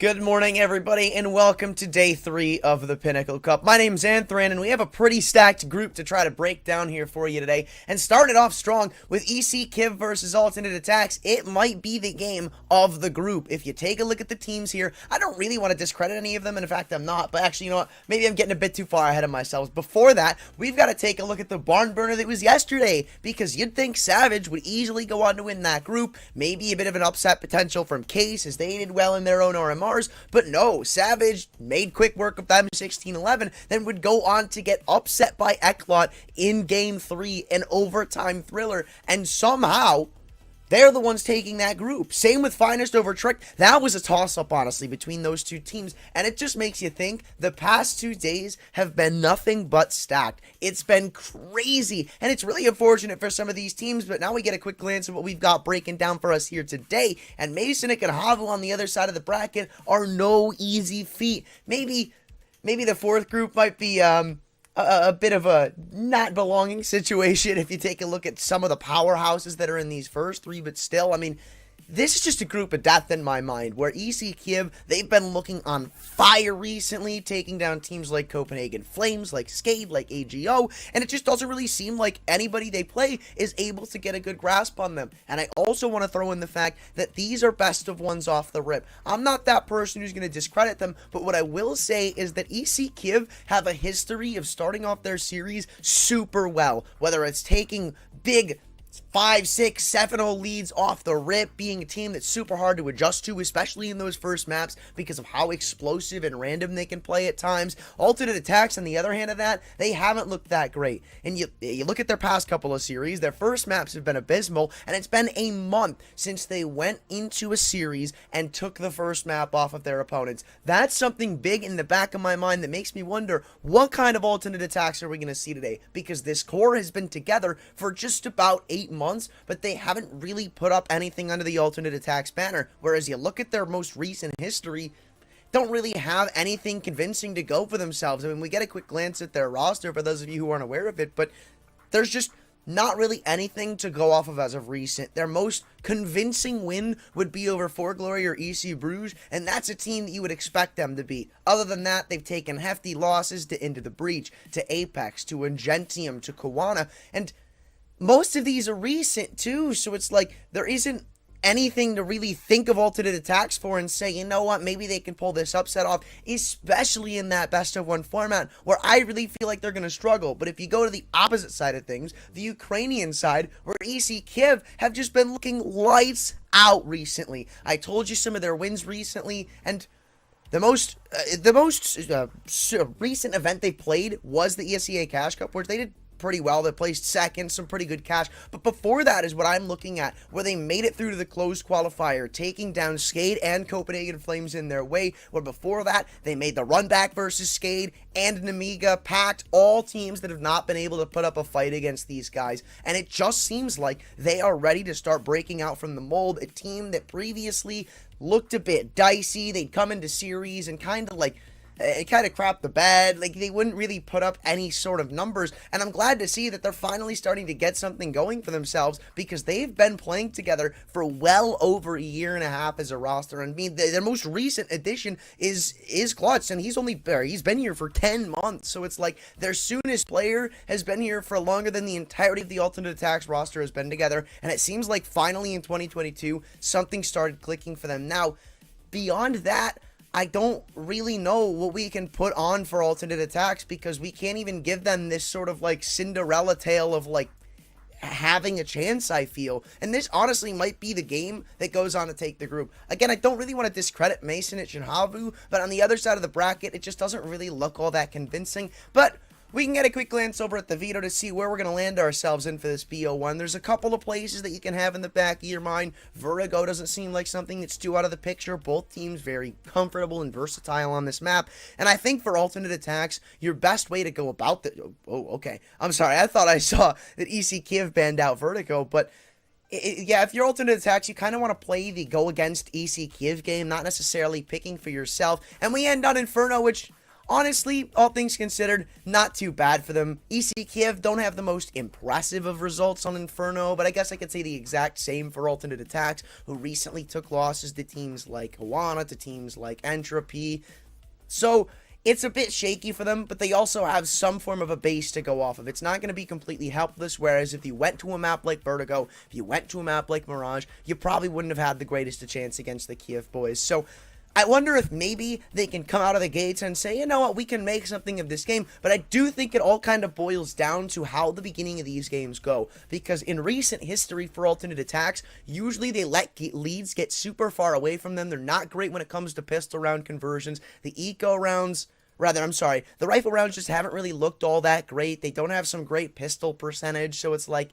Good morning, everybody, and welcome to Day 3 of the Pinnacle Cup. My name's Anthran, and we have a pretty stacked group to try to break down here for you today. And starting it off strong with Kyiv versus aTTaX, it might be the game of the group. If you take a look at the teams here, I don't really want to discredit any of them, and in fact, I'm not. But actually, you know what? Maybe I'm getting a bit too far ahead of myself. Before that, we've got to take a look at the barn burner that was yesterday, because you'd think Savage would easily go on to win that group. Maybe a bit of an upset potential from Case, as they did well in their own RMR. But no, Savage made quick work of them 16-11, then would go on to get upset by Eklot in Game 3, an overtime thriller, and somehow they're the ones taking that group. Same with Finest over Trick. That was a toss-up, honestly, between those two teams, and it just makes you think the past 2 days have been nothing but stacked. It's been crazy, and it's really unfortunate for some of these teams, but now we get a quick glance at what we've got breaking down for us here today, and Masonic and Havu on the other side of the bracket are no easy feat. Maybe the fourth group might be, a bit of a not belonging situation if you take a look at some of the powerhouses that are in these first three, but still, I mean, this is just a group of death in my mind, where Kyiv, they've been looking on fire recently, taking down teams like Copenhagen Flames, like Skade, like AGO, and it just doesn't really seem like anybody they play is able to get a good grasp on them. And I also want to throw in the fact that these are best of ones off the rip. I'm not that person who's going to discredit them, but what I will say is that Kyiv have a history of starting off their series super well, whether it's taking big 5, 6, 7-0 leads off the rip, being a team that's super hard to adjust to, especially in those first maps because of how explosive and random they can play at times. aTTaX, on the other hand of that, they haven't looked that great. And you look at their past couple of series, their first maps have been abysmal, and it's been a month since they went into a series and took the first map off of their opponents. That's something big in the back of my mind that makes me wonder, what kind of aTTaX are we going to see today? Because this core has been together for just about 8 months, but they haven't really put up anything under the aTTaX banner, whereas you look at their most recent history, don't really have anything convincing to go for themselves. I mean, we get a quick glance at their roster for those of you who aren't aware of it, but there's just not really anything to go off of as of recent. Their most convincing win would be over For Glory or EC Bruges, and that's a team that you would expect them to beat. Other than that, they've taken hefty losses to Into the Breach, to Apex, to Ingentium, to Kowana, and most of these are recent too, so it's like there isn't anything to really think of aTTaX for and say, you know what, maybe they can pull this upset off, especially in that best of one format where I really feel like they're going to struggle. But if you go to the opposite side of things, the Ukrainian side, where EC Kyiv have just been looking lights out recently. I told you some of their wins recently, and the most recent event they played was the ESEA Cash Cup, which they did pretty well. They placed second, some pretty good cash. But before that is what I'm looking at, where they made it through to the closed qualifier, taking down Skade and Copenhagen Flames in their way, where before that, they made the run back versus Skade and Nemiga, Pact, all teams that have not been able to put up a fight against these guys. And it just seems like they are ready to start breaking out from the mold. A team that previously looked a bit dicey. They'd come into series and kind of crap the bed. Like, they wouldn't really put up any sort of numbers, and I'm glad to see that they're finally starting to get something going for themselves, because they've been playing together for well over a year and a half as a roster. And I mean, their most recent addition is Klutz, and he's been here for 10 months, so it's like their soonest player has been here for longer than the entirety of the aTTaX roster has been together, and it seems like finally in 2022 something started clicking for them. Now, beyond that, I don't really know what we can put on for aTTaX, because we can't even give them this sort of like Cinderella tale of like having a chance, I feel. And this honestly might be the game that goes on to take the group. Again, I don't really want to discredit Masonic and Havu, but on the other side of the bracket, it just doesn't really look all that convincing. But we can get a quick glance over at the veto to see where we're going to land ourselves in for this BO1. There's a couple of places that you can have in the back of your mind. Vertigo doesn't seem like something that's too out of the picture. Both teams very comfortable and versatile on this map. And I think for aTTaX, your best way to go about the... Oh, okay. I'm sorry. I thought I saw that EC Kyiv banned out Vertigo, but... yeah, if you're aTTaX, you kind of want to play the go against EC Kyiv game, not necessarily picking for yourself. And we end on Inferno, which... honestly, all things considered, not too bad for them. EC Kyiv don't have the most impressive of results on Inferno, but I guess I could say the exact same for aTTaX, who recently took losses to teams like Hawana, to teams like Entropiq. So, it's a bit shaky for them, but they also have some form of a base to go off of. It's not going to be completely helpless, whereas if you went to a map like Vertigo, if you went to a map like Mirage, you probably wouldn't have had the greatest of chance against the Kyiv boys. So, I wonder if maybe they can come out of the gates and say, you know what, we can make something of this game. But I do think it all kind of boils down to how the beginning of these games go. Because in recent history for aTTaX, usually they let leads get super far away from them. They're not great when it comes to pistol round conversions. The rifle rounds just haven't really looked all that great. They don't have some great pistol percentage, so it's like...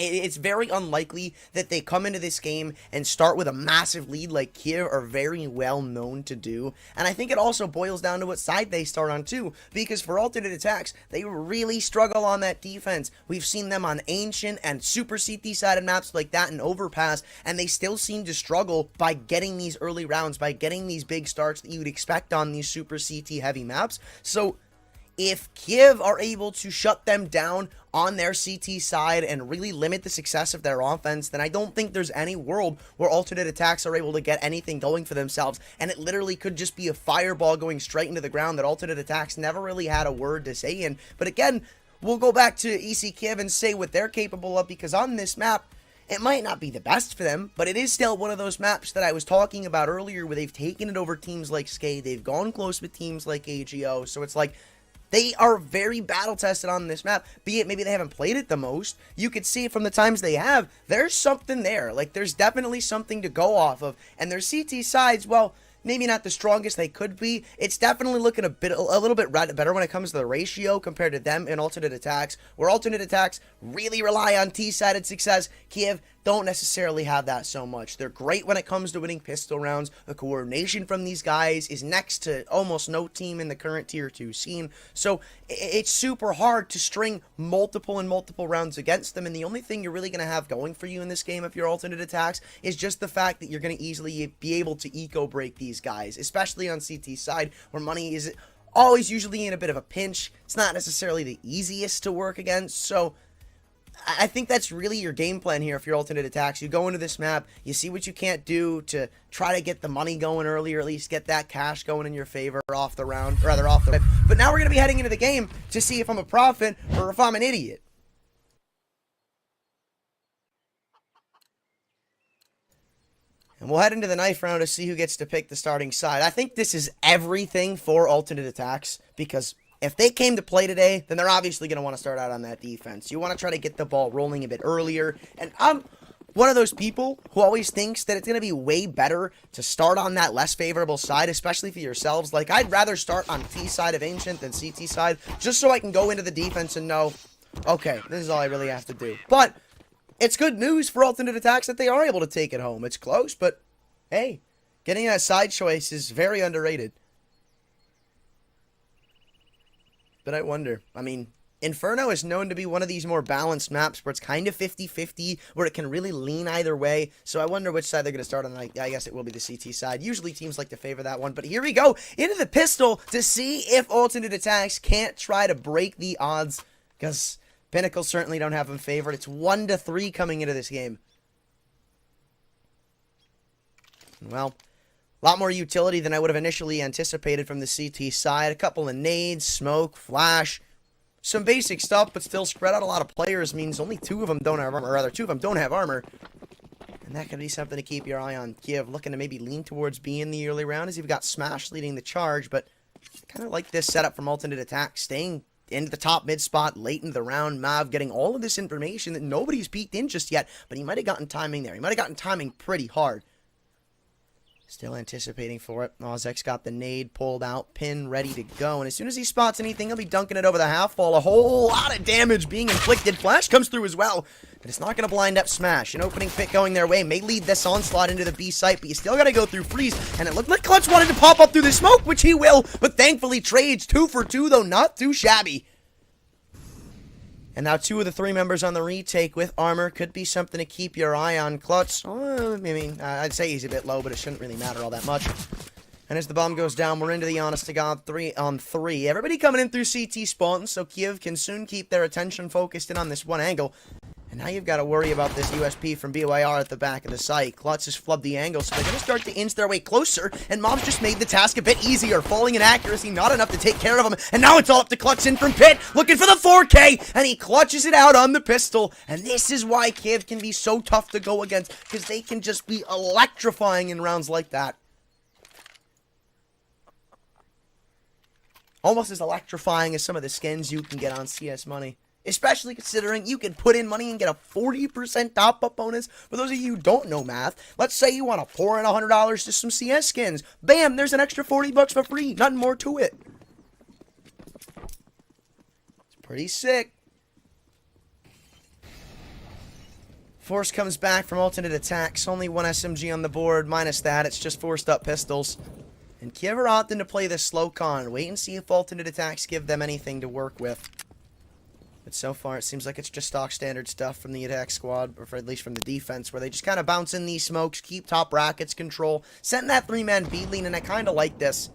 it's very unlikely that they come into this game and start with a massive lead like Kyiv are very well known to do. And I think it also boils down to what side they start on too, because for aTTaX, they really struggle on that defense. We've seen them on Ancient and Super CT-sided maps like that and Overpass, and they still seem to struggle by getting these early rounds, by getting these big starts that you would expect on these Super CT-heavy maps. So if Kyiv are able to shut them down on their CT side and really limit the success of their offense, then I don't think there's any world where aTTaX are able to get anything going for themselves, and it literally could just be a fireball going straight into the ground that aTTaX never really had a word to say in. But again, we'll go back to EC Kyiv and say what they're capable of, because on this map, it might not be the best for them, but it is still one of those maps that I was talking about earlier where they've taken it over teams like Skade, they've gone close with teams like AGO, so it's like, they are very battle-tested on this map, be it maybe they haven't played it the most. You could see from the times they have, there's something there. Like, there's definitely something to go off of. And their CT sides, well, maybe not the strongest they could be. It's definitely looking a little bit better when it comes to the ratio compared to them in aTTaX, where aTTaX really rely on T-sided success. Kyiv don't necessarily have that so much. They're great when it comes to winning pistol rounds. The coordination from these guys is next to almost no team in the current tier 2 scene. So it's super hard to string multiple rounds against them. And the only thing you're really going to have going for you in this game if you're aTTaX is just the fact that you're going to easily be able to eco break these guys, especially on CT side where money is always usually in a bit of a pinch. It's not necessarily the easiest to work against. So I think that's really your game plan here if you're aTTaX. You go into this map, you see what you can't do to try to get the money going early, or at least get that cash going in your favor off the round, or rather off the rip. But now we're going to be heading into the game to see if I'm a prophet or if I'm an idiot. And we'll head into the knife round to see who gets to pick the starting side. I think this is everything for alternate aTTaX, because if they came to play today, then they're obviously going to want to start out on that defense. You want to try to get the ball rolling a bit earlier. And I'm one of those people who always thinks that it's going to be way better to start on that less favorable side, especially for yourselves. Like, I'd rather start on T side of Ancient than CT side, just so I can go into the defense and know, okay, this is all I really have to do. But it's good news for alternate aTTaX that they are able to take it home. It's close, but hey, getting that side choice is very underrated. But I wonder, I mean, Inferno is known to be one of these more balanced maps where it's kind of 50-50, where it can really lean either way. So I wonder which side they're going to start on. I guess it will be the CT side. Usually teams like to favor that one. But here we go into the pistol to see if alternate aTTaX can't try to break the odds, because Pinnacle certainly don't have them favored. It's 1-3 coming into this game. Well, a lot more utility than I would have initially anticipated from the CT side. A couple of nades, smoke, flash. Some basic stuff, but still spread out a lot of players means only 2 of them don't have armor. Or rather, 2 of them don't have armor. And that could be something to keep your eye on. Kyiv looking to maybe lean towards B in the early round as you've got Smash leading the charge. But kind of like this setup from alternate aTTaX. Staying into the top mid spot late in the round. Mav getting all of this information that nobody's peeked in just yet. But he might have gotten timing there. He might have gotten timing pretty hard. Still anticipating for it. aTTaX got the nade pulled out, pin ready to go. And as soon as he spots anything, he'll be dunking it over the half wall. A whole lot of damage being inflicted. Flash comes through as well. But it's not going to blind up Smash. An opening pick going their way may lead this onslaught into the B site, but you still got to go through freeze. And it looked like Clutch wanted to pop up through the smoke, which he will. But thankfully trades 2 for 2, though not too shabby. And now 2 of the 3 members on the retake with armor could be something to keep your eye on. Clutch, I'd say he's a bit low, but it shouldn't really matter all that much. And as the bomb goes down, we're into the honest to God 3-on-3. Everybody coming in through CT spawn, so Kyiv can soon keep their attention focused in on this one angle. And now you've got to worry about this USP from BYR at the back of the site. Klutz has flubbed the angle, so they're going to start to inch their way closer, and Mob's just made the task a bit easier, falling in accuracy, not enough to take care of him, and now it's all up to Klutz in from pit, looking for the 4K, and he clutches it out on the pistol, and this is why Kyiv can be so tough to go against, because they can just be electrifying in rounds like that. Almost as electrifying as some of the skins you can get on CS Money. Especially considering you can put in money and get a 40% top-up bonus. For those of you who don't know math, let's say you want to pour in $100 to some CS skins. Bam, there's an extra 40 bucks for free. Nothing more to it. It's pretty sick. Force comes back from alternate aTTaX. Only 1 SMG on the board. Minus that, it's just forced up pistols. And Kyiv are opting to play this slow con. Wait and see if alternate aTTaX give them anything to work with. But so far, it seems like it's just stock standard stuff from the attack squad, or at least from the defense, where they just kind of bounce in these smokes, keep top brackets control, send that 3-man B lean, and I kind of like this.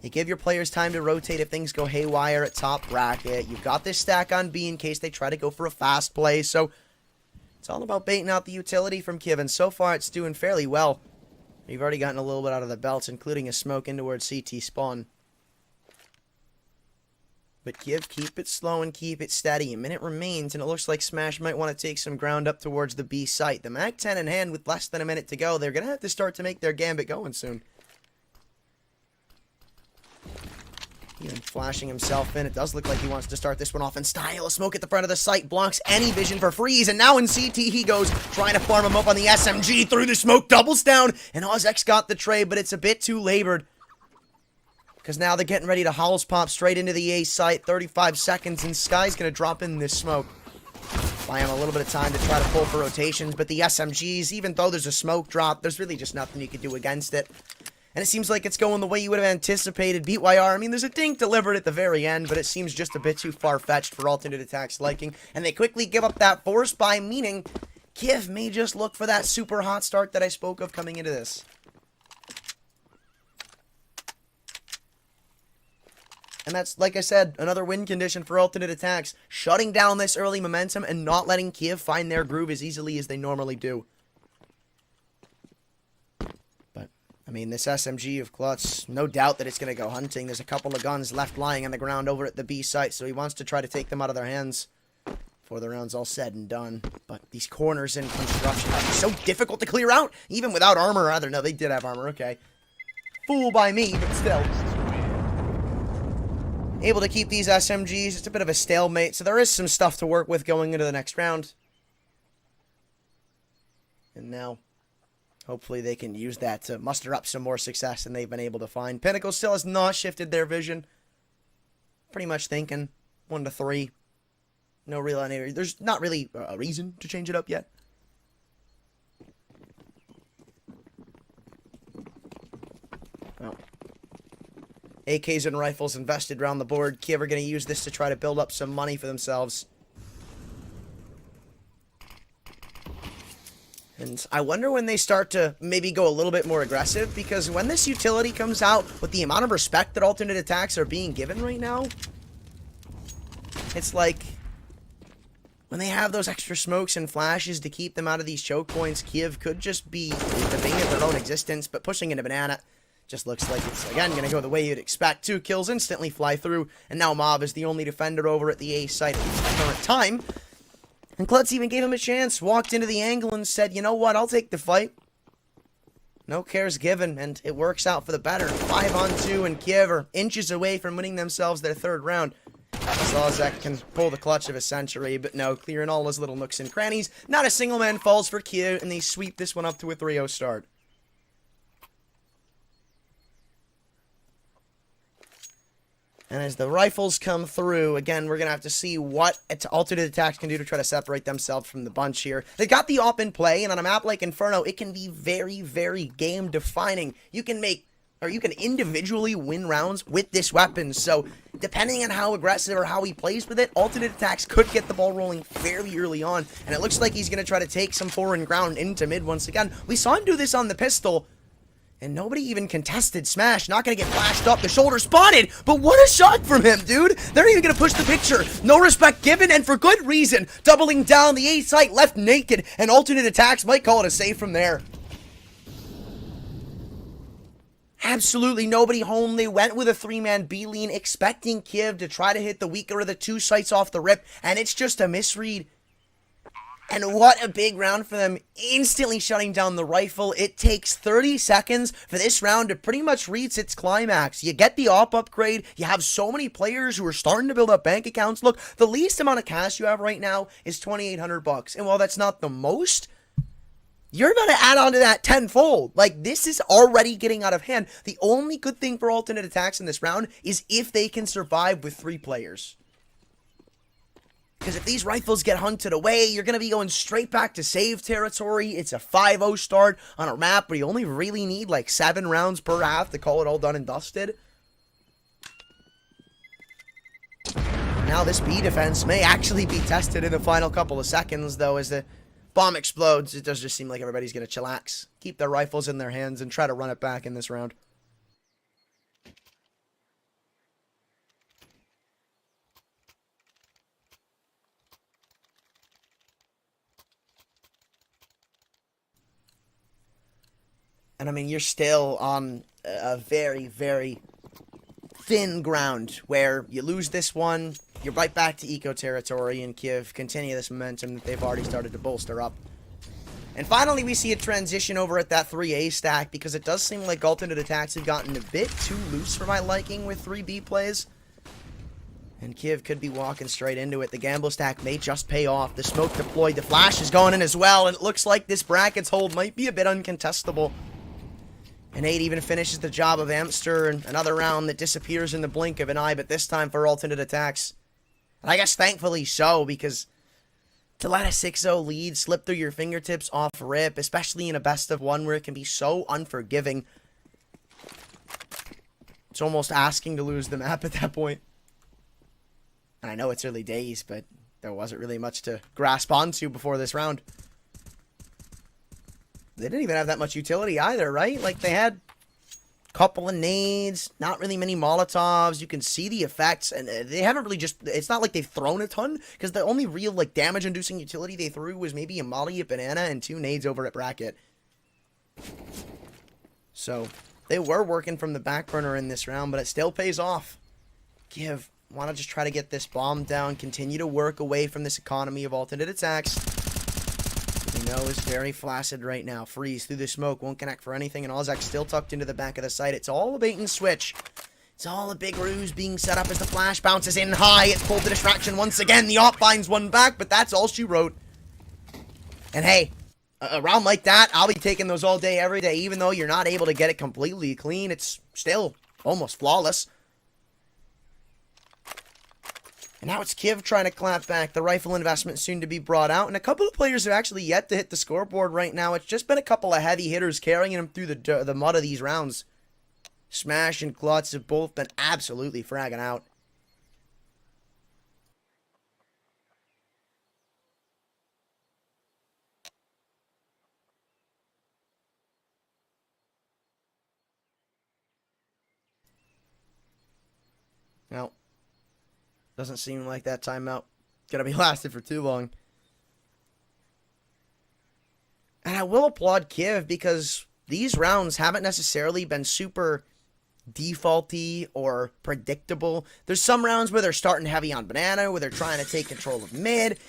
You give your players time to rotate if things go haywire at top bracket. You've got this stack on B in case they try to go for a fast play, so it's all about baiting out the utility from Kyiv, and so far it's doing fairly well. You've already gotten a little bit out of the belts, including a smoke in towards CT spawn. But Kyiv, keep it slow and keep it steady. A minute remains, and it looks like Smash might want to take some ground up towards the B site. The Mag 10 in hand with less than a minute to go. They're going to have to start to make their gambit going soon. Even flashing himself in. It does look like he wants to start this one off in style. A smoke at the front of the site blocks any vision for freeze. And now in CT he goes, trying to farm him up on the SMG through the smoke. Doubles down, and aTTaX got the trade, but it's a bit too labored. Because now they're getting ready to house pop straight into the A site. 35 seconds, and Sky's going to drop in this smoke. Buy him a little bit of time to try to pull for rotations. But the SMGs, even though there's a smoke drop, there's really just nothing you can do against it. And it seems like it's going the way you would have anticipated. BYR, I mean, there's a dink delivered at the very end, but it seems just a bit too far-fetched for alternate aTTaX liking. And they quickly give up that force buy, meaning Kyiv may just look for that super hot start that I spoke of coming into this. And that's, like I said, another win condition for alternate aTTaX. Shutting down this early momentum and not letting Kyiv find their groove as easily as they normally do. But, I mean, this SMG of Klutz, no doubt that it's going to go hunting. There's a couple of guns left lying on the ground over at the B site, so he wants to try to take them out of their hands. before the round's all said and done. But these corners in construction are so difficult to clear out, even without armor. Rather, no, they did have armor. Okay. Fool by me, but still. Able to keep these SMGs. It's a bit of a stalemate, so there is some stuff to work with going into the next round. And now, hopefully they can use that to muster up some more success than they've been able to find. Pinnacle still has not shifted their vision. Pretty much thinking 1 to 3. No real any. There's not really a reason to change it up yet. Well, AKs and rifles invested around the board. Kyiv are going to use this to try to build up some money for themselves. And I wonder when they start to maybe go a little bit more aggressive, because when this utility comes out, with the amount of respect that alternate attacks are being given right now, it's like, when they have those extra smokes and flashes to keep them out of these choke points, Kyiv could just be the bane of their own existence, but pushing into banana just looks like it's, again, going to go the way you'd expect. 2 kills instantly fly through, and now Mob is the only defender over at the A site at the current time. And Klutz even gave him a chance, walked into the angle and said, you know what, I'll take the fight. No cares given, and it works out for the better. 5 on 2, and Kyiv are inches away from winning themselves their 3rd round. Sawzek can pull the clutch of a century, but no, clearing all his little nooks and crannies. Not a single man falls for Kyiv, and they sweep this one up to a 3-0 start. And as the rifles come through, again, we're going to have to see what alternate attacks can do to try to separate themselves from the bunch here. They got the op in play, and on a map like Inferno, it can be very, very game-defining. You can make, or you can individually win rounds with this weapon. So, depending on how aggressive or how he plays with it, alternate attacks could get the ball rolling fairly early on. And it looks like he's going to try to take some foreign ground into mid once again. We saw him do this on the pistol, and nobody even contested Smash. Not going to get flashed up. The shoulder spotted. But what a shot from him, dude. They're not even going to push the picture. No respect given, and for good reason. Doubling down, the A site left naked, and alternate attacks might call it a save from there. Absolutely nobody home. They went with a 3-man B lean, expecting Kyiv to try to hit the weaker of the 2 sites off the rip, and it's just a misread. And what a big round for them, instantly shutting down the rifle. It takes 30 seconds for this round to pretty much reach its climax. You get the op upgrade, you have so many players who are starting to build up bank accounts. Look, the least amount of cash you have right now is $2,800, and while that's not the most, you're about to add on to that tenfold. Like, this is already getting out of hand. The only good thing for alternate attacks in this round is if they can survive with 3 players. Because if these rifles get hunted away, you're going to be going straight back to save territory. It's a 5-0 start on a map where you only really need like 7 rounds per half to call it all done and dusted. Now this B defense may actually be tested in the final couple of seconds, though, as the bomb explodes. It does just seem like everybody's going to chillax, keep their rifles in their hands, and try to run it back in this round. And I mean, you're still on a very, very thin ground where you lose this one, you're right back to eco territory, and Kyiv continue this momentum that they've already started to bolster up. And finally, we see a transition over at that 3A stack, because it does seem like alternate attacks have gotten a bit too loose for my liking with 3B plays. And Kyiv could be walking straight into it. The gamble stack may just pay off. The smoke deployed, the flash is going in as well, and it looks like this bracket's hold might be a bit uncontestable. And 8 even finishes the job of Amster, and another round that disappears in the blink of an eye, but this time for alternate attacks. And I guess thankfully so, because to let a 6-0 lead slip through your fingertips off rip, especially in a best of 1 where it can be so unforgiving, it's almost asking to lose the map at that point. And I know it's early days, but there wasn't really much to grasp onto before this round. They didn't even have that much utility either, right? Like, they had a couple of nades, not really many Molotovs. You can see the effects, and they haven't really just... It's not like they've thrown a ton, because the only real, like, damage-inducing utility they threw was maybe a Molly at Banana and 2 nades over at Bracket. So, they were working from the back burner in this round, but it still pays off. Kyiv want to just try to get this bomb down, continue to work away from this economy of alternate attacks. We know is very flaccid right now. Freeze through the smoke, won't connect for anything, and Ozak still tucked into the back of the site. It's all a bait and switch. It's all a big ruse being set up as the flash bounces in high. It's pulled the distraction once again. The op finds one back, but that's all she wrote. And hey, a round like that, I'll be taking those all day, every day. Even though you're not able to get it completely clean, it's still almost flawless. And now it's Kyiv trying to clap back. The rifle investment soon to be brought out. And a couple of players are actually yet to hit the scoreboard right now. It's just been a couple of heavy hitters carrying them through the mud of these rounds. Smash and Klutz have both been absolutely fragging out. Now, doesn't seem like that timeout gonna be lasted for too long. And I will applaud Kyiv because these rounds haven't necessarily been super defaulty or predictable. There's some rounds where they're starting heavy on banana, where they're trying to take control of mid,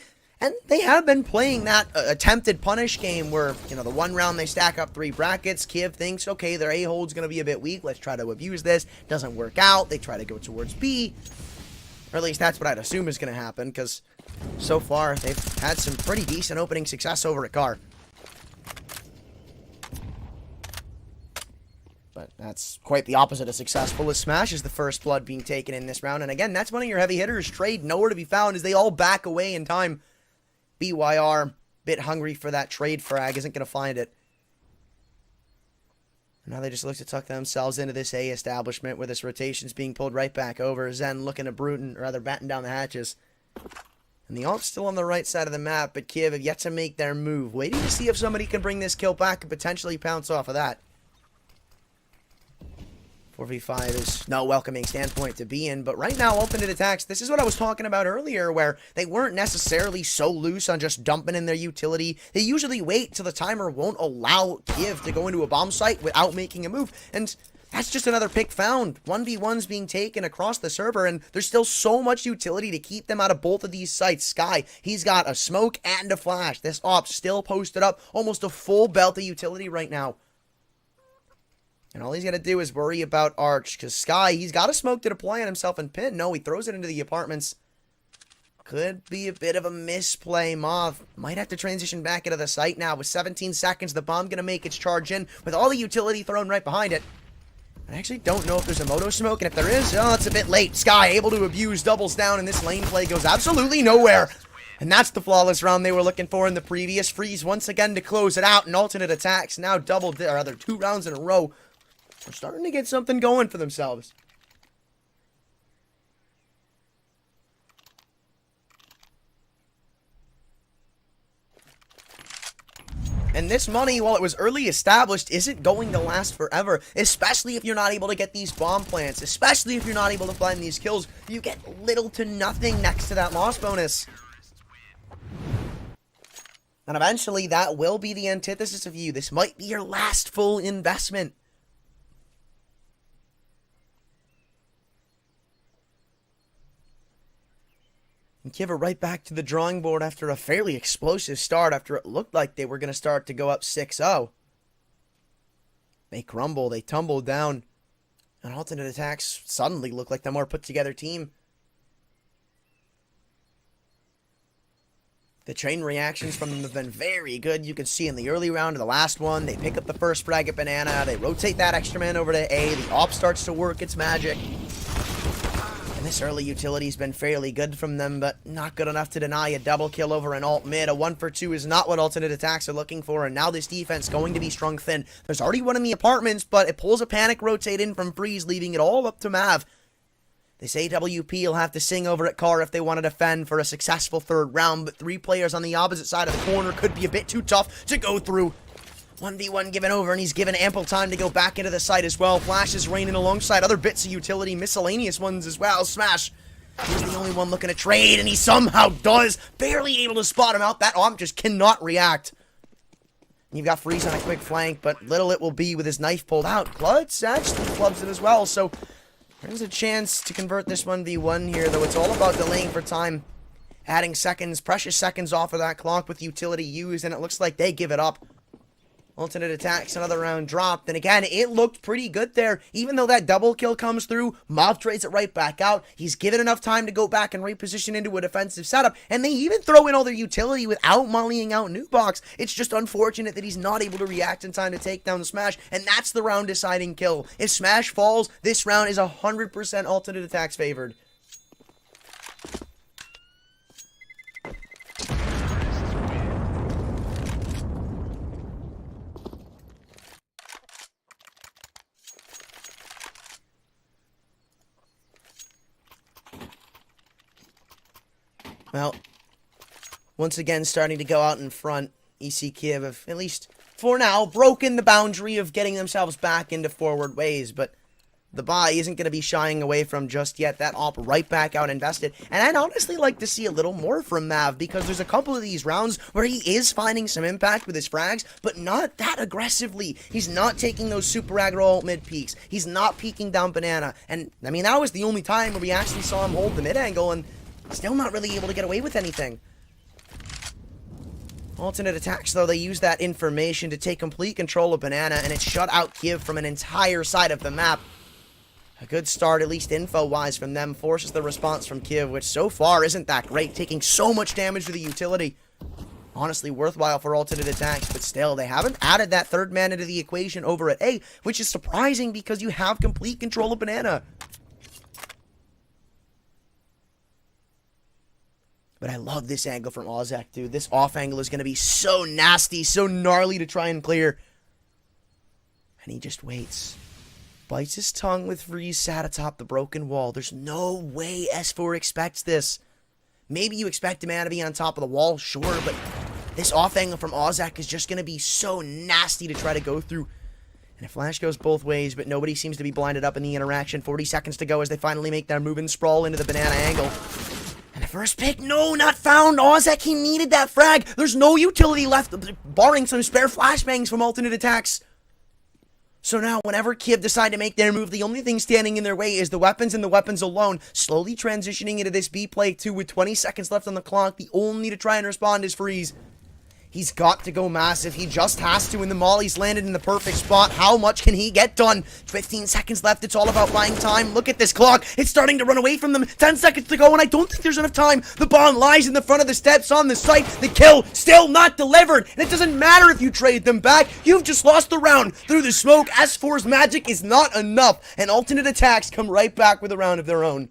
and they have been playing that attempted punish game where, you know, the one round they stack up 3 brackets. Kyiv thinks, okay, their A hold's going to be a bit weak. Let's try to abuse this. Doesn't work out. They try to go towards B. Or at least that's what I'd assume is going to happen, because so far they've had some pretty decent opening success over at Car. But that's quite the opposite of successful, as Smash is the first blood being taken in this round. And again, that's one of your heavy hitters. Trade nowhere to be found as they all back away in time. BYR, bit hungry for that trade frag, isn't going to find it. Now they just look to tuck themselves into this A establishment where this rotation's being pulled right back over. Zen looking to Bruton, or rather batten down the hatches. And the alt's still on the right side of the map, but Kyiv have yet to make their move. Waiting to see if somebody can bring this kill back and potentially pounce off of that. 4v5 is no welcoming standpoint to be in, but right now, alternate attacks, this is what I was talking about earlier, where they weren't necessarily so loose on just dumping in their utility. They usually wait till the timer won't allow Kyiv to go into a bomb site without making a move, and that's just another pick found. 1v1's being taken across the server, and there's still so much utility to keep them out of both of these sites. Sky, he's got a smoke and a flash. This op still posted up almost a full belt of utility right now. And all he's got to do is worry about Arch, because Sky, he's got a smoke to deploy on himself and Pin. No, he throws it into the apartments. Could be a bit of a misplay. Mauve might have to transition back into the site now. With 17 seconds, the bomb going to make its charge in with all the utility thrown right behind it. I actually don't know if there's a moto smoke, and if there is, oh, it's a bit late. Sky able to abuse, doubles down, and this lane play goes absolutely nowhere. And that's the flawless round they were looking for in the previous. Freeze once again to close it out, and alternate attacks now doubled, or rather 2 rounds in a row. They're starting to get something going for themselves. And this money, while it was early established, isn't going to last forever. Especially if you're not able to get these bomb plants. Especially if you're not able to find these kills. You get little to nothing next to that loss bonus. And eventually, that will be the antithesis of you. This might be your last full investment. And Kyiv are right back to the drawing board after a fairly explosive start, after it looked like they were going to start to go up 6-0. They crumble, they tumble down, and alternate attacks suddenly look like the more put-together team. The chain reactions from them have been very good. You can see in the early round of the last one, they pick up the first frag at Banana, they rotate that extra man over to A, the op starts to work its magic. And this early utility's been fairly good from them, but not good enough to deny a double kill over an alt mid. A 1-for-2 is not what alternate attacks are looking for, and now this defense going to be strung thin. There's already one in the apartments, but it pulls a panic rotate in from Freeze, leaving it all up to Mav. This AWP will have to sing over at Car if they want to defend for a successful 3rd round, but 3 players on the opposite side of the corner could be a bit too tough to go through. 1v1 given over, and he's given ample time to go back into the site as well. Flash is raining alongside other bits of utility, miscellaneous ones as well. Smash, he's the only one looking to trade, and he somehow does. Barely able to spot him out. That arm just cannot react. And you've got Freeze on a quick flank, but little it will be with his knife pulled out. Klutz actually clubs it as well, so There's a chance to convert this 1v1 here, though it's all about delaying for time. Adding seconds, precious seconds off of that clock with utility used, and it looks like they give it up. Alternate attacks, another round dropped, and again, it looked pretty good there. Even though that double kill comes through, Mob trades it right back out. He's given enough time to go back and reposition into a defensive setup, and they even throw in all their utility without mollying out Nubox. It's just unfortunate that he's not able to react in time to take down the Smash, and that's the round deciding kill. If Smash falls, this round is 100% alternate attacks favored. Well, once again starting to go out in front, EC Kyiv have, at least for now, broken the boundary of getting themselves back into forward ways, but the buy isn't going to be shying away from just yet. That op right back out invested, and I'd honestly like to see a little more from Mav, because there's a couple of these rounds where he is finding some impact with his frags, but not that aggressively. He's not taking those super aggro mid peaks. He's not peeking down banana, and I mean, that was the only time where we actually saw him hold the mid angle, and still not really able to get away with anything. Alternate attacks, though, they use that information to take complete control of banana, and it shut out Kyiv from an entire side of the map. A good start, at least info-wise, from them, forces the response from Kyiv, which so far isn't that great, taking so much damage to the utility. Honestly, worthwhile for alternate attacks, but still, they haven't added that third man into the equation over at A, which is surprising because you have complete control of banana. But I love this angle from aTTaX, dude. This off angle is going to be so nasty, so gnarly to try and clear. And he just waits. Bites his tongue with Freeze sat atop the broken wall. There's no way S4 expects this. Maybe you expect a man to be on top of the wall, sure, but this off angle from aTTaX is just going to be so nasty to try to go through. And a flash goes both ways, but nobody seems to be blinded up in the interaction. 40 seconds to go as they finally make their move and sprawl into the banana angle. And the first pick, no, not found. aTTaX, he needed that frag. There's no utility left, barring some spare flashbangs from alternate attacks. So now, whenever Kyiv decide to make their move, the only thing standing in their way is the weapons and the weapons alone. Slowly transitioning into this B play 2 with 20 seconds left on the clock. The only to try and respond is Freeze. He's got to go massive. He just has to, and the molly's landed in the perfect spot. How much can he get done? 15 seconds left. It's all about buying time. Look at this clock. It's starting to run away from them. 10 seconds to go, and I don't think there's enough time. The bomb lies in the front of the steps on the site. The kill still not delivered. And it doesn't matter if you trade them back. You've just lost the round through the smoke. S4's magic is not enough, and alternate attacks come right back with a round of their own.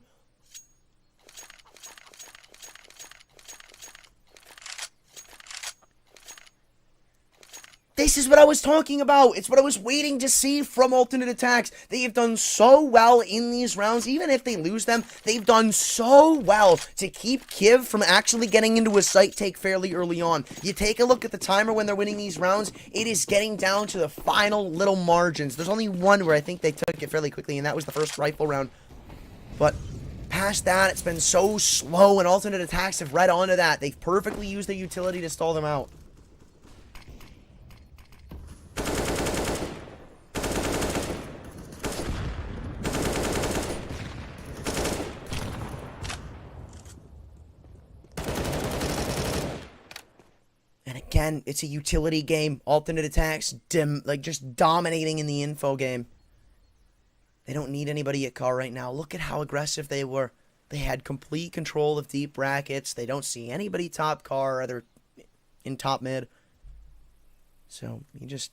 This is what I was talking about. It's what I was waiting to see from alternate attacks. They have done so well in these rounds. Even if they lose them, they've done so well to keep Kyiv from actually getting into a site take fairly early on. You take a look at the timer when they're winning these rounds, it is getting down to the final little margins. There's only one where I think they took it fairly quickly, and that was the first rifle round. But past that, it's been so slow, and alternate attacks have read onto that. They've perfectly used their utility to stall them out. Again, it's a utility game. Alternate attacks, just dominating in the info game. They don't need anybody at car right now. Look at how aggressive they were. They had complete control of deep brackets. They don't see anybody top car, either in top mid. So, you just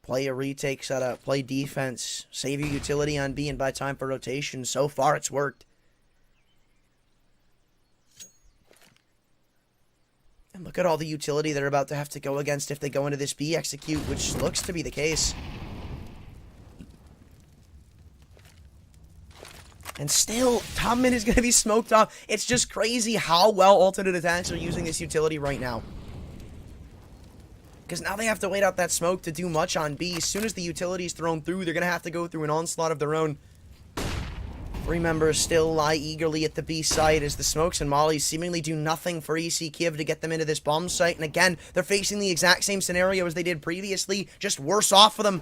play a retake setup, play defense, save your utility on B and buy time for rotation. So far, it's worked. And look at all the utility they're about to have to go against if they go into this B execute, which looks to be the case. And still, top mid is going to be smoked off. It's just crazy how well alternate attacks are using this utility right now. Because now they have to wait out that smoke to do much on B. As soon as the utility is thrown through, they're going to have to go through an onslaught of their own. 3 members still lie eagerly at the B site as the smokes and mollies seemingly do nothing for EC Kyiv to get them into this bomb site. And again, they're facing the exact same scenario as they did previously, just worse off for them.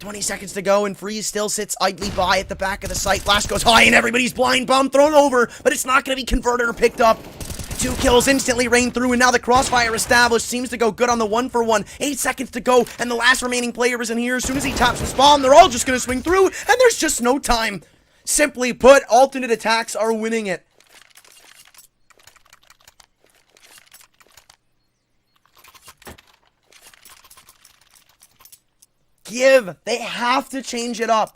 20 seconds to go, and Freeze still sits idly by at the back of the site. Flash goes high, and everybody's blind bomb thrown over, but it's not going to be converted or picked up. 2 kills instantly rain through, and now the crossfire established seems to go good on the 1-for-1. 8 seconds to go, and the last remaining player is in here. As soon as he taps his bomb, they're all just going to swing through, and there's just no time. Simply put, alternate attacks are winning it. Kyiv, they have to change it up.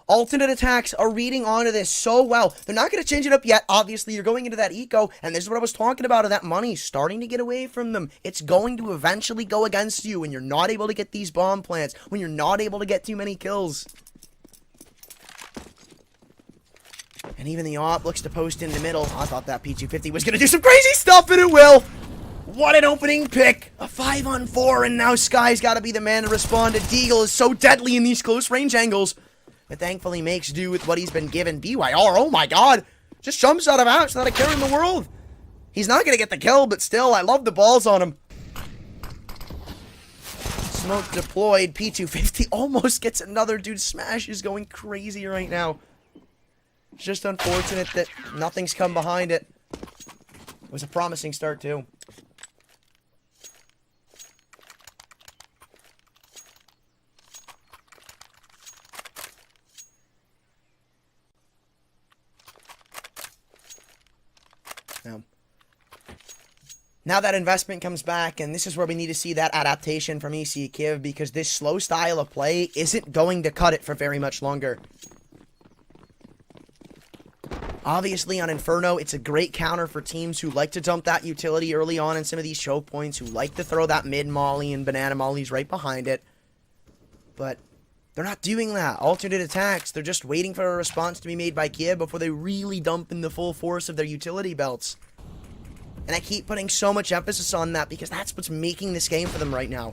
Alternate attacks are reading onto this so well. They're not going to change it up yet. Obviously, you're going into that eco, and this is what I was talking about, of that money starting to get away from them. It's going to eventually go against you when you're not able to get these bomb plants, when you're not able to get too many kills. And even the op looks to post in the middle. I thought that P250 was going to do some crazy stuff, and it will. What an opening pick. A 5-on-4, and now Sky's got to be the man to respond. And Deagle is so deadly in these close range angles, but thankfully makes do with what he's been given. BYR, oh my god, just jumps out of ouch, not a care in the world. He's not going to get the kill, but still, I love the balls on him. Smoke deployed. P250 almost gets another dude. Smash is going crazy right now. It's just unfortunate that nothing's come behind it. It was a promising start, too. Now that investment comes back, and this is where we need to see that adaptation from EC Kyiv, because this slow style of play isn't going to cut it for very much longer. Obviously, on Inferno, it's a great counter for teams who like to dump that utility early on in some of these choke points, who like to throw that mid-molly and banana mollies right behind it. But they're not doing that. Alternate attacks, they're just waiting for a response to be made by Kyiv before they really dump in the full force of their utility belts. And I keep putting so much emphasis on that because that's what's making this game for them right now.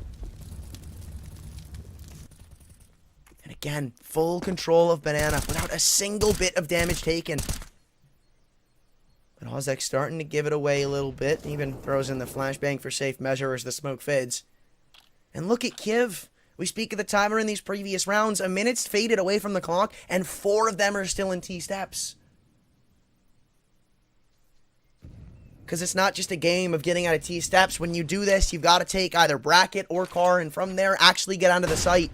And again, full control of Banana without a single bit of damage taken. But Ozek's starting to give it away a little bit. Even throws in the flashbang for safe measure as the smoke fades. And look at Kyiv. We speak of the timer in these previous rounds. A minute's faded away from the clock, and 4 of them are still in T-steps. Because it's not just a game of getting out of T-steps. When you do this, you've got to take either bracket or car, and from there, actually get onto the site.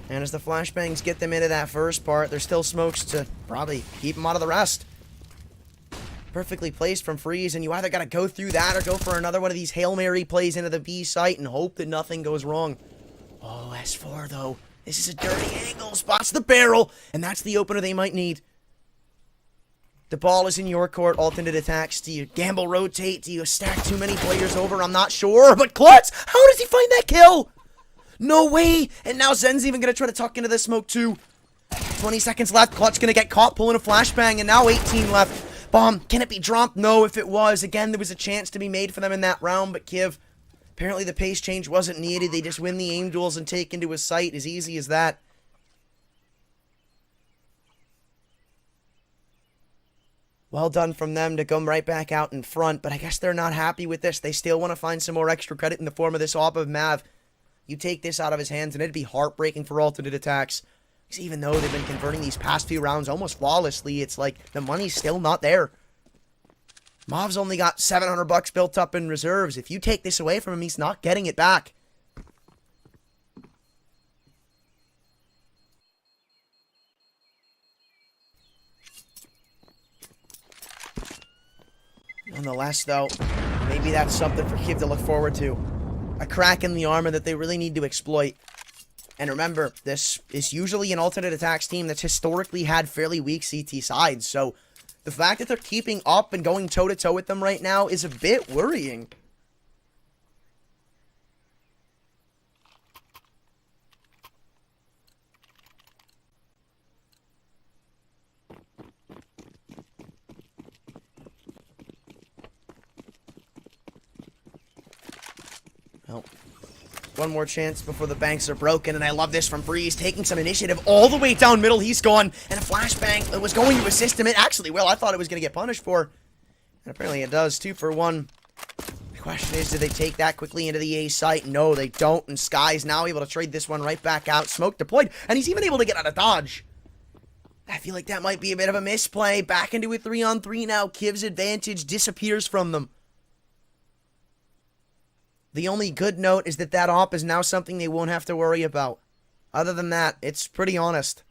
And as the flashbangs get them into that first part, there's still smokes to probably keep them out of the rest. Perfectly placed from Freeze, and you either got to go through that or go for another one of these Hail Mary plays into the B site and hope that nothing goes wrong. Oh, S4, though. This is a dirty angle. Spots the barrel, and that's the opener they might need. The ball is in your court. Alternate attacks. Do you gamble rotate? Do you stack too many players over? I'm not sure. But Klutz, how does he find that kill? No way. And now Zen's even going to try to tuck into the smoke too. 20 seconds left. Klutz going to get caught pulling a flashbang. And now 18 left. Bomb. Can it be dropped? No, if it was. Again, there was a chance to be made for them in that round. But Kyiv, apparently the pace change wasn't needed. They just win the aim duels and take into his sight. As easy as that. Well done from them to come right back out in front, but I guess they're not happy with this. They still want to find some more extra credit in the form of this op of Mav. You take this out of his hands, and it'd be heartbreaking for alternate attacks. Because even though they've been converting these past few rounds almost flawlessly, it's like the money's still not there. Mav's only got $700 built up in reserves. If you take this away from him, he's not getting it back. Nonetheless, though, maybe that's something for Kyiv to look forward to. A crack in the armor that they really need to exploit. And remember, this is usually an alternate attacks team that's historically had fairly weak CT sides, so the fact that they're keeping up and going toe-to-toe with them right now is a bit worrying. Well, one more chance before the banks are broken, and I love this from Freeze, taking some initiative all the way down middle. He's gone, and a flashbang that was going to assist him. It actually will. I thought it was going to get punished for, and apparently it does. 2 for 1. Question is, do they take that quickly into the A site? No, they don't. And Sky's now able to trade this one right back out. Smoke deployed, and he's even able to get out of dodge. I feel like that might be a bit of a misplay. Back into a 3-on-3 now. Kyiv's advantage disappears from them. The only good note is that that op is now something they won't have to worry about. Other than that, it's pretty honest.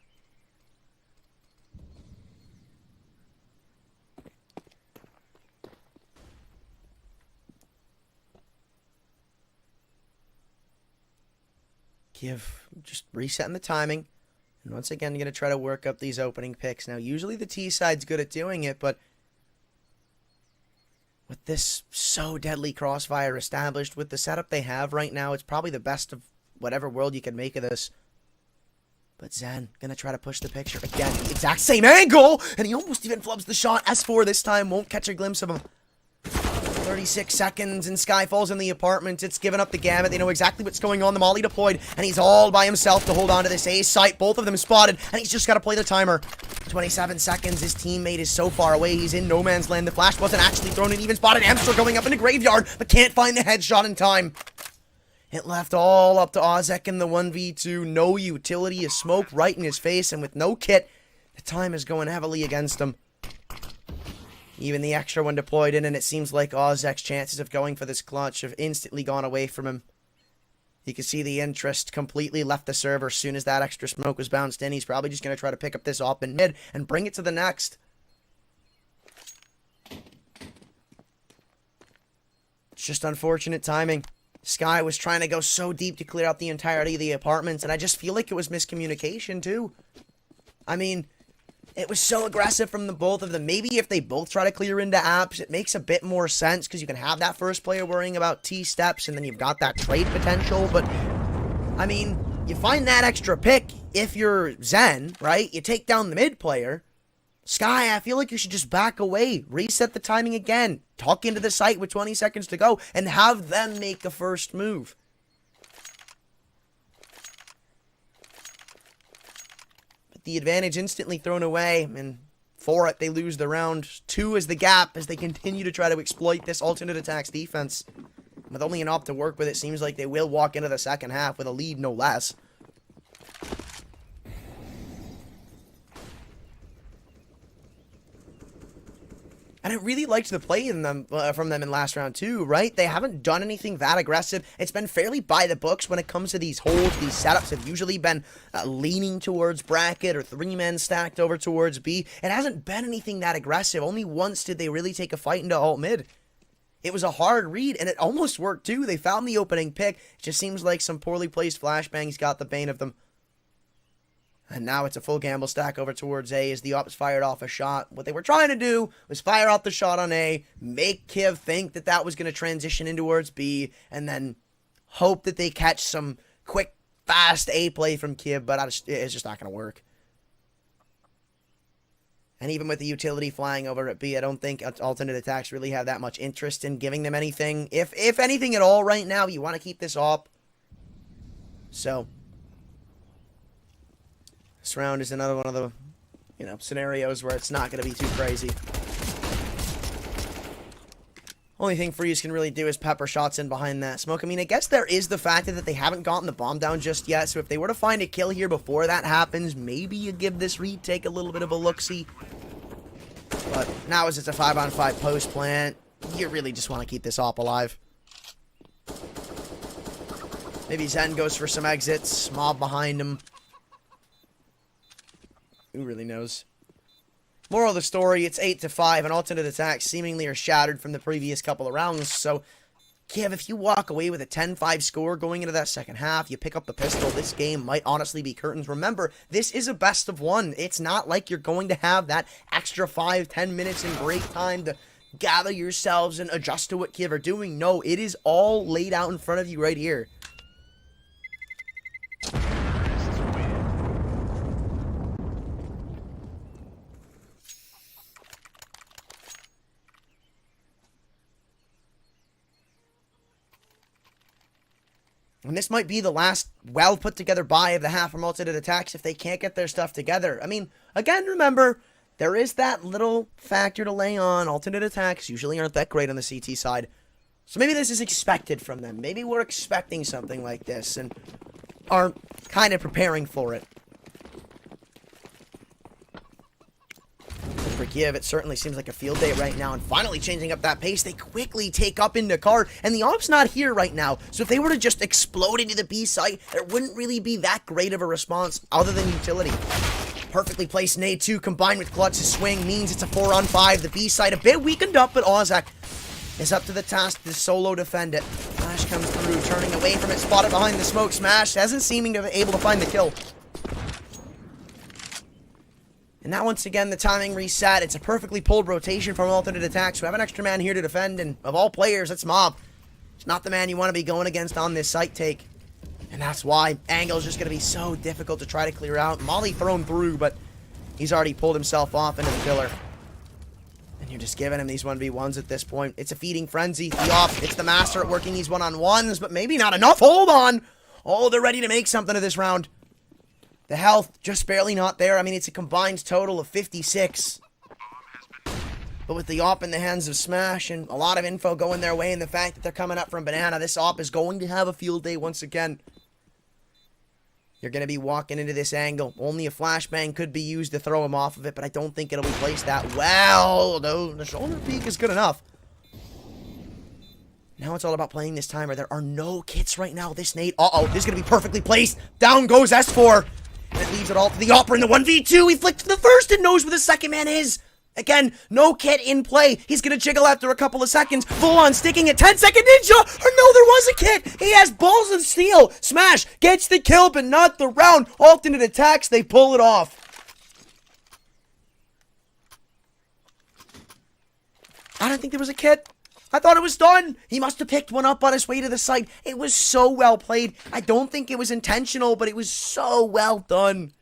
Kyiv just resetting the timing. And once again, you're going to try to work up these opening picks. Now, usually the T side's good at doing it, but with this so deadly crossfire established, with the setup they have right now, it's probably the best of whatever world you can make of this. But Zen going to try to push the picture again. The exact same angle! And he almost even flubs the shot. S4 this time won't catch a glimpse of him. 36 seconds and Sky falls in the apartment. It's given up the gamut. They know exactly what's going on. The molly deployed, and he's all by himself to hold on to this A site. Both of them spotted, and he's just got to play the timer. 27 seconds. His teammate is so far away. He's in no man's land. The flash wasn't actually thrown in. Even spotted Amster going up in the graveyard, but can't find the headshot in time. It left all up to Ozek in the 1v2. No utility. A smoke right in his face, and with no kit, the time is going heavily against him. Even the extra one deployed in, and it seems like Ozek's chances of going for this clutch have instantly gone away from him. You can see the interest completely left the server as soon as that extra smoke was bounced in. He's probably just going to try to pick up this op in mid and bring it to the next. It's just unfortunate timing. Sky was trying to go so deep to clear out the entirety of the apartments, and I just feel like it was miscommunication too. I mean, it was so aggressive from the both of them. Maybe if they both try to clear into apps, it makes a bit more sense because you can have that first player worrying about T steps and then you've got that trade potential. But, I mean, you find that extra pick if you're Zen, right? You take down the mid player. Sky, I feel like you should just back away, reset the timing again, talk into the site with 20 seconds to go, and have them make a first move. The advantage instantly thrown away, and for it, they lose the round. 2 is the gap as they continue to try to exploit this alternate attacks defense. With only an op to work with, it seems like they will walk into the second half with a lead, no less. And I really liked the play in them, from them in last round too, right? They haven't done anything that aggressive. It's been fairly by the books when it comes to these holds. These setups have usually been leaning towards bracket or 3-men stacked over towards B. It hasn't been anything that aggressive. Only once did they really take a fight into alt mid. It was a hard read, and it almost worked too. They found the opening pick. It just seems like some poorly placed flashbangs got the bane of them. And now it's a full gamble stack over towards A as the ops fired off a shot. What they were trying to do was fire out the shot on A, make Kyiv think that that was going to transition in towards B, and then hope that they catch some quick, fast A play from Kyiv, but it's just not going to work. And even with the utility flying over at B, I don't think alternate attacks really have that much interest in giving them anything. If anything at all right now, you want to keep this op. So this round is another one of the, scenarios where it's not going to be too crazy. Only thing Freeze can really do is pepper shots in behind that smoke. I mean, I guess there is the factor that they haven't gotten the bomb down just yet, so if they were to find a kill here before that happens, maybe you give this retake a little bit of a look-see. But now as it's a 5-on-5 post plant, you really just want to keep this op alive. Maybe Zen goes for some exits, mob behind him. Who really knows? Moral of the story, it's 8-5, and alternate attacks seemingly are shattered from the previous couple of rounds, so Kyiv, if you walk away with a 10-5 score going into that second half, you pick up the pistol, this game might honestly be curtains. Remember, this is a best of one. It's not like you're going to have that extra 5-10 minutes in break time to gather yourselves and adjust to what Kyiv are doing. No, it is all laid out in front of you right here. And this might be the last well-put-together buy of the half from alternate attacks if they can't get their stuff together. I mean, again, remember, there is that little factor to lay on. Alternate attacks usually aren't that great on the CT side. So maybe this is expected from them. Maybe we're expecting something like this and are kind of preparing for it. For Kyiv, it certainly seems like a field day right now, and finally changing up that pace, they quickly take up into card, and the op's not here right now, so if they were to just explode into the B site, there wouldn't really be that great of a response other than utility. Perfectly placed nade 2 combined with Clutch's swing means it's a 4-on-5. The B side a bit weakened up, but aTTaX is up to the task to solo defend it. Flash comes through, turning away from it, spotted behind the smoke. Smash hasn't seeming to be able to find the kill. And now once again the timing reset. It's a perfectly pulled rotation from alternate attacks. We have an extra man here to defend, and of all players, it's Mob. It's not the man you want to be going against on this site take. And that's why Angle is just going to be so difficult to try to clear out. Molly thrown through, but he's already pulled himself off into the pillar. And you're just giving him these 1v1s at this point. It's a feeding frenzy. The off. It's the master at working these one-on-ones, but maybe not enough. Hold on. Oh, they're ready to make something of this round. The health just barely not there. I mean, it's a combined total of 56. But with the op in the hands of Smash and a lot of info going their way and the fact that they're coming up from Banana, this op is going to have a field day once again. You're going to be walking into this angle. Only a flashbang could be used to throw him off of it, but I don't think it'll be placed that well. No, the shoulder peek is good enough. Now it's all about playing this timer. There are no kits right now. This nade, this is going to be perfectly placed. Down goes S4. And it leaves it all to the Opera in the 1v2. He flicked to the first and knows where the second man is. Again, no kit in play. He's going to jiggle after a couple of seconds. Full on sticking at 10-second ninja. Or no, there was a kit. He has balls of steel. Smash gets the kill, but not the round. Alternate attacks. They pull it off. I don't think there was a kit. I thought it was done. He must have picked one up on his way to the site. It was so well played. I don't think it was intentional, but it was so well done.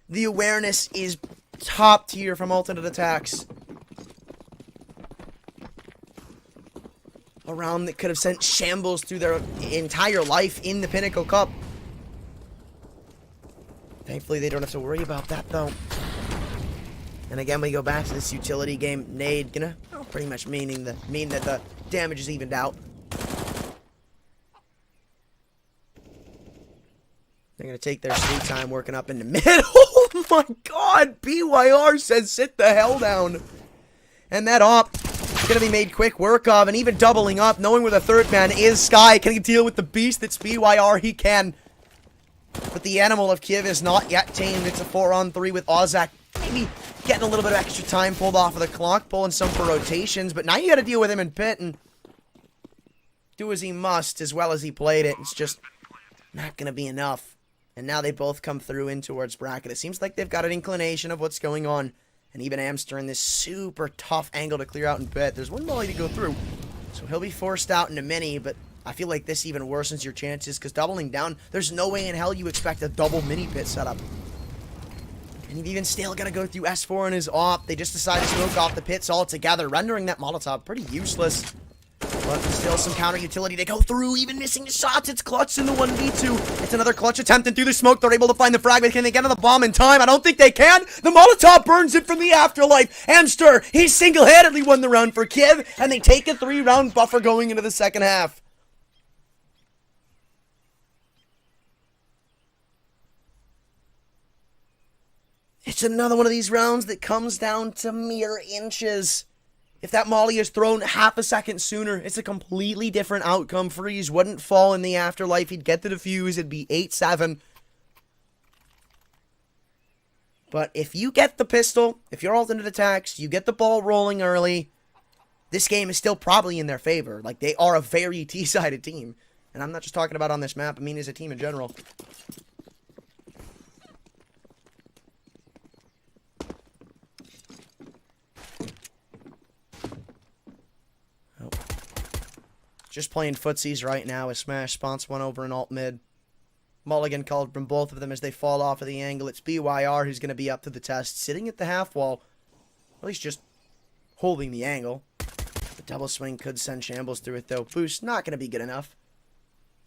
The awareness is top tier from alternate attacks. A round that could have sent shambles through their entire life in the Pinnacle Cup. Thankfully, they don't have to worry about that, though. And again, we go back to this utility game. Nade gonna pretty much mean that the damage is evened out. They're gonna take their sweet time working up in the middle. Oh my god! BYR says sit the hell down. And that op is gonna be made quick work of, and even doubling up, knowing where the third man is. Sky, can he deal with the beast that's BYR? He can. But the animal of Kyiv is not yet tamed. It's a 4-on-3 with aTTaX. Maybe getting a little bit of extra time pulled off of the clock, pulling some for rotations, but now you gotta deal with him in pit and do as he must as well as he played it. It's just not gonna be enough. And now they both come through in towards bracket. It seems like they've got an inclination of what's going on. And even Amster in this super tough angle to clear out in pit. There's one volley to go through, so he'll be forced out in a mini, but I feel like this even worsens your chances, because doubling down, there's no way in hell you expect a double mini pit setup. And you've even still got to go through S4 and his op. They just decide to smoke off the pits altogether, rendering that Molotov pretty useless. But still some counter utility to go through, even missing the shots. It's Clutch in the 1v2. It's another Clutch attempt, and through the smoke, they're able to find the frag, but can they get on the bomb in time? I don't think they can. The Molotov burns it from the afterlife. Amster, he single-handedly won the round for Kyiv, and they take a 3-round buffer going into the second half. It's another one of these rounds that comes down to mere inches. If that molly is thrown half a second sooner, it's a completely different outcome. Freeze wouldn't fall in the afterlife. He'd get the defuse. It'd be 8-7. But if you get the pistol, if you're alternate attacks, you get the ball rolling early, this game is still probably in their favor. Like, they are a very T-sided team. And I'm not just talking about on this map. I mean as a team in general. Just playing footsies right now as Smash spawns one over in alt mid. Mulligan called from both of them as they fall off of the angle. It's BYR who's going to be up to the test, sitting at the half wall. At least just holding the angle. The double swing could send shambles through it though. Boost not going to be good enough.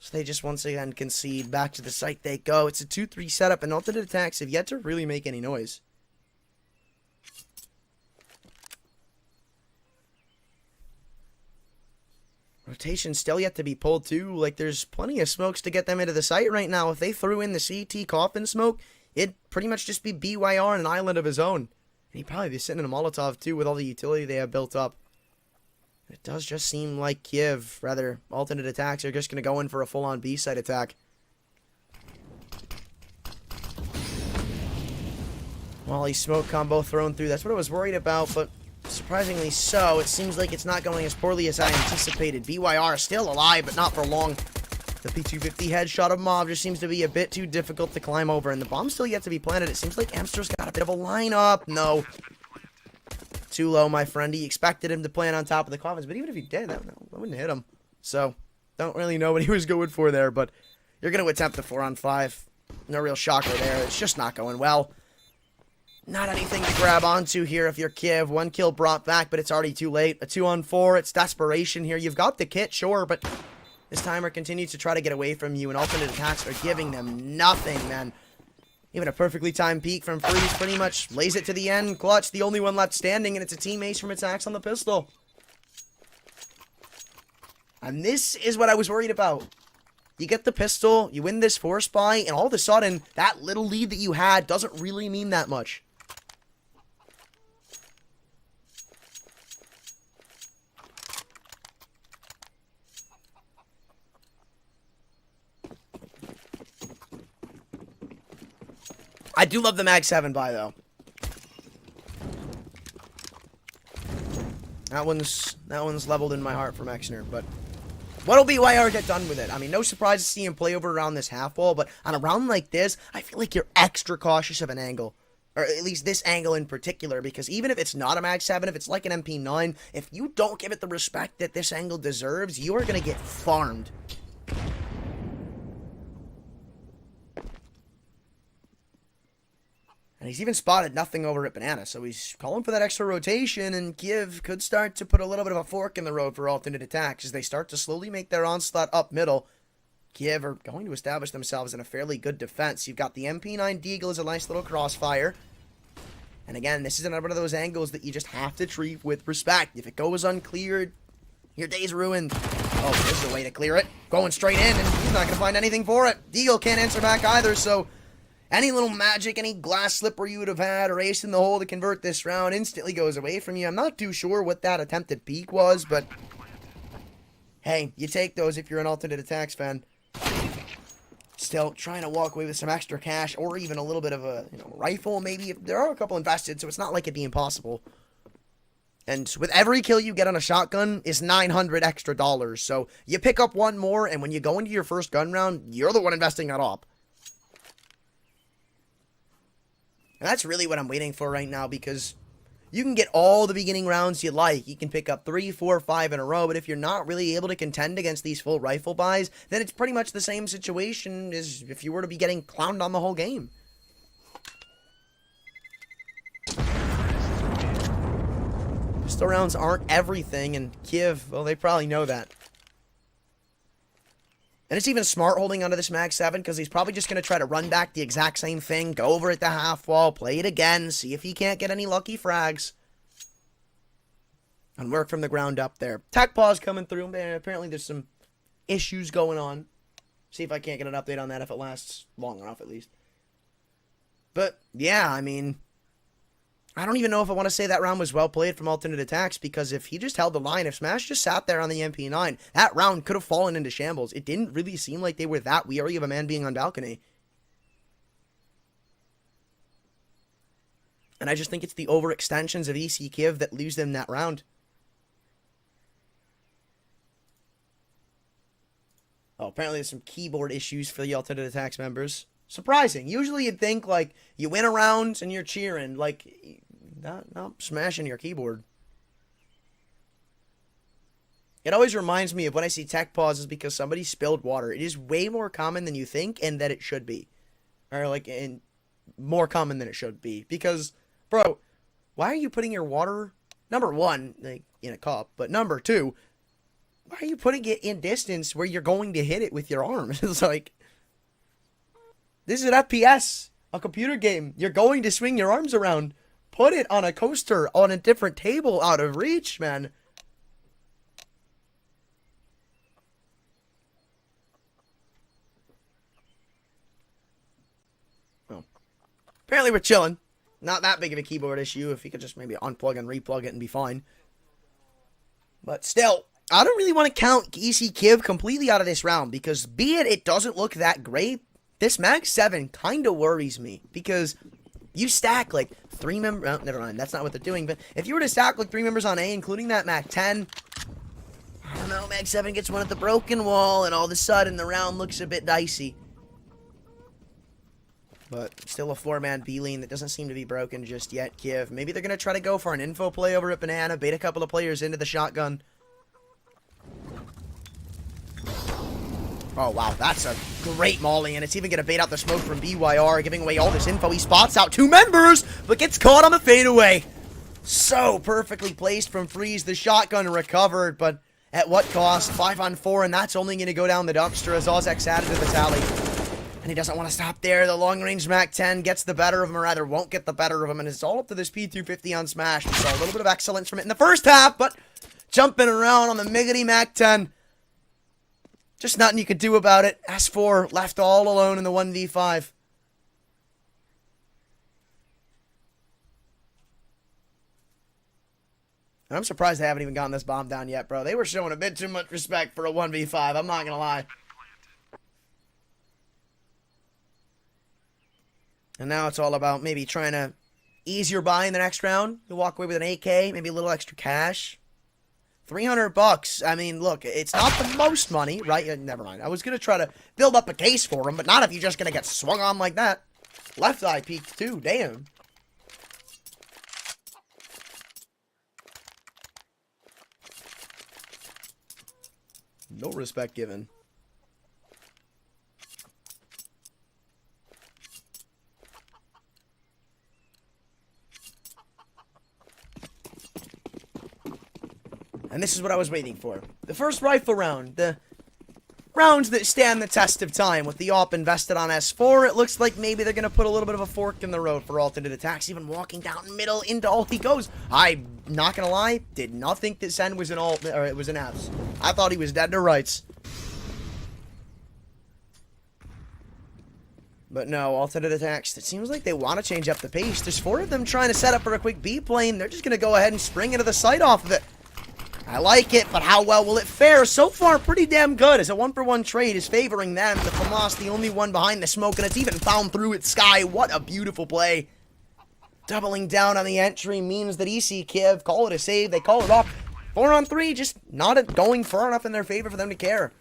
So they just once again concede. Back to the site they go. It's a 2-3 setup, and alternate attacks have yet to really make any noise. Rotation still yet to be pulled too. Like, there's plenty of smokes to get them into the site right now. If they threw in the CT coffin smoke, it'd pretty much just be BYR on an island of his own. And he'd probably be sitting in a Molotov too with all the utility they have built up. It does just seem like Kyiv, rather, alternate attacks are just going to go in for a full-on B-side attack. Molly smoke combo thrown through. That's what I was worried about, but surprisingly so, it seems like it's not going as poorly as I anticipated. BYR still alive, but not for long. The P250 headshot of Mob just seems to be a bit too difficult to climb over, and the bomb's still yet to be planted. It seems like Amster's got a bit of a lineup. No. Too low, my friend. He expected him to plant on top of the coffins, but even if he did, that wouldn't hit him. So, don't really know what he was going for there, but you're going to attempt the 4-on-5. No real shocker there. It's just not going well. Not anything to grab onto here if you're Kyiv. 1 kill brought back, but it's already too late. A 2-on-4. It's desperation here. You've got the kit, sure, but this timer continues to try to get away from you, and alternate attacks are giving them nothing, man. Even a perfectly timed peek from Freeze pretty much lays it to the end. Clutch, the only one left standing, and it's a team ace from aTTaX on the pistol. And this is what I was worried about. You get the pistol, you win this force buy, and all of a sudden, that little lead that you had doesn't really mean that much. I do love the Mag 7 buy, though. That one's leveled in my heart for Mexner, but what'll BYR get done with it? I mean, no surprise to see him play over around this half wall, but on a round like this, I feel like you're extra cautious of an angle. Or at least this angle in particular, because even if it's not a Mag 7, if it's like an MP9, if you don't give it the respect that this angle deserves, you are going to get farmed. And he's even spotted nothing over at Banana, so he's calling for that extra rotation, and Kyiv could start to put a little bit of a fork in the road for alternate attacks as they start to slowly make their onslaught up middle. Kyiv are going to establish themselves in a fairly good defense. You've got the MP9 Deagle as a nice little crossfire. And again, this is another one of those angles that you just have to treat with respect. If it goes uncleared, your day's ruined. Oh, there's the way to clear it. Going straight in, and he's not going to find anything for it. Deagle can't answer back either, so any little magic, any glass slipper you would have had, or ace in the hole to convert this round instantly goes away from you. I'm not too sure what that attempted peek was, but hey, you take those if you're an alternate attacks fan. Still trying to walk away with some extra cash, or even a little bit of a rifle, maybe. If there are a couple invested, so it's not like it'd be impossible. And with every kill you get on a shotgun is $900 extra. So you pick up one more, and when you go into your first gun round, you're the one investing that up. And that's really what I'm waiting for right now, because you can get all the beginning rounds you like. You can pick up 3, 4, 5 in a row, but if you're not really able to contend against these full rifle buys, then it's pretty much the same situation as if you were to be getting clowned on the whole game. Pistol rounds aren't everything, and Kyiv, well, they probably know that. And it's even smart holding onto this Mag 7, because he's probably just going to try to run back the exact same thing, go over at the half wall, play it again, see if he can't get any lucky frags. And work from the ground up there. Tech pause coming through. Apparently there's some issues going on. See if I can't get an update on that if it lasts long enough at least. But, yeah, I mean, I don't even know if I want to say that round was well played from alternate attacks, because if he just held the line, if Smash just sat there on the MP9, that round could have fallen into shambles. It didn't really seem like they were that weary of a man being on balcony. And I just think it's the overextensions of EC Kyiv that lose them that round. Oh, apparently there's some keyboard issues for the alternate attacks members. Surprising. Usually you'd think, like, you win a round and you're cheering. Like, not smashing your keyboard. It always reminds me of when I see tech pauses because somebody spilled water. It is way more common than you think and that it should be. Or, like, more common than it should be. Because, bro, why are you putting your water, number one, like, in a cup, but number two, why are you putting it in distance where you're going to hit it with your arm? It's like, this is an FPS, a computer game. You're going to swing your arms around. Put it on a coaster on a different table out of reach, man. Apparently we're chilling. Not that big of a keyboard issue. If you could just maybe unplug and replug it and be fine. But still, I don't really want to count EC Kyiv completely out of this round. Because be it doesn't look that great, this Mag 7 kind of worries me. Because you stack like 3 members. Oh, never mind. That's not what they're doing. But if you were to stack like 3 members on A, including that Mag 10, I don't know, Mag 7 gets one at the broken wall, and all of a sudden the round looks a bit dicey. But still a 4-man B-lane that doesn't seem to be broken just yet, Kyiv. Maybe they're going to try to go for an info play over at Banana, bait a couple of players into the shotgun. Oh, wow, that's a great molly, and it's even going to bait out the smoke from BYR, giving away all this info. He spots out 2 members, but gets caught on the fadeaway. So perfectly placed from Freeze. The shotgun recovered, but at what cost? 5 on 4, and that's only going to go down the dumpster as Ozek's added to the tally. And he doesn't want to stop there. The long-range Mac 10 gets the better of him, or rather won't get the better of him, and it's all up to this P250 on Smash. So a little bit of excellence from it in the first half, but jumping around on the Miggity Mac 10. Just nothing you could do about it. S4 left all alone in the 1v5. I'm surprised they haven't even gotten this bomb down yet, bro. They were showing a bit too much respect for a 1v5. I'm not going to lie. And now it's all about maybe trying to ease your buy in the next round. You'll walk away with an AK, maybe a little extra cash. $300. I mean, look, it's not the most money, right? Never mind. I was going to try to build up a case for him, but not if you're just going to get swung on like that. Left eye peeked too. Damn. No respect given. And this is what I was waiting for. The first rifle round. The rounds that stand the test of time. With the AWP invested on S4, it looks like maybe they're going to put a little bit of a fork in the road for aTTaX. Even walking down middle into ult he goes. I'm not going to lie. Did not think that Sen was an ult, or it was an Fs. I thought he was dead to rights. But no, aTTaX, it seems like they want to change up the pace. There's 4 of them trying to set up for a quick B plane. They're just going to go ahead and spring into the site off of it. I like it, but how well will it fare? So far, pretty damn good, as a 1-for-1 trade is favoring them. The FAMAS, the only one behind the smoke, and it's even found through its sky. What a beautiful play. Doubling down on the entry means that EC Kyiv call it a save. They call it off. 4 on 3, just not going far enough in their favor for them to care.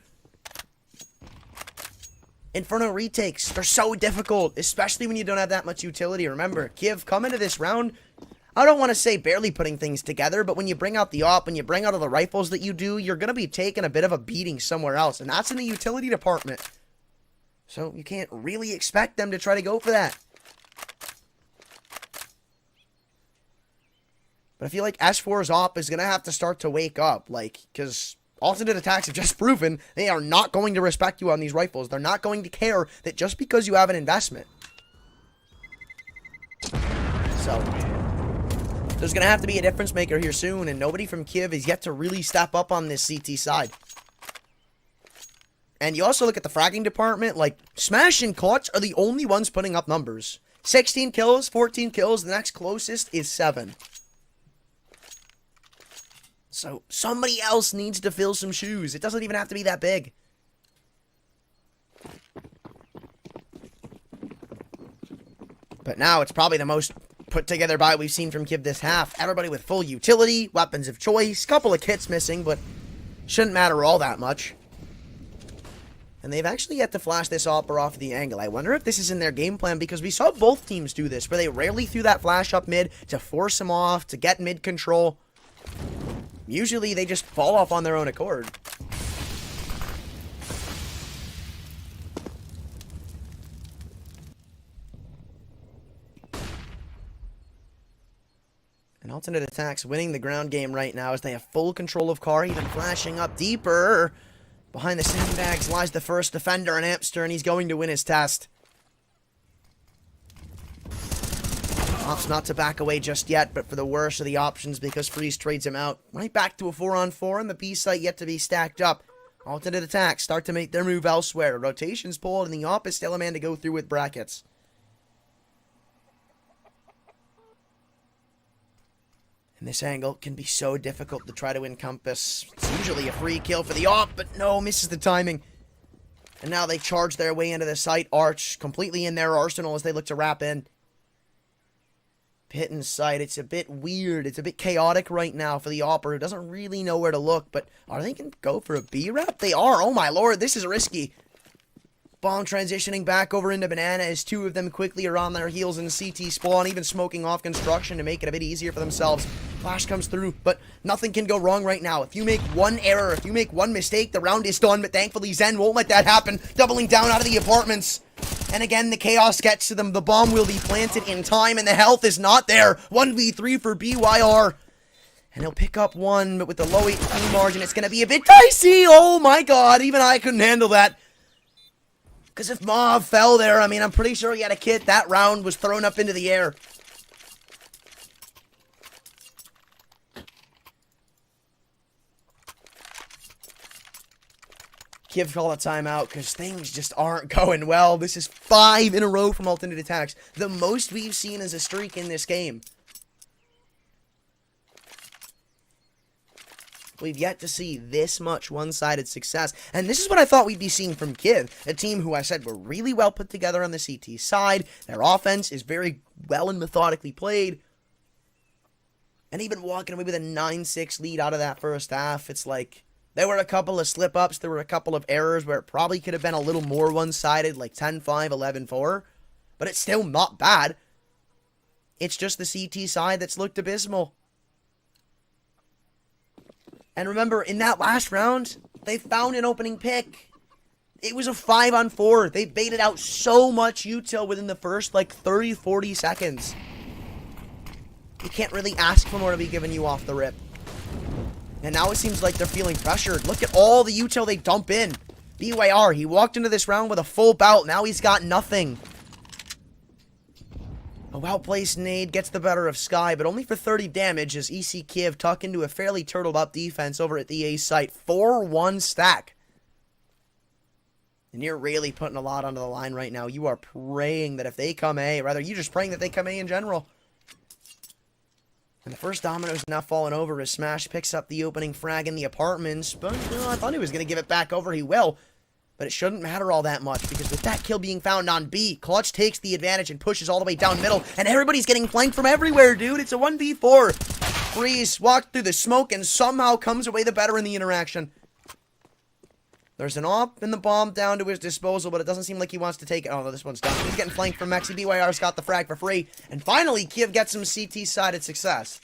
Inferno retakes, they're so difficult, especially when you don't have that much utility. Remember, Kyiv come into this round, I don't want to say barely putting things together, but when you bring out the AWP, when you bring out all the rifles that you do, you're going to be taking a bit of a beating somewhere else, and that's in the utility department. So you can't really expect them to try to go for that. But I feel like S4's AWP is going to have to start to wake up, like, because aTTaX have just proven they are not going to respect you on these rifles. They're not going to care that just because you have an investment. So there's going to have to be a difference maker here soon, and nobody from Kyiv is yet to really step up on this CT side. And you also look at the fragging department, like, Smash and Clutch are the only ones putting up numbers. 16 kills, 14 kills, the next closest is 7. So somebody else needs to fill some shoes. It doesn't even have to be that big. But now it's probably the most put together buy we've seen from Kyiv this half. Everybody with full utility, weapons of choice, couple of kits missing, but shouldn't matter all that much. And they've actually yet to flash this AWP off the angle. I wonder if this is in their game plan, because we saw both teams do this, where they rarely threw that flash up mid to force him off, to get mid control. Usually they just fall off on their own accord. And aTTaX winning the ground game right now as they have full control of car, even flashing up deeper. Behind the sandbags lies the first defender in Amster, and he's going to win his test. Opts not to back away just yet, but for the worst of the options, because Freeze trades him out. Right back to a 4-on-4, and the B site yet to be stacked up. aTTaX start to make their move elsewhere. Rotations pulled, and the AWP is still a man to go through with brackets. And this angle can be so difficult to try to encompass. It's usually a free kill for the op, but no, misses the timing. And now they charge their way into the site. Arch completely in their arsenal as they look to wrap in. Pit in sight. It's a bit weird. It's a bit chaotic right now for the Opera, who doesn't really know where to look. But are they going to go for a B wrap? They are. Oh my lord, this is risky. Bomb transitioning back over into Banana as two of them quickly are on their heels in CT spawn, even smoking off construction to make it a bit easier for themselves. Flash comes through, but nothing can go wrong right now. If you make one error, if you make one mistake, the round is done, but thankfully Zen won't let that happen, doubling down out of the apartments. And again, the chaos gets to them. The bomb will be planted in time, and the health is not there. 1v3 for BYR. And he'll pick up one, but with the low HP margin, it's going to be a bit dicey. Oh my god, even I couldn't handle that. Because if Mav fell there, I mean, I'm pretty sure he had a kit. That round was thrown up into the air. Kyiv call a timeout because things just aren't going well. This is 5 in a row from alternate attacks. The most we've seen as a streak in this game. We've yet to see this much one-sided success. And this is what I thought we'd be seeing from Kyiv. A team who I said were really well put together on the CT side. Their offense is very well and methodically played. And even walking away with a 9-6 lead out of that first half, it's like there were a couple of slip-ups. There were a couple of errors where it probably could have been a little more one-sided, like 10-5, 11-4. But it's still not bad. It's just the CT side that's looked abysmal. And remember, in that last round, they found an opening pick. It was a 5-on-4. They baited out so much util within the first, like, 30, 40 seconds. You can't really ask for more to be given you off the rip. And now it seems like they're feeling pressured. Look at all the util they dump in. BYR, he walked into this round with a full belt. Now he's got nothing. A well-placed nade gets the better of Sky, but only for 30 damage as EC Kyiv tuck into a fairly turtled-up defense over at the A site. 4-1 stack. And you're really putting a lot onto the line right now. You are praying that if they come A, rather, you're just praying that they come A in general. And the first domino's now fallen over as Smash picks up the opening frag in the apartments. But I thought he was going to give it back over. He will. But it shouldn't matter all that much, because with that kill being found on B, Clutch takes the advantage and pushes all the way down middle, and everybody's getting flanked from everywhere, dude. It's a 1v4. Freeze walked through the smoke and somehow comes away the better in the interaction. There's an op and the bomb down to his disposal, but it doesn't seem like he wants to take it. Oh, no, this one's done. He's getting flanked from Mexi. BYR's got the frag for free. And finally, Kyiv gets some CT-sided success.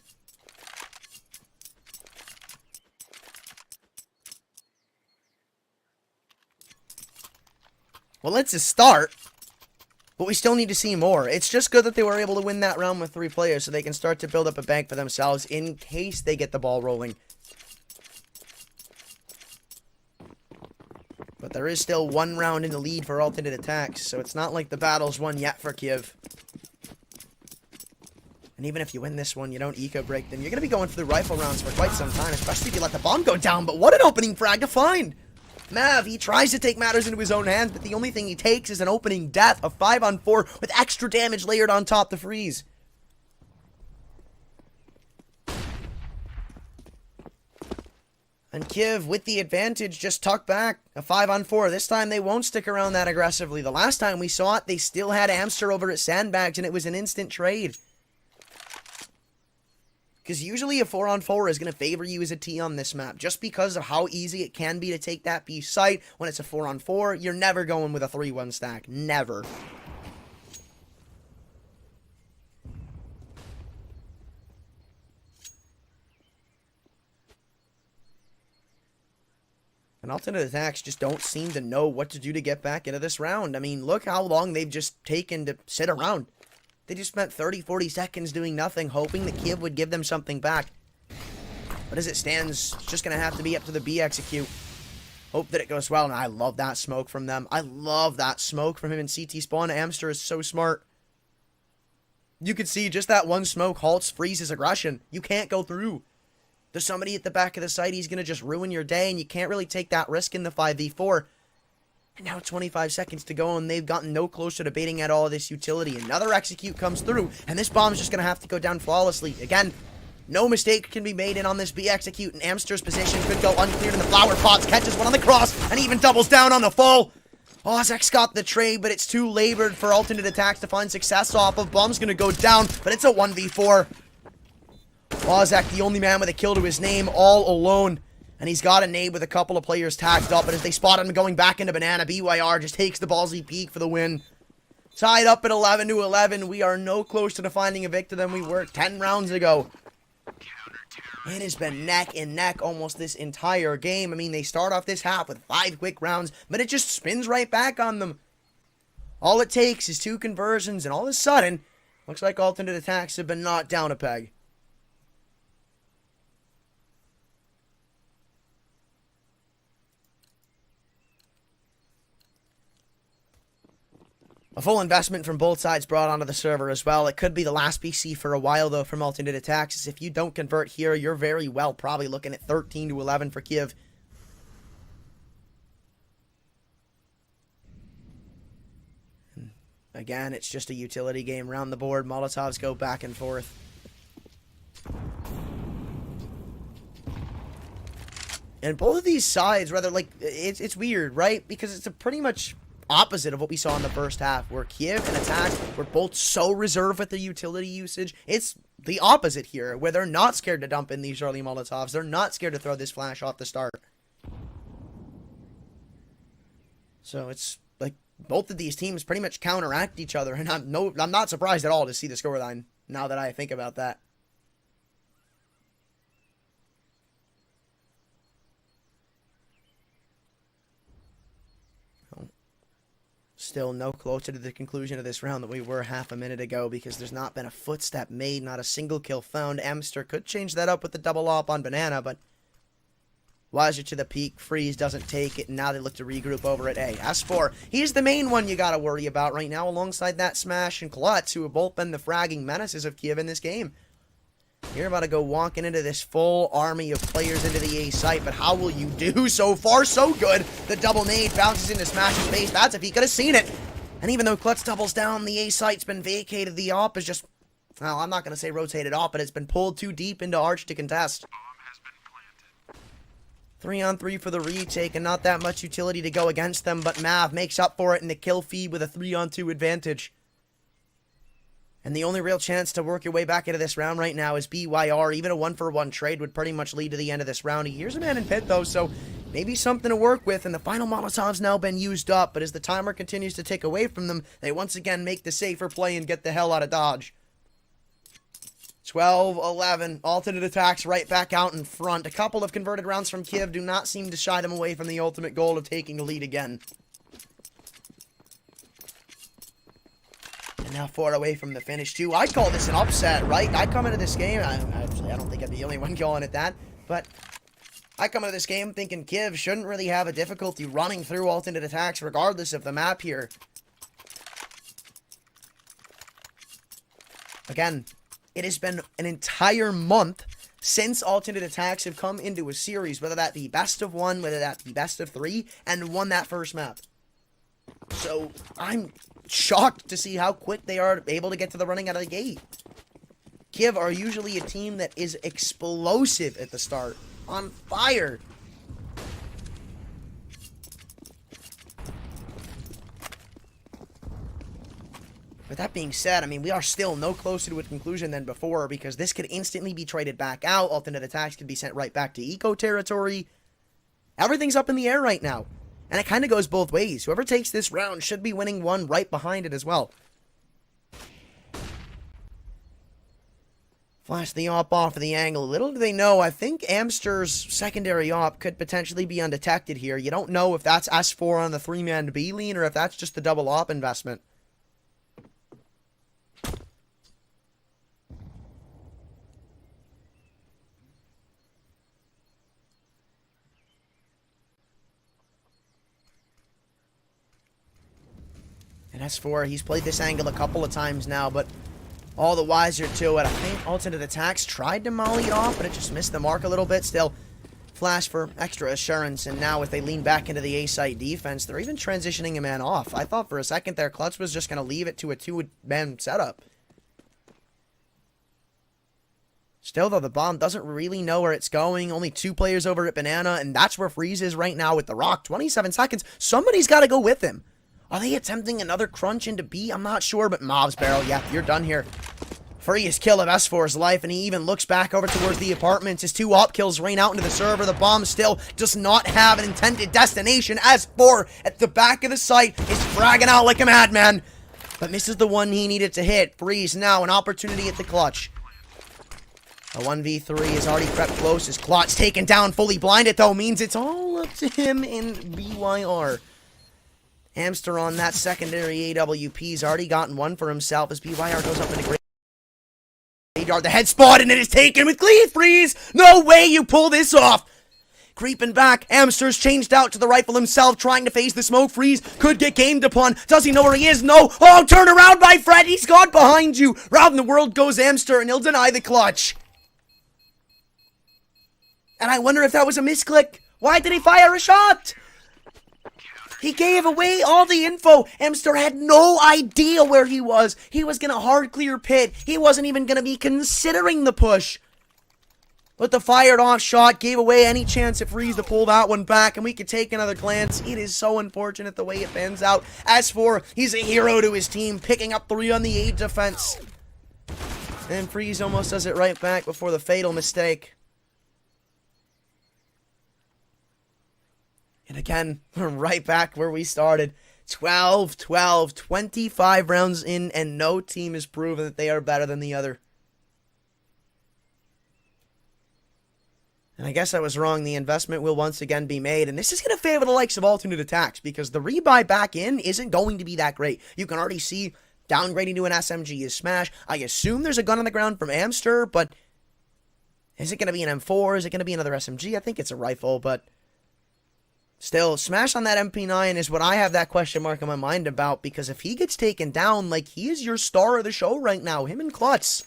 Well, it's a start, but we still need to see more. It's just good that they were able to win that round with 3 players so they can start to build up a bank for themselves in case they get the ball rolling. But there is still 1 round in the lead for alternate attacks, so it's not like the battle's won yet for Kyiv. And even if you win this one, you don't eco break them. You're going to be going for the rifle rounds for quite some time, especially if you let the bomb go down. But what an opening frag to find! Mav, he tries to take matters into his own hands, but the only thing he takes is an opening death, a 5-on-4 with extra damage layered on top to freeze. And Kyiv, with the advantage, just tuck back, a 5-on-4. This time they won't stick around that aggressively. The last time we saw it, they still had Amster over at Sandbags, and it was an instant trade. Because usually a 4-on-4 is going to favor you as a T on this map. Just because of how easy it can be to take that B site. When it's a 4-on-4, you're never going with a 3-1 stack. Never. And alternate attacks just don't seem to know what to do to get back into this round. I mean, look how long they've just taken to sit around. They just spent 30, 40 seconds doing nothing, hoping that Kyiv would give them something back. But as it stands, it's just going to have to be up to the B execute. Hope that it goes well, and I love that smoke from them. I love that smoke from him in CT spawn. Amster is so smart. You could see just that one smoke halts Freeze's aggression. You can't go through. There's somebody at the back of the site, he's going to just ruin your day, and you can't really take that risk in the 5v4. And now 25 seconds to go, and they've gotten no closer to baiting at all of this utility. Another execute comes through, and this bomb's just going to have to go down flawlessly. Again, No mistake can be made in on this B execute, and Amster's position could go uncleared in the flower pots, catches one on the cross, and even doubles down on the full. aTTaX got the trade, but it's too labored for alternate attacks to find success off of. Bomb's gonna go down, but it's a 1v4. aTTaX, the only man with a kill to his name, all alone. And he's got a nade with a couple of players tagged up, but as they spot him going back into banana, BYR just takes the ballsy peek for the win. Tied up at 11-11, we are no closer to finding a victor than we were 10 rounds ago. It has been neck and neck almost this entire game. I mean, they start off this half with 5 quick rounds, but it just spins right back on them. All it takes is 2 conversions, and all of a sudden, looks like alternate attacks have been knocked down a peg. A full investment from both sides brought onto the server as well. It could be the last BC for a while, though, from alternate attacks. If you don't convert here, you're very well probably looking at 13-11 for Kyiv. Again, it's just a utility game around the board. Molotovs go back and forth. And both of these sides, rather, like, it's weird, right? Because it's a pretty much opposite of what we saw in the first half, where Kyiv and aTTaX were both so reserved with their utility usage. It's the opposite here, where they're not scared to dump in these early Molotovs. They're not scared to throw this flash off the start. So it's like both of these teams pretty much counteract each other, and I'm not surprised at all to see the scoreline now that I think about that. Still no closer to the conclusion of this round than we were half a minute ago, because there's not been a footstep made, not a single kill found. Amster could change that up with the double op on banana, but Wiser to the peak, Freeze doesn't take it, and now they look to regroup over at A. S4, he's the main one you gotta worry about right now, alongside that Smash and Klutz, who have both been the fragging menaces of Kyiv in this game. You're about to go walking into this full army of players into the A site, but how will you do? So far, so good. The double nade bounces into Smash's face. That's if he could have seen it. And even though Klutz doubles down, the A site's been vacated. The op is just, well, I'm not going to say rotated off, but it's been pulled too deep into Arch to contest. 3-on-3 for the retake, and not that much utility to go against them, but Mav makes up for it in the kill feed with a 3-on-2 advantage. And the only real chance to work your way back into this round right now is BYR. Even a 1-for-1 trade would pretty much lead to the end of this round. Here's a man in pit, though, so maybe something to work with. And the final Molotov's now been used up, but as the timer continues to tick away from them, they once again make the safer play and get the hell out of Dodge. 12-11. Alternate attacks right back out in front. A couple of converted rounds from Kyiv do not seem to shy them away from the ultimate goal of taking the lead again. And now 4 away from the finish, too. I'd call this an upset, right? I come into this game, I don't think I'd be the only one calling it that, but I come into this game thinking Kyiv shouldn't really have a difficulty running through alternate attacks regardless of the map here. Again, it has been an entire month since alternate attacks have come into a series, whether that be best of 1, whether that be best of 3, and won that first map. So, I'm shocked to see how quick they are able to get to the running out of the gate. Kyiv are usually a team that is explosive at the start. On fire. With that being said, I mean, we are still no closer to a conclusion than before, because this could instantly be traded back out. Alternate attacks could be sent right back to eco territory. Everything's up in the air right now. And it kind of goes both ways. Whoever takes this round should be winning one right behind it as well. Flash the op off of the angle. Little do they know, I think Amster's secondary op could potentially be undetected here. You don't know if that's S4 on the 3-man B lean or if that's just the double op investment. And S4, he's played this angle a couple of times now, but all the wiser to it. I think alternate attacks tried to molly it off, but it just missed the mark a little bit. Still, flash for extra assurance, and now as they lean back into the A-site defense, they're even transitioning a man off. I thought for a second there Klutz was just going to leave it to a 2-man setup. Still, though, the bomb doesn't really know where it's going. Only 2 players over at Banana, and that's where Freeze is right now with the rock. 27 seconds. Somebody's got to go with him. Are they attempting another crunch into B? I'm not sure, but Mob's barrel. Yeah, you're done here. Freest kill of S4's life, and he even looks back over towards the apartments. His 2 op kills rain out into the server. The bomb still does not have an intended destination. S4 at the back of the site is fragging out like a madman, but misses the one he needed to hit. Freeze now an opportunity at the clutch. A 1v3 is already crept close. His Klotz taken down, fully blinded though, means it's all up to him in BYR. Hamster on that secondary AWP's already gotten one for himself as BYR goes up in the graveyard. The head spot, and it is taken with Kyiv. Freeze! No way you pull this off! Creeping back, Hamster's changed out to the rifle himself, trying to face the smoke. Freeze could get gamed upon. Does he know where he is? No! Oh, turn around, my friend! He's got behind you! Round the world goes Hamster, and he'll deny the clutch. And I wonder if that was a misclick. Why did he fire a shot? He gave away all the info. Hamster had no idea where he was. He was going to hard clear pit. He wasn't even going to be considering the push. But the fired off shot gave away any chance at Freeze to pull that one back, and we could take another glance. It is so unfortunate the way it pans out. As for, he's a hero to his team, picking up 3 on the A defense. And Freeze almost does it right back before the fatal mistake. And again, we're right back where we started. 12-12, 25 rounds in, and no team has proven that they are better than the other. And I guess I was wrong. The investment will once again be made, and this is going to favor the likes of aTTaX, because the rebuy back in isn't going to be that great. You can already see downgrading to an SMG is Smash. I assume there's a gun on the ground from Amster, but is it going to be an M4? Is it going to be another SMG? I think it's a rifle, but still, Smash on that MP9 is what I have that question mark in my mind about, because if he gets taken down, like, he is your star of the show right now, him and Klutz.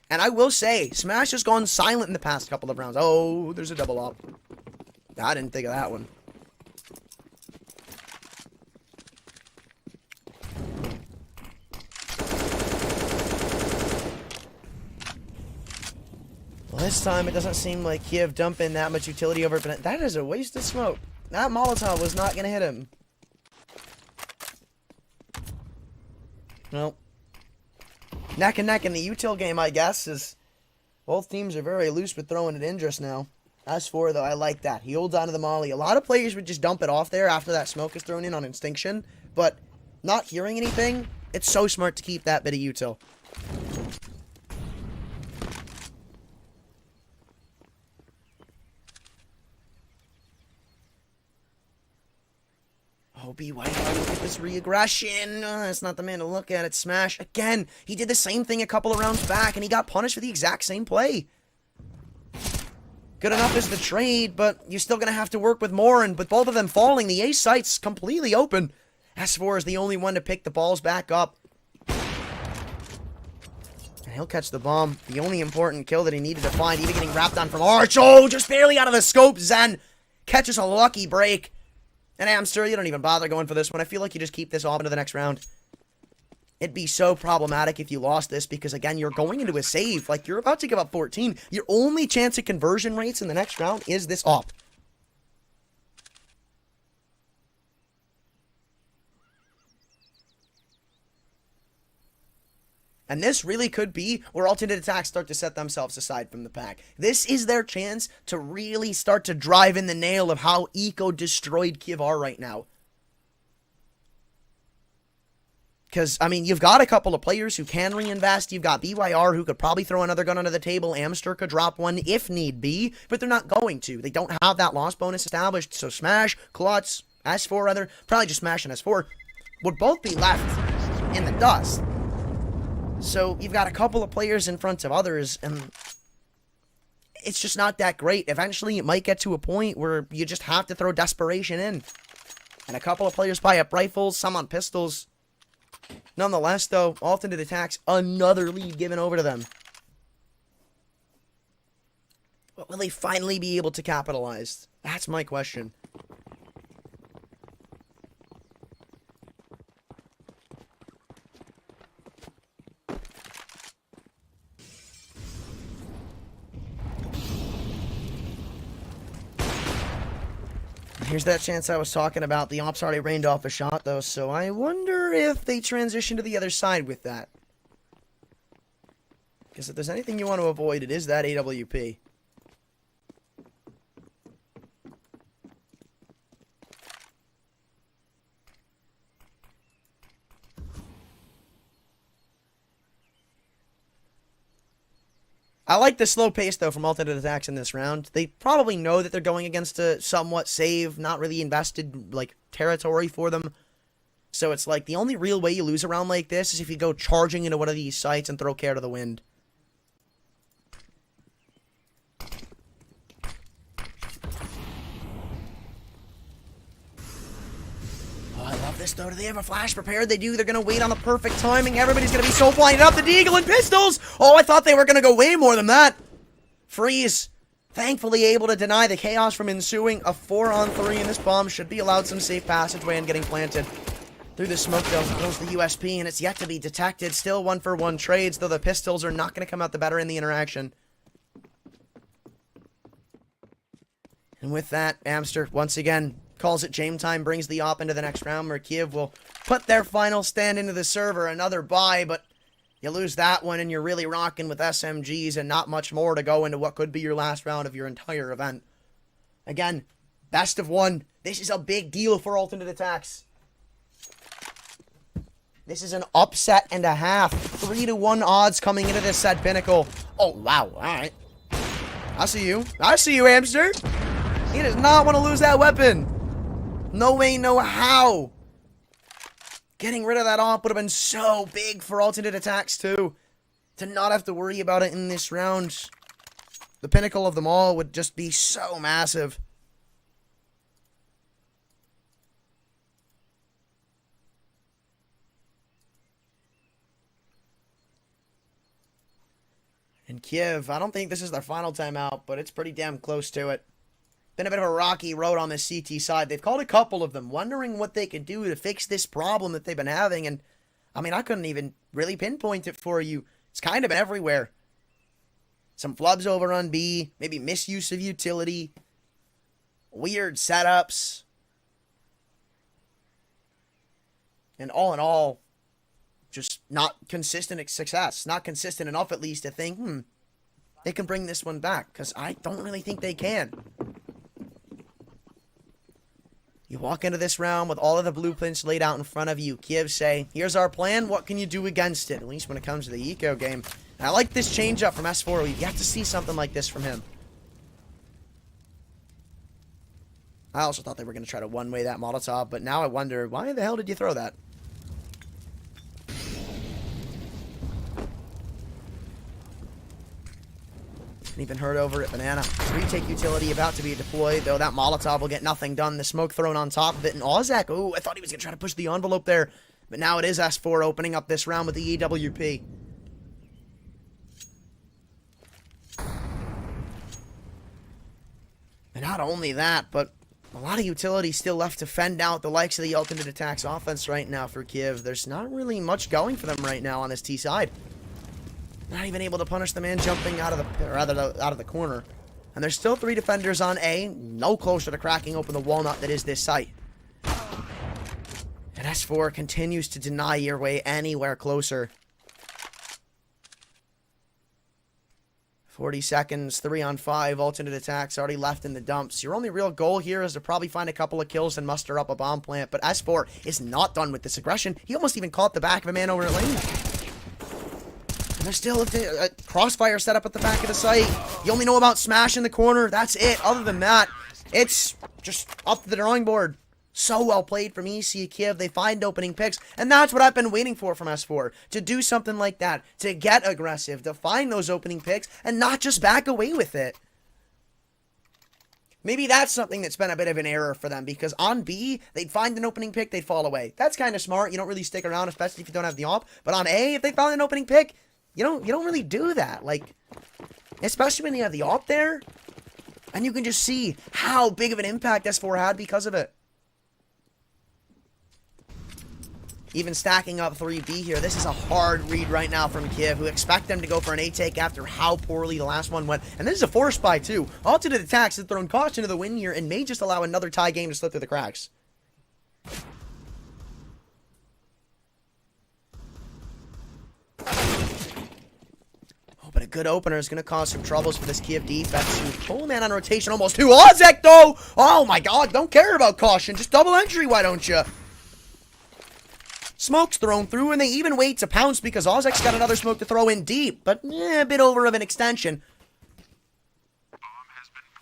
And I will say, Smash has gone silent in the past couple of rounds. Oh, there's a double up. I didn't think of that one. Well, this time it doesn't seem like Kyiv dumping that much utility over, but that is a waste of smoke. That Molotov was not going to hit him. Nope. Neck and neck in the util game, I guess, is both teams are very loose with throwing it in just now. As for, though, I like that. He holds onto the molly. A lot of players would just dump it off there after that smoke is thrown in on Instinction, but not hearing anything, it's so smart to keep that bit of util. Oh, BYR, look at this re-aggression. That's not the man to look at. It's Smash. Again, he did the same thing a couple of rounds back, and he got punished for the exact same play. Good enough is the trade, but you're still going to have to work with more, and with both of them falling, the A site's completely open. S4 is the only one to pick the balls back up. And he'll catch the bomb. The only important kill that he needed to find, even getting wrapped on from Arch. Oh, just barely out of the scope. Zen catches a lucky break. And Hamster, you don't even bother going for this one. I feel like you just keep this off into the next round. It'd be so problematic if you lost this, because, again, you're going into a save. Like, you're about to give up 14. Your only chance at conversion rates in the next round is this op. And this really could be where aTTaX start to set themselves aside from the pack. This is their chance to really start to drive in the nail of how eco-destroyed Kyiv are right now. Because, I mean, you've got a couple of players who can reinvest. You've got BYR who could probably throw another gun under the table. Amster could drop one if need be, but they're not going to. They don't have that loss bonus established. So Smash, Klutz, S4 rather, probably just Smash and S4, would both be left in the dust. So you've got a couple of players in front of others, and it's just not that great. Eventually, it might get to a point where you just have to throw desperation in. And a couple of players buy up rifles, some on pistols. Nonetheless, though, aTTaX, another lead given over to them. But will they finally be able to capitalize? That's my question. Here's that chance I was talking about. The ops already rained off a shot, though, so I wonder if they transition to the other side with that. Because if there's anything you want to avoid, it is that AWP. I like the slow pace, though, from aTTaX in this round. They probably know that they're going against a somewhat safe, not really invested, like, territory for them. So it's like, the only real way you lose a round like this is if you go charging into one of these sites and throw care to the wind. This though, do they have a flash prepared? They do. They're gonna wait on the perfect timing. Everybody's gonna be so blinded up. The Deagle and pistols. Oh, I thought they were gonna go way more than that. Freeze, thankfully able to deny the chaos from ensuing. A 4-on-3, and this bomb should be allowed some safe passageway and getting planted through the smoke. Though goes the USP, and it's yet to be detected. Still 1-for-1 trades, though the pistols are not gonna come out the better in the interaction. And with that, Amster once again calls it game time, brings the op into the next round, where Kyiv will put their final stand into the server. Another buy, but you lose that one, and you're really rocking with SMGs and not much more to go into what could be your last round of your entire event. Again, best of one. This is a big deal for aTTaX. This is an upset and a half. 3-to-1 odds coming into this set, Pinnacle. Oh, wow. All right. I see you. I see you, Amster. He does not want to lose that weapon. No way, no how. Getting rid of that op would have been so big for aTTaX too. To not have to worry about it in this round. The pinnacle of them all would just be so massive. And Kyiv, I don't think this is their final timeout, but it's pretty damn close to it. Been a bit of a rocky road on this CT side. They've called a couple of them, wondering what they could do to fix this problem that they've been having. And, I mean, I couldn't even really pinpoint it for you. It's kind of been everywhere. Some flubs over on B, maybe misuse of utility, weird setups. And all in all, just not consistent success. Not consistent enough, at least, to think, they can bring this one back. Because I don't really think they can. You walk into this round with all of the blueprints laid out in front of you. Kyiv say, here's our plan. What can you do against it? At least when it comes to the eco game. And I like this change up from S4. We have to see something like this from him. I also thought they were going to try to one-way that Molotov, but now I wonder, why the hell did you throw that? Even heard over at Banana. Retake utility about to be deployed, though that Molotov will get nothing done. The smoke thrown on top of it. And Ozak, oh, I thought he was going to try to push the envelope there. But now it is S4 opening up this round with the EWP. And not only that, but a lot of utility still left to fend out the likes of the aTTaX offense right now for Kyiv. There's not really much going for them right now on this T side. Not even able to punish the man jumping out of the corner. And there's still 3 defenders on A. No closer to cracking open the walnut that is this site. And S4 continues to deny your way anywhere closer. 40 seconds, 3-on-5, aTTaX already left in the dumps. Your only real goal here is to probably find a couple of kills and muster up a bomb plant. But S4 is not done with this aggression. He almost even caught the back of a man over at lane. And there's still a crossfire set up at the back of the site. You only know about Smash in the corner. That's it. Other than that, it's just up to the drawing board. So well played from EC Kyiv. They find opening picks. And that's what I've been waiting for from S4. To do something like that. To get aggressive. To find those opening picks. And not just back away with it. Maybe that's something that's been a bit of an error for them. Because on B, they'd find an opening pick. They'd fall away. That's kind of smart. You don't really stick around. Especially if you don't have the op. But on A, if they found an opening pick, you don't really do that. Like, especially when you have the op there. And you can just see how big of an impact S4 had because of it. even stacking up 3B here. This is a hard read right now from Kyiv, who expect them to go for an aTTaX after how poorly the last one went. And this is a force buy too. aTTaX has thrown caution to the wind here and may just allow another tie game to slip through the cracks. But a good opener is going to cause some troubles for this Kyiv defense. Full man on rotation, almost 2. aTTaX, though! Oh my god, don't care about caution. Just double entry, why don't you? Smoke's thrown through, and they even wait to pounce because aTTaX got another smoke to throw in deep. But, a bit over of an extension.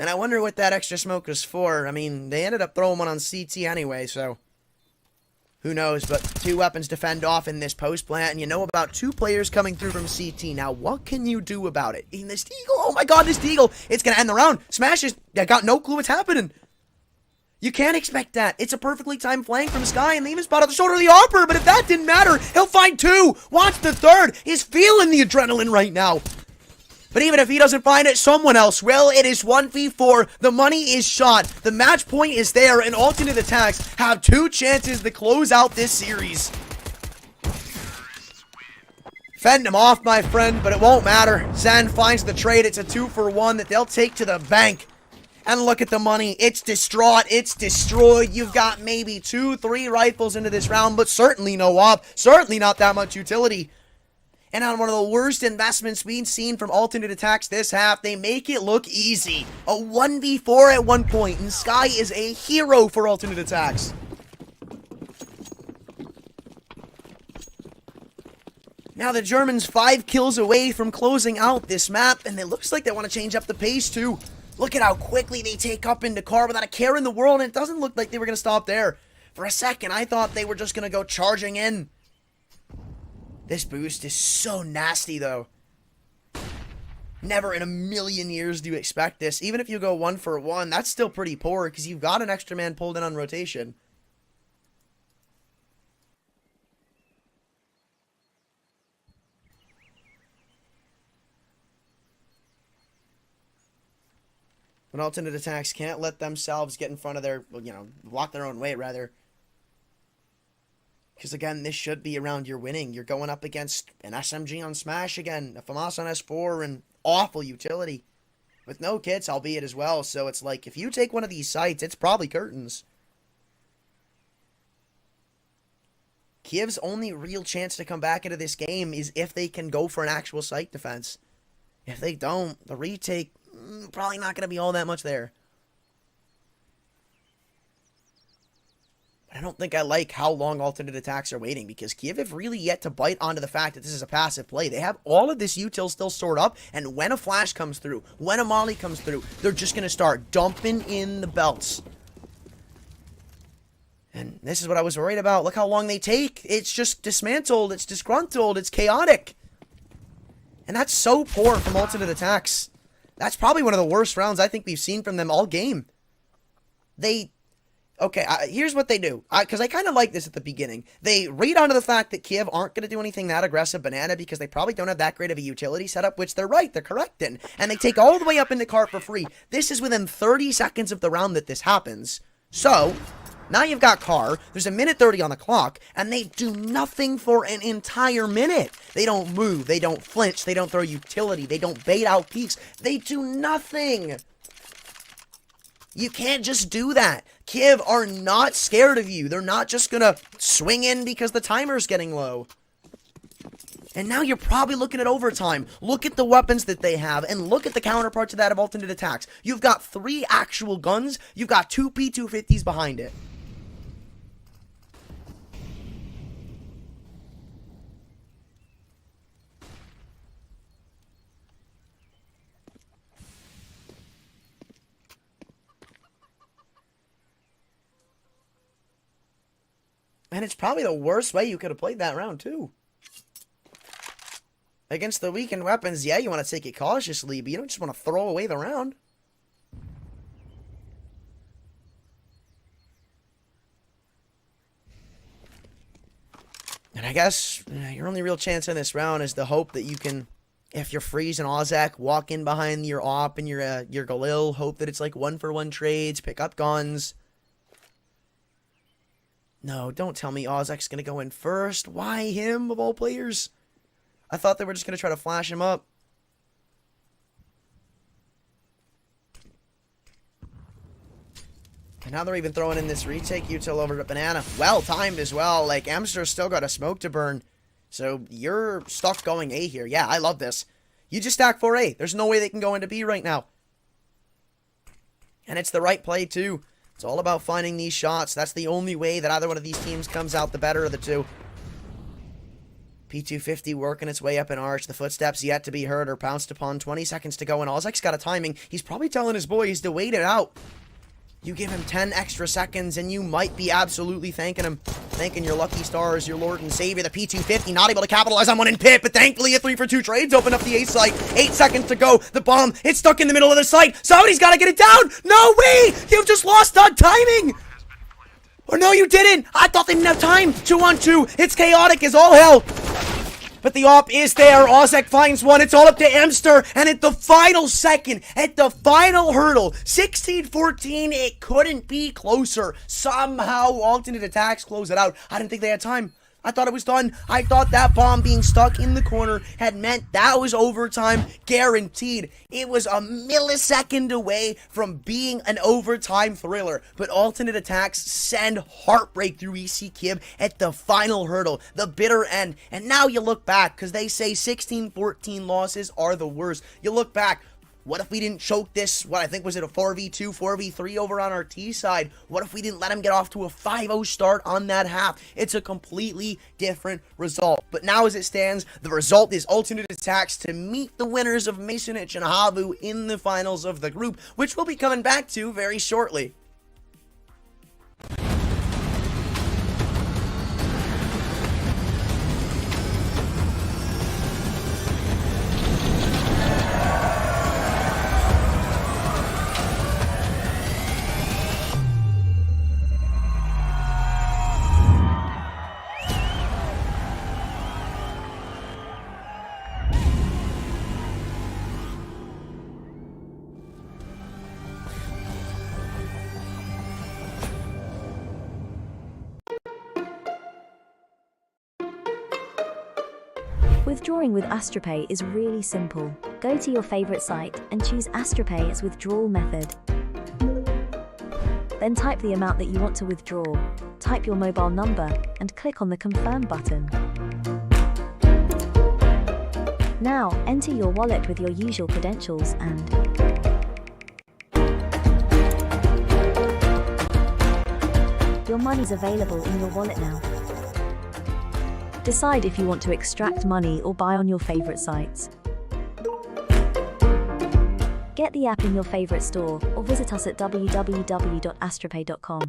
And I wonder what that extra smoke was for. I mean, they ended up throwing one on CT anyway, so... who knows, but 2 weapons to fend off in this post plant, and you know about 2 players coming through from CT. Now, what can you do about it? In this Deagle, oh my god, this Deagle, it's going to end the round. Smash is, I got no clue what's happening. You can't expect that. It's a perfectly timed flank from Sky, and they even spotted the shoulder of the Opera, but if that didn't matter, he'll find 2. Wants the 3rd. He's feeling the adrenaline right now. But even if he doesn't find it, someone else will. It is 1v4. The money is shot. The match point is there, and aTTaX have 2 chances to close out this series. Fend him off, my friend, but it won't matter. Zen finds the trade. It's a 2-for-1 that they'll take to the bank. And look at the money. It's distraught. It's destroyed. You've got maybe 2-3 rifles into this round, but certainly no op. Certainly not that much utility. And on one of the worst investments we've seen from aTTaX this half, they make it look easy. A 1v4 at one point, and Sky is a hero for aTTaX. Now the Germans 5 kills away from closing out this map, and it looks like they want to change up the pace too. Look at how quickly they take up into car without a care in the world, and it doesn't look like they were going to stop there. For a second, I thought they were just going to go charging in. This boost is so nasty, though. Never in a million years do you expect this. Even if you go 1-for-1, that's still pretty poor because you've got an extra man pulled in on rotation. But aTTaX can't let themselves get in front of their, block their own way, rather. Because, again, this should be a round you're winning. You're going up against an SMG on Smash again, a FAMAS on S4, and awful utility. With no kits, albeit as well. So it's like, if you take one of these sites, it's probably curtains. Kyiv's only real chance to come back into this game is if they can go for an actual site defense. If they don't, the retake, probably not going to be all that much there. I don't think I like how long aTTaX are waiting, because Kyiv have really yet to bite onto the fact that this is a passive play. They have all of this util still stored up, and when a flash comes through, when a molly comes through, they're just going to start dumping in the belts. And this is what I was worried about. Look how long they take. It's just dismantled, it's disgruntled, it's chaotic. And that's so poor from aTTaX. That's probably one of the worst rounds I think we've seen from them all game. Okay, here's what they do, because I kind of like this at the beginning. They read onto the fact that Kyiv aren't going to do anything that aggressive banana because they probably don't have that great of a utility setup, which they're right, they're correct in. And they take all the way up into cart for free. This is within 30 seconds of the round that this happens. So, now you've got car, there's a minute 30 on the clock, and they do nothing for an entire minute. They don't move, they don't flinch, they don't throw utility, they don't bait out peaks, they do nothing. You can't just do that. Kyiv are not scared of you. They're not just going to swing in because the timer's getting low. And now you're probably looking at overtime. Look at the weapons that they have, and look at the counterpart to that of aTTaX. You've got 3 actual guns. You've got 2 P250s behind it. And it's probably the worst way you could have played that round, too. Against the weakened weapons, yeah, you want to take it cautiously, but you don't just want to throw away the round. And I guess your only real chance in this round is the hope that you can, if you're freezing aTTaX, walk in behind your op and your Galil, hope that it's like 1-for-1 trades, pick up guns. No, don't tell me aTTaX going to go in first. Why him, of all players? I thought they were just going to try to flash him up. And now they're even throwing in this retake util over to Banana. Well timed as well. Like, Amster's still got a smoke to burn. So you're stuck going A here. Yeah, I love this. You just stack for A. There's no way they can go into B right now. And it's the right play, too. It's all about finding these shots. That's the only way that either one of these teams comes out the better of the two. P250 working its way up an arch. The footsteps yet to be heard or pounced upon. 20 seconds to go, and aTTaX got a timing. He's probably telling his boys to wait it out. You give him 10 extra seconds, and you might be absolutely thanking him. Thanking your lucky stars, your Lord and Savior. The P250 not able to capitalize on one in pit, but thankfully a 3-for-2 trades open up the A site. 8 seconds to go. The bomb, it's stuck in the middle of the site. Somebody's got to get it down. No way! You've just lost on timing! Or no, you didn't! I thought they didn't have time! 2-on-2. It's chaotic as all hell! But the op is there. aTTaX finds one. It's all up to Amster. And at the final second, at the final hurdle, 16-14, it couldn't be closer. Somehow, alternate attacks close it out. I didn't think they had time. I thought it was done. I thought that bomb being stuck in the corner had meant that was overtime guaranteed. It was a millisecond away from being an overtime thriller. But alternate attacks send heartbreak through EC Kyiv at the final hurdle, the bitter end. And now you look back, because they say 16-14 losses are the worst. You look back. What if we didn't choke this, what I think was it a 4v2, 4v3 over on our T side? What if we didn't let him get off to a 5-0 start on that half? It's a completely different result. But now as it stands, the result is alternate attacks to meet the winners of Masonic and Havu in the finals of the group, which we'll be coming back to very shortly. Withdrawing with ATTaX is really simple. Go to your favorite site and choose ATTaX as withdrawal method. Then type the amount that you want to withdraw, type your mobile number, and click on the confirm button. Now, enter your wallet with your usual credentials and your money's available in your wallet now. Decide if you want to extract money or buy on your favorite sites. Get the app in your favorite store or visit us at www.aTTaX.com.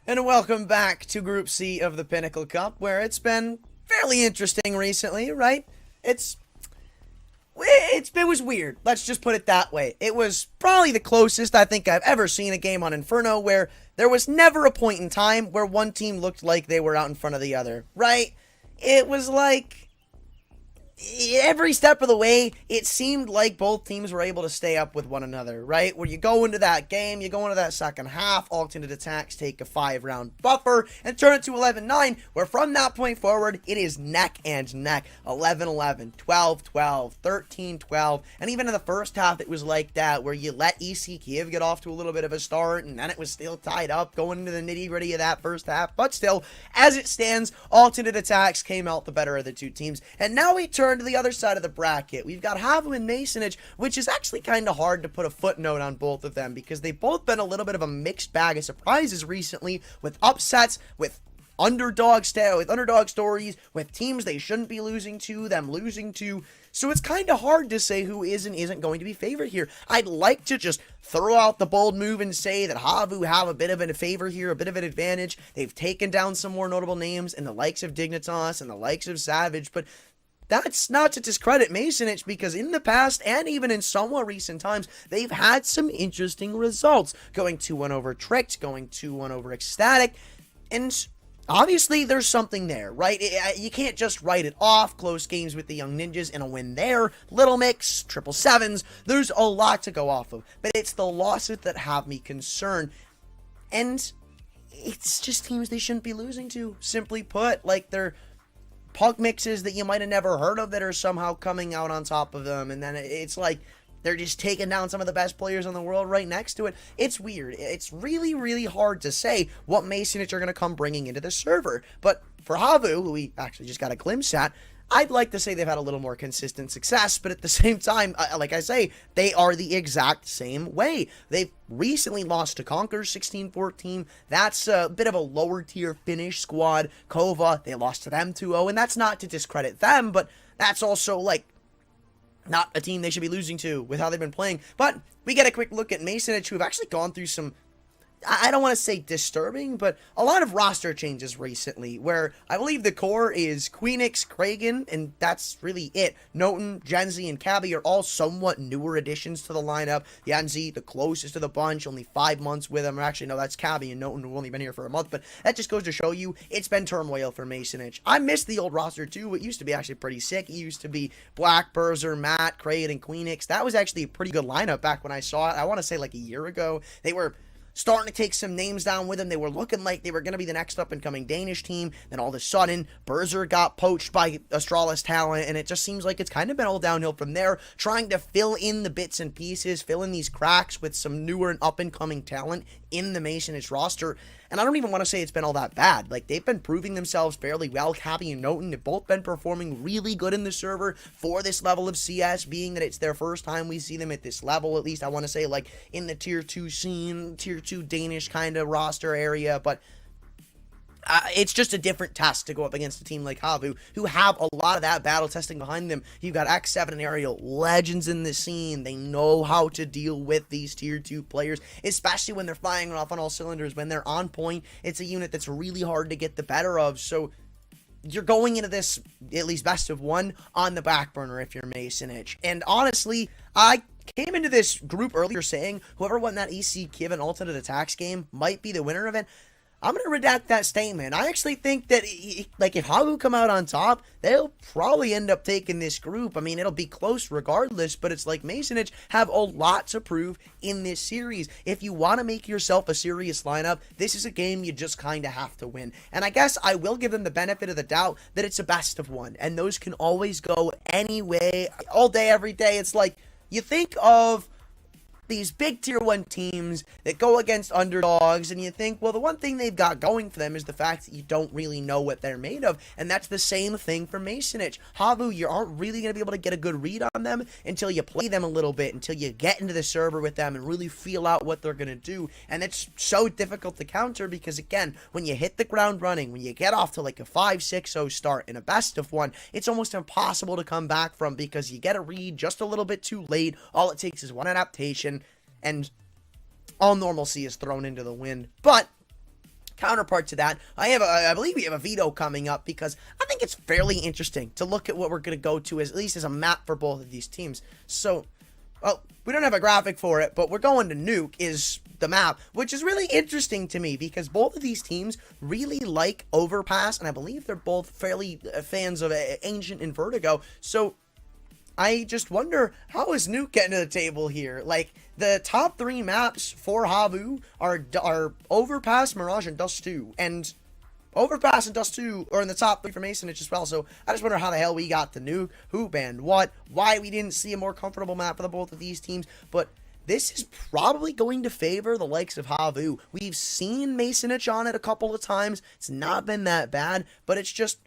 And welcome back to Group C of the Pinnacle Cup, where it's been fairly interesting recently, right? It was weird. Let's just put it that way. It was probably the closest I think I've ever seen a game on Inferno where there was never a point in time where one team looked like they were out in front of the other, right? It was like every step of the way, it seemed like both teams were able to stay up with one another, right? When you go into that game, you go into that second half, alternate attacks take a 5-round buffer and turn it to 11-9, where from that point forward, it is neck and neck. 11-11, 12-12, 13-12, and even in the first half, it was like that, where you let EC Kyiv get off to a little bit of a start, and then it was still tied up going into the nitty-gritty of that first half, but still, as it stands, alternate attacks came out the better of the two teams, and now we turn to the other side of the bracket. We've got Havu and Masonic, which is actually kind of hard to put a footnote on both of them because they've both been a little bit of a mixed bag of surprises recently, with upsets, with underdog stories, with teams they shouldn't be losing to, them losing to. So it's kind of hard to say who is and isn't going to be favored here. I'd like to just throw out the bold move and say that Havu have a bit of a favor here, a bit of an advantage. They've taken down some more notable names in the likes of Dignitas and the likes of Savage, but that's not to discredit Masonic, because in the past, and even in somewhat recent times, they've had some interesting results. Going 2-1 over Tricked, going 2-1 over Ecstatic, and obviously there's something there, right? You can't just write it off. Close games with the Young Ninjas and a win there. Little Mix, 777s, there's a lot to go off of, but it's the losses that have me concerned, and it's just teams they shouldn't be losing to, simply put. Like, they're punk mixes that you might have never heard of that are somehow coming out on top of them, and then it's like they're just taking down some of the best players in the world right next to it. It's weird. It's really, really hard to say what Masonic are going to come bringing into the server, but for Havu, who we actually just got a glimpse at, I'd like to say they've had a little more consistent success, but at the same time, like I say, they are the exact same way. They've recently lost to Conquer 16-14. That's a bit of a lower tier Finnish squad. KOVA, they lost to them 2-0, and that's not to discredit them, but that's also like not a team they should be losing to with how they've been playing. But we get a quick look at Masonic, who have actually gone through some, I don't want to say disturbing, but a lot of roster changes recently, where I believe the core is Queenix, Kragan, and that's really it. Noten, Genzi, and Cabby are all somewhat newer additions to the lineup. Genzi, the closest to the bunch, only 5 months with him. Or actually, no, that's Cabby and Noten, who've only been here for a month, but that just goes to show you it's been turmoil for Masonic. I miss the old roster too. It used to be actually pretty sick. It used to be Black, Berzer, Matt, Kragan, and Queenix. That was actually a pretty good lineup back when I saw it. I want to say like a year ago. They were starting to take some names down with them. They were looking like they were going to be the next up-and-coming Danish team. Then all of a sudden, Berzer got poached by Astralis talent, and it just seems like it's kind of been all downhill from there, trying to fill in the bits and pieces, fill in these cracks with some newer and up-and-coming talent in the Masonic roster. And I don't even want to say it's been all that bad. Like, they've been proving themselves fairly well. Cabby and Noten have both been performing really good in the server for this level of CS, being that it's their first time we see them at this level. At least I want to say, like, in the tier 2 scene, tier 2 Danish kind of roster area. But it's just a different test to go up against a team like Havu, who have a lot of that battle testing behind them. You've got X7 and Ariel, legends in the scene. They know how to deal with these tier 2 players, especially when they're firing off on all cylinders. When they're on point, it's a unit that's really hard to get the better of. So you're going into this, at least best of one, on the back burner if you're Masonic. And honestly, I came into this group earlier saying whoever won that EC Kyiv and alternate attacks game might be the winner of it. I'm going to redact that statement. I actually think that, like, if Havu come out on top, they'll probably end up taking this group. I mean, it'll be close regardless, but it's like Masonic have a lot to prove in this series. If you want to make yourself a serious lineup, this is a game you just kind of have to win. And I guess I will give them the benefit of the doubt that it's a best of one, and those can always go any way, all day, every day. It's like, you think of these big tier 1 teams that go against underdogs, and you think, well, the one thing they've got going for them is the fact that you don't really know what they're made of, and that's the same thing for Masonic. Havu, you aren't really going to be able to get a good read on them until you play them a little bit, until you get into the server with them and really feel out what they're going to do, and it's so difficult to counter because, again, when you hit the ground running, when you get off to like a 5-6-0 start in a best of one, it's almost impossible to come back from because you get a read just a little bit too late. All it takes is one adaptation, and all normalcy is thrown into the wind. But Counterpart to that, I believe we have a veto coming up, because I think it's fairly interesting to look at what we're going to go to, as, at least as a map for both of these teams. So, well, we don't have a graphic for it, but we're going to Nuke is the map, which is really interesting to me, because both of these teams really like Overpass, and I believe they're both fairly fans of Ancient and Vertigo. So I just wonder, how is Nuke getting to the table here? Like, the top 3 maps for Havu are Overpass, Mirage, and Dust 2. And Overpass and Dust 2 are in the top 3 for Masonich as well. So I just wonder how the hell we got the Nuke, who banned what, why we didn't see a more comfortable map for the both of these teams. But this is probably going to favor the likes of Havu. We've seen Masonich on it a couple of times. It's not been that bad, but it's just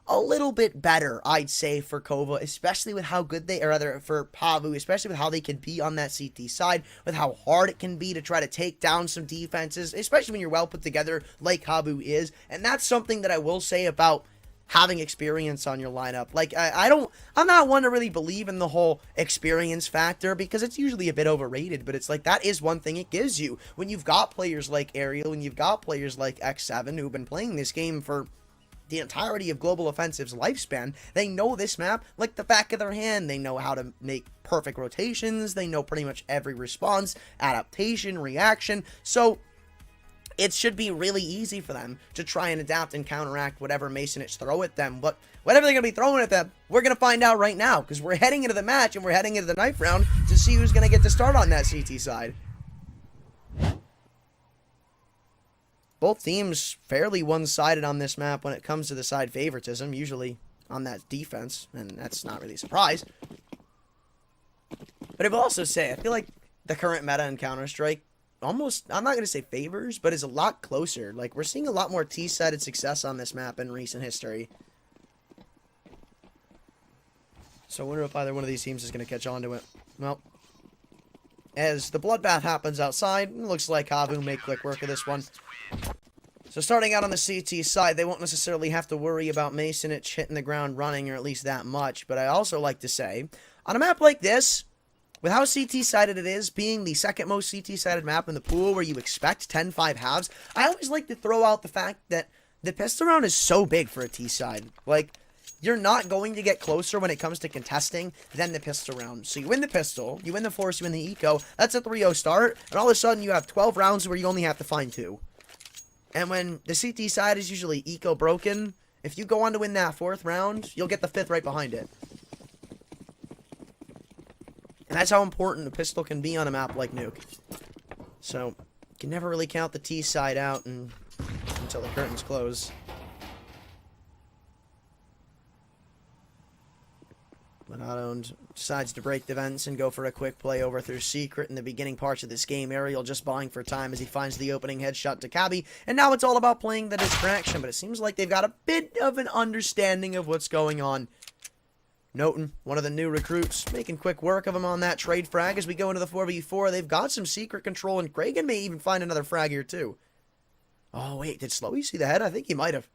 a little bit better, I'd say, for KOVA, especially with how good they, or rather for Havu, especially with how they can be on that CT side, with how hard it can be to try to take down some defenses, especially when you're well put together like Havu is. And that's something that I will say about having experience on your lineup. Like, I'm not one to really believe in the whole experience factor, because it's usually a bit overrated, but it's like, that is one thing it gives you when you've got players like Ariel and you've got players like X7 who've been playing this game for the entirety of Global Offensive's lifespan. They know this map like the back of their hand. They know how to make perfect rotations. They know pretty much every response, adaptation, reaction. So it should be really easy for them to try and adapt and counteract whatever Masonich throw at them. But whatever they're going to be throwing at them, we're going to find out right now, because we're heading into the match and we're heading into the knife round to see who's going to get to start on that CT side. Both teams fairly one-sided on this map when it comes to the side favoritism, usually on that defense, and that's not really a surprise. But I will also say, I feel like the current meta in Counter-Strike almost, I'm not going to say favors, but is a lot closer. Like, we're seeing a lot more T-sided success on this map in recent history. So I wonder if either one of these teams is going to catch on to it. Well, as the bloodbath happens outside, it looks like Havu make quick work of this one. So starting out on the CT side, they won't necessarily have to worry about Masonich hitting the ground running, or at least that much. But I also like to say, on a map like this, with how CT-sided it is, being the second most CT-sided map in the pool where you expect 10-5 halves, I always like to throw out the fact that the pistol round is so big for a T-side. Like, you're not going to get closer when it comes to contesting than the pistol round. So you win the pistol, you win the force, you win the eco, that's a 3-0 start, and all of a sudden you have 12 rounds where you only have to find 2. And when the CT side is usually eco broken, if you go on to win that 4th round, you'll get the 5th right behind it. And that's how important a pistol can be on a map like Nuke. So, you can never really count the T side out until the curtains close. Monado decides to break the vents and go for a quick play over through Secret in the beginning parts of this game. Ariel just buying for time as he finds the opening headshot to Kabi. And now it's all about playing the distraction, but it seems like they've got a bit of an understanding of what's going on. Noten, one of the new recruits, making quick work of him on that trade frag as we go into the 4v4. They've got some secret control, and Kragan may even find another frag here too. Oh wait, did Slowy see the head? I think he might have.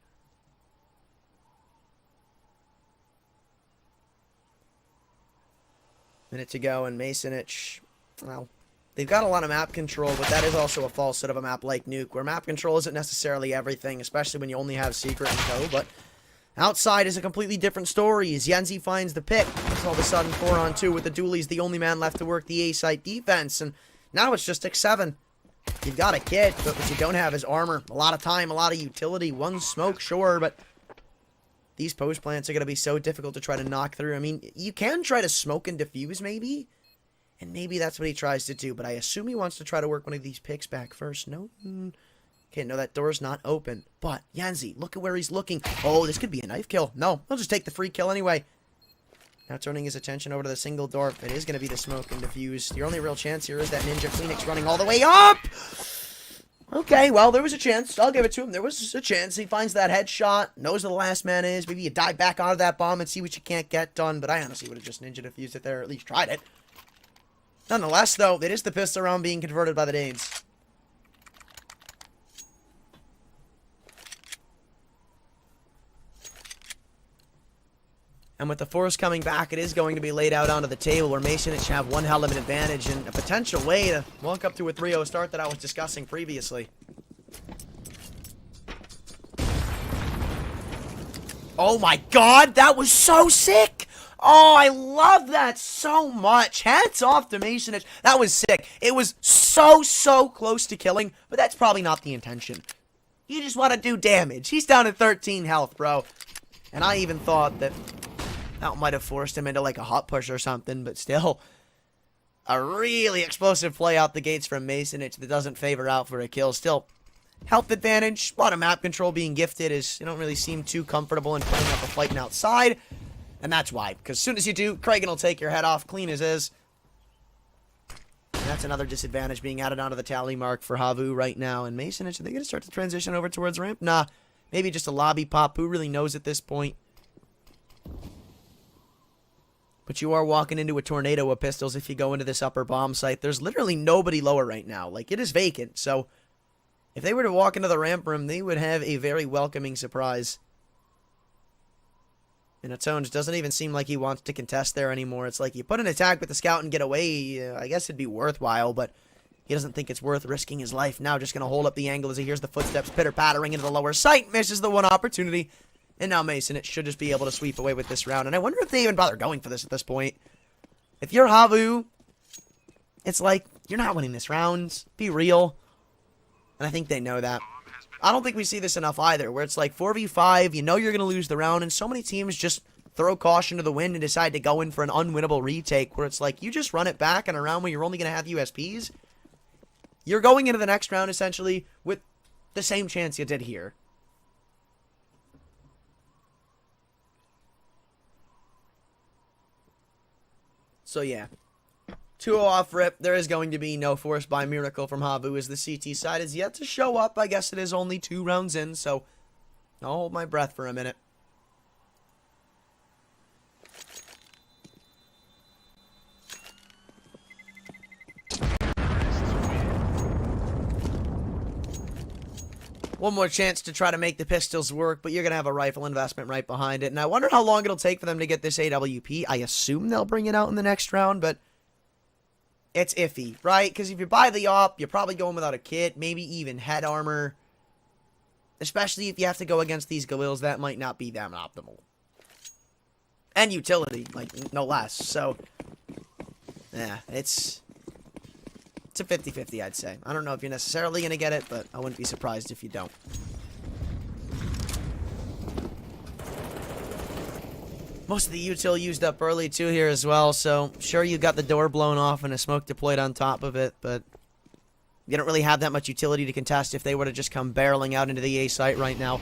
Minute to go, and Masonich, well, they've got a lot of map control, but that is also a falsehood of a map like Nuke, where map control isn't necessarily everything, especially when you only have Secret and Co, but outside is a completely different story, as Yenzi finds the pick. It's all of a sudden 4-on-2 with the dualies, the only man left to work the A-site defense, and now it's just X7. You've got a kit, but what you don't have is armor. A lot of time, a lot of utility, one smoke, sure, but these post plants are going to be so difficult to try to knock through. I mean, you can try to smoke and defuse, maybe. And maybe that's what he tries to do. But I assume he wants to try to work one of these picks back first. No. Okay, no, that door's not open. But, Yanzi, look at where he's looking. Oh, this could be a knife kill. No, he'll just take the free kill anyway. Now turning his attention over to the single door. It is going to be the smoke and defuse. Your only real chance here is that Ninja Phoenix running all the way up. Okay, well, there was a chance. I'll give it to him. There was a chance. He finds that headshot, knows where the last man is. Maybe you dive back onto that bomb and see what you can't get done. But I honestly would have just ninja defused it there, or at least tried it. Nonetheless, though, it is the pistol round being converted by the Danes. And with the force coming back, it is going to be laid out onto the table where Masonich have one hell of an advantage and a potential way to walk up to a 3-0 start that I was discussing previously. Oh my god, that was so sick! Oh, I love that so much. Hats off to Masonic. That was sick. It was so close to killing, but that's probably not the intention. You just want to do damage. He's down to 13 health, bro. And I even thought that might have forced him into like a hot push or something, but still. A really explosive play out the gates from Masonic that doesn't favor out for a kill. Still, health advantage. A lot of map control being gifted as you don't really seem too comfortable in playing up a fighting outside. And that's why, because as soon as you do, Kragan will take your head off clean as is. And that's another disadvantage being added onto the tally mark for Havu right now. And Masonic, are they going to start to transition over towards ramp? Nah, maybe just a lobby pop. Who really knows at this point? But you are walking into a tornado of pistols if you go into this upper bomb site. There's literally nobody lower right now. Like, it is vacant. So, if they were to walk into the ramp room, they would have a very welcoming surprise. And Atones doesn't even seem like he wants to contest there anymore. It's like you put an attack with the scout and get away. I guess it'd be worthwhile, but he doesn't think it's worth risking his life. Now just going to hold up the angle as he hears the footsteps pitter-pattering into the lower site. Misses the one opportunity. And now Masonic should just be able to sweep away with this round. And I wonder if they even bother going for this at this point. If you're Havu, it's like, you're not winning this round. Be real. And I think they know that. I don't think we see this enough either, where it's like 4v5, you know you're going to lose the round, and so many teams just throw caution to the wind and decide to go in for an unwinnable retake, where it's like, you just run it back in a round where you're only going to have USPs. You're going into the next round, essentially, with the same chance you did here. So yeah. 2-0 off rip. There is going to be no force by miracle from Havu as the CT side is yet to show up. I guess it is only 2 rounds in, so I'll hold my breath for a minute. One more chance to try to make the pistols work, but you're going to have a rifle investment right behind it. And I wonder how long it'll take for them to get this AWP. I assume they'll bring it out in the next round, but it's iffy, right? Because if you buy the op, you're probably going without a kit, maybe even head armor. Especially if you have to go against these Galils, that might not be that optimal. And utility, like, no less. So, yeah, it's a 50-50, I'd say. I don't know if you're necessarily going to get it, but I wouldn't be surprised if you don't. Most of the util used up early, too, here as well, so sure you got the door blown off and a smoke deployed on top of it, but you don't really have that much utility to contest if they were to just come barreling out into the A site right now.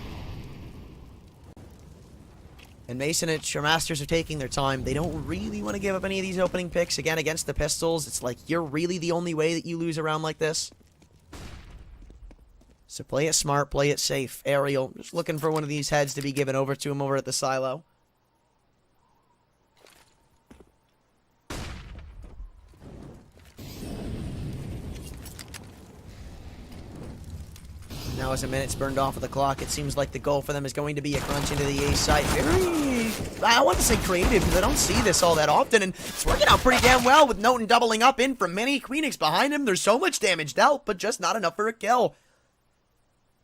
And Masonic, your Masters are taking their time. They don't really want to give up any of these opening picks. Again, against the pistols, it's like, you're really the only way that you lose a round like this. So play it smart, play it safe. Ariel, just looking for one of these heads to be given over to him over at the silo. Now as a minute's burned off of the clock, it seems like the goal for them is going to be a crunch into the A site. Very, I want to say creative, because I don't see this all that often, and it's working out pretty damn well with Noten doubling up in from Mini. Queenix behind him. There's so much damage dealt, but just not enough for a kill.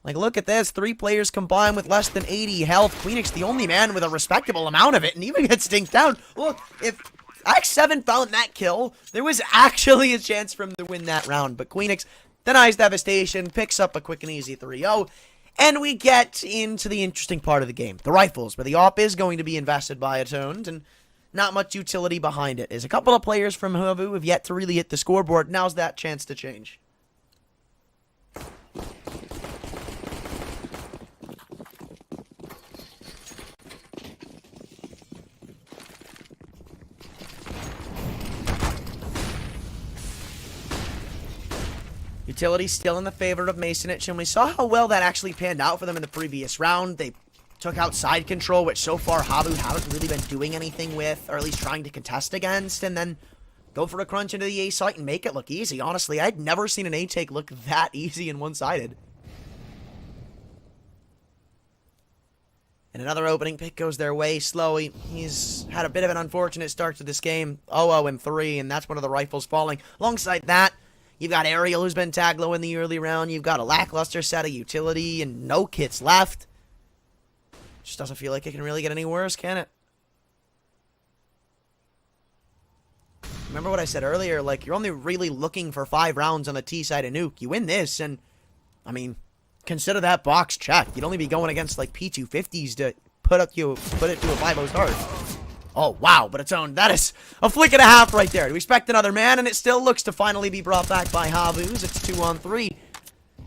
Like, look at this. 3 players combined with less than 80 health. Queenix the only man with a respectable amount of it, and even gets stinked down. Look, if X7 found that kill, there was actually a chance for him to win that round, but Queenix denies devastation, picks up a quick and easy 3-0, and we get into the interesting part of the game. The rifles, where the op is going to be invested by Atones, and not much utility behind it. As a couple of players from Havu have yet to really hit the scoreboard, now's that chance to change. Utility still in the favor of Masonic, and we saw how well that actually panned out for them in the previous round. They took out side control, which so far Havu haven't really been doing anything with, or at least trying to contest against, and then go for a crunch into the A site and make it look easy. Honestly, I'd never seen an A take look that easy and one-sided. And another opening pick goes their way slowly. He's had a bit of an unfortunate start to this game. 0-0-3, and that's one of the rifles falling. Alongside that, you've got Ariel, who's been tag low in the early round. You've got a lackluster set of utility and no kits left. Just doesn't feel like it can really get any worse, can it? Remember what I said earlier, like, you're only really looking for 5 rounds on the T side of Nuke. You win this, and, I mean, consider that box checked. You'd only be going against, like, P250s to put it to a 5-0 start. Oh, wow, but it's owned. That is a flick and a half right there. Do we expect another man? And it still looks to finally be brought back by Havu's. It's 2-on-3.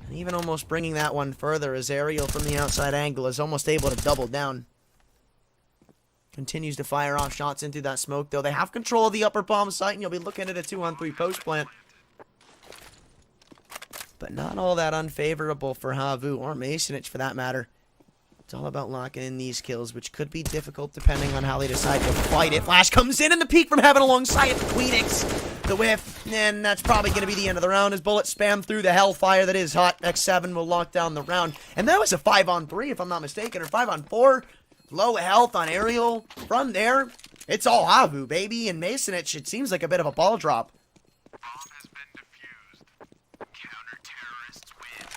And even almost bringing that one further as Ariel from the outside angle is almost able to double down. Continues to fire off shots into that smoke, though. They have control of the upper bomb site, and you'll be looking at a 2-on-3 post plant. But not all that unfavorable for Havu, or Masonich for that matter. It's all about locking in these kills, which could be difficult depending on how they decide to fight it. Flash comes in, and the peek from heaven alongside it. Queenix, the whiff, and that's probably going to be the end of the round as bullets spam through the hellfire that is hot. X7 will lock down the round. And that was a 5-on-3, if I'm not mistaken, or 5-on-4. Low health on Ariel. From there, it's all Havu, baby. And Masonich, it seems like a bit of a ball drop. Bomb has been defused. Counter-terrorists win.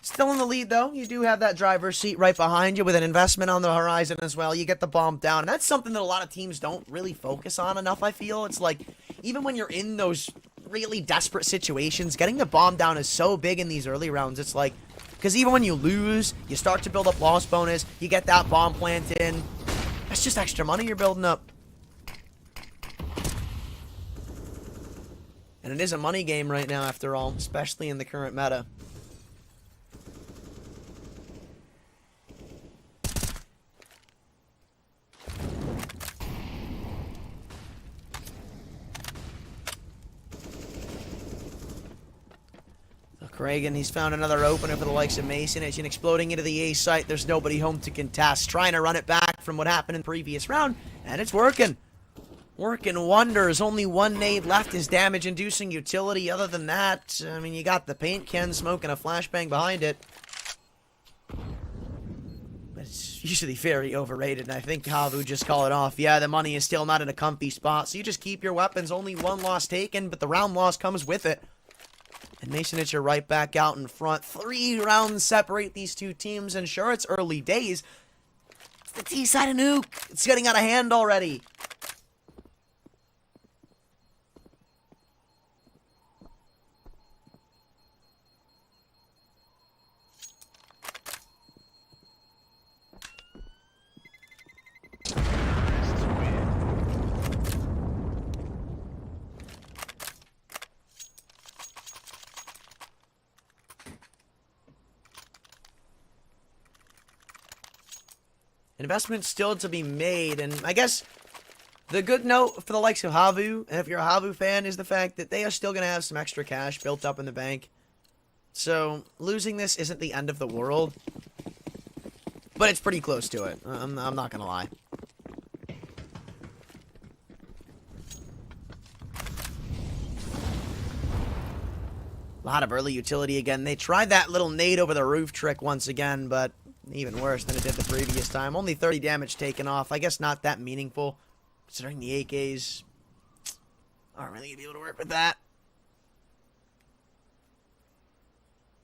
Still in the lead, though. You do have that driver's seat right behind you with an investment on the horizon as well. You get the bomb down. And that's something that a lot of teams don't really focus on enough, I feel. It's like, even when you're in those really desperate situations, getting the bomb down is so big in these early rounds. It's like, because even when you lose, you start to build up loss bonus. You get that bomb plant in. That's just extra money you're building up. And it is a money game right now, after all, especially in the current meta. Reagan, he's found another opener for the likes of Masonich, and exploding into the A site. There's nobody home to contest. Trying to run it back from what happened in the previous round, and it's working. Working wonders. Only one nade left is damage-inducing utility. Other than that, I mean, you got the paint can smoke and a flashbang behind it. But it's usually very overrated, and I think Havu just call it off. Yeah, the money is still not in a comfy spot, so you just keep your weapons. Only one loss taken, but the round loss comes with it. And Masonich are right back out in front. 3 rounds separate these two teams, and sure, it's early days. It's the T side of Nuke. It's getting out of hand already. Investment still to be made, and I guess the good note for the likes of Havu, and if you're a Havu fan, is the fact that they are still going to have some extra cash built up in the bank. So, losing this isn't the end of the world, but it's pretty close to it. I'm not going to lie. A lot of early utility again. They tried that little nade over the roof trick once again, but even worse than it did the previous time. Only 30 damage taken off. I guess not that meaningful, considering the AKs aren't really going to be able to work with that.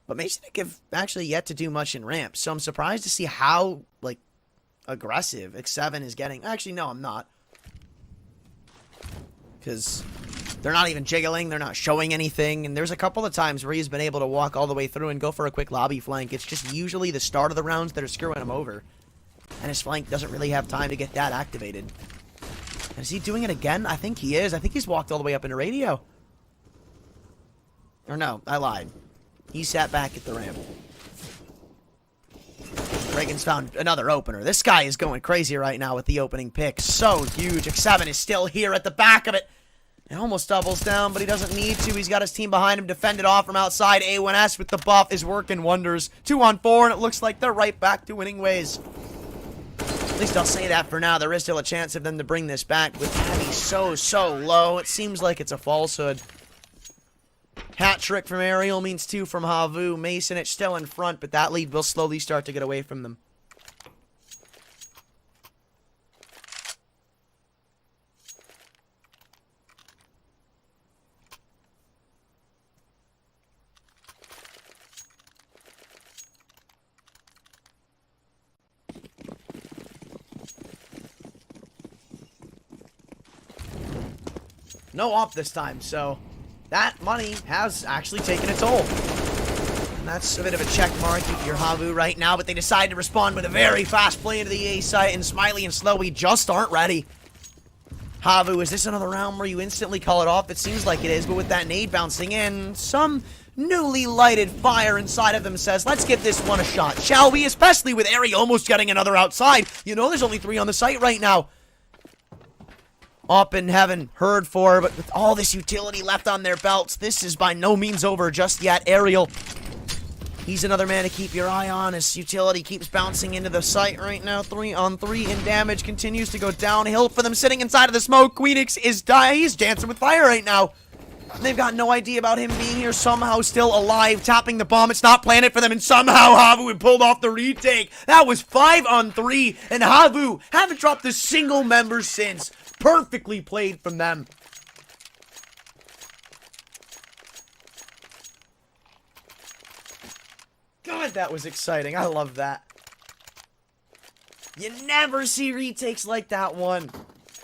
But Masonic have actually yet to do much in ramp, so I'm surprised to see how, like, aggressive X7 is getting. Actually, no, I'm not. Because they're not even jiggling, they're not showing anything, and there's a couple of times where he's been able to walk all the way through and go for a quick lobby flank. It's just usually the start of the rounds that are screwing him over. And his flank doesn't really have time to get that activated. And is he doing it again? I think he is. I think he's walked all the way up into radio. Or no, I lied. He sat back at the ramp. Reagan's found another opener. This guy is going crazy right now with the opening pick. So huge. X7 is still here at the back of it. It almost doubles down, but he doesn't need to. He's got his team behind him, defended off from outside. A1S with the buff is working wonders. 2-on-4, and it looks like they're right back to winning ways. At least I'll say that for now. There is still a chance of them to bring this back. With Heavy so low, it seems like it's a falsehood. Hat trick from Ariel means 2 from Havu. Masonich still in front, but that lead will slowly start to get away from them. no op this time, so that money has actually taken a toll. And that's a bit of a check mark at your Havu right now, but they decide to respond with a very fast play into the A site, and Smiley and Slowy just aren't ready. Havu, is this another round where you instantly call it off? It seems like it is, but with that nade bouncing in, some newly lighted fire inside of them says, let's give this one a shot, shall we? Especially with Airy almost getting another outside. You know there's only 3 on the site right now. Up in heaven, heard for, but with all this utility left on their belts, this is by no means over just yet. Ariel, he's another man to keep your eye on as utility keeps bouncing into the site right now. 3 on 3, and damage continues to go downhill for them sitting inside of the smoke. Queenix is he's dancing with fire right now. They've got no idea about him being here, somehow still alive, tapping the bomb. It's not planted for them, and somehow Havu had pulled off the retake. That was 5 on 3, and Havu haven't dropped a single member since. Perfectly played from them. God, that was exciting. I love that. You never see retakes like that one.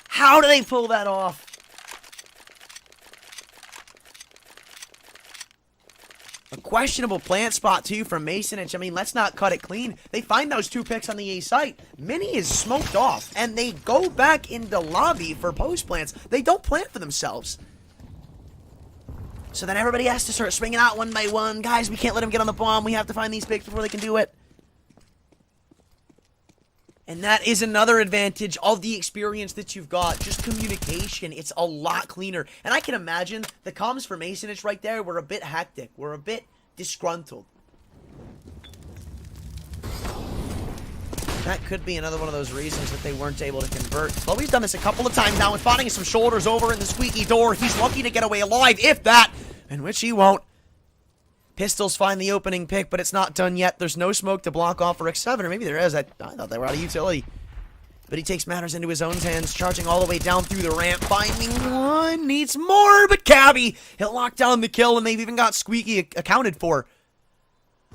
How do they pull that off? A questionable plant spot, too, from Masonic. I mean, let's not cut it clean. They find those 2 picks on the A site. Mini is smoked off, and they go back into lobby for post plants. They don't plant for themselves. So then everybody has to start swinging out one by one. Guys, we can't let them get on the bomb. We have to find these picks before they can do it. And that is another advantage of the experience that you've got. Just communication. It's a lot cleaner. And I can imagine the comms for Masonage right there were a bit hectic. Were a bit disgruntled. That could be another one of those reasons that they weren't able to convert. Well, he's done this a couple of times now with spotting some shoulders over in the squeaky door. He's lucky to get away alive, if that, and which he won't. Pistols find the opening pick, but it's not done yet. There's no smoke to block off for X7, or maybe there is. I thought they were out of utility. But he takes matters into his own hands, charging all the way down through the ramp, finding one, needs more, but Cabby, he'll lock down the kill, and they've even got Squeaky accounted for.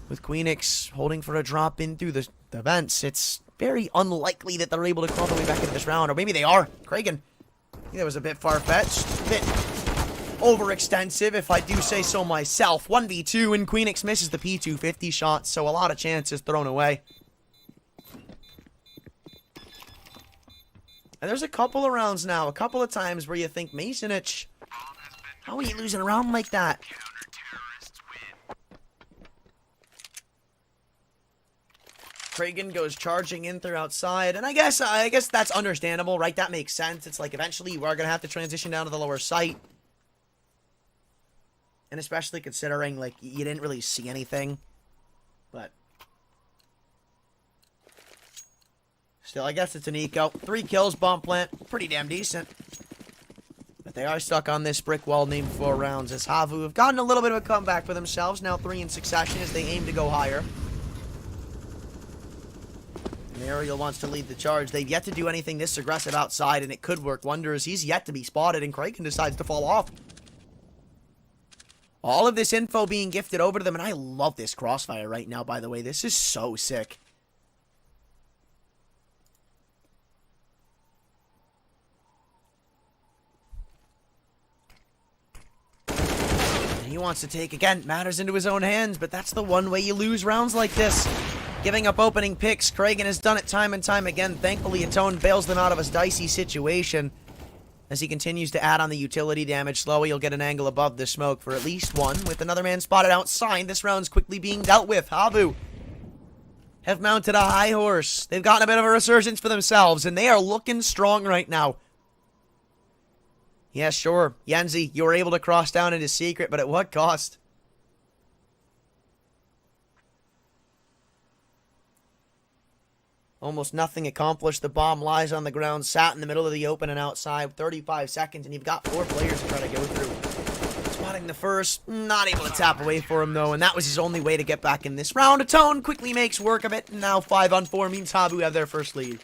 With Queenix holding for a drop in through the vents, it's very unlikely that they're able to claw their way back into this round, or maybe they are. Kragan, I think that was a bit far-fetched, a bit overextensive, if I do say so myself. 1v2, and Queenix misses the P250 shot, so a lot of chances thrown away. And there's a couple of rounds now, a couple of times where you think, Masonich, how are you losing a round like that? Kragan goes charging in through outside, and I guess that's understandable, right? That makes sense. It's like eventually you are going to have to transition down to the lower site. And especially considering, like, you didn't really see anything. But still, I guess it's an eco. 3 kills, bomb plant. Pretty damn decent. But they are stuck on this brick wall named 4 rounds, as Havu have gotten a little bit of a comeback for themselves. Now 3 in succession as they aim to go higher. And Ariel wants to lead the charge. They've yet to do anything this aggressive outside, and it could work wonders. He's yet to be spotted, and Kraken decides to fall off. All of this info being gifted over to them, and I love this crossfire right now, by the way. This is so sick. And he wants to take, again, matters into his own hands, but that's the one way you lose rounds like this. Giving up opening picks. Kragan has done it time and time again. Thankfully, aTTaX bails them out of a dicey situation. As he continues to add on the utility damage, slowly he'll get an angle above the smoke for at least one. With another man spotted outside, this round's quickly being dealt with. Havu have mounted a high horse. They've gotten a bit of a resurgence for themselves, and they are looking strong right now. Yeah, sure, Yenzi, you were able to cross down into secret, but at what cost? Almost nothing accomplished. The bomb lies on the ground, sat in the middle of the open and outside. 35 seconds, and you've got 4 players to try to go through. Spotting the first, not able to tap away for him, though, and that was his only way to get back in this round. aTTaX quickly makes work of it, and now 5 on 4 means Havu have their first lead.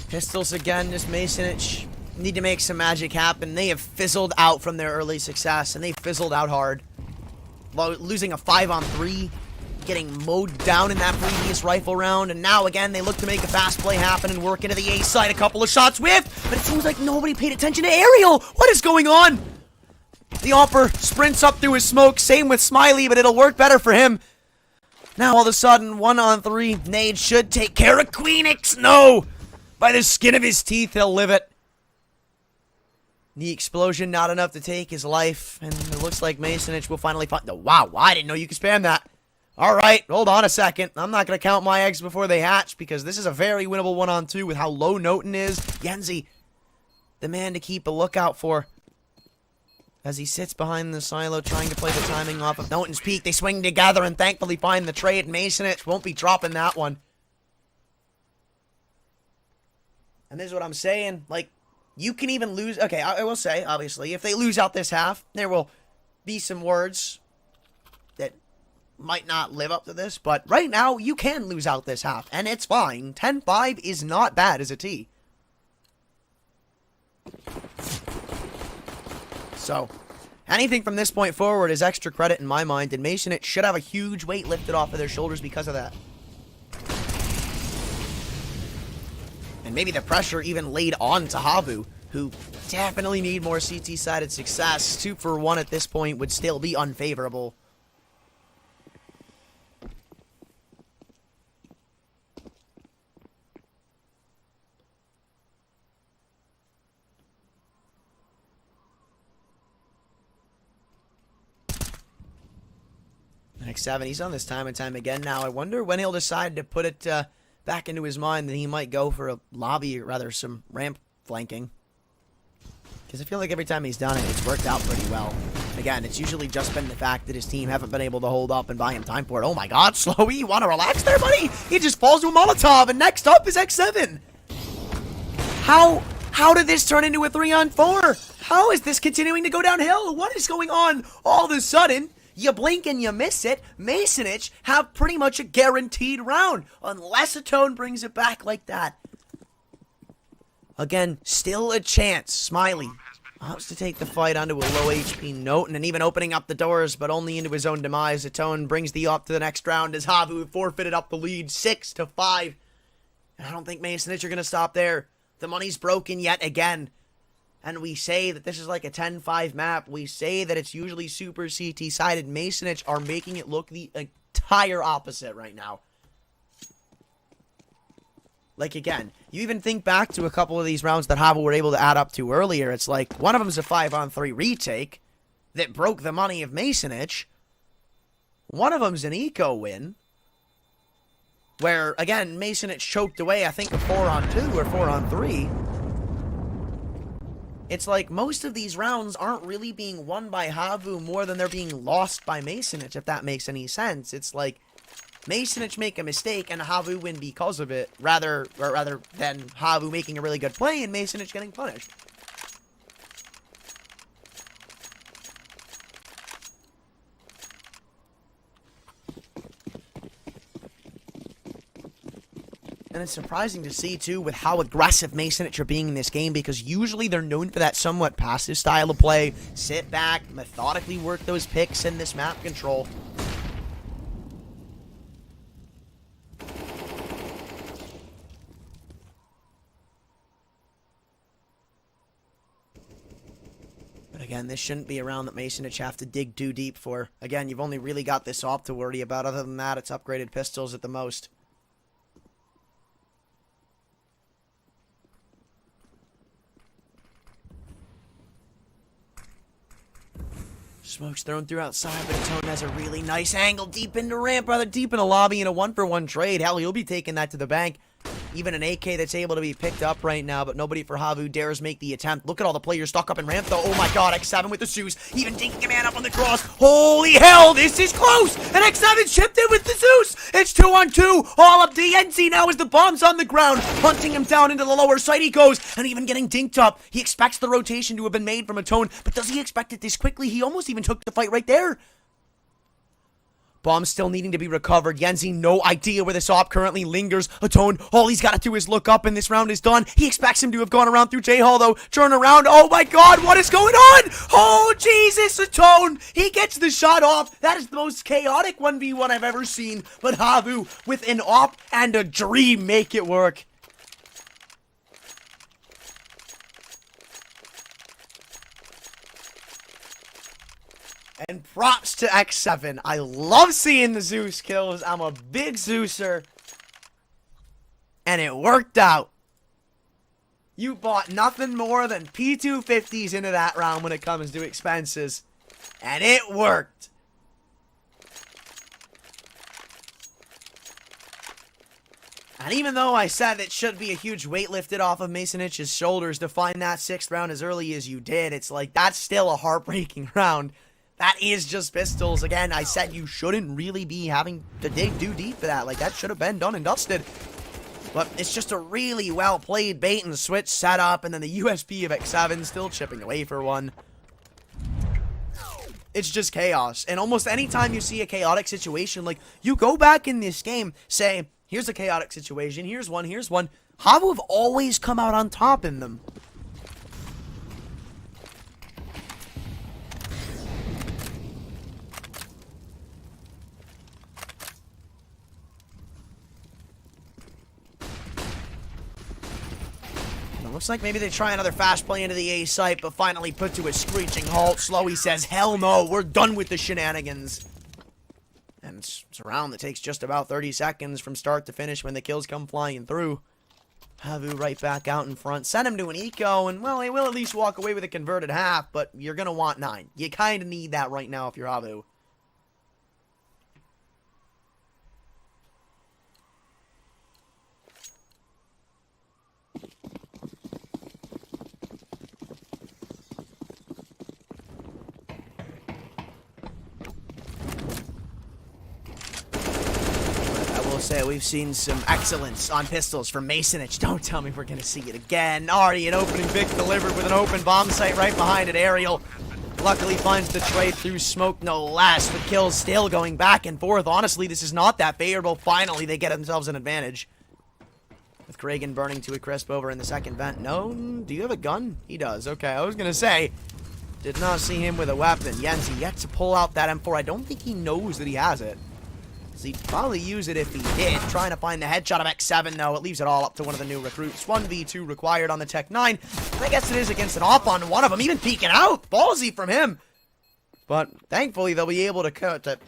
Pistols again, just Masonich need to make some magic happen. They have fizzled out from their early success, and they fizzled out hard. Losing a 5-on-3, getting mowed down in that previous rifle round, and now again they look to make a fast play happen and work into the A side. A couple of shots whiffed, but it seems like nobody paid attention to Ariel. What is going on? The Opper sprints up through his smoke, same with Smiley, but it'll work better for him. Now all of a sudden, 1-on-3, Nade should take care of Queenix. No! By the skin of his teeth, he'll live it. The explosion, not enough to take his life, and it looks like Masonich will finally find... Wow, I didn't know you could spam that. Alright, hold on a second. I'm not going to count my eggs before they hatch, because this is a very winnable 1-on-2 with how low Noten is. Yenzi, the man to keep a lookout for. As he sits behind the silo, trying to play the timing off of Noten's peak. They swing together and thankfully find the trade. Masonich won't be dropping that one. And this is what I'm saying. Like, you can even lose... Okay, I will say, obviously, if they lose out this half, there will be some words that might not live up to this. But right now, you can lose out this half, and it's fine. 10-5 is not bad as a T. So, anything from this point forward is extra credit in my mind, and Masonich should have a huge weight lifted off of their shoulders because of that. And maybe the pressure even laid on to Havu, who definitely need more CT-sided success. 2 for 1 at this point would still be unfavorable. Next 7, he's on this time and time again now. I wonder when he'll decide to put it back into his mind that he might go for a lobby, or rather some ramp flanking. Because I feel like every time he's done it, it's worked out pretty well. Again, it's usually just been the fact that his team haven't been able to hold up and buy him time for it. Oh my god, Slowy, you want to relax there, buddy? He just falls to a Molotov, and next up is X7. How did this turn into a 3-on-4? How is this continuing to go downhill? What is going on all of a sudden? You blink and you miss it. Masonich have pretty much a guaranteed round, unless aTTone brings it back like that. Again, still a chance. Smiley opts to take the fight onto a low HP Noten, and even opening up the doors, but only into his own demise. aTTone brings the op to the next round as Havu forfeited up the lead 6-5. And I don't think Masonich are going to stop there. The money's broken yet again. And we say that this is like a 10-5 map. We say that it's usually super CT-sided. Masonich are making it look the entire opposite right now. Like, again, you even think back to a couple of these rounds that Havu were able to add up to earlier. It's like, one of them's a 5-on-3 retake that broke the money of Masonich. One of them's an eco win, where, again, Masonich choked away, I think, a 4-on-2 or 4-on-3. It's like most of these rounds aren't really being won by Havu more than they're being lost by Masonich, if that makes any sense. It's like Masonich make a mistake and Havu win because of it, rather than Havu making a really good play and Masonich getting punished. And it's surprising to see, too, with how aggressive Masonich are being in this game, because usually they're known for that somewhat passive style of play. Sit back, methodically work those picks in this map control. But again, this shouldn't be a round that Masonich have to dig too deep for. Again, you've only really got this op to worry about. Other than that, it's upgraded pistols at the most. Smoke's thrown through outside, but aTTone has a really nice angle deep into ramp, rather deep in the lobby in a 1-for-1 trade. Hell, he'll be taking that to the bank. Even an AK that's able to be picked up right now, but nobody for Havu dares make the attempt. Look at all the players stuck up in ramp, though. Oh my god, X7 with the Zeus, even dinking a man up on the cross. Holy hell, this is close! And X7 chipped in with the Zeus! It's 2-on-2, all up DNC now as the bomb's on the ground, hunting him down into the lower side he goes, and even getting dinked up. He expects the rotation to have been made from aTTone, but does he expect it this quickly? He almost even took the fight right there. Bomb still needing to be recovered. Yenzi, no idea where this op currently lingers. aTTaX, all he's got to do is look up and this round is done. He expects him to have gone around through J-Hall though. Turn around. Oh my god, what is going on? Oh Jesus, aTTaX, he gets the shot off. That is the most chaotic 1v1 I've ever seen. But Havu, with an op and a dream, make it work. And props to X7. I love seeing the Zeus kills. I'm a big Zeuser. And it worked out. You bought nothing more than P250s into that round when it comes to expenses. And it worked. And even though I said it should be a huge weight lifted off of Masonic's shoulders to find that 6th round as early as you did, it's like, that's still a heartbreaking round. That is just pistols. Again, I said you shouldn't really be having to do deep for that. Like, that should have been done and dusted. But it's just a really well-played bait and switch setup, and then the USP of X7 still chipping away for one. It's just chaos. And almost any time you see a chaotic situation, like, you go back in this game, say, here's a chaotic situation, here's one, Havu have always come out on top in them. Looks like maybe they try another fast play into the A site, but finally put to a screeching halt. Slowy says, hell no, we're done with the shenanigans. And it's a round that takes just about 30 seconds from start to finish when the kills come flying through. Havu right back out in front. Send him to an eco, and, well, they will at least walk away with a converted half, but you're going to want 9. You kind of need that right now if you're Havu. Say we've seen some excellence on pistols from Masonic. Don't tell me we're gonna see it again. Already an opening pick delivered with an open bomb site right behind it. Aerial luckily finds the trade through smoke, no less. But kills still going back and forth. Honestly, this is not that favorable. Finally, they get themselves an advantage. With Kragan burning to a crisp over in the second vent. No, do you have a gun? He does. Okay, I was gonna say, did not see him with a weapon. Yenzi yet to pull out that M4. I don't think he knows that he has it. He'd probably use it if he did. Trying to find the headshot of X7, though. It leaves it all up to one of the new recruits. 1v2 required on the Tech 9. And I guess it is against an op on one of them. Even peeking out. Ballsy from him. But thankfully, they'll be able to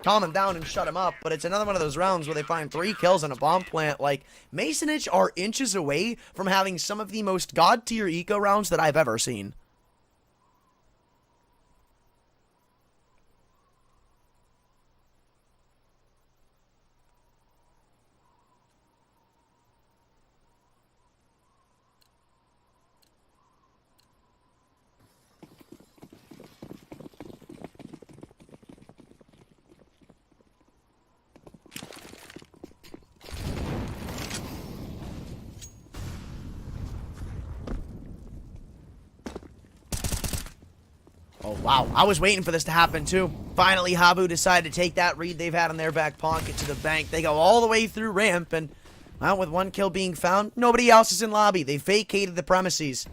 calm him down and shut him up. But it's another one of those rounds where they find 3 kills on a bomb plant. Like, Masonic are inches away from having some of the most god-tier eco rounds that I've ever seen. Oh, wow. I was waiting for this to happen, too. Finally, Havu decided to take that read they've had in their back pocket to the bank. They go all the way through ramp, and, well, with 1 kill being found, nobody else is in lobby. They vacated the premises.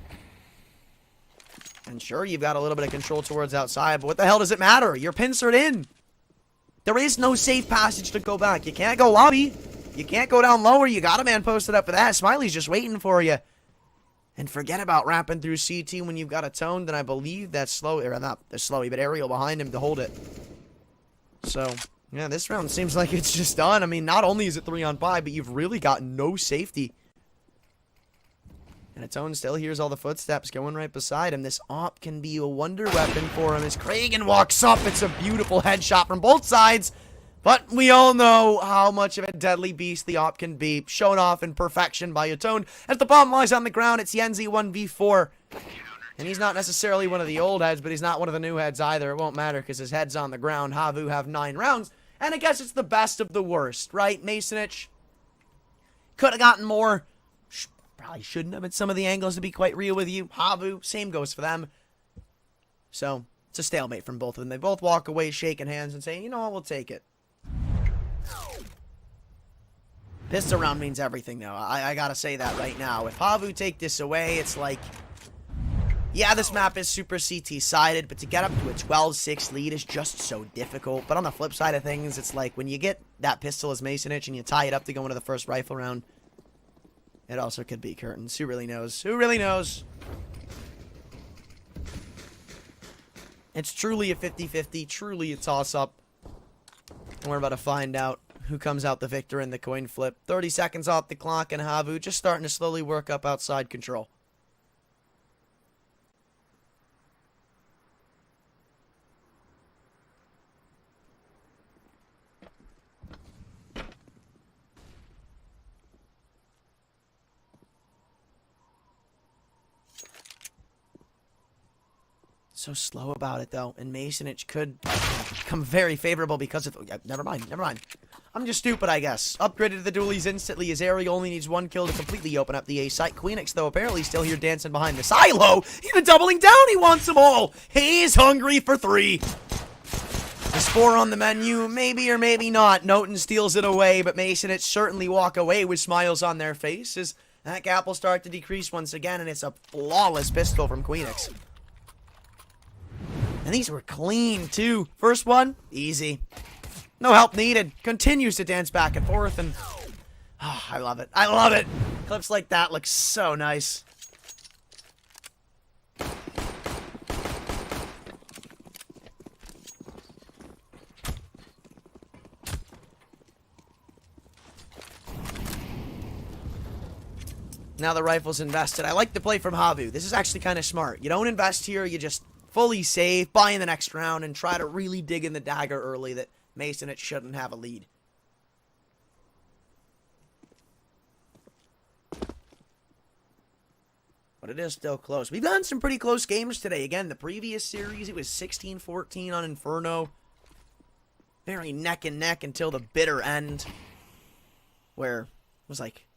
And sure, you've got a little bit of control towards outside, but what the hell does it matter? You're pincered in. There is no safe passage to go back. You can't go lobby. You can't go down lower. You got a man posted up for that. Smiley's just waiting for you. And forget about rapping through CT when you've got aTTaX, then I believe that's slow, or not the slowy, but aerial behind him to hold it. So, yeah, this round seems like it's just done. I mean, not only is it 3-on-5, but you've really got no safety. And aTTaX still hears all the footsteps going right beside him. This op can be a wonder weapon for him as Kragan walks up. It's a beautiful headshot from both sides. But we all know how much of a deadly beast the op can be, shown off in perfection by aTTaX. As the bomb lies on the ground, it's Yenzi 1v4. And he's not necessarily one of the old heads, but he's not one of the new heads either. It won't matter because his head's on the ground. Havu have 9 rounds. And I guess it's the best of the worst, right? Masonic could have gotten more. Probably shouldn't have at some of the angles, to be quite real with you. Havu, same goes for them. So, it's a stalemate from both of them. They both walk away shaking hands and saying, you know what, we'll take it. Pistol round means everything, though. I gotta say that right now. If Havu take this away, it's like... Yeah, this map is super CT-sided, but to get up to a 12-6 lead is just so difficult. But on the flip side of things, it's like when you get that pistol as Masonich and you tie it up to go into the first rifle round, it also could be curtains. Who really knows? Who really knows? It's truly a 50-50, truly a toss-up. And we're about to find out who comes out the victor in the coin flip. 30 seconds off the clock, and Havu just starting to slowly work up outside control. So slow about it, though, and Masonich could become very favorable because of... Yeah, never mind. I'm just stupid, I guess. Upgraded to the dualies instantly, as Ari only needs one kill to completely open up the A site. Queenix, though, apparently still here dancing behind the silo. Even doubling down, he wants them all. He's hungry for 3. There's 4 on the menu, maybe or maybe not. Noten steals it away, but Masonich certainly walk away with smiles on their faces. That gap will start to decrease once again, and it's a flawless pistol from Queenix. And these were clean, too. First one, easy. No help needed. Continues to dance back and forth, and... Oh, I love it. I love it. Clips like that look so nice. Now the rifle's invested. I like the play from Havu. This is actually kind of smart. You don't invest here, you just... fully save, buy in the next round, and try to really dig in the dagger early that Masonich shouldn't have a lead. But it is still close. We've done some pretty close games today. Again, the previous series, it was 16-14 on Inferno. Very neck and neck until the bitter end. Where it was like,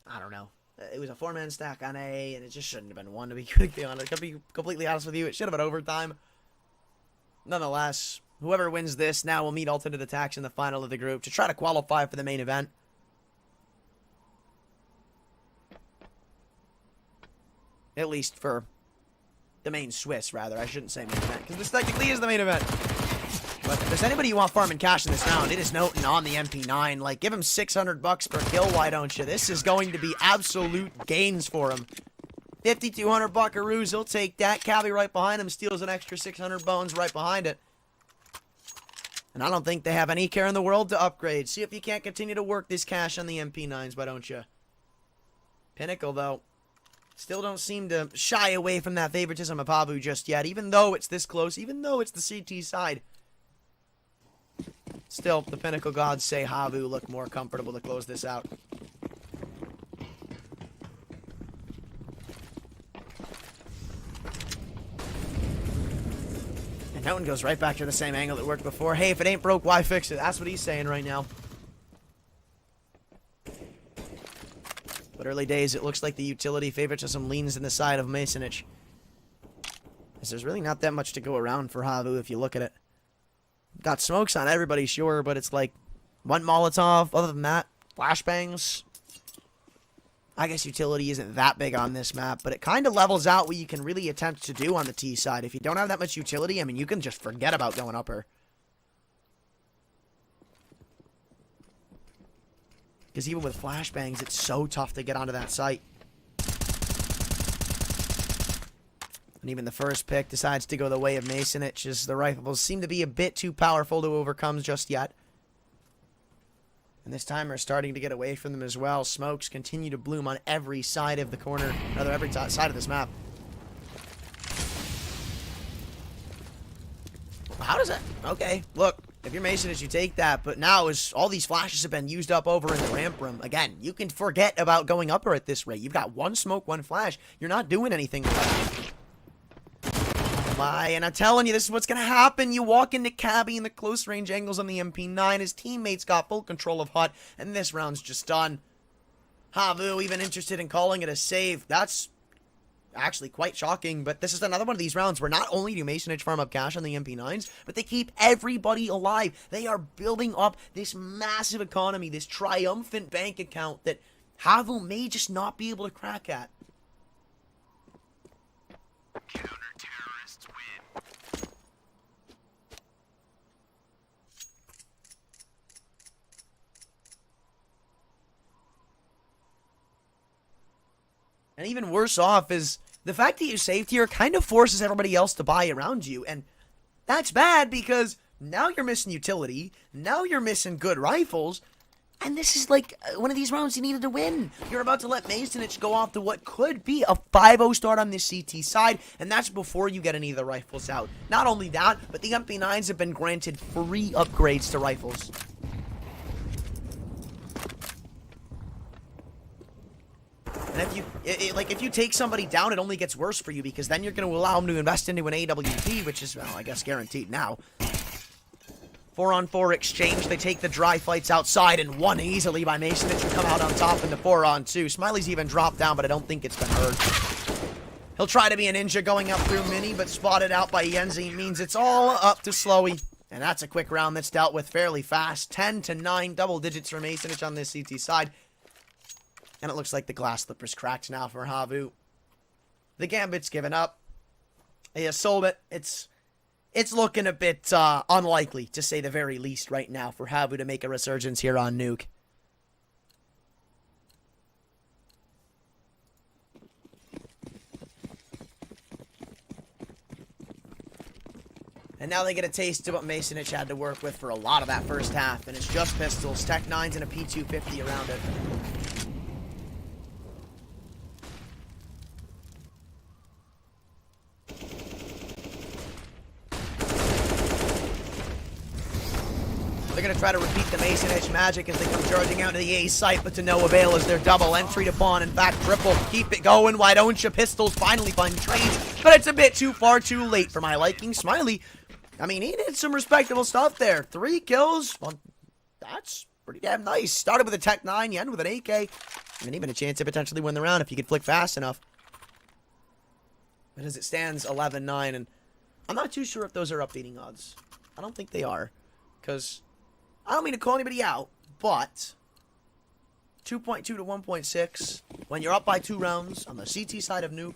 I don't know. It was a 4-man stack on A, and it just shouldn't have been 1, to be completely honest with you. It should have been overtime. Nonetheless, whoever wins this now will meet aTTaX in the final of the group to try to qualify for the main event. At least for the main Swiss, rather. I shouldn't say main event, because this technically is the main event. But if there's anybody you want farming cash in this round, it is Noten on the MP9. Like, give him $600 per kill, why don't you? This is going to be absolute gains for him. 5,200 buckaroos, he'll take that. Cavi right behind him steals an extra 600 bones right behind it. And I don't think they have any care in the world to upgrade. See if you can't continue to work this cash on the MP9s, why don't you? Pinnacle, though, still don't seem to shy away from that favoritism of Havu just yet, even though it's this close, even though it's the CT side. Still, the Pinnacle gods say Havu look more comfortable to close this out. And Noten goes right back to the same angle that worked before. Hey, if it ain't broke, why fix it? That's what he's saying right now. But early days, it looks like the utility favoritism leans in the side of Masonich. Because there's really not that much to go around for Havu if you look at it. Got smokes on everybody, sure, but it's like one Molotov. Other than that, flashbangs. I guess utility isn't that big on this map, but it kind of levels out what you can really attempt to do on the T side. If you don't have that much utility, I mean, you can just forget about going up her. Because even with flashbangs, it's so tough to get onto that site. And even the first pick decides to go the way of Masonich, as the rifles seem to be a bit too powerful to overcome just yet. And this timer is starting to get away from them as well. Smokes continue to bloom on every side of the corner, rather every side of this map. How does that? Okay, look, if you're Masonich, you take that, but now as all these flashes have been used up over in the ramp room, again, you can forget about going upper at this rate. You've got one smoke, one flash. You're not doing anything with that. And I'm telling you, this is what's going to happen. You walk into Cabby in the close range angles on the MP9. His teammates got full control of Hut, and this round's just done. Havu even interested in calling it a save. That's actually quite shocking, but this is another one of these rounds where not only do Masonich farm up cash on the MP9s, but they keep everybody alive. They are building up this massive economy, this triumphant bank account that Havu may just not be able to crack at. Counter-terrorists win. And even worse off is the fact that you saved here kind of forces everybody else to buy around you. And that's bad because now you're missing utility. Now you're missing good rifles. And this is like one of these rounds you needed to win. You're about to let Masonich go off to what could be a 5-0 start on this CT side. And that's before you get any of the rifles out. Not only that, but the MP9s have been granted free upgrades to rifles. And if you take somebody down, it only gets worse for you because then you're going to allow them to invest into an AWP, which is, well, I guess guaranteed now. 4-on-4 exchange. They take the dry fights outside and won easily by Masonich to come out on top in the 4-on-2. Smiley's even dropped down, but I don't think it's been heard. He'll try to be a ninja going up through mini, but spotted out by Yenzi means it's all up to Slowy. And that's a quick round that's dealt with fairly fast. 10-9, double digits for Masonich on this CT side. And it looks like the glass slipper's cracked now for Havu. The Gambit's given up. He has sold it. It's looking a bit unlikely, to say the very least, right now for Havu to make a resurgence here on Nuke. And now they get a taste of what Masonich had to work with for a lot of that first half. And it's just pistols, Tech 9s, and a P250 around it. They're going to try to repeat the Masonich magic as they come charging out to the A site, but to no avail as their double entry to pawn. In fact, triple. Keep it going. Why don't you? Pistols finally find trades, but it's a bit too far too late for my liking. Smiley, I mean, he did some respectable stuff there. 3 kills. Well, that's pretty damn nice. Started with a Tech 9, you end with an AK. And even a chance to potentially win the round if you could flick fast enough. But as it stands, 11-9, and I'm not too sure if those are updating odds. I don't think they are, because I don't mean to call anybody out, but 2.2 to 1.6, when you're up by 2 rounds on the CT side of Nuke,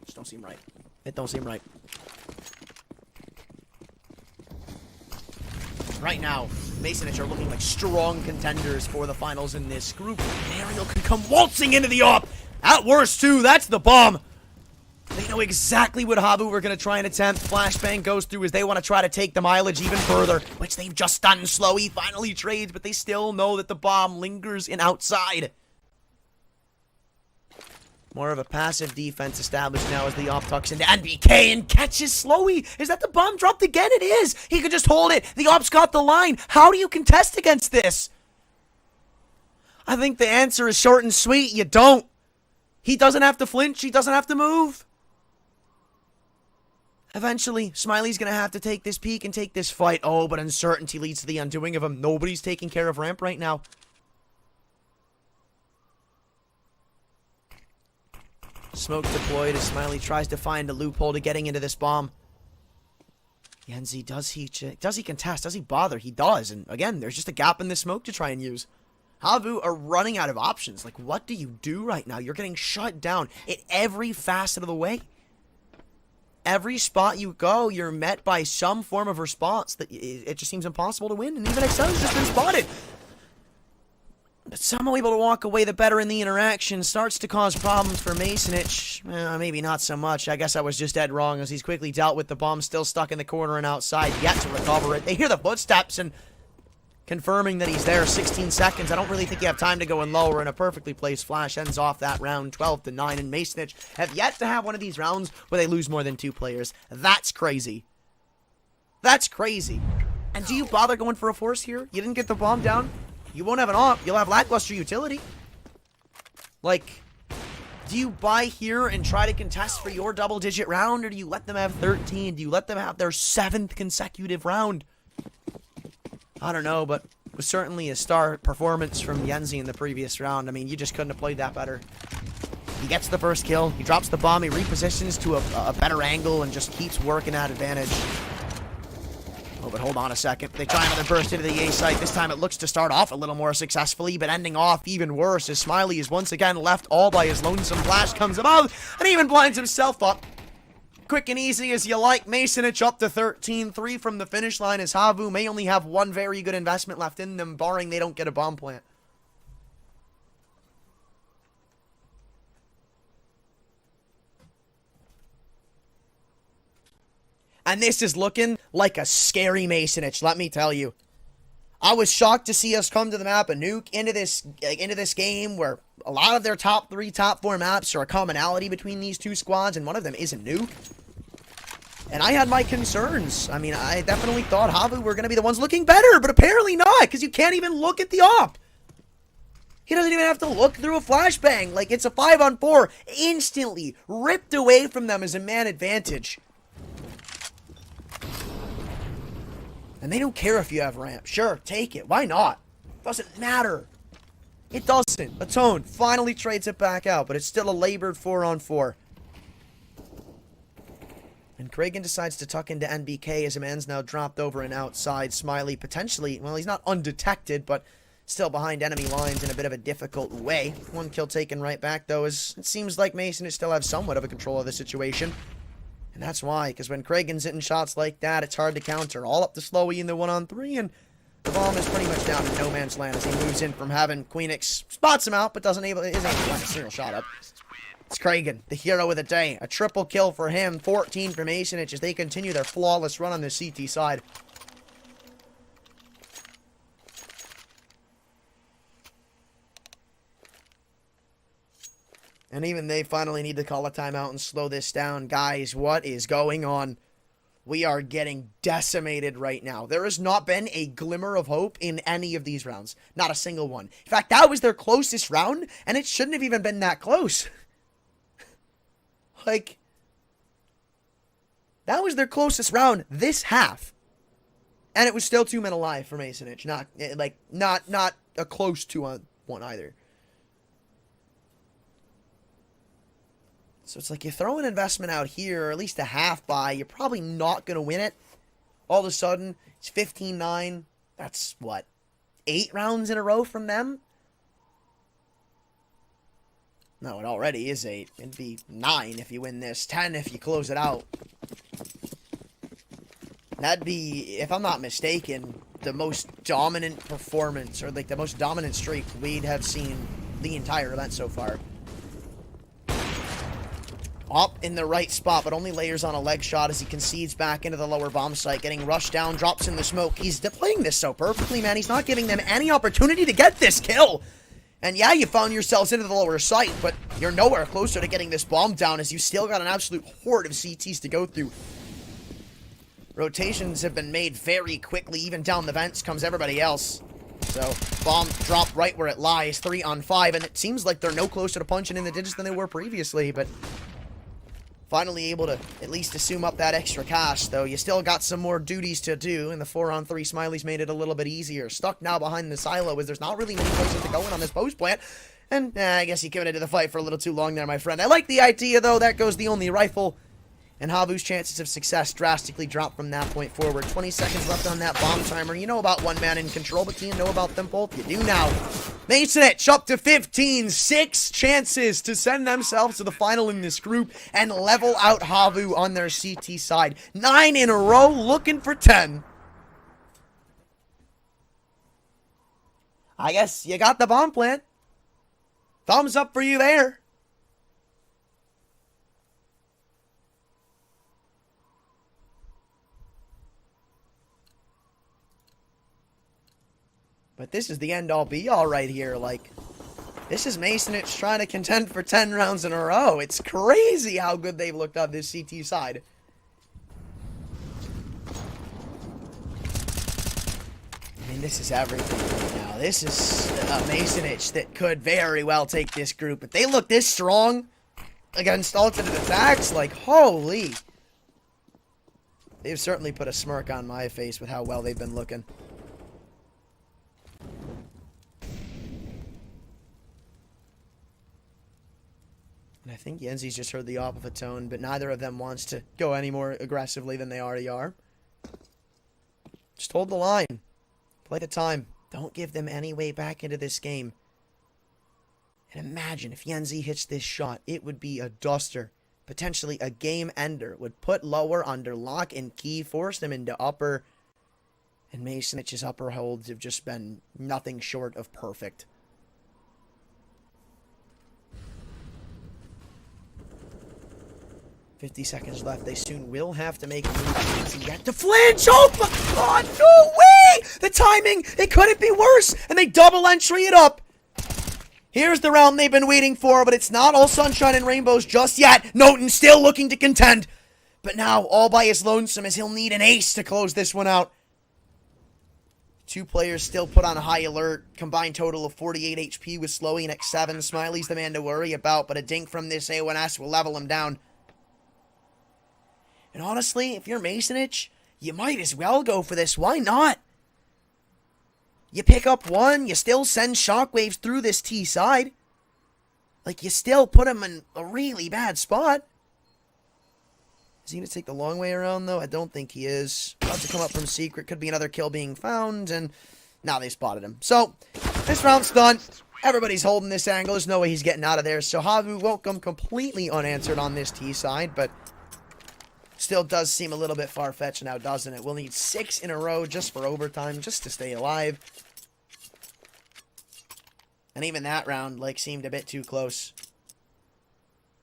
just don't seem right. It don't seem right. Right now, Masonich are looking like strong contenders for the finals in this group. Ariel can come waltzing into the op. At worst, too, that's the bomb. They know exactly what Havu were going to try and attempt. Flashbang goes through as they want to try to take the mileage even further, which they've just done. Slowy finally trades, but they still know that the bomb lingers in outside. More of a passive defense established now as the op tucks into NBK and catches Slowy. Is that the bomb dropped again? It is. He could just hold it. The op's got the line. How do you contest against this? I think the answer is short and sweet. You don't. He doesn't have to flinch. He doesn't have to move. Eventually, Smiley's going to have to take this peek and take this fight. Oh, but uncertainty leads to the undoing of him. Nobody's taking care of ramp right now. Smoke deployed as Smiley tries to find a loophole to getting into this bomb. Yenzi, does he contest? Does he bother? He does. And again, there's just a gap in the smoke to try and use. Havu are running out of options. Like, what do you do right now? You're getting shut down at every facet of the way. Every spot you go, you're met by some form of response that it just seems impossible to win. And even Excel's just been spotted. But somehow able to walk away the better in the interaction. Starts to cause problems for Masonich. Maybe not so much. I guess I was just dead wrong as he's quickly dealt with the bomb still stuck in the corner and outside. Yet to recover it. They hear the footsteps and confirming that he's there. 16 seconds. I don't really think you have time to go in lower. And a perfectly placed flash ends off that round 12-9. And Masonich have yet to have one of these rounds where they lose more than 2 players. That's crazy. That's crazy. And do you bother going for a force here? You didn't get the bomb down? You won't have an op. You'll have lackluster utility. Like, do you buy here and try to contest for your double-digit round, or do you let them have 13? Do you let them have their 7th consecutive round? I don't know, but it was certainly a star performance from Yenzi in the previous round. I mean, you just couldn't have played that better. He gets the first kill. He drops the bomb. He repositions to a better angle and just keeps working at advantage. Oh, but hold on a second. They try another burst into the A site. This time it looks to start off a little more successfully, but ending off even worse as Smiley is once again left all by his lonesome. Flash comes above and even blinds himself up. Quick and easy as you like. Masonic up to 13-3 from the finish line as Havu may only have one very good investment left in them, barring they don't get a bomb plant. And this is looking like a scary Masonic, let me tell you. I was shocked to see us come to the map and nuke into this game where a lot of their top 3, top 4 maps are a commonality between these two squads, and one of them is a nuke. And I had my concerns. I mean, I definitely thought Havu were going to be the ones looking better, but apparently not, because you can't even look at the op. He doesn't even have to look through a flashbang. Like, it's a 5-on-4, instantly ripped away from them as a man advantage. And they don't care if you have ramp. Sure, take it. Why not? Doesn't matter. It doesn't. Atone finally trades it back out, but it's still a labored 4-on-4. And Kragan decides to tuck into NBK as a man's now dropped over and outside. Smiley potentially, well, he's not undetected, but still behind enemy lines in a bit of a difficult way. One kill taken right back, though, as it seems like Mason still have somewhat of a control of the situation. And that's why, because when Kragan's hitting shots like that, it's hard to counter. All up to Slowy in the 1-on-3, and the bomb is pretty much down in no man's land as he moves in from heaven. Queenix spots him out, but isn't able to line a single shot up. It's Kragan, the hero of the day. A triple kill for him, 14 for Masonic as they continue their flawless run on the CT side. And even they finally need to call a timeout and slow this down. Guys, what is going on? We are getting decimated right now. There has not been a glimmer of hope in any of these rounds. Not a single one. In fact, that was their closest round, and it shouldn't have even been that close. Like, that was their closest round this half. And it was still 2 men alive for Masonic. Not a close 2-on-1 either. So it's like you throw an investment out here, or at least a half buy, you're probably not going to win it. All of a sudden, it's 15-9. That's, what, 8 rounds in a row from them? No, it already is 8. It'd be 9 if you win this, 10 if you close it out. That'd be, if I'm not mistaken, the most dominant performance, or like the most dominant streak we'd have seen the entire event so far. Up in the right spot, but only layers on a leg shot as he concedes back into the lower bomb site, getting rushed down, drops in the smoke. He's playing this so perfectly, man. He's not giving them any opportunity to get this kill. And yeah, you found yourselves into the lower site, but you're nowhere closer to getting this bomb down as you still got an absolute horde of CTs to go through. Rotations have been made very quickly. Even down the vents comes everybody else. So, bomb dropped right where it lies, 3-on-5, and it seems like they're no closer to punching in the digits than they were previously, but finally able to at least assume up that extra cash, though you still got some more duties to do, and the 4-on-3 Smiley's made it a little bit easier. Stuck now behind the silo as there's not really many places to go in on this post plant, and I guess he committed to the fight for a little too long there, my friend. I like the idea, though. That goes the only rifle, and Havu's chances of success drastically drop from that point forward. 20 seconds left on that bomb timer. You know about one man in control, but do you know about them both? You do now. Masonic up to 15. 6 chances to send themselves to the final in this group and level out Havu on their CT side. 9 in a row, looking for 10. I guess you got the bomb plant. Thumbs up for you there. But this is the end-all be-all right here. Like, this is Masonic trying to contend for 10 rounds in a row. It's crazy how good they've looked on this CT side. I mean, this is everything right now. This is a Masonic that could very well take this group. If they look this strong against alternate attacks, like, holy. They've certainly put a smirk on my face with how well they've been looking. And I think Yenzi's just heard the opposite tone, but neither of them wants to go any more aggressively than they already are. Just hold the line. Play the time. Don't give them any way back into this game. And imagine if Yenzi hits this shot, it would be a duster. Potentially a game ender. Would put lower under lock and key, force them into upper. And Masonich's upper holds have just been nothing short of perfect. "50 seconds left. They soon will have to make a move. You get to flinch. Oh my god, no way! The timing, it couldn't be worse. And they double entry it up. Here's the round they've been waiting for, but it's not all sunshine and rainbows just yet. Noten still looking to contend. But now, all by his lonesome, as he'll need an ace to close this one out. Two players still put on a high alert. Combined total of 48 HP with Slowy and X7. Smiley's the man to worry about, but a dink from this A1S will level him down. And honestly, if you're Masonich, you might as well go for this. Why not? You pick up one, you still send shockwaves through this T side. Like, you still put him in a really bad spot. Is he going to take the long way around, though? I don't think he is. About to come up from secret. Could be another kill being found, and now they spotted him. So, this round's done. Everybody's holding this angle. There's no way he's getting out of there. So, Havu won't come completely unanswered on this T side, but still does seem a little bit far-fetched now, doesn't it? We'll need 6 in a row just for overtime, just to stay alive. And even that round, like, seemed a bit too close.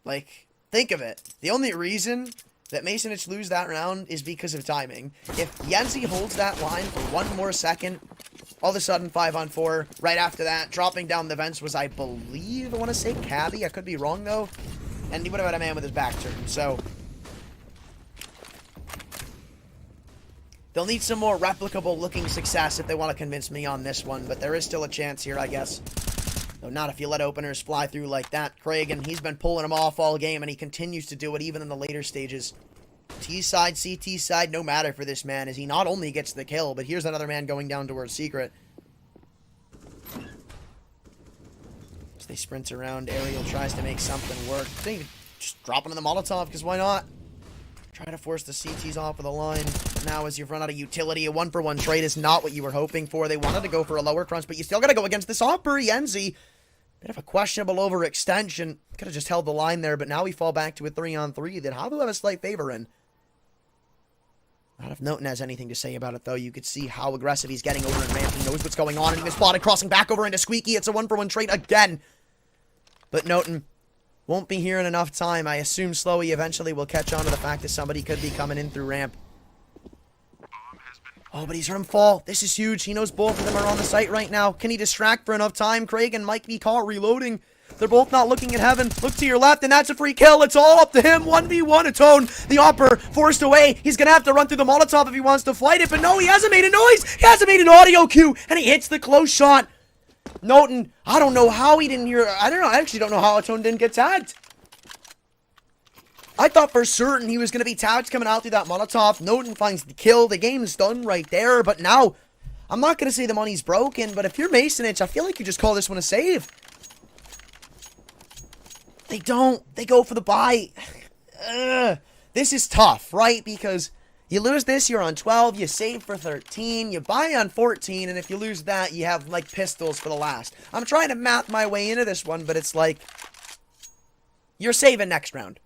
Like, think of it. The only reason that Masonich lose that round is because of timing. If Yenzi holds that line for one more second, all of a sudden 5-on-4, right after that, dropping down the vents was, I believe, I want to say Cabby. I could be wrong, though. And he would have had a man with his back turned, so they'll need some more replicable-looking success if they want to convince me on this one, but there is still a chance here, I guess. Though not if you let openers fly through like that. Craig, and he's been pulling them off all game, and he continues to do it even in the later stages. T-side, CT side, no matter for this man, as he not only gets the kill, but here's another man going down towards secret. As they sprint around, Ariel tries to make something work. They just drop into the Molotov, because why not? Try to force the CTs off of the line. Now, as you've run out of utility, a 1-for-1 trade is not what you were hoping for. They wanted to go for a lower crunch, but you still got to go against this Opper Yenzi. Bit of a questionable overextension. Could have just held the line there, but now we fall back to a 3-on-3 that Havu have a slight favor in. Not if Noten has anything to say about it, though. You could see how aggressive he's getting over in ramp. He knows what's going on, and he was spotted crossing back over into Squeaky. It's a 1-for-1 trade again. But Noten won't be here in enough time. I assume Slowy eventually will catch on to the fact that somebody could be coming in through ramp. Oh, but he's heard him fall. This is huge. He knows both of them are on the site right now. Can he distract for enough time? Craig and Mike be caught reloading. They're both not looking at heaven. Look to your left, and that's a free kill. It's all up to him. 1v1 aTTone. The Opper forced away. He's going to have to run through the Molotov if he wants to fight it, but no, he hasn't made a noise. He hasn't made an audio cue, and he hits the close shot. Noten, I don't know how he didn't hear. I actually don't know how aTTone didn't get tagged. I thought for certain he was going to be tagged coming out through that Molotov. Noten finds the kill. The game's done right there. But now, I'm not going to say the money's broken, but if you're Masonich, I feel like you just call this one a save. They don't. They go for the buy. This is tough, right? Because you lose this, you're on 12. You save for 13. You buy on 14. And if you lose that, you have, like, pistols for the last. I'm trying to math my way into this one, but it's like, you're saving next round.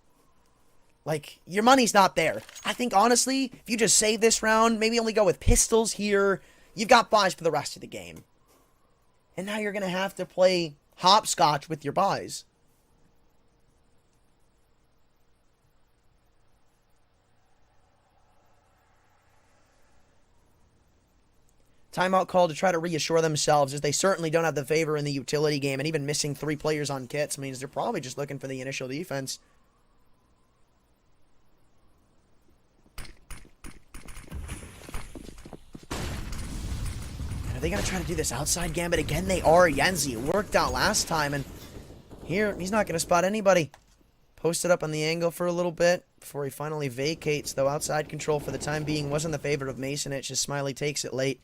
Like, your money's not there. I think, honestly, if you just save this round, maybe only go with pistols here, you've got buys for the rest of the game. And now you're going to have to play hopscotch with your buys. Timeout call to try to reassure themselves, as they certainly don't have the favor in the utility game, and even missing 3 players on kits means they're probably just looking for the initial defense. Are they going to try to do this outside gambit again? They are. Yenzi, it worked out last time, and here, he's not going to spot anybody. Posted up on the angle for a little bit before he finally vacates, though outside control for the time being was in the favor of Masonich as Smiley takes it late.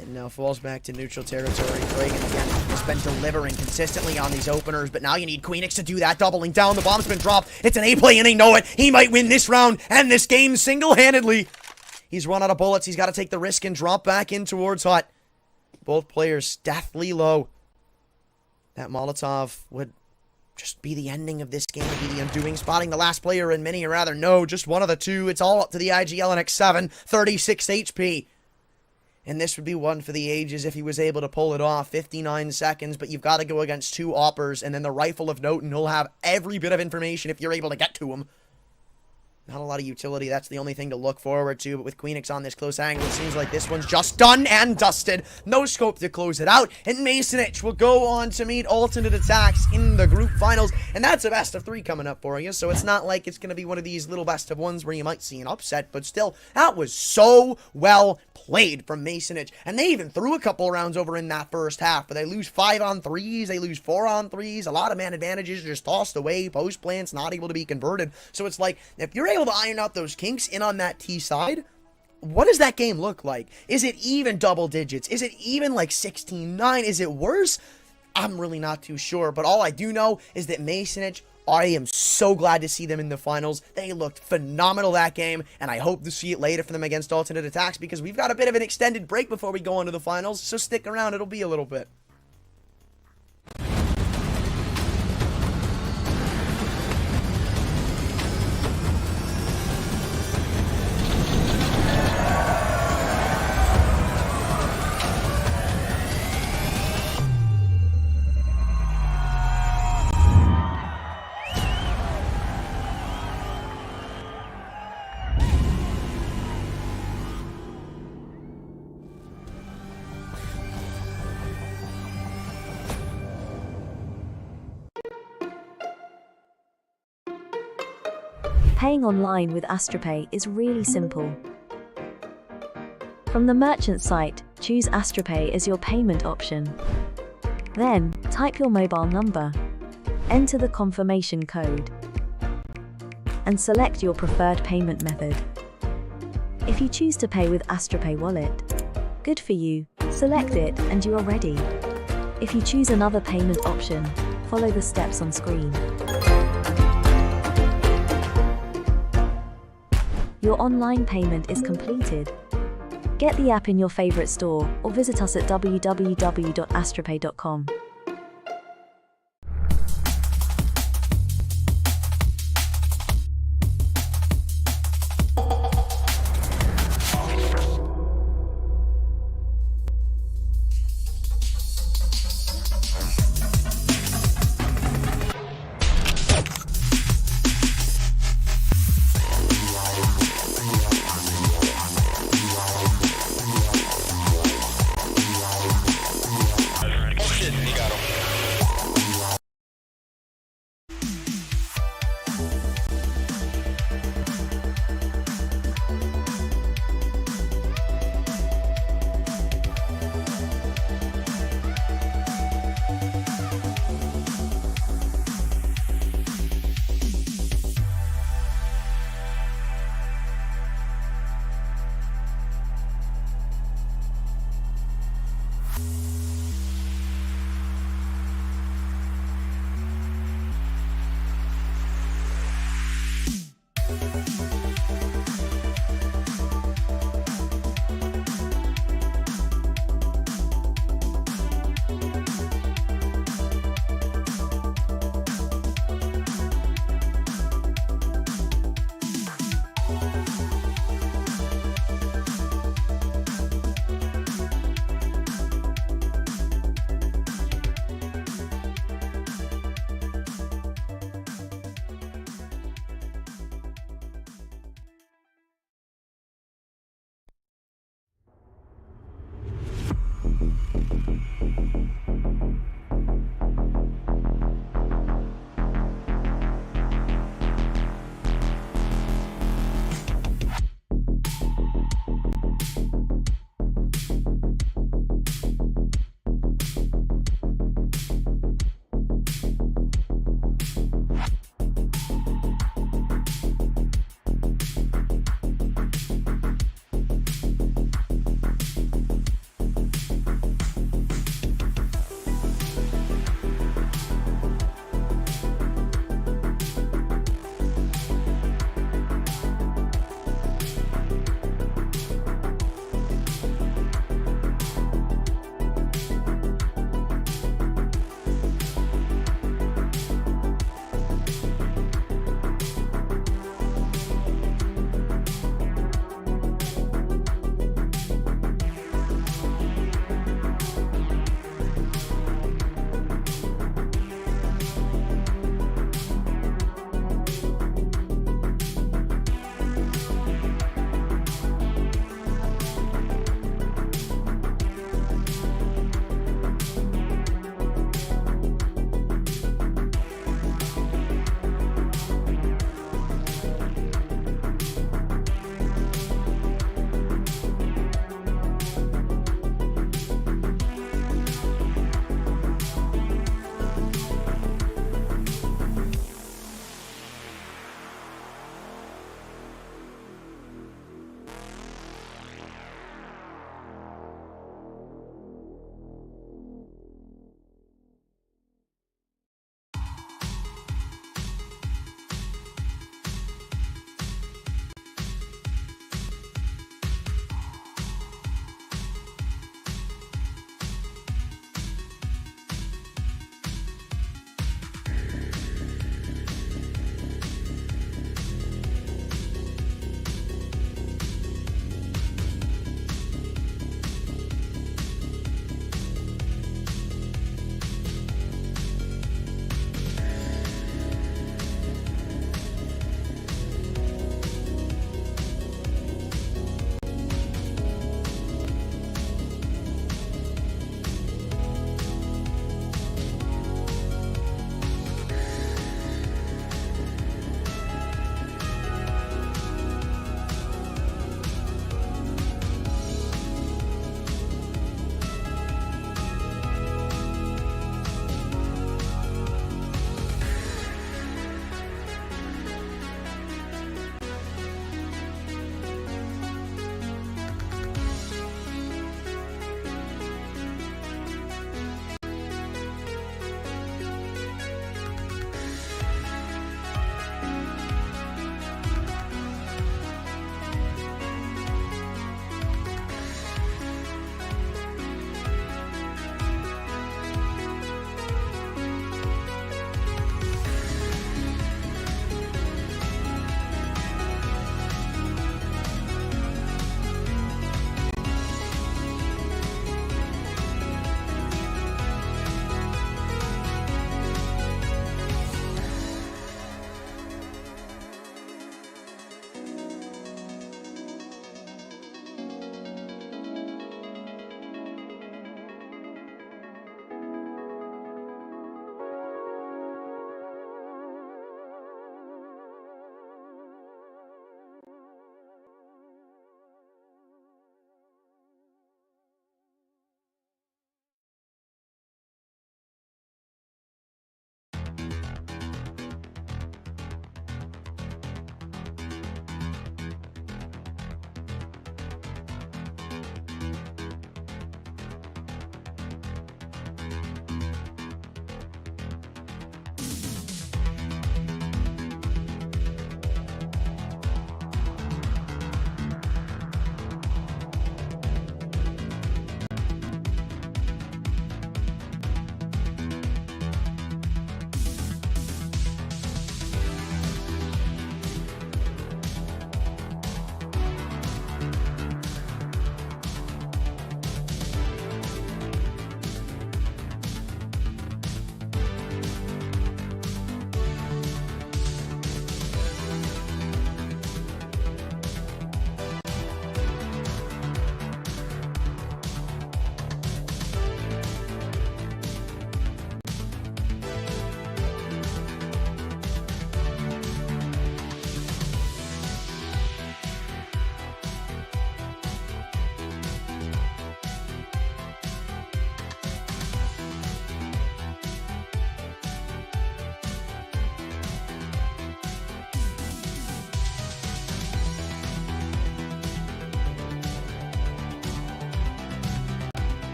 And now falls back to neutral territory. Dragon again has been delivering consistently on these openers, but now you need Queenix to do that, doubling down. The bomb's been dropped. It's an A play, and they know it. He might win this round and this game single-handedly. He's run out of bullets. He's got to take the risk and drop back in towards Hut. Both players deathly low. That Molotov would just be the ending of this game, be the undoing. Spotting the last player in many, or rather, no, just one of the two. It's all up to the IGL and X7, 36 HP. And this would be one for the ages if he was able to pull it off. 59 seconds, but you've got to go against two oppers, and then the rifle of note, and he'll have every bit of information if you're able to get to him. Not a lot of utility. That's the only thing to look forward to. But with Queenix on this close angle, it seems like this one's just done and dusted. No scope to close it out. And Masonic will go on to meet aTTaX in the group finals. And that's a best of 3 coming up for you. So it's not like it's going to be one of these little best of 1s where you might see an upset. But still, that was so well played from Masonic. And they even threw a couple rounds over in that first half. But they lose 5 on 3s. They lose 4 on 3s. A lot of man advantages just tossed away. Post plants not able to be converted. So it's like, if you're able to iron out those kinks in on that T side, what does that game look like? Is it even double digits? Is it even like 16-9? Is it worse? I'm really not too sure, but all I do know is that Masonic, I am so glad to see them in the finals. They looked phenomenal that game, and I hope to see it later for them against aTTaX, because we've got a bit of an extended break before we go into the finals, so stick around, it'll be a little bit. Paying online with AstroPay is really simple. From the merchant site, choose AstroPay as your payment option. Then, type your mobile number, enter the confirmation code, and select your preferred payment method. If you choose to pay with AstroPay Wallet, good for you, select it and you are ready. If you choose another payment option, follow the steps on screen. Your online payment is completed. Get the app in your favorite store or visit us at www.astropay.com.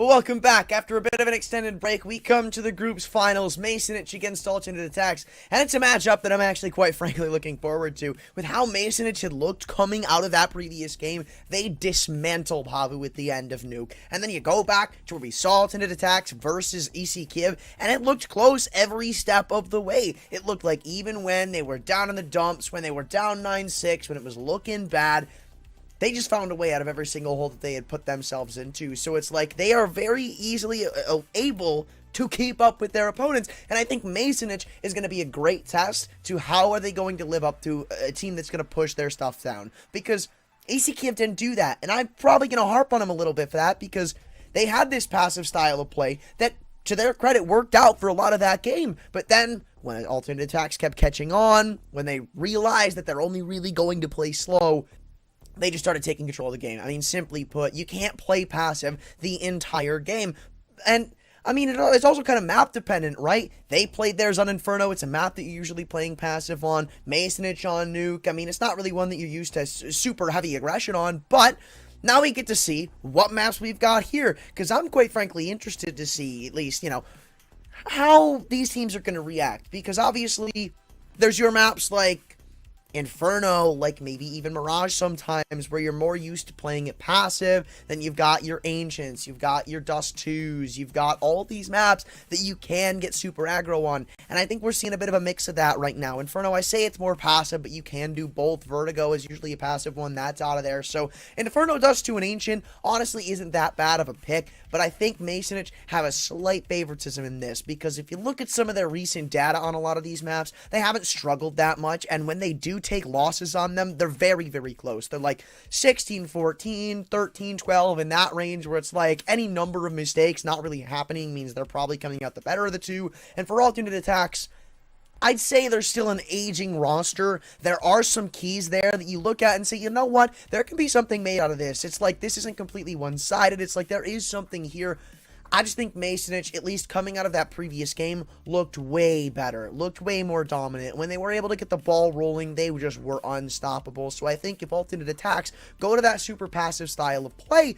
Well, welcome back. After a bit of an extended break, we come to the group's finals, Masonic against aTTaX, and it's a matchup that I'm actually quite frankly looking forward to. With how Masonic had looked coming out of that previous game, they dismantled Havu at the end of Nuke. And then you go back to where we saw aTTaX versus Kyiv, and it looked close every step of the way. It looked like even when they were down in the dumps, when they were down 9-6, when it was looking bad, they just found a way out of every single hole that they had put themselves into. So it's like they are very easily able to keep up with their opponents. And I think Masonic is going to be a great test to how are they going to live up to a team that's going to push their stuff down. Because Kyiv didn't do that. And I'm probably going to harp on them a little bit for that because they had this passive style of play that, to their credit, worked out for a lot of that game. But then when aTTaX kept catching on, when they realized that they're only really going to play slow, they just started taking control of the game. I mean, simply put, you can't play passive the entire game. And, I mean, it's also kind of map dependent, right? They played theirs on Inferno. It's a map that you're usually playing passive on. Masonic on Nuke. I mean, it's not really one that you're used to super heavy aggression on, but now we get to see what maps we've got here. Because I'm quite frankly interested to see, at least, how these teams are going to react. Because obviously, there's your maps like Inferno, like maybe even Mirage sometimes, where you're more used to playing it passive. Then you've got your Ancients, you've got your Dust 2s, you've got all these maps that you can get super aggro on. And I think we're seeing a bit of a mix of that right now. Inferno, I say it's more passive, but you can do both. Vertigo is usually a passive one, that's out of there. So Inferno, Dust 2, and Ancient honestly isn't that bad of a pick, but I think Masonic have a slight favoritism in this, because if you look at some of their recent data on a lot of these maps, they haven't struggled that much, and when they do take losses on them, they're very, very close. They're like 16-14, 13-12, in that range, where it's like any number of mistakes not really happening means they're probably coming out the better of the two. And for aTTaX, I'd say there's still an aging roster. There are some keys there that you look at and say, you know what, there can be something made out of this. It's like this isn't completely one-sided. It's like there is something here. I just think Masonic, at least coming out of that previous game, looked way better, looked way more dominant. When they were able to get the ball rolling, they just were unstoppable. So I think if aTTaX go to that super passive style of play,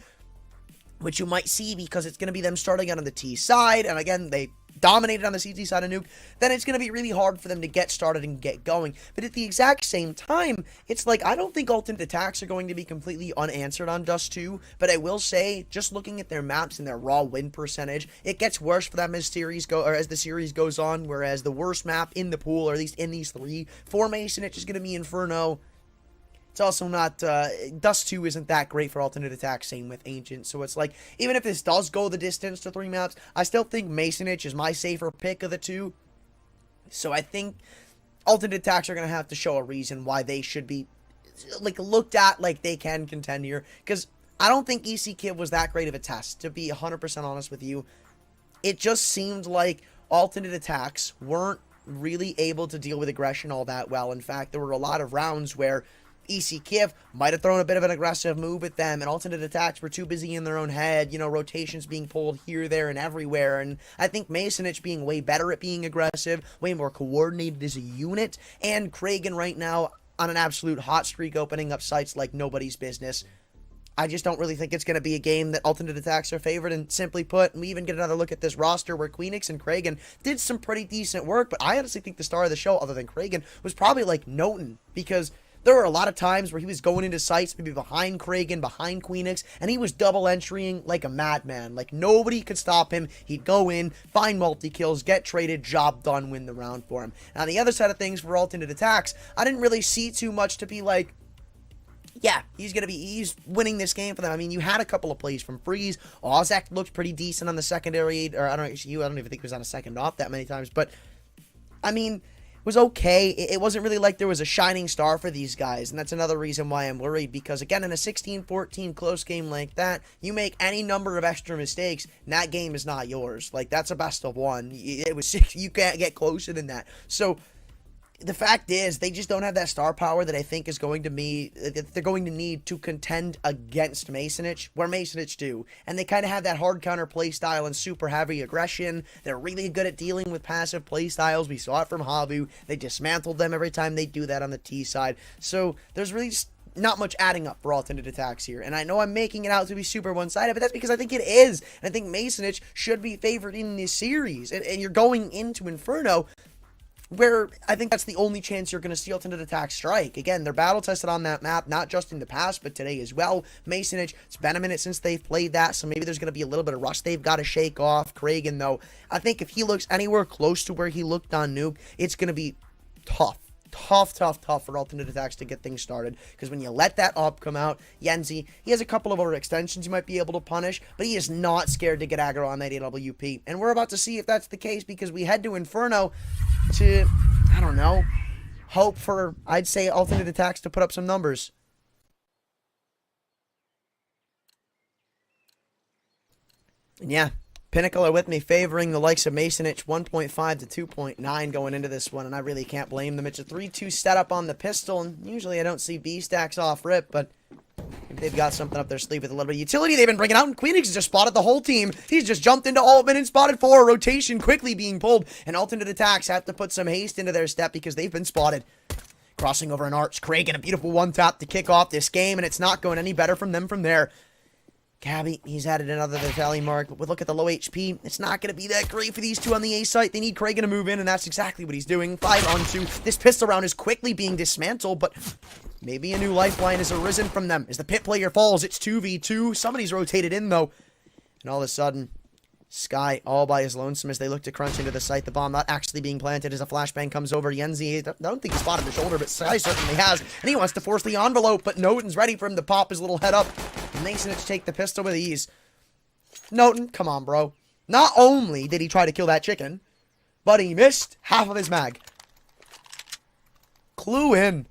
which you might see because it's going to be them starting out on the T side, and again, they dominated on the CT side of Nuke, then it's going to be really hard for them to get started and get going. But at the exact same time, it's like, I don't think aTTaX are going to be completely unanswered on Dust 2, but I will say, just looking at their maps and their raw win percentage, it gets worse for them as the series goes on, whereas the worst map in the pool, or at least in these three, for Masonic is going to be Inferno. It's also not, Dust 2 isn't that great for aTTaX, same with Ancient. So it's like, even if this does go the distance to 3 maps, I still think Masonic is my safer pick of the two. So I think aTTaX are going to have to show a reason why they should be, like, looked at like they can contend here. Because I don't think Kyiv was that great of a test, to be 100% honest with you. It just seemed like aTTaX weren't really able to deal with aggression all that well. In fact, there were a lot of rounds where Kyiv might have thrown a bit of an aggressive move at them, and aTTaX were too busy in their own head, rotations being pulled here, there, and everywhere. And I think Masonic being way better at being aggressive, way more coordinated as a unit, and Kragan right now on an absolute hot streak, opening up sites like nobody's business. I just don't really think it's going to be a game that alternate attacks are favored. And simply put, we even get another look at this roster where Queenix and Kragan did some pretty decent work. But I honestly think the star of the show, other than Kragan, was probably like Noten, because there were a lot of times where he was going into sites, maybe behind Kragan, behind Queenix, and he was double entrying like a madman. Like, nobody could stop him. He'd go in, find multi-kills, get traded, job done, win the round for him. And on the other side of things, for alternate attacks, I didn't really see too much to be like, yeah, he's winning this game for them. I mean, you had a couple of plays from Freeze. Ozak looked pretty decent on the secondary, or I don't even think he was on a second off that many times, but I mean, it was okay. It wasn't really like there was a shining star for these guys, and that's another reason why I'm worried, because again, in a 16-14 close game like that, you make any number of extra mistakes, and that game is not yours. Like, that's a best of one. It was 6, you can't get closer than that. So the fact is, they just don't have that star power that I think is going to be, they're going to need to contend against Masonic, where Masonic do. And they kind of have that hard counter play style and super heavy aggression. They're really good at dealing with passive play styles. We saw it from Havu. They dismantled them every time they do that on the T side. So there's really just not much adding up for alternate attacks here. And I know I'm making it out to be super one-sided, but that's because I think it is. And I think Masonic should be favored in this series. And you're going into Inferno, where I think that's the only chance you're going to see alternate attack strike. Again, they're battle-tested on that map, not just in the past, but today as well. Masonic, it's been a minute since they've played that, so maybe there's going to be a little bit of rust they've got to shake off. Kragan, though, I think if he looks anywhere close to where he looked on Nuke, it's going to be tough. Tough for alternate attacks to get things started, because when you let that up come out, Yenzi, he has a couple of overextensions you might be able to punish, but he is not scared to get aggro on that AWP, and we're about to see if that's the case, because we head to Inferno to, I don't know, hope for, I'd say, alternate attacks to put up some numbers. And yeah, Pinnacle are with me, favoring the likes of Masonic 1.5 to 2.9 going into this one, and I really can't blame them. It's a 3-2 setup on the pistol, and usually I don't see B-stacks off rip, but maybe they've got something up their sleeve with a little bit of utility they've been bringing out, and Queenix has just spotted the whole team. He's just jumped into Altman and spotted 4, rotation quickly being pulled, and alternate attacks have to put some haste into their step because they've been spotted. Crossing over an arch, Kragan, a beautiful one-tap to kick off this game, and it's not going any better from them from there. Cabby, he's added another tally mark, but look at the low HP. It's not going to be that great for these two on the A site. They need Kragan to move in, and that's exactly what he's doing. 5-on-2. This pistol round is quickly being dismantled, but maybe a new lifeline has arisen from them. As the pit player falls, it's 2v2. Somebody's rotated in, though. And all of a sudden, Sky all by his lonesome as they look to crunch into the site. The bomb not actually being planted as a flashbang comes over. Yenzi, I don't think he spotted the shoulder, but Sky certainly has. And he wants to force the envelope, but Noten's ready for him to pop his little head up. And Masonic take the pistol with ease. Noten, come on, bro. Not only did he try to kill that chicken, but he missed half of his mag. Clue in.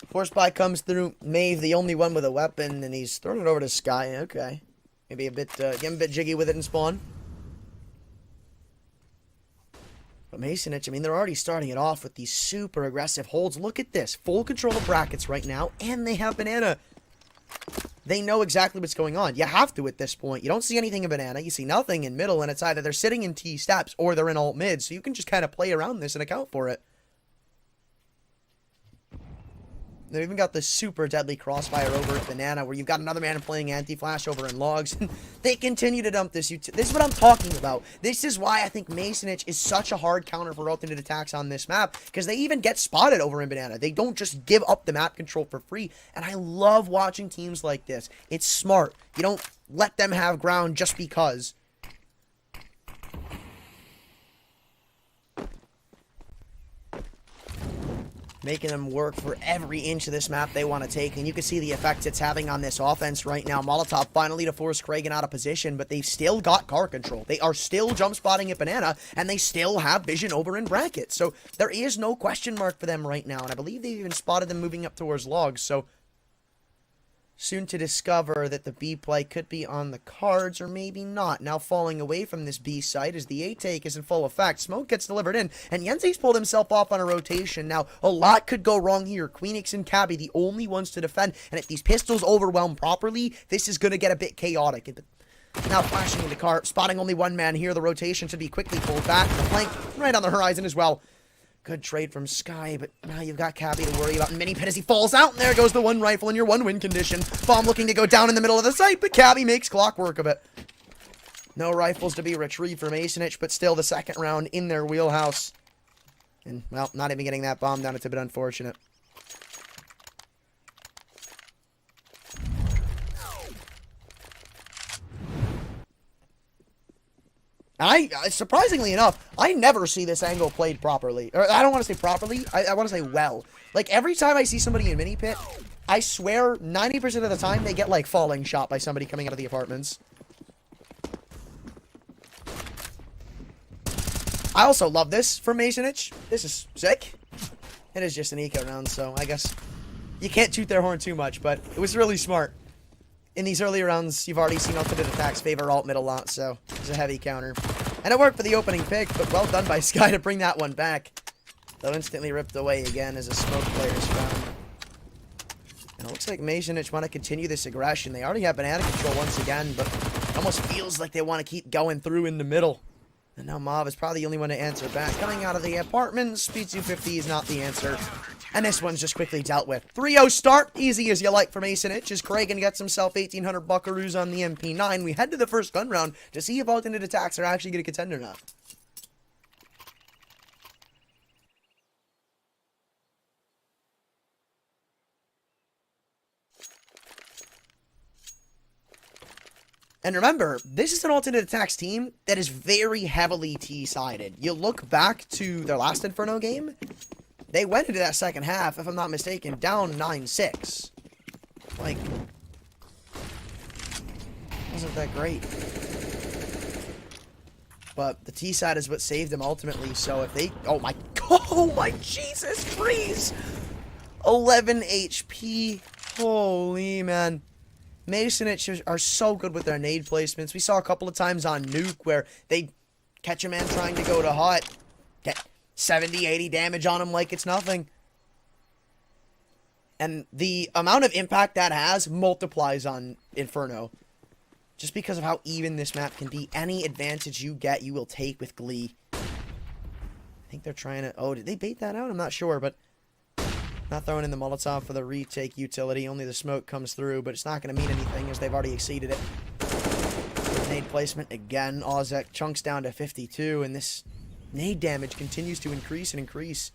Force buy comes through. Maeve, the only one with a weapon, and he's throwing it over to Sky. Okay. Maybe a bit, getting a bit jiggy with it in spawn. But Masonic, I mean, they're already starting it off with these super aggressive holds. Look at this. Full control of brackets right now, and they have Banana. They know exactly what's going on. You have to at this point. You don't see anything in Banana. You see nothing in middle, and it's either they're sitting in T steps or they're in alt mid, so you can just kind of play around this and account for it. They've even got the super deadly crossfire over at Banana, where you've got another man playing anti-flash over in logs. They continue to dump this. This is what I'm talking about. This is why I think Masonic is such a hard counter for alternate attacks on this map, because they even get spotted over in Banana. They don't just give up the map control for free, and I love watching teams like this. It's smart. You don't let them have ground just because. Making them work for every inch of this map they want to take, and you can see the effects it's having on this offense right now. Molotov finally to force Kragan out of position, but they've still got car control. They are still jump spotting at Banana, and they still have vision over in bracket. So there is no question mark for them right now, and I believe they've even spotted them moving up towards logs. So soon to discover that the B play could be on the cards or maybe not. Now falling away from this B site as the aTTaX is in full effect. Smoke gets delivered in, and Yenzi's pulled himself off on a rotation. Now, a lot could go wrong here. Queenix and Cabby, the only ones to defend, and if these pistols overwhelm properly, this is going to get a bit chaotic. Now flashing into car, spotting only one man here. The rotation should be quickly pulled back. The flank right on the horizon as well. Good trade from Sky, but now you've got Cabby to worry about. Mini Pit as he falls out, and there goes the one rifle in your one win condition. Bomb looking to go down in the middle of the site, but Cabby makes clockwork of it. No rifles to be retrieved from Masonic, but still the second round in their wheelhouse. And, well, not even getting that bomb down, it's a bit unfortunate. Surprisingly enough, I never see this angle played properly. Or, I don't want to say properly, I want to say well. Like, every time I see somebody in Mini Pit, I swear 90% of the time they get, like, falling shot by somebody coming out of the apartments. I also love this for Masonic. This is sick. It is just an eco round, so I guess you can't toot their horn too much, but it was really smart. In these early rounds, you've already seen ultimate attacks favor alt mid a lot, so it's a heavy counter. And it worked for the opening pick, but well done by Sky to bring that one back. Though instantly ripped away again as a smoke player is found. And it looks like Masonic want to continue this aggression. They already have banana control once again, but it almost feels like they want to keep going through in the middle. And now Mav is probably the only one to answer back. Coming out of the apartment, speed 250 is not the answer. And this one's just quickly dealt with. 3-0 start, easy as you like for Masonic, as Kragan gets himself 1,800 buckaroos on the MP9. We head to the first gun round to see if alternate attacks are actually going to contend or not. And remember, this is an alternate attacks team that is very heavily T-sided. You look back to their last Inferno game, they went into that second half, if I'm not mistaken, down 9-6. Like, wasn't that great. But the T side is what saved them ultimately, so if they... Oh my Jesus, freeze! 11 HP. Holy man. Masonic are so good with their nade placements. We saw a couple of times on Nuke where they catch a man trying to go to hot, get 70, 80 damage on him like it's nothing. And the amount of impact that has multiplies on Inferno. Just because of how even this map can be. Any advantage you get, you will take with glee. I think they're trying to... Oh, did they bait that out? I'm not sure, but... Not throwing in the Molotov for the retake utility. Only the smoke comes through, but it's not going to mean anything as they've already exceeded it. Nade placement again. Ozek chunks down to 52, and this nade damage continues to increase and increase.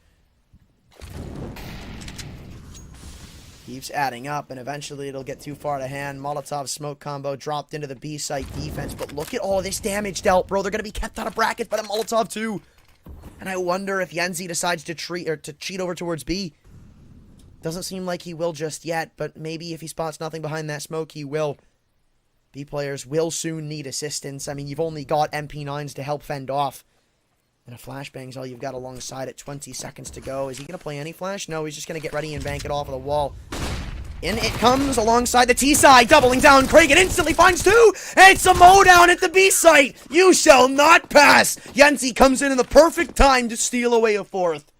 Keeps adding up, and eventually it'll get too far to hand. Molotov smoke combo dropped into the B site defense, but look at all this damage dealt, bro. They're going to be kept out of brackets by the Molotov too. And I wonder if Yenzi decides to cheat over towards B. Doesn't seem like he will just yet, but maybe if he spots nothing behind that smoke, he will. B players will soon need assistance. I mean, you've only got MP9s to help fend off. And a flashbang's all you've got alongside it. 20 seconds to go. Is he going to play any flash? No, he's just going to get ready and bank it off of the wall. In it comes alongside the T side. Doubling down. Kragan instantly finds two. It's a mowdown at the B site. You shall not pass. Yenzi comes in the perfect time to steal away a fourth.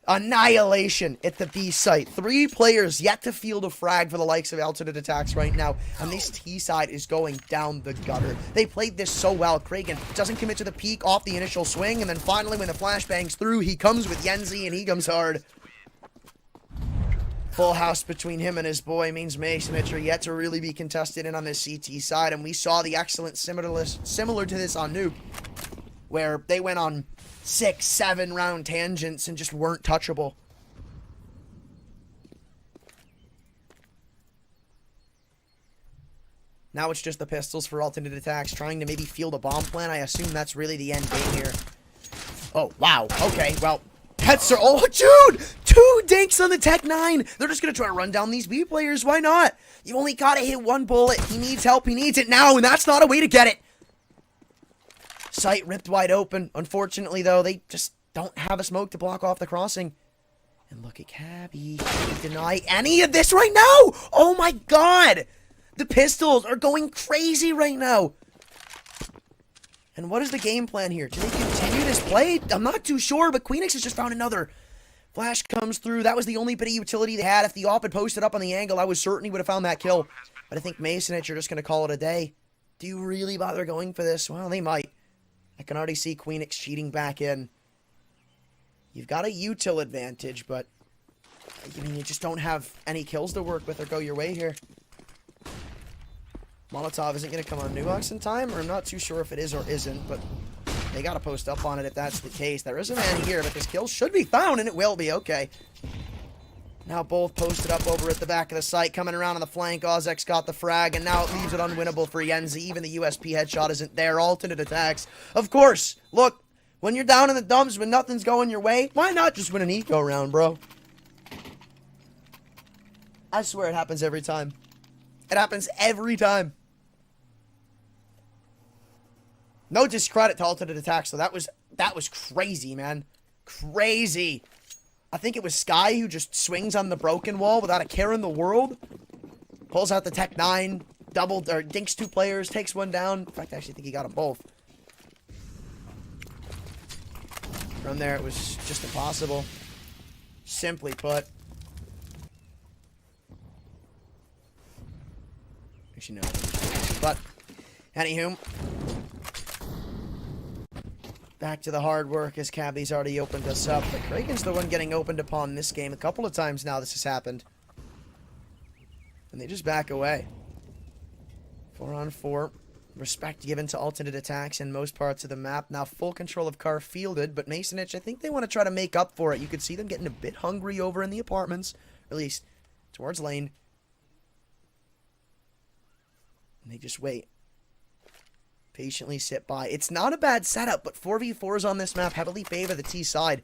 Annihilation at the B site. 3 players yet to field a frag for the likes of alternate attacks right now. And this T side is going down the gutter. They played this so well. Kragan doesn't commit to the peak off the initial swing. And then finally when the flash bangs through, he comes with Yenzi and he comes hard. Full house between him and his boy means Masonic are yet to really be contested in on this CT side. And we saw the excellent similar to this on Nuke, where they went on 6, 7 round tangents and just weren't touchable. Now it's just the pistols for alternate attacks, trying to maybe field a bomb plan. I assume that's really the end game here. Oh, wow. Okay, well, Hetzer. Oh, dude! 2 dinks on the Tech 9. They're just going to try to run down these B players. Why not? You only got to hit 1 bullet. He needs help. He needs it now, and that's not a way to get it. Sight ripped wide open. Unfortunately, though, they just don't have a smoke to block off the crossing. And look at Cabby. Can he deny any of this right now? Oh my god! The pistols are going crazy right now. And what is the game plan here? Do they continue this play? I'm not too sure, but Queenix has just found another. Flash comes through. That was the only bit of utility they had. If the op had posted up on the angle, I was certain he would have found that kill. But I think Masonic are just going to call it a day. Do you really bother going for this? Well, they might. I can already see Queenix cheating back in. You've got a util advantage, but I mean, you just don't have any kills to work with or go your way here. Molotov isn't going to come on Nuox in time, or I'm not too sure if it is or isn't, but they got to post up on it if that's the case. There is a man here, but this kill should be found, and it will be. Okay. Now both posted up over at the back of the site, coming around on the flank. Ozek's got the frag, and now it leaves it unwinnable for Yenzi. Even the USP headshot isn't there. Alternate attacks. Of course, look, when you're down in the dumps, when nothing's going your way, why not just win an eco round, bro? I swear it happens every time. It happens every time. No discredit to alternate attacks, so that was crazy, man. Crazy. I think it was Sky who just swings on the broken wall without a care in the world. Pulls out the Tech 9, dinks 2 players, takes one down. In fact, I actually think he got them both. From there, it was just impossible. Simply put. Actually, no. But, anywho. Back to the hard work as Cabby's already opened us up. But Kraken's the one getting opened upon this game. A couple of times now this has happened. And they just back away. 4-on-4. Respect given to alternate attacks in most parts of the map. Now full control of car fielded. But Masonich, I think they want to try to make up for it. You could see them getting a bit hungry over in the apartments. Or at least towards lane. And they just wait. Patiently sit by. It's not a bad setup, but 4v4s on this map heavily favor the T side.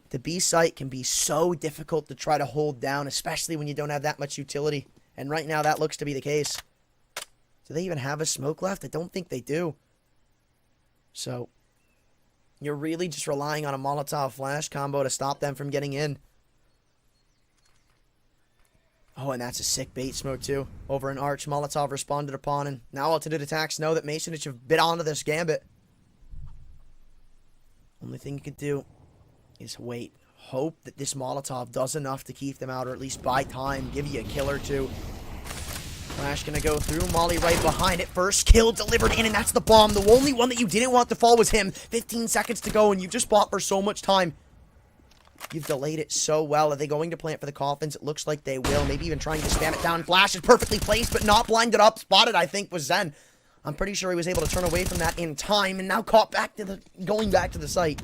The B site can be so difficult to try to hold down, especially when you don't have that much utility. And right now, that looks to be the case. Do they even have a smoke left? I don't think they do. So, you're really just relying on a Molotov flash combo to stop them from getting in. Oh, and that's a sick bait smoke, too. Over an arch, Molotov responded upon, and now alternate attacks know that Masonich have bit onto this gambit. Only thing you can do is wait. Hope that this Molotov does enough to keep them out, or at least buy time, give you a kill or two. Flash gonna go through, Molly right behind it. First kill delivered in, and that's the bomb. The only one that you didn't want to fall was him. 15 seconds to go, and you just bought for so much time. You've delayed it so well. Are they going to plant for the coffins? It looks like they will. Maybe even trying to spam it down. Flash is perfectly placed, but not blinded up. Spotted, I think, was Zen. I'm pretty sure he was able to turn away from that in time, and now caught going back to the site.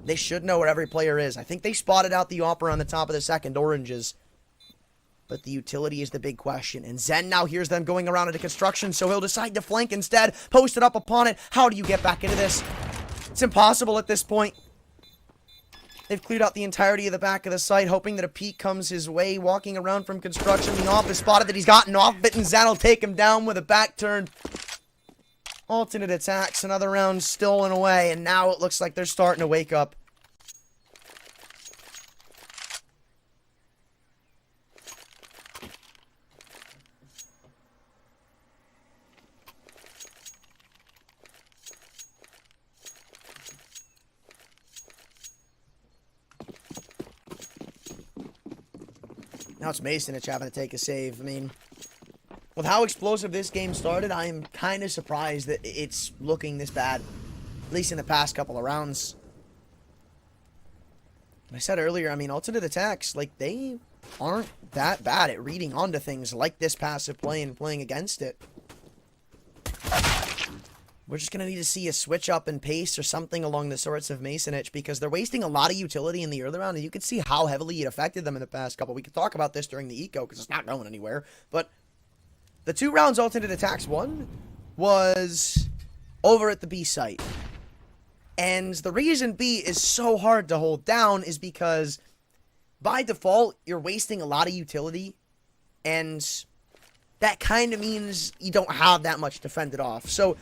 They should know where every player is. I think they spotted out the Opera on the top of the second, oranges. But the utility is the big question. And Zen now hears them going around into construction, so he'll decide to flank instead. Posted up upon it. How do you get back into this? It's impossible at this point. They've cleared out the entirety of the back of the site, hoping that a peek comes his way, walking around from construction. The off is spotted that he's gotten off of it, and Zen will take him down with a back turn. Alternate attacks, another round stolen away, and now it looks like they're starting to wake up. Now it's Masonich having to take a save. I mean, with how explosive this game started, I am kind of surprised that it's looking this bad. At least in the past couple of rounds. I said earlier, I mean, alternate attacks, like, they aren't that bad at reading onto things like this passive play and playing against it. We're just going to need to see a switch up in pace or something along the sorts of Masonich, because they're wasting a lot of utility in the early round, and you can see how heavily it affected them in the past couple. We could talk about this during the eco, because it's not going anywhere, but the 2 rounds alternate attacks won was over at the B site. And the reason B is so hard to hold down is because by default, you're wasting a lot of utility, and that kind of means you don't have that much to fend it off. So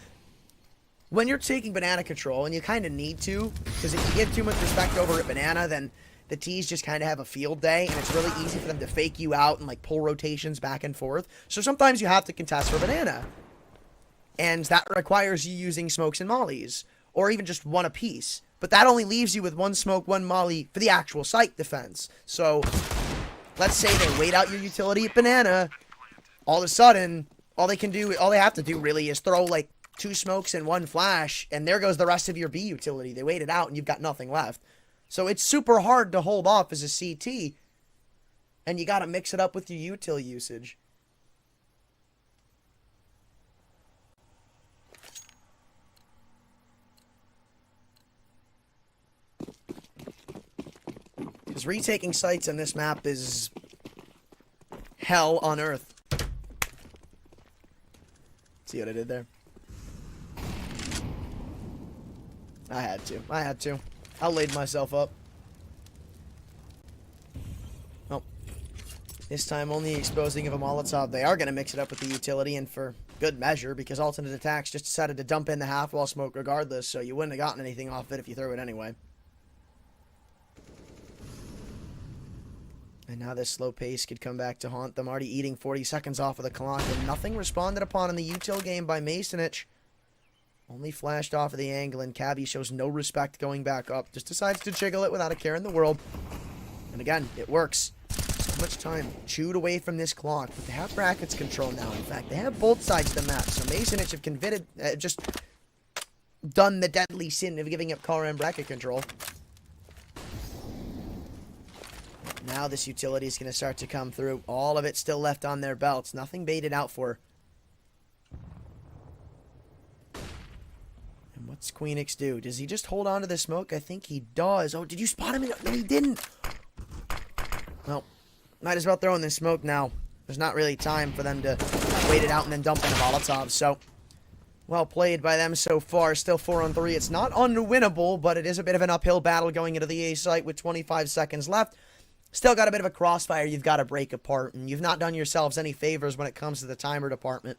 when you're taking banana control, and you kind of need to, because if you give too much respect over at banana, then the T's just kind of have a field day, and it's really easy for them to fake you out and like pull rotations back and forth. So sometimes you have to contest for banana, and that requires you using smokes and mollies, or even just one apiece. But that only leaves you with one smoke, one molly for the actual site defense. So let's say they wait out your utility at banana. All of a sudden, all they have to do really is throw like 2 smokes and 1 flash, and there goes the rest of your B utility. They wait it out, and you've got nothing left. So it's super hard to hold off as a CT, and you got to mix it up with your util usage. Because retaking sites on this map is hell on earth. See what I did there? I had to. I laid myself up. Oh. This time only exposing of a Molotov. They are going to mix it up with the utility, and for good measure, because alternate attacks just decided to dump in the half-wall smoke regardless, so you wouldn't have gotten anything off it if you threw it anyway. And now this slow pace could come back to haunt them, already eating 40 seconds off of the clock, and nothing responded upon in the util game by Masonic. Only flashed off of the angle, and Kyiv shows no respect going back up. Just decides to jiggle it without a care in the world. And again, it works. So much time chewed away from this clock, but they have brackets control now. In fact, they have both sides of the map. So Masonic have just done the deadly sin of giving up car and bracket control. Now this utility is going to start to come through. All of it still left on their belts. Nothing baited out for. And what's Queenix do? Does he just hold on to the smoke? I think he does. Oh, did you spot him? No, he didn't. Well, might as well throw in the smoke now. There's not really time for them to wait it out and then dump in a Molotov. So, well played by them so far. Still 4-on-3. It's not unwinnable, but it is a bit of an uphill battle going into the A site with 25 seconds left. Still got a bit of a crossfire you've got to break apart, and you've not done yourselves any favors when it comes to the timer department.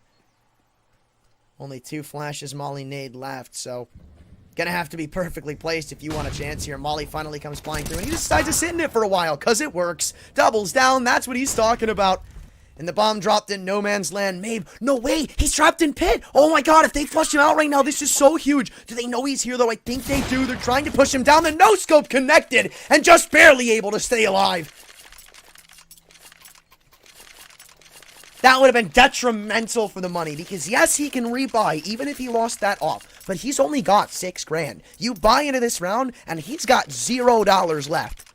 Only 2 flashes, Molly nade left, so gonna have to be perfectly placed if you want a chance here. Molly finally comes flying through, and he decides to sit in it for a while, because it works. Doubles down, that's what he's talking about. And the bomb dropped in no man's land. Mabe, no way, he's trapped in pit. Oh my god, if they flush him out right now, this is so huge. Do they know he's here, though? I think they do. They're trying to push him down. The no-scope connected, and just barely able to stay alive. That would have been detrimental for the money, because yes, he can rebuy, even if he lost that off. But he's only got $6 grand. You buy into this round, and he's got $0 left.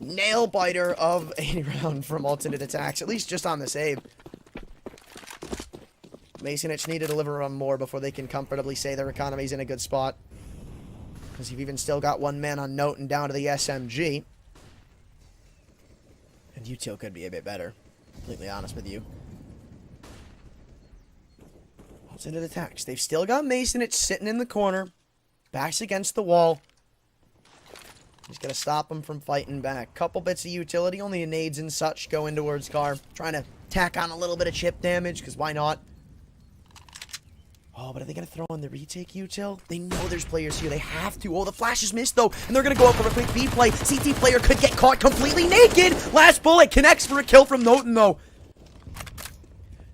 Nail biter of a round from alternate attacks, at least just on the save. Masonic need to deliver on more before they can comfortably say their economy's in a good spot. Because you've even still got 1 man on note and down to the SMG. And util could be a bit better, completely honest with you. Alternate attacks. They've still got Masonic sitting in the corner, backs against the wall. He's going to stop him from fighting back. Couple bits of utility, only nades and such go in towards car. Trying to tack on a little bit of chip damage, because why not? Oh, but are they going to throw in the retake util? They know there's players here. They have to. Oh, the flash is missed, though. And they're going to go up for a quick B play. CT player could get caught completely naked. Last bullet connects for a kill from Noten, though.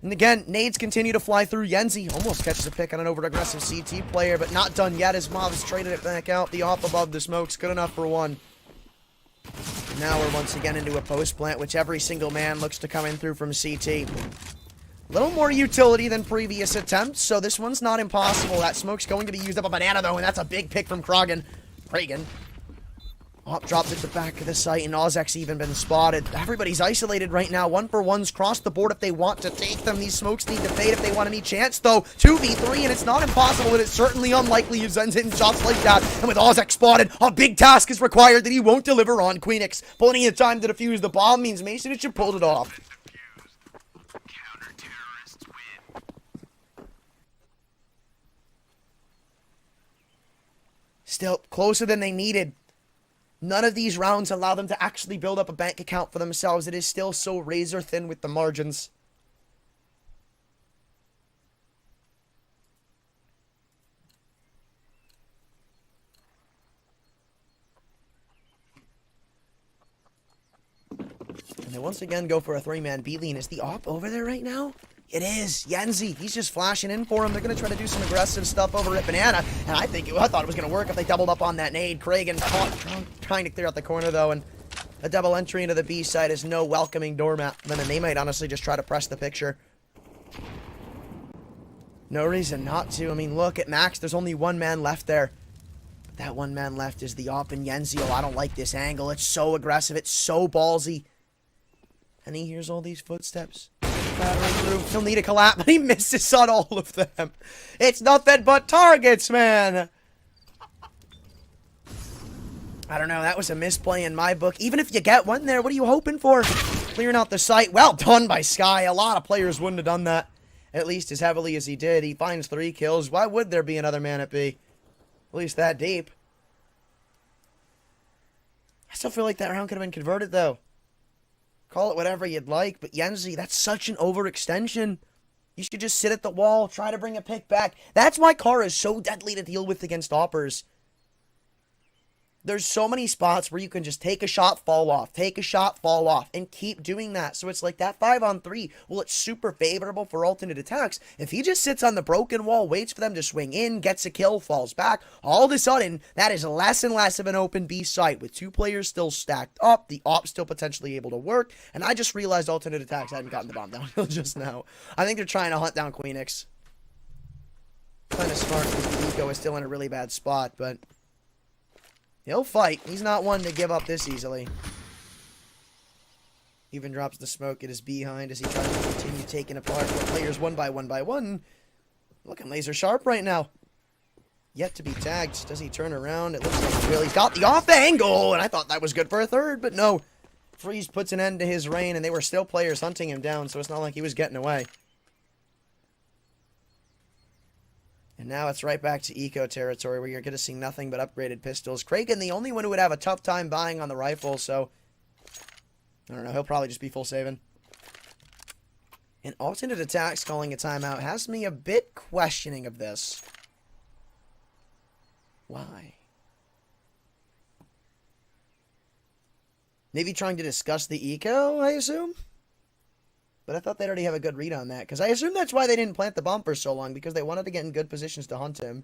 And again, nades continue to fly through. Yenzi almost catches a pick on an over-aggressive CT player, but not done yet as Mav has traded it back out. The off above the smoke's good enough for 1. Now we're once again into a post plant, which every single man looks to come in through from CT. A little more utility than previous attempts, so this one's not impossible. That smoke's going to be used up a banana, though, and that's a big pick from Krogan. Reagan. Oh, dropped at the back of the site, and Ozek's even been spotted. Everybody's isolated right now. 1-for-1s cross the board if they want to take them. These smokes need to fade if they want any chance, though. 2v3, and it's not impossible, but it's certainly unlikely you Zen's hitting shots like that. And with Ozek spotted, a big task is required that he won't deliver on. Queenix, plenty of time to defuse the bomb means Masonic should pull it off. Still closer than they needed. None of these rounds allow them to actually build up a bank account for themselves. It is still so razor thin with the margins. They once again go for a 3-man B lean. Is the op over there right now? It is. Yenzi, he's just flashing in for him. They're going to try to do some aggressive stuff over at Banana. And I thought it was going to work if they doubled up on that nade. Kragan trying to clear out the corner, though. And a double entry into the B side is no welcoming doormat. Then they might honestly just try to press the picture. No reason not to. I mean, look at Max. There's only one man left there. That one man left is the op and Yenzi. Oh, I don't like this angle. It's so aggressive. It's so ballsy. And he hears all these footsteps. He'll need a collapse, but he misses on all of them. It's nothing but targets, man. I don't know. That was a misplay in my book. Even if you get one there, what are you hoping for? Clearing out the site. Well done by Sky. A lot of players wouldn't have done that, at least as heavily as he did. He finds 3 kills. Why would there be another man at B? At least that deep. I still feel like that round could have been converted, though. Call it whatever you'd like, but Yenzi, that's such an overextension. You should just sit at the wall, try to bring a pick back. That's why Kara is so deadly to deal with against Oppers. There's so many spots where you can just take a shot, fall off, take a shot, fall off, and keep doing that. So it's like that 5-on-3, well, it's super favorable for alternate attacks. If he just sits on the broken wall, waits for them to swing in, gets a kill, falls back, all of a sudden, that is less and less of an open B site with 2 players still stacked up, the op still potentially able to work, and I just realized alternate attacks hadn't gotten the bomb down just now. I think they're trying to hunt down Queenix. Kind of smart because the Eco is still in a really bad spot, but he'll fight. He's not one to give up this easily. Even drops the smoke at his behind as he tries to continue taking apart the players one by one. Looking laser sharp right now. Yet to be tagged. Does he turn around? It looks like he really got the off angle, and I thought that was good for a third, but no. Freeze puts an end to his reign, and they were still players hunting him down, so it's not like he was getting away. And now it's right back to eco territory where you're going to see nothing but upgraded pistols. Kragan, the only one who would have a tough time buying on the rifle, so I don't know, he'll probably just be full saving. And alternate attacks calling a timeout has me a bit questioning of this. Why? Maybe trying to discuss the eco, I assume? But I thought they'd already have a good read on that. Because I assume that's why they didn't plant the bomb for so long. Because they wanted to get in good positions to hunt him.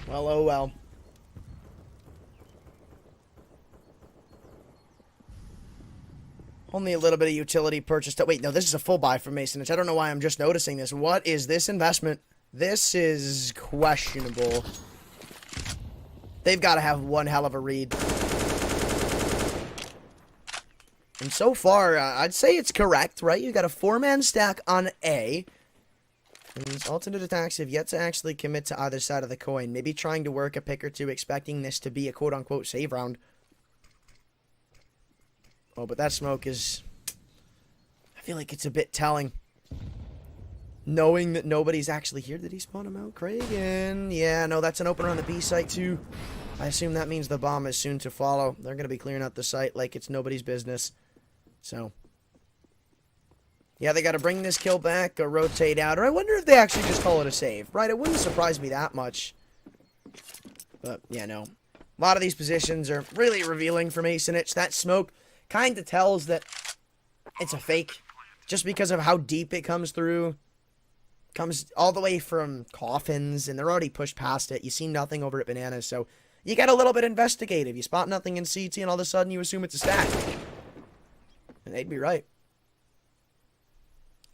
Well, oh well. Only a little bit of utility purchased. Wait, no, this is a full buy from Masonic. I don't know why I'm just noticing this. What is this investment? This is questionable. They've got to have one hell of a read. And so far, I'd say it's correct, right? You got a 4-man stack on A. And these alternate attacks have yet to actually commit to either side of the coin. Maybe trying to work a pick or two, expecting this to be a quote-unquote save round. Oh, but that smoke is... I feel like it's a bit telling. Knowing that nobody's actually here. Did he spawn him out? Kragan. Yeah, no, that's an opener on the B site, too. I assume that means the bomb is soon to follow. They're going to be clearing out the site like it's nobody's business. So... yeah, they got to bring this kill back or rotate out. Or I wonder if they actually just call it a save, right? It wouldn't surprise me that much. But, yeah, no. A lot of these positions are really revealing for Masonic. That smoke kind of tells that it's a fake. Just because of how deep it comes through. Comes all the way from coffins, and they're already pushed past it. You see nothing over at Bananas, so you get a little bit investigative. You spot nothing in CT, and all of a sudden you assume it's a stack. And they'd be right.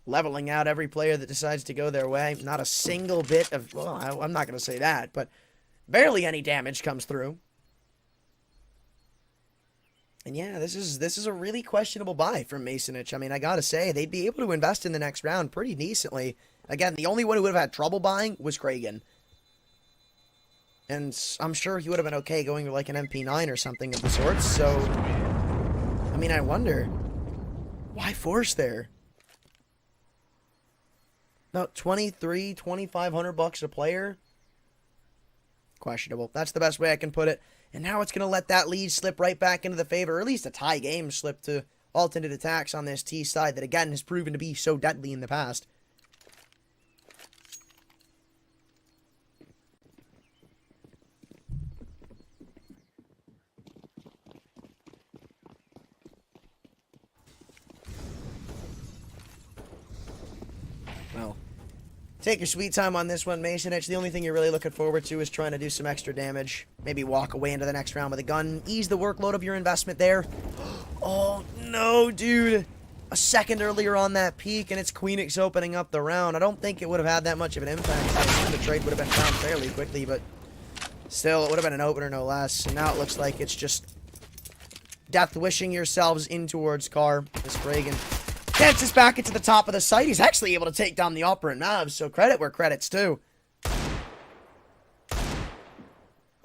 Leveling out every player that decides to go their way. Not a single bit of... well, I'm not going to say that, but barely any damage comes through. And yeah, this is a really questionable buy from Masonic. I mean, I got to say, they'd be able to invest in the next round pretty decently. Again, the only one who would have had trouble buying was Kragan. And I'm sure he would have been okay going with like an MP9 or something of the sorts. So, I mean, I wonder, why force there? About 2,500 bucks a player. Questionable. That's the best way I can put it. And now it's going to let that lead slip right back into the favor, or at least a tie game slip to alternate attacks on this T side that, again, has proven to be so deadly in the past. Well, take your sweet time on this one, Masonich. The only thing you're really looking forward to is trying to do some extra damage. Maybe walk away into the next round with a gun. Ease the workload of your investment there. Oh, no, dude. A second earlier on that peak, and it's Queenix opening up the round. I don't think it would have had that much of an impact. I assume the trade would have been found fairly quickly, but still, it would have been an opener, no less. And now it looks like it's just death wishing yourselves in towards Car. This Reagan dances back into the top of the site. He's actually able to take down the operant Mavs, so credit where credit's due.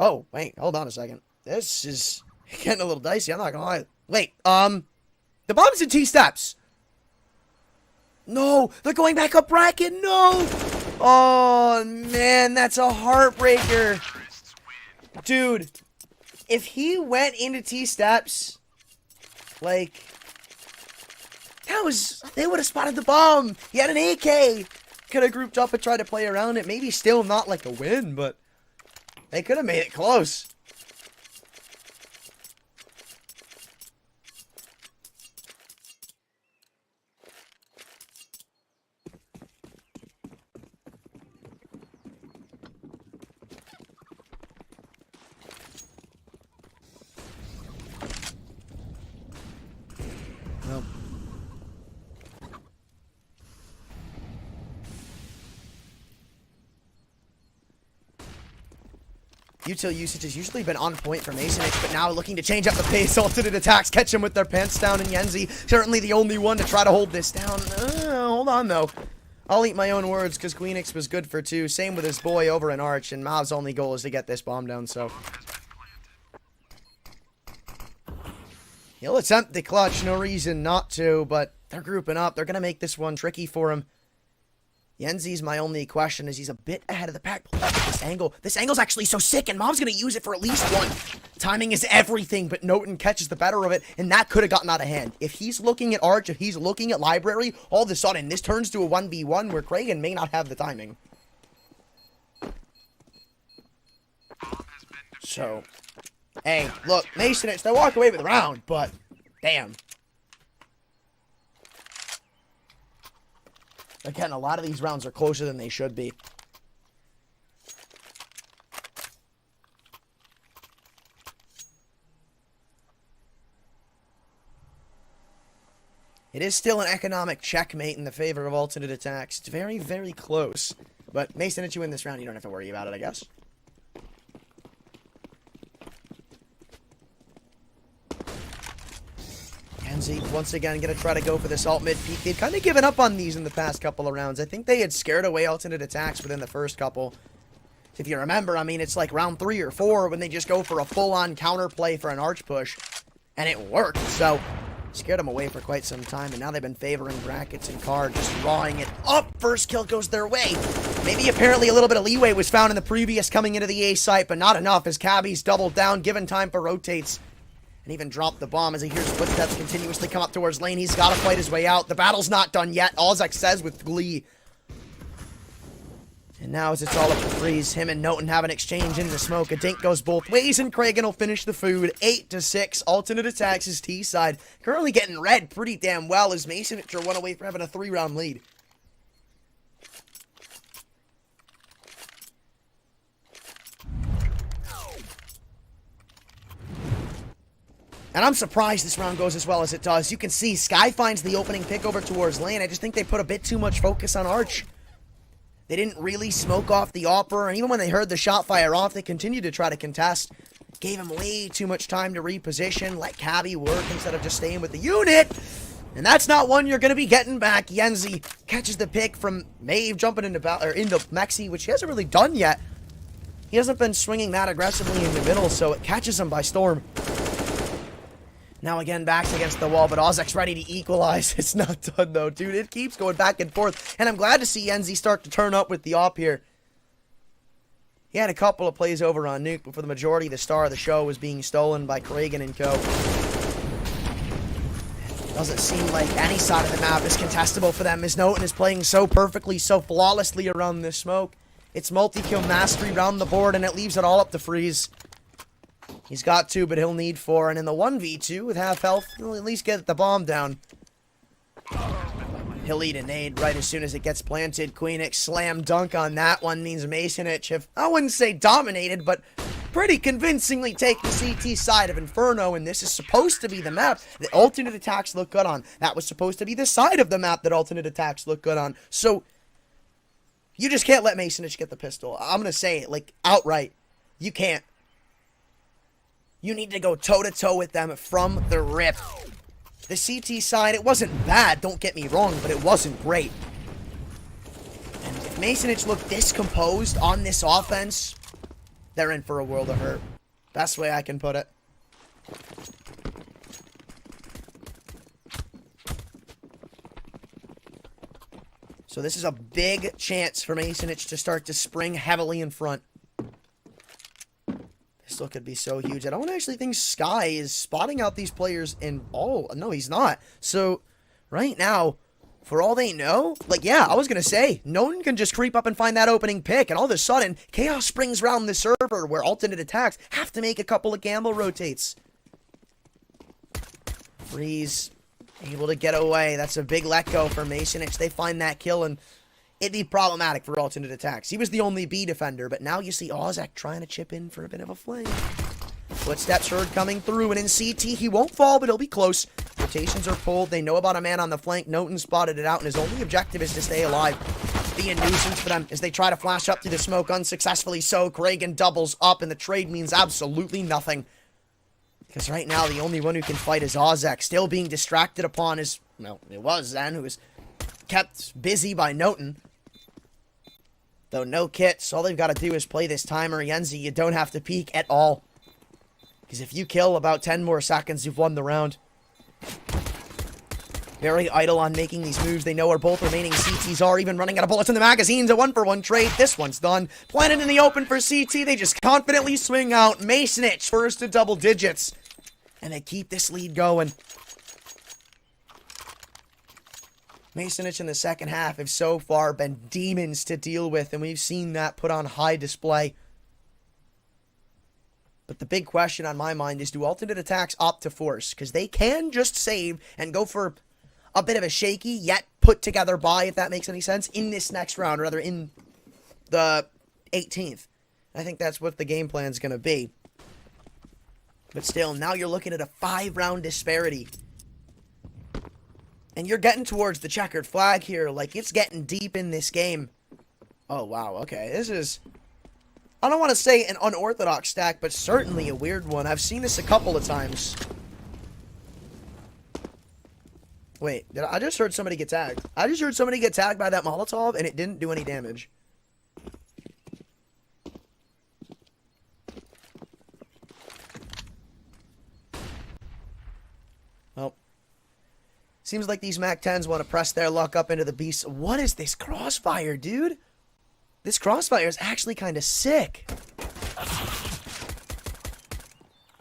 Oh, wait, hold on a second. This is getting a little dicey, I'm not gonna lie. Wait, the bomb's in T steps. No, they're going back up bracket, no! Oh, man, that's a heartbreaker. Dude, if he went into T steps, like, they would have spotted the bomb. He had an AK. Could have grouped up and tried to play around it. Maybe still not like a win, but they could have made it close. Well, util usage has usually been on point for Masonix, but now looking to change up the pace. Alternate attacks catch him with their pants down, and Yenzi certainly the only one to try to hold this down. Hold on, though. I'll eat my own words, because Queenix was good for 2. Same with his boy over in Arch, and Mav's only goal is to get this bomb down, so he'll attempt the clutch, no reason not to, but they're grouping up. They're going to make this one tricky for him. Yenzi's my only question is he's a bit ahead of the pack. Look at this angle. This angle's actually so sick, and Mom's going to use it for at least one. Timing is everything, but Noten catches the better of it, and that could have gotten out of hand. If he's looking at Arch, if he's looking at Library, all of a sudden, this turns to a 1v1 where Kragan may not have the timing. So, hey, look, Masonix, they walk away with the round, but damn. Again, a lot of these rounds are closer than they should be. It is still an economic checkmate in the favor of alternate attacks. It's very, very close. But Mason, if you win this round, you don't have to worry about it, I guess. Once again gonna try to go for this alt mid peak. They've kind of given up on these in the past couple of rounds. I think they had scared away alternate attacks within the first couple. If you remember, I mean, it's like round 3 or 4 when they just go for a full-on counterplay for an arch push, and it worked. So scared them away for quite some time, and now they've been favoring brackets and Card, just drawing it up. First kill goes their way. Maybe apparently a little bit of leeway was found in the previous coming into the A site, but not enough as Cabby's doubled down, given time for rotates. And even dropped the bomb as he hears footsteps continuously come up towards lane. He's got to fight his way out. The battle's not done yet. Ozek says with glee. And now as it's all up to freeze, him and Noten have an exchange in the smoke. A dink goes both ways, and Kragan will finish the food. 8-6. Alternate attacks his T side. Currently getting red pretty damn well as Mason are one away from having a 3-round lead. And I'm surprised this round goes as well as it does. You can see Sky finds the opening pick over towards lane. I just think they put a bit too much focus on Arch. They didn't really smoke off the Opera, and even when they heard the shot fire off, they continued to try to contest. Gave him way too much time to reposition, let Cabby work instead of just staying with the unit. And that's not one you're going to be getting back. Yenzi catches the pick from Maeve, jumping into Mexi, which he hasn't really done yet. He hasn't been swinging that aggressively in the middle, so it catches him by storm. Now again, backs against the wall, but aTTaX ready to equalize. It's not done though, dude. It keeps going back and forth. And I'm glad to see Yenzi start to turn up with the op here. He had a couple of plays over on Nuke, but for the majority, the star of the show was being stolen by Kragan and co. Doesn't seem like any side of the map is contestable for them, as Noten is playing so perfectly, so flawlessly around this smoke. It's multi-kill mastery around the board, and it leaves it all up to Freeze. He's got 2, but he'll need 4. And in the 1v2, with half health, he'll at least get the bomb down. He'll eat a nade right as soon as it gets planted. Queenix slam dunk on that one means Masonic have, I wouldn't say dominated, but pretty convincingly take the CT side of Inferno. And this is supposed to be the map that alternate attacks look good on. That was supposed to be the side of the map that alternate attacks look good on. So, you just can't let Masonic get the pistol. I'm going to say it, like, outright. You can't. You need to go toe-to-toe with them from the rip. The CT side, it wasn't bad, don't get me wrong, but it wasn't great. And if Masonic look discomposed on this offense, they're in for a world of hurt. Best way I can put it. So this is a big chance for Masonic to start to spring heavily in front. Still could be so huge. I don't actually think Sky is spotting out these players in... Oh, no, he's not. So, right now, for all they know, like, yeah, I was going to say, no one can just creep up and find that opening pick, and all of a sudden, chaos springs around the server where alternate attacks have to make a couple of gamble rotates. Freeze, able to get away. That's a big let go for Masonic. They find that kill, and it'd be problematic for alternate attacks. He was the only B defender, but now you see aTTaX trying to chip in for a bit of a flank. Footsteps heard coming through, and in CT, he won't fall, but he'll be close. Rotations are pulled. They know about a man on the flank. Noten spotted it out, and his only objective is to stay alive. Be a nuisance for them as they try to flash up through the smoke unsuccessfully. So Kragan doubles up, and the trade means absolutely nothing. Because right now, the only one who can fight is aTTaX. Still being distracted upon is, well, it was Zen, who was kept busy by Noten. Though no kits, all they've got to do is play this timer. Yenzi, you don't have to peek at all. Because if you kill about 10 more seconds, you've won the round. Very idle on making these moves. They know where both remaining CTs are, even running out of bullets in the magazines. A 1-for-1 trade. This one's done. Planted in the open for CT. They just confidently swing out. Masonic first to double digits. And they keep this lead going. Masonic in the second half have so far been demons to deal with, and we've seen that put on high display. But the big question on my mind is, do alternate attacks opt to force? Because they can just save and go for a bit of a shaky, yet put together buy, if that makes any sense, in this next round, or rather in the 18th. I think that's what the game plan is going to be. But still, now you're looking at a 5-round disparity. And you're getting towards the checkered flag here. Like, it's getting deep in this game. Oh, wow. Okay. This is, I don't want to say an unorthodox stack, but certainly a weird one. I've seen this a couple of times. Wait, I just heard somebody get tagged. I just heard somebody get tagged by that Molotov, and it didn't do any damage. Well, seems like these MAC-10s want to press their luck up into the beast. What is this crossfire, dude? This crossfire is actually kind of sick.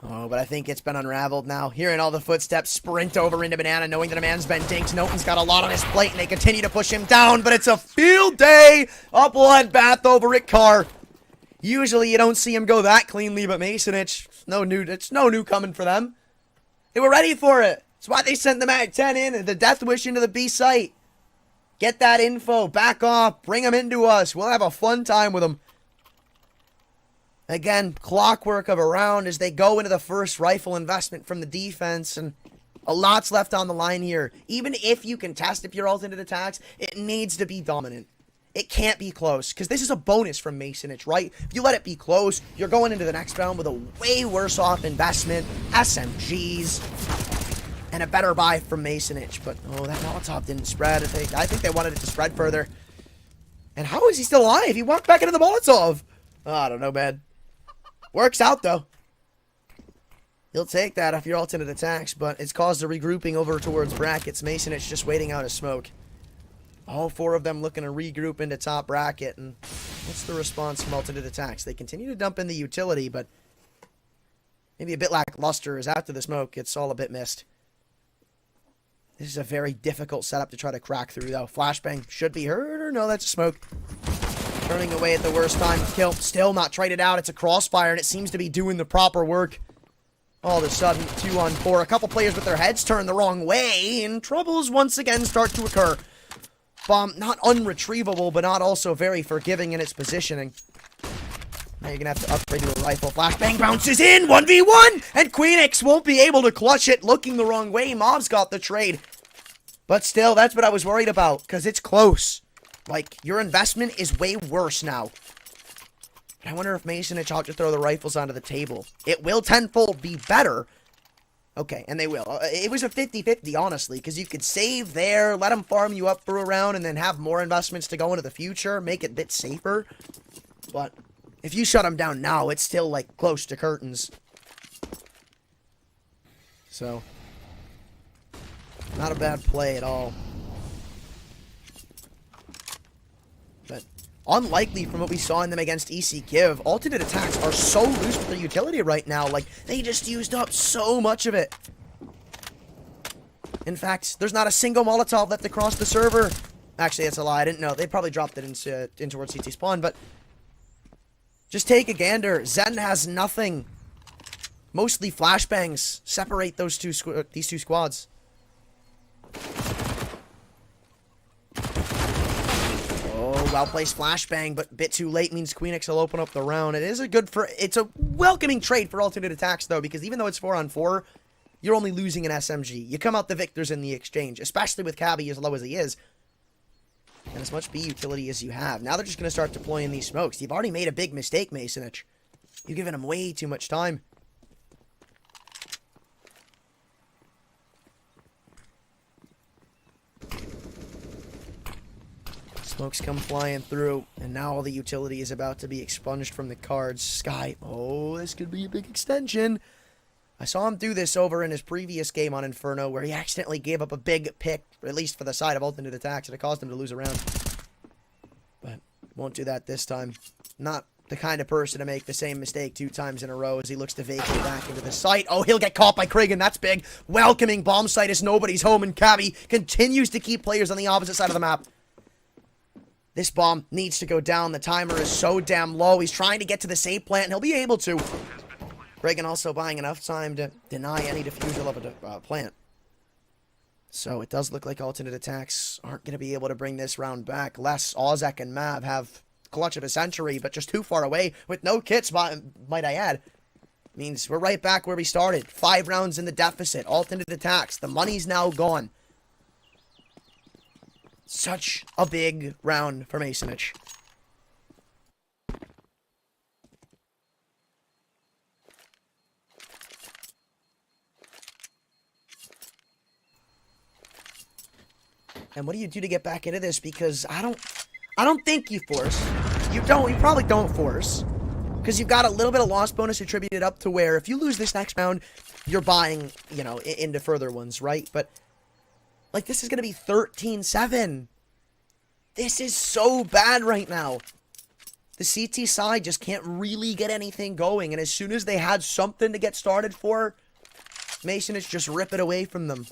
Oh, but I think it's been unraveled now. Hearing all the footsteps sprint over into Banana, knowing that a man's been dinked. Noten's got a lot on his plate, and they continue to push him down, but it's a field day. A bloodbath over at Car. Usually you don't see him go that cleanly, but Masonic, it's no new coming for them. They were ready for it. That's why they sent the MAC-10 in and the Death Wish into the B site. Get that info, back off, bring them into us. We'll have a fun time with them. Again, clockwork of a round as they go into the first rifle investment from the defense, and a lot's left on the line here. Even if you can test if you're alternate attacks, it needs to be dominant. It can't be close, because this is a bonus from Masonic, right? If you let it be close, you're going into the next round with a way worse off investment, SMGs, and a better buy from Masonic. But, oh, that Molotov didn't spread. I think they wanted it to spread further. And how is he still alive? He walked back into the Molotov. I don't know, man. Works out, though. You'll take that if you're alternate attacks, but it's caused a regrouping over towards brackets. Masonich just waiting out a smoke. All four of them looking to regroup into top bracket, and what's the response from alternate attacks? They continue to dump in the utility, but maybe a bit lackluster as after the smoke, it's all a bit missed. This is a very difficult setup to try to crack through, though. Flashbang should be heard, or no, that's a smoke. Turning away at the worst time. Kill, still not traded out. It's a crossfire, and it seems to be doing the proper work. All of a sudden, 2-on-4. A couple players with their heads turned the wrong way, and troubles once again start to occur. Bomb, not unretrievable, but not also very forgiving in its positioning. Now you're going to have to upgrade to a rifle. Flashbang bounces in, 1v1, and Queenix won't be able to clutch it, looking the wrong way. Mob's got the trade. But still, that's what I was worried about, because it's close. Like, your investment is way worse now. I wonder if Masonich ought to throw the rifles onto the table. It will tenfold be better. Okay, and they will. It was a 50-50, honestly, because you could save there, let them farm you up for a round, and then have more investments to go into the future, make it a bit safer. But if you shut them down now, it's still, like, close to curtains. So, not a bad play at all. But unlikely from what we saw in them against EC Kyiv. Alternate attacks are so loose with their utility right now. Like, they just used up so much of it. In fact, there's not a single Molotov left across the server. Actually, that's a lie. I didn't know. They probably dropped it in towards CT spawn, but just take a gander. Zen has nothing. Mostly flashbangs separate these two squads. Well-placed flashbang, but a bit too late means Queenix will open up the round. It's a welcoming trade for alternate attacks, though, because even though it's 4-on-4, you're only losing an SMG. You come out the victors in the exchange, especially with Cabby as low as he is, and as much B utility as you have. Now they're just going to start deploying these smokes. You've already made a big mistake, Masonich. You've given him way too much time. Smokes come flying through, and now all the utility is about to be expunged from the cards. Sky, oh, this could be a big extension. I saw him do this over in his previous game on Inferno, where he accidentally gave up a big pick, at least for the side of alternate attacks, and it caused him to lose a round. But won't do that this time. Not the kind of person to make the same mistake 2 times in a row as he looks to vacate back into the site. Oh, he'll get caught by Krigan, that's big. Welcoming bomb site as nobody's home, and Cabby continues to keep players on the opposite side of the map. This bomb needs to go down. The timer is so damn low. He's trying to get to the save plant, and he'll be able to. Reagan also buying enough time to deny any defusal of a plant. So it does look like alternate attacks aren't going to be able to bring this round back. Les, Ozek, and Mav have clutch of a century, but just too far away with no kits, might I add. Means we're right back where we started. 5 rounds in the deficit. Alternate attacks. The money's now gone. Such a big round for Masonich. And what do you do to get back into this? Because I don't think you force. You probably don't force. Because you've got a little bit of loss bonus attributed up to where if you lose this next round, you're buying, you know, into further ones, right? But like, this is going to be 13-7. This is so bad right now. The CT side just can't really get anything going. And as soon as they had something to get started for, Masonich just rip it away from them.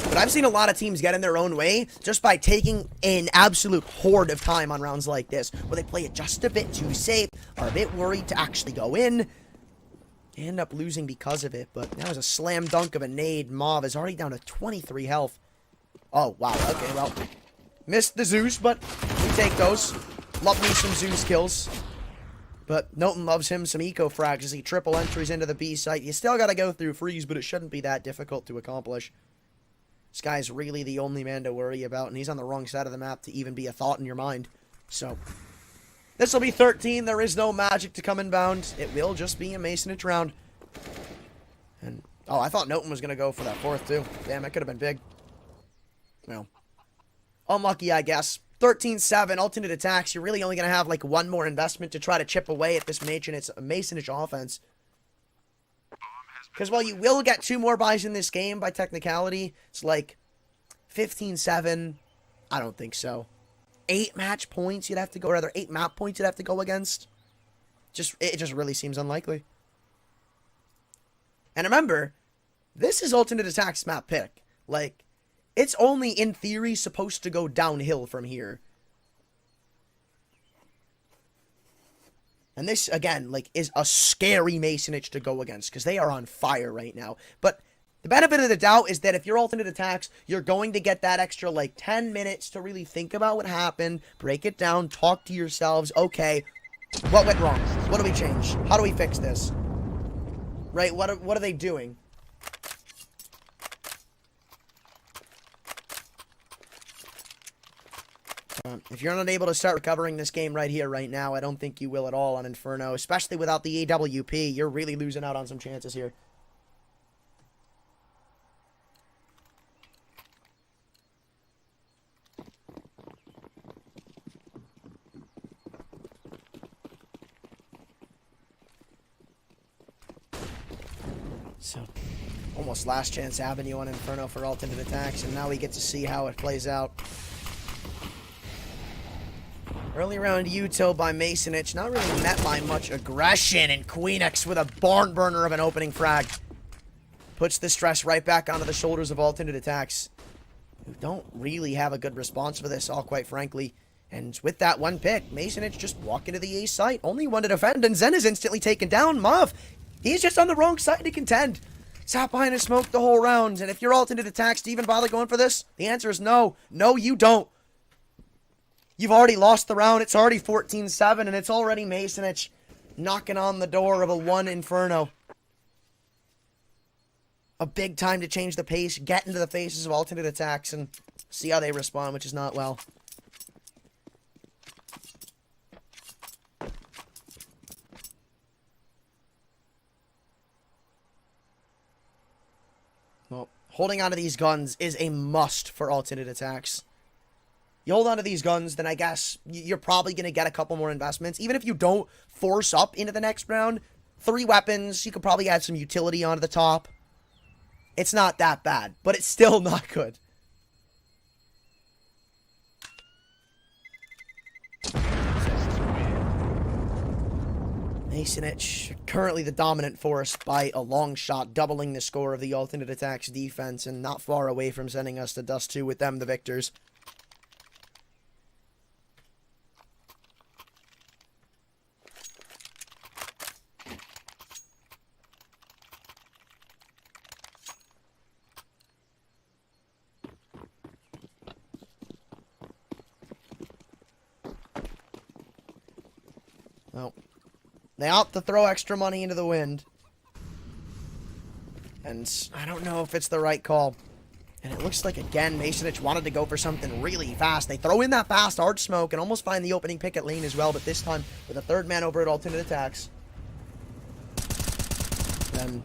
But I've seen a lot of teams get in their own way just by taking an absolute horde of time on rounds like this, where they play it just a bit too safe, are a bit worried to actually go in. They end up losing because of it, but that was a slam dunk of a nade. Mauve is already down to 23 health. Oh, wow. Okay, well, missed the Zeus, but we take those. Love me some Zeus kills. But Noten loves him some eco frags as he triple entries into the B site. You still got to go through freeze, but it shouldn't be that difficult to accomplish. This guy's really the only man to worry about, and he's on the wrong side of the map to even be a thought in your mind. So, This will be 13. There is no magic to come inbound. It will just be a Masonich round. And, oh, I thought Noten was going to go for that fourth, too. Damn, it could have been big. No. Unlucky, I guess. 13-7, alternate attacks. You're really only going to have, like, one more investment to try to chip away at this Masonich offense. Because while you will get 2 more buys in this game by technicality, it's like 15-7. I don't think so. 8 match points you'd have to go, or rather 8 map points you'd have to go against. It just really seems unlikely. And remember, this is alternate attacks map pick. Like, it's only in theory supposed to go downhill from here. And this, again, like, is a scary Masonich to go against, because they are on fire right now. But the benefit of the doubt is that if you're alternate attacks, you're going to get that extra, like, 10 minutes to really think about what happened, break it down, talk to yourselves. Okay, what went wrong? What do we change? How do we fix this? Right, what are they doing? If you're unable to start recovering this game right here, right now, I don't think you will at all on Inferno, especially without the AWP. You're really losing out on some chances here. So, almost last chance avenue on Inferno for alternate attacks, and now we get to see how it plays out. Early round util by Masonich, not really met by much aggression, and Queenix with a barn burner of an opening frag. Puts the stress right back onto the shoulders of alternate attacks, who don't really have a good response for this, all quite frankly. And with that one pick, Masonich just walk into the A site, only one to defend, and Zen is instantly taken down. Mav, he's just on the wrong side to contend. Sat behind his smoke the whole round, and if you're alternate attacks, do you even bother going for this? The answer is no. No, you don't. You've already lost the round. It's already 14-7, and it's already Masonich knocking on the door of a 1 Inferno. A big time to change the pace, get into the faces of alternate attacks, and see how they respond, which is not well. Well, holding onto these guns is a must for alternate attacks. You hold on to these guns, then I guess you're probably going to get a couple more investments. Even if you don't force up into the next round, 3 weapons, you could probably add some utility onto the top. It's not that bad, but it's still not good. Masonich, currently the dominant force by a long shot, doubling the score of the alternate attacks defense, and not far away from sending us to Dust 2 with them the victors. Well, they opt to throw extra money into the wind. And I don't know if it's the right call. And it looks like, again, Masonich wanted to go for something really fast. They throw in that fast arch smoke and almost find the opening picket lane as well, but this time with a 3rd man over at alternate attacks. Then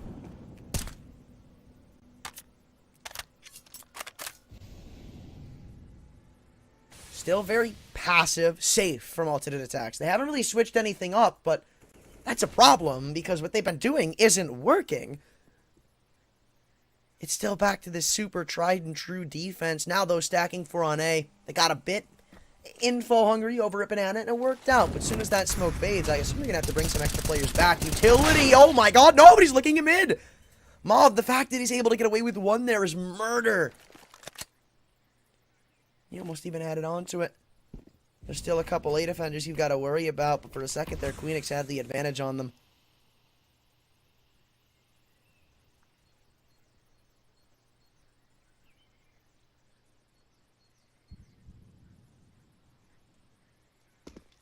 still very passive, safe from alternate attacks. They haven't really switched anything up, but that's a problem because what they've been doing isn't working. It's still back to this super tried and true defense. Now, though, stacking 4 on A. They got a bit info hungry over at Banana, and it worked out. But as soon as that smoke fades, I assume you're going to have to bring some extra players back. Utility! Oh my god, nobody's looking at mid! Mob, the fact that he's able to get away with 1 there is murder. He almost even added on to it. There's still a couple A defenders you've got to worry about, but for a second there, Queenix had the advantage on them.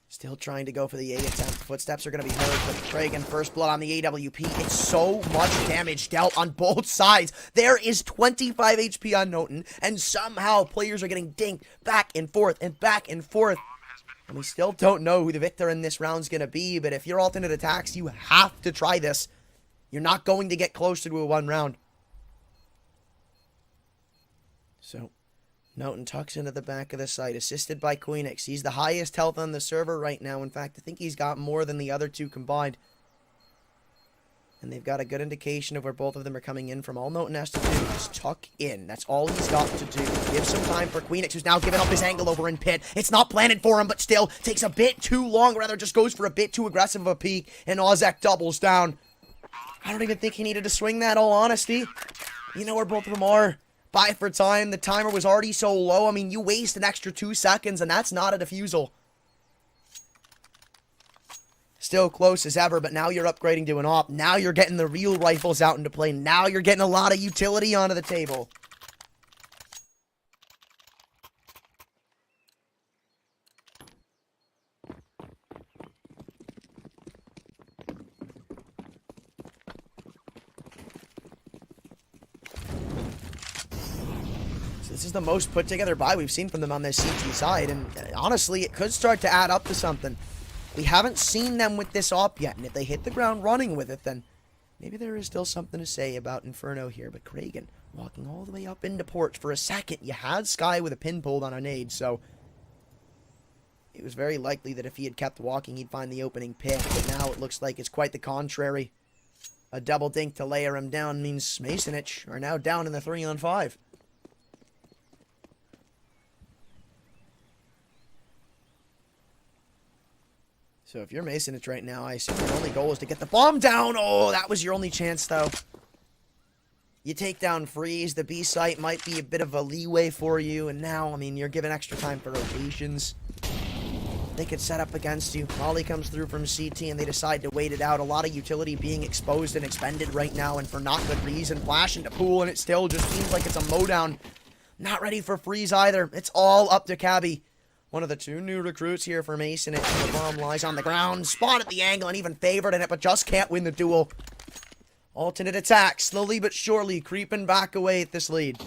Still trying to go for the A attempt. Footsteps are going to be heard, but Kragan, first blood on the AWP. It's so much damage dealt on both sides. There is 25 HP on Noten, and somehow players are getting dinked back and forth and back and forth. And we still don't know who the victor in this round's going to be, but if you're alternate attacks, you have to try this. You're not going to get closer to a 1 round. So, Noten tucks into the back of the site, assisted by Queenix. He's the highest health on the server right now. In fact, I think he's got more than the other two combined. And they've got a good indication of where both of them are coming in from. All Noten has to do is tuck in. That's all he's got to do. Give some time for Queenix, who's now giving up his angle over in pit. It's not planted for him, but still takes a bit too long. Rather, just goes for a bit too aggressive of a peek. And Ozek doubles down. I don't even think he needed to swing that, all honesty. You know where both of them are. Buy for time. The timer was already so low. I mean, you waste an extra 2 seconds, and that's not a defusal. Still close as ever, but now you're upgrading to an op. Now you're getting the real rifles out into play. Now you're getting a lot of utility onto the table. This is the most put together buy we've seen from them on this CT side, and honestly, it could start to add up to something. We haven't seen them with this op yet, and if they hit the ground running with it, then maybe there is still something to say about Inferno here. But Kragan walking all the way up into porch for a second. You had Sky with a pin pulled on a nade, so it was very likely that if he had kept walking, he'd find the opening pit. But now it looks like it's quite the contrary. A double dink to layer him down means Masonich are now down in the 3-on-5. So if you're Masonich right now, I assume your only goal is to get the bomb down. Oh, that was your only chance, though. You take down Freeze. The B site might be a bit of a leeway for you. And now, I mean, you're given extra time for rotations. They could set up against you. Molly comes through from CT, and they decide to wait it out. A lot of utility being exposed and expended right now, and for not good reason. Flash into pool, and it still just seems like it's a mowdown. Not ready for Freeze either. It's all up to Cabby. One of the 2 new recruits here for Masonich. The bomb lies on the ground, spotted the angle and even favored in it, but just can't win the duel. Alternate attack, slowly but surely creeping back away at this lead.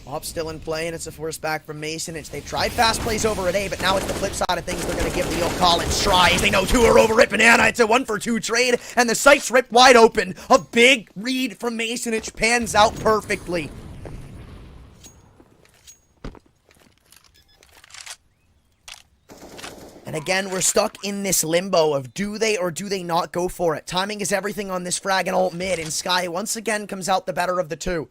Op still in play, and it's a force back from Masonich. They've tried fast plays over at A, but now it's the flip side of things. They're going to give the old Collins tries. They know 2 are over at Banana. It's a 1-for-2 trade, and the site's ripped wide open. A big read from Masonich pans out perfectly. And again, we're stuck in this limbo of do they or do they not go for it. Timing is everything on this frag and ult mid, and Sky once again comes out the better of the 2.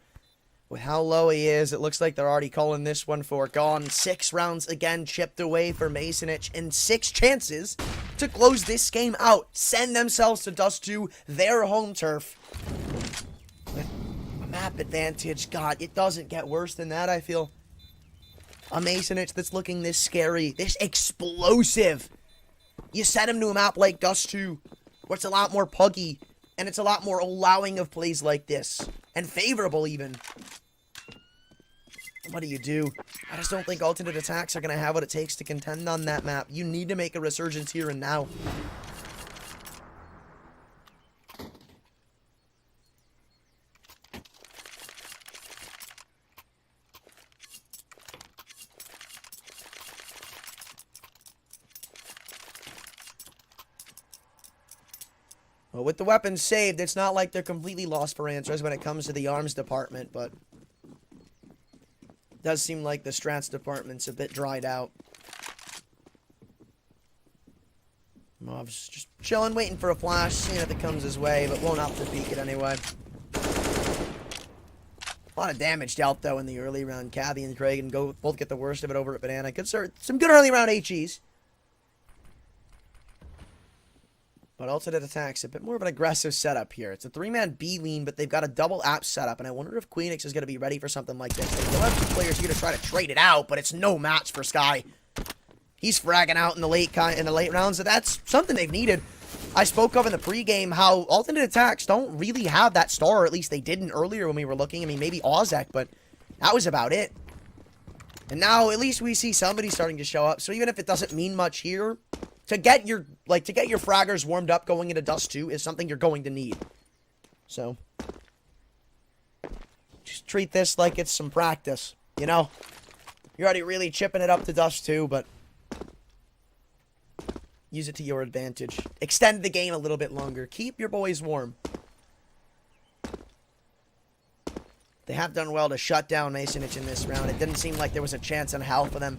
With how low he is, it looks like they're already calling this one for gone. 6 rounds again chipped away for Masonich, and 6 chances to close this game out. Send themselves to Dust 2, their home turf. With a map advantage, God, it doesn't get worse than that, I feel. A Masonich that's looking this scary, this explosive. You set him to a map like Dust 2, where it's a lot more puggy, and it's a lot more allowing of plays like this. And favorable, even. What do you do? I just don't think alternate attacks are going to have what it takes to contend on that map. You need to make a resurgence here and now. Well, with the weapons saved, it's not like they're completely lost for answers when it comes to the arms department, but it does seem like the strats department's a bit dried out. Mob's just chilling, waiting for a flash, seeing if it comes his way, but won't opt to peek it anyway. A lot of damage dealt, though, in the early round. Cabby and Craig and both get the worst of it over at Banana. Good start. Some good early round HEs. But alternate attacks, a bit more of an aggressive setup here. It's a 3-man B lean, but they've got a double app setup, and I wonder if Queenix is going to be ready for something like this. They still have 2 players here to try to trade it out, but it's no match for Sky. He's fragging out in the late rounds, so that's something they've needed. I spoke of in the pregame how alternate attacks don't really have that star, or at least they didn't earlier when we were looking. I mean, maybe Ozek, but that was about it. And now at least we see somebody starting to show up. So even if it doesn't mean much here, to get your fraggers warmed up going into Dust 2 is something you're going to need. So just treat this like it's some practice, you know? You're already really chipping it up to Dust 2, but use it to your advantage. Extend the game a little bit longer. Keep your boys warm. They have done well to shut down Masonic in this round. It didn't seem like there was a chance in hell for them.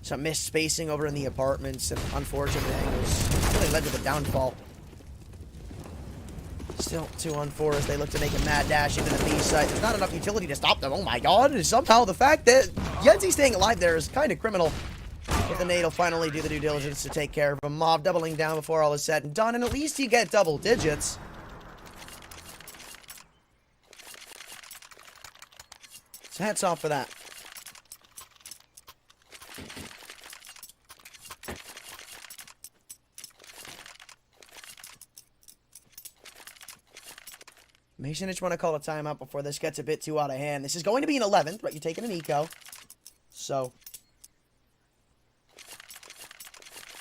Some missed spacing over in the apartments and unfortunate angles really led to the downfall. Still 2-on-4 as they look to make a mad dash into the B site. There's not enough utility to stop them. Oh my god. And somehow the fact that Yenzi staying alive there is kind of criminal. But the nade will finally do the due diligence to take care of him. Mob doubling down before all is said and done. And at least you get double digits. So hats off for that. Masonic want to call a timeout before this gets a bit too out of hand. This is going to be an 11th, but you're taking an eco. So,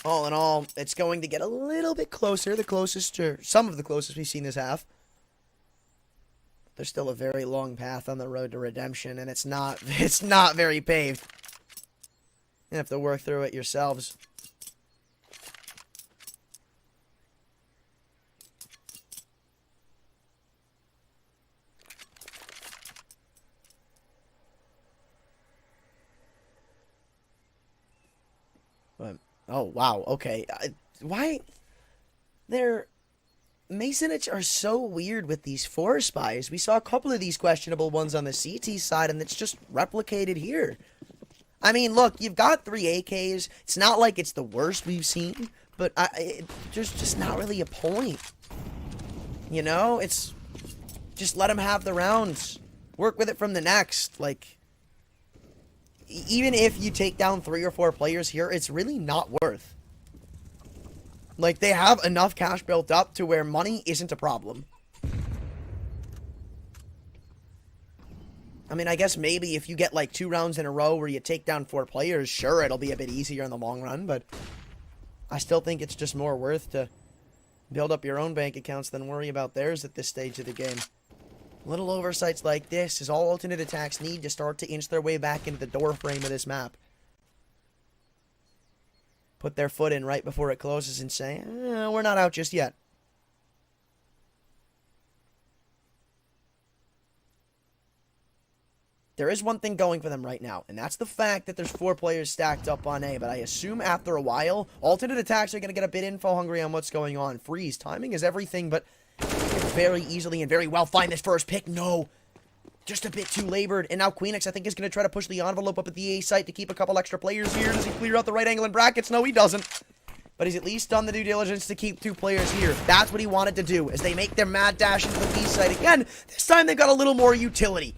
all in all, it's going to get a little bit closer. The closest, or some of the closest we've seen this half. There's still a very long path on the road to redemption, and it's not very paved. You have to work through it yourselves. But, oh, wow, okay. Why? Masonic are so weird with these forest buys. We saw a couple of these questionable ones on the CT side, and it's just replicated here. I mean, look, you've got 3 AKs. It's not like it's the worst we've seen, but there's just not really a point. You know? It's just let them have the rounds. Work with it from the next. Like, even if you take down 3 or 4 players here, it's really not worth. Like, they have enough cash built up to where money isn't a problem. I mean, I guess maybe if you get like 2 rounds in a row where you take down 4 players, sure, it'll be a bit easier in the long run, but I still think it's just more worth to build up your own bank accounts than worry about theirs at this stage of the game. Little oversights like this is all alternate attacks need to start to inch their way back into the door frame of this map. Put their foot in right before it closes and say, we're not out just yet. There is one thing going for them right now, and that's the fact that there's 4 players stacked up on A, but I assume after a while, alternate attacks are going to get a bit info hungry on what's going on. Freeze, timing is everything, but very easily and very well find this first pick. No, just a bit too labored, and now Queenix, I think, is going to try to push the envelope up at the A site to keep a couple extra players here. Does he clear out the right angle and brackets? No, he doesn't. But he's at least done the due diligence to keep 2 players here. That's what he wanted to do, as they make their mad dash into the B site again. This time they've got a little more utility.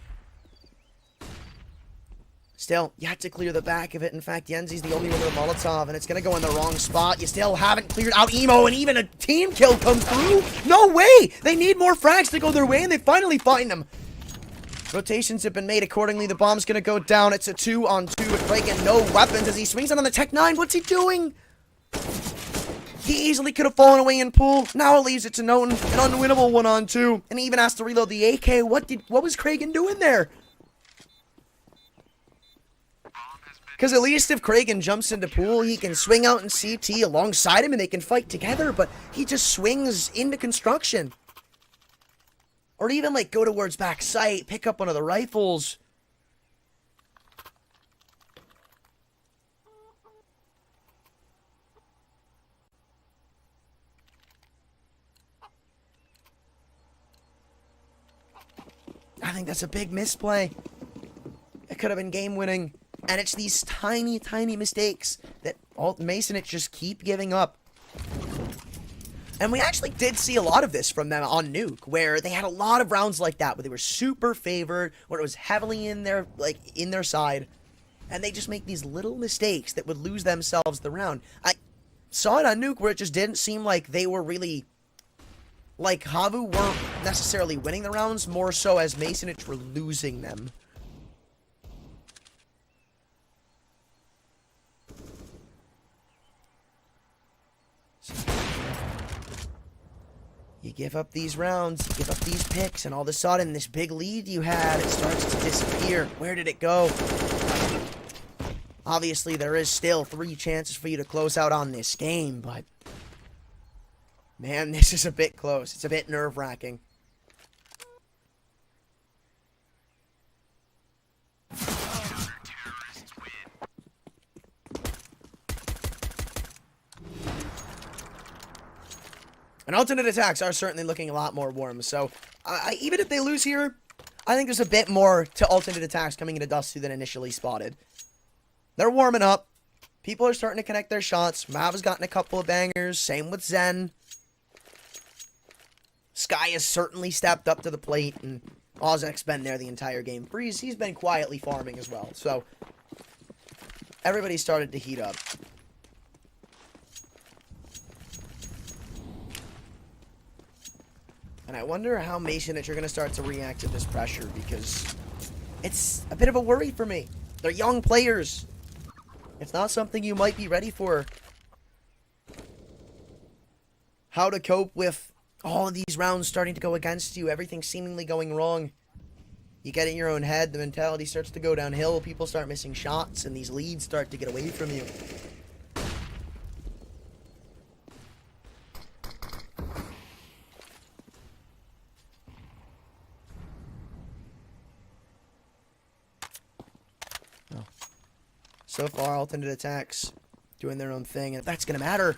Still, you have to clear the back of it. In fact, Yenzi's the only one with a Molotov, and it's going to go in the wrong spot. You still haven't cleared out Emo, and even a team kill comes through. No way! They need more frags to go their way, and they finally find them. Rotations have been made accordingly. The bomb's going to go down. It's a 2-on-2 with Reagan. No weapons as he swings on the Tech 9. What's he doing? He easily could have fallen away in pool. Now it leaves it to Noten. An unwinnable 1-on-2. And he even has to reload the AK. What was Kragan doing there? Because at least if Kragan jumps into pool, he can swing out in CT alongside him and they can fight together, but he just swings into construction. Or even, like, go towards back sight, pick up one of the rifles. I think that's a big misplay. It could have been game-winning. And it's these tiny, tiny mistakes that Masonic just keep giving up. And we actually did see a lot of this from them on Nuke, where they had a lot of rounds like that, where they were super favored, where it was heavily in their side, and they just make these little mistakes that would lose themselves the round. saw it on Nuke where it just didn't seem like they were really, like, Havu weren't necessarily winning the rounds, more so as Masonich were losing them. You give up these rounds, you give up these picks, and all of a sudden, this big lead you had, it starts to disappear. Where did it go? Obviously, there is still 3 chances for you to close out on this game, but... man, this is a bit close. It's a bit nerve-wracking. And alternate attacks are certainly looking a lot more warm. So, even if they lose here, I think there's a bit more to alternate attacks coming into Dust 2 than initially spotted. They're warming up. People are starting to connect their shots. Mav has gotten a couple of bangers. Same with Zen. Sky has certainly stepped up to the plate. And Ozek's been there the entire game. Freeze, he's been quietly farming as well. So, everybody started to heat up. And I wonder how Masonich are going to start to react to this pressure, because it's a bit of a worry for me. They're young players. It's not something you might be ready for. How to cope with all of these rounds starting to go against you, everything seemingly going wrong. You get in your own head, the mentality starts to go downhill, people start missing shots, and these leads start to get away from you. So far, alternate attacks doing their own thing, and that's going to matter.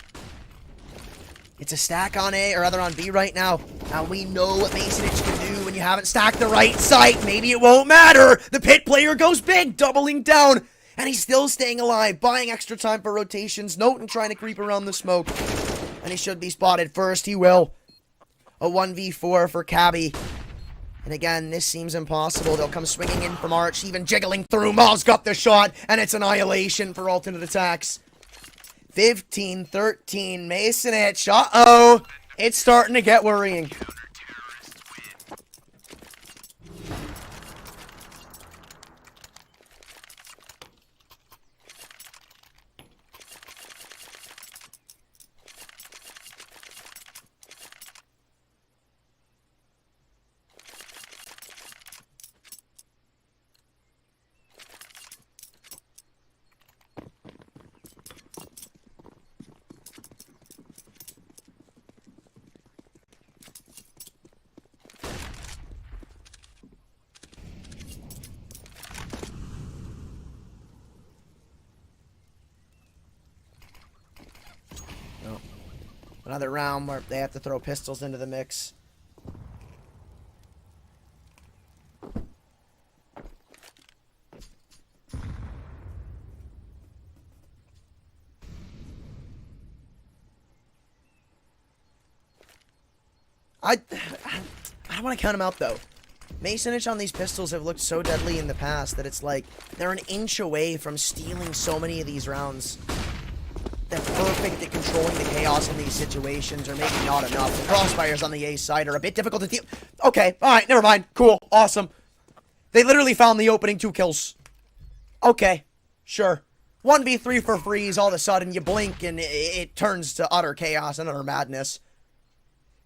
It's a stack on A, or rather on B right now. Now we know what Masonich can do when you haven't stacked the right site. Maybe it won't matter. The pit player goes big, doubling down, and he's still staying alive, buying extra time for rotations. Noten trying to creep around the smoke, and he should be spotted first. He will. A 1v4 for Cabby. And again, this seems impossible. They'll come swinging in from Arch, even jiggling through. Mav's got the shot, and it's annihilation for alternate attacks. 15-13, Masonich. Uh-oh. It's starting to get worrying. Another round where they have to throw pistols into the mix. I don't want to count them out, though. Masonich on these pistols have looked so deadly in the past that it's like they're an inch away from stealing so many of these rounds. They're perfect at controlling the chaos in these situations, or maybe not enough. The crossfires on the A side are a bit difficult to deal. Okay, alright, never mind. Cool, awesome. They literally found the opening 2 kills. Okay, sure. 1v3 for Freeze, all of a sudden you blink and it turns to utter chaos and utter madness.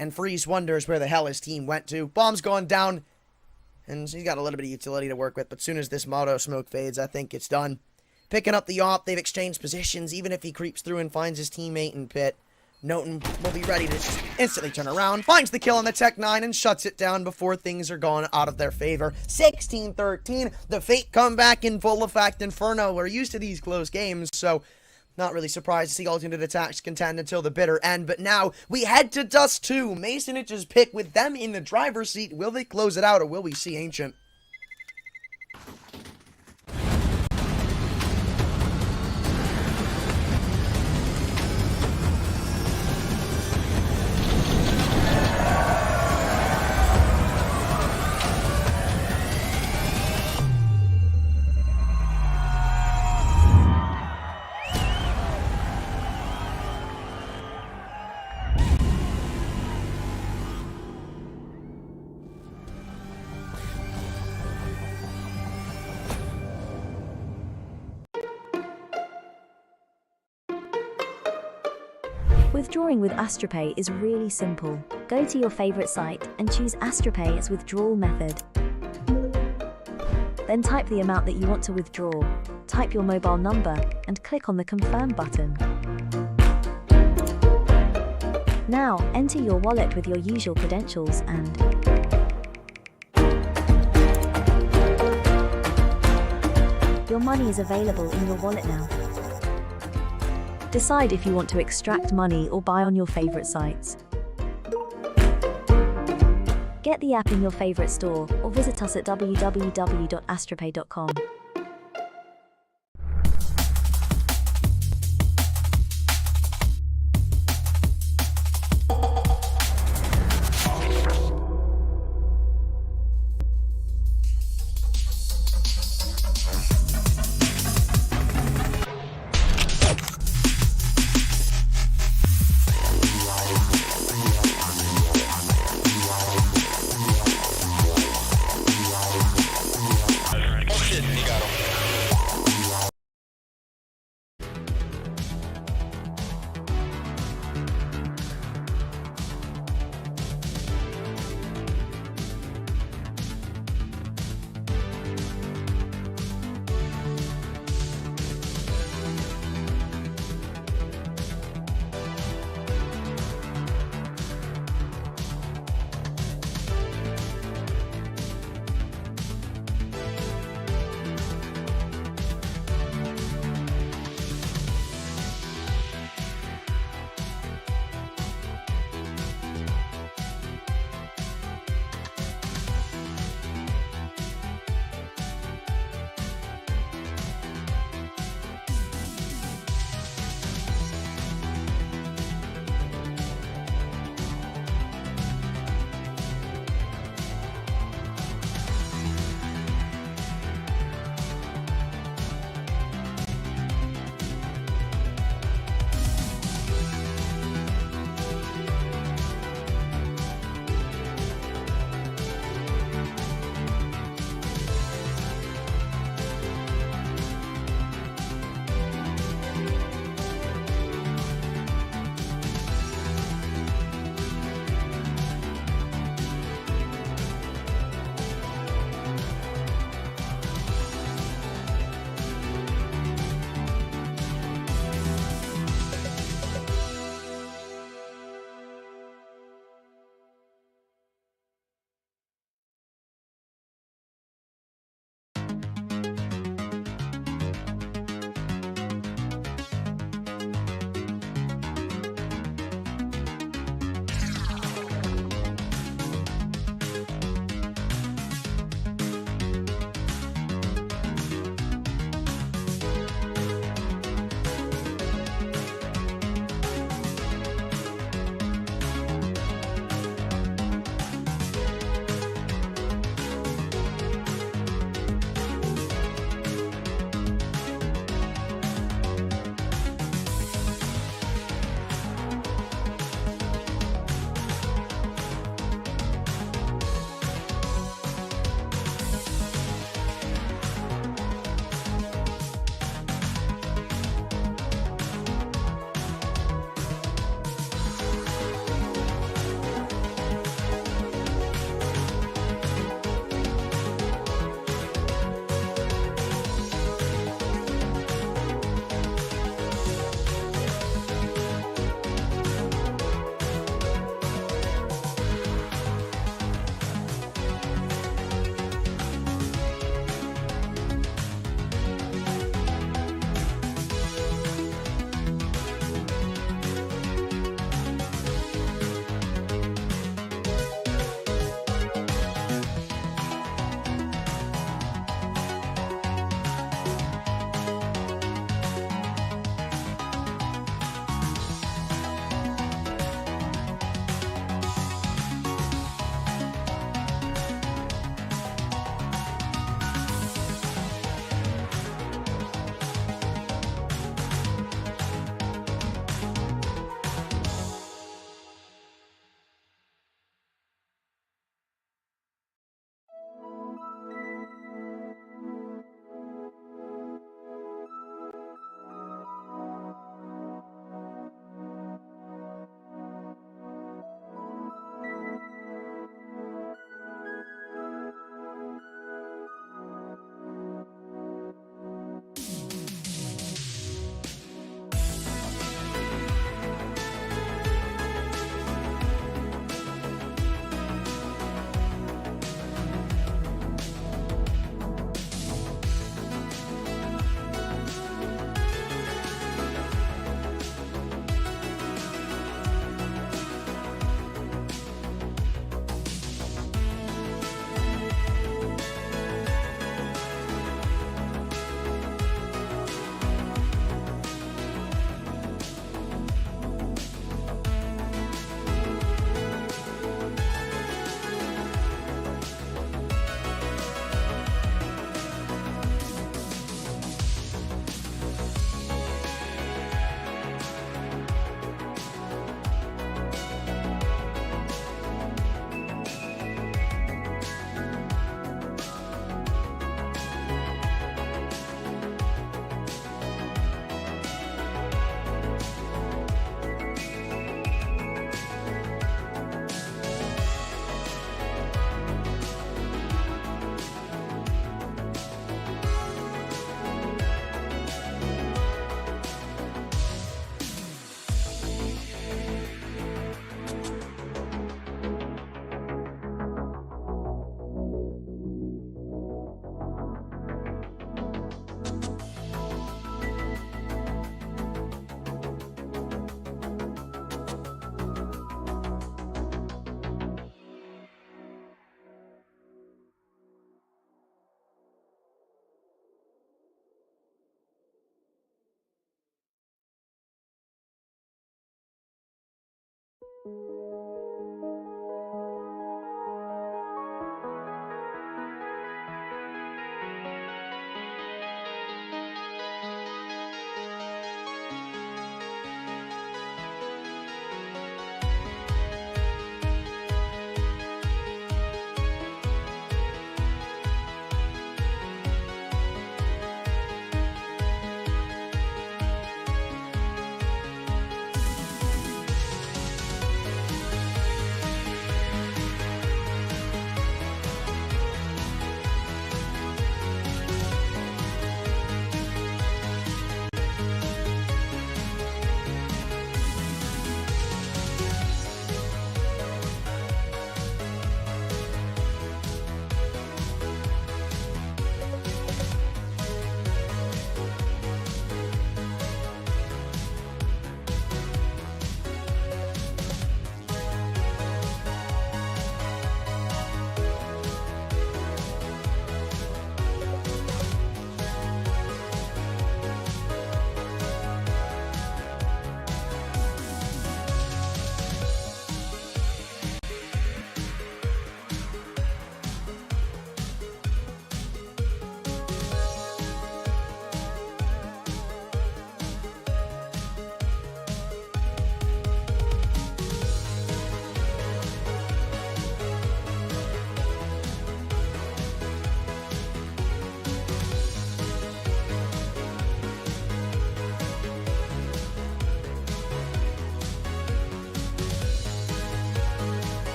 And Freeze wonders where the hell his team went to. Bomb's gone down, and he's got a little bit of utility to work with, but as soon as this Moto smoke fades, I think it's done. Picking up the op, they've exchanged positions. Even if he creeps through and finds his teammate in pit, Noten will be ready to just instantly turn around, finds the kill on the Tech 9, and shuts it down before things are gone out of their favor. 16-13, the Fate comeback in full effect. Inferno, we're used to these close games, so not really surprised to see alternate attacks contend until the bitter end. But now, we head to Dust 2. Masonich's pick with them in the driver's seat. Will they close it out, or will we see Ancient? Withdrawing with AstroPay is really simple. Go to your favorite site and choose AstroPay as withdrawal method. Then type the amount that you want to withdraw, type your mobile number, and click on the Confirm button. Now, enter your wallet with your usual credentials and your money is available in your wallet now. Decide if you want to extract money or buy on your favorite sites. Get the app in your favorite store or visit us at www.astropay.com.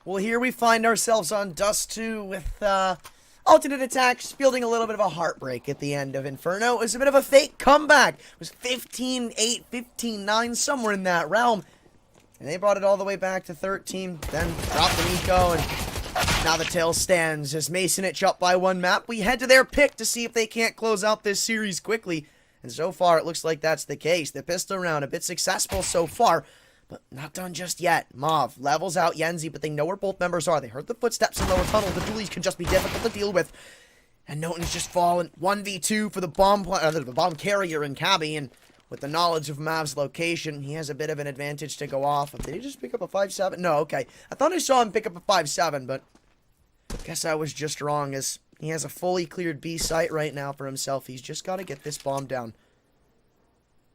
Well, here we find ourselves on Dust 2 with alternate attacks, fielding a little bit of a heartbreak at the end of Inferno. It was a bit of a fake comeback. It was 15-8, 15-9, somewhere in that realm. And they brought it all the way back to 13, then dropped the Nico, and Now the tail stands as Masonic up by 1 map. We head to their pick to see if they can't close out this series quickly. And so far, it looks like that's the case. The pistol round a bit successful so far, but not done just yet. Mauve levels out Yenzi, but they know where both members are. They heard the footsteps in lower tunnel. The dualies could just be difficult to deal with. And Noten's just fallen. 1v2 for the bomb carrier in Cabby, and with the knowledge of Mav's location, he has a bit of an advantage to go off. Did he just pick up a 5.7? No, okay. I thought I saw him pick up a 5.7, but guess I was just wrong, as he has a fully cleared B site right now for himself. He's just got to get this bomb down.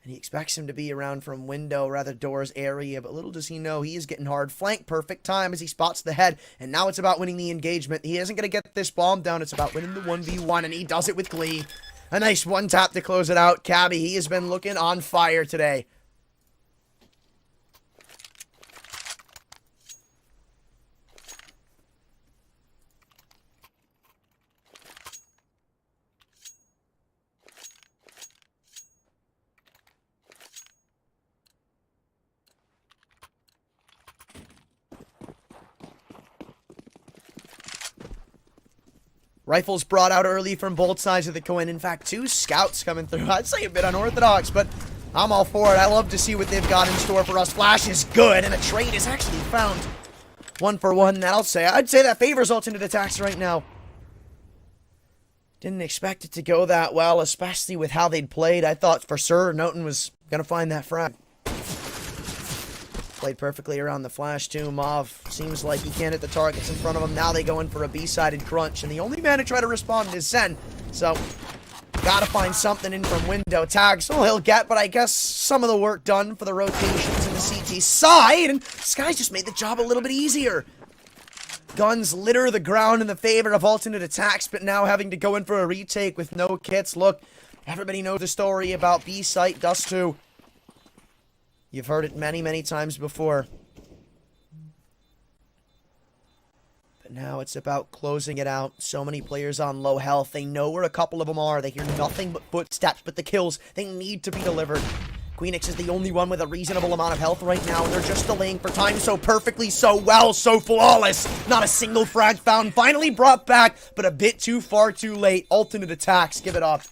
And he expects him to be around from window, rather doors area, but little does he know he is getting hard flank. Perfect time as he spots the head, and now it's about winning the engagement. He isn't going to get this bomb down. It's about winning the 1v1, and he does it with glee. A nice one tap to close it out. Cabby, he has been looking on fire today. Rifles brought out early from both sides of the coin. In fact, 2 scouts coming through. I'd say a bit unorthodox, but I'm all for it. I love to see what they've got in store for us. Flash is good, and a trade is actually found. 1 for 1, I'd say that favors alternate attacks right now. Didn't expect it to go that well, especially with how they'd played. I thought for sure Noten was going to find that frag. Played perfectly around the flash too. Mauve seems like he can't hit the targets in front of him. Now they go in for a B-sided crunch, and the only man to try to respond is Zen. So, gotta find something in from window. Tags, well, he'll get, but I guess some of the work done for the rotations in the CT side, and Sky's just made the job a little bit easier. Guns litter the ground in the favor of alternate attacks, but now having to go in for a retake with no kits. Look, everybody knows the story about B-site, Dust 2. You've heard it many, many times before. But now it's about closing it out. So many players on low health. They know where a couple of them are. They hear nothing but footsteps, but the kills, they need to be delivered. Queenix is the only one with a reasonable amount of health right now, and they're just delaying for time so perfectly, so well, so flawless. Not a single frag found. Finally brought back, but a bit too far too late. Alternate attacks. Give it up.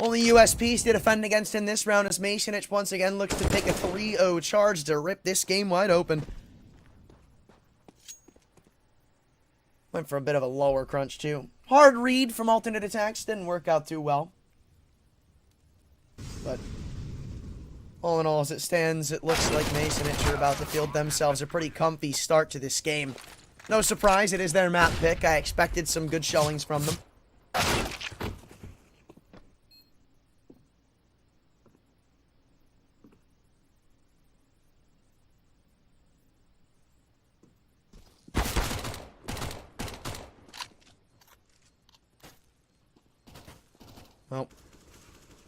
Only USPs to defend against in this round as Masonic once again looks to take a 3-0 charge to rip this game wide open. Went for a bit of a lower crunch too. Hard read from alternate attacks, didn't work out too well. But all in all, as it stands, it looks like Masonic are about to field themselves a pretty comfy start to this game. No surprise, it is their map pick. I expected some good showings from them. Well,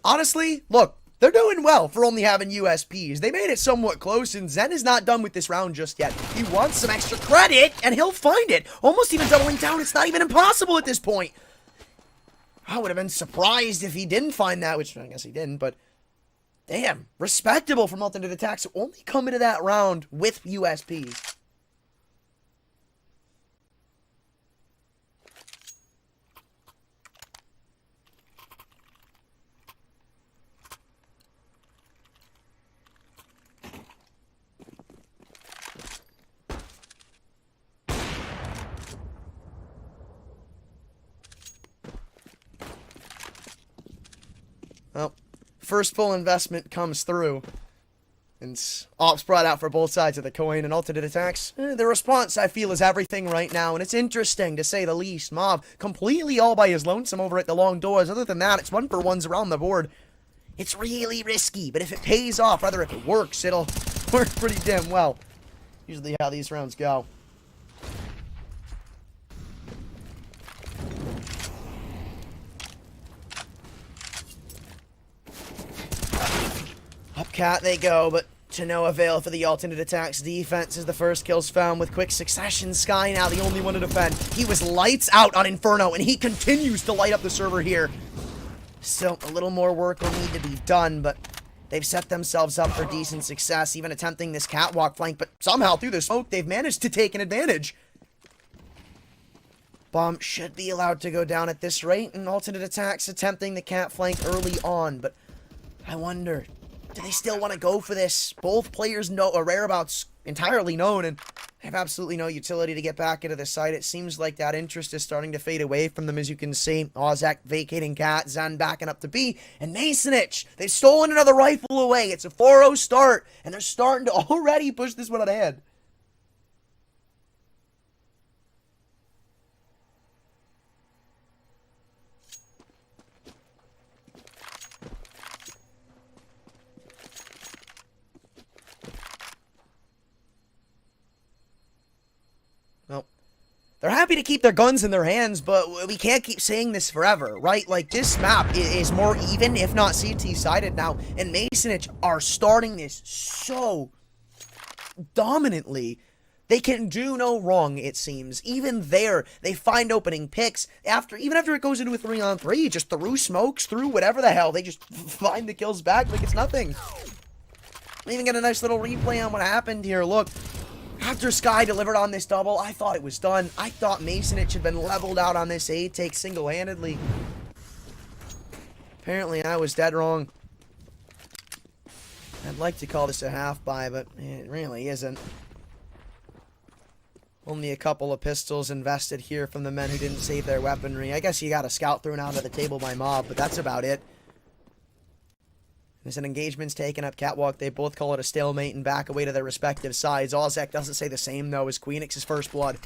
honestly, look, they're doing well for only having USPs. They made it somewhat close, and Zen is not done with this round just yet. He wants some extra credit, and he'll find it. Almost even doubling down. It's not even impossible at this point. I would have been surprised if he didn't find that, which I guess he didn't, but damn, respectable from alternate attacks. Only come into that round with USPs. Well, first full investment comes through. And ops brought out for both sides of the coin and alternate attacks. The response, I feel, is everything right now. And it's interesting, to say the least. Mob completely all by his lonesome over at the long doors. Other than that, it's 1-for-1s around the board. It's really risky, but if it pays off, rather if it works, it'll work pretty damn well. Usually how these rounds go. Cat they go, but to no avail for the alternate attacks defense as the first kill's found with quick succession. Sky now the only one to defend. He was lights out on Inferno, and he continues to light up the server here. Still, a little more work will need to be done, but they've set themselves up for decent success, even attempting this catwalk flank, but somehow through the smoke, they've managed to take an advantage. Bomb should be allowed to go down at this rate, and alternate attacks attempting the cat flank early on, but I wonder, do they still want to go for this? Both players know whereabouts entirely known, and have absolutely no utility to get back into the site. It seems like that interest is starting to fade away from them, as you can see. Ozak vacating cat, Zen backing up to B, and Masonich, they've stolen another rifle away. It's a 4-0 start, and they're starting to already push this one out ahead. They're happy to keep their guns in their hands, but we can't keep saying this forever, right? Like, this map is more even, if not CT-sided now, and Masonich are starting this so dominantly. They can do no wrong, it seems. Even there, they find opening picks. Even after it goes into a 3-on-3, just through smokes, through whatever the hell, they just find the kills back like it's nothing. We even get a nice little replay on what happened here. Look. After Sky delivered on this double, I thought it was done. I thought Masonich had been leveled out on this aTTaX single-handedly. Apparently, I was dead wrong. I'd like to call this a half-buy, but it really isn't. Only a couple of pistols invested here from the men who didn't save their weaponry. I guess you got a scout thrown out of the table by Mob, but that's about it. There's an engagement's taken up catwalk. They both call it a stalemate and back away to their respective sides. Ozek doesn't say the same, though, as Queenix's first blood.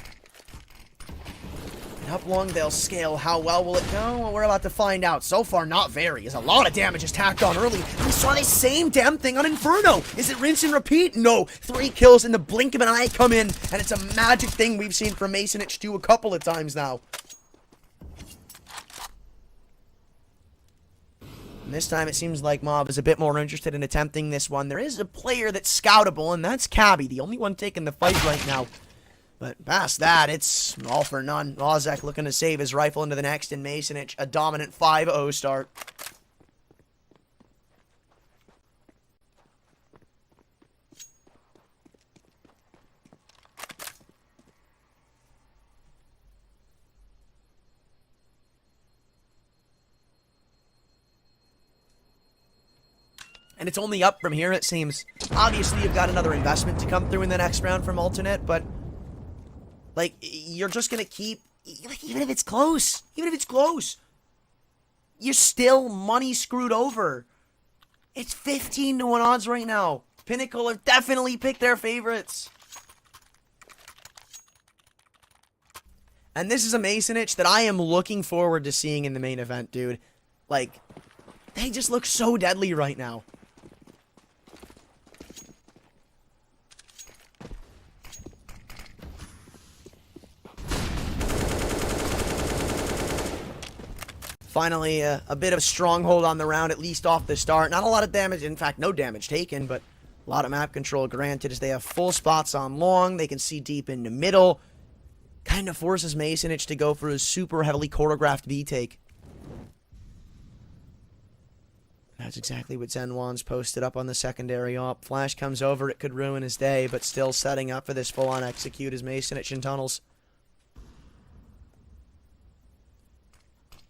And up long they'll scale. How well will it go? Well, we're about to find out. So far, not very. As a lot of damage is tacked on early. We saw the same damn thing on Inferno. Is it rinse and repeat? No. 3 kills in the blink of an eye come in. And it's a magic thing we've seen from Masonich do a couple of times now. And this time it seems like Mob is a bit more interested in attempting this one. There is a player that's scoutable, and that's Cabby, the only one taking the fight right now. But past that, it's all for none. Ozek looking to save his rifle into the next, and Masonich a dominant 5-0 start. And it's only up from here, it seems. Obviously, you've got another investment to come through in the next round from Alternate, but like, you're just gonna keep, like, even if it's close, you're still money screwed over. It's 15-1 odds right now. Pinnacle have definitely picked their favorites. And this is a Masonich that I am looking forward to seeing in the main event, dude. Like, they just look so deadly right now. Finally, a bit of a stronghold on the round, at least off the start. Not a lot of damage, in fact, no damage taken, but a lot of map control granted as they have full spots on long. They can see deep into middle. Kind of forces Masonich to go for a super heavily choreographed B take. That's exactly what Zenwan's posted up on the secondary op. Flash comes over, it could ruin his day, but still setting up for this full-on execute as Masonich in tunnels.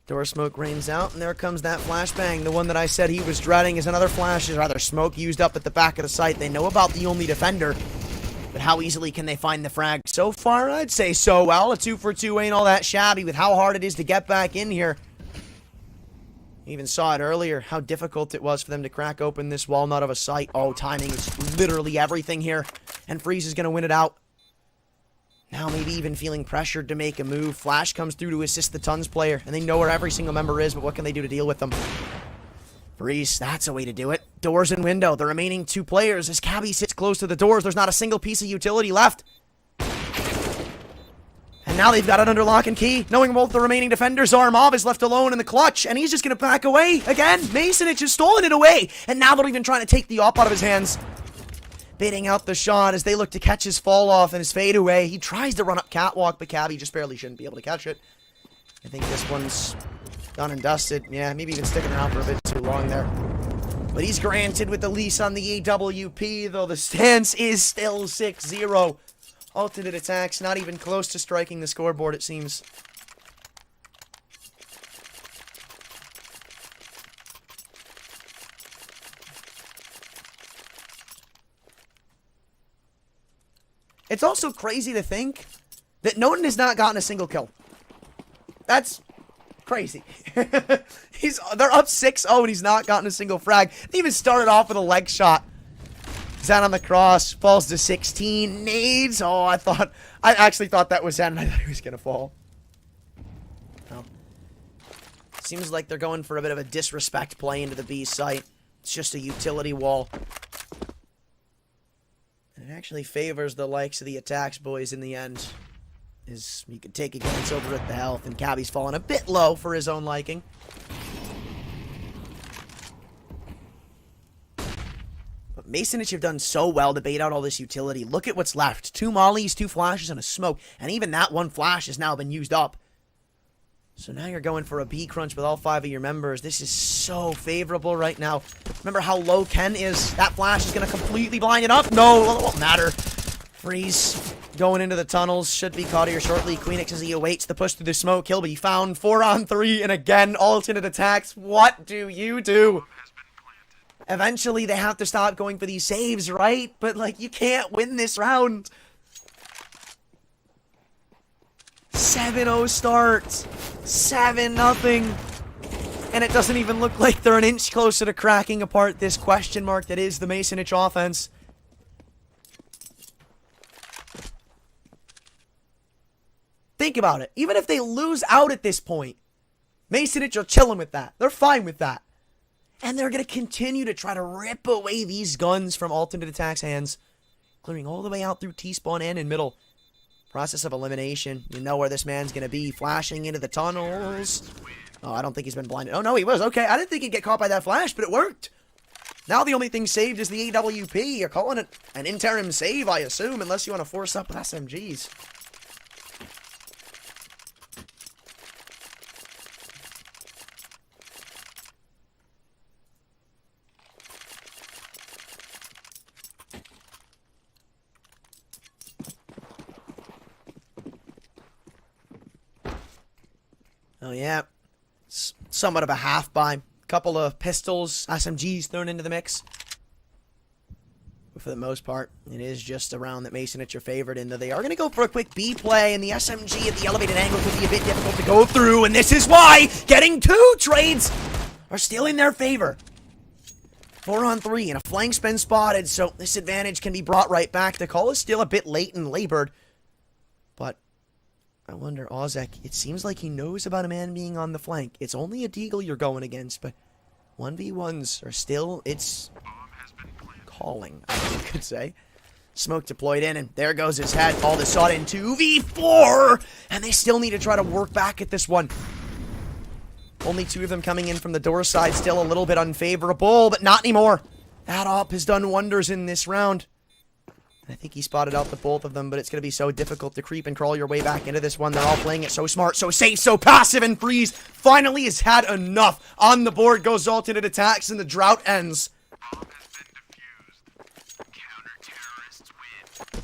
Door smoke rains out, and there comes that flashbang. The one that I said he was dreading is another flash, is rather smoke used up at the back of the site. They know about the only defender, but how easily can they find the frag? So far, I'd say so well. A 2 for 2 ain't all that shabby with how hard it is to get back in here. Even saw it earlier, how difficult it was for them to crack open this walnut of a site. Oh, timing is literally everything here, and Freeze is going to win it out. Now maybe even feeling pressured to make a move. Flash comes through to assist the Tons player, and they know where every single member is, but what can they do to deal with them? Freeze, that's a way to do it. Doors and window, the remaining 2 players. As Cabby sits close to the doors, there's not a single piece of utility left. And now they've got it under lock and key. Knowing both the remaining defenders are, Mav is left alone in the clutch, and he's just going to back away again. Masonic has stolen it away, and now they're even trying to take the op out of his hands. Baiting out the shot as they look to catch his fall off and his fade away. He tries to run up catwalk, but Cabby just barely shouldn't be able to catch it. I think this one's done and dusted. Yeah, maybe even sticking around for a bit too long there. But he's granted with the lease on the AWP, though the stance is still 6-0. Alternate attacks, not even close to striking the scoreboard, it seems. It's also crazy to think that Noden has not gotten a single kill. That's crazy. They're up 6-0 and he's not gotten a single frag. They even started off with a leg shot. Zan on the cross, falls to 16, nades. Oh, I actually thought that was Zan, and I thought he was gonna fall. Oh. Seems like they're going for a bit of a disrespect play into the B site. It's just a utility wall. And it actually favors the likes of the aTTaX boys in the end. Is you could take a glance over at the health, and Cabby's fallen a bit low for his own liking. But Masonic have done so well to bait out all this utility. Look at what's left. 2 mollies, 2 flashes, and a smoke. And even that 1 flash has now been used up. So now you're going for a B crunch with all 5 of your members. This is so favorable right now. Remember how low Ken is? That flash is going to completely blind it up. No, well, it won't matter. Freeze. Going into the tunnels. Should be caught here shortly. Queenix as he awaits the push through the smoke. He'll be found. 4 on 3. And again, alternate attacks. What do you do? Eventually, they have to stop going for these saves, right? But, like, you can't win this round. 7-0 start. 7-0. And it doesn't even look like they're an inch closer to cracking apart this question mark that is the Masonic offense. Think about it. Even if they lose out at this point, Masonic are chilling with that. They're fine with that. And they're going to continue to try to rip away these guns from alternate attacks hands. Clearing all the way out through T-spawn and in middle. Process of elimination. You know where this man's going to be. Flashing into the tunnels. Oh, I don't think he's been blinded. Oh, no, he was. Okay, I didn't think he'd get caught by that flash, but it worked. Now the only thing saved is the AWP. You're calling it an interim save, I assume, unless you want to force up with SMGs. Oh, yeah. It's somewhat of a half buy. Couple of pistols, SMGs thrown into the mix. But for the most part, it is just a round that Masonic are favored in. Though they are going to go for a quick B play, and the SMG at the elevated angle could be a bit difficult to go through. And this is why getting 2 trades are still in their favor. 4 on 3, and a flank spin spotted, so this advantage can be brought right back. The call is still a bit late and labored. But I wonder, Ozek, it seems like he knows about a man being on the flank. It's only a Deagle you're going against, but 1v1s are still, it's calling, I think you could say. Smoke deployed in, and there goes his head. All of a sudden, 2v4, and they still need to try to work back at this one. Only 2 of them coming in from the door side, still a little bit unfavorable, but not anymore. That op has done wonders in this round. I think he spotted out the both of them, but it's going to be so difficult to creep and crawl your way back into this one. They're all playing it so smart, so safe, so passive, and Freeze finally has had enough. On the board goes alternate attacks, and the drought ends. Bomb has been defused. Counter-terrorists win.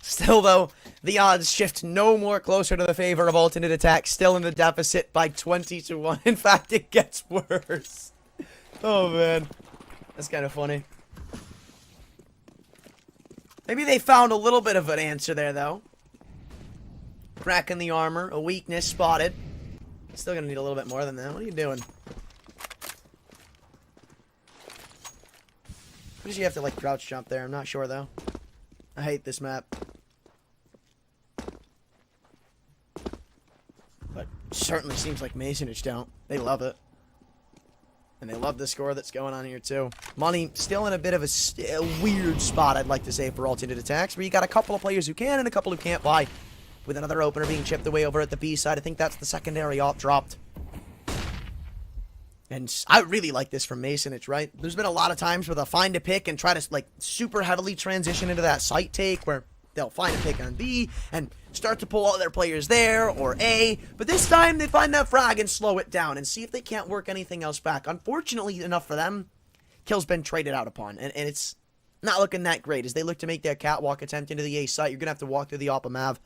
Still, though, the odds shift no more closer to the favor of alternate attack. Still in the deficit by 20-1. In fact, it gets worse. Oh, man. That's kind of funny. Maybe they found a little bit of an answer there, though. Crack in the armor. A weakness spotted. Still going to need a little bit more than that. What are you doing? What does you have to, like, crouch jump there? I'm not sure, though. I hate this map. But certainly seems like Masonich don't. They love it. And they love the score that's going on here, too. Money still in a bit of a weird spot, I'd like to say, for alternate attacks, where you got a couple of players who can and a couple who can't buy. With another opener being chipped away over at the B side, I think that's the secondary op dropped. And I really like this from Masonich, right? There's been a lot of times where they'll find a pick and try to, like, super heavily transition into that site take, where they'll find a pick on B and start to pull all their players there, or A. But this time, they find that frag and slow it down and see if they can't work anything else back. Unfortunately enough for them, kill's been traded out upon. And it's not looking that great. As they look to make their catwalk attempt into the A site, you're going to have to walk through the Oppa Mav.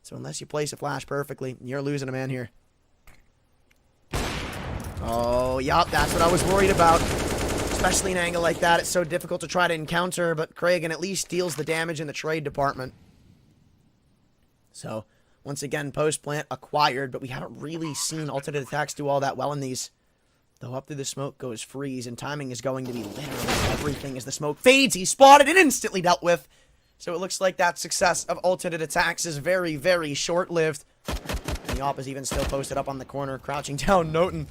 So unless you place a flash perfectly, you're losing a man here. Oh, yup, that's what I was worried about. Especially an angle like that, it's so difficult to try to encounter, but Kragan at least deals the damage in the trade department. So, once again, post-plant acquired, but we haven't really seen alternate attacks do all that well in these. Though up through the smoke goes Freeze, and timing is going to be literally everything as the smoke fades. He's spotted and instantly dealt with. So it looks like that success of alternate attacks is very, very short-lived. And the op is even still posted up on the corner, crouching down. Noten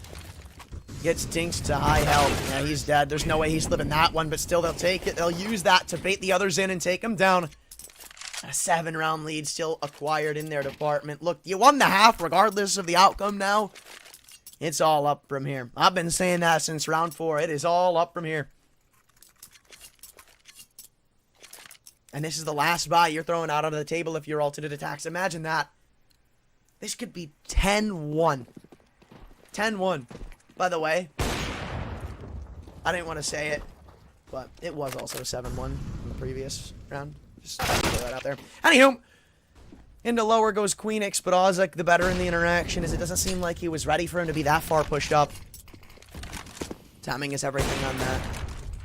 gets dinks to high health. Yeah, he's dead. There's no way he's living that one, but still they'll take it. They'll use that to bait the others in and take him down. A 7-round lead still acquired in their department. Look, you won the half regardless of the outcome now. It's all up from here. I've been saying that since round 4. It is all up from here. And this is the last buy you're throwing out onto the table if you're alternate attacks. Imagine that. This could be 10-1. 10-1. By the way, I didn't want to say it, but it was also 7-1 in the previous round. Just throw that out there. Anywho, into lower goes Queenix, but Ozek the better in the interaction, as it doesn't seem like he was ready for him to be that far pushed up. Timing is everything on that.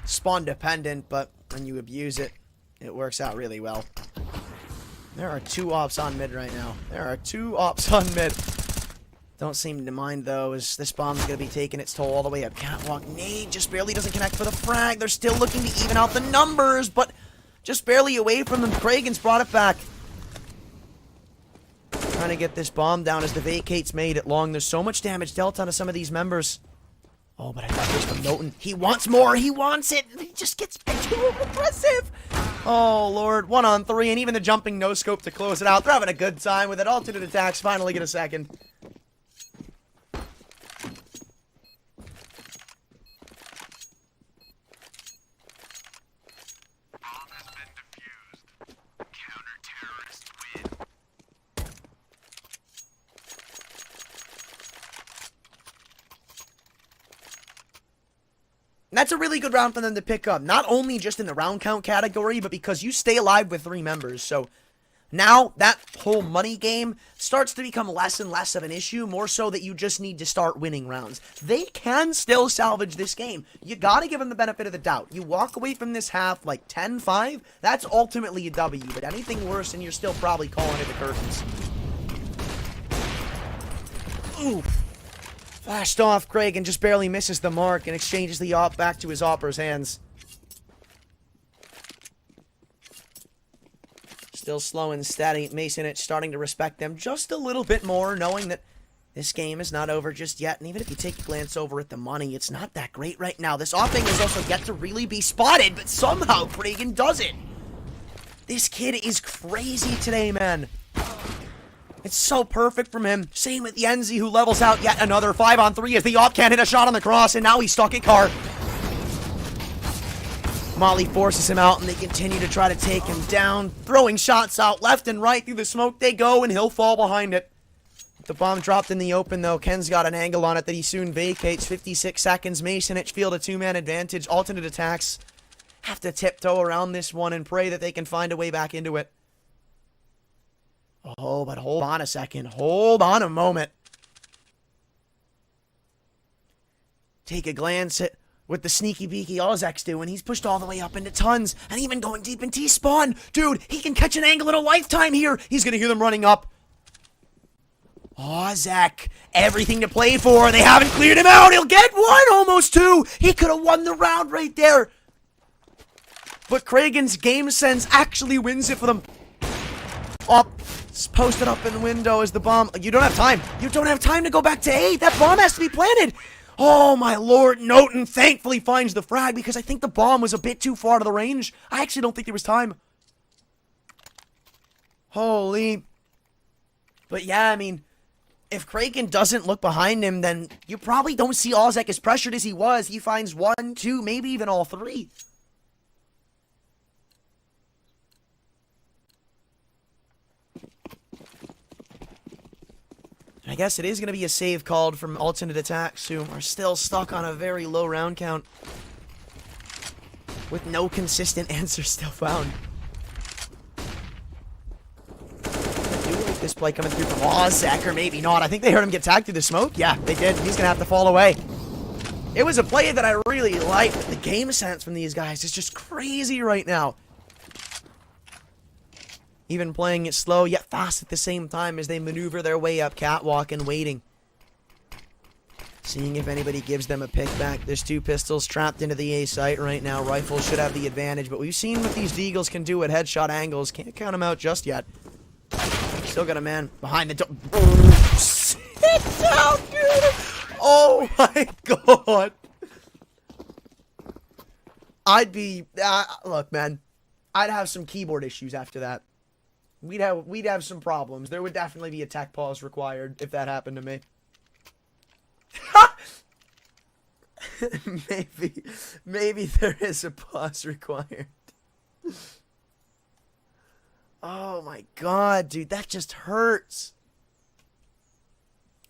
Spawn dependent, but when you abuse it, it works out really well. There are 2 ops on mid right now. There are 2 ops on mid. Don't seem to mind, though, as this bomb's going to be taking its toll all the way up catwalk. Nade just barely doesn't connect for the frag. They're still looking to even out the numbers, but just barely away from them. Kragan's brought it back. Trying to get this bomb down as the vacate's made it long. There's so much damage dealt onto some of these members. Oh, but I got this from Noten. He wants more. He wants it. He just gets too aggressive. Oh, Lord. 1 on 3, and even the jumping no-scope to close it out. They're having a good time with it. Alternate attacks finally get a second. Bomb has been defused. Counter-terrorists win. That's a really good round for them to pick up. Not only just in the round count category, but because you stay alive with 3 members. So now that whole money game starts to become less and less of an issue, more so that you just need to start winning rounds. They can still salvage this game. You gotta give them the benefit of the doubt. You walk away from this half like 10-5, that's ultimately a W. But anything worse, and you're still probably calling it the curtains. Ooh. Flashed off, Kragan just barely misses the mark and exchanges the op back to his opper's hands. Still slow and steady. Masonich starting to respect them just a little bit more, knowing that this game is not over just yet. And even if you take a glance over at the money, it's not that great right now. This offing is also yet to really be spotted, but somehow Kragan does it. This kid is crazy today, man. It's so perfect from him. Same with Yenzi, who levels out yet another 5 on 3 as the op can't hit a shot on the cross, and now he's stuck at car. Molly forces him out, and they continue to try to take him down. Throwing shots out left and right through the smoke they go, and he'll fall behind it. The bomb dropped in the open, though. Ken's got an angle on it that he soon vacates. 56 seconds. Masonich field a 2-man advantage. Alternate attacks have to tiptoe around this one and pray that they can find a way back into it. Oh, but hold on a second. Hold on a moment. Take a glance at what the sneaky beaky Ozek's doing. He's pushed all the way up into tons, and even going deep in T-spawn. Dude, he can catch an angle in a lifetime here. He's going to hear them running up. Ozek, everything to play for. They haven't cleared him out. He'll get 1, almost 2. He could have won the round right there. But Kragan's game sense actually wins it for them. Up. It's posted up in the window as the bomb. You don't have time. You don't have time to go back to A. That bomb has to be planted. Oh, my lord. Noten thankfully finds the frag because I think the bomb was a bit too far to the range. I actually don't think there was time. Holy. But yeah, I mean, if Kraken doesn't look behind him, then you probably don't see Ozek as pressured as he was. He finds 1, 2, maybe even all 3. I guess it is going to be a save called from alternate attacks who are still stuck on a very low round count with no consistent answer still found. I do like this play coming through from Ozek, or maybe not. I think they heard him get tagged through the smoke. Yeah, they did. He's going to have to fall away. It was a play that I really liked. The game sense from these guys is just crazy right now. Even playing it slow yet fast at the same time as they maneuver their way up catwalk and waiting. Seeing if anybody gives them a pick back. There's 2 pistols trapped into the A site right now. Rifles should have the advantage, but we've seen what these Deagles can do at headshot angles. Can't count them out just yet. Still got a man behind the door. Sit down, dude! Oh my god! I'd be... look, man. I'd have some keyboard issues after that. We'd have some problems. There would definitely be a tech pause required if that happened to me. Maybe there is a pause required. Oh my god, dude, that just hurts.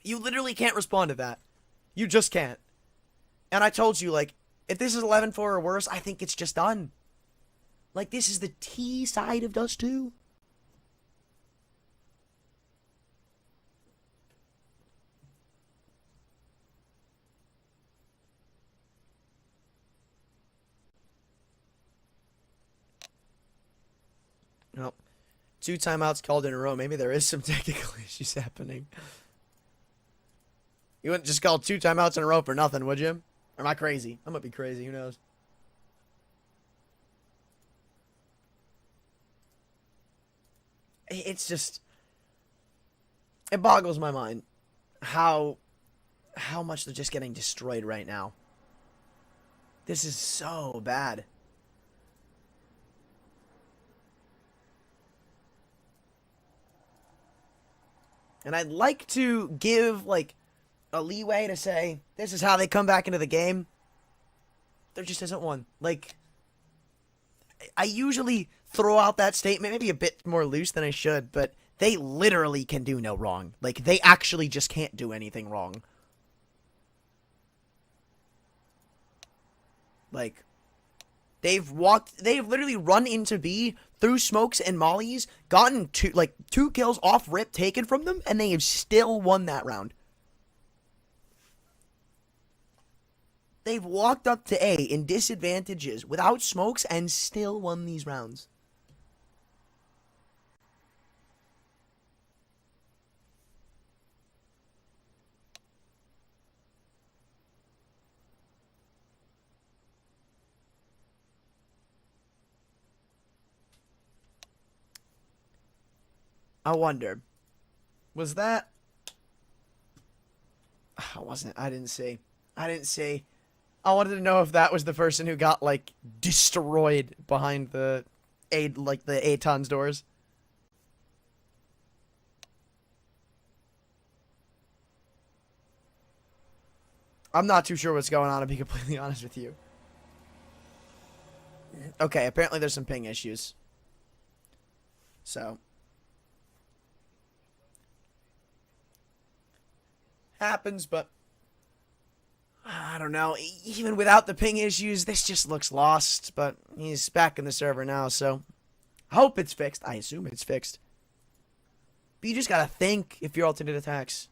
You literally can't respond to that. You just can't. And I told you, like, if this is 11-4 or worse, I think it's just done. Like, this is the T side of Dust 2. Nope. 2 timeouts called in a row. Maybe there is some technical issues happening. You wouldn't just call 2 timeouts in a row for nothing, would you? Or am I crazy? I might be crazy. Who knows? It's just... It boggles my mind how much they're just getting destroyed right now. This is so bad. And I'd like to give, like, a leeway to say, this is how they come back into the game. There just isn't one. Like, I usually throw out that statement, maybe a bit more loose than I should, but they literally can do no wrong. Like, they actually just can't do anything wrong. Like, they've literally run into B through smokes and mollies, gotten 2 kills off rip taken from them, and they have still won that round. They've walked up to A in disadvantages without smokes and still won these rounds. I wonder, was that... I wasn't, I didn't see. I wanted to know if that was the person who got, like, destroyed behind the aTTaX doors. I'm not too sure what's going on, to be completely honest with you. Okay, apparently there's some ping issues. So... happens, but I don't know. Even without the ping issues, this just looks lost, but he's back in the server now, so I hope it's fixed. I assume it's fixed. But you just gotta think if you're alternate attacks.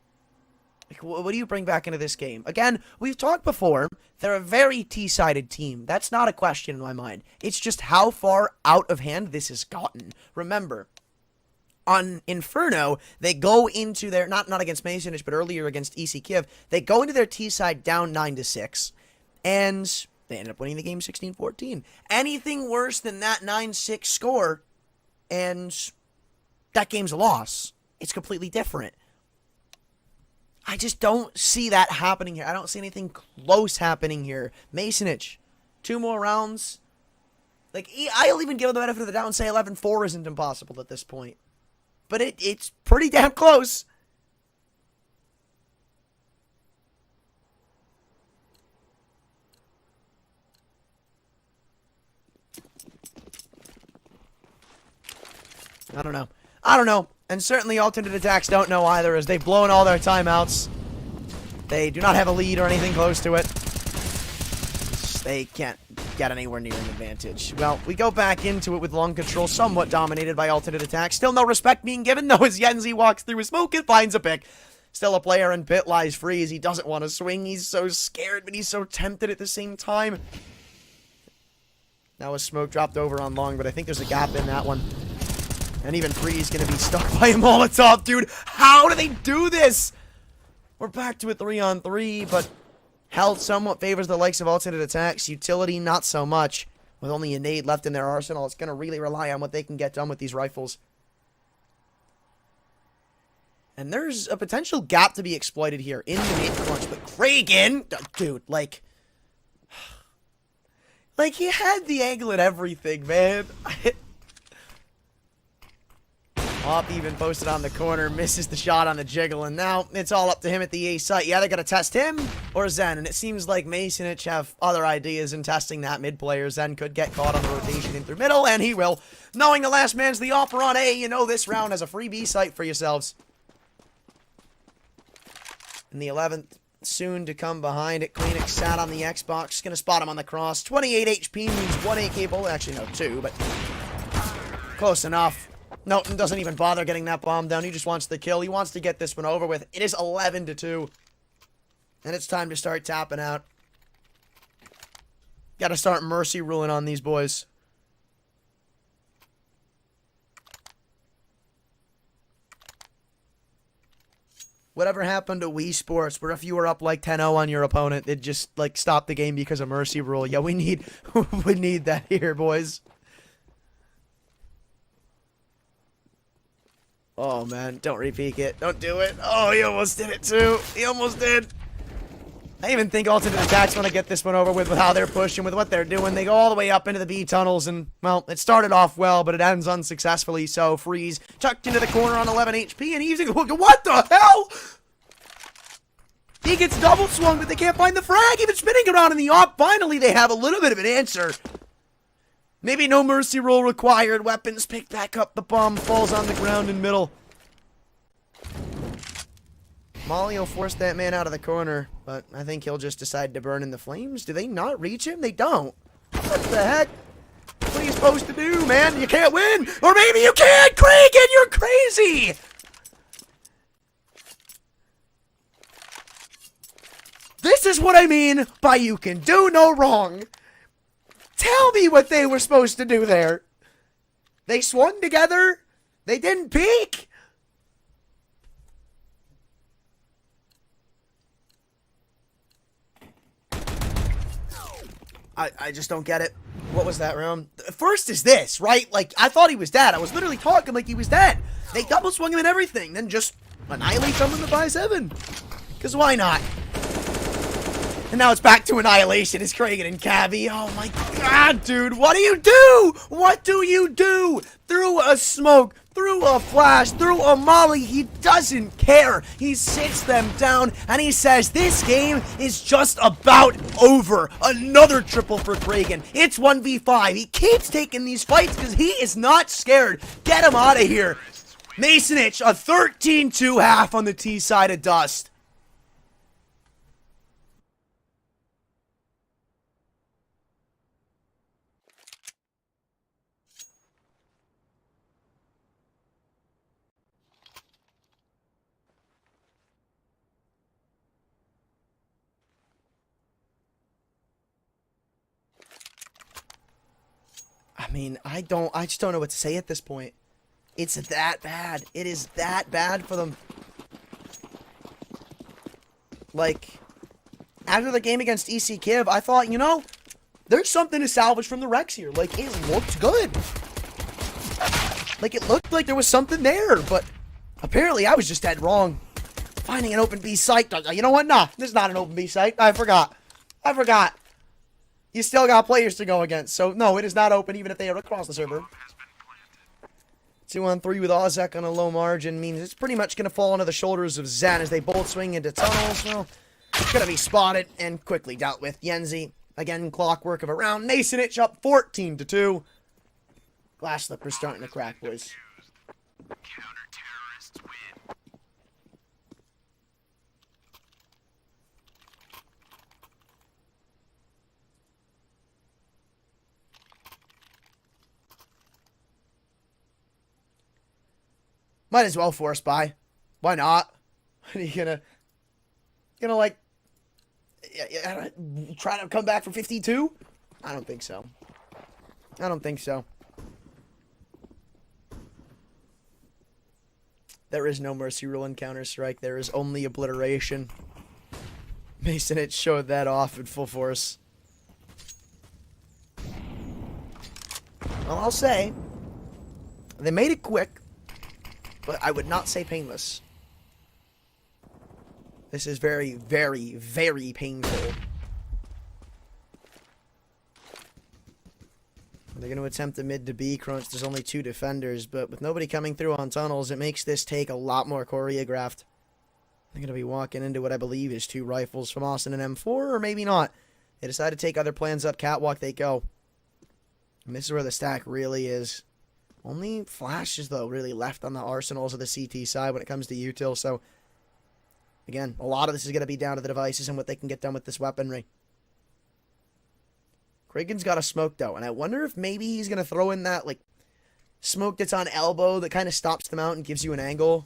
Like, what do you bring back into this game? Again, we've talked before, they're a very T-sided team. That's not a question in my mind. It's just how far out of hand this has gotten. Remember, on Inferno, they go into their, not against Masonic, but earlier against EC Kyiv, they go into their T side down 9-6, and they end up winning the game 16-14. Anything worse than that 9-6 score, and that game's a loss. It's completely different. I just don't see that happening here. I don't see anything close happening here. Masonich, 2 more rounds. Like, I'll even give them the benefit of the doubt and say 11-4 isn't impossible at this point. But it's pretty damn close. I don't know. I don't know. And certainly alternate attacks don't know either, as they've blown all their timeouts. They do not have a lead or anything close to it. They can't get anywhere near an advantage. Well, we go back into it with long control, somewhat dominated by alternate attacks. Still no respect being given, though, as Yenzi walks through his smoke and finds a pick. Still a player in pit lies free as he doesn't want to swing. He's so scared, but he's so tempted at the same time. Now a smoke dropped over on long, but I think there's a gap in that one. And even Free is going to be stuck by a Molotov, dude. How do they do this? We're back to a 3-on-3, but health somewhat favors the likes of alternate attacks. Utility, not so much. With only a nade left in their arsenal, it's going to really rely on what they can get done with these rifles. And there's a potential gap to be exploited here in the mid-crunch, but Kragan, dude, like he had the angle and everything, man. Op even posted on the corner, misses the shot on the jiggle, and now it's all up to him at the A site. Yeah, they're going to test him or Zen, and it seems like Masonich have other ideas in testing that mid player. Zen could get caught on the rotation in through middle, and he will. Knowing the last man's the offer on A, you know this round has a free B site for yourselves. In the 11th, soon to come behind it, Climax sat on the Xbox, going to spot him on the cross. 28 HP means 1 AK bullet, actually no, 2, but close enough. Noten doesn't even bother getting that bomb down. He just wants the kill. He wants to get this one over with. It is 11-2. And it's time to start tapping out. Got to start mercy ruling on these boys. Whatever happened to Wii Sports, where if you were up like 10-0 on your opponent, it just like stopped the game because of mercy rule. Yeah, we need that here, boys. Oh, man, don't repeat it. Don't do it. Oh, he almost did it, too. He almost did. I even think alternate attacks want to get this one over with how they're pushing, with what they're doing. They go all the way up into the B tunnels, and, well, it started off well, but it ends unsuccessfully, so Freeze tucked into the corner on 11 HP, and he's what the hell? He gets double swung, but they can't find the frag. Even spinning around in the op. Finally, they have a little bit of an answer. Maybe no mercy roll required. Weapons pick back up. The bomb falls on the ground in middle. Molly will force that man out of the corner, but I think he'll just decide to burn in the flames. Do they not reach him? They don't. What the heck? What are you supposed to do, man? You can't win! Or maybe you can! Kragan, you're crazy! This is what I mean by you can do no wrong. Tell me what they were supposed to do there. They swung together. They didn't peek. I just don't get it. What was that round? First is this, right? Like, I thought he was dead. I was literally talking like he was dead. They double swung him and everything. Then just annihilate someone to buy 7. Because why not? And now it's back to annihilation. It's Kragan and Kyiv. Oh my god, dude. What do you do? What do you do? Through a smoke, through a flash, through a molly. He doesn't care. He sits them down and he says, this game is just about over. Another triple for Kragan. It's 1v5. He keeps taking these fights because he is not scared. Get him out of here. Masonich, a 13-2 half on the T side of Dust. I mean, I just don't know what to say at this point. It's that bad. It is that bad for them. Like, after the game against EC Kyiv, I thought, you know, there's something to salvage from the Rex here. Like, it looked good. Like, it looked like there was something there, but apparently I was just dead wrong. Finding an open B site. You know what? Nah, this is not an open B site. I forgot. You still got players to go against. So, no, it is not open even if they are across the server. 2-on-3 with Ozek on a low margin means it's pretty much going to fall onto the shoulders of Zen as they both swing into tunnels. Well, it's going to be spotted and quickly dealt with. Yenzi, again, clockwork of a round. Masonich up 14-2. Glass slippers starting to crack, boys. Counter-terrorists win. Might as well force buy. Why not? Are you gonna like try to come back for 52? I don't think so. There is no mercy rule in Counter-Strike. There is only obliteration. Masonich showed that off in full force. Well, I'll say they made it quick, but I would not say painless. This is very, very, very painful. They're going to attempt the mid to B crunch. There's only 2 defenders, but with nobody coming through on tunnels, it makes this take a lot more choreographed. They're going to be walking into what I believe is 2 rifles from Austin and M4, or maybe not. They decide to take other plans up catwalk, they go. And this is where the stack really is. Only flashes, though, really left on the arsenals of the CT side when it comes to util. So, again, a lot of this is going to be down to the devices and what they can get done with this weaponry. Kragen's got a smoke, though, and I wonder if maybe he's going to throw in that, like, smoke that's on elbow that kind of stops them out and gives you an angle.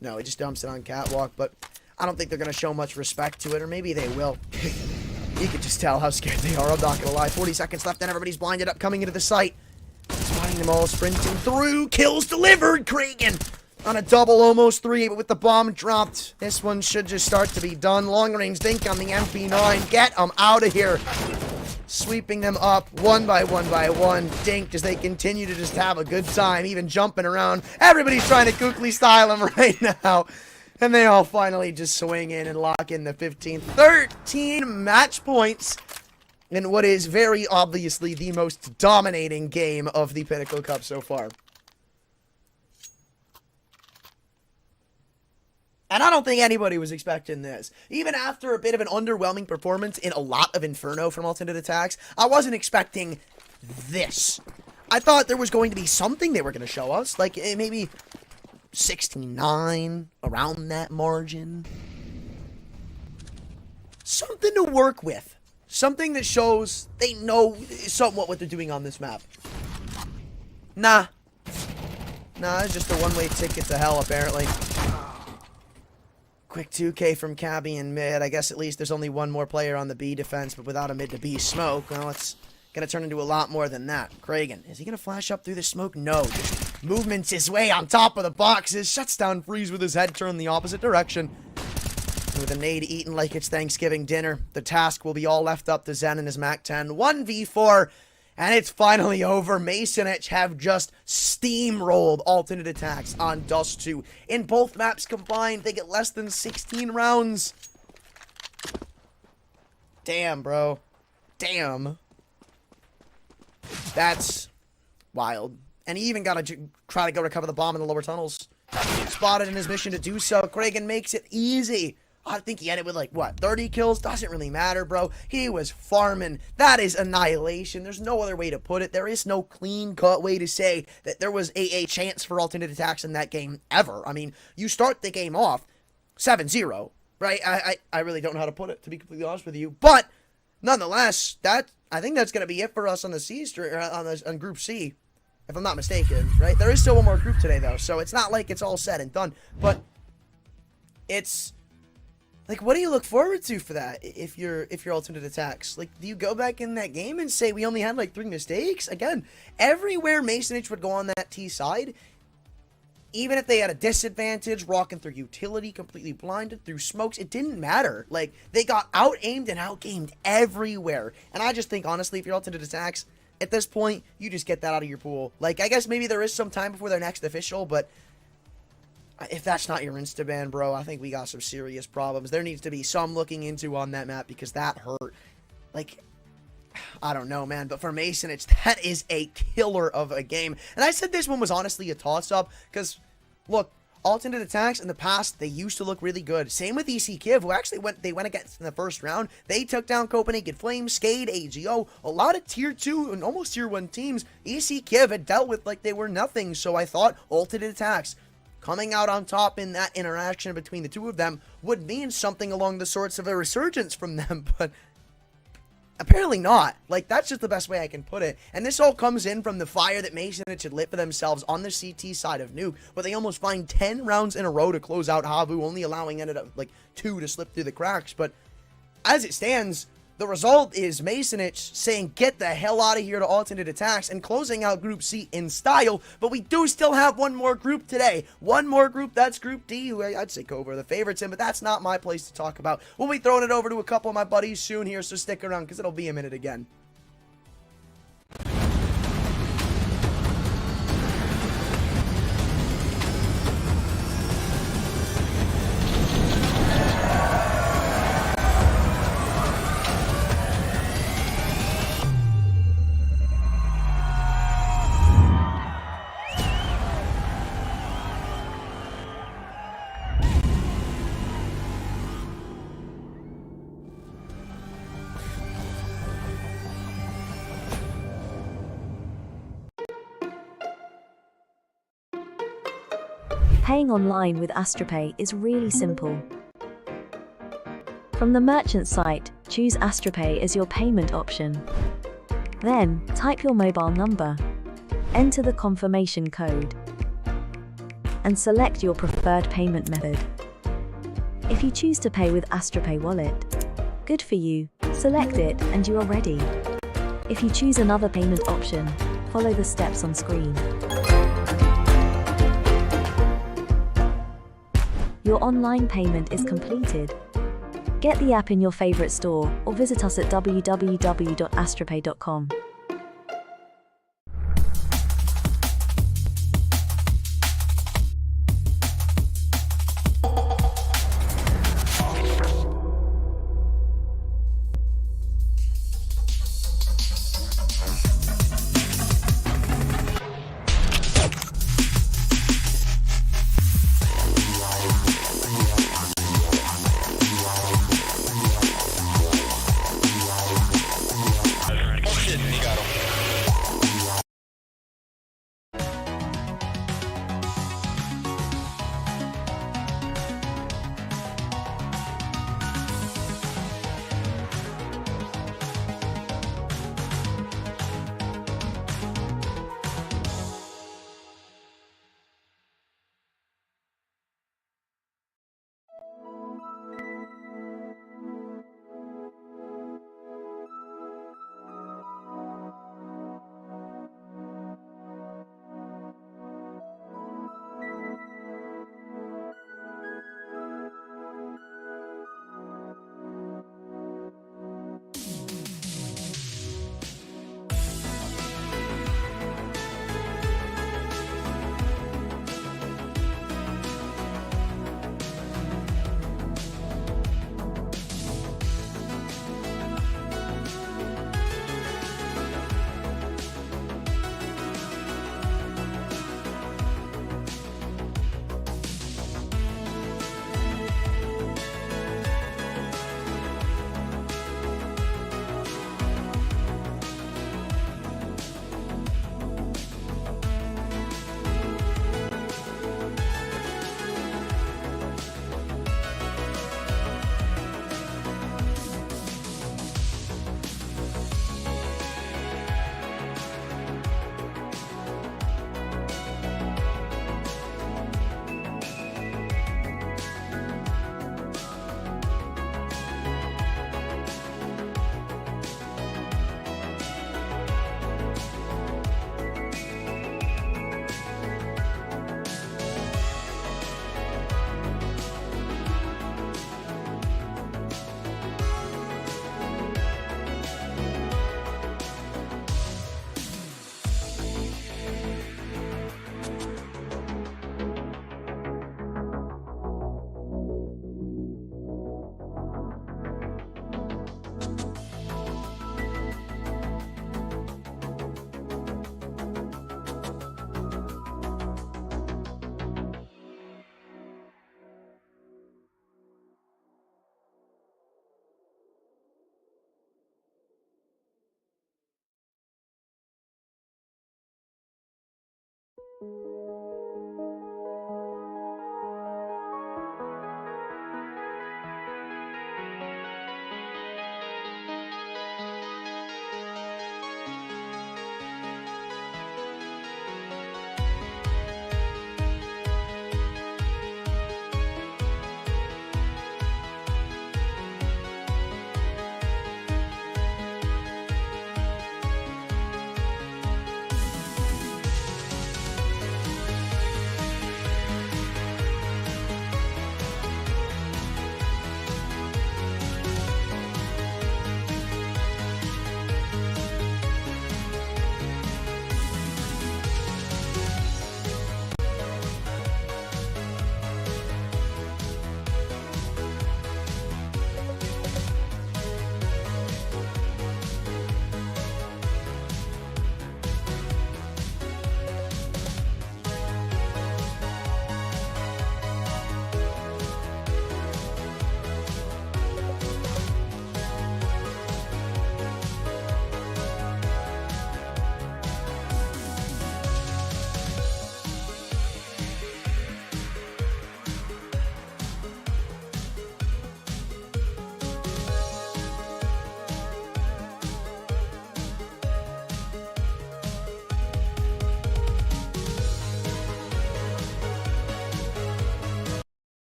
No, he just dumps it on catwalk, but I don't think they're going to show much respect to it, or maybe they will. You can just tell how scared they are, I'm not going to lie. 40 seconds left, and everybody's blinded up coming into the site. Spotting them all sprinting through. Kills delivered. Kragen on a double, almost 3, but with the bomb dropped, this one should just start to be done. Long range dink on the MP9. Get them out of here. Sweeping them up one by one by one. Dinked as they continue to just have a good time, even jumping around. Everybody's trying to Kukli style them right now. And they all finally just swing in and lock in the 15. 13 match points in what is very obviously the most dominating game of the Pinnacle Cup so far. And I don't think anybody was expecting this. Even after a bit of an underwhelming performance in a lot of Inferno from aTTaX, I wasn't expecting this. I thought there was going to be something they were going to show us, like maybe 69, around that margin. Something to work with. Something that shows they know somewhat what they're doing on this map. Nah, it's just a one-way ticket to hell, apparently. Quick 2K from Cabby in mid. I guess at least there's only one more player on the B defense, but without a mid to B smoke, well, it's going to turn into a lot more than that. Kragen, is he going to flash up through the smoke? No. Just movements his way on top of the boxes. Shuts down Freeze with his head turned the opposite direction. With a nade eaten like it's Thanksgiving dinner, the task will be all left up to Zen and his MAC-10. 1v4, and it's finally over. Masonich have just steamrolled aTTaX on Dust 2. In both maps combined, they get less than 16 rounds. Damn, bro. Damn. That's wild. And he even got to try to go recover the bomb in the lower tunnels. Spotted in his mission to do so. Kragen makes it easy. I think he ended with, like, what, 30 kills? Doesn't really matter, bro. He was farming. That is annihilation. There's no other way to put it. There is no clean-cut way to say that there was a chance for aTTaX in that game ever. I mean, you start the game off 7-0, right? I really don't know how to put it, to be completely honest with you. But, nonetheless, I think that's going to be it for us on the C on Group C, if I'm not mistaken, right? There is still one more group today, though, so it's not like it's all said and done. But it's... like, what do you look forward to for that if you're aTTaX? Like, do you go back in that game and say we only had like 3 mistakes? Again, everywhere Masonich would go on that T side, even if they had a disadvantage, rocking through utility, completely blinded through smokes, it didn't matter. Like, they got out-aimed and out-gamed everywhere. And I just think, honestly, if you're aTTaX, At this point, you just get that out of your pool. Like, I guess maybe there is some time before their next official, but if that's not your insta-ban, bro, I think we got some serious problems. There needs to be some looking into on that map because that hurt. Like, I don't know, man, but for Masonic, that is a killer of a game. And I said this one was honestly a toss-up because, look, alternate aTTaX in the past, they used to look really good. Same with Kyiv, who actually went against in the first round. They took down Copenhagen Flames, Skade, AGO, a lot of tier 2 and almost tier 1 teams. Kyiv had dealt with like they were nothing, so I thought alternate aTTaX coming out on top in that interaction between the two of them would mean something along the sorts of a resurgence from them, but apparently not. Like, that's just the best way I can put it. And this all comes in from the fire that Masonic had lit for themselves on the CT side of Nuke, where they almost find 10 rounds in a row to close out Havu, only allowing ended up like 2 to slip through the cracks. But as it stands, the result is Masonic saying, get the hell out of here to alternate aTTaX and closing out Group C in style. But we do still have one more group today. One more group, that's Group D, who I'd say KOVA are the favorites in, but that's not my place to talk about. We'll be throwing it over to a couple of my buddies soon here, so stick around because it'll be a minute again. Paying online with AstroPay is really simple. From the merchant site, choose AstroPay as your payment option. Then, type your mobile number, enter the confirmation code, and select your preferred payment method. If you choose to pay with AstroPay Wallet, good for you, select it and you are ready. If you choose another payment option, follow the steps on screen. Your online payment is completed. Get the app in your favorite store or visit us at www.astropay.com.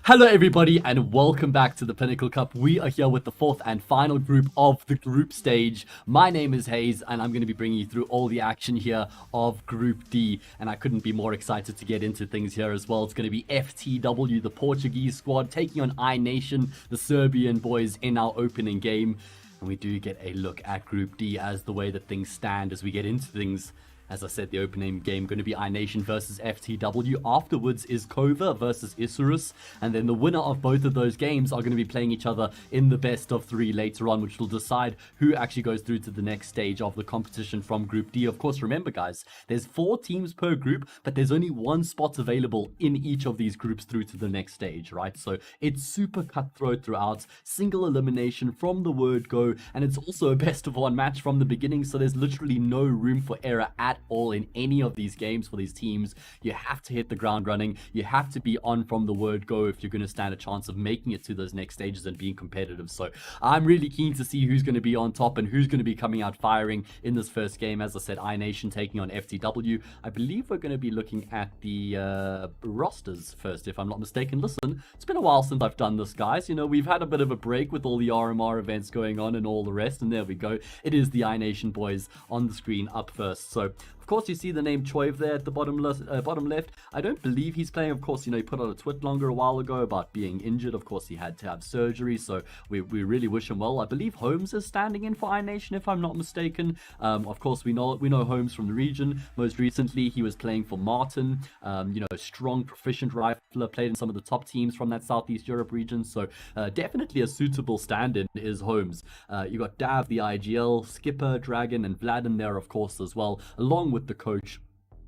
Hello everybody and welcome back to the Pinnacle Cup. We are here with the fourth and final group of the group stage. My name is Hayes and I'm going to be bringing you through all the action here of Group D. And I couldn't be more excited to get into things here as well. It's going to be FTW, the Portuguese squad, taking on iNation, the Serbian boys, in our opening game. And we do get a look at Group D as the way that things stand as we get into things. As I said, the opening game going to be iNation versus FTW. Afterwards is KOVA versus Isurus. And then the winner of both of those games are going to be playing each other in the best of three later on, which will decide who actually goes through to the next stage of the competition from Group D. Of course, remember guys, there's 4 teams per group, but there's only 1 spot available in each of these groups through to the next stage, right? So it's super cutthroat throughout, single elimination from the word go, and it's also a best of 1 match from the beginning, so there's literally no room for error at all in any of these games for these teams. You have to hit the ground running. You have to be on from the word go if you're going to stand a chance of making it to those next stages and being competitive. So I'm really keen to see who's going to be on top and who's going to be coming out firing in this first game. As I said, iNation taking on FTW. I believe we're going to be looking at the rosters first, if I'm not mistaken. Listen, it's been a while since I've done this, guys. You know, we've had a bit of a break with all the RMR events going on and all the rest, and there we go. It is the iNation boys on the screen up first. So of course, you see the name Kyiv there at the bottom left. I don't believe he's playing. Of course, you know, he put out a tweet longer a while ago about being injured. Of course, he had to have surgery, so we really wish him well. I believe Holmes is standing in for iNation, if I'm not mistaken. Of course, we know Holmes from the region. Most recently, he was playing for Martin. You know, strong, proficient rifler, played in some of the top teams from that Southeast Europe region. So definitely a suitable stand-in is Holmes. You got Dav, the IGL, Skipper, Dragon, and Vlad in there, of course, as well, along with the coach.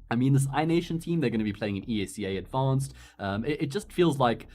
I mean, this iNation team, they're going to be playing in ESCA Advanced. It just feels like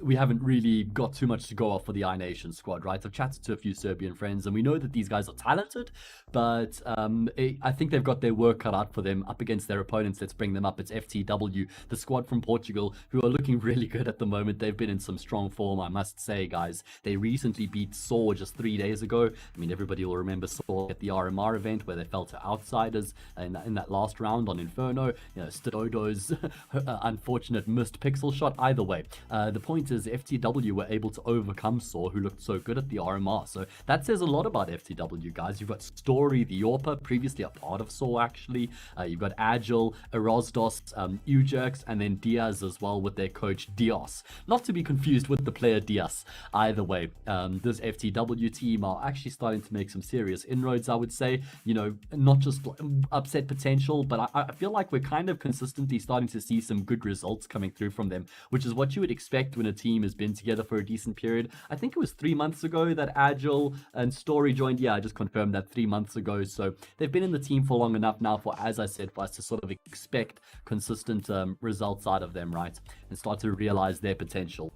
we haven't really got too much to go off for the iNation squad, right? I've chatted to a few Serbian friends and we know that these guys are talented, but I think they've got their work cut out for them up against their opponents. Let's bring them up. It's FTW, the squad from Portugal, who are looking really good at the moment. They've been in some strong form, I must say, guys. They recently beat Saw just 3 days ago. I mean, everybody will remember Saw at the RMR event where they fell to outsiders in that last round on Inferno. You know, Stodo's unfortunate missed pixel shot. Either way, the point is FTW were able to overcome Saw, who looked so good at the RMR. So that says a lot about FTW, guys. You've got Story, the Yorpa, previously a part of Saw, actually. You've got Agile, Erosdos, Ujerks, and then Diaz as well with their coach Dios. Not to be confused with the player Diaz. Either way, this FTW team are actually starting to make some serious inroads, I would say. You know, not just upset potential, but I feel like we're kind of consistently starting to see some good results coming through from them, which is what you would expect when a team has been together for a decent period. I think it was 3 months ago that Agile and Story joined. Yeah, I just confirmed that 3 months ago. So they've been in the team for long enough now for, as I said, for us to sort of expect consistent results out of them, right? And start to realize their potential.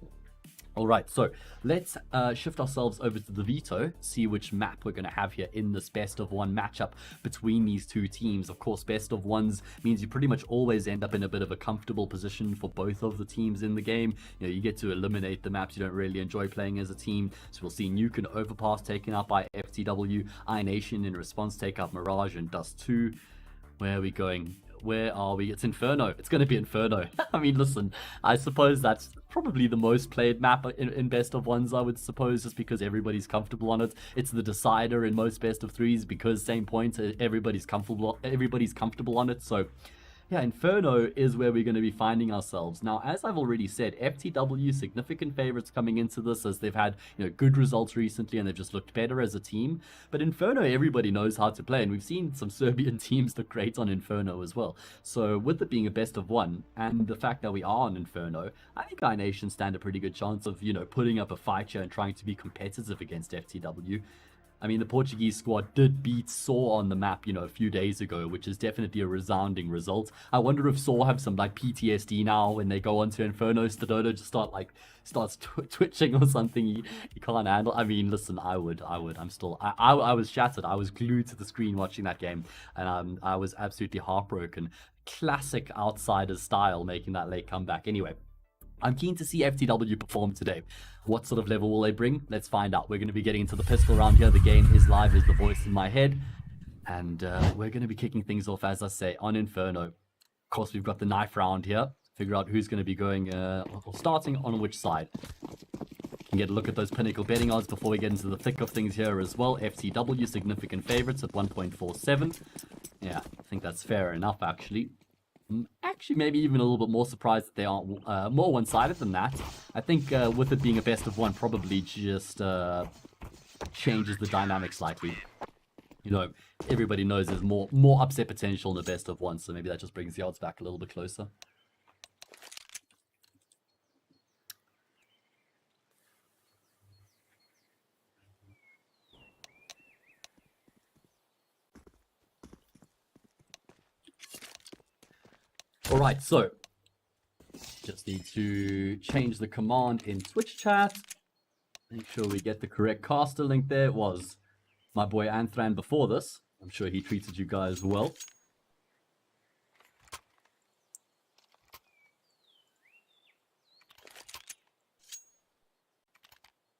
All right, so let's shift ourselves over to the veto, see which map we're going to have here in this best of 1 matchup between these 2 teams. Of course, best of 1s means you pretty much always end up in a bit of a comfortable position for both of the teams in the game. You know, you get to eliminate the maps you don't really enjoy playing as a team. So we'll see Nuke and Overpass taken out by FTW, iNation in response take out Mirage and Dust 2. Where are we going? Where are we? It's Inferno. It's going to be Inferno. I mean, listen, I suppose that's probably the most played map in best of 1s, I would suppose, just because everybody's comfortable on it. It's the decider in most best of 3s because same point, everybody's comfortable on it. So yeah, Inferno is where we're going to be finding ourselves. Now, as I've already said, FTW significant favorites coming into this as they've had, you know, good results recently and they've just looked better as a team. But Inferno, everybody knows how to play, and we've seen some Serbian teams look great on Inferno as well. So with it being a best of 1 and the fact that we are on Inferno, I think iNation stand a pretty good chance of, you know, putting up a fight here and trying to be competitive against FTW. I mean, the Portuguese squad did beat Saw on the map, you know, a few days ago, which is definitely a resounding result. I wonder if Saw have some, like, PTSD now when they go onto Inferno. Stododo just starts twitching or something he can't handle. I mean, listen, I would. I was shattered. I was glued to the screen watching that game, and I was absolutely heartbroken. Classic Outsiders style, making that late comeback. Anyway, I'm keen to see FTW perform today. What sort of level will they bring? Let's find out. We're going to be getting into the pistol round here. The game is live as the voice in my head. And we're going to be kicking things off, as I say, on Inferno. Of course, we've got the knife round here. figure out who's going to be going or starting on which side. Can get a look at those Pinnacle betting odds before we get into the thick of things here as well. FTW significant favorites at 1.47. Yeah, I think that's fair enough, actually. Actually, maybe even a little bit more surprised that they aren't more one-sided than that. I think with it being a best of one, probably just changes the dynamic slightly. You know, everybody knows there's more upset potential in the best of one, so maybe that just brings the odds back a little bit closer. Alright, so just need to change the command in Twitch chat. Make sure we get the correct caster link there. It was my boy Anthran before this. I'm sure he treated you guys well.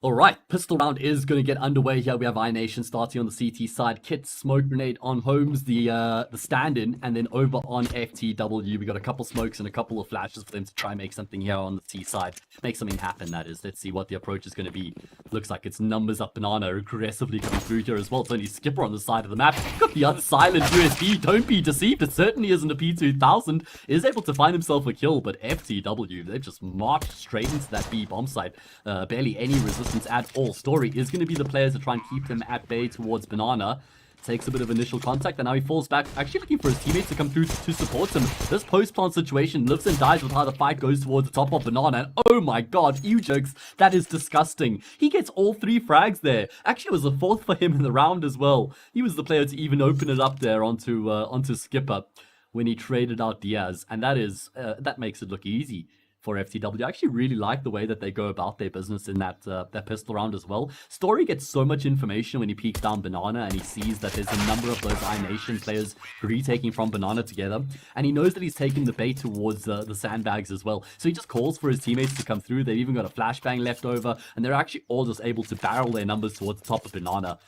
Alright, pistol round is going to get underway here. We have iNation starting on the CT side. Kit, smoke grenade on Holmes, the stand-in, and then over on FTW. We got a couple smokes and a couple of flashes for them to try and make something here on the T side. Make something happen, that is. Let's see what the approach is going to be. Looks like it's numbers up banana aggressively coming through here as well. It's only Skipper on the side of the map. Got the other silent USB. Don't be deceived. It certainly isn't a P2000. Is able to find himself a kill, but FTW, they've just marched straight into that B bomb site. Barely any resistance at all. Story is going to be the players to try and keep them at bay towards banana. Takes a bit of initial contact, and now he falls back, actually looking for his teammates to come through to support him. This post-plant situation lives and dies with how the fight goes towards the top of banana, and oh my god, you jokes, that is disgusting. He gets all 3 frags there. Actually, it was a 4th for him in the round as well. He was the player to even open it up there onto Skipper when he traded out Diaz, and that makes it look easy for FTW. I actually really like the way that they go about their business in that pistol round as well. Story gets so much information when he peeks down banana and he sees that there's a number of those iNation players retaking from banana together, and he knows that he's taking the bait towards the sandbags as well. So he just calls for his teammates to come through. They've even got a flashbang left over, and they're actually all just able to barrel their numbers towards the top of banana.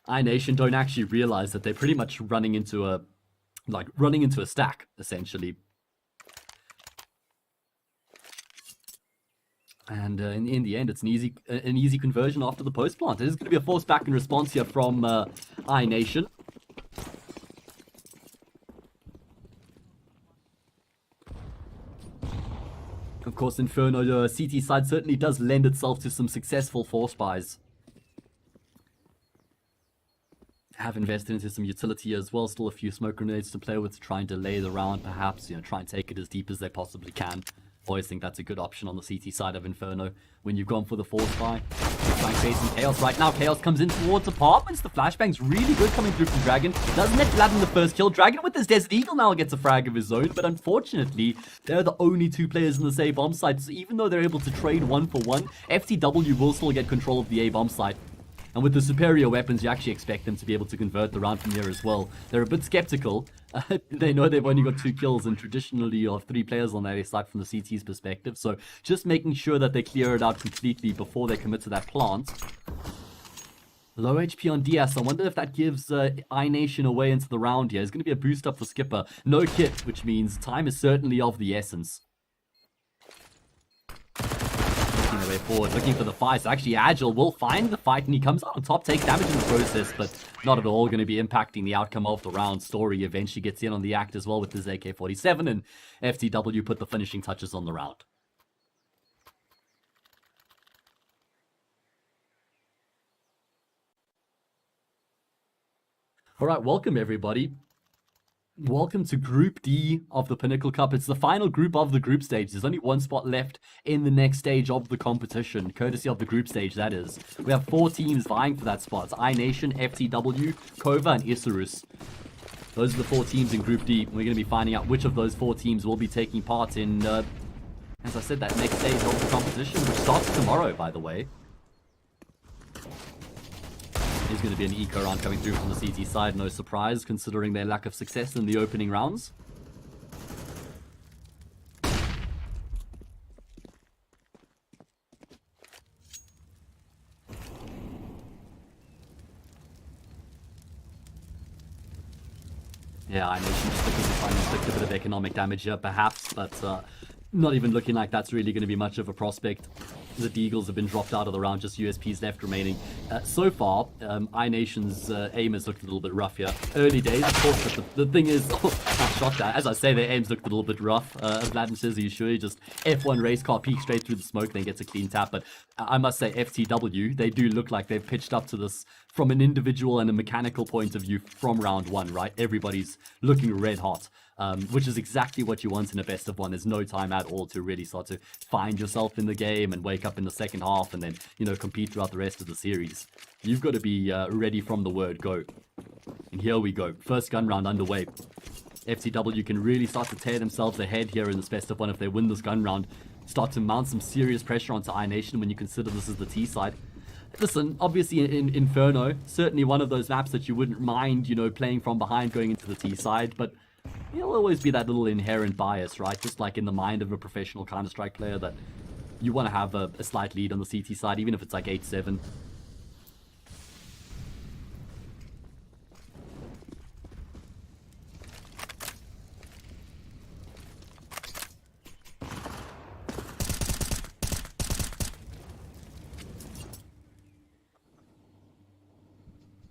iNation don't actually realize that they're pretty much running into a stack, essentially. And in the end, it's an easy conversion after the post plant. It is going to be a force back in response here from iNation. Of course, Inferno, the CT side certainly does lend itself to some successful force buys. Have invested into some utility as well. Still a few smoke grenades to play with to try and delay the round, perhaps. You know, try and take it as deep as they possibly can. Always think that's a good option on the CT side of Inferno when you've gone for the force buy. Trying to face some Chaos right now. Chaos comes in towards apartments. The flashbang's really good coming through from Dragon. Doesn't let Vlad in the first kill. Dragon with his Desert Eagle now gets a frag of his own, but unfortunately, they're the only 2 players in the A bomb site. So even though they're able to trade 1 for 1, FTW will still get control of the A bomb site. And with the superior weapons, you actually expect them to be able to convert the round from here as well. They're a bit skeptical. They know they've only got 2 kills, and traditionally you have 3 players on that side from the CT's perspective. So just making sure that they clear it out completely before they commit to that plant. Low HP on DS. I wonder if that gives iNation away into the round here. It's going to be a boost up for Skipper. No kit, which means time is certainly of the essence. Their way forward, looking for the fight. So actually Agile will find the fight, and he comes out on top, takes damage in the process, but not at all going to be impacting the outcome of the round. Story eventually gets in on the act as well with his AK-47, and FTW put the finishing touches on the round. Alright, welcome everybody. Welcome to Group D of the Pinnacle Cup. It's the final group of the group stage. There's only 1 spot left in the next stage of the competition, courtesy of the group stage, that is. We have 4 teams vying for that spot. It's iNation, FTW, KOVA, and Isurus. Those are the 4 teams in Group D. We're going to be finding out which of those 4 teams will be taking part in, as I said, that next stage of the competition, which starts tomorrow, by the way. There's going to be an eco round coming through from the CT side, no surprise, considering their lack of success in the opening rounds. Yeah, iNation just looking to try and inflict a bit of economic damage here, perhaps, but not even looking like that's really going to be much of a prospect. The Deagles have been dropped out of the round, just USPs left remaining. So far, iNation's aim has looked a little bit rough here. Early days, of course, but the thing is, I shot that. As I say, their aims looked a little bit rough. Vlad says, are you sure? Just F1 race car peeks straight through the smoke, then gets a clean tap. But I must say, FTW, they do look like they've pitched up to this from an individual and a mechanical point of view from round one, right? Everybody's looking red hot. Which is exactly what you want in a best of one. There's no time at all to really start to find yourself in the game and wake up in the second half and then, you know, compete throughout the rest of the series. You've got to be ready from the word go. And here we go. First gun round underway. FTW can really start to tear themselves ahead here in this best of one if they win this gun round. Start to mount some serious pressure onto iNation when you consider this is the T side. Listen, obviously in Inferno, certainly one of those maps that you wouldn't mind, you know, playing from behind going into the T side, but there'll always be that little inherent bias, right? Just like in the mind of a professional Counter-Strike player that you want to have a slight lead on the CT side, even if it's like 8-7.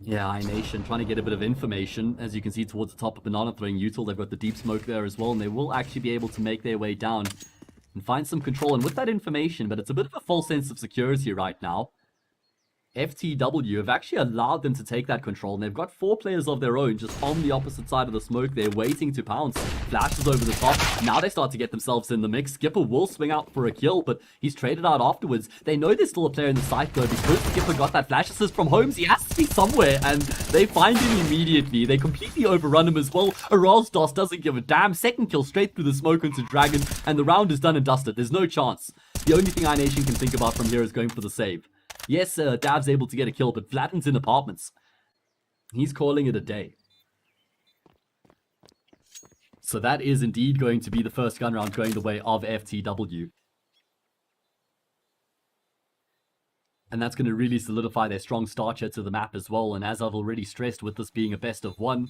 Yeah, iNation trying to get a bit of information. As you can see towards the top of Banana throwing util, they've got the deep smoke there as well, and they will actually be able to make their way down and find some control. And with that information, but it's a bit of a false sense of security right now, FTW have actually allowed them to take that control, and they've got 4 players of their own just on the opposite side of the smoke. They're waiting to pounce. Flashes over the top. Now they start to get themselves in the mix. Skipper will swing out for a kill, but he's traded out afterwards. They know there's still a player in the site though, because Skipper got that flash assist from Holmes. He has to be somewhere, and they find him immediately. They completely overrun him as well. Erasdos doesn't give a damn. Second kill straight through the smoke into Dragon, and the round is done and dusted. There's no chance. The only thing iNation can think about from here is going for the save. Yes, Dav's able to get a kill, but Vladden's in apartments. He's calling it a day. So that is indeed going to be the first gun round going the way of FTW. And that's going to really solidify their strong start here to the map as well. And as I've already stressed, with this being a best of one,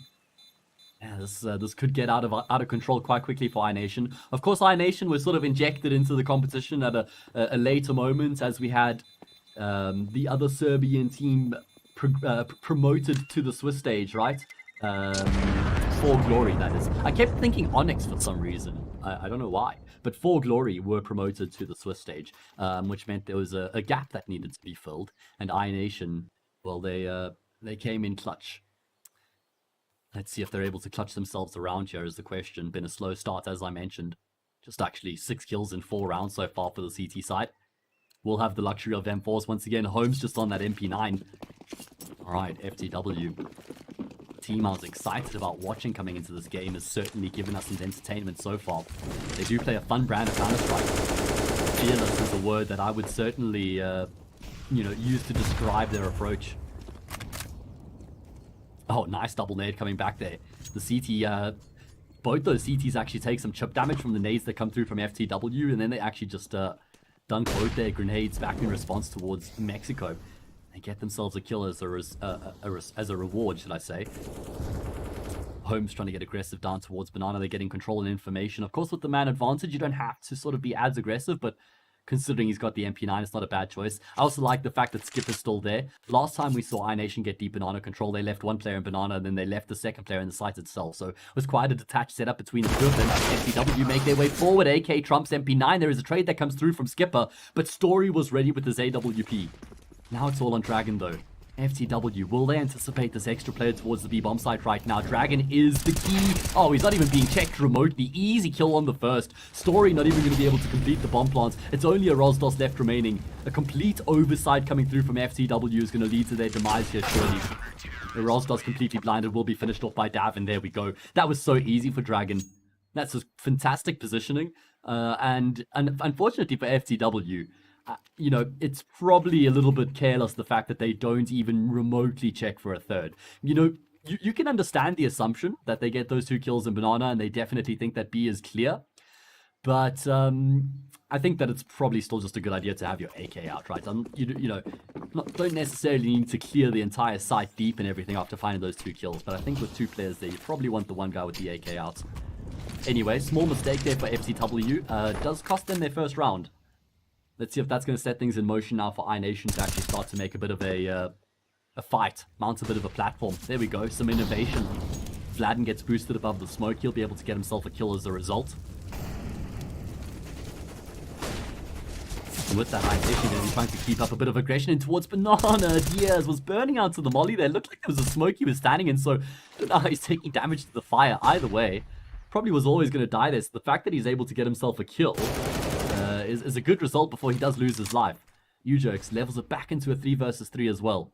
yeah, this could get out of control quite quickly for iNation. Of course, iNation was sort of injected into the competition at a later moment, as we had the other Serbian team promoted to the Swiss stage, right? For Glory, that is. I kept thinking Onyx for some reason. I don't know why. But For Glory were promoted to the Swiss stage, which meant there was a gap that needed to be filled. And iNation, well, they came in clutch. Let's see if they're able to clutch themselves around here is the question. Been a slow start, as I mentioned. Just actually 6 kills in 4 rounds so far for the CT side. We'll have the luxury of M4s once again. Holmes just on that MP9. Alright, FTW. The team I was excited about watching coming into this game has certainly given us some entertainment so far. They do play a fun brand of Counter-Strike. Fearless is a word that I would certainly, use to describe their approach. Oh, nice double nade coming back there. The CT, both those CTs actually take some chip damage from the nades that come through from FTW, and then they actually just, dunk both their grenades back in response towards Mexico. They get themselves a kill as a reward, should I say. Holmes trying to get aggressive down towards Banana. They're getting control and information. Of course, with the man advantage, you don't have to sort of be as aggressive, but considering he's got the MP9, it's not a bad choice. I also like the fact that Skipper's still there. Last time we saw iNation get deep Banana control, they left one player in Banana, and then they left the second player in the site itself. So it was quite a detached setup between the two of them. FTW make their way forward. AK trumps MP9. There is a trade that comes through from Skipper, but Story was ready with his AWP. Now it's all on Dragon, though. FTW, will they anticipate this extra player towards the B-bomb site right now? Dragon is the key. Oh, he's not even being checked remotely. Easy kill on the first. Story not even going to be able to complete the bomb plants. It's only a Rosdos left remaining. A complete oversight coming through from FTW is going to lead to their demise here, surely. The Rosdos completely blinded will be finished off by Dav, and there we go. That was so easy for Dragon. That's a fantastic positioning. And unfortunately for FTW, it's probably a little bit careless, the fact that they don't even remotely check for a third. You can understand the assumption that they get those 2 kills in Banana, and they definitely think that B is clear. But I think that it's probably still just a good idea to have your AK out, right? Don't necessarily need to clear the entire site deep and everything after finding those 2 kills. But I think with 2 players there, you probably want the one guy with the AK out. Anyway, small mistake there for FTW. Does cost them their first round. Let's see if that's going to set things in motion now for iNation to actually start to make a bit of a fight. Mount a bit of a platform. There we go. Some innovation. Vladden gets boosted above the smoke. He'll be able to get himself a kill as a result. And with that, iNation going to be trying to keep up a bit of aggression in towards Banana. Diaz was burning out to the molly there. Looked like there was a smoke he was standing in, so I don't know how he's taking damage to the fire. Either way, probably was always going to die there. So the fact that he's able to get himself a kill is a good result before he does lose his life. uJerks levels it back into a 3 versus 3 as well.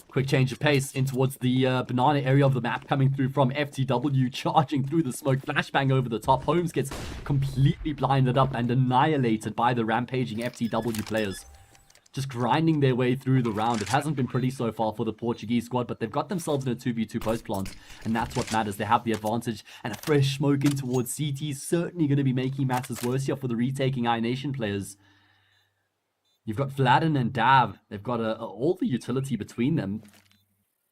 Quick change of pace in towards the banana area of the map, coming through from FTW, charging through the smoke, flashbang over the top. Holmes gets completely blinded up and annihilated by the rampaging FTW players. Just grinding their way through the round. It hasn't been pretty so far for the Portuguese squad, but they've got themselves in a 2v2 post plant, and that's what matters. They have the advantage, and a fresh smoke in towards CT is certainly going to be making matters worse here for the retaking iNation players. You've got Vladden and Dav. They've got all the utility between them.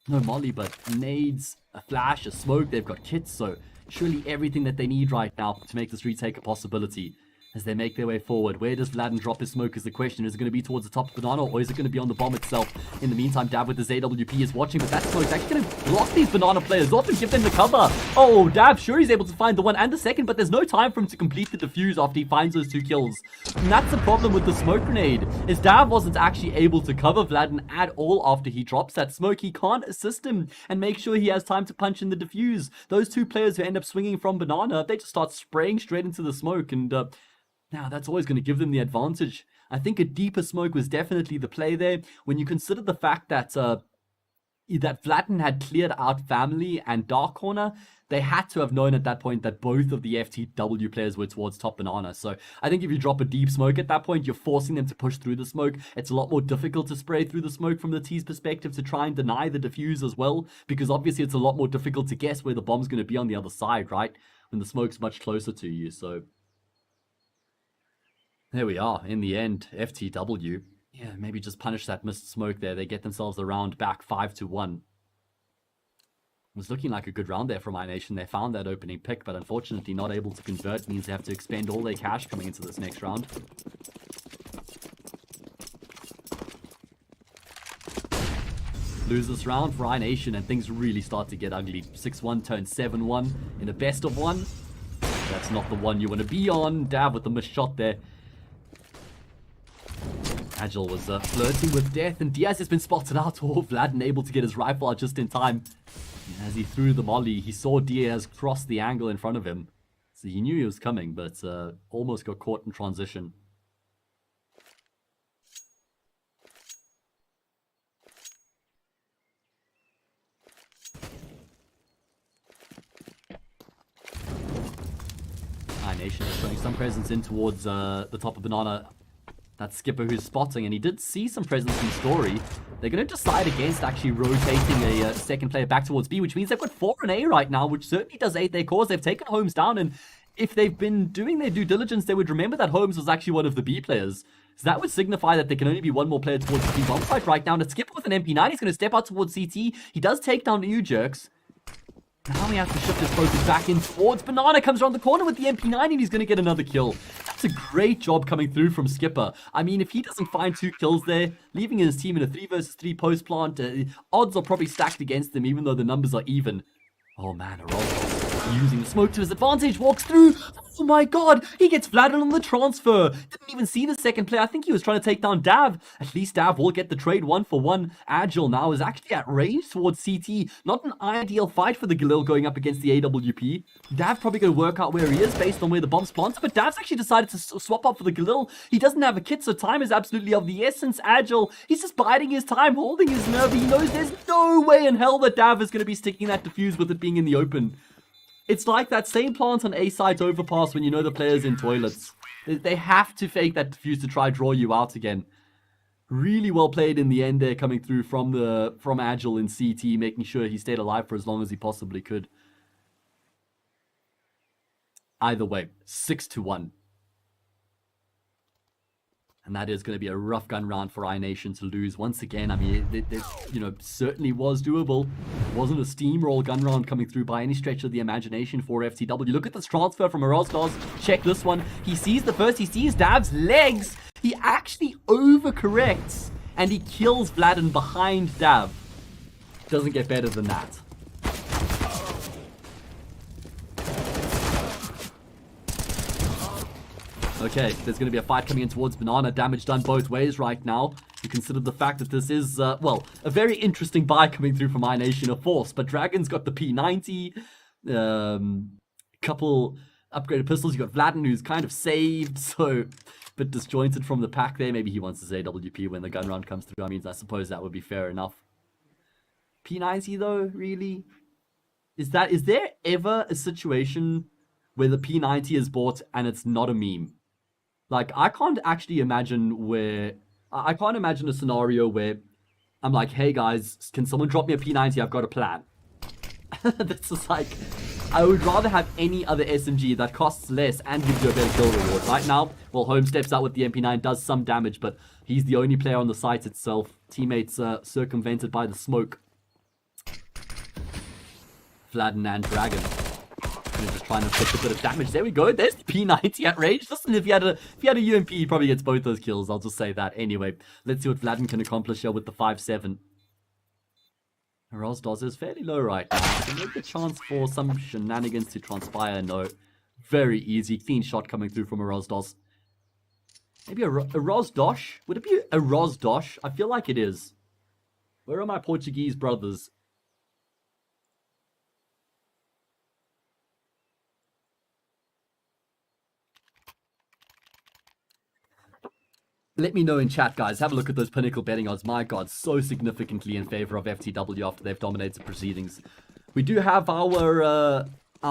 No molly, but nades, a flash, a smoke. They've got kits, so surely everything that they need right now to make this retake a possibility. As they make their way forward, where does Vladden drop his smoke is the question. Is it going to be towards the top of Banana, or is it going to be on the bomb itself? In the meantime, Dav with his AWP is watching, but that smoke is actually going to block these Banana players off and give them the cover. Oh, Dav, sure, he's able to find the one and the second, but there's no time for him to complete the defuse after he finds those 2 kills. And that's the problem with the smoke grenade, is Dav wasn't actually able to cover Vladden at all after he drops that smoke. He can't assist him and make sure he has time to punch in the defuse. Those 2 players who end up swinging from Banana, they just start spraying straight into the smoke, and now, that's always going to give them the advantage. I think a deeper smoke was definitely the play there. When you consider the fact that that Vladden had cleared out Family and Dark Corner, they had to have known at that point that both of the FTW players were towards top Banana. So I think if you drop a deep smoke at that point, you're forcing them to push through the smoke. It's a lot more difficult to spray through the smoke from the T's perspective to try and deny the defuse as well, because obviously it's a lot more difficult to guess where the bomb's going to be on the other side, right? When the smoke's much closer to you, so... There we are, in the end, FTW. Yeah, maybe just punish that missed smoke there. They get themselves a round back 5-1. It was looking like a good round there from iNation. They found that opening pick, but unfortunately not able to convert. Means they have to expend all their cash coming into this next round. Lose this round for iNation, and things really start to get ugly. 6-1 turns 7-1 in a best of 1. That's not the one you want to be on. Dav with the missed shot there. Agile was flirting with death, and Diaz has been spotted out. Oh, Vladden able to get his rifle out just in time. And as he threw the molly, he saw Diaz cross the angle in front of him. So he knew he was coming, but almost got caught in transition. iNation is showing some presence in towards the top of Banana. That's Skipper who's spotting, and he did see some presence in Story. They're going to decide against actually rotating a second player back towards B, which means they've got 4 and A right now, which certainly does aid their cause. They've taken Holmes down, and if they've been doing their due diligence, they would remember that Holmes was actually one of the B players. So that would signify that there can only be 1 more player towards the B bomb site right now. And Skipper with an MP9, he's going to step out towards CT. He does take down uJerks. Now he has to shift his focus back in towards Banana. Comes around the corner with the MP9, and he's going to get another kill. That's a great job coming through from Skipper. I mean, if he doesn't find 2 kills there, leaving his team in a 3 versus 3 post plant, odds are probably stacked against him, even though the numbers are even. Oh man, a roll. Using the smoke to his advantage, walks through. Oh my god, he gets Vladden on the transfer. Didn't even see the second player. I think he was trying to take down Dav. At least Dav will get the trade 1-for-1. Agile now is actually at range towards CT. Not an ideal fight for the Galil going up against the AWP. Dav probably going to work out where he is based on where the bomb's planted, but Dav's actually decided to swap up for the Galil. He doesn't have a kit, so time is absolutely of the essence. Agile, he's just biding his time, holding his nerve. He knows there's no way in hell that Dav is going to be sticking that defuse with it being in the open. It's like that same plant on A-side's overpass when you know the player's in toilets. They have to fake that defuse to try draw you out again. Really well played in the end there, coming through from Agile in CT, making sure he stayed alive for as long as he possibly could. Either way, 6-1. And that is going to be a rough gun round for iNation to lose once again. I mean, it certainly was doable. It wasn't a steamroll gun round coming through by any stretch of the imagination for FTW. Look at this transfer from Erostos. Check this one. He sees the first. He sees Dav's legs. He actually overcorrects. And he kills Vladin behind Dav. Doesn't get better than that. Okay, there's going to be a fight coming in towards Banana. Damage done both ways right now. You consider the fact that this is, a very interesting buy coming through from iNation of Force. But Dragon's got the P90. Couple upgraded pistols. You got Vladin, who's kind of saved. So, a bit disjointed from the pack there. Maybe he wants his AWP when the gun round comes through. I mean, I suppose that would be fair enough. P90 though, really? Is there ever a situation where the P90 is bought and it's not a meme? Like, I can't actually imagine a scenario where I'm like, hey guys, can someone drop me a P90? I've got a plan. This is like, I would rather have any other SMG that costs less and gives you a better kill reward. Right now, well, Home steps out with the MP9, does some damage, but he's the only player on the site itself. Teammates circumvented by the smoke. Vladin and Dragon. You're just trying to put a bit of damage. There we go. There's the P90 at range. Listen, if he had a UMP, he probably gets both those kills. I'll just say that. Anyway, let's see what Vladin can accomplish here with the 5-7. Rosdos is fairly low right now. So maybe a chance for some shenanigans to transpire. No. Very easy. Clean shot coming through from a Rosdos. Maybe a Rosdosh? Would it be a Rosdosh? I feel like it is. Where are my Portuguese brothers? Let me know in chat, guys. Have a look at those Pinnacle betting odds. My God, so significantly in favor of FTW after they've dominated proceedings. We do have our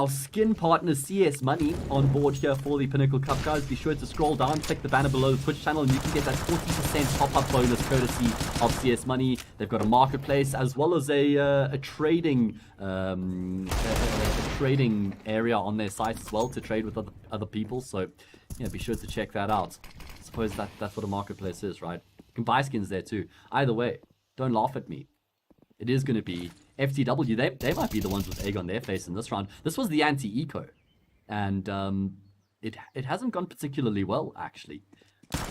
skin partner CS Money on board here for the Pinnacle Cup, guys. Be sure to scroll down, click the banner below the Twitch channel, and you can get that 40% pop-up bonus courtesy of CS Money. They've got a marketplace as well as a trading trading area on their site as well to trade with other people. So yeah, be sure to check that out. I suppose that's what a marketplace is, right? You can buy skins there too. Either way, don't laugh at me. It is going to be FTW. They might be the ones with egg on their face in this round. This was the anti-eco, and it hasn't gone particularly well, actually.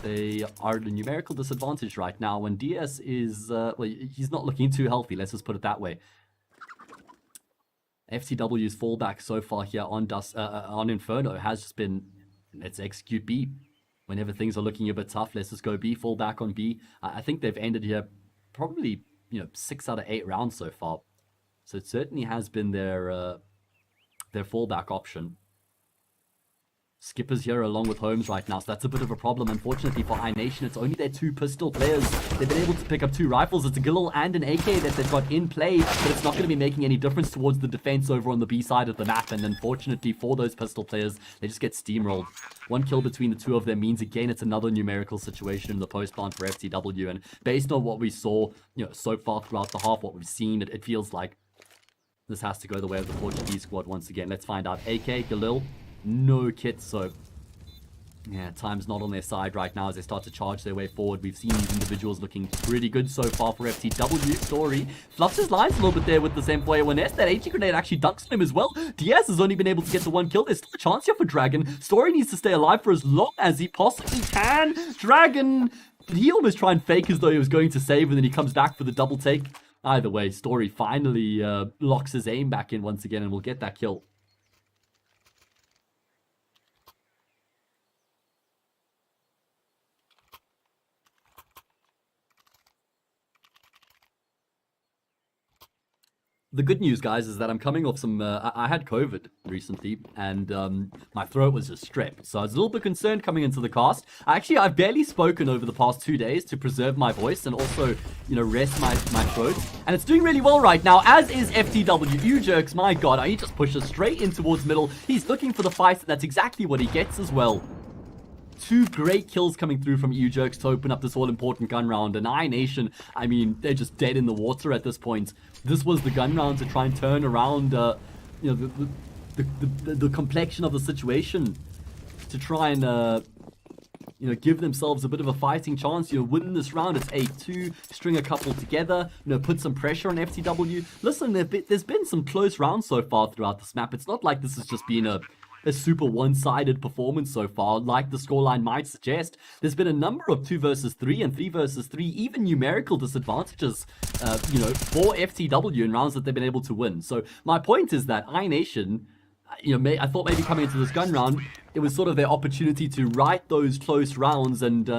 They are at a numerical disadvantage right now when DS is well, he's not looking too healthy, let's just put it that way. FTW's fallback so far here on Inferno has just been, let's execute B. Whenever things are looking a bit tough, let's just go B, fall back on B. I think they've ended here probably, 6 out of 8 rounds so far. So it certainly has been their fallback option. Skipper's here along with Holmes right now, so that's a bit of a problem. Unfortunately for iNation, it's only their 2 pistol players. They've been able to pick up 2 rifles. It's a Gilil and an AK that they've got in play, but it's not going to be making any difference towards the defense over on the B side of the map. And unfortunately for those pistol players, they just get steamrolled. 1 kill between the 2 of them means, again, it's another numerical situation in the post plant for FTW. And based on what we saw, so far throughout the half, what we've seen, it feels like this has to go the way of the Portuguese squad once again. Let's find out. AK, Gilil, no kit, so yeah, time's not on their side right now as they start to charge their way forward. We've seen these individuals looking pretty good so far for FTW. Story fluffs his lines a little bit there with the same player. When that HE grenade actually dunks on him as well. Diaz has only been able to get the 1 kill. There's still a chance here for Dragon. Story needs to stay alive for as long as he possibly can. Dragon, did he almost try and fake as though he was going to save, and then he comes back for the double take? Either way, Story finally locks his aim back in once again and will get that kill. The good news, guys, is that I'm coming off some... I had COVID recently, and my throat was just stripped. So I was a little bit concerned coming into the cast. Actually, I've barely spoken over the past 2 days to preserve my voice and also, rest my throat. And it's doing really well right now, as is FTW. U-Jerks, my God, he just pushes straight in towards middle. He's looking for the fight, and that's exactly what he gets as well. 2 great kills coming through from U-Jerks to open up this all-important gun round. And iNation, I mean, they're just dead in the water at this point. This was the gun round to try and turn around, the complexion of the situation. To try and, give themselves a bit of a fighting chance, win this round. It's 8-2, string a couple together, put some pressure on FTW. Listen, there's been some close rounds so far throughout this map. It's not like this has just been a super one-sided performance so far, like the scoreline might suggest. There's been a number of 2 versus 3 and 3 versus 3, even numerical disadvantages, for FTW in rounds that they've been able to win. So my point is that iNation, I thought maybe coming into this gun round, it was sort of their opportunity to right those close rounds and,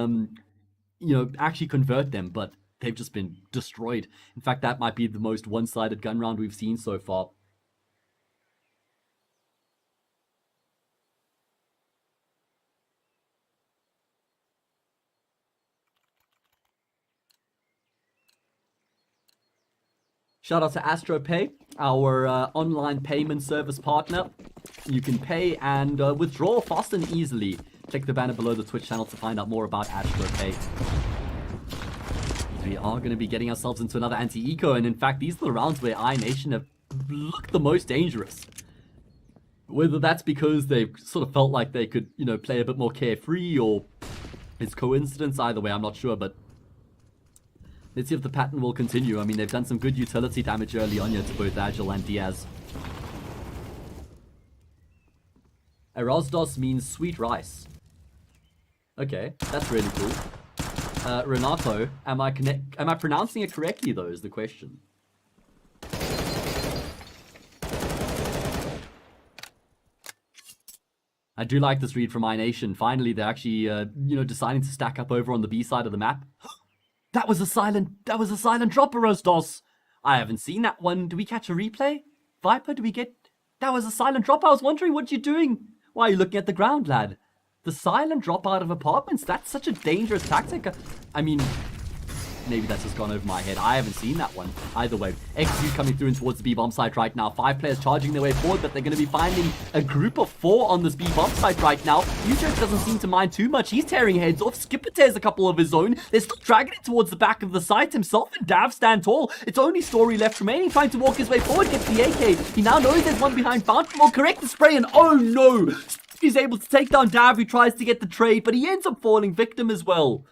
actually convert them, but they've just been destroyed. In fact, that might be the most one-sided gun round we've seen so far. Shout out to AstroPay, our online payment service partner. You can pay and withdraw fast and easily. Check the banner below the Twitch channel to find out more about AstroPay. We are going to be getting ourselves into another anti-eco, and in fact, these are the rounds where iNation have looked the most dangerous. Whether that's because they've sort of felt like they could, play a bit more carefree, or it's coincidence, either way, I'm not sure, but let's see if the pattern will continue. I mean, they've done some good utility damage early on here to both Agile and Diaz. Erasdos means sweet rice. Okay, that's really cool. Renato, am I pronouncing it correctly though, is the question. I do like this read from iNation. Finally, they're actually, deciding to stack up over on the B side of the map. That was a silent drop, Erasdos. I haven't seen that one. Do we catch a replay? Viper, that was a silent drop. I was wondering what you're doing. Why are you looking at the ground, lad? The silent drop out of apartments, that's such a dangerous tactic. I mean, maybe that's just gone over my head. I haven't seen that one. Either way, XU coming through and towards the B-bomb site right now. 5 players charging their way forward, but they're going to be finding a group of 4 on this B-bomb site right now. Isurus doesn't seem to mind too much. He's tearing heads off. Skipper tears a couple of his own. They're still dragging it towards the back of the site. Himself and Dav stand tall. It's only Story left remaining, trying to walk his way forward, gets the AK. He now knows there's one behind Fountain. Will correct the spray, and oh no! He's able to take down Dav, who tries to get the trade, but he ends up falling victim as well.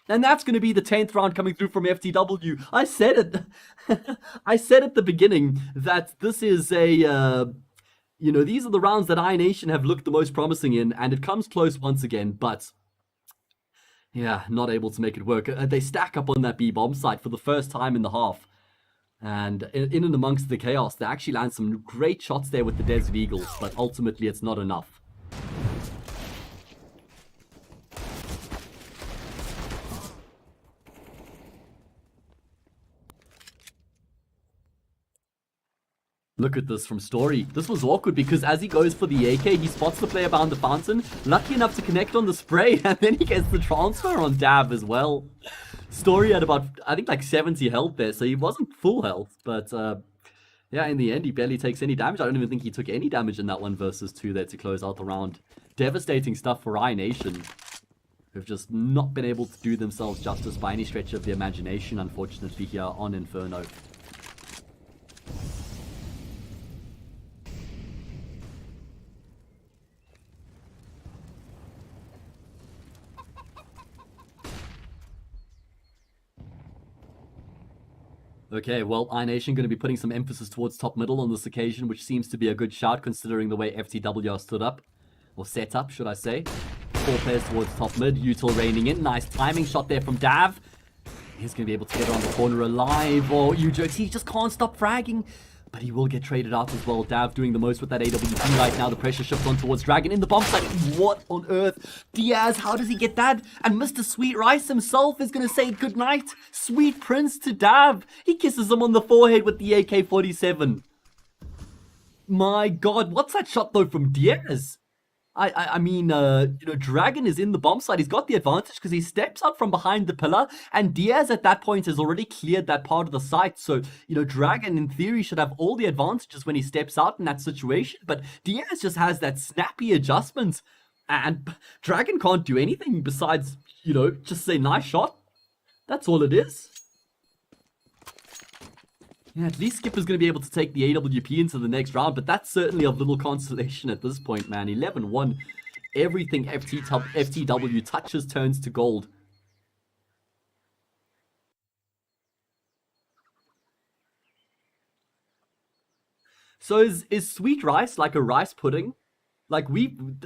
And that's going to be the 10th round coming through from FTW. I said it. I said at the beginning that this is a, these are the rounds that iNation have looked the most promising in, and it comes close once again, but yeah, not able to make it work. They stack up on that B-bomb site for the first time in the half. And in and amongst the chaos, they actually land some great shots there with the Desert Eagles, but ultimately it's not enough. Look at this from Story. This was awkward because as he goes for the AK, he spots the player behind the fountain. Lucky enough to connect on the spray, and then he gets the transfer on Dav as well. Story had about, I think, like 70 health there, so he wasn't full health. But, yeah, in the end, he barely takes any damage. I don't even think he took any damage in that 1 versus 2 there to close out the round. Devastating stuff for iNation, who've just not been able to do themselves justice by any stretch of the imagination, unfortunately, here on Inferno. Okay, well, iNation going to be putting some emphasis towards top middle on this occasion, which seems to be a good shout considering the way FTW are stood up, or set up, should I say. 4 players towards top mid, Util raining in. Nice timing shot there from Dav. He's going to be able to get around the corner alive, or U-Jerks, he just can't stop fragging. But he will get traded out as well. Dav doing the most with that AWP right now. The pressure shifts on towards Dragon in the bomb site. What on earth? Diaz, how does he get that? And Mr. Sweet Rice himself is going to say goodnight. Sweet Prince to Dav. He kisses him on the forehead with the AK-47. My God, what's that shot though from Diaz? I mean, Dragon is in the bomb site. He's got the advantage because he steps out from behind the pillar, and Diaz at that point has already cleared that part of the site. So, Dragon in theory should have all the advantages when he steps out in that situation, but Diaz just has that snappy adjustment, and Dragon can't do anything besides, just say nice shot. That's all it is. Yeah, at least Skipper's going to be able to take the AWP into the next round, but that's certainly of little consolation at this point, man. 11-1. Everything FTW touches turns to gold. So is sweet rice like a rice pudding? Like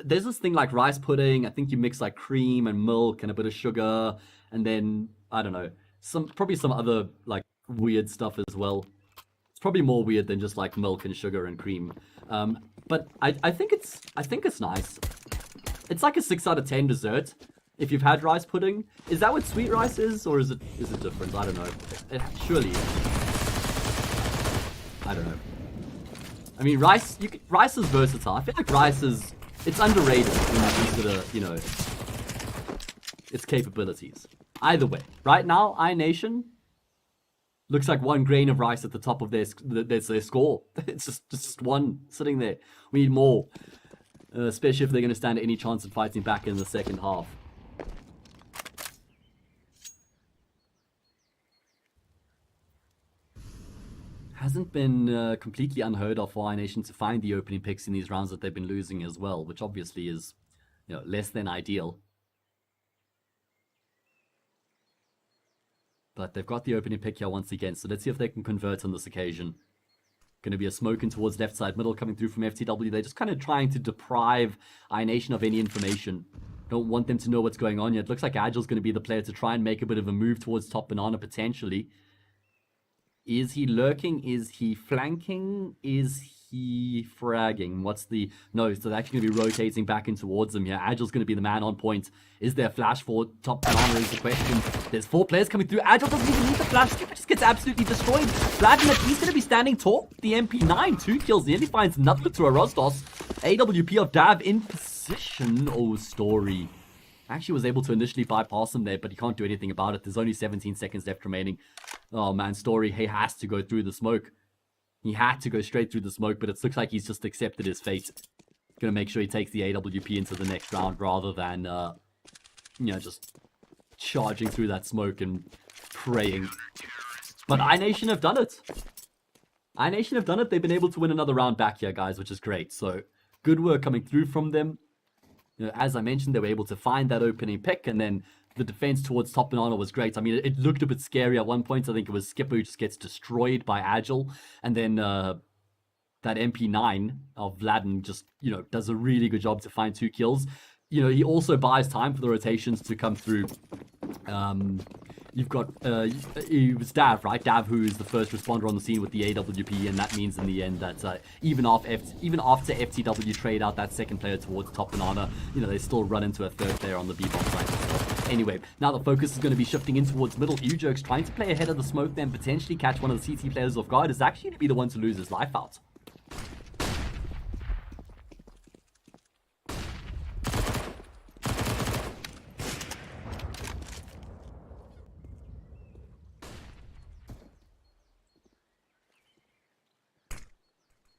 there's this thing like rice pudding. I think you mix like cream and milk and a bit of sugar, and then I don't know, probably some other like weird stuff as well. It's probably more weird than just like milk and sugar and cream. But I think it's nice. It's like a 6 out of 10 dessert. If you've had rice pudding, is that what sweet rice is, or is it different? I don't know. Surely, I don't know. I mean, rice is versatile. I feel like it's underrated when you consider, you know, its capabilities. Either way, right now, iNation looks like 1 grain of rice at the top of their score. It's just one sitting there. We need more, especially if they're going to stand any chance of fighting back in the second half. Hasn't been completely unheard of for iNation to find the opening picks in these rounds that they've been losing as well, which obviously is, you know, less than ideal. But they've got the opening pick here once again, so let's see if they can convert on this occasion. Going to be a smoking towards left side middle coming through from FTW. They're just kind of trying to deprive iNation of any information. Don't want them to know what's going on yet. It looks like Agile's going to be the player to try and make a bit of a move towards top banana potentially. Is he lurking? Is he flanking? Is he fragging? No, so they're actually going to be rotating back in towards them here. Agile's going to be the man on point. Is there a flash for top banana is the question. There's 4 players coming through. Agile doesn't even need the flash. Skipper just gets absolutely destroyed. Vladimir, he's going to be standing tall. The MP9, 2 kills. Nearly finds nothing to a Rostos. AWP of Dav in position. Oh, Story. Actually was able to initially bypass him there, but he can't do anything about it. There's only 17 seconds left remaining. Oh man, Story, he has to go through the smoke. He had to go straight through the smoke, but it looks like he's just accepted his fate. Gonna make sure he takes the AWP into the next round rather than, you know, just charging through that smoke and praying. But iNation have done it. iNation have done it. They've been able to win another round back here, guys, which is great. So, good work coming through from them. You know, as I mentioned, they were able to find that opening pick, and then the defense towards top banana was great. I mean, it looked a bit scary at one point. I think it was Skipper who just gets destroyed by Agile, and then that MP9 of Vladden just, you know, does a really good job to find 2 kills. You know, he also buys time for the rotations to come through. You've got, it was Dav, right? Dav, who is the first responder on the scene with the AWP, and that means in the end that even after FTW trade out that second player towards top banana, you know, they still run into a third player on the B-bomb side. Anyway, now the focus is going to be shifting in towards middle. uJokes trying to play ahead of the smoke, then potentially catch one of the CT players off guard, is actually to be the one to lose his life out.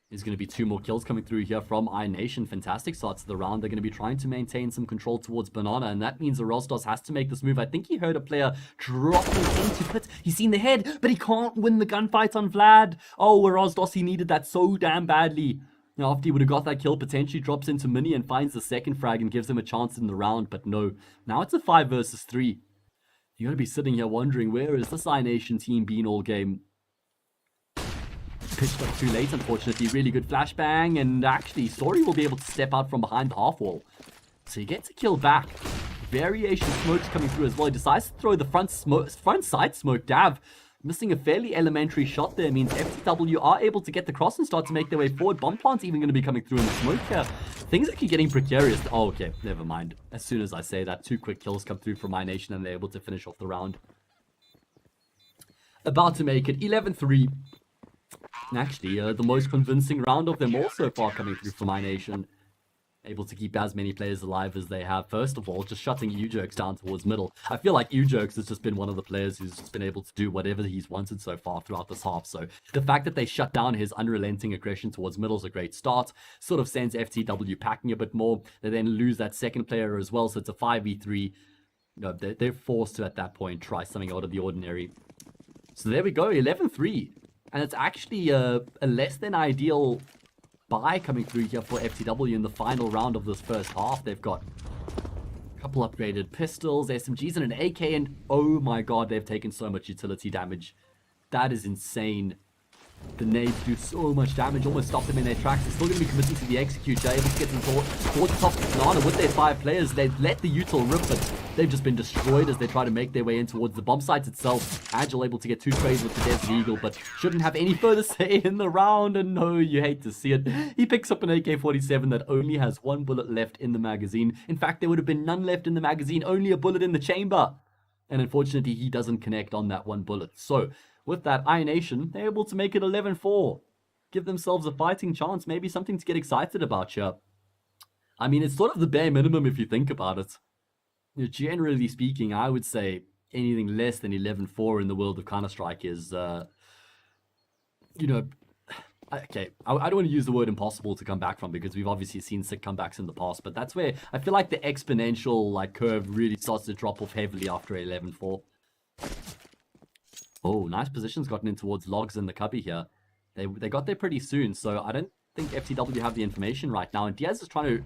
There's going to be 2 more kills coming through here from iNation. Fantastic start to the round. They're going to be trying to maintain some control towards banana, and that means Rostos has to make this move. I think he heard a player dropping into pit. He's seen the head, but he can't win the gunfight on Vlad. Oh, Rostos, he needed that so damn badly. Now, after he would have got that kill, potentially drops into mini and finds the second frag and gives him a chance in the round, but no. Now it's a 5 versus 3. You're going to be sitting here wondering, where is this iNation team been all game? Pitched up too late, unfortunately. Really good flashbang, and actually, Story will be able to step out from behind the half wall. So he gets a kill back. Variation smokes coming through as well. He decides to throw the front side smoke. Dav missing a fairly elementary shot there means FTW are able to get the cross and start to make their way forward. Bomb plant's even going to be coming through in the smoke here. Things are getting precarious. Oh, okay, never mind. As soon as I say that, 2 quick kills come through from iNation, and they're able to finish off the round. About to make it 11-3. Actually, the most convincing round of them all so far coming through from iNation. Able to keep as many players alive as they have. First of all, just shutting uJokes down towards middle. I feel like uJokes has just been one of the players who's just been able to do whatever he's wanted so far throughout this half. So the fact that they shut down his unrelenting aggression towards middle is a great start. Sort of sends FTW packing a bit more. They then lose that second player as well, so it's a 5v3. No, they're forced to, at that point, try something out of the ordinary. So there we go, 11-3. And it's actually a less than ideal buy coming through here for FTW in the final round of this first half. They've got a couple upgraded pistols, SMGs, and an AK, and oh my god, they've taken so much utility damage. That is insane. The nades do so much damage, almost stop them in their tracks. They're still going to be committing to the execute. They're able to get them towards the top of the banana with their 5 players. They've let the util rip, but they've just been destroyed as they try to make their way in towards the bomb site itself. Agile able to get 2 trades with the Desert Eagle, but shouldn't have any further say in the round. And no, you hate to see it. He picks up an AK-47 that only has 1 bullet left in the magazine. In fact, there would have been none left in the magazine, only a bullet in the chamber. And unfortunately, he doesn't connect on that 1 bullet. So with that, iNation, they're able to make it 11-4. Give themselves a fighting chance, maybe something to get excited about here. I mean, it's sort of the bare minimum if you think about it. You know, generally speaking, I would say anything less than 11-4 in the world of Counter-Strike is, you know, okay, I don't want to use the word impossible to come back from, because we've obviously seen sick comebacks in the past, but that's where I feel like the exponential curve really starts to drop off heavily after 11-4. Oh, nice positions gotten in towards Logs and the cubby here. They got there pretty soon, so I don't think FTW have the information right now. And Diaz is trying to...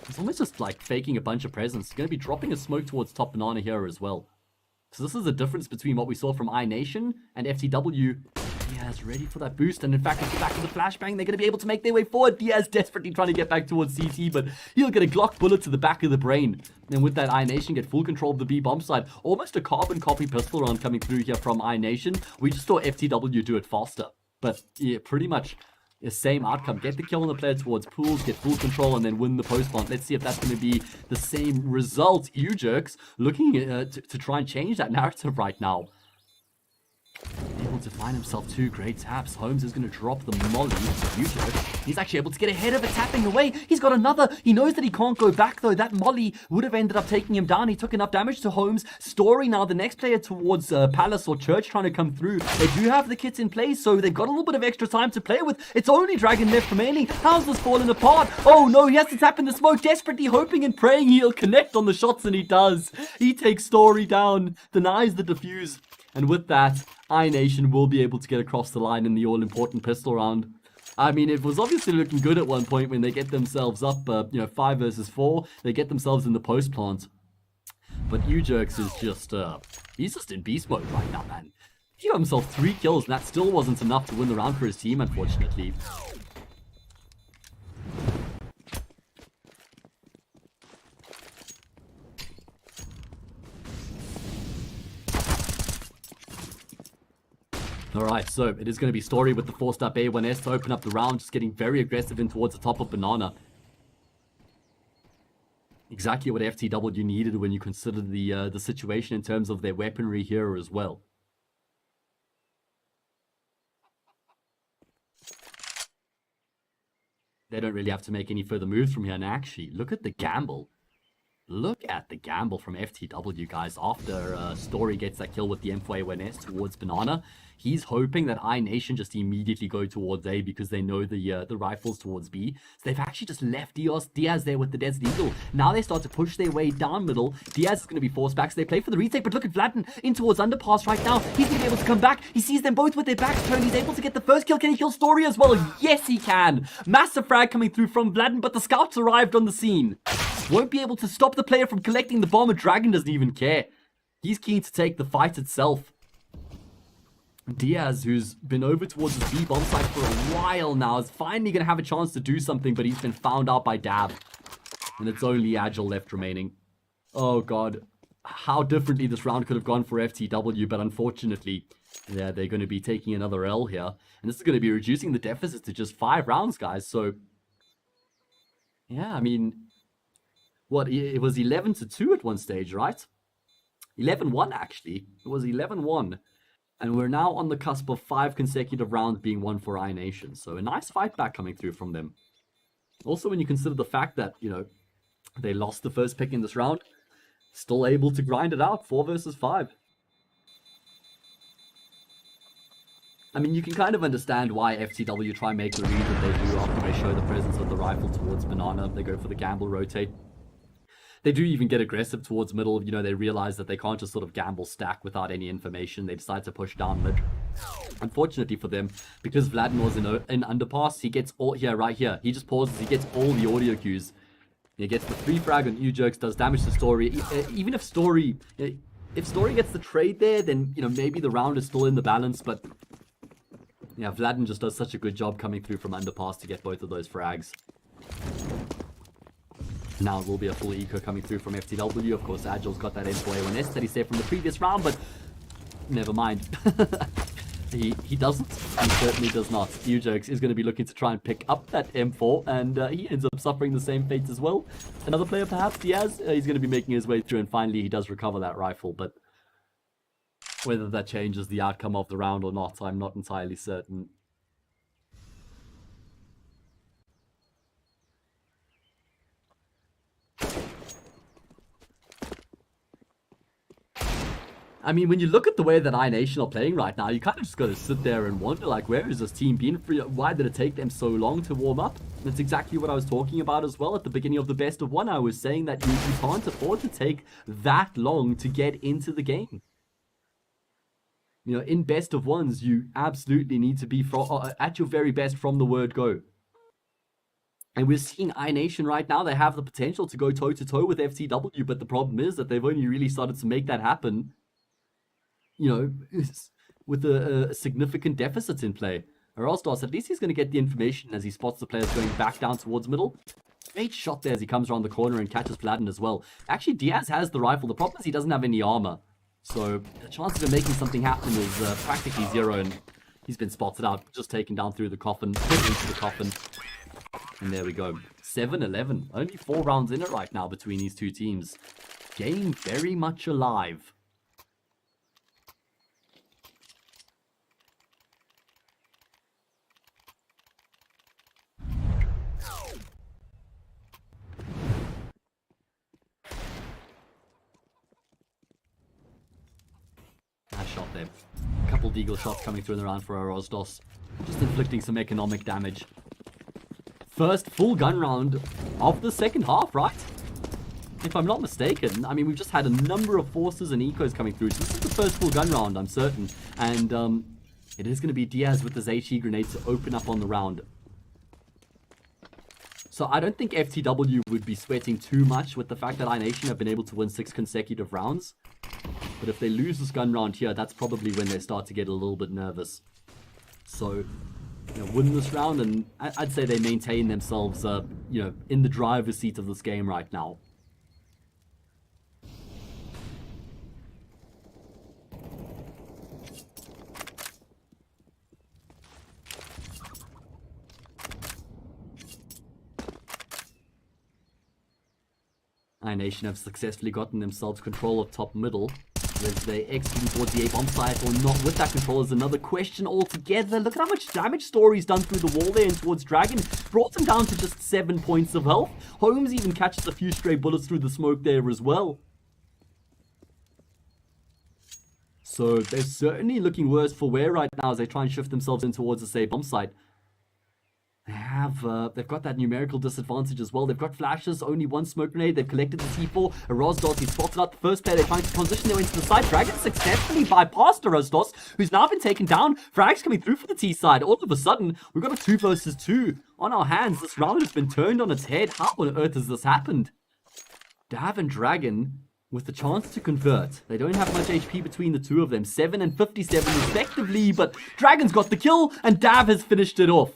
He's almost just faking a bunch of presence. He's going to be dropping a smoke towards top banana here as well. So this is the difference between what we saw from iNation and FTW. Diaz ready for that boost, and in fact, at the back of the flashbang, they're going to be able to make their way forward. Diaz desperately trying to get back towards CT, but he'll get a Glock bullet to the back of the brain. And with that, iNation get full control of the B bomb site. Almost a carbon copy pistol round coming through here from iNation. We just saw FTW do it faster, but yeah, pretty much the same outcome. Get the kill on the player towards pools, get full control, and then win the post plant. Let's see if that's going to be the same result. Ujerks looking to try and change that narrative right now. Able to find himself 2 great taps. Holmes is going to drop the molly. He's actually able to get ahead of it, tapping away. He's got another. He knows that he can't go back, though. That molly would have ended up taking him down. He took enough damage to Holmes. Story now, the next player towards Palace or Church trying to come through. They do have the kits in place, so they've got a little bit of extra time to play with. It's only Dragon left remaining. How's this falling apart? Oh, no, he has to tap in the smoke, desperately hoping and praying he'll connect on the shots, and he does. He takes Story down, denies the defuse. And with that, iNation will be able to get across the line in the all-important pistol round. I mean, it was obviously looking good at one point when they get themselves up, 5 versus 4. They get themselves in the post plant. But Ujerks is just, he's just in beast mode right now, man. He got himself 3 kills, and that still wasn't enough to win the round for his team, unfortunately. Alright, so it is going to be Story with the forced up A1S to open up the round, just getting very aggressive in towards the top of banana. Exactly what FTW needed when you consider the situation in terms of their weaponry here as well. They don't really have to make any further moves from here, and actually, look at the gamble. Look at the gamble from FTW, guys. After Story gets that kill with the M4A1S towards banana, he's hoping that iNation just immediately go towards A because they know the rifles towards B. So they've actually just left Diaz there with the Desert Eagle. Now they start to push their way down middle. Diaz is going to be forced back, so they play for the retake. But look at Vladden in towards underpass right now. He's going to be able to come back. He sees them both with their backs turned. He's able to get the first kill. Can he kill Story as well? Yes, he can. Massive frag coming through from Vladden, but the scouts arrived on the scene. Won't be able to stop the player from collecting the bomb, and Dragon doesn't even care. He's keen to take the fight itself. Diaz, who's been over towards the B bomb site for a while now, is finally going to have a chance to do something, but he's been found out by Dab. And it's only Agile left remaining. Oh god. How differently this round could have gone for FTW, but unfortunately, yeah, they're going to be taking another L here. And this is going to be reducing the deficit to just 5 rounds, guys. So, yeah, I mean... What, it was 11-2 at one stage, right? 11-1, actually. It was 11-1. And we're now on the cusp of 5 consecutive rounds being won for iNation. So a nice fight back coming through from them. Also, when you consider the fact that, they lost the first pick in this round, still able to grind it out, 4 versus 5. I mean, you can kind of understand why FTW try and make the read that they do after they show the presence of the rifle towards banana. They go for the gamble rotate. They do even get aggressive towards middle. They realize that they can't just sort of gamble stack without any information. They decide to push down mid. Unfortunately for them, because Vladimir was in underpass, he gets all here, right here. He just pauses, he gets all the audio cues. He gets the 3 frag on U-Jerks, does damage to Story. Even if Story gets the trade there, then, you know, maybe the round is still in the balance, but yeah, Vladimir just does such a good job coming through from underpass to get both of those frags. Now it will be a full eco coming through from FTW. Of course, Agile's got that M4A1S that he saved from the previous round, but never mind. He doesn't. He certainly does not. U-Jerks is going to be looking to try and pick up that M4, and he ends up suffering the same fate as well. Another player, perhaps, Diaz, he's going to be making his way through, and finally he does recover that rifle, but whether that changes the outcome of the round or not, I'm not entirely certain. I mean, when you look at the way that iNation are playing right now, you kind of just got to sit there and wonder, like, where is this team been? Why did it take them so long to warm up? That's exactly what I was talking about as well at the beginning of the best of one. I was saying that you can't afford to take that long to get into the game. You know, in best of ones, you absolutely need to be at your very best from the word go. And we're seeing iNation right now. They have the potential to go toe-to-toe with FTW, but the problem is that they've only really started to make that happen, you know, with a significant deficit in play. Rosdos, at least he's going to get the information as he spots the players going back down towards middle. Great shot there as he comes around the corner and catches Vladin as well. Actually, Diaz has the rifle. The problem is he doesn't have any armor. So the chances of making something happen is practically zero, and he's been spotted out, just taken down through the coffin, put into the coffin. And there we go. 7-11. Only 4 rounds in it right now between these two teams. Game very much alive. Nice shot there. A couple deagle shots coming through in the round for Rosdos. Just inflicting some economic damage. First full gun round of the second half, right? If I'm not mistaken. I mean, we've just had a number of forces and ecos coming through. So this is the first full gun round, I'm certain. And it is going to be Diaz with his HE grenade to open up on the round. So I don't think FTW would be sweating too much with the fact that iNation have been able to win 6 consecutive rounds. But if they lose this gun round here, that's probably when they start to get a little bit nervous. So, you know, win this round, and I'd say they maintain themselves, you know, in the driver's seat of this game right now. iNation have successfully gotten themselves control of top middle. Whether they execute towards the A-bomb site or not with that control is another question altogether. Look at how much damage Story's done through the wall there and towards Dragon. Brought him down to just 7 points of health. Holmes even catches a few stray bullets through the smoke there as well. So they're certainly looking worse for wear right now as they try and shift themselves in towards this A-bomb site. They've got that numerical disadvantage as well. They've got flashes, only 1 smoke grenade. They've collected the C4. Rosdos, he's spotted out the first player. They're trying to transition their way into the side. Dragon successfully bypassed Rosdos, who's now been taken down. Frags coming through for the T side. All of a sudden, we've got a 2 versus 2 on our hands. This round has been turned on its head. How on earth has this happened? Dav and Dragon with the chance to convert. They don't have much HP between the two of them. 7 and 57 respectively, but Dragon's got the kill and Dav has finished it off.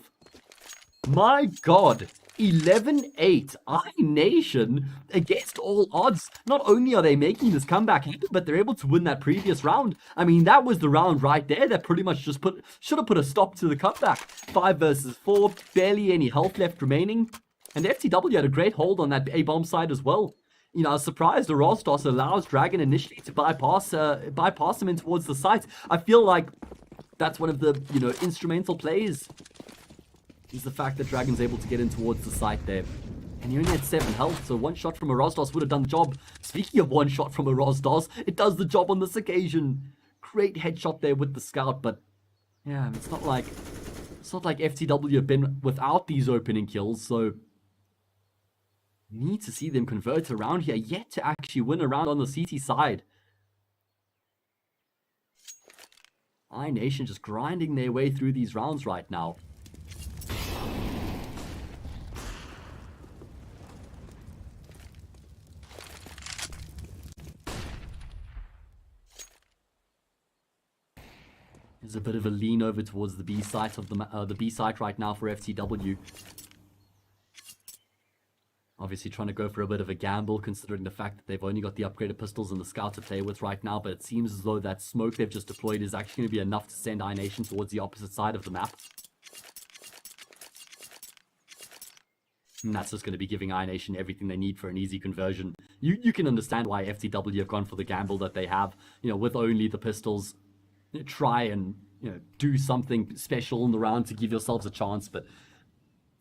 My god, 11-8, iNation against all odds. Not only are they making this comeback happen, but they're able to win that previous round. I mean, that was the round right there that pretty much just should have put a stop to the comeback. 5 versus 4, barely any health left remaining. And FTW had a great hold on that A-bomb side as well. You know, I was surprised the Rostos allows Dragon initially to bypass him in towards the site. I feel like that's one of the, you know, instrumental plays. Is the fact that Dragon's able to get in towards the site there. And he only had 7 health, so 1 shot from a Rosdos would have done the job. Speaking of 1 shot from a Rosdos, it does the job on this occasion. Great headshot there with the scout, but yeah, it's not like FTW have been without these opening kills, so need to see them convert around here, yet to actually win around on the CT side. iNation just grinding their way through these rounds right now. There's a bit of a lean over towards the B site of the B site right now for FTW. Obviously trying to go for a bit of a gamble, considering the fact that they've only got the upgraded pistols and the scout to play with right now. But it seems as though that smoke they've just deployed is actually going to be enough to send iNation towards the opposite side of the map. And that's just going to be giving iNation everything they need for an easy conversion. You can understand why FTW have gone for the gamble that they have, with only the pistols. Try and do something special in the round to give yourselves a chance, but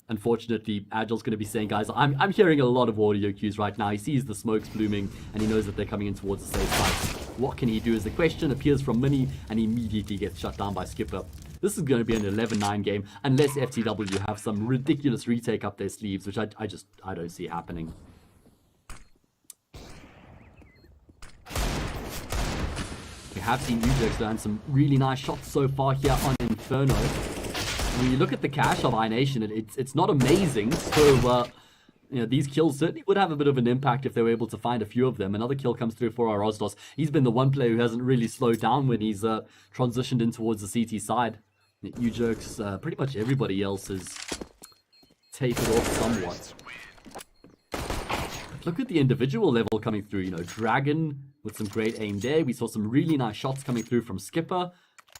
unfortunately Agile's going to be saying, guys, I'm hearing a lot of audio cues right now. He sees the smokes blooming and he knows that they're coming in towards the safe side. What can he do? As the question appears from Mini, and he immediately gets shut down by Skipper. This is going to be an 11-9 game unless FTW have some ridiculous retake up their sleeves, which I don't see happening. We have seen uJerks land some really nice shots so far here on Inferno. When you look at the cash of iNation, it's not amazing. So, these kills certainly would have a bit of an impact if they were able to find a few of them. Another kill comes through for our Rostos. He's been the one player who hasn't really slowed down when he's transitioned in towards the CT side. uJerks, pretty much everybody else has tapered off somewhat. Look at the individual level coming through, Dragon with some great aim there. We saw some really nice shots coming through from Skipper.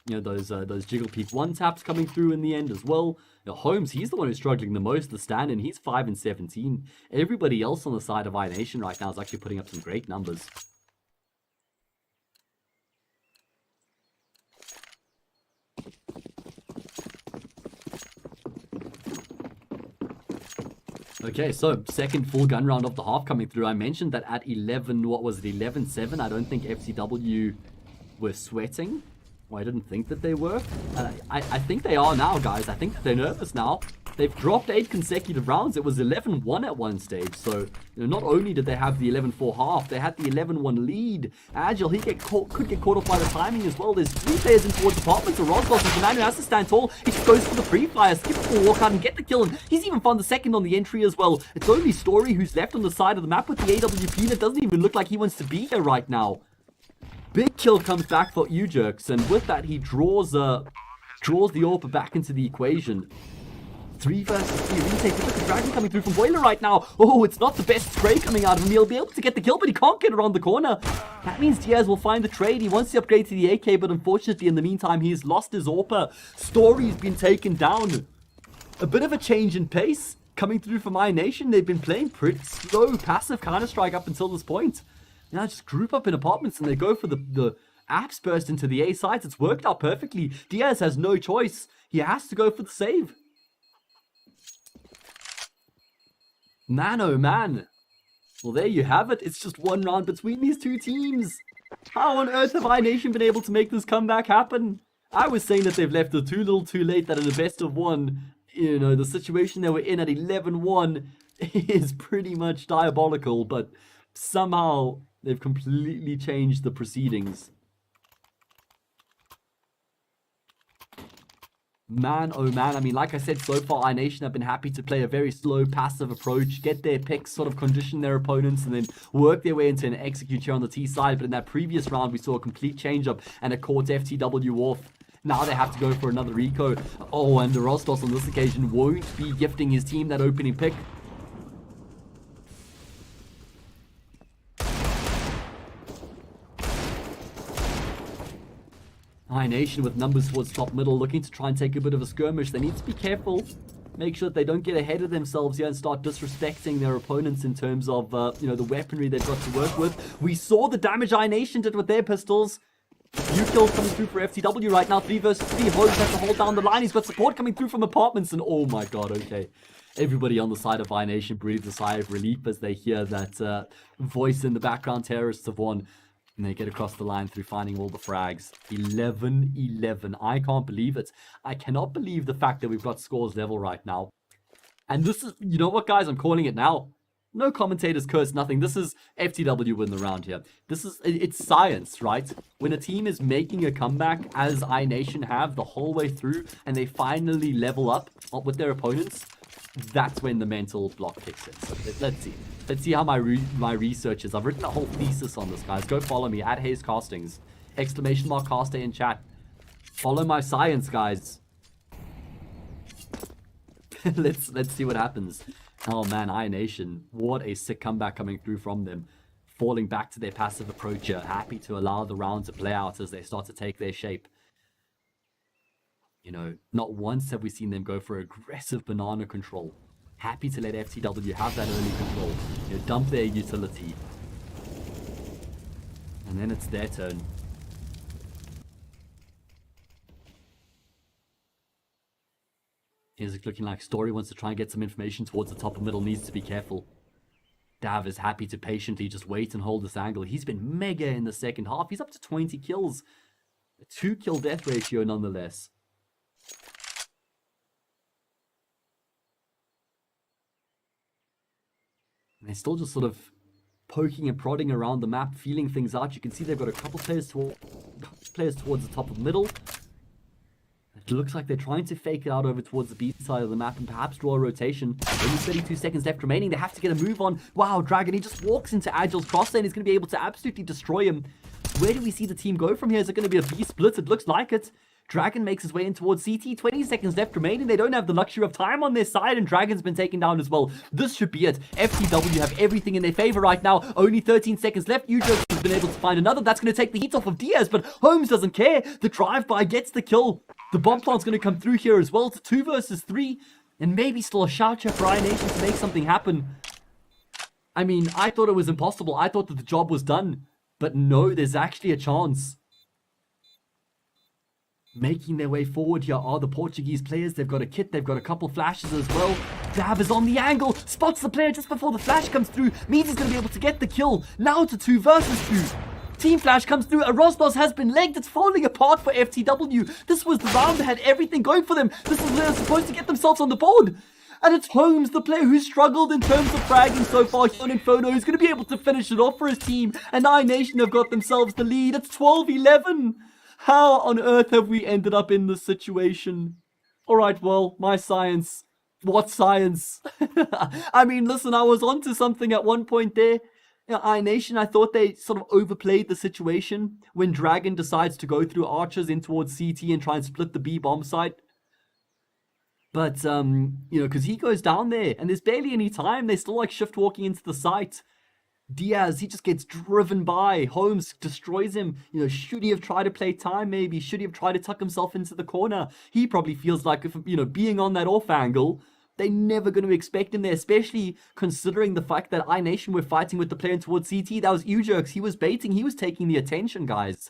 Those Jiggle Peak one taps coming through in the end as well. Holmes, he's the one who's struggling the most, the stand-in. He's 5 and 17. Everybody else on the side of iNation right now is actually putting up some great numbers. Okay, so second full gun round of the half coming through. I mentioned that at 11-7, I don't think FTW were sweating. Well, I didn't think that they were. I think they are now, guys. I think that they're nervous now. They've dropped 8 consecutive rounds. It was 11-1 at one stage. So, not only did they have the 11-4 half, they had the 11-1 lead. Agile, he could get caught off by the timing as well. There's 3 players in towards apartments. So Rostos is the man who has to stand tall. He just goes for the pre-fire. Skipper will walk out and get the kill. And he's even found the second on the entry as well. It's only Story who's left on the side of the map with the AWP. That doesn't even look like he wants to be here right now. Big kill comes back for uJerks, and with that he draws the AWP back into the equation. 3 versus 3 retake. Look at the Dragon coming through from Boiler right now. Oh, it's not the best spray coming out of him. He'll be able to get the kill, but he can't get around the corner. That means Diaz will find the trade. He wants to upgrade to the AK, but unfortunately in the meantime he's lost his AWP. Story's been taken down. A bit of a change in pace coming through from iNation. They've been playing pretty slow, passive Counter-Strike up until this point. Now just group up in apartments and they go for the apps burst into the A sides. It's worked out perfectly. Diaz has no choice. He has to go for the save. Man, oh man. Well, there you have it. It's just one round between these two teams. How on earth have iNation been able to make this comeback happen? I was saying that they've left it too little too late, that in the best of one, the situation they were in at 11-1 is pretty much diabolical, but somehow they've completely changed the proceedings. Man, oh man, I mean, like I said, so far, iNation have been happy to play a very slow, passive approach, get their picks, sort of condition their opponents, and then work their way into an execute here on the T side. But in that previous round, we saw a complete change-up, and it caught FTW off. Now they have to go for another eco. Oh, and Rostos on this occasion won't be gifting his team that opening pick. iNation with numbers towards top middle, looking to try and take a bit of a skirmish. They need to be careful, make sure that they don't get ahead of themselves here and start disrespecting their opponents in terms of, the weaponry they've got to work with. We saw the damage iNation did with their pistols. Few kills coming through for FTW right now, 3 versus 3. Holmes has to hold down the line. He's got support coming through from apartments, and oh my god, okay. Everybody on the side of iNation breathes a sigh of relief as they hear that voice in the background, terrorists have won. And they get across the line through finding all the frags. 11-11. I can't believe it. I cannot believe the fact that we've got scores level right now. And this is, you know what, guys? I'm calling it now. No commentators curse, nothing. This is FTW win the round here. It's science, right? When a team is making a comeback, as iNation have the whole way through, and they finally level up with their opponents, that's when the mental block kicks in. So let's see. Let's see how my research is. I've written a whole thesis on this, guys. Go follow me, @HayesCastings. !Caster in chat. Follow my science, guys. Let's see what happens. Oh man, iNation, what a sick comeback coming through from them. Falling back to their passive approach here, happy to allow the round to play out as they start to take their shape. You know, not once have we seen them go for aggressive banana control. Happy to let FTW have that early control. You know, dump their utility. And then it's their turn. Here's it looking like Story wants to try and get some information towards the top of middle, needs to be careful. Dav is happy to patiently just wait and hold this angle. He's been mega in the second half. He's up to 20 kills. A 2-kill death ratio nonetheless. And they're still just sort of poking and prodding around the map, feeling things out. You can see they've got a couple players towards the top of middle. It looks like they're trying to fake it out over towards the B side of the map and perhaps draw a rotation. Only 32 seconds left remaining. They have to get a move on. Wow, Dragon, he just walks into Agile's cross lane. He's going to be able to absolutely destroy him. Where do we see the team go from here? Is it going to be a B split? It looks like it. Dragon makes his way in towards CT. 20 seconds left remaining. They don't have the luxury of time on their side, and Dragon's been taken down as well. This should be it. FTW have everything in their favor right now. Only 13 seconds left. Ujo has been able to find another. That's going to take the heat off of Diaz, but Holmes doesn't care. The drive-by gets the kill. The bomb plant's going to come through here as well. It's 2 versus 3, and maybe still a shout for iNation to make something happen. I mean, I thought it was impossible. I thought that the job was done, but no, there's actually a chance. Making their way forward here are the Portuguese players. They've got a kit, they've got a couple flashes as well. Dav is on the angle, spots the player just before the flash comes through. Means he's going to be able to get the kill. Now to 2 versus 2. Team flash comes through. Rosnos has been legged. It's falling apart for FTW. This was the round that had everything going for them. This is where they're supposed to get themselves on the board. And it's Holmes, the player who struggled in terms of fragging so far here on Inferno, who's going to be able to finish it off for his team. And iNation have got themselves the lead. It's 12-11. How on earth have we ended up in this situation? Alright, well, my science. What science? I mean, listen, I was onto something at one point there. You know, iNation, I thought they sort of overplayed the situation when Dragon decides to go through archers in towards CT and try and split the B bomb site. But, you know, because he goes down there and there's barely any time. They're still like shift walking into the site. Diaz, he just gets driven by. Holmes destroys him. You know, should he have tried to play time maybe? Should he have tried to tuck himself into the corner? He probably feels like, if, you know, being on that off angle, they're never going to expect him there, especially considering the fact that iNation were fighting with the player towards CT. That was Ujerks. He was baiting. He was taking the attention, guys.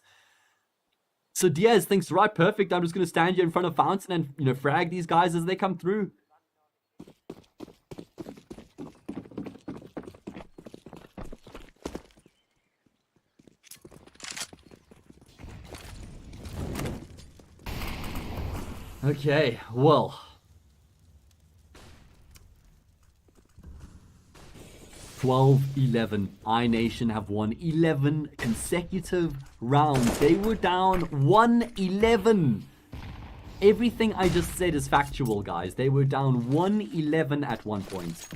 So Diaz thinks, right, perfect. I'm just going to stand here in front of Fountain and, you know, frag these guys as they come through. Okay, well. 12-11. iNation have won 11 consecutive rounds. They were down 1-11. Everything I just said is factual, guys. They were down 1-11 at one point.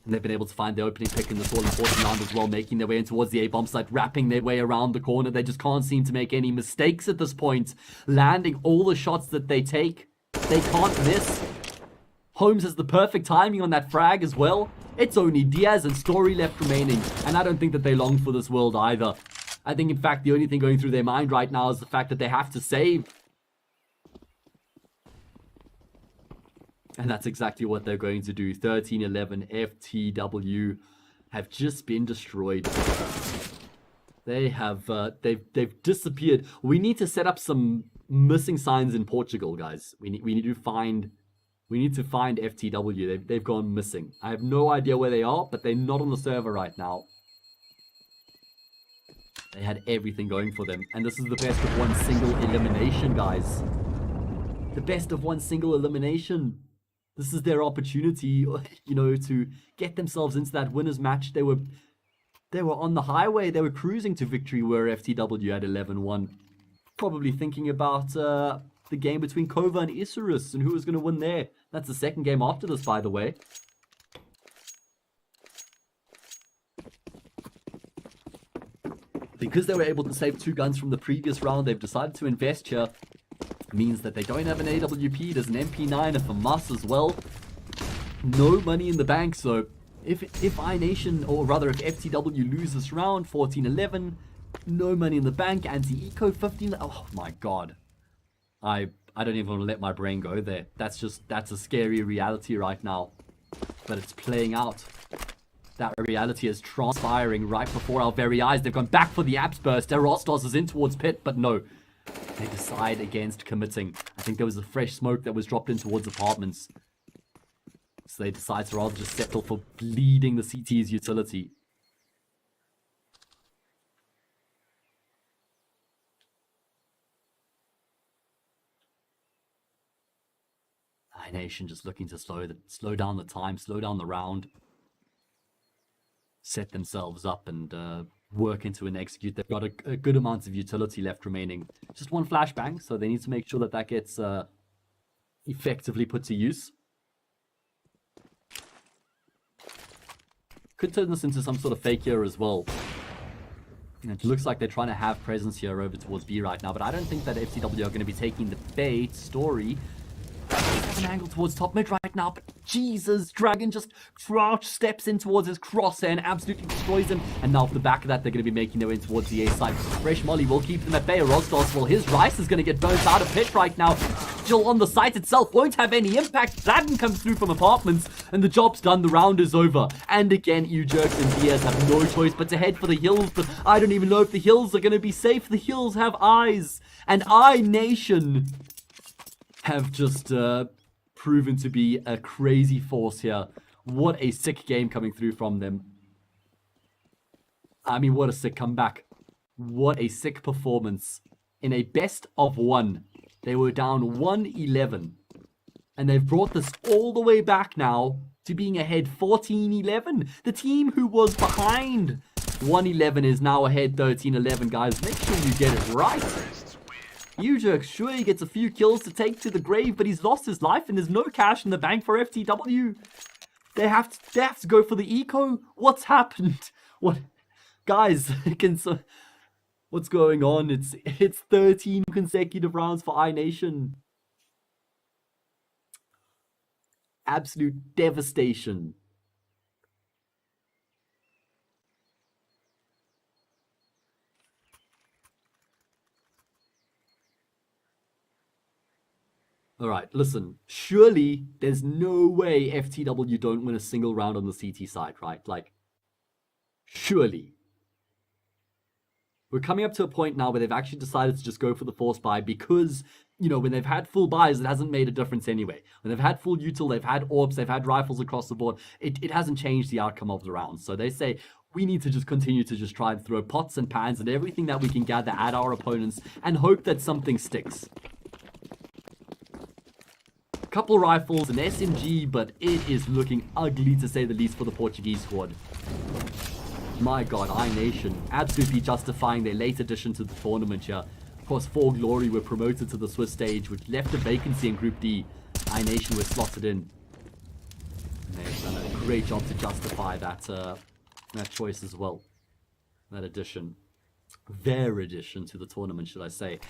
And they've been able to find the opening pick in this all-important round as well, making their way in towards the A-bomb site, wrapping their way around the corner. They just can't seem to make any mistakes at this point. Landing all the shots that they take. They can't miss. Holmes has the perfect timing on that frag as well. It's only Diaz and Story left remaining, and I don't think that they long for this world either. I think, in fact, the only thing going through their mind right now is the fact that they have to save. And that's exactly what they're going to do. 13-11 FTW have just been destroyed. They have, they've disappeared. We need to set up some missing signs in Portugal, guys. We need to find FTW. They've gone missing. I have no idea where they are, but they're not on the server right now. They had everything going for them. And this is the best of one single elimination, guys. The best of one single elimination. This is their opportunity, you know, to get themselves into that winner's match. They were on the highway. They were cruising to victory where FTW at 11-1. Probably thinking about the game between KOVA and Isurus and who was going to win there. That's the second game after this, by the way. Because they were able to save 2 guns from the previous round, they've decided to invest here. Means that they don't have an AWP, there's an MP9, a FAMAS as well. No money in the bank, so if iNation, or rather if FTW loses this round, 14-11, no money in the bank, anti-eco 15, oh my god. I don't even want to let my brain go there. That's a scary reality right now. But it's playing out. That reality is transpiring right before our very eyes. They've gone back for the Abs burst. Rostos is in towards pit, but no. They decide against committing. I think there was a fresh smoke that was dropped in towards apartments. So they decide to rather just settle for bleeding the CT's utility. iNation just looking to slow down the time, slow down the round. Set themselves up and work into and execute. They've got a good amount of utility left remaining. Just one flashbang, so they need to make sure that that gets effectively put to use. Could turn this into some sort of fake here as well. It looks like they're trying to have presence here over towards B right now, but I don't think that FTW are going to be taking the bait. Story have an angle towards top mid right now, but Jesus, Dragon just crouch steps in towards his crosshair and absolutely destroys him. And now off the back of that, they're going to be making their way towards the A side. Fresh Molly will keep them at bay. Rostos, well, his Rice is going to get burnt out of pit right now. Still on the site itself, won't have any impact. Dragon comes through from apartments, and the job's done. The round is over. And again, Ujerks and Diaz have no choice but to head for the hills, but I don't even know if the hills are going to be safe. The hills have eyes, and iNation have just proven to be a crazy force here. What a sick game coming through from them. I mean, what a sick comeback. What a sick performance. In a best of 1, they were down 1-11. And they've brought this all the way back now to being ahead 14-11. The team who was behind 1-11 is now ahead 13-11, guys. Make sure you get it right. Ujerk sure he gets a few kills to take to the grave, but he's lost his life and there's no cash in the bank for FTW. They have to go for the eco. What's happened? What, guys? What's going on? It's 13 consecutive rounds for iNation. Absolute devastation. Alright, listen, surely there's no way FTW don't win a single round on the CT side, right? Like, surely. We're coming up to a point now where they've actually decided to just go for the force buy because, you know, when they've had full buys, it hasn't made a difference anyway. When they've had full util, they've had orbs, they've had rifles across the board, it hasn't changed the outcome of the round. So they say, we need to just continue to just try and throw pots and pans and everything that we can gather at our opponents and hope that something sticks. Couple rifles, an SMG, but it is looking ugly to say the least for the Portuguese squad. My god, iNation absolutely justifying their late addition to the tournament here. Of course, For Glory were promoted to the Swiss stage, which left a vacancy in Group D. iNation were slotted in. And they've done a great job to justify that choice as well. That addition. Their addition to the tournament, should I say.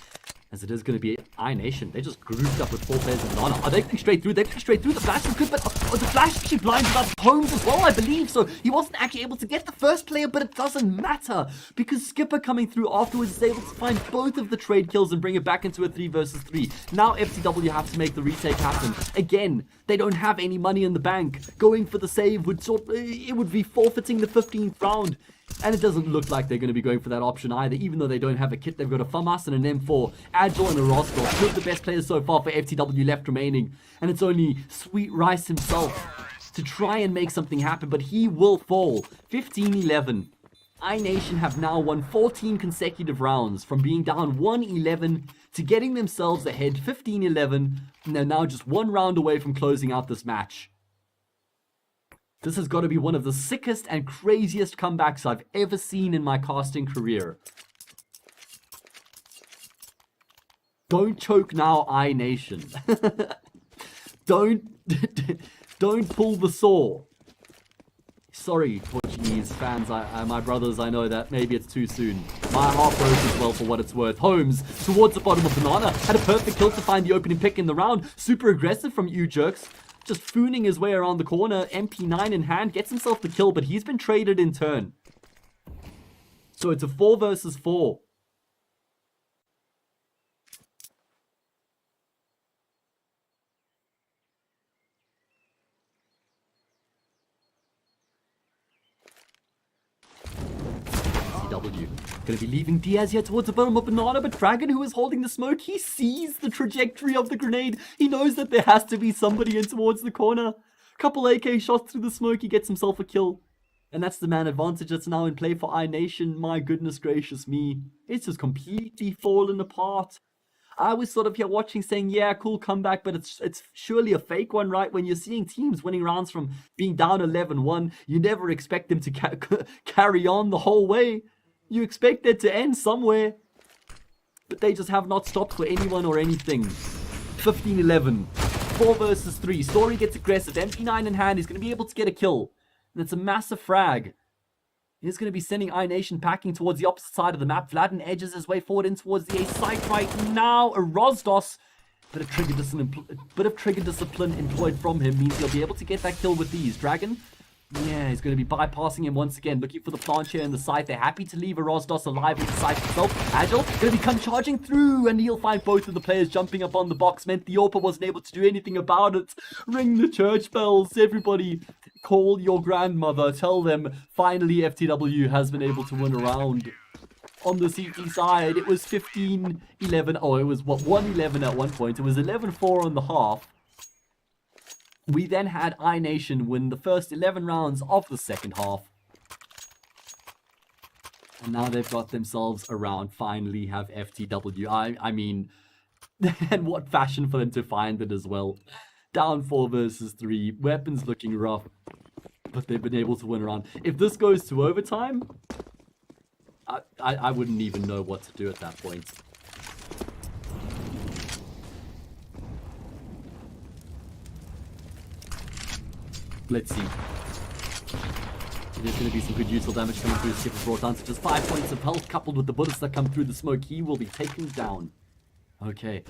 As it is going to be iNation. They just grouped up with 4 players in Lana. Are they going straight through? They're going straight through. The flash is good, but the flash actually blinded up Holmes as well, I believe. So he wasn't actually able to get the first player, but it doesn't matter. Because Skipper coming through afterwards is able to find both of the trade kills and bring it back into a 3 versus 3. Now FTW have to make the retake happen. Again, they don't have any money in the bank. Going for the save would it would be forfeiting the 15th round. And it doesn't look like they're going to be going for that option either, even though they don't have a kit. They've got a FAMAS and an M4, Agile and a Roscoe. Two of the best players so far for FTW left remaining. And it's only Sweet Rice himself to try and make something happen, but he will fall. 15-11. iNation have now won 14 consecutive rounds from being down 1-11 to getting themselves ahead 15-11, and they're now just one round away from closing out this match. This has got to be one of the sickest and craziest comebacks I've ever seen in my casting career. Don't choke now, iNation. Don't pull the saw. Sorry, Portuguese fans, my brothers, I know that maybe it's too soon. My heart broke as well for what it's worth. Holmes, towards the bottom of Banana, had a perfect kill to find the opening pick in the round. Super aggressive from Jerks, just fooning his way around the corner. MP9 in hand, gets himself the kill, but he's been traded in turn. So it's a 4 versus 4. FTW gonna be leaving Diaz here towards the bottom of Banana, but Dragon, who is holding the smoke, he sees the trajectory of the grenade. He knows that there has to be somebody in towards the corner. Couple AK shots through the smoke, he gets himself a kill. And that's the man advantage that's now in play for iNation. My goodness gracious me. It's just completely fallen apart. I was sort of here watching saying, yeah, cool comeback, but it's surely a fake one, right? When you're seeing teams winning rounds from being down 11-1, you never expect them to carry on the whole way. You expect it to end somewhere. But they just have not stopped for anyone or anything. 15-11. 4 versus 3. Story gets aggressive. MP9 in hand. He's going to be able to get a kill. And it's a massive frag. He's going to be sending iNation packing towards the opposite side of the map. Vladden edges his way forward in towards the A site right now. A Rosdos. Bit of trigger discipline employed from him means he'll be able to get that kill with these. Dragon, yeah, he's going to be bypassing him once again. Looking for the plancher in the site. They're happy to leave a Rosdos alive in the site himself. Agile, going to be come charging through, and he'll find both of the players jumping up on the box. Meant the Orpa wasn't able to do anything about it. Ring the church bells, everybody. Call your grandmother. Tell them finally FTW has been able to win a round. On the CT side, it was 15-11. Oh, it was, 1-11 at one point. It was 11-4 on the half. We then had iNation win the first 11 rounds of the second half. And now they've got themselves a round, finally have FTW. I mean, and what fashion for them to find it as well. Down 4 versus 3, weapons looking rough, but they've been able to win a round. If this goes to overtime, I wouldn't even know what to do at that point. Let's see. There's going to be some good useful damage coming through. Skip is brought down to just 5 points of health, coupled with the bullets that come through the smoke. He will be taken down. Okay.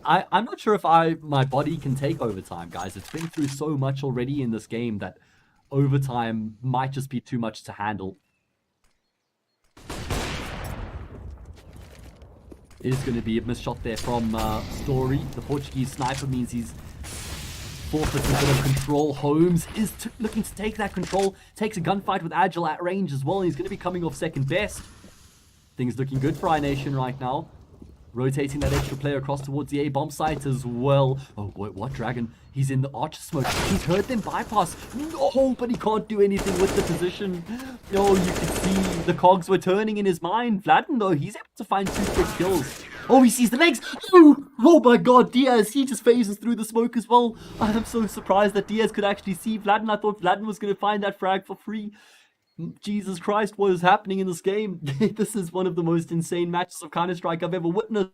I'm not sure if my body can take overtime, guys. It's been through so much already in this game that overtime might just be too much to handle. It is going to be a missed shot there from Story. The Portuguese sniper means he's forfeits a bit of control. Holmes is looking to take that control. Takes a gunfight with Agile at range as well. And he's going to be coming off second best. Things looking good for iNation right now. Rotating that extra player across towards the A-bomb site as well. Oh, wait, what? Dragon? He's in the archer smoke. He's heard them bypass. No, but he can't do anything with the position. Oh, you can see the cogs were turning in his mind. Vladden, though, he's able to find 2 quick kills. Oh, he sees the legs. Oh my god, Diaz, he just phases through the smoke as well. I'm so surprised that Diaz could actually see Vladden. I thought Vladden was going to find that frag for free. Jesus Christ, what is happening in this game? This is one of the most insane matches of Counter-Strike I've ever witnessed.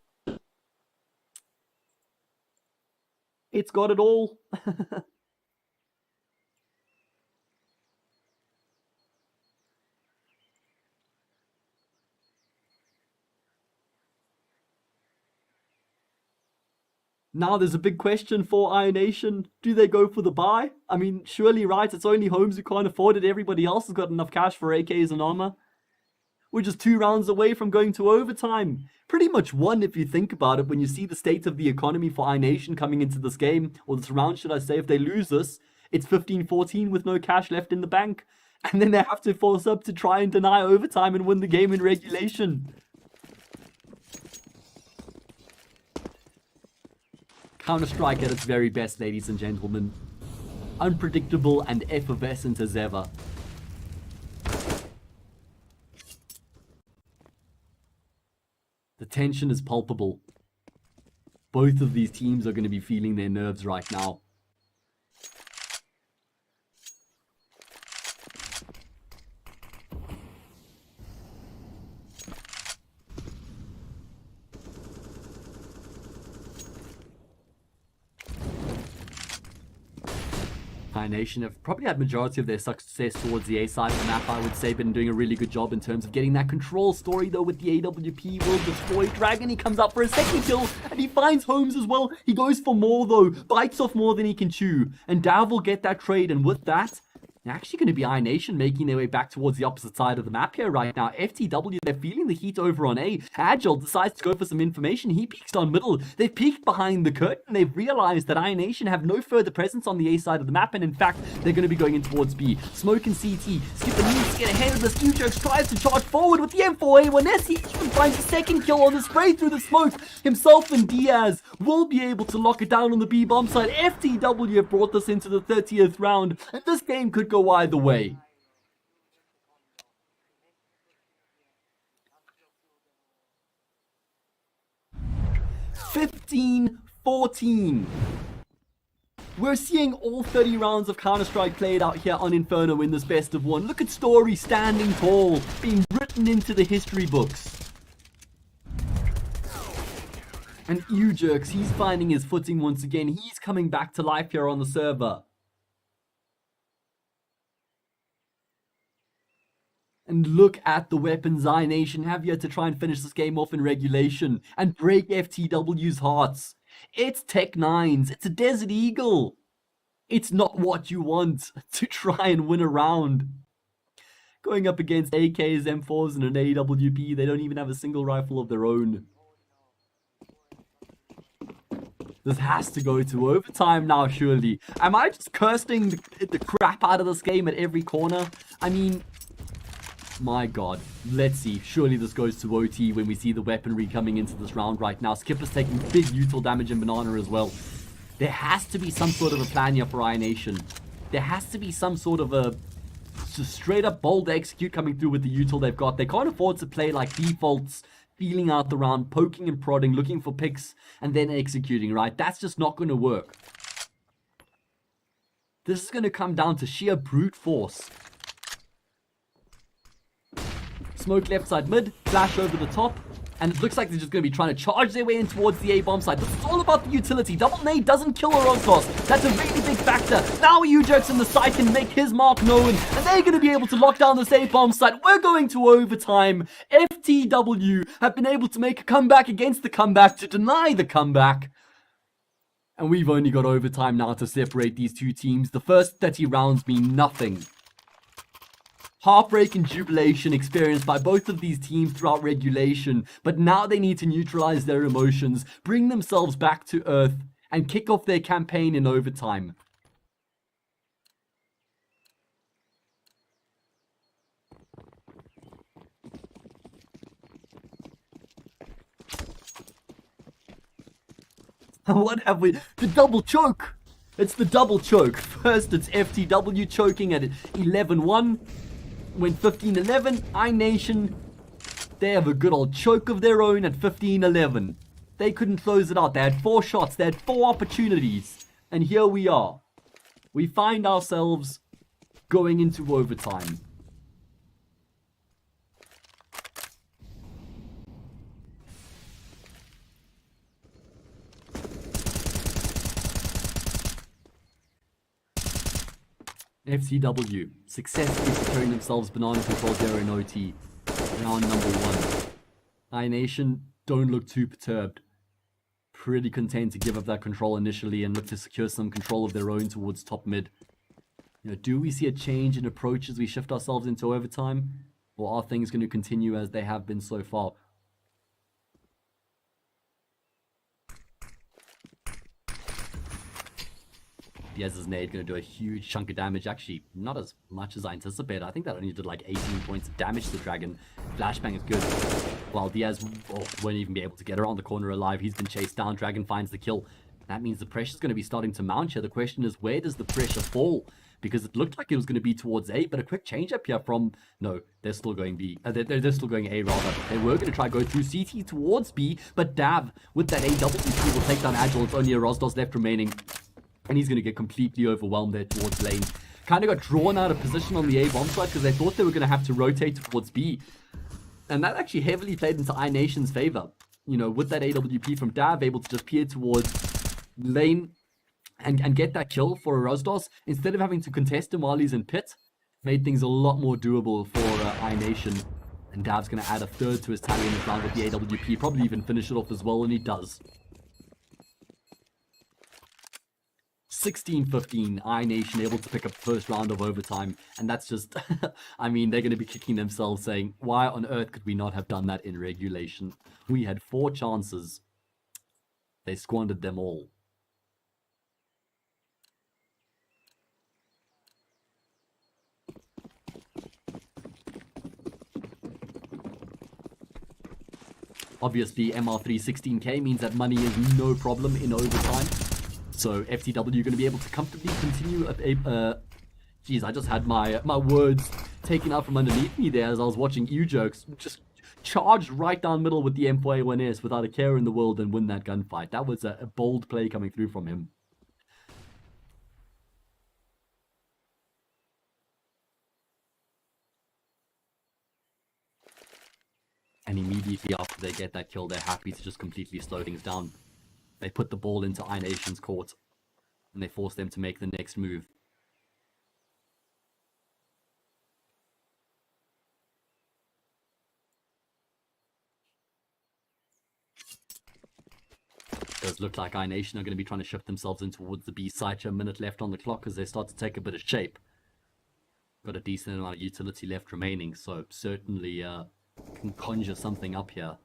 It's got it all. Now there's a big question for iNation. Do they go for the buy? I mean, surely, right? It's only Holmes who can't afford it. Everybody else has got enough cash for AKs and armor. We're just 2 rounds away from going to overtime. Pretty much one if you think about it, when you see the state of the economy for iNation coming into this game, or this round should I say. If they lose this, it's 15-14 with no cash left in the bank. And then they have to force up to try and deny overtime and win the game in regulation. Counter-Strike at its very best, ladies and gentlemen. Unpredictable and effervescent as ever. tension is palpable. Both of these teams are going to be feeling their nerves right now. iNation have probably had majority of their success towards the A side of the map, I would say, been doing a really good job in terms of getting that control story, though, with the AWP will destroy Dragon. He comes up for a second kill, and he finds Holmes as well. He goes for more, though, bites off more than he can chew, and Dav will get that trade, and with that, they're actually going to be iNation making their way back towards the opposite side of the map here right now. FTW, they're feeling the heat over on A. Agile decides to go for some information. He peeks on middle. They've peeked behind the curtain. They've realized that iNation have no further presence on the A side of the map, and in fact, they're going to be going in towards B. Smoke and CT. Skipper needs to get ahead of this. iUJerks tries to charge forward with the M4A1S. He even finds a second kill on the spray through the smoke. Himself and Diaz will be able to lock it down on the B bomb side. FTW have brought this into the 30th round, and this game could go either way. (15-14). We're seeing all 30 rounds of Counter-Strike played out here on Inferno in this best of one. Look at Story standing tall, being written into the history books. And iUJerks, he's finding his footing once again. He's coming back to life here on the server. And look at the weapons iNation have here to try and finish this game off in regulation and break FTW's hearts. It's Tech 9s. It's a Desert Eagle. It's not what you want to try and win a round. Going up against AKs, M4s, and an AWP, they don't even have a single rifle of their own. This has to go to overtime now, surely. Am I just cursing the crap out of this game at every corner? I mean, my god. Let's see. Surely this goes to OT when we see the weaponry coming into this round right now. Skipper's taking big util damage in Banana as well. There has to be some sort of a plan here for iNation. There has to be some sort of a just straight up bold execute coming through with the util they've got. They can't afford to play like defaults, feeling out the round, poking and prodding, looking for picks, and then executing, right? That's just not going to work. This is going to come down to sheer brute force. Smoke left side mid, flash over the top, and it looks like they're just going to be trying to charge their way in towards the A-bomb side. This is all about the utility. Double nade doesn't kill Orozos. That's a really big factor. Now iUJerks in the side can make his mark known, and they're going to be able to lock down this A-bomb side. We're going to overtime. FTW have been able to make a comeback against the comeback to deny the comeback. And we've only got overtime now to separate these two teams. The first 30 rounds mean nothing. Heartbreak and jubilation experienced by both of these teams throughout regulation, but now they need to neutralize their emotions, bring themselves back to earth, and kick off their campaign in overtime. And what have we? The double choke! It's the double choke. First, it's FTW choking at 11-1. Went 15-11, iNation, they have a good old choke of their own at 15-11. They couldn't close it out. They had 4 shots. They had 4 opportunities. And here we are. We find ourselves going into overtime. FTW successfully securing themselves banana control there in OT. Round number 1. iNation don't look too perturbed. Pretty content to give up that control initially and look to secure some control of their own towards top mid. You know, do we see a change in approach as we shift ourselves into overtime? Or are things going to continue as they have been so far? Diaz's nade going to do a huge chunk of damage. Actually, not as much as I anticipated. I think that only did like 18 points of damage to the Dragon. Flashbang is good. While Diaz won't even be able to get around the corner alive. He's been chased down. Dragon finds the kill. That means the pressure is going to be starting to mount here. The question is, where does the pressure fall? because it looked like it was going to be towards A, but a quick change up here from, no, they're still going B, they're still going A rather. They were going to try go through CT towards B, but Dav with that AWP will take down Agile. It's only a Rosdos left remaining, and he's going to get completely overwhelmed there towards lane. Kind of got drawn out of position on the A bomb side because they thought they were going to have to rotate towards B, and that actually heavily played into iNation's favor. You know, with that AWP from Dav, able to just peer towards lane and get that kill for a Rosdos, instead of having to contest him while he's in pit, made things a lot more doable for iNation. And Dav's going to add a third to his tally in this round with the AWP, probably even finish it off as well, and he does. 16-15, iNation able to pick up the first round of overtime, and that's just, I mean, they're going to be kicking themselves saying, why on earth could we not have done that in regulation? We had 4 chances. They squandered them all. Obviously, MR316K means that money is no problem in overtime. So FTW going to be able to comfortably continue geez, I just had my words taken out from underneath me there as I was watching U-Jokes just charge right down middle with the M4A1S without a care in the world and win that gunfight. That was a bold play coming through from him. And immediately after they get that kill, they're happy to just completely slow things down. They put the ball into iNation's court, and they force them to make the next move. It does look like iNation are going to be trying to shift themselves in towards the B side. A minute left on the clock as they start to take a bit of shape. Got a decent amount of utility left remaining, so certainly can conjure something up here.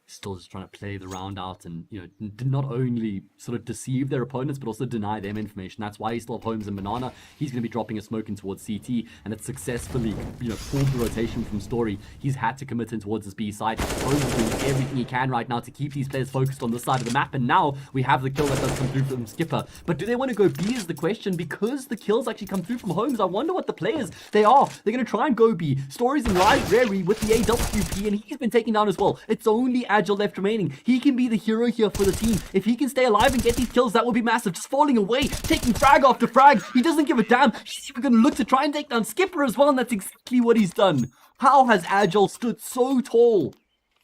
Still just trying to play the round out and, you know, not only sort of deceive their opponents, but also deny them information. That's why he still have Holmes and Banana. He's going to be dropping a smoke in towards CT, and it's successfully, you know, pulled the rotation from Story. He's had to commit in towards his B side. Holmes is doing everything he can right now to keep these players focused on this side of the map, and now we have the kill that does come through from Skipper. But do they want to go B is the question, because the kills actually come through from Holmes. I wonder what the players they are. They're going to try and go B. Story's in live Rary with the AWP, and he's been taken down as well. It's only Agile left remaining. He can be the hero here for the team. If he can stay alive and get these kills, that would be massive. Just falling away, taking frag after frag. He doesn't give a damn. He's even going to look to try and take down Skipper as well, and that's exactly what he's done. How has Agile stood so tall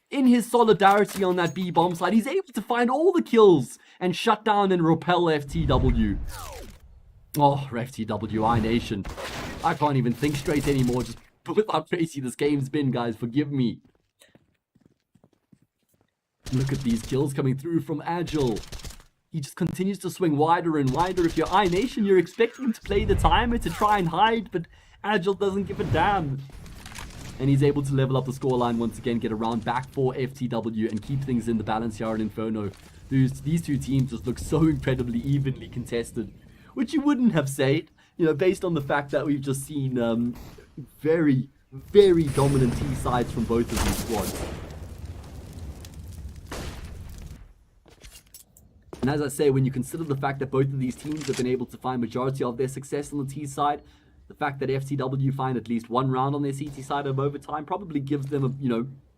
in his solidarity on that B bomb side? He's able to find all the kills and shut down and repel FTW. Oh, FTW, iNation. I can't even think straight anymore, just with how crazy this game's been, guys. Forgive me. Look at these kills coming through from Agile. He just continues to swing wider and wider. If you're iNation, you're expecting him to play the timer to try and hide, but Agile doesn't give a damn. And he's able to level up the scoreline once again, get a round back for FTW, and keep things in the balance here at Inferno. These two teams just look so incredibly evenly contested, which you wouldn't have said, you know, based on the fact that we've just seen very, very dominant T sides from both of these squads. And as I say, when you consider the fact that both of these teams have been able to find majority of their success on the T side, the fact that FTW find at least one round on their CT side of overtime probably gives them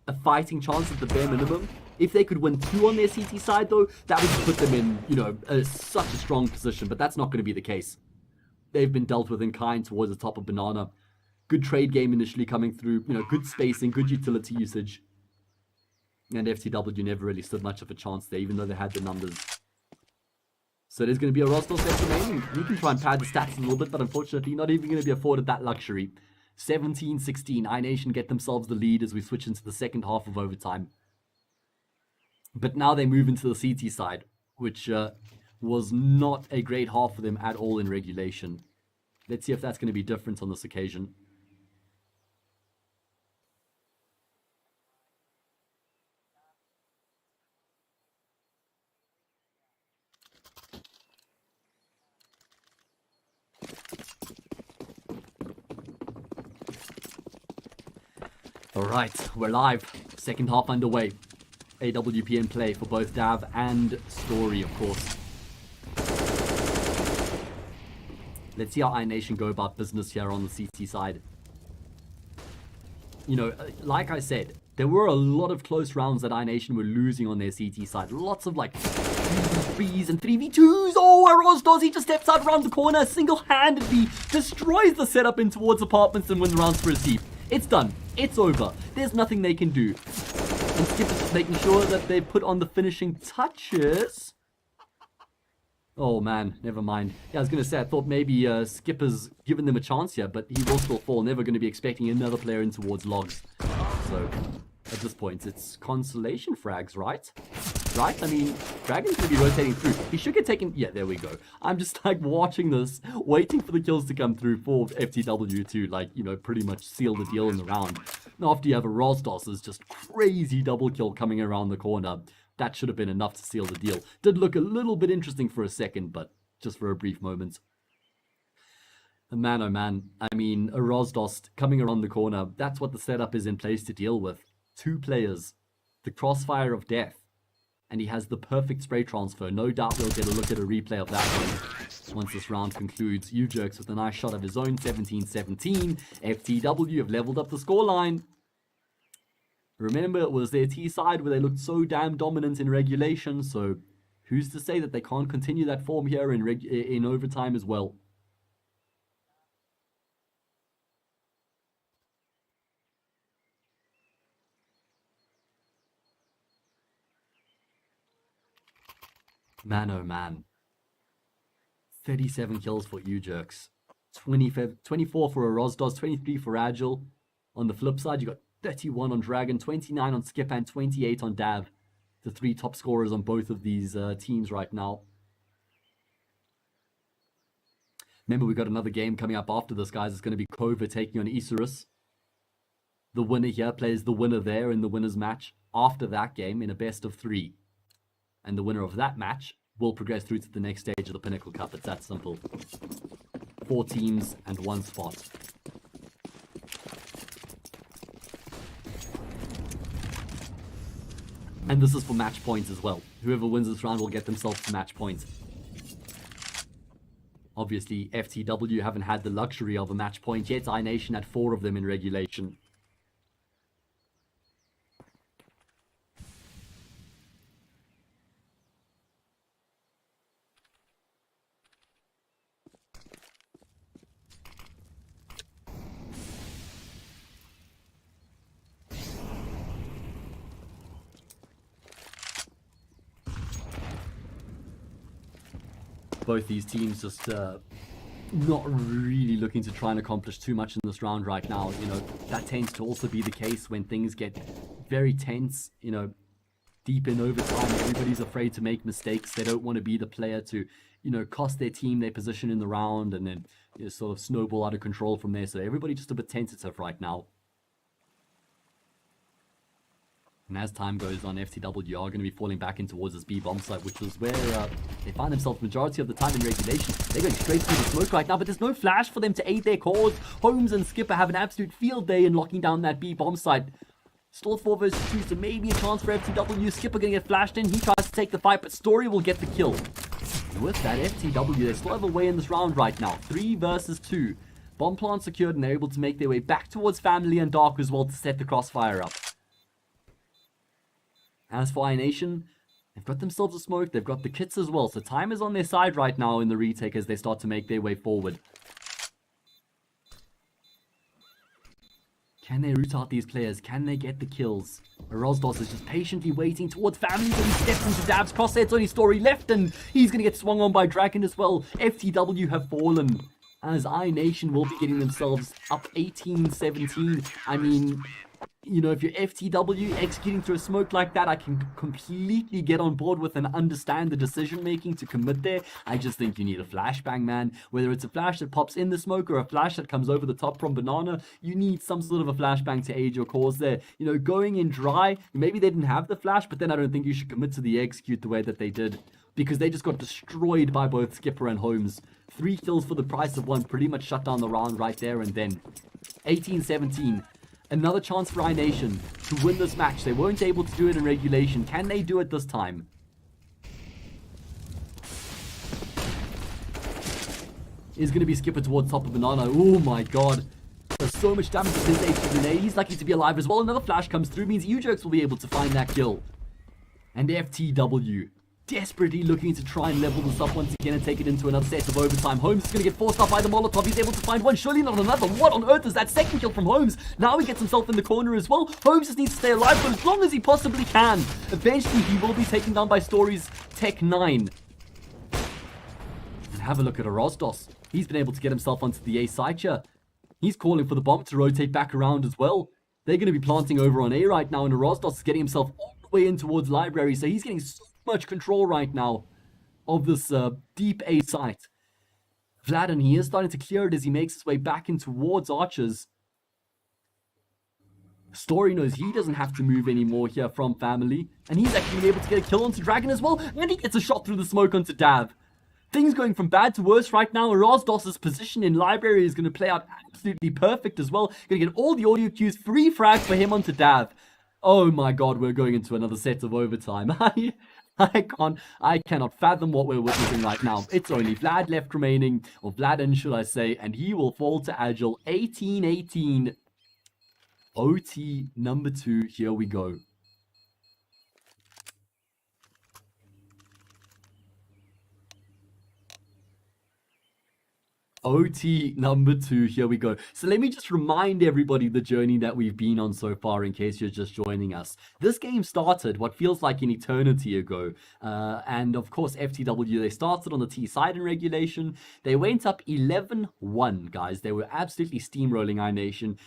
a fighting chance at the bare minimum. If they could win 2 on their CT side though, that would put them in, such a strong position, but that's not going to be the case. They've been dealt with in kind towards the top of Banana. Good trade game initially coming through, good spacing, good utility usage. And FTW never really stood much of a chance there, even though they had the numbers. So there's going to be a Rostos left remaining. You can try and pad the stats a little bit, but unfortunately not even going to be afforded that luxury. 17-16, iNation get themselves the lead as we switch into the second half of overtime. But now they move into the CT side, which was not a great half for them at all in regulation. Let's see if that's going to be different on this occasion. Alright, we're live. Second half underway. AWP in play for both Dav and Story, of course. Let's see how iNation go about business here on the CT side. You know, like I said, there were a lot of close rounds that iNation were losing on their CT side. Lots of like 3v3s and 3v2s. Oh, Erosdos, he just steps out around the corner, single-handedly destroys the setup in towards apartments and wins rounds for his team. It's done. It's over. There's nothing they can do. And Skip is just making sure that they put on the finishing touches. Oh man, never mind. Yeah, I was going to say, I thought maybe Skipper's given them a chance here, but he will still fall. Never going to be expecting another player in towards logs. So, at this point, it's consolation frags, right? Right? I mean, Dragon's going to be rotating through. He should get taken... Yeah, there we go. I'm just, like, watching this, waiting for the kills to come through for FTW to, like, you know, pretty much seal the deal in the round. And after you have a Rosdos's just crazy double kill coming around the corner, that should have been enough to seal the deal. Did look a little bit interesting for a second, but just for a brief moment. And man, oh man, I mean, a Rosdost coming around the corner, that's what the setup is in place to deal with. 2 players, the crossfire of death, and he has the perfect spray transfer. No doubt we'll get a look at a replay of that one once this round concludes. Ujerks with a nice shot of his own, 17-17. FTW have leveled up the scoreline. Remember, it was their T side where they looked so damn dominant in regulation, so who's to say that they can't continue that form here in overtime as well? Man, oh man. 37 kills for Ujerks. 24 for a Rosdos, 23 for Agile. On the flip side, you got 31 on Dragon, 29 on Skip, and 28 on Dav. The 3 top scorers on both of these teams right now. Remember, we got another game coming up after this, guys. It's going to be KOVA taking on Isurus. The winner here plays the winner there in the winner's match after that game in a best of 3. And the winner of that match will progress through to the next stage of the Pinnacle Cup. It's that simple. 4 teams and 1 spot. And this is for match points as well. Whoever wins this round will get themselves to match points. Obviously, FTW haven't had the luxury of a match point yet. iNation had 4 of them in regulation. Both these teams just not really looking to try and accomplish too much in this round right now. You know, that tends to also be the case when things get very tense, you know, deep in overtime. Everybody's afraid to make mistakes. They don't want to be the player to, you know, cost their team their position in the round and then, you know, sort of snowball out of control from there. So everybody just a bit tentative right now. And as time goes on, FTW are going to be falling back in towards this B bomb site, which was where they find themselves majority of the time in regulation. They're going straight through the smoke right now, but there's no flash for them to aid their cause. Holmes and Skipper have an absolute field day in locking down that B bomb site. Still 4 versus 2, so maybe a chance for FTW. Skipper going to get flashed in. He tries to take the fight, but Story will get the kill. And with that, FTW, they still have a way in this round right now. 3 versus 2. Bomb plant secured, and they're able to make their way back towards Family and Dark as well to set the crossfire up. As for iNation, they've got themselves a smoke, they've got the kits as well, so time is on their side right now in the retake as they start to make their way forward. Can they root out these players? Can they get the kills? Rosdos is just patiently waiting towards Family, but he steps into Dab's crosshair. It's only Story left, and he's going to get swung on by Dragon as well. FTW have fallen, as iNation will be getting themselves up 18-17. I mean, you know, if you're FTW executing through a smoke like that, I can completely get on board with and understand the decision making to commit there. I just think you need a flashbang, man. Whether it's a flash that pops in the smoke or a flash that comes over the top from Banana, you need some sort of a flashbang to aid your cause there. You know, going in dry, maybe they didn't have the flash, but then I don't think you should commit to the execute the way that they did, because they just got destroyed by both Skipper and Holmes. 3 kills for the price of 1, pretty much shut down the round right there and then. 18-17. Another chance for iNation to win this match. They weren't able to do it in regulation. Can they do it this time? Is going to be skipper towards top of banana. Oh my god. There's so much damage with his HP grenade. He's lucky to be alive as well. Another flash comes through. Means iUJerks will be able to find that kill. And FTW desperately looking to try and level this up once again and take it into another set of overtime. Holmes is going to get forced off by the Molotov. He's able to find one. Surely not another. What on earth is that second kill from Holmes? Now he gets himself in the corner as well. Holmes just needs to stay alive for as long as he possibly can. Eventually, he will be taken down by Stories Tech 9. And have a look at Rosdos. He's been able to get himself onto the A site here. He's calling for the bomb to rotate back around as well. They're going to be planting over on A right now, and Rosdos is getting himself all the way in towards library, so he's getting so much control right now of this deep A site. Vlad, he is starting to clear it as he makes his way back in towards Archers. Story knows he doesn't have to move anymore here from family, and he's actually been able to get a kill onto Dragon as well, and he gets a shot through the smoke onto Dav. Things going from bad to worse right now. Rosdos's position in library is going to play out absolutely perfect as well. Going to get all the audio cues, free frag for him onto Dav. Oh my god, we're going into another set of overtime. I cannot fathom what we're witnessing right now. It's only Vlad left remaining, or Vladin should I say, and he will fall to Agile 18-18. OT number 2, here we go. OT number 2, here we go. So let me just remind everybody the journey that we've been on so far in case you're just joining us. This game started what feels like an eternity ago. And of course, FTW, they started on the T side in regulation. They went up 11-1, guys. They were absolutely steamrolling iNation.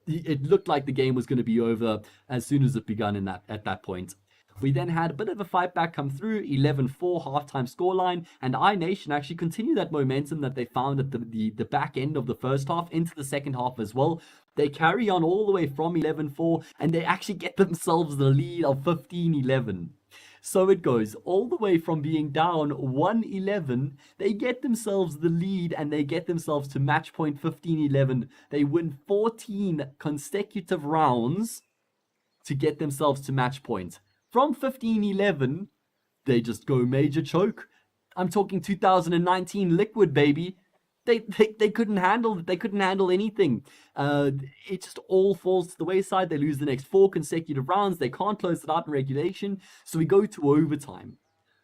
It looked like the game was going to be over as soon as it begun at that point. We then had a bit of a fight back come through, 11-4 halftime scoreline, and iNation actually continued that momentum that they found at the back end of the first half into the second half as well. They carry on all the way from 11-4, and they actually get themselves the lead of 15-11. So it goes all the way from being down 1-11, they get themselves the lead, and they get themselves to match point 15-11. They win 14 consecutive rounds to get themselves to match point. From 15-11, they just go major choke. I'm talking 2019 Liquid, baby. They couldn't handle it. They couldn't handle anything. It just all falls to the wayside. They lose the next 4 consecutive rounds. They can't close it out in regulation. So we go to overtime.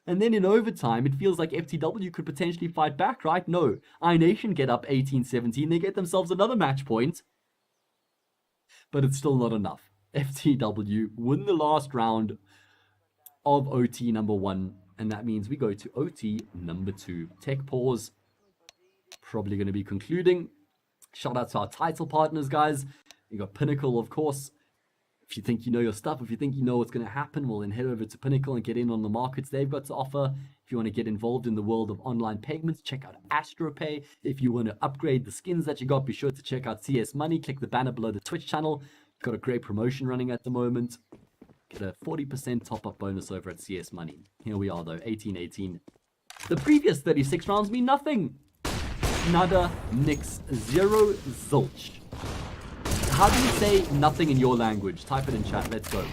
And then in overtime, it feels like FTW could potentially fight back, right? No. iNation get up 18-17. They get themselves another match point. But it's still not enough. FTW win the last round of OT number 1, and that means we go to OT number 2. Tech pause, probably going to be concluding. Shout out to our title partners, guys. You got Pinnacle, of course. If you think you know your stuff, if you think you know what's going to happen, well, then head over to Pinnacle and get in on the markets they've got to offer. If you want to get involved in the world of online payments, check out AstroPay. If you want to upgrade the skins that you got, be sure to check out CS Money. Click the banner below the Twitch channel. Got a great promotion running at the moment. Get a 40% top-up bonus over at CS Money. Here we are, though, 18-18. The previous 36 rounds mean nothing. Nada, nix, zero, zilch. How do you say nothing in your language? Type it in chat. Let's go.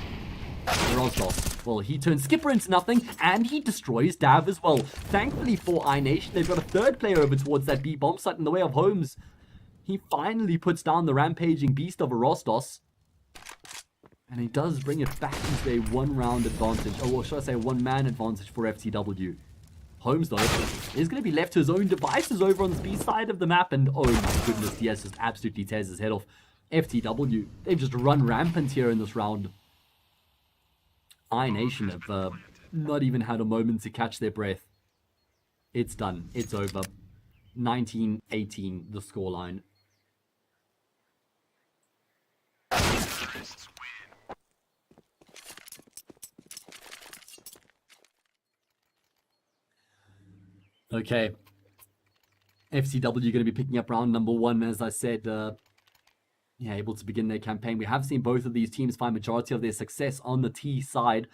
Rosdos. Well, he turns skipper into nothing, and he destroys Dav as well. Thankfully for iNation, they've got a third player over towards that B bomb site in the way of Holmes. He finally puts down the rampaging beast of a Rosdos. And he does bring it back into a one-round advantage. Or should I say one-man advantage for FTW. Holmes, though, is going to be left to his own devices over on the B side of the map. And oh my goodness, Diaz just absolutely tears his head off. FTW, they've just run rampant here in this round. iNation have not even had a moment to catch their breath. It's done. It's over. 19-18, the scoreline. Okay. FTW going to be picking up round number 1, as I said. Able to begin their campaign. We have seen both of these teams find majority of their success on the T side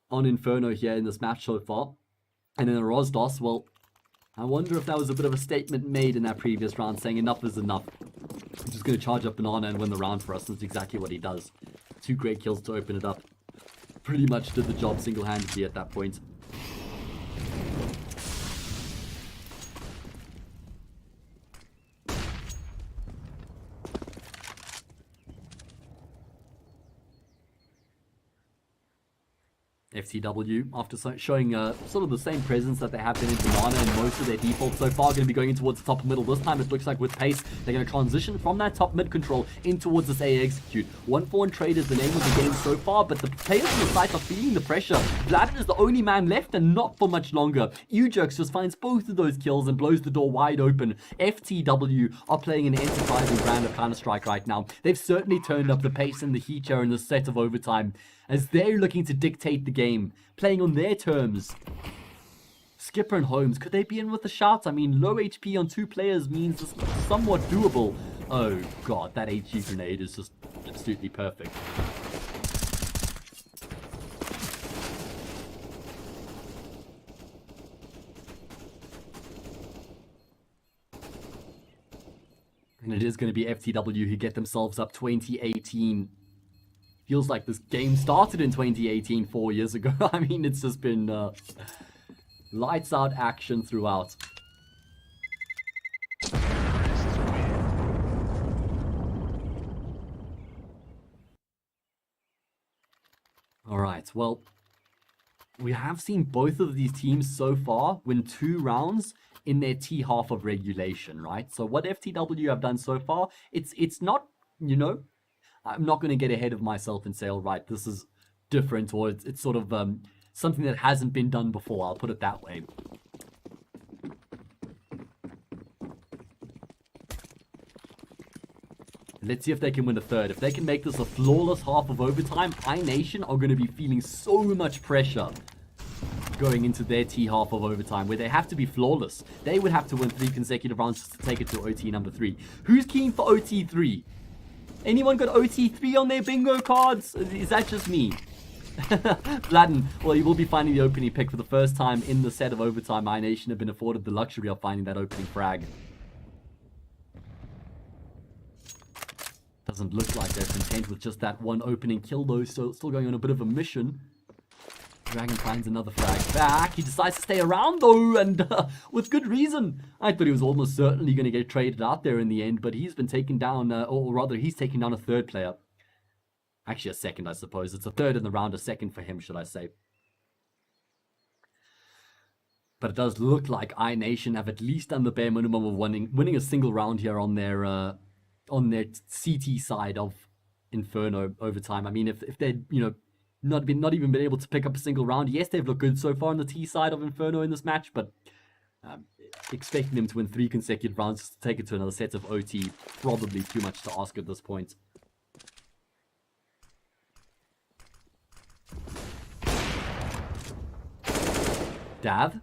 on Inferno here in this match so far. And then Rosdos, well, I wonder if that was a bit of a statement made in that previous round, saying enough is enough. I'm just going to charge up Banana and win the round for us. That's exactly what he does. 2 great kills to open it up. Pretty much did the job single-handedly at that point. FTW, after showing sort of the same presence that they have been in Banana and most of their default so far, going to be going in towards the top middle. This time it looks like with pace, they're going to transition from that top mid control in towards this A execute. 1-4 trade is the name of the game so far, but the players on the site are feeling the pressure. Vlad is the only man left and not for much longer. Isurus just finds both of those kills and blows the door wide open. FTW are playing an enterprising brand of Counter-Strike right now. They've certainly turned up the pace and the heat here in this set of overtime, as they're looking to dictate the game, playing on their terms. Skipper and Holmes, could they be in with a shout? I mean, low HP on 2 players means it's somewhat doable. Oh god, that HE grenade is just absolutely perfect. And it is going to be FTW who get themselves up 2018. Feels like this game started in 2018, 4 years ago. I mean, it's just been lights out action throughout. Alright, well, we have seen both of these teams so far win 2 rounds in their T half of regulation, right? So what FTW have done so far, it's not, you know, I'm not going to get ahead of myself and say, all right, this is different, or it's sort of something that hasn't been done before. I'll put it that way. Let's see if they can win a third. If they can make this a flawless half of overtime, iNation are going to be feeling so much pressure going into their T half of overtime, where they have to be flawless. They would have to win 3 consecutive rounds just to take it to OT number 3. Who's keen for OT 3? Anyone got OT3 on their bingo cards? Is that just me? Vladden, well, you will be finding the opening pick for the first time in the set of overtime. iNation have been afforded the luxury of finding that opening frag. Doesn't look like they're content with just that one opening kill, though, so still going on a bit of a mission. Dragon finds another frag back. He decides to stay around, though, and with good reason. I thought he was almost certainly going to get traded out there in the end, but he's been taken down, or rather, he's taken down a 3rd player. Actually, a 2nd, I suppose. It's a 3rd in the round, a 2nd for him, should I say. But it does look like iNation have at least done the bare minimum of winning a single round here on their CT side of Inferno overtime. I mean, if they'd, you know, not even been able to pick up a single round. Yes, they've looked good so far on the T side of Inferno in this match, but expecting them to win 3 consecutive rounds to take it to another set of OT, probably too much to ask at this point. Dav,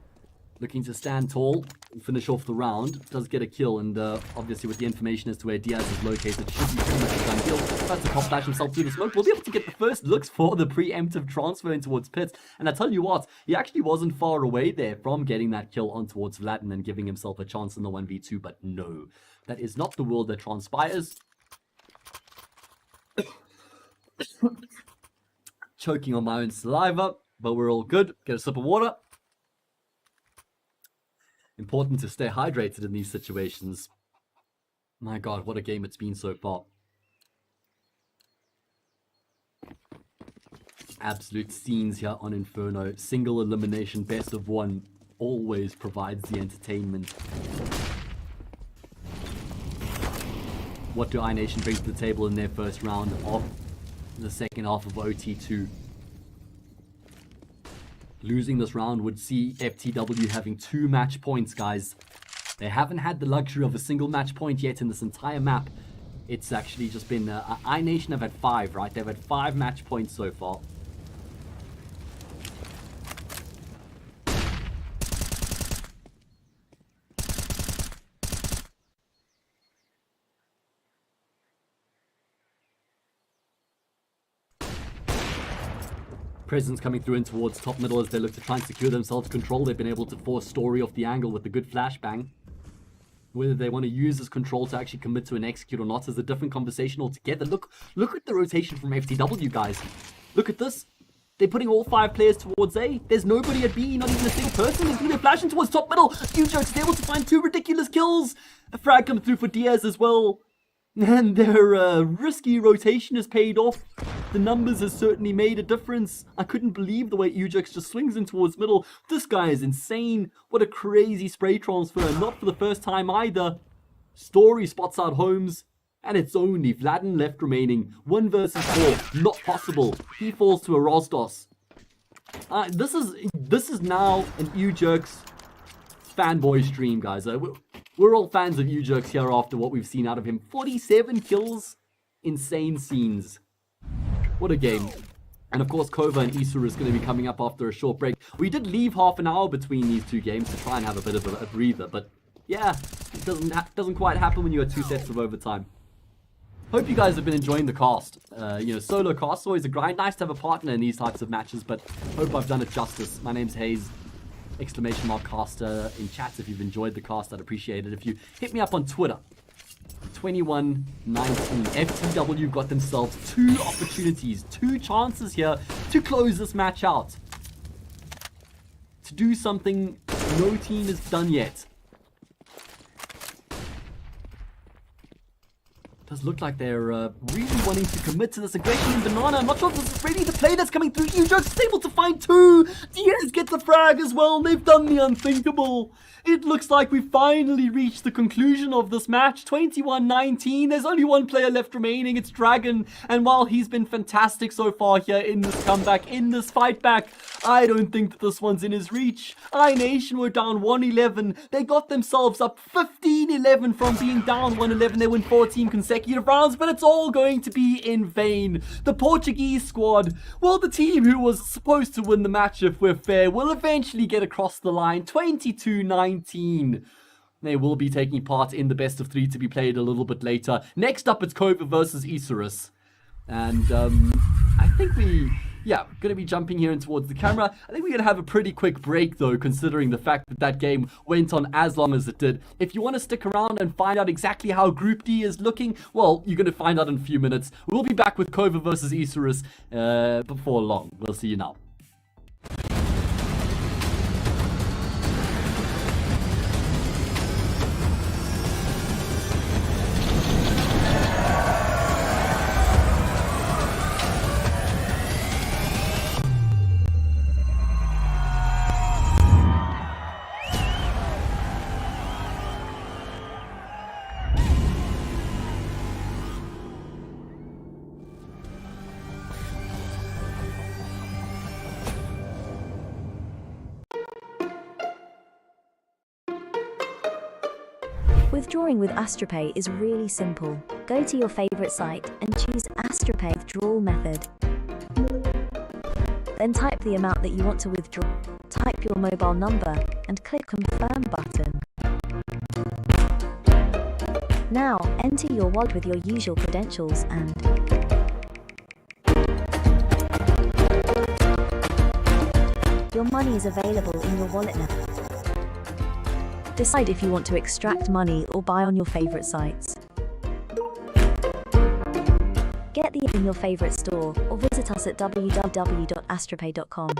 looking to stand tall and finish off the round, does get a kill, and obviously with the information as to where Diaz is located, should be pretty much a done kill. Tries to pop flash himself through the smoke. We'll be able to get the first looks for the preemptive transfer in towards Pits, and I tell you what, he actually wasn't far away there from getting that kill on towards Vladden and giving himself a chance in the 1v2, but no, that is not the world that transpires. Choking on my own saliva, but we're all good. Get a sip of water. Important to stay hydrated in these situations. My god, what a game it's been so far. Absolute scenes here on Inferno. Single elimination, best of 1, always provides the entertainment. What do iNation bring to the table in their first round of the second half of OT2? Losing this round would see FTW having 2 match points, guys. They haven't had the luxury of a single match point yet in this entire map. It's actually just been... iNation have had 5, right? They've had 5 match points so far. presence coming through in towards top middle as they look to try and secure themselves control. They've been able to force Story off the angle with a good flashbang. Whether they want to use this control to actually commit to an execute or not is a different conversation altogether. Look at the rotation from FTW, guys. Look at this. They're putting all 5 players towards A. There's nobody at B, not even a single person. There's going to be a flash in towards top middle. iUJUX is able to find 2 ridiculous kills. A frag comes through for Diaz as well. And their risky rotation has paid off. The numbers has certainly made a difference. I couldn't believe the way iUJUX just swings in towards middle. This guy is insane. What a crazy spray transfer. Not for the first time either. Story spots out Holmes. And it's only Vladden left remaining. 1 versus 4. Not possible. He falls to a Rostos. This is now an iUJUX fanboy stream, guys. We're all fans of iUJUX here after what we've seen out of him. 47 kills. Insane scenes. What a game. And of course, KOVA and Isurus is going to be coming up after a short break. We did leave half an hour between these 2 games to try and have a bit of a breather. But yeah, it doesn't quite happen when you have 2 sets of overtime. Hope you guys have been enjoying the cast. Solo cast is always a grind. Nice to have a partner in these types of matches, but hope I've done it justice. My name's Hayes. !caster in chats if you've enjoyed the cast. I'd appreciate it if you hit me up on Twitter. 2119. FTW got themselves 2 opportunities, 2 chances here to close this match out. To do something no team has done yet. Does look like they're really wanting to commit to this aggression in Banana. I'm not sure if this is really the play that's coming through. iUJUX is able to find 2. Diaz gets the frag as well. They've done the unthinkable. It looks like we finally reached the conclusion of this match. 21-19. There's only 1 player left remaining. It's Dragon. And while he's been fantastic so far here in this comeback, in this fight back, I don't think that this one's in his reach. iNation were down 1-11. They got themselves up 15-11 from being down 1-11. They win 14 consecutive rounds, but it's all going to be in vain. The Portuguese squad, well, the team who was supposed to win the match, if we're fair, will eventually get across the line. 22-19. They will be taking part in the best of 3 to be played a little bit later. Next up, it's KOVA versus Isurus. And I think going to be jumping here in towards the camera. I think we're going to have a pretty quick break, though, considering the fact that that game went on as long as it did. If you want to stick around and find out exactly how Group D is looking, well, you're going to find out in a few minutes. We'll be back with KOVA versus Isurus before long. We'll see you now. Withdrawing with AstroPay is really simple. Go to your favorite site and choose AstroPay withdrawal method. Then type the amount that you want to withdraw, type your mobile number, and click Confirm button. Now, enter your wallet with your usual credentials and your money is available in your wallet now. Decide if you want to extract money or buy on your favorite sites. Get the app in your favorite store or visit us at www.astropay.com.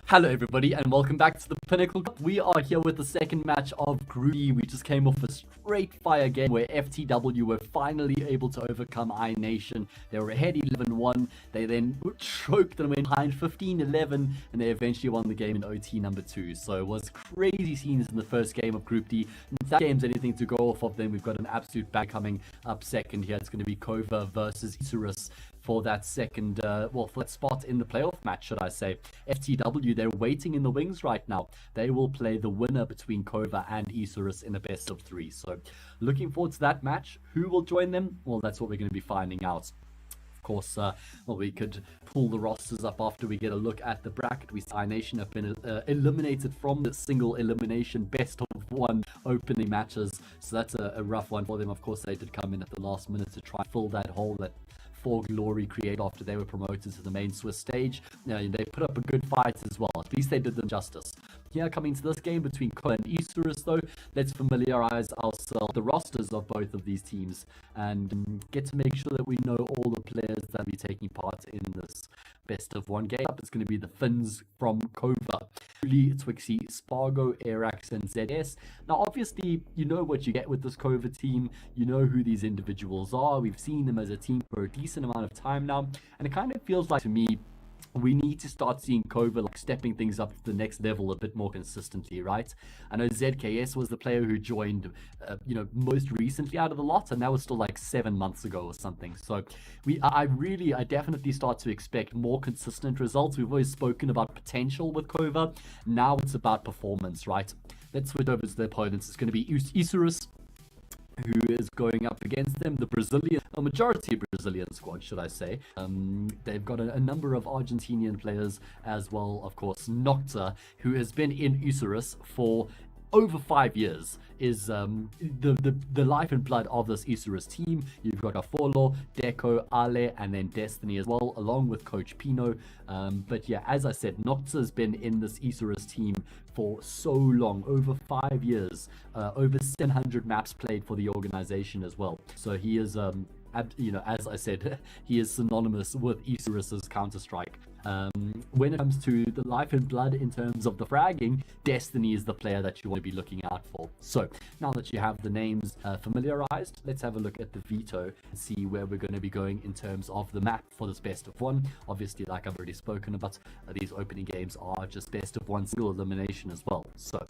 Hello everybody and welcome back to the Pinnacle Cup. We are here with the second match of Group E. We just came off a straight fire game where FTW were finally able to overcome iNation. They were ahead 11-1. They then choked and went behind 15-11 and they eventually won the game in OT number 2. So it was crazy scenes in the first game of Group D. If that game's anything to go off of, then we've got an absolute bang coming up second here. It's going to be KOVA versus Isurus for that second, for that spot in the playoff match, should I say. FTW, they're waiting in the wings right now. They will play the winner between KOVA and Isurus in a best of 3. So looking forward to that match. Who will join them? Well, that's what we're going to be finding out. Of course, we could pull the rosters up after we get a look at the bracket. We see iNation have been eliminated from the single elimination best of 1 opening matches. So that's a rough one for them. Of course, they did come in at the last minute to try and fill that hole that For Glory create after they were promoted to the main Swiss stage. They put up a good fight as well. At least they did them justice. Here coming to this game between KOVA and Isurus though, let's familiarize ourselves with the rosters of both of these teams and get to make sure that we know all the players that will be taking part in this best of 1 game. It's going to be the Finns from KOVA. Twixie, Spargo, Airax, and ZS. Now, obviously, you know what you get with this KOVA team. You know who these individuals are. We've seen them as a team for a decent amount of time now. And it kind of feels like, to me, we need to start seeing KOVA stepping things up to the next level a bit more consistently, right? I know ZKS was the player who joined, most recently out of the lot, and that was still like 7 months ago or something. So I definitely start to expect more consistent results. We've always spoken about potential with KOVA. Now it's about performance, right? Let's switch over to the opponents. It's going to be Isurus, who is going up against them, a majority Brazilian squad, should I say. They've got a number of Argentinian players as well, of course. Nocta, who has been in Isurus for over 5 years, is the life and blood of this Isurus team. You've got Afolo, Deco, Ale, and then Destiny as well, along with Coach Pino. But yeah, as I said, Nocta's been in this Isurus team for so long, over 5 years, over 700 maps played for the organization as well. So he is, as I said, he is synonymous with Isurus's Counter-Strike. When it comes to the life and blood in terms of the fragging, Destiny is the player that you want to be looking out for. So now that you have the names familiarized, let's have a look at the veto and see where we're going to be going in terms of the map for this best of 1. Obviously, like I've already spoken about, these opening games are just best of 1 single elimination as well. So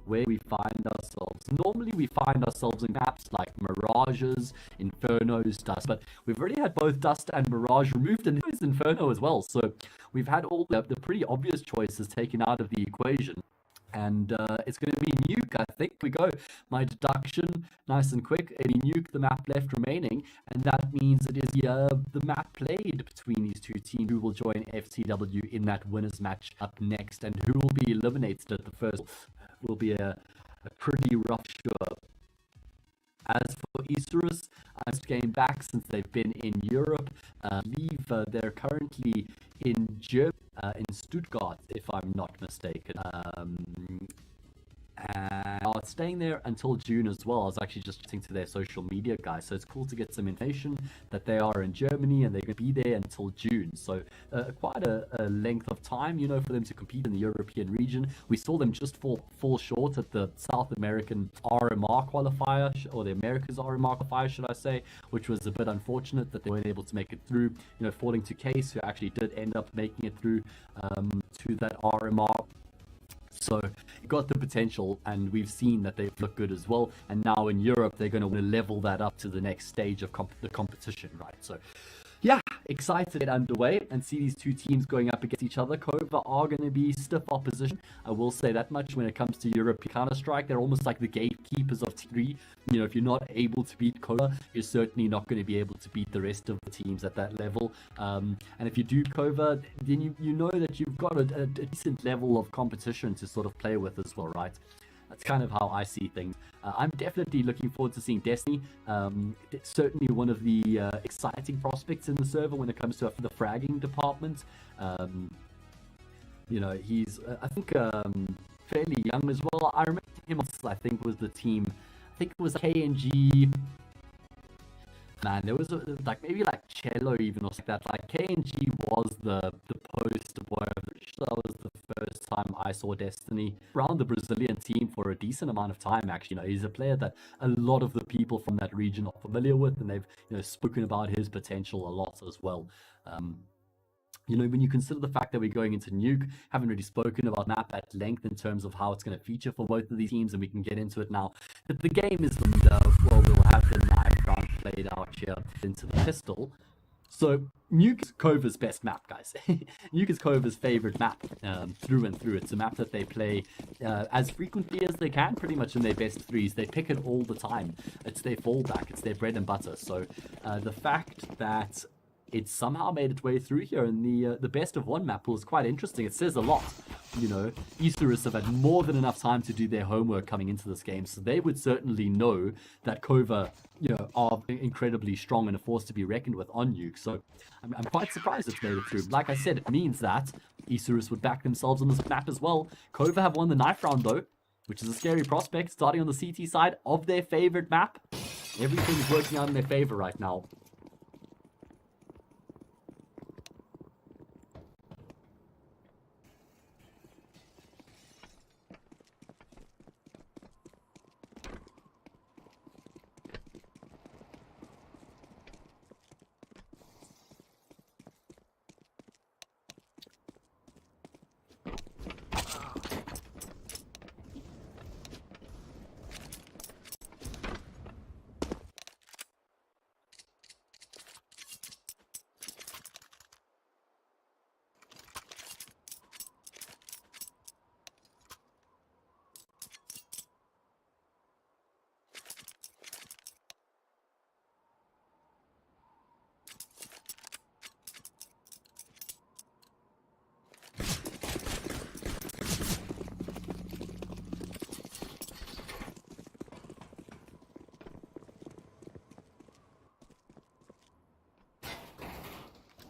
where we find ourselves. Normally we find ourselves in maps like Mirages, Infernos, Dust, but we've already had both Dust and Mirage removed, and there's Inferno as well. So we've had all the pretty obvious choices taken out of the equation. And it's going to be Nuke, I think. We go. My deduction, nice and quick. It'll be Nuke, the map left remaining. And that means it is the map played between these two teams who will join FTW in that winners match up next. And who will be eliminated at the first will be a pretty rough show. As for Isurus, I just came back since they've been in Europe. I believe they're currently in Germany, in Stuttgart, if I'm not mistaken. And are staying there until June as well. I was actually just chatting to their social media guys, so it's cool to get some information that they are in Germany and they're going to be there until June. So quite a length of time, you know, for them to compete in the European region. We saw them just fall short at the South American RMR qualifier, or the Americas RMR qualifier, should I say, which was a bit unfortunate that they weren't able to make it through, you know, falling to Case, who actually did end up making it through to that RMR. So it got the potential, and we've seen that they've looked good as well. And now in Europe, they're going to want to level that up to the next stage of the competition, right? So yeah, excited to get underway and see these two teams going up against each other. KOVA are going to be stiff opposition. I will say that much when it comes to European Counter-Strike. They're almost like the gatekeepers of T3. You know, if you're not able to beat KOVA, you're certainly not going to be able to beat the rest of the teams at that level. And if you do KOVA, then you know that you've got a decent level of competition to sort of play with as well, right? That's kind of how I see things. I'm definitely looking forward to seeing Destiny. It's certainly one of the exciting prospects in the server when it comes to the fragging department. You know, he's, I think, fairly young as well. I remember him, I think, was the team, I think it was KNG. Man, there was maybe like Cello even or something like that. Like KNG was the poster boy of the show. That was the first time I saw Destiny around the Brazilian team for a decent amount of time. Actually, you know, he's a player that a lot of the people from that region are familiar with, and they've, you know, spoken about his potential a lot as well. You know, when you consider the fact that we're going into Nuke, haven't really spoken about map at length in terms of how it's going to feature for both of these teams, and we can get into it now. But the game is, well, we'll have the knife round played out here into the pistol. So Nuke is KOVA's best map, guys. Nuke is KOVA's favorite map through and through. It's a map that they play as frequently as they can, pretty much in their best threes. They pick it all the time. It's their fallback. It's their bread and butter. So the fact that it somehow made its way through here in the best of one map was quite interesting. It says a lot. You know, Isurus have had more than enough time to do their homework coming into this game, so they would certainly know that KOVA, you know, are incredibly strong and a force to be reckoned with on Nuke. So I'm quite surprised it's made it through. Like I said, it means that Isurus would back themselves on this map as well. KOVA have won the knife round though, which is a scary prospect, starting on the CT side of their favorite map. Everything's working out in their favor right now.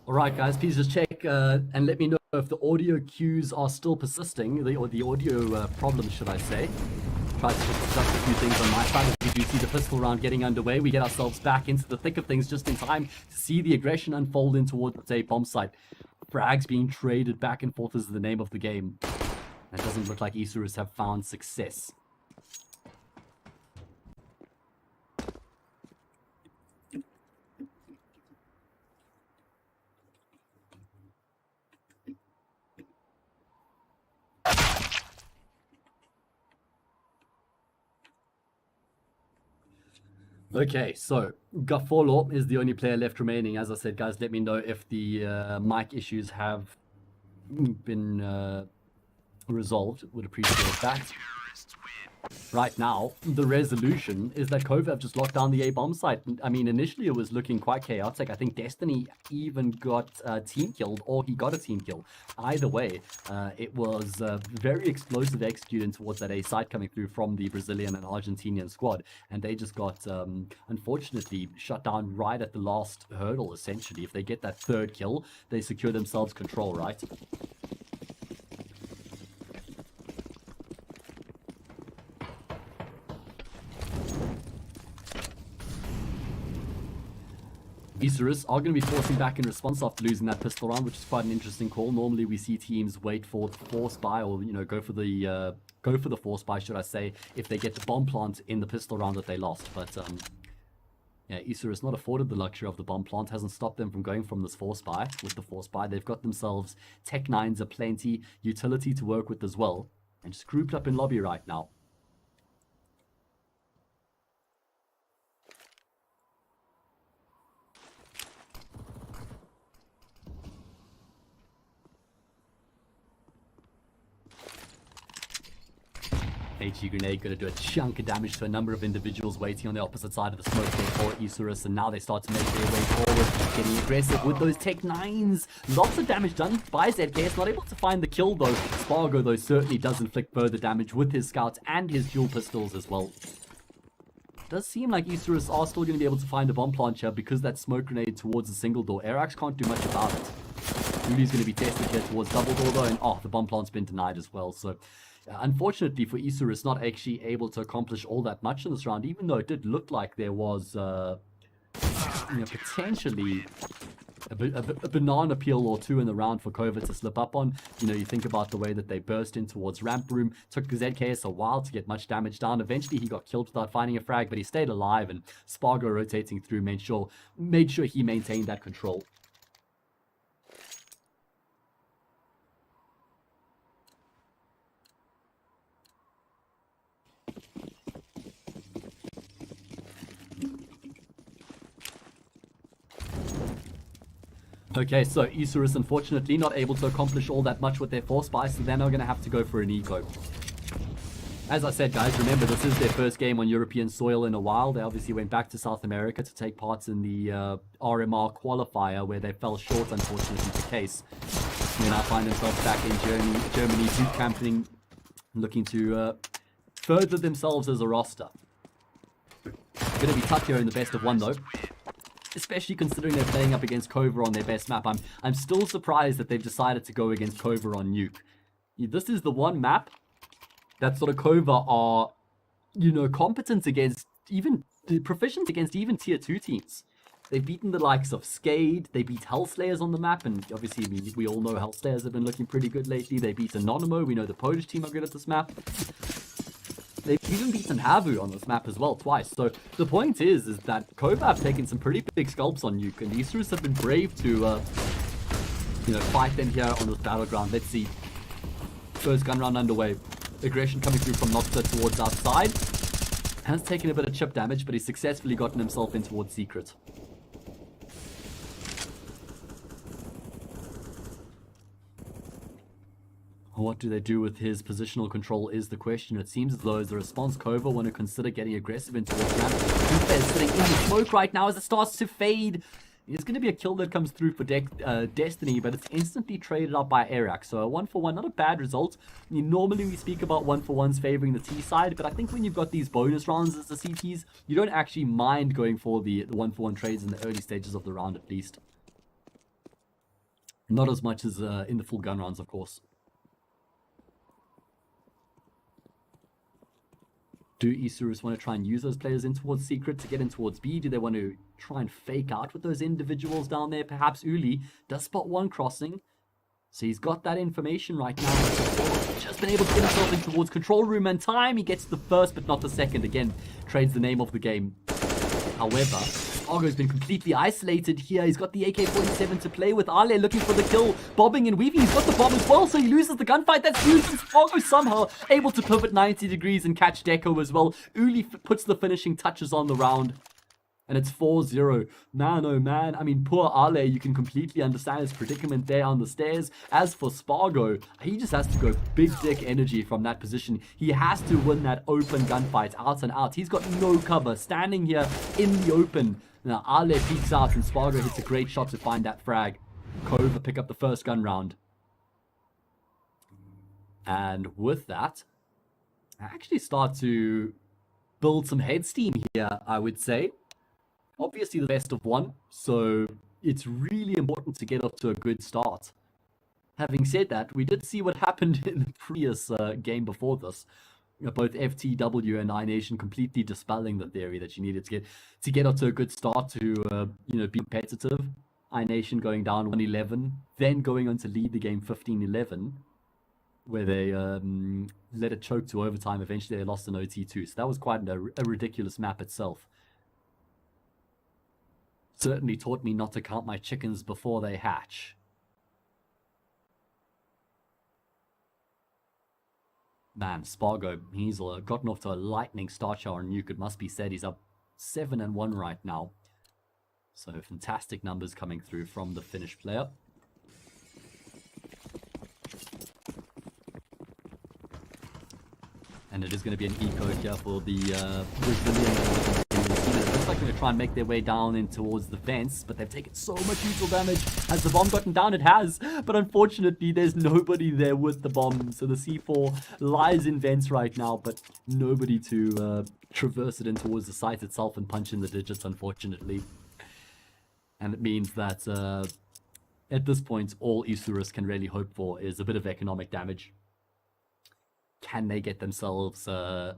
Alright guys, please just check and let me know if the audio cues are still persisting, or the audio problems, should I say. Try to just adjust a few things on my side. As we do see the pistol round getting underway, we get ourselves back into the thick of things just in time to see the aggression unfold in towards a bomb site. Frags being traded back and forth is the name of the game. It doesn't look like Isurus have found success. Okay, so Gaffolo is the only player left remaining. As I said, guys, let me know if the mic issues have been resolved. Would appreciate that. Right now, the resolution is that KOVA have just locked down the A bomb site. I mean, initially it was looking quite chaotic. I think Destiny even got team killed, or he got a team kill. Either way, it was very explosive executing towards that A site coming through from the Brazilian and Argentinian squad. And they just got, unfortunately, shut down right at the last hurdle, essentially. If they get that third kill, they secure themselves control, right? Isurus are going to be forcing back in response after losing that pistol round, which is quite an interesting call. Normally, we see teams wait for the force buy, or go for the force buy, should I say, if they get the bomb plant in the pistol round that they lost. But yeah, Isurus not afforded the luxury of the bomb plant, hasn't stopped them from going from this force buy. With the force buy, they've got themselves Tech 9s aplenty, utility to work with as well, and just grouped up in lobby right now. HE grenade going to do a chunk of damage to a number of individuals waiting on the opposite side of the smoke for Isurus, and now they start to make their way forward, getting aggressive with those Tech 9s. Lots of damage done by ZKS, not able to find the kill though. Spargo though certainly does inflict further damage with his scouts and his dual pistols as well. Does seem like Isurus are still going to be able to find a bomb plant here because that smoke grenade towards the single door. aTTaX can't do much about it. Uli's going to be tested here towards double door though, and the bomb plant's been denied as well. So unfortunately for Isurus, not actually able to accomplish all that much in this round, even though it did look like there was potentially a banana peel or two in the round for KOVA to slip up on. You think about the way that they burst in towards ramp room. Took ZKS a while to get much damage down. Eventually he got killed without finding a frag, but he stayed alive, and Spargo rotating through made sure he maintained that control. Okay, so Isurus unfortunately not able to accomplish all that much with their force buy, so they're now going to have to go for an eco. As I said, guys, remember this is their first game on European soil in a while. They obviously went back to South America to take part in the RMR qualifier, where they fell short, unfortunately, the case. They now find themselves back in Germany boot camping, looking to further themselves as a roster. Going to be tough here in the best of one, though. Especially considering they're playing up against KOVA on their best map. I'm still surprised that they've decided to go against KOVA on Nuke. This is the one map that sort of KOVA are, competent against, even proficient against even tier 2 teams. They've beaten the likes of Skade, they beat Hellslayers on the map, and obviously we all know Hellslayers have been looking pretty good lately. They beat Anonymo, we know the Polish team are good at this map. They've even beaten Havu on this map as well, twice. So the point is that KOVA have taken some pretty big scalps on Nuke, and the Isurus have been brave to, fight them here on this battleground. Let's see. First gun round underway. Aggression coming through from Noxa towards outside. Has taken a bit of chip damage, but he's successfully gotten himself in towards Secret. What do they do with his positional control is the question. It seems as though as the response, KOVA want to consider getting aggressive into the ramp. Two players sitting in the smoke right now as it starts to fade. There's going to be a kill that comes through for Destiny, but it's instantly traded up by aTTaX. So a 1-for-1, not a bad result. Normally we speak about 1-for-1s favoring the T side, but I think when you've got these bonus rounds as the CTs, you don't actually mind going for the 1-for-1 trades in the early stages of the round at least. Not as much as in the full gun rounds, of course. Do Isurus want to try and use those players in towards Secret to get in towards B? Do they want to try and fake out with those individuals down there? Perhaps Uli does spot one crossing. So he's got that information right now. Just been able to get himself in towards control room and time. He gets the first but not the second. Again, trades the name of the game. However, Argo's been completely isolated here. He's got the AK-47 to play with. Ale looking for the kill, bobbing and weaving. He's got the bomb as well, so he loses the gunfight. That's huge. Argo somehow able to pivot 90 degrees and catch Deco as well. Uli puts the finishing touches on the round. And it's 4-0. Man, oh man. I mean, poor Ale, you can completely understand his predicament there on the stairs. As for Spargo, he just has to go big dick energy from that position. He has to win that open gunfight out and out. He's got no cover, standing here in the open. Now, Ale peeks out and Spargo hits a great shot to find that frag. KOVA pick up the first gun round. And with that, I actually start to build some head steam here, I would say. Obviously the best of one, so it's really important to get off to a good start. Having said that, we did see what happened in the previous game before this. Both FTW and iNation completely dispelling the theory that you needed to get off to a good start to be competitive. iNation going down 1-11, then going on to lead the game 15-11, where they let it choke to overtime. Eventually they lost an OT2, so that was quite a ridiculous map itself. Certainly taught me not to count my chickens before they hatch. Man, Spargo, he's gotten off to a lightning start shower on Nuke. It must be said, he's up 7-1 right now. So fantastic numbers coming through from the Finnish player. And it is going to be an eco here for the Brazilian. It looks like they're going to try and make their way down in towards the vents, but they've taken so much neutral damage. Has the bomb gotten down? It has, but unfortunately there's nobody there with the bomb, so the C4 lies in vents right now, but nobody to traverse it in towards the site itself and punch in the digits, unfortunately. And it means that at this point all Isurus can really hope for is a bit of economic damage. Can they get themselves a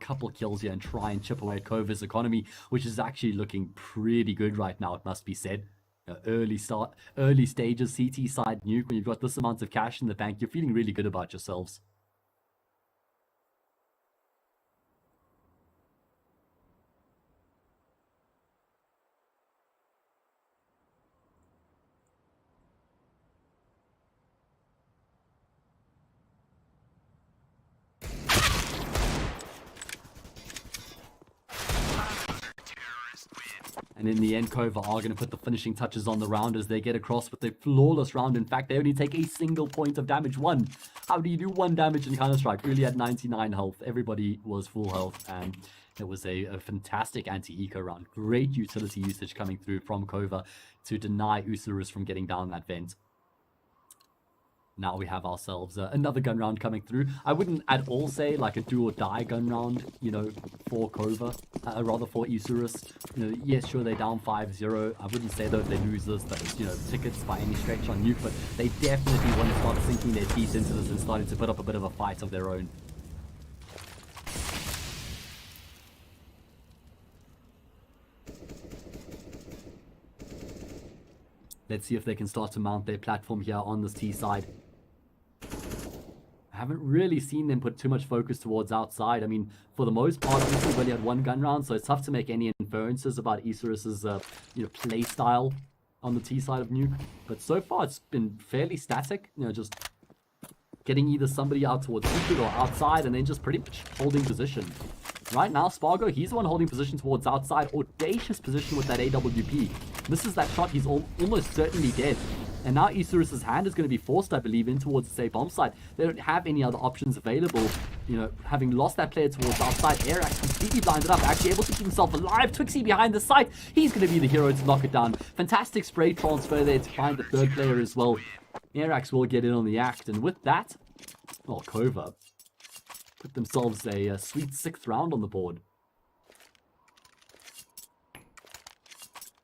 couple kills here and try and chip away at KOVA's economy, which is actually looking pretty good right now, it must be said. Early stages, CT side Nuke, when you've got this amount of cash in the bank, you're feeling really good about yourselves. And in the end, KOVA are going to put the finishing touches on the round as they get across with a flawless round. In fact, they only take a single point of damage. One. How do you do 1 damage in Counter-Strike? Really had 99 health. Everybody was full health. And it was a fantastic anti-eco round. Great utility usage coming through from KOVA to deny Isurus from getting down that vent. Now we have ourselves another gun round coming through. I wouldn't at all say like a do or die gun round, for KOVA, rather for Isurus. Yes, sure, they're down 5-0. I wouldn't say though if they lose this that it's, tickets by any stretch on Nuke, but they definitely want to start sinking their teeth into this and starting to put up a bit of a fight of their own. Let's see if they can start to mount their platform here on this T side. I haven't really seen them put too much focus towards outside. I mean, for the most part, obviously, we only had 1 gun round, so it's tough to make any inferences about Isurus's, play style on the T side of Nuke. But so far, it's been fairly static. Just getting either somebody out towards secret or outside, and then just pretty much holding position. Right now, Spargo, he's the one holding position towards outside. Audacious position with that AWP. Misses that shot, he's almost certainly dead. And now Isurus' hand is going to be forced, I believe, in towards the safe bomb site. They don't have any other options available. Having lost that player towards outside, aTTaX completely blinded up, actually able to keep himself alive. Twixie behind the site. He's going to be the hero to knock it down. Fantastic spray transfer there to find the third player as well. aTTaX will get in on the act. And with that, KOVA put themselves a sweet 6th round on the board.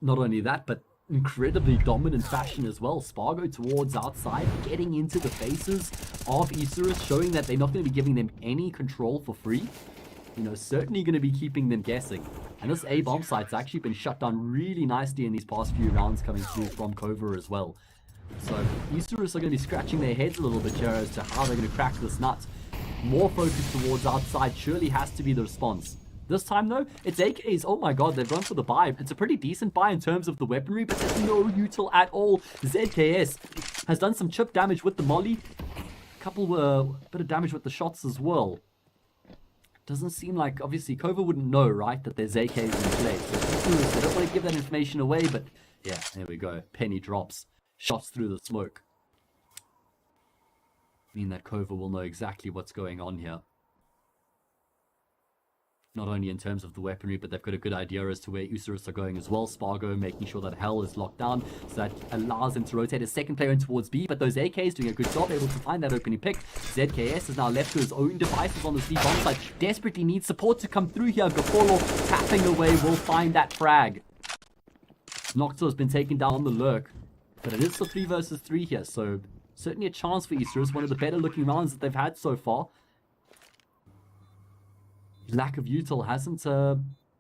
Not only that, but incredibly dominant fashion as well. Spargo towards outside, getting into the faces of Isurus, showing that they're not going to be giving them any control for free. Certainly going to be keeping them guessing. And this A bomb site's actually been shut down really nicely in these past few rounds coming through from KOVA as well. So Isurus are going to be scratching their heads a little bit here as to how they're going to crack this nut. More focus towards outside surely has to be the response. This time though, it's AKs. Oh my god, they've gone for the buy. It's a pretty decent buy in terms of the weaponry, but there's no util at all. ZKS has done some chip damage with the molly. Bit of damage with the shots as well. doesn't seem like, obviously, KOVA wouldn't know, right, that there's AKs in play. So Isurus, they don't want to give that information away, but yeah, there we go. Penny drops. Shots through the smoke. Mean that KOVA will know exactly what's going on here. Not only in terms of the weaponry, but they've got a good idea as to where Isurus are going as well. Spargo making sure that Hell is locked down, so that allows them to rotate a second player in towards B, but those AKs doing a good job, able to find that opening pick. ZKS is now left to his own devices on the C bomb side. Desperately needs support to come through here. Gafolo tapping away will find that frag. Noxo has been taken down on the lurk, but it is the 3 versus 3 here, so certainly a chance for Isurus, one of the better looking rounds that they've had so far. Lack of util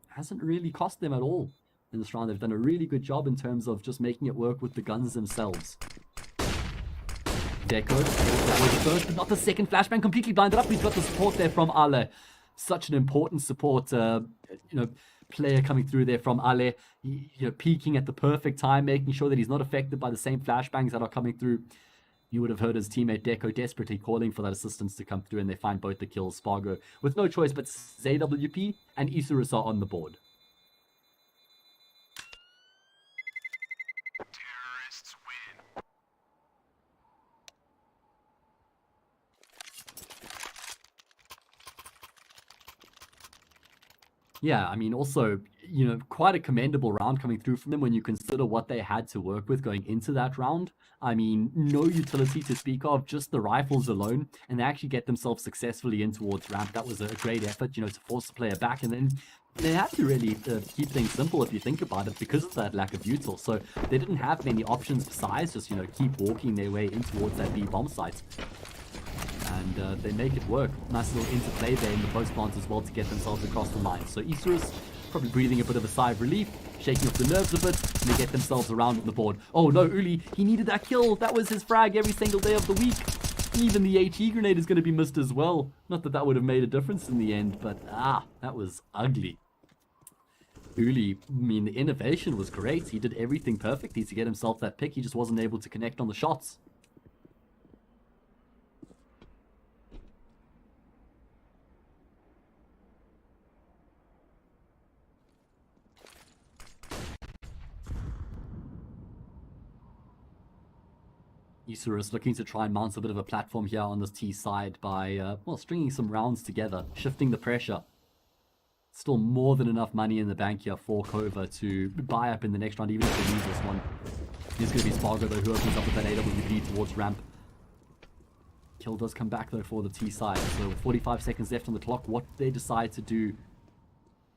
hasn't really cost them at all in this round. They've done a really good job in terms of just making it work with the guns themselves. Deco, able to avoid the first, but not the second. Flashbang completely blinded up. We've got the support there from Ale. Such an important support, player coming through there from Ale. Peeking at the perfect time, making sure that he's not affected by the same flashbangs that are coming through. You would have heard his teammate Deco desperately calling for that assistance to come through, and they find both the kills. Spargo with no choice but ZWP and Isurus are on the board. Terrorists win. Yeah, I mean, also, quite a commendable round coming through from them when you consider what they had to work with going into that round. I mean, no utility to speak of, just the rifles alone, and they actually get themselves successfully in towards ramp. That was a great effort, to force the player back, and then they had to really keep things simple if you think about it because of that lack of util. So they didn't have many options besides just, keep walking their way in towards that B bomb site. And they make it work. Nice little interplay there in the post plant as well to get themselves across the line. So Isurus probably breathing a bit of a sigh of relief, shaking off the nerves a bit, and they get themselves around on the board. Oh no, Uli, he needed that kill. That was his frag every single day of the week. Even the HE grenade is going to be missed as well. Not that that would have made a difference in the end, but that was ugly. Uli, I mean, the innovation was great. He did everything perfectly to get himself that pick. He just wasn't able to connect on the shots. Isurus looking to try and mount a bit of a platform here on this T side by, stringing some rounds together, shifting the pressure. Still more than enough money in the bank here for KOVA to buy up in the next round, even if they lose this one. It's going to be Spargo, though, who opens up with that AWP towards ramp. Kill does come back, though, for the T side. So with 45 seconds left on the clock, what they decide to do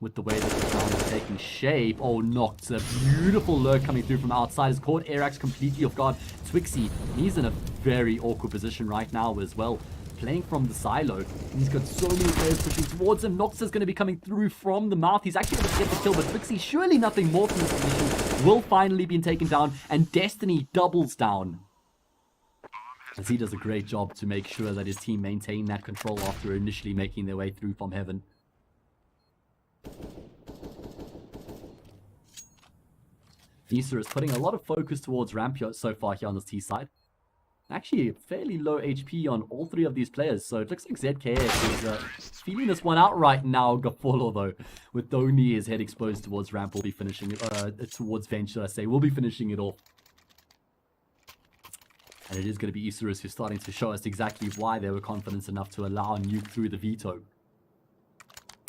with the way that the round is taking shape. Oh, Noct, a beautiful lurk coming through from outside. Has caught airAX completely off guard. Twixie, he's in a very awkward position right now as well. Playing from the silo. He's got so many players pushing towards him. Noct is going to be coming through from the mouth. He's actually going to get the kill, but Twixie, surely nothing more from this position, will finally be taken down, and Destiny doubles down. As he does a great job to make sure that his team maintain that control after initially making their way through from heaven. Isurus is putting a lot of focus towards ramp so far here on this T side. Actually, fairly low HP on all three of these players, so it looks like ZKS is feeling this one out right now. Gafolo, though, with only his head exposed towards ramp, will be finishing it, towards vent, should I say, will be finishing it off. And it is going to be Isurus who's starting to show us exactly why they were confident enough to allow a nuke through the veto.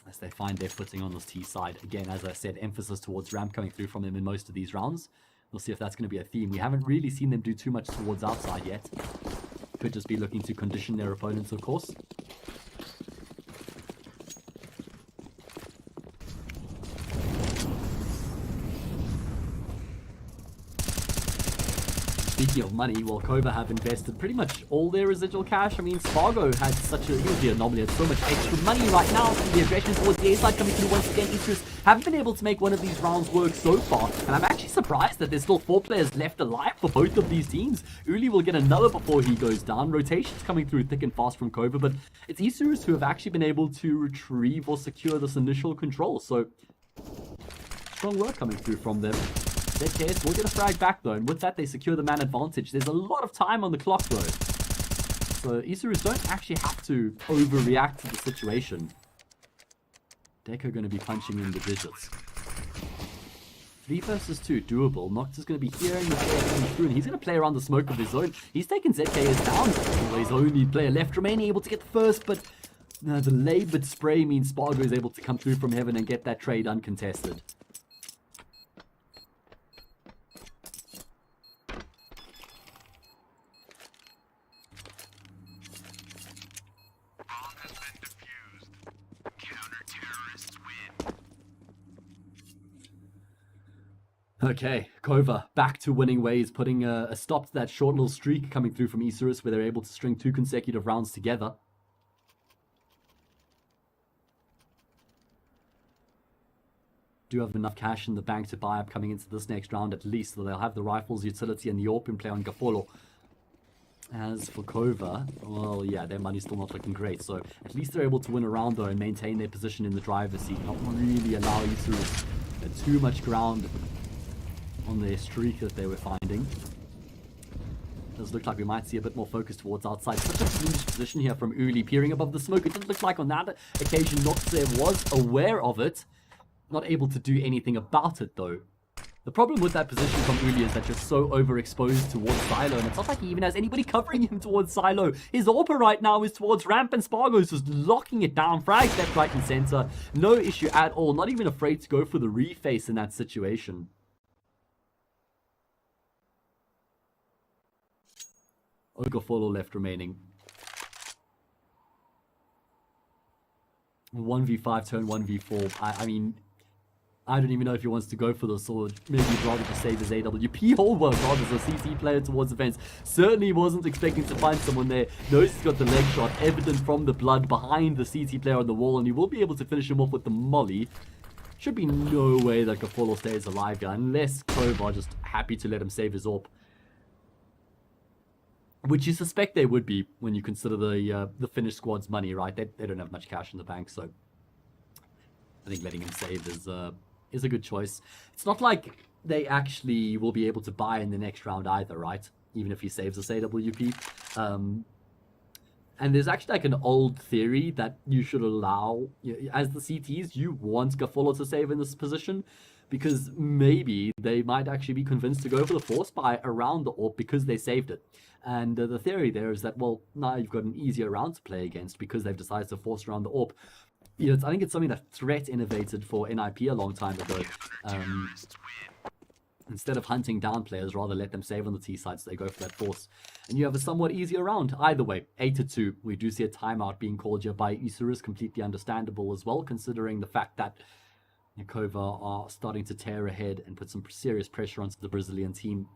As they find their footing on this T side. Again, as I said, emphasis towards ramp coming through from them in most of these rounds. We'll see if that's going to be a theme. We haven't really seen them do too much towards outside yet. Could just be looking to condition their opponents, of course. Speaking of money, well, KOVA have invested pretty much all their residual cash. I mean, Spargo had he was the anomaly, had so much extra money right now. The aggression towards the A side coming through once again. Isurus haven't been able to make one of these rounds work so far, and I'm actually surprised that there's still 4 players left alive for both of these teams. Uli will get another before he goes down. Rotations coming through thick and fast from KOVA, but it's Isurus who have actually been able to retrieve or secure this initial control, so strong work coming through from them. ZKS will get a frag back though, and with that they secure the man advantage. There's a lot of time on the clock though, so Isurus don't actually have to overreact to the situation. Deco going to be punching in the digits. 3 versus 2, doable. Nox is going to be hearing the player coming through, and he's going to play around the smoke of his own. He's taken ZKS down. His only player left remaining, able to get the first, but the labored spray means Spargo is able to come through from heaven and get that trade uncontested. Bomb has been defused. Counter-terrorists win. Okay, KOVA back to winning ways, putting a stop to that short little streak coming through from Isurus, where they're able to string 2 consecutive rounds together. Do have enough cash in the bank to buy up coming into this next round at least, so they'll have the rifles, utility, and the AWP in play on Gafolo. As for KOVA, well, yeah, their money's still not looking great, so at least they're able to win a round though and maintain their position in the driver's seat, not really allow Isurus too much ground on their streak that they were finding. Does look like we might see a bit more focus towards outside. Such a huge position here from Uli, peering above the smoke. It didn't look like on that occasion Noxev was aware of it. Not able to do anything about it though. The problem with that position from Uli is that you're so overexposed towards Silo, and it's not like he even has anybody covering him towards Silo. His AWP right now is towards Ramp, and Spargo's just locking it down. Frag left, right, and center. No issue at all. Not even afraid to go for the reface in that situation. Ogafolo left remaining. 1v5 turn 1v4. I mean, I don't even know if he wants to go for this, or maybe he'd rather just save his AWP. Oh, well, God, as a CC player towards the fence. Certainly wasn't expecting to find someone there. Knows he's got the leg shot, evident from the blood behind the CC player on the wall, and he will be able to finish him off with the molly. Should be no way that Gafolo stays alive here, unless KOVA are just happy to let him save his AWP. Which you suspect they would be when you consider the Finnish squad's money, right? They don't have much cash in the bank, so I think letting him save is a good choice. It's not like they actually will be able to buy in the next round either, right? Even if he saves this AWP. And there's actually like an old theory that you should allow, as the CTs, you want Gafolo to save in this position, because maybe they might actually be convinced to go for the force buy around the AWP because they saved it. And the theory there is that, well, now you've got an easier round to play against because they've decided to force around the AWP. I think it's something that Threat innovated for NIP a long time ago. Instead of hunting down players, rather let them save on the T side so they go for that force. And you have a somewhat easier round. Either way, 8-2. We do see a timeout being called here by Isurus, completely understandable as well, considering the fact that KOVA are starting to tear ahead and put some serious pressure onto the Brazilian team.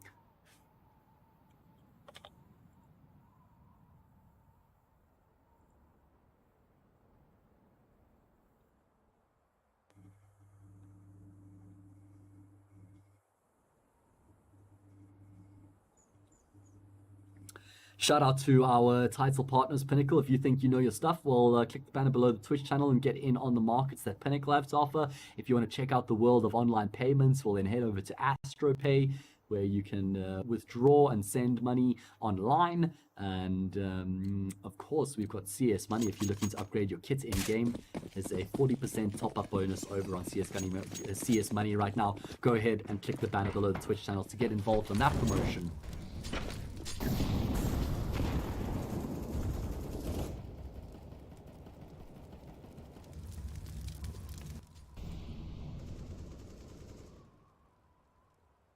Shout out to our title partners, Pinnacle. If you think you know your stuff, well, click the banner below the Twitch channel and get in on the markets that Pinnacle have to offer. If you want to check out the world of online payments, well, then head over to AstroPay, where you can withdraw and send money online. And of course, we've got CS Money. If you're looking to upgrade your kit in-game, there's a 40% top-up bonus over on CS Money right now. Go ahead and click the banner below the Twitch channel to get involved on that promotion.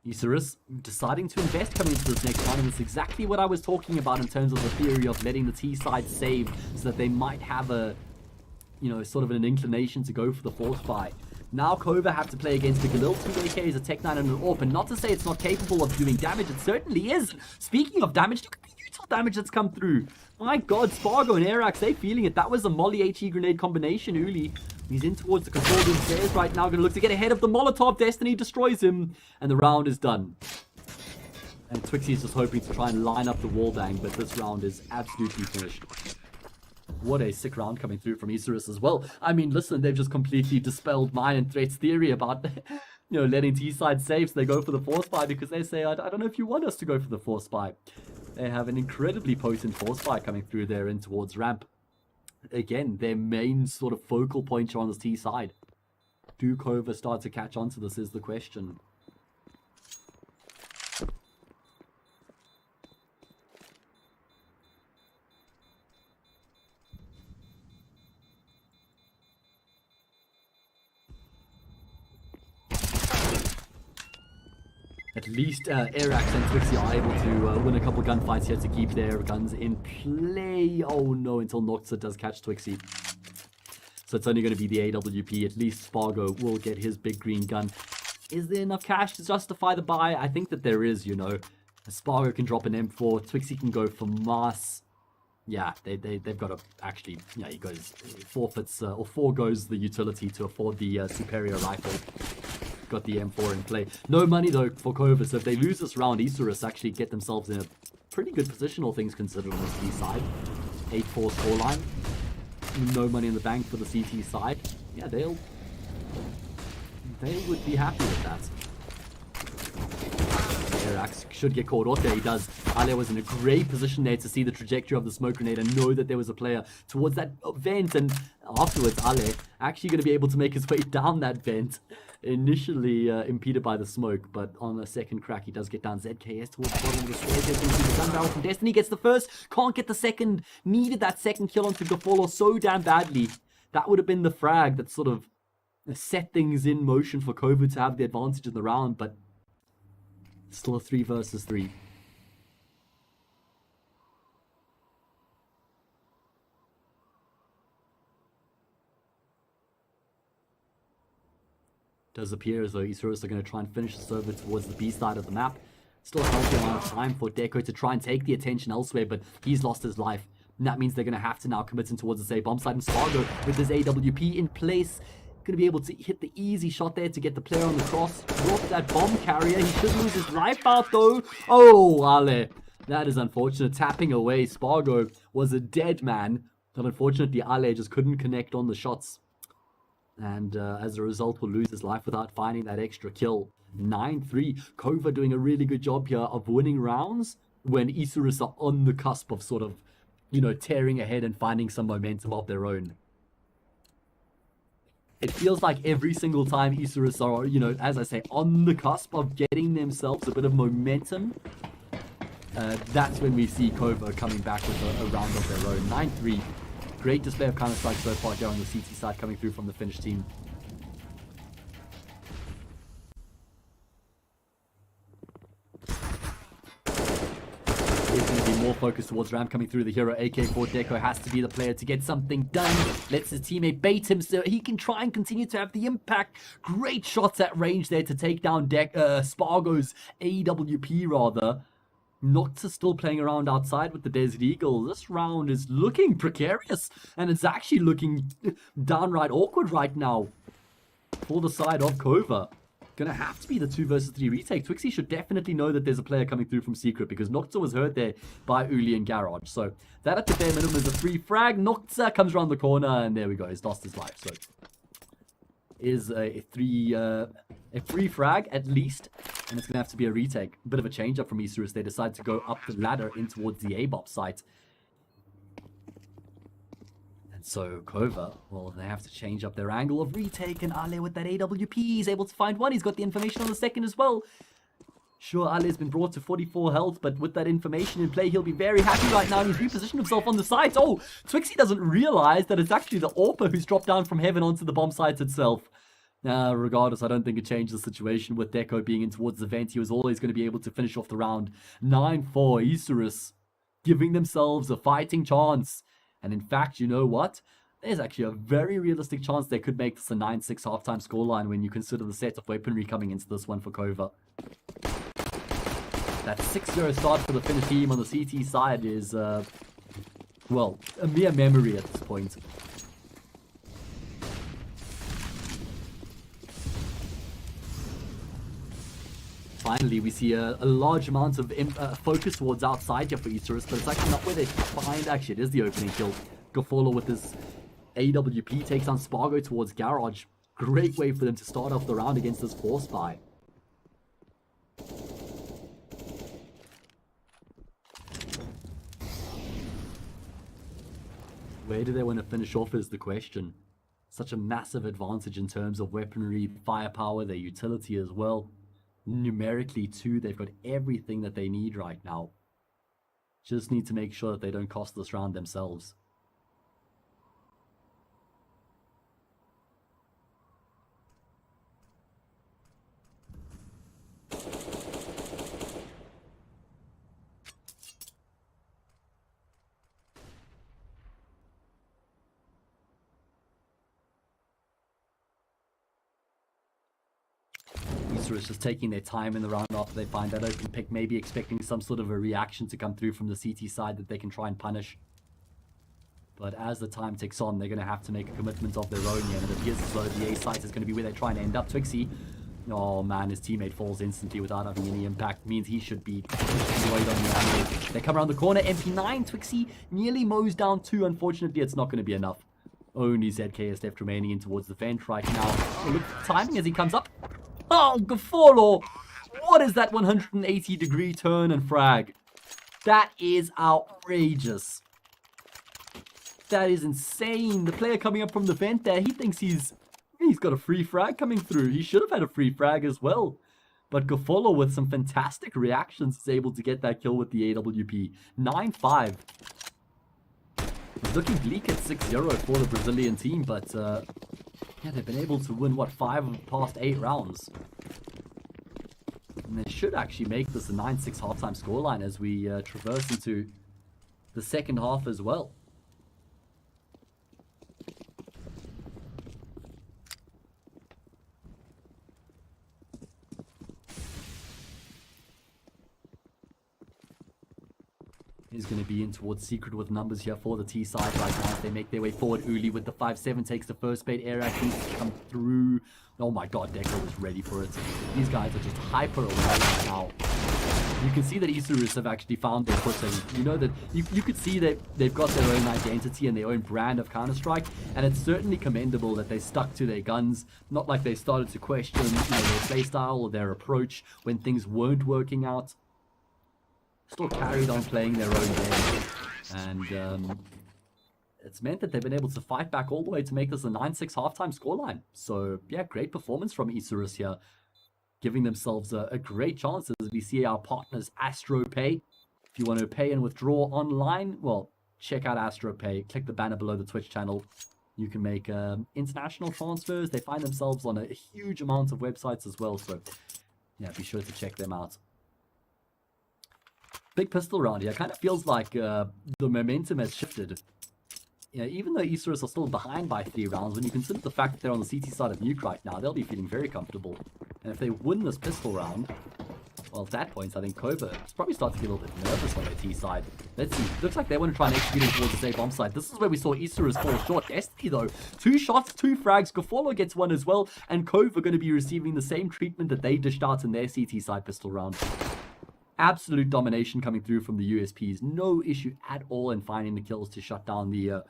Isurus deciding to invest coming into this next round, and it's exactly what I was talking about in terms of the theory of letting the T side save so that they might have a, sort of an inclination to go for the force buy. Now KOVA have to play against the Galil 2 AKs, a Tech 9 and an AWP, and not to say it's not capable of doing damage, it certainly is. Speaking of damage, look at the util damage that's come through. My God, Spargo and Airax, they feeling it. That was a Molly HE grenade combination. Uli, he's in towards the control room stairs right now, gonna look to get ahead of the Molotov. Destiny destroys him, and the round is done. And Twixie's just hoping to try and line up the wall bang, but this round is absolutely finished. What a sick round coming through from Isurus as well. I mean, listen, they've just completely dispelled my and Threat's theory about, letting T-side save so they go for the force buy, because they say, I don't know if you want us to go for the force buy. They have an incredibly potent force buy coming through there in towards ramp. Again, their main sort of focal point are on the T side. do KOVA start to catch on to this is the question. At least Arax and Twixie are able to win a couple gunfights here to keep their guns in play. Oh no, until Noxa does catch Twixie. So it's only going to be the AWP. At least Spargo will get his big green gun. Is there enough cash to justify the buy? I think that there is, you know. Spargo can drop an M4. Twixie can go for Mars. Yeah, they've got to actually, yeah, he goes, forfeits, or foregoes the utility to afford the superior rifle. Got the M4 in play. No money though for KOVA, so if they lose this round, Isurus actually get themselves in a pretty good position, all things considered, on the C side. 8-4 scoreline. No money in the bank for the CT side. Yeah, they would be happy with that. Arax should get caught off there. He does. Ale was in a great position there to see the trajectory of the smoke grenade and know that there was a player towards that vent, and afterwards Ale actually going to be able to make his way down that vent. Initially impeded by the smoke, but on a second crack he does get down. ZKS towards the bottom of the stairs. There's going to be the gun barrel from Destiny. Gets the first, can't get the second. Needed that second kill onto Gafolo so damn badly. That would have been the frag that sort of set things in motion for KOVA to have the advantage in the round, but still a 3 versus 3. Does appear as though Isurus are going to try and finish this over towards the B side of the map. Still a healthy amount of time for Deco to try and take the attention elsewhere, but he's lost his life. And that means they're going to have to now commit in towards the A bomb side. And Spargo with his AWP in place, going to be able to hit the easy shot there to get the player on the cross. Drop that bomb carrier. He should lose his life out though. Oh, Ale. That is unfortunate. Tapping away. Spargo was a dead man. But unfortunately, Ale just couldn't connect on the shots. And as a result, will lose his life without finding that extra kill. 9-3. KOVA doing a really good job here of winning rounds when Isurus are on the cusp of sort of, you know, tearing ahead and finding some momentum of their own. It feels like every single time Isurus are, you know, as I say, on the cusp of getting themselves a bit of momentum, that's when we see KOVA coming back with a round of their own. 9-3. Great display of Counter-Strike so far here on the CT side coming through from the Finnish team. It's going to be more focused towards Ram coming through the hero. AK4 Deco has to be the player to get something done. Lets his teammate bait him so he can try and continue to have the impact. Great shots at range there to take down Spargo's AWP rather. Noxa still playing around outside with the Desert Eagle. This round is looking precarious, and it's actually looking downright awkward right now for the side of KOVA. Gonna have to be the 2 versus 3 retake. Twixie should definitely know that there's a player coming through from Secret because Noxa was hurt there by Uli and Garage. So that at the bare minimum is a free frag. Noxa comes around the corner, and there we go. He's lost his life. So is a free frag at least, and it's gonna have to be a retake. A bit of a change up from Isurus. They decide to go up the ladder in towards the A-Bop site. And so KOVA, well, they have to change up their angle of retake, and Ale with that AWP, he's able to find one. He's got the information on the second as well. Sure, Ali's been brought to 44 health, but with that information in play, he'll be very happy right now. He's repositioned himself on the site. Oh, Twixie doesn't realize that it's actually the AWPer who's dropped down from heaven onto the bomb site itself. Regardless, I don't think it changed the situation with Deco being in towards the vent. He was always going to be able to finish off the round. 9-4, Isurus giving themselves a fighting chance. And in fact, you know what? There's actually a very realistic chance they could make this a 9-6 halftime scoreline when you consider the set of weaponry coming into this one for KOVA. That 6-0 start for the Finnish team on the CT side is, well, a mere memory at this point. Finally, we see a large amount of focus towards outside here for Isurus, but it's actually not where they find. Actually, it is the opening kill. Gafolo with his AWP takes on Spargo towards Garage. Great way for them to start off the round against this force buy. Where do they want to finish off is the question. such a massive advantage in terms of weaponry, firepower, their utility as well. Numerically too, they've got everything that they need right now. Just need to make sure that they don't cost this round themselves. Isurus just taking their time in the round after they find that open pick, maybe expecting some sort of a reaction to come through from the CT side that they can try and punish. But as the time ticks on, they're going to have to make a commitment of their own here, and it appears as though the A site is going to be where they're trying to end up. Twixie, oh man, his teammate falls instantly without having any impact. Means he should be destroyed on the angle. They come around the corner, MP9, Twixie nearly mows down 2. Unfortunately, it's not going to be enough. Only ZK is left remaining in towards the vent right now. Oh, look at the timing as he comes up. Oh, Gafolo! What is that 180-degree turn and frag? That is outrageous. That is insane. The player coming up from the vent there, he thinks he's got a free frag coming through. He should have had a free frag as well. But Gafolo, with some fantastic reactions, is able to get that kill with the AWP. 9-5. It's looking bleak at 6-0 for the Brazilian team, but yeah, they've been able to win, what, 5 of the past 8 rounds. And they should actually make this a 9-6 halftime scoreline as we traverse into the second half as well. Is going to be in towards Secret with numbers here for the T side right now as they make their way forward. Uli with the 5-7 takes the first bait. Air action to come through. Oh my god, Deco is ready for it. These guys are just hyper aware right now. You can see that Isurus have actually found their footing. You know that you could see that they've got their own identity and their own brand of Counter-Strike, and it's certainly commendable that they stuck to their guns. Not like they started to question, their playstyle or their approach when things weren't working out. Still carried on playing their own game, and it's meant that they've been able to fight back all the way to make this a 9-6 halftime scoreline. So yeah, great performance from Isurus here, giving themselves a great chance as we see our partners AstroPay. If you want to pay and withdraw online, well, check out AstroPay. Click the banner below the Twitch channel. You can make international transfers. They find themselves on a huge amount of websites as well, so yeah, be sure to check them out. Big pistol round here. Kind of feels like the momentum has shifted. Yeah, even though Isurus are still behind by 3 rounds, when you consider the fact that they're on the CT side of Nuke right now, they'll be feeling very comfortable. And if they win this pistol round, well, at that point, I think KOVA probably starts to get a little bit nervous on their T side. Let's see. Looks like they want to try and execute it towards the safe bomb side. This is where we saw Isurus fall short. Destiny, though, 2 shots, 2 frags. Gafolo gets 1 as well, and KOVA going to be receiving the same treatment that they dished out in their CT side pistol round. Absolute domination coming through from the USPs. No issue at all in finding the kills to shut down the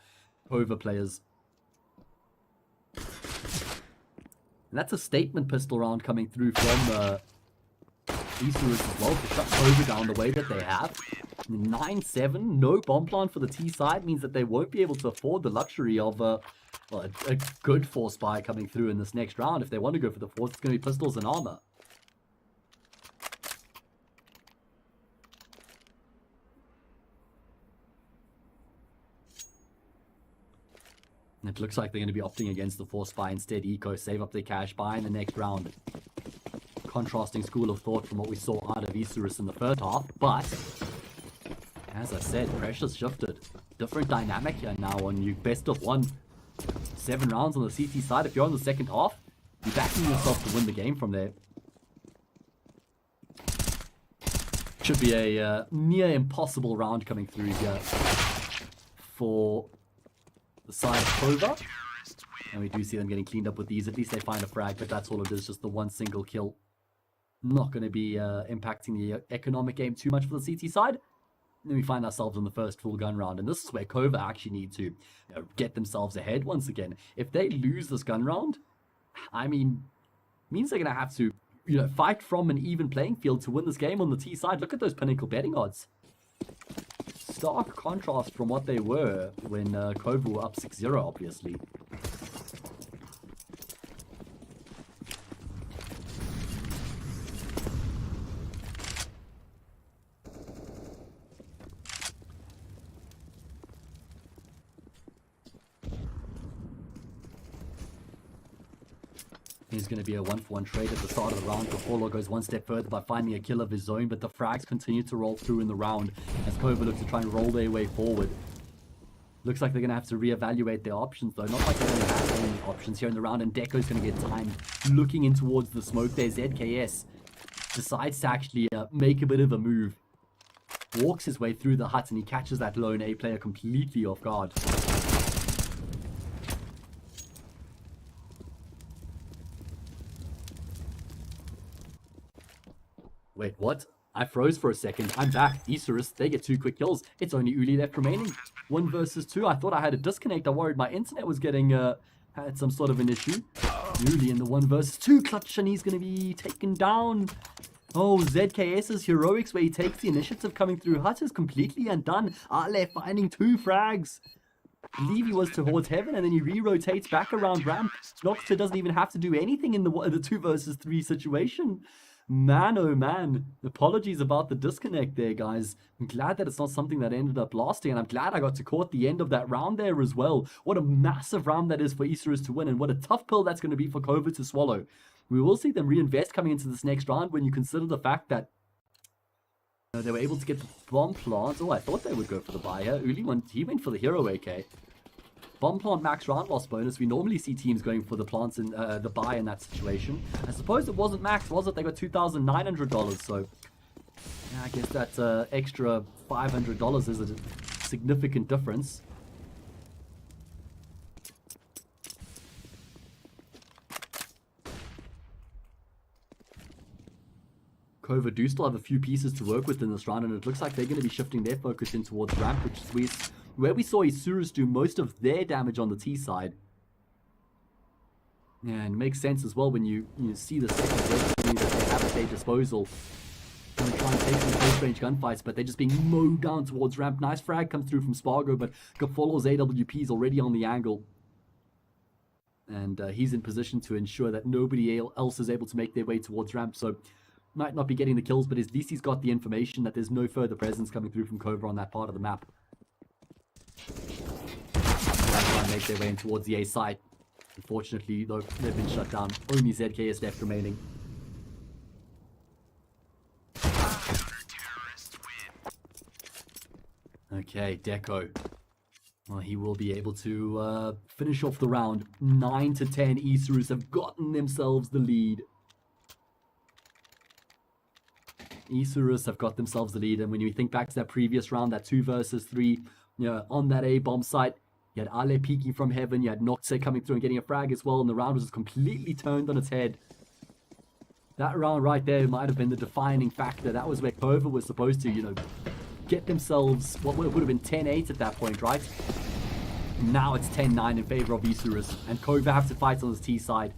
KOVA players. And that's a statement pistol round coming through from Isurus as well to shut KOVA down the way that they have. 9-7, no bomb plant for the T side means that they won't be able to afford the luxury of a good force buy coming through in this next round. If they want to go for the force, it's going to be pistols and armor. It looks like they're going to be opting against the force buy instead. Eco save up their cash, buy in the next round. Contrasting school of thought from what we saw out of Isurus in the first half, but as I said, pressure's shifted. Different dynamic here now on you. Best of 1. 7 rounds on the CT side. If you're on the second half, you're backing yourself to win the game from there. Should be a near impossible round coming through here for the side of KOVA. And we do see them getting cleaned up with these. At least they find a frag, but that's all it is, just the 1 single kill. Not going to be impacting the economic game too much for the CT side. And then we find ourselves in the first full gun round, and this is where KOVA actually need to get themselves ahead once again. If they lose this gun round, I mean, means they're going to have to fight from an even playing field to win this game on the T side. Look at those Pinnacle betting odds. Stark contrast from what they were when KOVA were up 6-0, obviously. There's going to be a 1-for-1 trade at the start of the round. Kafolo goes one step further by finding a kill of his own, but the frags continue to roll through in the round as KOVA looks to try and roll their way forward. Looks like they're going to have to reevaluate their options, though. Not like they really have any options here in the round, and Deco's going to get timed looking in towards the smoke there. ZKS decides to actually make a bit of a move. Walks his way through the hut, and he catches that lone A player completely off guard. Wait, what? I froze for a second. I'm back. Isurus, they get 2 quick kills. It's only Uli left remaining. 1 versus 2. I thought I had a disconnect. I worried my internet was getting, had some sort of an issue. Uli in the 1 versus 2 clutch, and he's going to be taken down. Oh, ZKS's heroics where he takes the initiative coming through hut is completely undone. Ale finding 2 frags. I believe he was towards heaven, and then he re-rotates back around ramp. Noxter doesn't even have to do anything in the 2 versus 3 situation. Man, oh man. Apologies about the disconnect there, guys. I'm glad that it's not something that ended up lasting, and I'm glad I got to caught the end of that round there as well. What a massive round that is for Isurus to win, and what a tough pill that's going to be for KOVA to swallow. We will see them reinvest coming into this next round when you consider the fact that they were able to get the bomb plant. Oh, I thought they would go for the buy here. Uli went for the hero AK. Bomb plant max round loss bonus. We normally see teams going for the plants in the buy in that situation. I suppose it wasn't max, was it? They got $2,900, so yeah, I guess that extra $500 is a significant difference. KOVA do still have a few pieces to work with in this round, and it looks like they're going to be shifting their focus in towards ramp, which is where we saw Isurus do most of their damage on the T side. Yeah, and it makes sense as well when you see the second that they have at their disposal. Going to try and take some close-range gunfights, but they're just being mowed down towards ramp. Nice frag comes through from Spargo, but Kafolo's AWP is already on the angle. And he's in position to ensure that nobody else is able to make their way towards ramp, so might not be getting the kills, but at least he's got the information that there's no further presence coming through from KOVA on that part of the map. Try and make their way in towards the A site. Unfortunately, though, they've been shut down. Only ZKS left remaining. Okay, Deco. Well, he will be able to finish off the round. 9-10, Isurus have gotten themselves the lead. Isurus have got themselves the lead, and when you think back to that previous round, that 2 versus 3, on that A bomb site, you had Ale peeking from heaven, you had Noxe coming through and getting a frag as well, and the round was just completely turned on its head. That round right there might have been the defining factor. That was where KOVA was supposed to, get themselves, what would have been 10-8 at that point, right? Now it's 10-9 in favor of Isurus, and KOVA have to fight on his T side.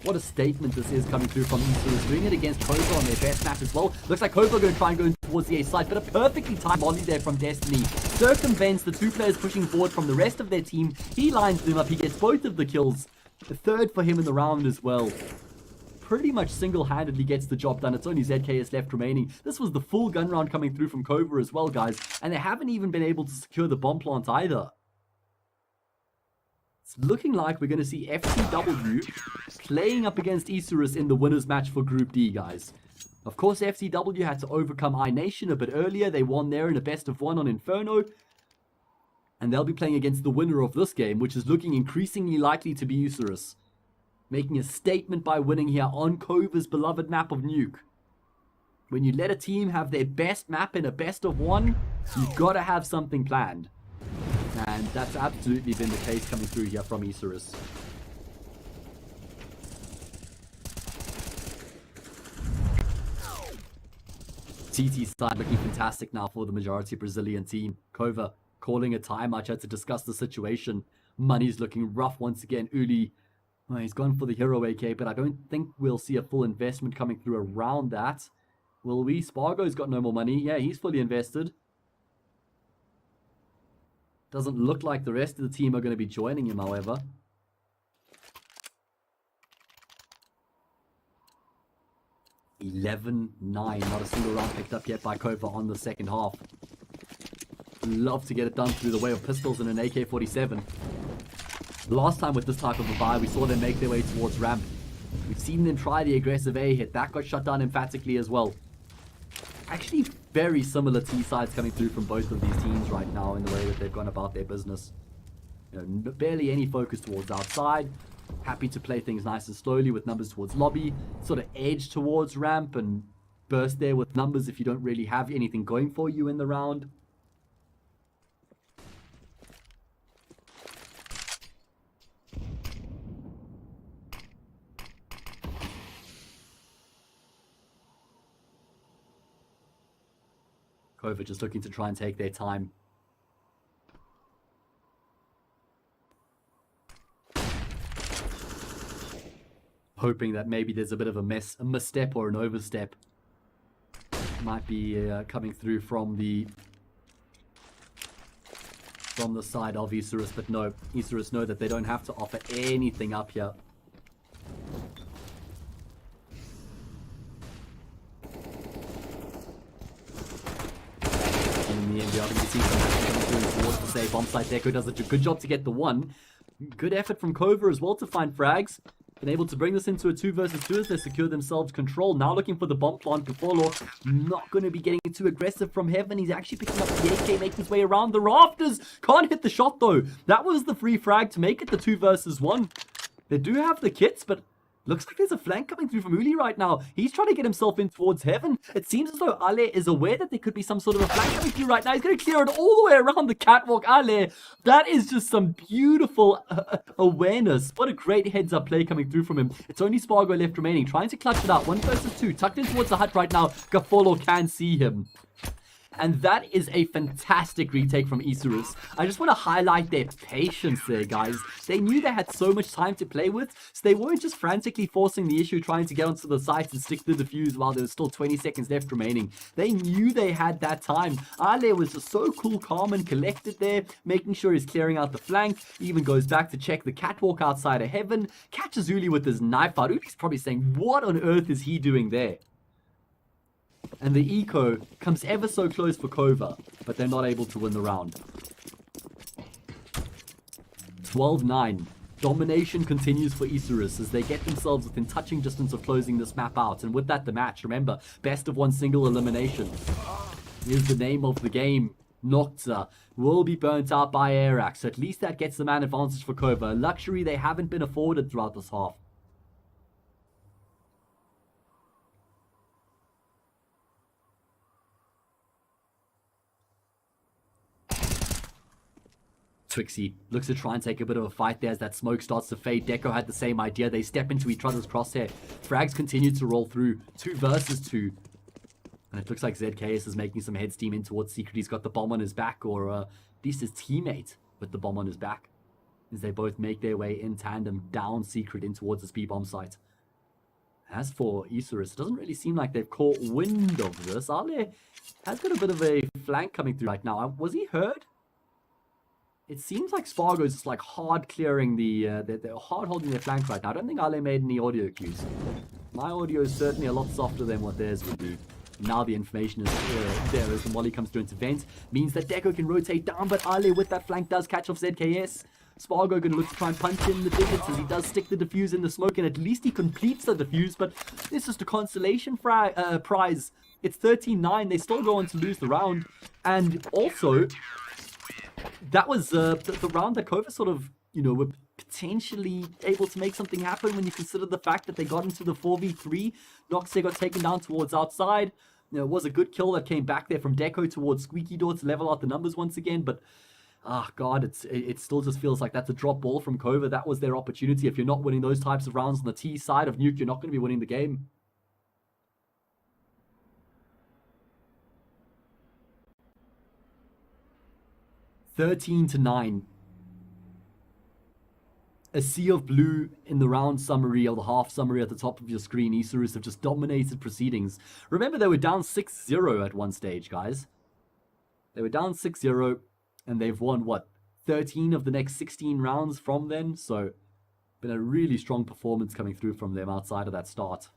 What a statement this is coming through from Isurus, doing it against KOVA on their best map as well. Looks like KOVA are going to try and go towards the A side, but a perfectly timed volley there from Destiny circumvents the 2 players pushing forward from the rest of their team. He lines them up, he gets both of the kills. The 3rd for him in the round as well. Pretty much single-handedly gets the job done. It's only ZKS left remaining. This was the full gun round coming through from KOVA as well, guys, and they haven't even been able to secure the bomb plant either. It's looking like we're going to see FTW playing up against Isurus in the winners match for Group D, guys. Of course, FTW had to overcome iNation a bit earlier. They won there in a best of 1 on Inferno. And they'll be playing against the winner of this game, which is looking increasingly likely to be Isurus. Making a statement by winning here on KOVA's beloved map of Nuke. When you let a team have their best map in a best of 1, you've got to have something planned. And that's absolutely been the case coming through here from Isurus. TT side looking fantastic now for the majority Brazilian team. KOVA calling a timeout to discuss the situation. Money's looking rough once again. Uli, well, he's gone for the hero AK, but I don't think we'll see a full investment coming through around that. Will we? Spargo's got no more money. Yeah, he's fully invested. Doesn't look like the rest of the team are going to be joining him, however. $11-9. Not a single round picked up yet by KOVA on the second half. Love to get it done through the way of pistols and an AK-47. Last time with this type of a buy, we saw them make their way towards ramp. We've seen them try the aggressive A hit. That got shut down emphatically as well. Actually, very similar T-sides coming through from both of these teams right now in the way that they've gone about their business. You know, barely any focus towards outside. Happy to play things nice and slowly with numbers towards lobby. Sort of edge towards ramp and burst there with numbers if you don't really have anything going for you in the round. KOVA just looking to try and take their time. Hoping that maybe there's a bit of a misstep or an overstep. Might be coming through from the side of Isurus, but no, Isurus know that they don't have to offer anything up here. In the end, we are going to see some action coming through towards the save bomb site. Deco does a good job to get the one. Good effort from KOVA as well to find frags. Been able to bring this into a 2 versus 2 as they secure themselves control. Now looking for the bomb plant to follow. Not going to be getting too aggressive from heaven. He's actually picking up the AK, making his way around the rafters. Can't hit the shot though. That was the free frag to make it the 2 versus 1. They do have the kits, but looks like there's a flank coming through from Uli right now. He's trying to get himself in towards heaven. It seems as though Ale is aware that there could be some sort of a flank coming through right now. He's going to clear it all the way around the catwalk. Ale, that is just some beautiful awareness. What a great heads-up play coming through from him. It's only Spargo left remaining, trying to clutch it out. 1 versus 2, tucked in towards the hut right now. Gafolo can see him. And that is a fantastic retake from Isurus. I just want to highlight their patience there, guys. They knew they had so much time to play with, so they weren't just frantically forcing the issue, trying to get onto the site and stick the defuse while there was still 20 seconds left remaining. They knew they had that time. Ale was just so cool, calm, and collected there, making sure he's clearing out the flank. Even goes back to check the catwalk outside of heaven. Catches Uli with his knife out. Uli's probably saying, what on earth is he doing there? And the eco comes ever so close for KOVA, but they're not able to win the round. 12-9. Domination continues for Isurus as they get themselves within touching distance of closing this map out. And with that, the match, remember, best of 1 single elimination is the name of the game. Nocta will be burnt out by aTTaX. So at least that gets the man advantage for KOVA. A luxury they haven't been afforded throughout this half. Trixie looks to try and take a bit of a fight there as that smoke starts to fade. Deco had the same idea. They step into each other's crosshair. Frags continue to roll through. 2 versus 2. And it looks like ZKS is making some head steam in towards Secret. He's got the bomb on his back, or at least his teammate with the bomb on his back. As they both make their way in tandem down Secret in towards the speed bomb site. As for Isurus, it doesn't really seem like they've caught wind of this. Ale has got a bit of a flank coming through right now. Was he heard? It seems like Spargo's just like hard clearing they're hard holding their flank right now. I don't think Ale made any audio cues. My audio is certainly a lot softer than what theirs would be. Now the information is there as the Molly comes through into vent. Means that Deco can rotate down, but Ale with that flank does catch off ZKS. Spargo going to look to try and punch in the digits as he does stick the defuse in the smoke, and at least he completes the defuse, but it's just a consolation prize. It's 13-9. They still go on to lose the round. And also, that was the round that KOVA sort of, were potentially able to make something happen when you consider the fact that they got into the 4v3. Noxe got taken down towards outside. It was a good kill that came back there from Deco towards Squeaky Door to level out the numbers once again, but God, it still just feels like that's a drop ball from KOVA. That was their opportunity. If you're not winning those types of rounds on the T side of Nuke, you're not going to be winning the game. (13-9). A sea of blue in the round summary or the half summary at the top of your screen. Isurus have just dominated proceedings. Remember, they were down 6-0 at one stage, guys. They were down 6-0, and they've won, 13 of the next 16 rounds from then? So, been a really strong performance coming through from them outside of that start.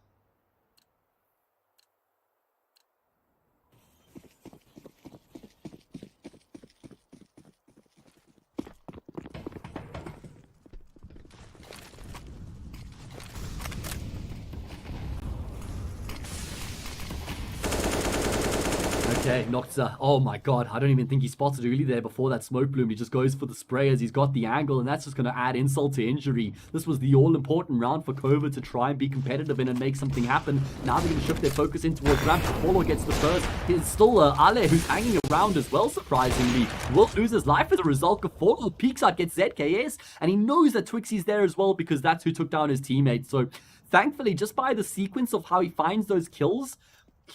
Okay, Nocta. Oh my god, I don't even think he spotted Uli there before that smoke bloom. He just goes for the spray as he's got the angle, and that's just going to add insult to injury. This was the all-important round for KOVA to try and be competitive in and make something happen. Now they're going to shift their focus in towards ramp. Apollo gets the first. It's still Ale who's hanging around as well, surprisingly. Will lose his life as a result. Gafolo peeks out, gets ZKS, and he knows that Twixie's there as well because that's who took down his teammate. So thankfully, just by the sequence of how he finds those kills,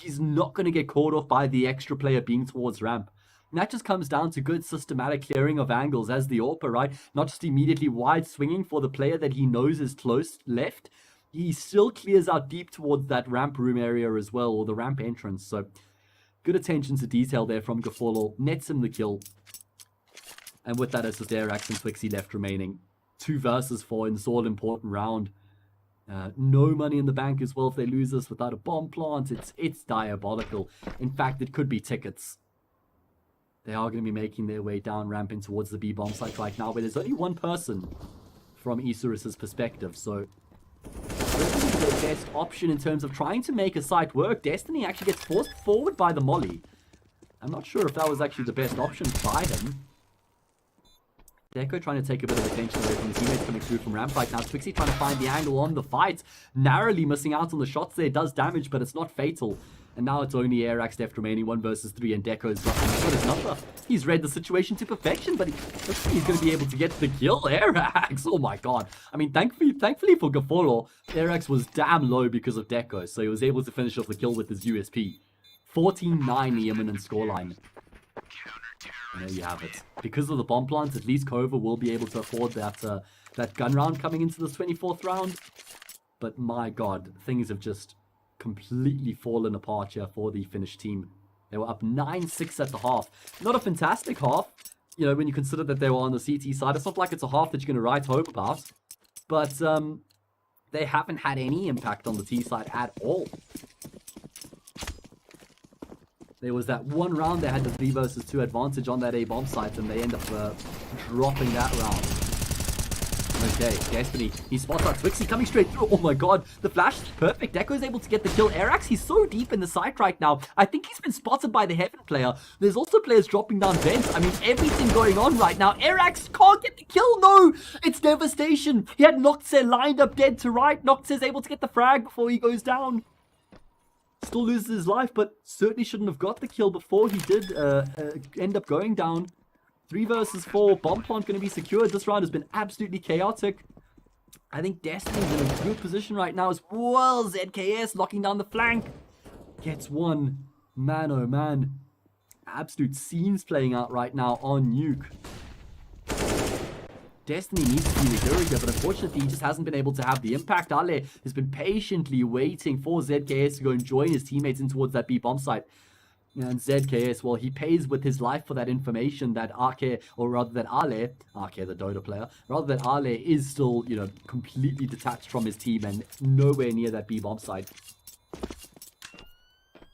he's not going to get caught off by the extra player being towards ramp. And that just comes down to good systematic clearing of angles as the AWPer, right? Not just immediately wide swinging for the player that he knows is close left. He still clears out deep towards that ramp room area as well, or the ramp entrance. So good attention to detail there from Gafolo. Nets him the kill. And with that, it's just aTTaX and Twixie left remaining. 2 versus 4 in this all-important round. No money in the bank as well if they lose this without a bomb plant. It's diabolical. In fact, it could be tickets. They are going to be making their way down ramping towards the B bomb site right now, where there's only one person from Isurus' perspective. So the best option in terms of trying to make a site work. Destiny actually gets forced forward by the molly. I'm not sure if that was actually the best option by him. Deco trying to take a bit of attention away from the teammates coming through from ramp right now. Twixie trying to find the angle on the fight. Narrowly missing out on the shots there. Does damage, but it's not fatal. And now it's only aTTaX left remaining, 1 versus 3, and Deco's got his number. He's read the situation to perfection, but he's going to be able to get the kill. aTTaX, oh my god. I mean, thankfully for Gafolo, aTTaX was damn low because of Deco, so he was able to finish off the kill with his USP. 14-9 the imminent scoreline. And there you have it. Because of the bomb plants, at least KOVA will be able to afford that gun round coming into this 24th round. But my god, things have just completely fallen apart here for the Finnish team. They were up 9-6 at the half. Not a fantastic half, you know, when you consider that they were on the CT side. It's not like it's a half that you're going to write home about. But they haven't had any impact on the T side at all. There was that one round they had the 3 versus 2 advantage on that A bomb site, and they end up dropping that round. Okay, Destiny, he spots out Twixie coming straight through. Oh my god, the flash is perfect. Deco's able to get the kill. aTTaX, he's so deep in the site right now. I think he's been spotted by the Heaven player. There's also players dropping down vents. I mean, everything going on right now. aTTaX can't get the kill. No, it's devastation. He had Nocte lined up dead to right. Nocte's able to get the frag before he goes down. Still loses his life, but certainly shouldn't have got the kill before he did end up going down. 3 versus 4. Bomb plant going to be secured. This round has been absolutely chaotic. I think Destiny's in a good position right now as well. ZKS locking down the flank. Gets one. Man, oh man. Absolute scenes playing out right now on Nuke. Destiny needs to be the hero here, but unfortunately he just hasn't been able to have the impact. Ale has been patiently waiting for ZKS to go and join his teammates in towards that B bomb site. And ZKS, well, he pays with his life for that information that Arke, or rather that Ale, Arke the Dota player, rather that Ale is still, you know, completely detached from his team and nowhere near that B bomb site.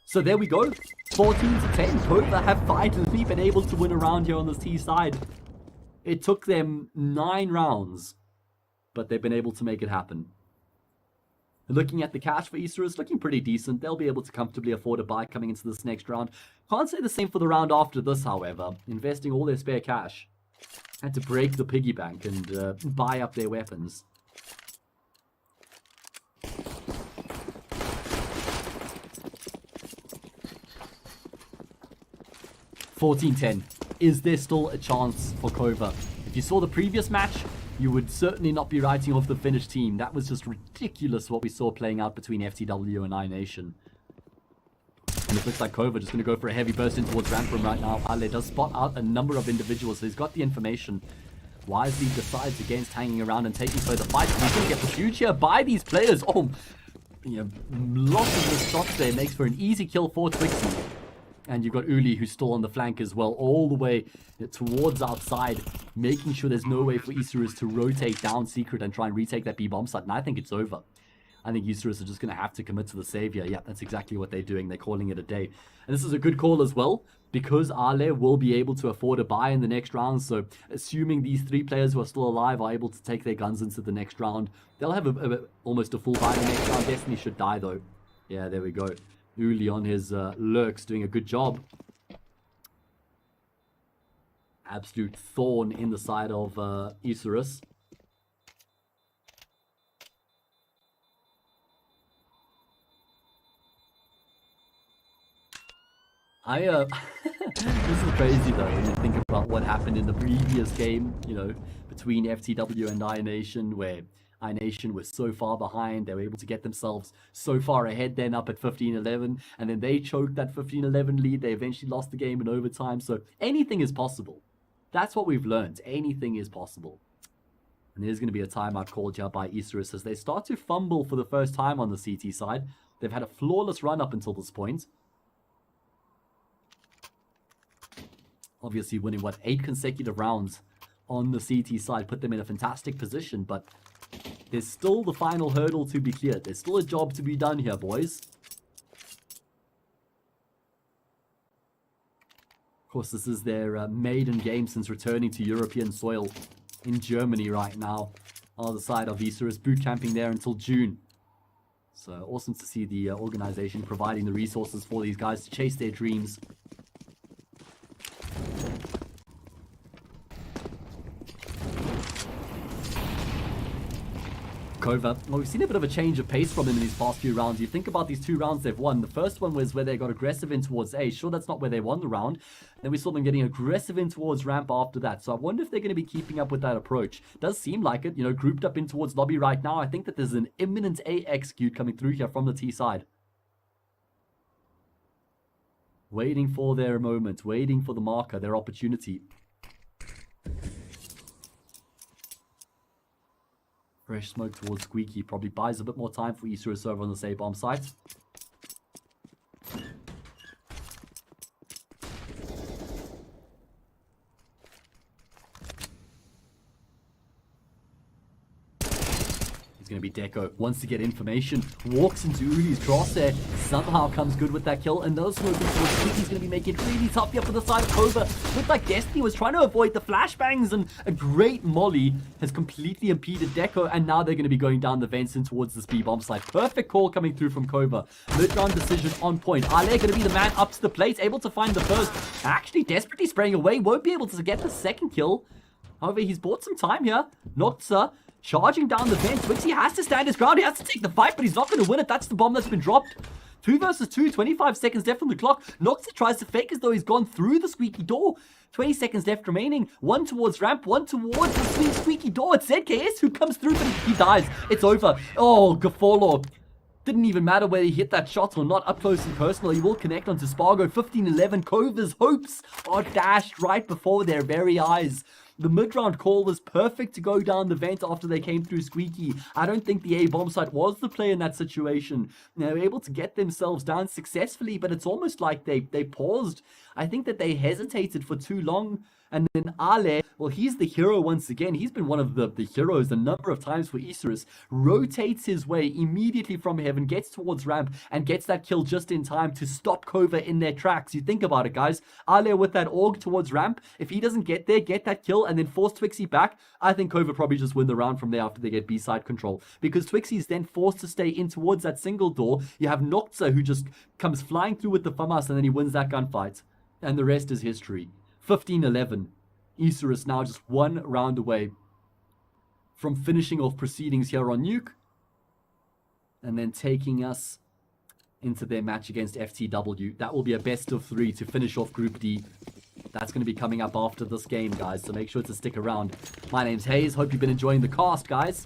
So there we go. 14-10. KOVA have finally been able to win a round here on this T side. It took them 9 rounds, but they've been able to make it happen. Looking at the cash for Isurus, looking pretty decent. They'll be able to comfortably afford a buy coming into this next round. Can't say the same for the round after this, however. Investing all their spare cash. Had to break the piggy bank and buy up their weapons. $14-10. Is there still a chance for KOVA? If you saw the previous match, you would certainly not be writing off the Finnish team. That was just ridiculous what we saw playing out between FTW and iNation. And it looks like KOVA just going to go for a heavy burst in towards ramp room right now. Ale does spot out a number of individuals, so he's got the information. Wisely decides against hanging around and taking further fights. He's going to get pursued here by these players. Oh, you know, lots of the shots there makes for an easy kill for Twixie. And you've got Uli, who's still on the flank as well, all the way towards outside, making sure there's no way for Isurus to rotate down Secret and try and retake that B-bomb site. And I think it's over. I think Isurus are just going to have to commit to the savior. Yeah, that's exactly what they're doing. They're calling it a day. And this is a good call as well, because Ale will be able to afford a buy in the next round. So assuming these 3 players who are still alive are able to take their guns into the next round, they'll have almost a full buy in the next round. Destiny should die, though. Yeah, there we go. Uli on his lurks doing a good job. absolute thorn in the side of Isurus. This is crazy though when you think about what happened in the previous game, you know, between FTW and iNation, where iNation was so far behind. They were able to get themselves so far ahead, then up at 15-11, and then they choked that 15-11 lead. They eventually lost the game in overtime. So anything is possible. That's what we've learned. Anything is possible. And there's going to be a timeout called here by Isurus as they start to fumble for the first time on the CT side. They've had a flawless run up until this point. Obviously winning, 8 consecutive rounds on the CT side put them in a fantastic position, but there's still the final hurdle to be cleared. There's still a job to be done here, boys. Of course, this is their maiden game since returning to European soil in Germany right now. On the side of Isurus, boot camping there until June. So awesome to see the organization providing the resources for these guys to chase their dreams. KOVA, well, we've seen a bit of a change of pace from him in these past few rounds. You think about these 2 rounds they've won. The first one was where they got aggressive in towards A. Sure, that's not where they won the round. Then we saw them getting aggressive in towards ramp after that. So I wonder if they're going to be keeping up with that approach. Does seem like it, you know, grouped up in towards lobby right now. I think that there's an imminent A execute coming through here from the T side. Waiting for their moment, waiting for the marker, their opportunity. Fresh smoke towards Squeaky. Probably buys a bit more time for Isurus over on the A-bomb site. Going to be Deco, wants to get information, walks into Udi's crosshair, somehow comes good with that kill, and those smoking towards Squeaky's going to be making it really tough here for the side of KOVA. Looked like Destiny was trying to avoid the flashbangs, and a great molly has completely impeded Deco, and now they're going to be going down the vents and towards this B-bomb site. Perfect call coming through from KOVA. Mid-round decision on point. Ale going to be the man up to the plate, able to find the first. Actually desperately spraying away, won't be able to get the second kill. However, he's bought some time here. Noxa charging down the vent. Twixie has to stand his ground. He has to take the fight, but he's not going to win it. That's the bomb that's been dropped. 2 versus 2, 25 seconds left on the clock. Noxa tries to fake as though he's gone through the squeaky door. 20 seconds left remaining. 1 towards ramp, 1 towards the squeaky door. It's ZKS who comes through, but he dies. It's over. Oh, Gafolo. Didn't even matter whether he hit that shot or not. Up close and personal, he will connect onto Spargo. 15-11. KOVA's hopes are dashed right before their very eyes. The mid-round call was perfect to go down the vent after they came through Squeaky. I don't think the A-bomb site was the play in that situation. They were able to get themselves down successfully, but it's almost like they paused. I think that they hesitated for too long. And then Ale, well, he's the hero once again. He's been one of the heroes a number of times for Isurus. Rotates his way immediately from heaven, gets towards ramp, and gets that kill just in time to stop KOVA in their tracks. You think about it, guys. Ale with that AUG towards ramp. If he doesn't get there, get that kill, and then force Twixie back, I think KOVA probably just win the round from there after they get B-side control. Because Twixie's then forced to stay in towards that single door. You have Noxa who just comes flying through with the FAMAS, and then he wins that gunfight. And the rest is history. 15-11. Isurus now just 1 round away from finishing off proceedings here on Nuke. And then taking us into their match against FTW. That will be a best of 3 to finish off Group D. That's going to be coming up after this game, guys. So make sure to stick around. My name's Hayes. Hope you've been enjoying the cast, guys.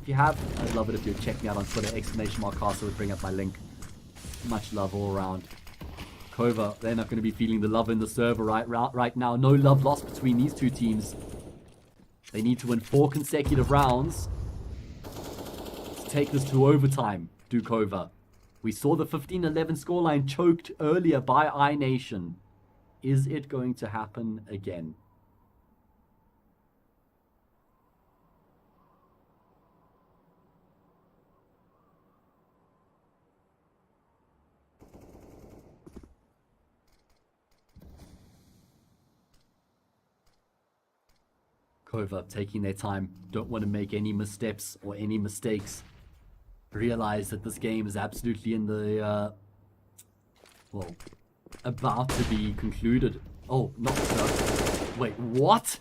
If you have, I'd love it if you'd check me out on Twitter. !cast. I would bring up my link. Much love all around. KOVA, they're not going to be feeling the love in the server right now. No love lost between these two teams. They need to win 4 consecutive rounds to take this to overtime, do KOVA. We saw the 15-11 scoreline choked earlier by iNation. Is it going to happen again? KOVA taking their time, don't want to make any missteps or any mistakes. Realize that this game is absolutely in the, well, about to be concluded. Oh, not so. Wait, what?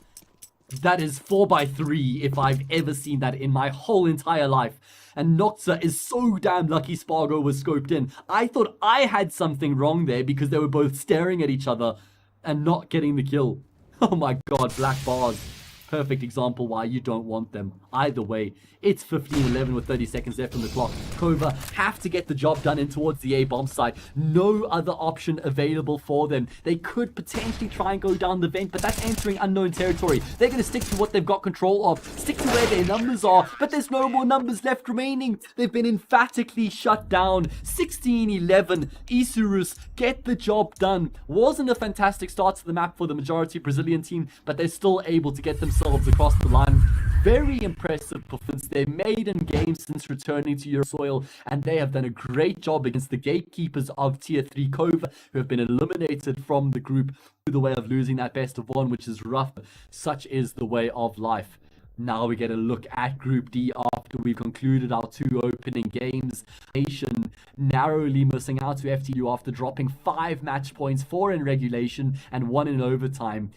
That is 4x3 if I've ever seen that in my whole entire life. And Noxa is so damn lucky Spargo was scoped in. I thought I had something wrong there because they were both staring at each other and not getting the kill. Oh my god, black bars. Perfect example why you don't want them. Either way, it's 15-11 with 30 seconds left on the clock. KOVA have to get the job done in towards the A bomb site. No other option available for them. They could potentially try and go down the vent, but that's entering unknown territory. They're going to stick to what they've got control of, stick to where their numbers are, but there's no more numbers left remaining. They've been emphatically shut down. 16-11, Isurus get the job done. Wasn't a fantastic start to the map for the majority Brazilian team, but they're still able to get themselves across the line. Very impressive performance. Their maiden game since returning to Euro soil, and they have done a great job against the gatekeepers of Tier 3 KOVA, who have been eliminated from the group through the way of losing that best of one, which is rough. Such is the way of life. Now we get a look at Group D after we've concluded our two opening games. iNation narrowly missing out to FTW after dropping 5 match points, 4 in regulation and 1 in overtime.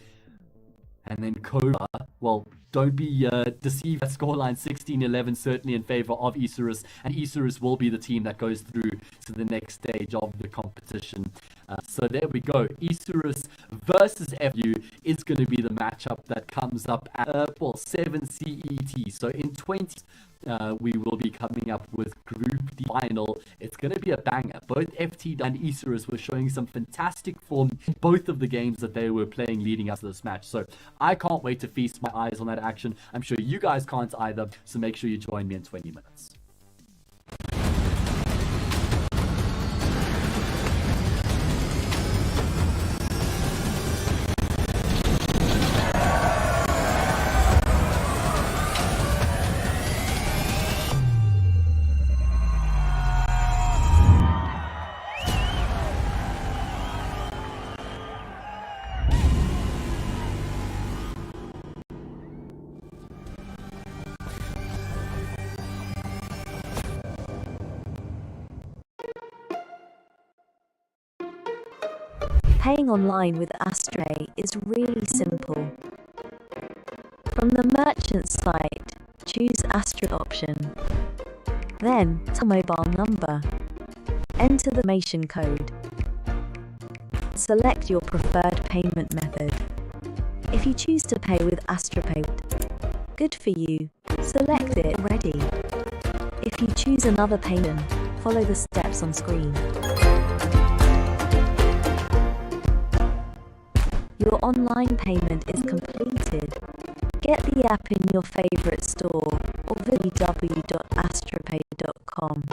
And then KOVA, well, don't be deceived at scoreline 16-11, certainly in favor of Isurus. And Isurus will be the team that goes through to the next stage of the competition. So there we go. Isurus versus FTW is going to be the matchup that comes up at, 7 CET. So in 20... we will be coming up with Group D final. It's going to be a banger. Both FTW and Isurus were showing some fantastic form in both of the games that they were playing leading up to this match. So I can't wait to feast my eyes on that action. I'm sure you guys can't either. So make sure you join me in 20 minutes. Paying online with Astray is really simple. From the merchant site, choose Astray option. Then, enter mobile number. Enter the confirmation code. Select your preferred payment method. If you choose to pay with AstroPay, good for you. Select it already. If you choose another payment, follow the steps on screen. Your online payment is completed. Get the app in your favorite store or www.astropay.com.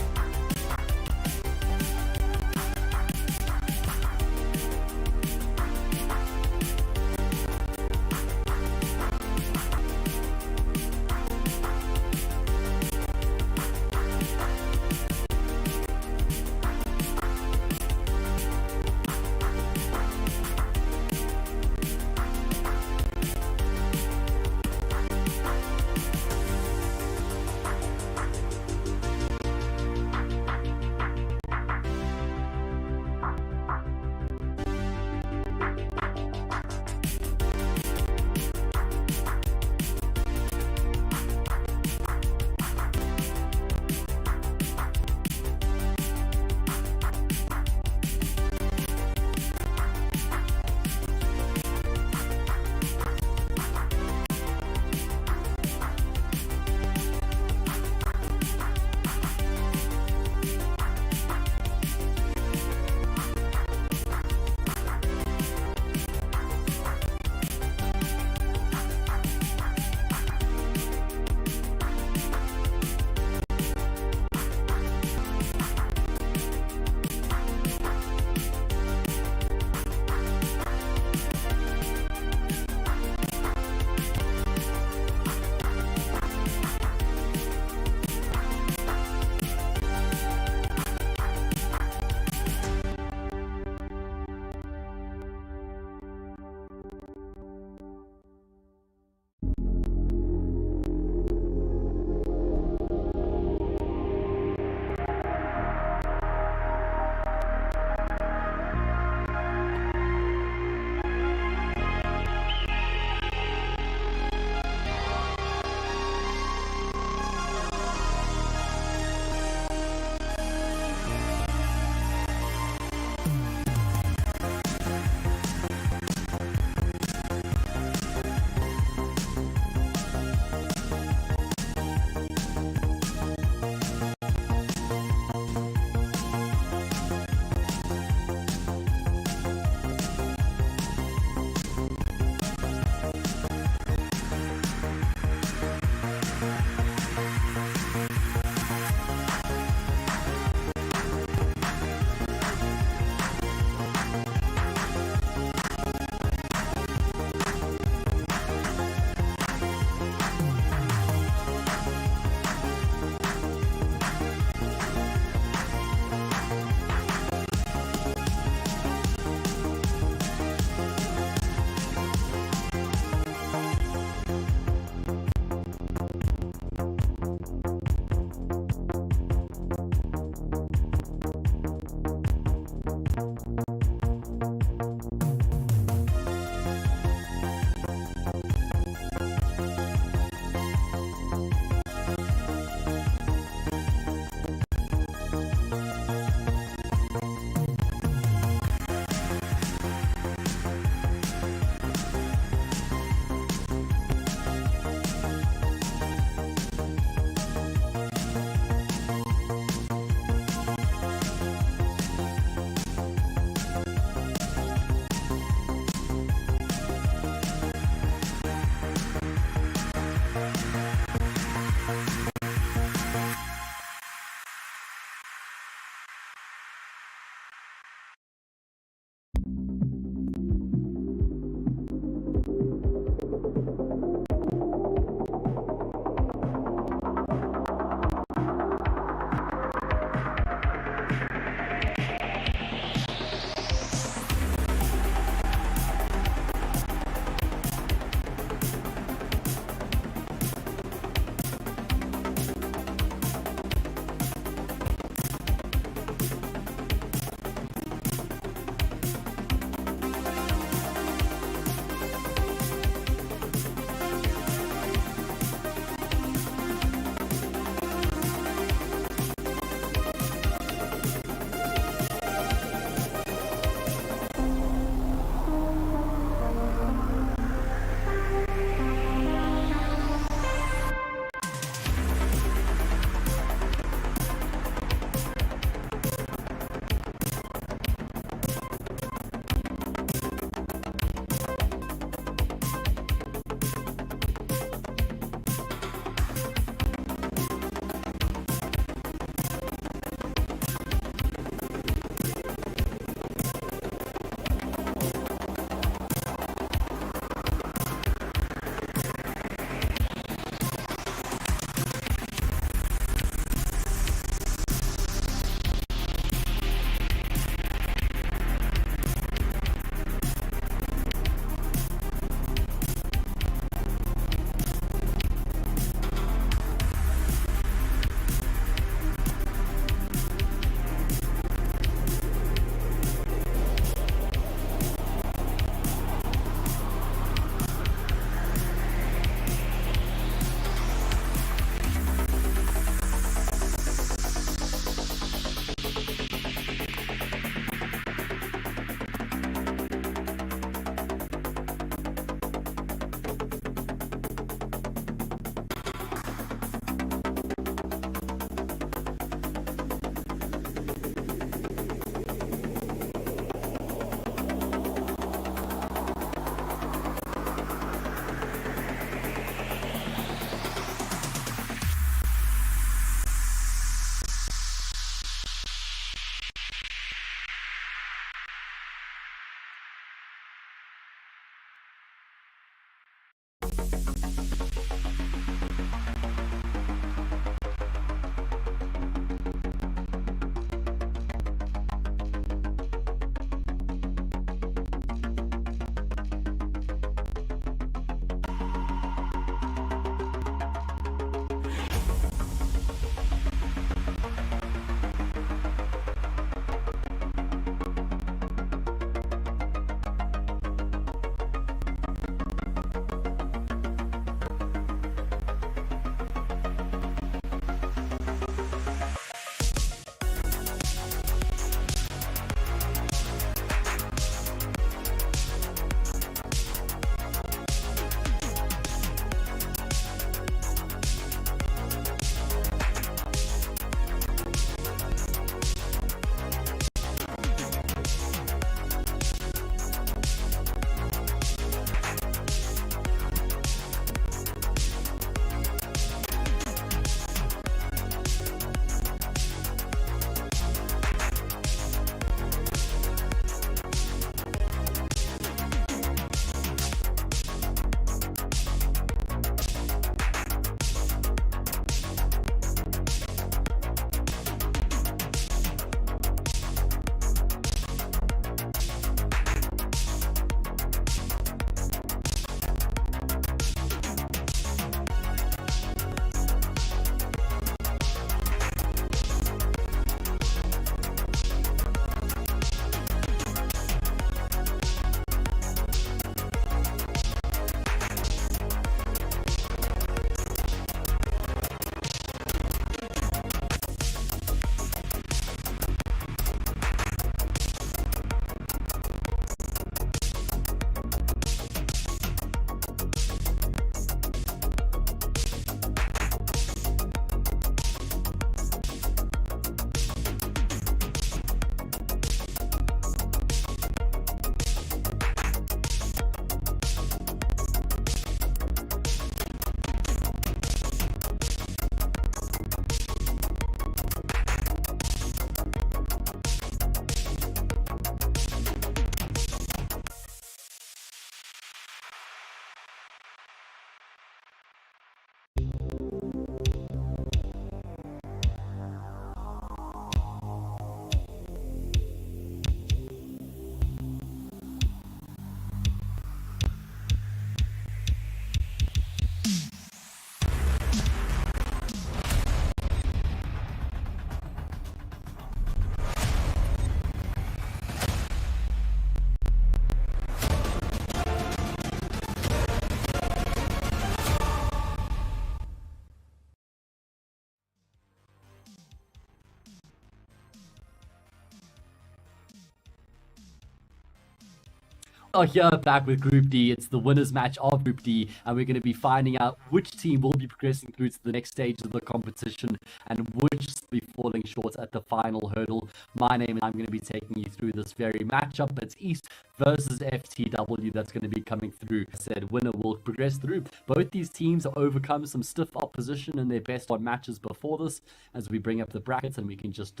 are here back with Group D. It's the winners match of Group D, and we're going to be finding out which team will be progressing through to the next stage of the competition and which will be falling short at the final hurdle. My name is, I'm going to be taking you through this very matchup. It's East versus FTW that's going to be coming through. I said winner will progress through. Both these teams have overcome some stiff opposition in their best on matches before this, as we bring up the brackets and we can just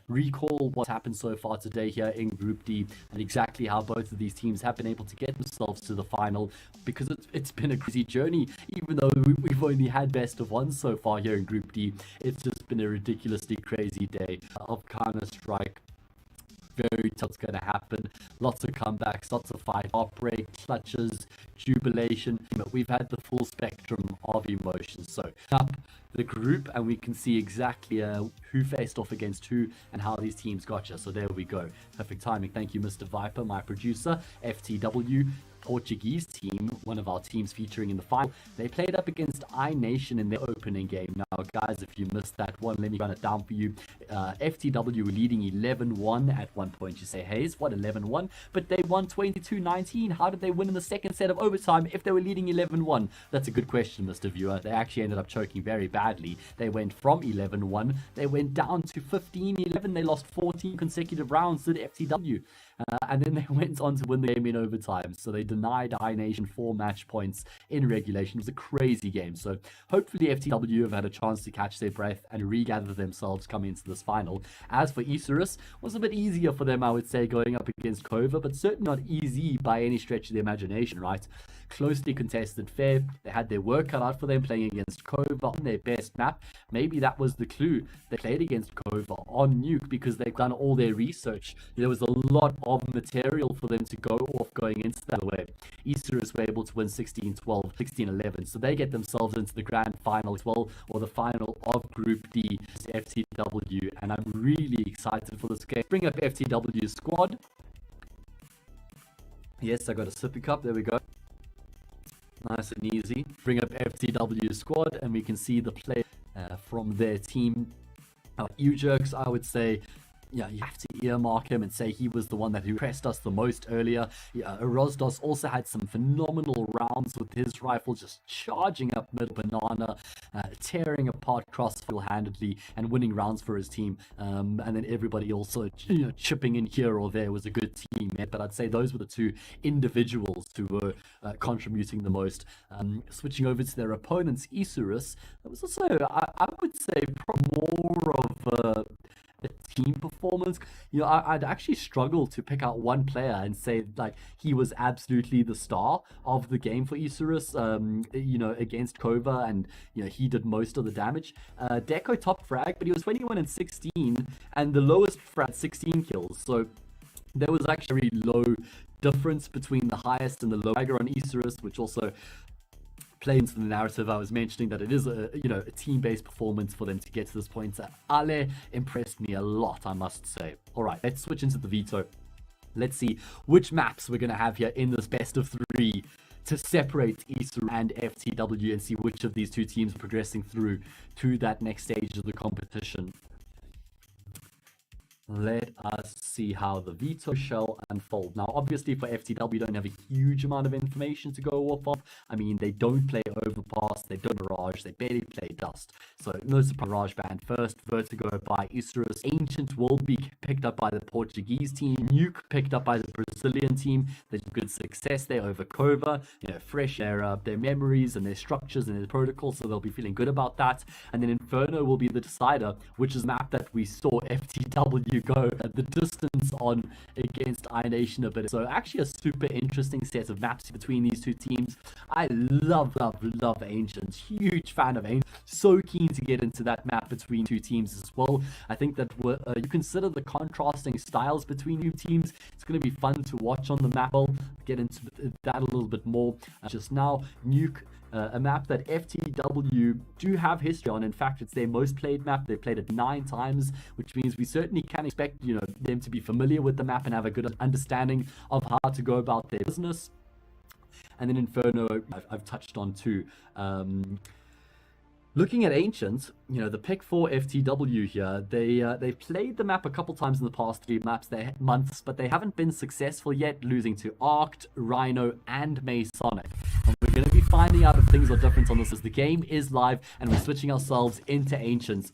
recall what's happened so far today here in Group D and exactly how both of these teams have been able to get themselves to the final, because it's been a crazy journey. Even though we've only had best of one so far here in Group D, it's just been a ridiculously crazy day of Counter-Strike. Very tough going to happen. Lots of comebacks, lots of fight, heartbreak, clutches, jubilation. But we've had the full spectrum of emotions. So up the group and we can see exactly who faced off against who and how these teams got you. So there we go. Perfect timing. Thank you, Mr. Viper, my producer. FTW, Portuguese team, one of our teams featuring in the final. They played up against iNation in their opening game. Now, guys, if you missed that one, let me run it down for you. FTW were leading 11-1 at one point. You say, Hayes, what, 11-1? But they won 22-19. How did they win in the second set of overtime if they were leading 11-1? That's a good question, Mr. Viewer. They actually ended up choking very badly. They went from 11-1. They went down to 15-11. They lost 14 consecutive rounds to the FTW. And then they went on to win the game in overtime. So they denied iNation 4 match points in regulation. It was a crazy game. So hopefully FTW have had a chance to catch their breath and regather themselves coming into this final. As for Isurus, was a bit easier for them, I would say, going up against KOVA, but certainly not easy by any stretch of the imagination, right? Closely contested fair. They had their work cut out for them playing against KOVA on their best map. Maybe that was the clue. They played against KOVA on Nuke because they've done all their research. There was a lot of material for them to go off going into that way. Isurus were able to win 16-12, 16-11, so they get themselves into the grand final as well, or the final of Group D, FTW, and I'm really excited for this game. Bring up FTW's squad. Yes, I got a sippy cup, there we go. Nice and easy. Bring up FTW's squad and we can see the play from their team. Ujerks, I would say, yeah, you have to earmark him and say he was the one that impressed us the most earlier. Yeah, Rosdos also had some phenomenal rounds with his rifle, just charging up mid banana, tearing apart cross handedly and winning rounds for his team. And then everybody also, chipping in here or there was a good team. But I'd say those were the two individuals who were contributing the most. Switching over to their opponents, Isurus, that was also, I would say, more of a team performance. I'd actually struggle to pick out one player and say like he was absolutely the star of the game for Isurus, against KOVA, and he did most of the damage. Deco top frag, but he was 21-16 and the lowest frag 16 kills. So there was actually a very low difference between the highest and the low fragger on Isurus, which also play into the narrative I was mentioning that it is a team-based performance for them to get to this point. Ale impressed me a lot, I must say. All right, let's switch into the veto. Let's see which maps we're going to have here in this best of 3 to separate Isurus and FTW and see which of these two teams are progressing through to that next stage of the competition. Let us see how the veto shall unfold. Now, obviously, for FTW, we don't have a huge amount of information to go off of. I mean, they don't play Overpass, they don't Mirage, they barely play Dust. So, no surprise, Mirage banned first, Vertigo by Isurus. Ancient will be picked up by the Portuguese team. Nuke picked up by the Brazilian team. There's good success there over KOVA. Fresh air, their memories and their structures and their protocols, so they'll be feeling good about that. And then Inferno will be the decider, which is a map that we saw FTW go at the distance on against iNation a bit. So actually a super interesting set of maps between these two teams. I love Ancients. Huge fan of Ancients. So keen to get into that map between two teams as well. I think that you consider the contrasting styles between two teams. It's going to be fun to watch on the map. I'll get into that a little bit more. Just now, Nuke, a map that FTW do have history on. In fact, it's their most played map. They've played it 9 times, which means we certainly can expect them to be familiar with the map and have a good understanding of how to go about their business. And then Inferno, I've touched on too. Looking at Ancient, you know, the pick for FTW here, they've played the map a couple times in the past 3 months, but they haven't been successful yet, losing to Arced, Rhino, and Masonic. And we're going to be finding out if things are different on this as the game is live, and we're switching ourselves into Ancients.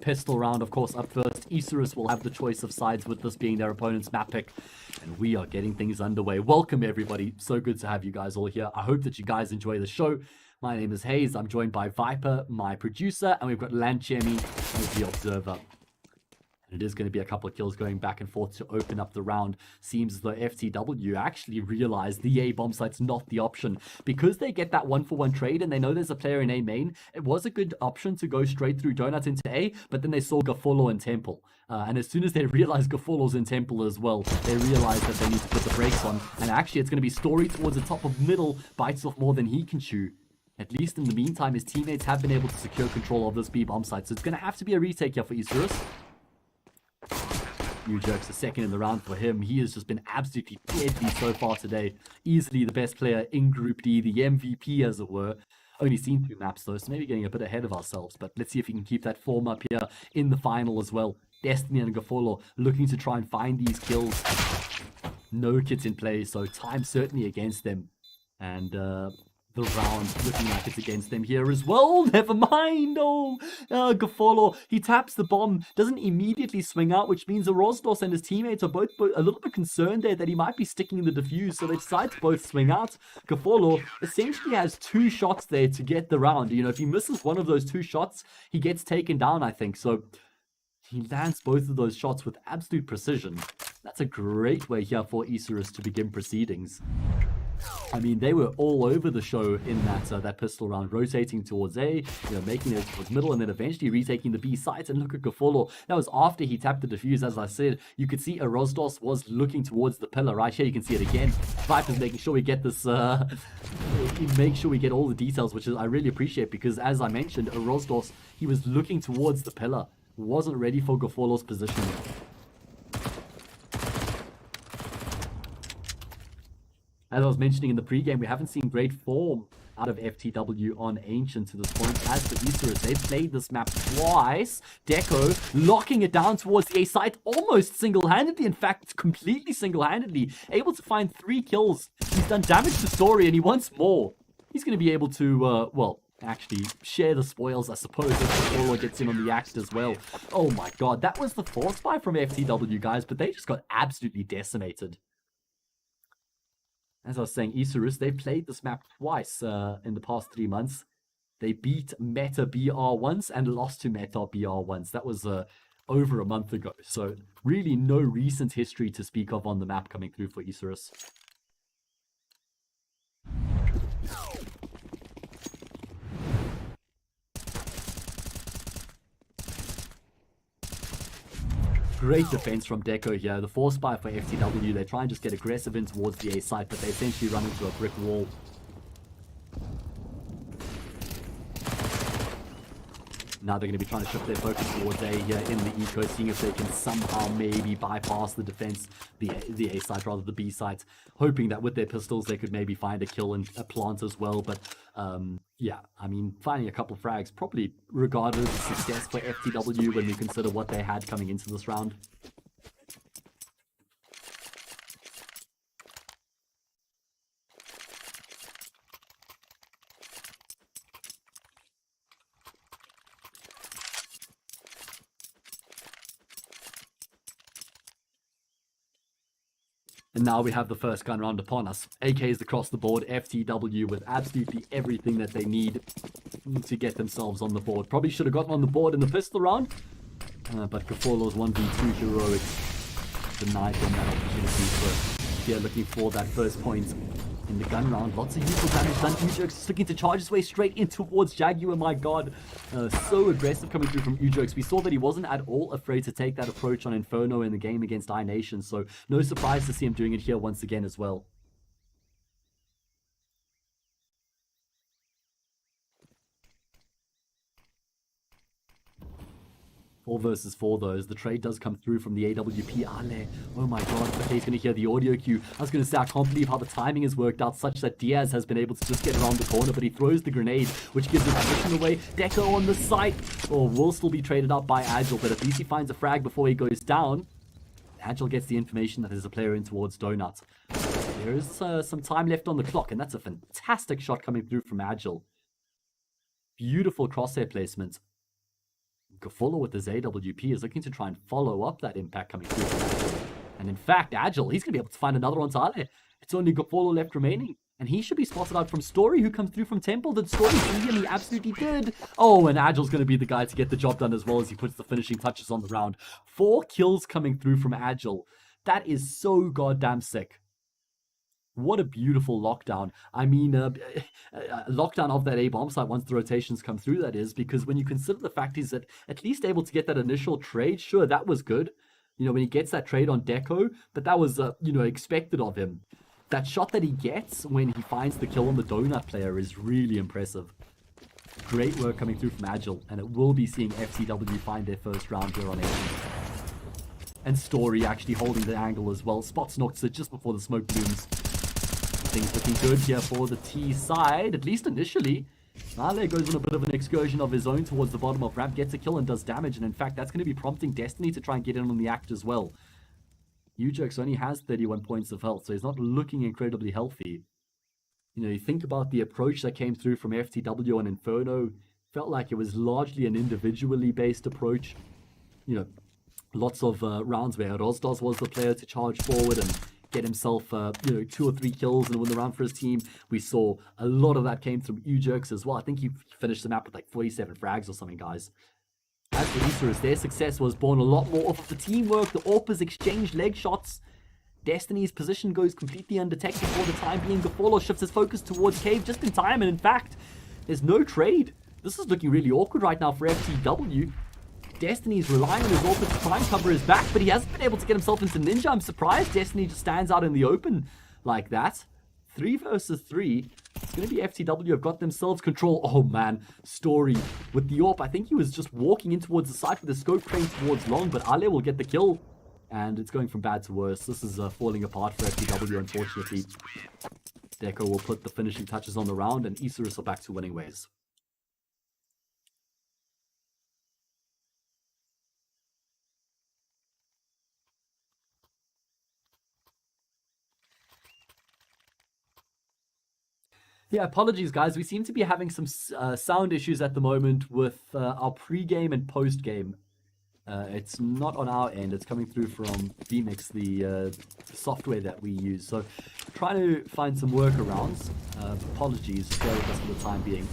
Pistol round, of course, up first. Isurus will have the choice of sides with this being their opponent's map pick. And we are getting things underway. Welcome, everybody. So good to have you guys all here. I hope that you guys enjoy the show. My name is Hayes. I'm joined by Viper, my producer, and we've got Lanchemi as the observer. And it is going to be a couple of kills going back and forth to open up the round. Seems as though FTW actually realized the A bomb site's not the option. Because they get that 1-for-1 trade and they know there's a player in A main, it was a good option to go straight through Donut into A, but then they saw Gafolo and Temple. And as soon as they realized Gafolo's in Temple as well, they realized that they need to put the brakes on. And actually, it's going to be Story towards the top of middle, bites off more than he can chew. At least in the meantime, his teammates have been able to secure control of this B bomb site. So it's going to have to be a retake here for Isurus. New Jerk's the second in the round for him. He has just been absolutely deadly so far today. Easily the best player in Group D, the MVP as it were. Only seen 2 maps though, so maybe getting a bit ahead of ourselves. But let's see if he can keep that form up here in the final as well. Destiny and Gafolo looking to try and find these kills. No kits in play, so time certainly against them. And the round looking like it's against them here as well. Never mind. Oh, Gafolo, he taps the bomb, doesn't immediately swing out, which means Rosdos and his teammates are both a little bit concerned there that he might be sticking in the defuse, so they decide to both swing out. Gafolo essentially has 2 shots there to get the round. You know, if he misses one of those 2 shots, he gets taken down, I think. So he lands both of those shots with absolute precision. That's a great way here for Isurus to begin proceedings. I mean, they were all over the show in that pistol round, rotating towards A, you know, making it towards middle, and then eventually retaking the B sites. And look at Gafolo. That was after he tapped the defuse, as I said. You could see Rosdos was looking towards the pillar. Right here, you can see it again. Viper's making sure we get this, make sure we get all the details, which is I really appreciate, because as I mentioned, Rosdos, he was looking towards the pillar. Wasn't ready for Gafolo's positioning. As I was mentioning in the pregame, we haven't seen great form out of FTW on Ancient to this point. As for Isurus, they've played this map twice. Deco locking it down towards the A site almost single-handedly. In fact, completely single-handedly. Able to find 3 kills. He's done damage to Story and he wants more. He's going to be able to, well, actually share the spoils, I suppose, if Gafolo gets in on the act as well. Oh my god, that was the force buy from FTW, guys, but they just got absolutely decimated. As I was saying, Isurus, they've played this map twice in the past 3 months. They beat Meta BR once and lost to Meta BR once. That was over a month ago. So really no recent history to speak of on the map coming through for Isurus. Great defense from Deco here. The force buy for FTW. They try and just get aggressive in towards the A site, but they essentially run into a brick wall. Now they're going to be trying to shift their focus towards A here in the eco, seeing if they can somehow maybe bypass the defense, the A site, rather the B site, hoping that with their pistols they could maybe find a kill and a plant as well. But yeah, I mean, finding a couple of frags probably regarded as a success for FTW when we consider what they had coming into this round. And now we have the first gun round upon us. AKs across the board, FTW with absolutely everything that they need to get themselves on the board. Probably should have gotten on the board in the pistol round, but Gafolo's 1v2 heroics denied them that opportunity. So here looking for that first point in the gun round. Lots of useful damage done. Ujerk's looking to charge his way straight in towards Jaguar. My god, so aggressive coming through from Ujerk's. We saw that he wasn't at all afraid to take that approach on Inferno in the game against iNation, so no surprise to see him doing it here once again as well. 4 versus 4 though, as the trade does come through from the AWP. Ale, oh my god, okay, he's going to hear the audio cue. I was going to say, I can't believe how the timing has worked out such that Diaz has been able to just get around the corner, but he throws the grenade, which gives his position away. Deco on the site, will still be traded up by Agile, but at least he finds a frag before he goes down. Agile gets the information that there's a player in towards Donut. There is some time left on the clock, and that's a fantastic shot coming through from Agile. Beautiful crosshair placement. Gafolo with his AWP is looking to try and follow up that impact coming through from Agile. And in fact, Agile, he's going to be able to find another on Tale. It's only Gafolo left remaining. And he should be spotted out from Story, who comes through from Temple. Did Story see him? He absolutely did. Oh, and Agile's going to be the guy to get the job done as well as he puts the finishing touches on the round. 4 kills coming through from Agile. That is so goddamn sick. What a beautiful lockdown. I mean, lockdown of that A-bomb site once the rotations come through, that is, because when you consider the fact he's at least able to get that initial trade, sure, that was good. You know, when he gets that trade on Deco, but that was, expected of him. That shot that he gets when he finds the kill on the Donut player is really impressive. Great work coming through from Agile, and it will be seeing FTW find their first round here on A. And Story actually holding the angle as well. Spots knocks it just before the smoke blooms. Things looking good here for the T side, at least initially. Ale goes on a bit of an excursion of his own towards the bottom of ramp, gets a kill and does damage, and in fact that's going to be prompting Destiny to try and get in on the act as well. Ujerks only has 31 points of health, so he's not looking incredibly healthy. You know, you think about the approach that came through from FTW and Inferno, felt like it was largely an individually based approach. You know, lots of rounds where Rosdos was the player to charge forward and get himself, 2 or 3 kills and win the round for his team. We saw a lot of that came from Ujerks as well. I think he finished the map with like 47 frags or something, guys. As for Isurus, their success was born a lot more off of the teamwork. The AWPers exchanged leg shots. Destiny's position goes completely undetected for the time being. Gafolo shifts his focus towards Cave just in time, and in fact, there's no trade. This is looking really awkward right now for FTW. Destiny's relying on his AWP to try and cover his back, but he hasn't been able to get himself into Ninja. I'm surprised Destiny just stands out in the open like that. 3 versus 3. It's going to be FTW have got themselves control. Oh man, Story with the AWP. I think he was just walking in towards the side with the scope train towards long, but Ale will get the kill. And it's going from bad to worse. This is falling apart for FTW, unfortunately. Deco will put the finishing touches on the round, and Isurus are back to winning ways. Yeah, apologies, guys. We seem to be having some sound issues at the moment with our pre-game and post-game. It's not on our end. It's coming through from vMix, the software that we use. So trying to find some workarounds. Apologies, bear with us for the time being.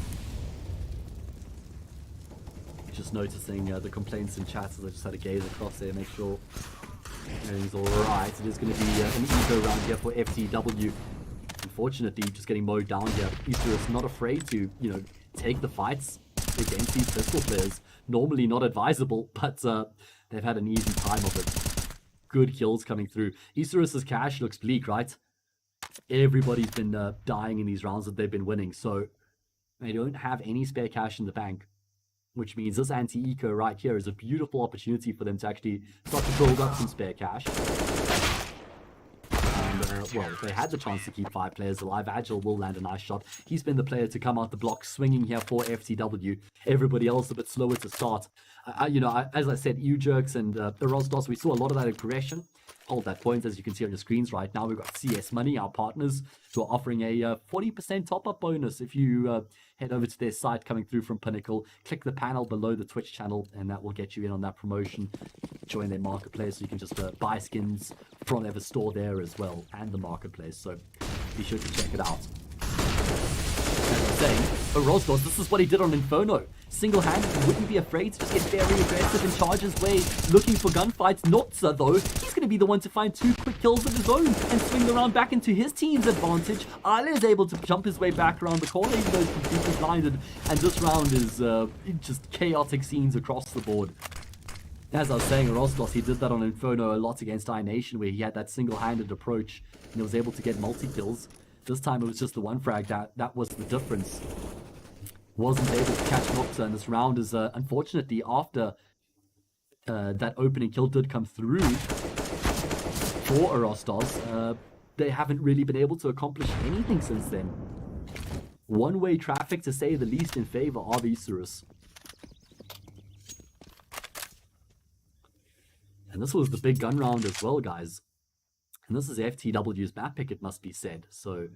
Just noticing the complaints in chat, as I just had to gaze across there, make sure everything's alright. It is going to be an eco round here for FTW. Unfortunately, just getting mowed down here. Isurus not afraid to, take the fights against these pistol players. Normally not advisable, but they've had an easy time of it. Good kills coming through. Isurus's cash looks bleak, right? Everybody's been dying in these rounds that they've been winning, so they don't have any spare cash in the bank. Which means this anti-eco right here is a beautiful opportunity for them to actually start to build up some spare cash. Well, if they had the chance to keep 5 players alive, Agile will land a nice shot. He's been the player to come out the block swinging here for FTW. Everybody else a bit slower to start. As I said, Ujerks and the Rosdos, we saw a lot of that aggression. Hold that point, as you can see on your screens right now. We've got CS Money, our partners, who are offering a 40% top-up bonus if you head over to their site coming through from Pinnacle. Click the panel below the Twitch channel, and that will get you in on that promotion. Join their marketplace, so you can just buy skins from their store there as well, and the marketplace. So be sure to check it out. As I'm saying, Rosdos, this is what he did on Inferno. Single-handed, he wouldn't be afraid to just get very aggressive and charge his way, looking for gunfights. Notza, though, he's going to be the one to find 2 quick kills of his own and swing the round back into his team's advantage. Ale is able to jump his way back around the corner, even though he's completely blinded. And this round is just chaotic scenes across the board. As I was saying, Rosdos, he did that on Inferno a lot against iNation, where he had that single-handed approach and he was able to get multi-kills. This time it was just the one frag that was the difference. Wasn't able to catch Nocta, and this round is unfortunately after that opening kill did come through for Arostos, they haven't really been able to accomplish anything since then. One-way traffic, to say the least, in favor of Isurus. And this was the big gun round as well, guys. And this is FTW's map pick, it must be said. So,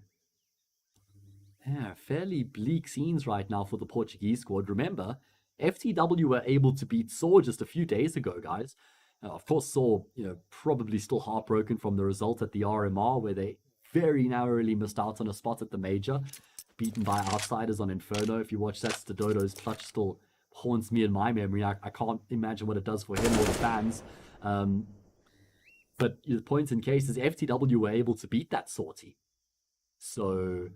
yeah, fairly bleak scenes right now for the Portuguese squad. Remember, FTW were able to beat Saw just a few days ago, guys. Of course, Saw, probably still heartbroken from the result at the RMR, where they very narrowly missed out on a spot at the major. Beaten by outsiders on Inferno. If you watch that, Dodo's clutch still haunts me in my memory. I can't imagine what it does for him or the fans. But the point in case is FTW were able to beat that sortie. So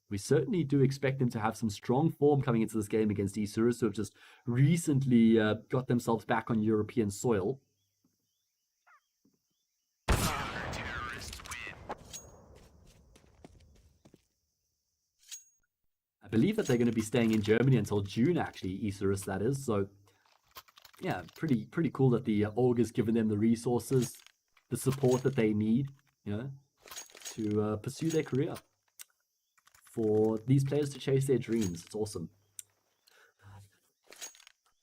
we certainly do expect them to have some strong form coming into this game against Isurus, who have just recently got themselves back on European soil. I believe that they're going to be staying in Germany until June, actually, Isurus, that is. So, yeah, pretty cool that the Augur's given them the resources, the support that they need, to pursue their career. For these players to chase their dreams. It's awesome.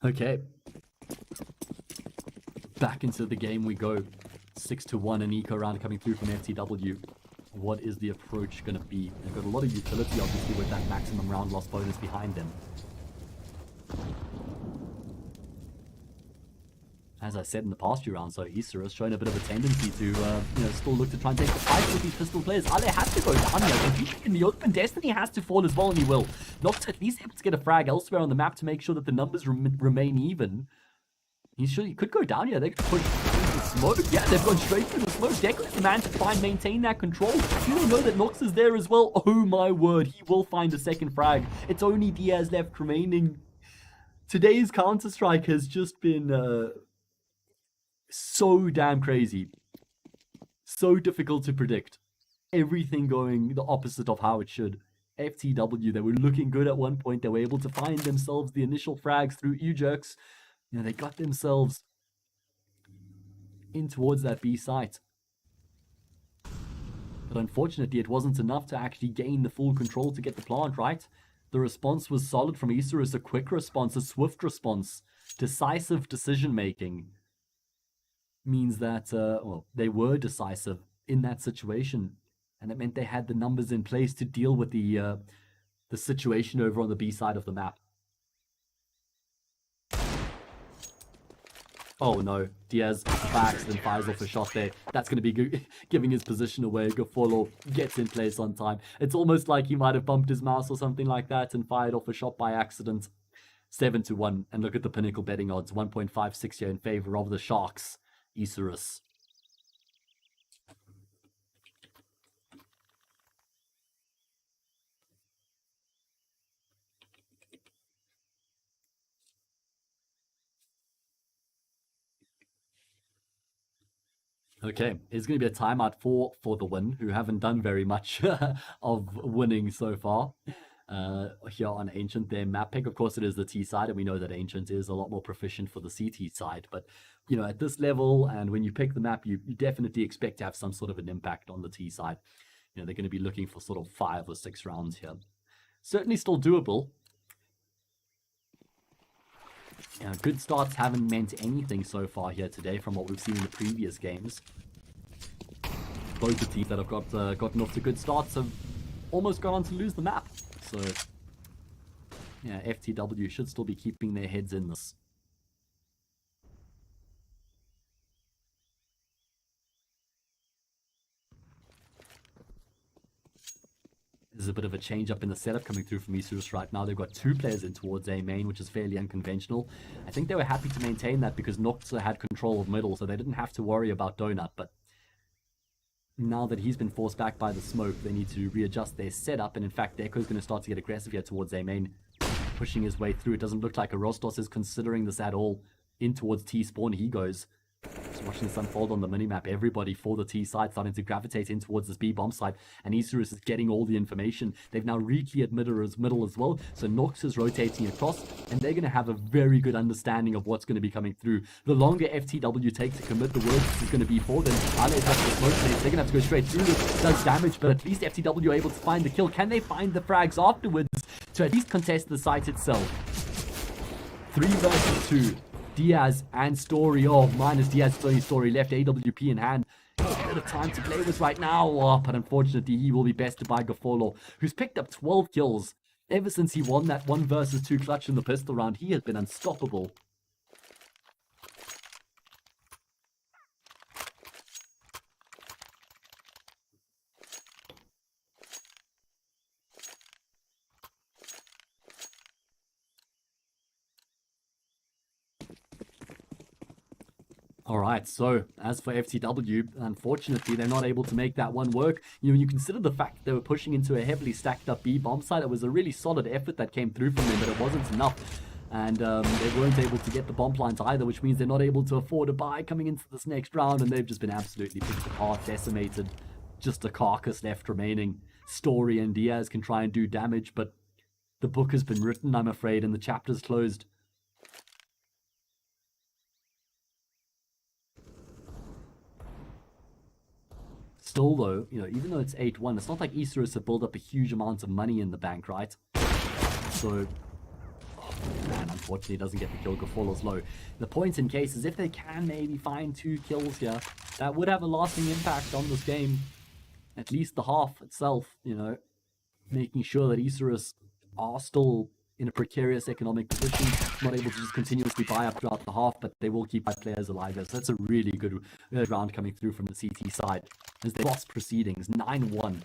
Okay. Back into the game we go. 6-1, an eco round coming through from FTW. What is the approach going to be? They've got a lot of utility, obviously, with that maximum round loss bonus behind them. As I said in the past few rounds, so Isurus showing a bit of a tendency to, still look to try and take the fight with these pistol players. Ale has to go down here. Competing in the open, Destiny has to fall as well, and he will. Nox at least able to get a frag elsewhere on the map to make sure that the numbers remain even. He could go down here. They could push through the smoke. Yeah, they've gone straight through the smoke. Deco is the man to try and maintain that control. Do they know that Nox is there as well? Oh my word, he will find a second frag. It's only Diaz left remaining. Today's Counter-Strike has just been so damn crazy. So difficult to predict. Everything going the opposite of how it should. FTW, they were looking good at one point. They were able to find themselves the initial frags through Ujerks. They got themselves in towards that B site. But unfortunately, it wasn't enough to actually gain the full control to get the plant right. The response was solid from Isurus, a quick response, a swift response. Decisive decision-making means that, they were decisive in that situation. And it meant they had the numbers in place to deal with the situation over on the B side of the map. Oh no, Diaz by accident fires off a shot there. That's going to be giving his position away. Gafolo gets in place on time. It's almost like he might have bumped his mouse or something like that and fired off a shot by accident. 7-1. And look at the Pinnacle betting odds. 1.56 here in favor of the Sharks. Isurus. Okay, it's going to be a timeout for the win, who haven't done very much of winning so far. Here on Ancient, their map pick, of course, it is the T side, and we know that Ancient is a lot more proficient for the CT side. But, at this level, and when you pick the map, you definitely expect to have some sort of an impact on the T side. They're going to be looking for sort of 5 or 6 rounds here. Certainly still doable. Good starts haven't meant anything so far here today from what we've seen in the previous games. Both the teams that have gotten off to good starts have almost gone on to lose the map. So, yeah, FTW should still be keeping their heads in this. There's a bit of a change up in the setup coming through from Isurus right now. They've got 2 players in towards A main, which is fairly unconventional. I think they were happy to maintain that because Noxa had control of middle, so they didn't have to worry about Donut. But now that he's been forced back by the smoke, they need to readjust their setup. And in fact, Deco's going to start to get aggressive here towards A main, pushing his way through. It doesn't look like Arostos is considering this at all. In towards T spawn he goes. Just watching this unfold on the minimap, everybody for the T side starting to gravitate in towards this B bomb side, and Isurus is getting all the information. They've now recleared middle as well, so Nox is rotating across, and they're going to have a very good understanding of what's going to be coming through. The longer FTW takes to commit, the worse this is going to be for them. Ale's have the smoke grenades. They're going to have to go straight through this. Does damage, but at least FTW are able to find the kill. Can they find the frags afterwards to at least contest the site itself? 3 versus 2. Diaz and Story. Oh, minus Diaz, only Story left. AWP in hand. A bit of time to play with right now. Oh, but unfortunately, he will be bested by Gafolo, who's picked up 12 kills. Ever since he won that 1 versus 2 clutch in the pistol round, he has been unstoppable. Alright, so as for FTW, unfortunately they're not able to make that one work. You know, you consider the fact that they were pushing into a heavily stacked up B bomb site. It was a really solid effort that came through from them, but it wasn't enough. And they weren't able to get the bomb plants either, which means they're not able to afford a buy coming into this next round, and they've just been absolutely picked apart, decimated. Just a carcass left remaining. Story and Diaz can try and do damage, but the book has been written, I'm afraid, and the chapter's closed. Still though, you know, even though it's 8-1, it's not like Isurus have built up a huge amount of money in the bank, right? So, oh man, unfortunately it doesn't get the kill. Gafolo's low. The point in case is if they can maybe find 2 kills here, that would have a lasting impact on this game. At least the half itself, you know, making sure that Isurus are still in a precarious economic position, not able to just continuously buy up throughout the half, but they will keep 5 players alive. So that's a really good round coming through from the CT side as they lost proceedings, 9-1.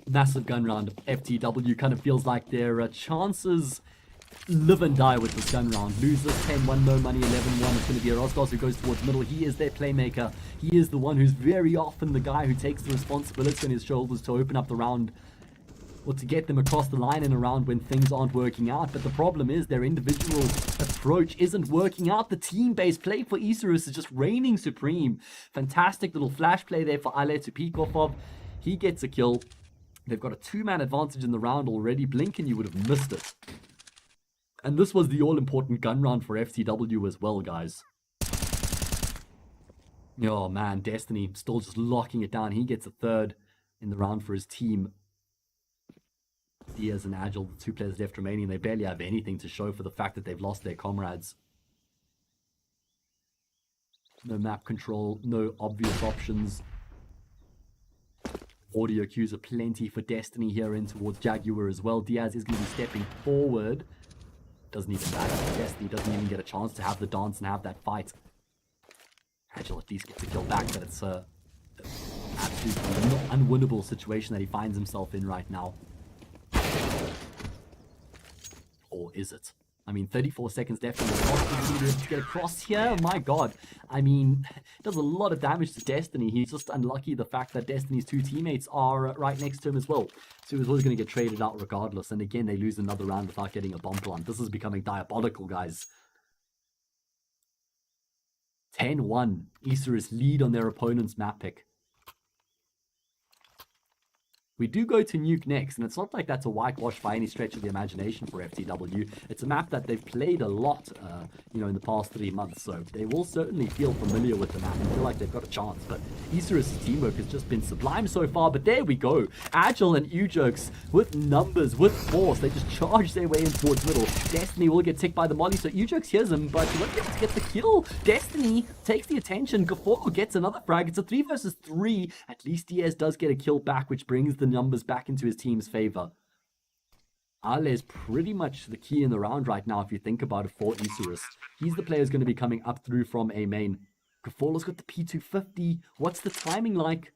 Massive gun round. FTW kind of feels like their chances live and die with this gun round. Loses 10-1, no money, 11-1. It's going to be a Rosgos who goes towards middle. He is their playmaker. He is the one who's very often the guy who takes the responsibility on his shoulders to open up the round, or to get them across the line in a round when things aren't working out. But the problem is their individual approach isn't working out. The team-based play for Isurus is just reigning supreme. Fantastic little flash play there for Ale to peek off of. He gets a kill. They've got a 2-man advantage in the round already. Blink and you would have missed it. And this was the all-important gun round for FTW as well, guys. Oh man, Destiny still just locking it down. He gets a 3rd in the round for his team. Diaz and Agile, the 2 players left remaining. They barely have anything to show for the fact that they've lost their comrades. No map control, no obvious options. Audio cues are plenty for Destiny here in towards Jaguar as well. Diaz is going to be stepping forward. Doesn't even matter. Destiny doesn't even get a chance to have the dance and have that fight. Agile at least gets a kill back, but it's a absolutely unwinnable situation that he finds himself in right now. Or is it? I mean, 34 seconds left in the clock to get across here. My god. I mean, it does a lot of damage to Destiny. He's just unlucky the fact that Destiny's 2 teammates are right next to him as well. So he was always going to get traded out regardless. And again, they lose another round without getting a bomb plant. This is becoming diabolical, guys. 10-1. Isurus lead on their opponent's map pick. We do go to Nuke next, and it's not like that's a whitewash by any stretch of the imagination for FTW. It's a map that they've played a lot, you know, in the past 3 months, so they will certainly feel familiar with the map and feel like they've got a chance. But Isurus' teamwork has just been sublime so far, but there we go. Agile and Ujokes with numbers, with force, they just charge their way in towards middle. Destiny will get ticked by the molly, so Ujokes hears him, but he won't be able to get the kill. Destiny takes the attention. Gaforo gets another frag. It's a 3 versus 3. At least Diaz does get a kill back, which brings the numbers back into his team's favor. Ale is pretty much the key in the round right now if you think about it for Isurus. He's the player who's going to be coming up through from A main. Gafolo's got the P250. What's the timing like?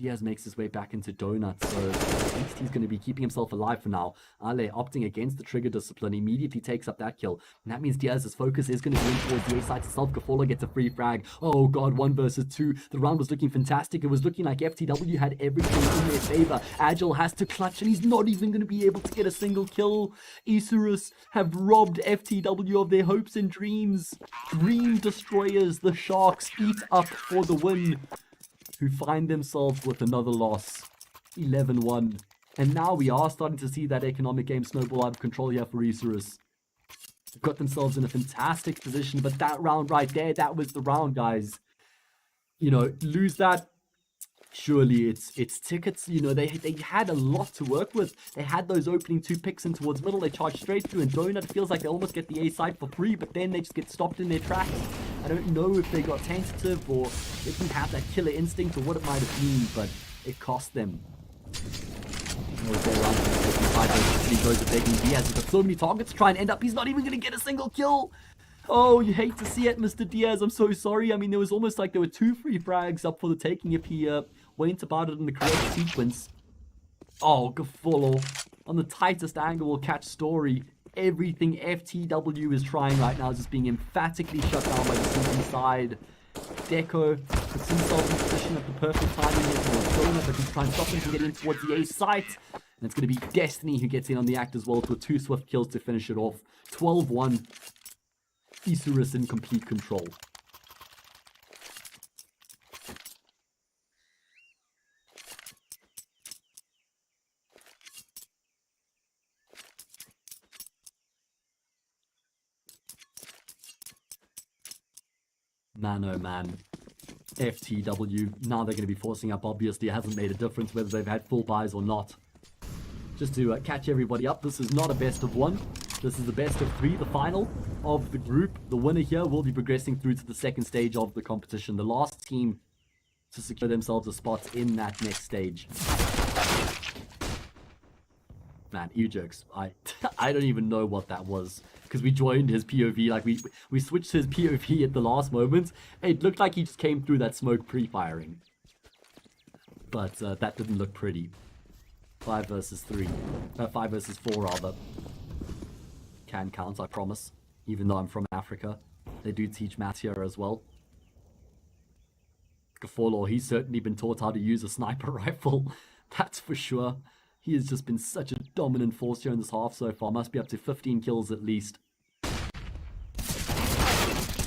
Diaz makes his way back into Donut, so at least he's going to be keeping himself alive for now. Ale opting against the trigger discipline, immediately takes up that kill. And that means Diaz's focus is going to be in towards the A side itself. Gafolo gets a free frag. Oh god, 1 versus 2. The round was looking fantastic. It was looking like FTW had everything in their favor. Agile has to clutch, and he's not even going to be able to get a single kill. Isurus have robbed FTW of their hopes and dreams. Dream destroyers, the Sharks, eat up for the win, who find themselves with another loss, 11-1. And now we are starting to see that economic game snowball out of control here for Isurus. They've got themselves in a fantastic position, but that round right there, that was the round, guys. You know, lose that, surely it's tickets. You know, they had a lot to work with. They had those opening 2 picks in towards middle. They charged straight through, and Donut feels like they almost get the A side for free, but then they just get stopped in their tracks. I don't know if they got tentative or they didn't have that killer instinct or what it might have been, but it cost them. He goes to begging Diaz. He's got so many targets to try and end up. He's not even going to get a single kill. Oh, you hate to see it, Mr. Diaz. I'm so sorry. I mean, there was almost like there were 2 free frags up for the taking if he went about it in the correct sequence. Oh, Gafolo on the tightest angle will catch Story. Everything FTW is trying right now is just being emphatically shut down by the sinking side. Deco puts himself in position at the perfect timing here towards Donut, but he's trying to stop him from getting in towards the A site. And it's going to be Destiny who gets in on the act as well with 2 swift kills to finish it off. 12-1. Isurus in complete control. Man, oh man. FTW, now they're going to be forcing up. Obviously, it hasn't made a difference whether they've had full buys or not. Just to catch everybody up, this is not a best of 1. This is the best of 3, the final of the group. The winner here will be progressing through to the second stage of the competition. The last team to secure themselves a spot in that next stage. Man, Ujokes, I don't even know what that was. Because we joined his POV, like we switched his POV at the last moment. It looked like he just came through that smoke pre-firing. But that didn't look pretty. 5 versus 3. 5 versus 4 rather. Can count, I promise. Even though I'm from Africa. They do teach maths here as well. Gafolo, he's certainly been taught how to use a sniper rifle. That's for sure. He has just been such a dominant force here in this half so far. Must be up to 15 kills at least.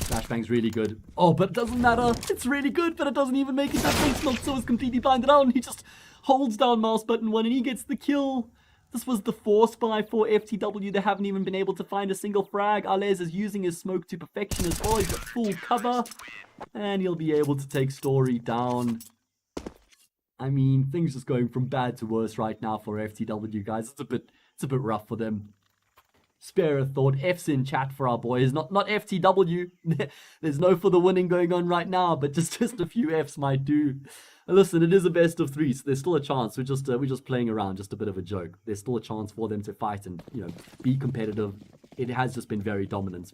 Flashbang's really good. Oh, but it doesn't matter. It's really good, but it doesn't even make a difference. Nocto is completely blinded out, and he just holds down mouse button 1 and he gets the kill. This was the force buy for FTW. They haven't even been able to find a single frag. Alez is using his smoke to perfection as well. He's got full cover. And he'll be able to take Story down. I mean, things just going from bad to worse right now for FTW, guys. It's a bit rough for them. Spare a thought. F's in chat for our boys. Not FTW. There's no for the winning going on right now, but just a few F's might do. Listen, it is a best of 3, so there's still a chance. We're just playing around, just a bit of a joke. There's still a chance for them to fight and, you know, be competitive. It has just been very dominant.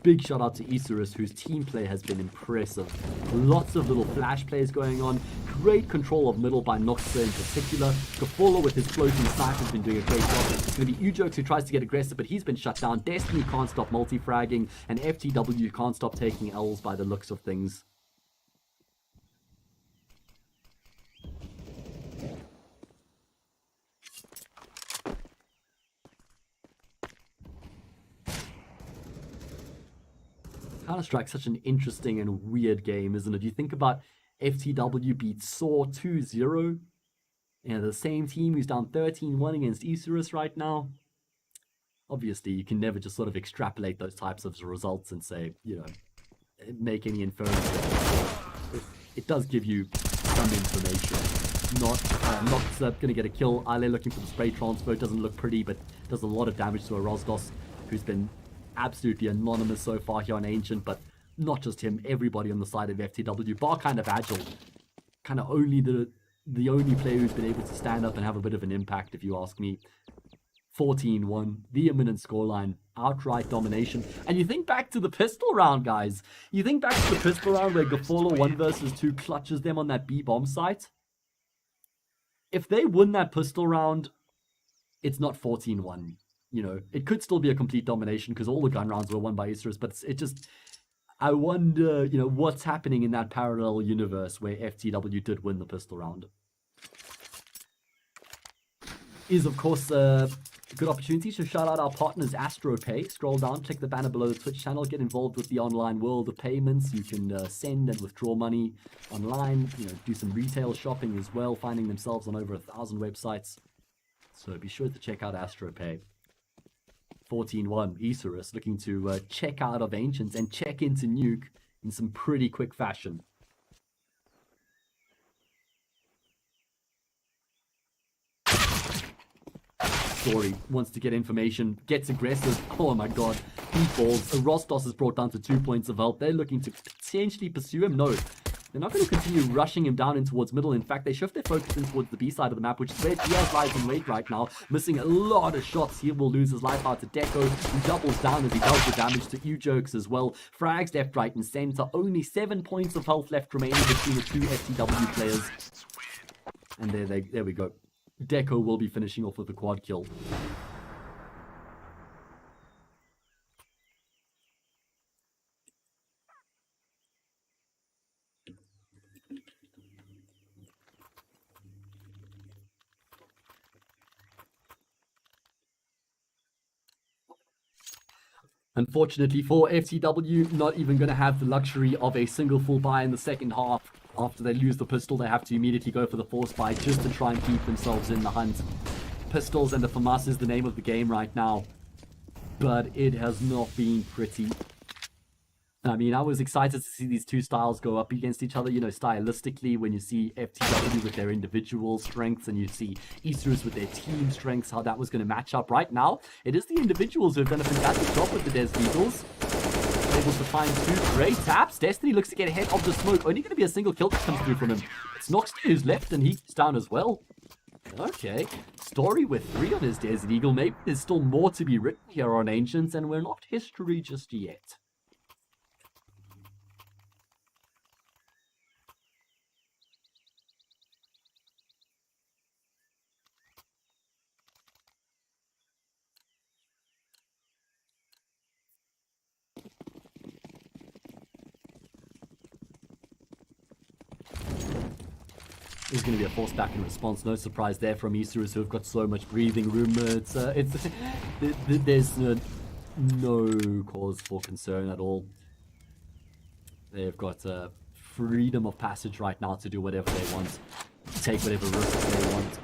Big shout out to Isurus, whose team play has been impressive. Lots of little flash plays going on. Great control of middle by Noxa in particular. Gafolo with his floating sniper has been doing a great job. It's going to be Ujokes who tries to get aggressive, but he's been shut down. Destiny can't stop multi-fragging, and FTW can't stop taking L's by the looks of things. Counter-Strike's such an interesting and weird game, isn't it? You think about FTW beat Saw 2-0. You know, the same team who's down 13-1 against Isurus right now. Obviously, you can never just sort of extrapolate those types of results and say, you know, make any inference. It does give you some information. Not going to get a kill. Ale looking for the spray transfer. It doesn't look pretty, but does a lot of damage to a Rosdos, who's been absolutely anonymous so far here on Ancient, but not just him, everybody on the side of FTW, bar kind of Agile. Kind of only the only player who's been able to stand up and have a bit of an impact, if you ask me. 14-1, the imminent scoreline, outright domination. And you think back to the pistol round, guys. You think back to the pistol round where Gafolo 1 versus 2 clutches them on that B bomb site. if they win that pistol round, it's not 14-1. You know, it could still be a complete domination because all the gun rounds were won by Isurus, but it just, I wonder, you know, what's happening in that parallel universe where FTW did win the pistol round. Is, of course, a good opportunity to shout out our partners, AstroPay. Scroll down, click the banner below the Twitch channel, get involved with the online world of payments. You can send and withdraw money online, you know, do some retail shopping as well, finding themselves on over 1,000 websites. So be sure to check out AstroPay. 14-1, Isurus looking to check out of Ancients and check into Nuke in some pretty quick fashion. Story wants to get information, gets aggressive. Oh my god, he falls. Rostos is brought down to 2 points of health. They're looking to potentially pursue him. No, they're not going to continue rushing him down in towards middle. In fact, they shift their focus in towards the B side of the map, which is where Diaz lies in wait right now, missing a lot of shots. He will lose his life out to Deco, who doubles down as he does the damage to U-Jokes as well. Frags left, right, and center. Only 7 points of health left remaining between the two FTW players. And there we go. Deco will be finishing off with a quad kill. Unfortunately for FTW, not even going to have the luxury of a single full buy in the second half. After they lose the pistol, they have to immediately go for the force buy just to try and keep themselves in the hunt. Pistols and the FAMAS is the name of the game right now, but it has not been pretty. I mean, I was excited to see these two styles go up against each other, you know, stylistically, when you see FTW with their individual strengths and you see Isurus with their team strengths, how that was going to match up. Right now, it is the individuals who have done a fantastic job with the Des Eagles. Able to find two great taps. Destiny looks to get ahead of the smoke. Only going to be a single kill that comes through from him. It's Noxty who's left and he's down as well. Okay, Story with 3 on his Desert Eagle. Maybe there's still more to be written here on Ancients and we're not history just yet. There's going to be a force back in response. No surprise there from Isurus, who have got so much breathing room. There's no cause for concern at all. They've got freedom of passage right now to do whatever they want, take whatever risks they want.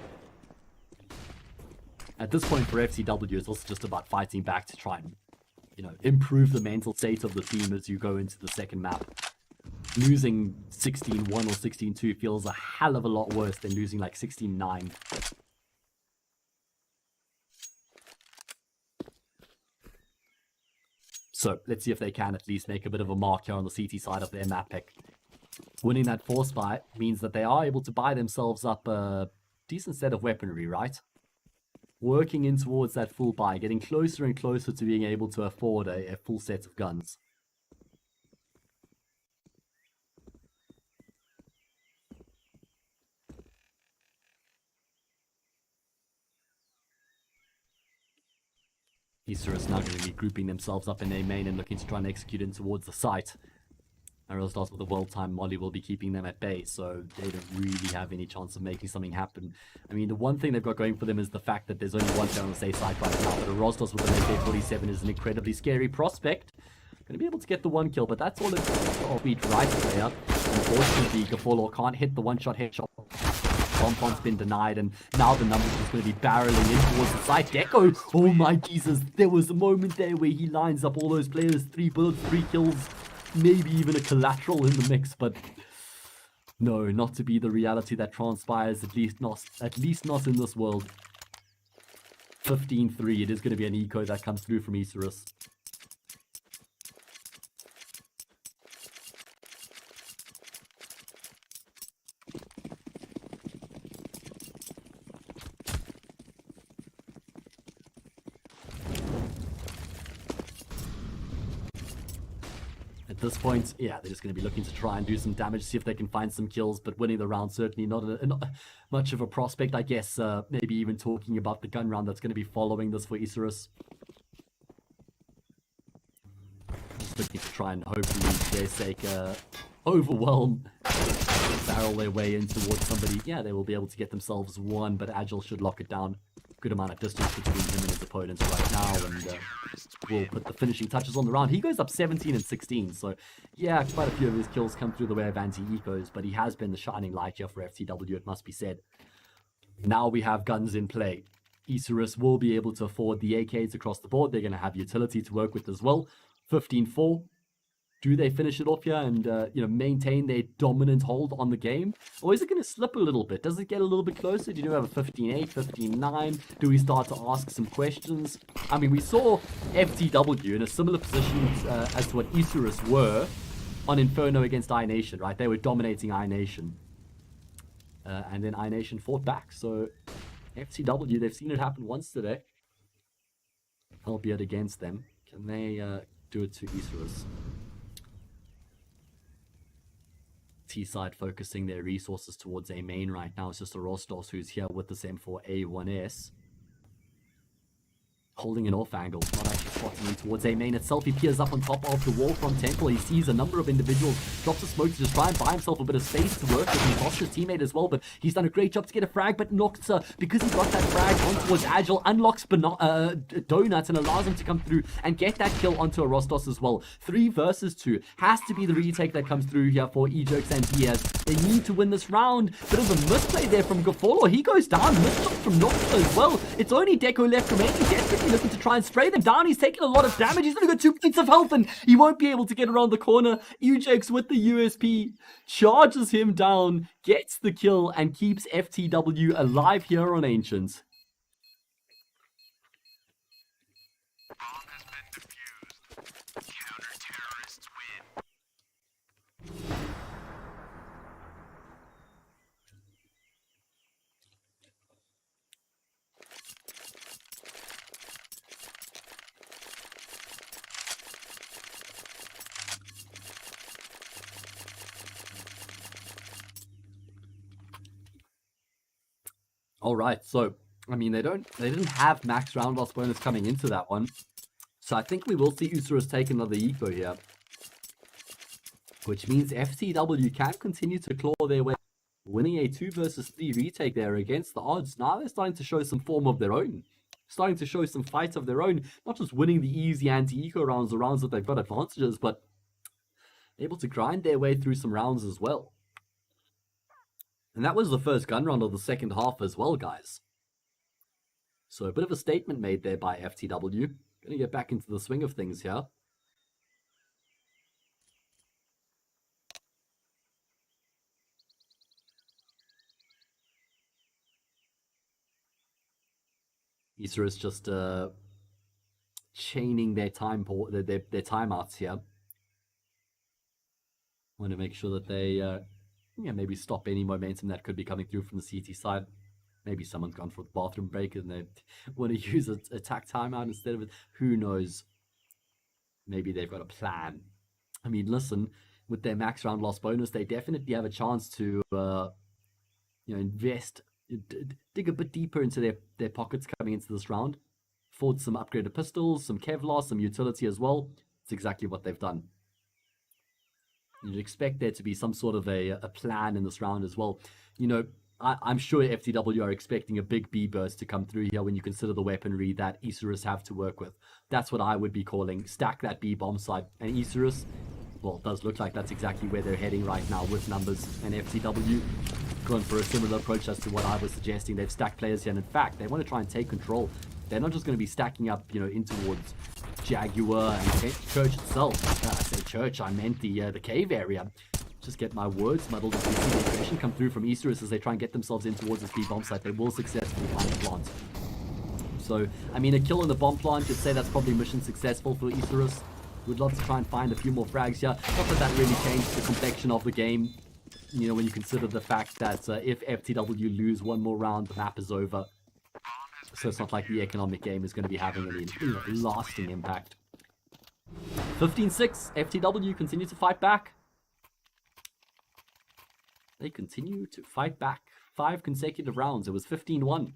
At this point for FTW, it's also just about fighting back to try and, you know, improve the mental state of the team as you go into the second map. Losing 16-1 or 16-2 feels a hell of a lot worse than losing like 16-9. So let's see if they can at least make a bit of a mark here on the CT side of their map pick. Winning that force buy means that they are able to buy themselves up a decent set of weaponry, right? Working in towards that full buy, getting closer and closer to being able to afford a full set of guns. Isurus now going to be grouping themselves up in a main and looking to try and execute in towards the site. Aerostats with a well-timed molly will be keeping them at bay, so they don't really have any chance of making something happen. I mean, the one thing they've got going for them is the fact that there's only one player on the safe side right now, but Aerostats with an AK-47 is an incredibly scary prospect. Going to be able to get the one kill, but that's all it's beat right player. Unfortunately, Gafolo can't hit the one-shot headshot. Bonbon's been denied, and now the numbers is going to be barreling in towards the site. Deco, oh my Jesus, there was a moment there where he lines up all those players, 3 bullets, 3 kills, maybe even a collateral in the mix, but no, not to be the reality that transpires, at least not in this world. 15-3, it is going to be an eco that comes through from Isurus. this point, yeah, they're just going to be looking to try and do some damage, see if they can find some kills, but winning the round certainly not much of a prospect, I guess. Maybe even talking about the gun round that's going to be following this for Isurus. Just looking to try and hopefully, for their sake, overwhelm, barrel their way in towards somebody. Yeah, they will be able to get themselves one, but Agile should lock it down. Good amount of distance between him and his opponents right now, and will put the finishing touches on the round. He goes up 17 and 16, so yeah, quite a few of his kills come through the way of anti-ecos, but he has been the shining light here for FTW, it must be said. Now we have guns in play. Isurus will be able to afford the AKs across the board. They're going to have utility to work with as well. 15-4. Do they finish it off here and maintain their dominant hold on the game? Or is it going to slip a little bit? Does it get a little bit closer? Do you have a 15-8, 15-9? Do we start to ask some questions? I mean, we saw FTW in a similar position as to what Isurus were on Inferno against iNation, right? They were dominating iNation. And then iNation fought back. So FTW, they've seen it happen once today. Albeit against them. Can they do it to Isurus? T-side focusing their resources towards A main right now. It's just a Rostos who's here with this M4A1S. Holding an off angle, not actually spotting him towards A main itself. He peers up on top of the wall from Temple. He sees a number of individuals, drops a smoke to just try and buy himself a bit of space to work with. He lost his teammate as well, but he's done a great job to get a frag, but knocks, because he got that frag on towards Agile, unlocks Donuts and allows him to come through and get that kill onto a Rostos as well. 3 versus 2. Has to be the retake that comes through here for eJokes and Diaz. They need to win this round. Bit of a misplay there from Gafolo. He goes down. Misshot from Nocta as well. It's only Deco left remaining. Desperately looking to try and spray them down. He's taking a lot of damage. He's only got 2 points of health and he won't be able to get around the corner. eJokes with the USP charges him down, gets the kill and keeps FTW alive here on Ancients. Bomb has been defused. Counter-terrorists win. All right, so I mean they didn't have max round loss bonus coming into that one, so I think we will see Isurus take another eco here, which means FTW can continue to claw their way, winning a 2 versus 3 retake there against the odds. Now they're starting to show some form of their own, starting to show some fight of their own, not just winning the easy anti-eco rounds, the rounds that they've got advantages, but able to grind their way through some rounds as well. And that was the first gun round of the second half as well, guys. So a bit of a statement made there by FTW. Going to get back into the swing of things here. Isurus just chaining their their timeouts here. Want to make sure that they maybe stop any momentum that could be coming through from the CT side. Maybe someone's gone for the bathroom break and they want to use a attack timeout instead of it. Who knows? Maybe they've got a plan. I mean, listen, with their max round loss bonus, they definitely have a chance to invest, dig a bit deeper into their pockets coming into this round. Afford some upgraded pistols, some Kevlar, some utility as well. It's exactly what they've done. You'd expect there to be some sort of a plan in this round as well. You know, I'm sure FTW are expecting a big B burst to come through here when you consider the weaponry that Isurus have to work with. That's what I would be calling stack that B bomb site. And Isurus, well, it does look like that's exactly where they're heading right now with numbers. And FTW going for a similar approach as to what I was suggesting. They've stacked players here, and in fact, they want to try and take control. They're not just going to be stacking up, in towards Jaguar and Church itself. I say Church, I meant the cave area. Just get my words muddled as we see the aggression come through from Isurus as they try and get themselves in towards this B bomb site. They will successfully find a plant. So, I mean, a kill on the bomb plant, you'd say that's probably mission successful for Isurus. Would love to try and find a few more frags here. Not that that really changed the complexion of the game. When you consider the fact that if FTW lose one more round, the map is over. So it's not like the economic game is going to be having any lasting impact. 15-6. FTW continue to fight back. They continue to fight back. 5 consecutive rounds. It was 15-1.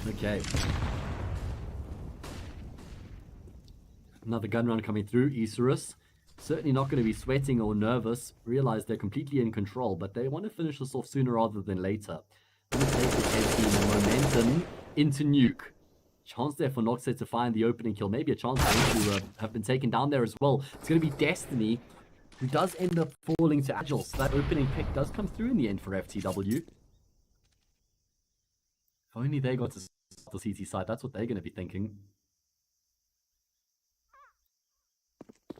Okay. Another gun run coming through. Isurus. Certainly not going to be sweating or nervous. Realize they're completely in control, but they want to finish this off sooner rather than later. Going to take the team and momentum into nuke. Chance there for Noxe to find the opening kill. Maybe a chance for him to have been taken down there as well. It's going to be Destiny, who does end up falling to Agile. So that opening pick does come through in the end for FTW. If only they got to the CT side. That's what they're going to be thinking.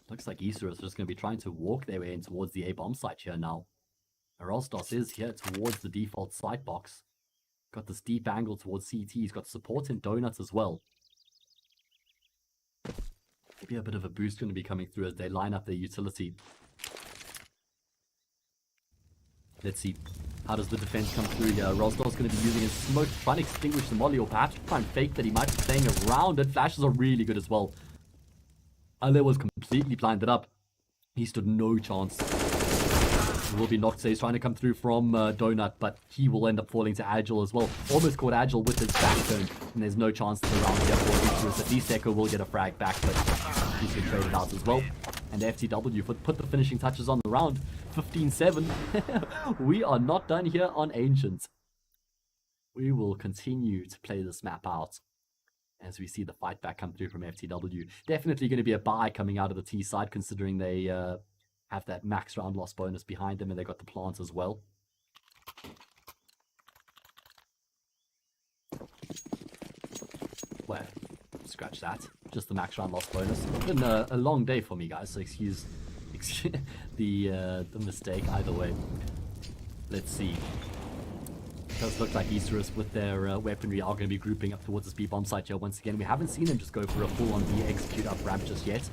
Looks like Isurus is just going to be trying to walk their way in towards the A-bomb site here now. Rostos is here towards the default site box. Got this deep angle towards CT. He's got support in Donuts as well. Maybe a bit of a boost going to be coming through as they line up their utility. Let's see. How does the defense come through here? Rostov's going to be using his smoke to try and extinguish the molly, or perhaps try and fake that he might be playing around it. Flashes are really good as well. Ale was completely blinded up. He stood no chance. It will be Noxe. He's trying to come through from Donut, but he will end up falling to Agile as well. Almost caught Agile with his back turn, and there's no chance to the round here for Isurus. At least Echo will get a frag back, but he's been traded out as well. And FTW put the finishing touches on the round. 15-7. We are not done here on Ancient. We will continue to play this map out as we see the fight back come through from FTW. Definitely going to be a buy coming out of the T side, considering they have that max round loss bonus behind them, and they got the plants as well. Well, scratch that. Just the max round loss bonus. It's been a long day for me, guys, so excuse the mistake either way. Let's see. It does look like Isurus with their weaponry are going to be grouping up towards this B-bomb site here once again. We haven't seen them just go for a full-on B execute up ramp just yet.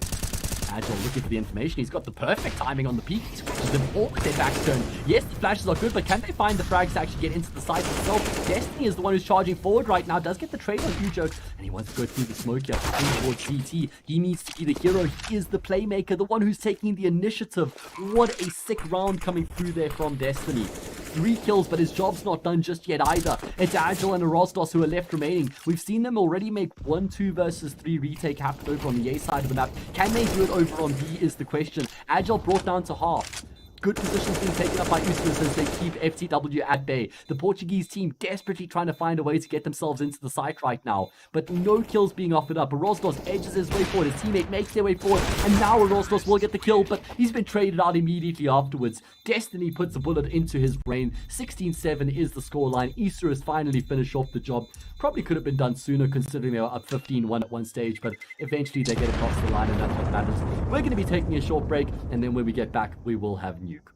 Agile looking for the information. He's got the perfect timing on the peak. He switches them all with their backs turned. Yes, the flashes are good, but can they find the frags to actually get into the site itself? Destiny is the one who's charging forward right now. Does get the trade on Ujo, and he wants to go through the smoke here towards CT. He needs to be the hero. He is the playmaker, the one who's taking the initiative. What a sick round coming through there from Destiny. 3 kills, but his job's not done just yet either. It's Agile and Rostos who are left remaining. We've seen them already make 1-2 versus 3 retake happen over on the A side of the map. Can they do it over on B is the question. Agile brought down to half. Good positions being taken up by Isurus as they keep FTW at bay. The Portuguese team desperately trying to find a way to get themselves into the site right now, but no kills being offered up. Rostos edges his way forward. His teammate makes their way forward, and now Rostos will get the kill, but he's been traded out immediately afterwards. Destiny puts a bullet into his brain. 16-7 is the scoreline. Isurus finally finished off the job. Probably could have been done sooner considering they were up 15-1 at one stage, but eventually they get across the line, and that's what matters. We're going to be taking a short break, and then when we get back, we will have Nuke.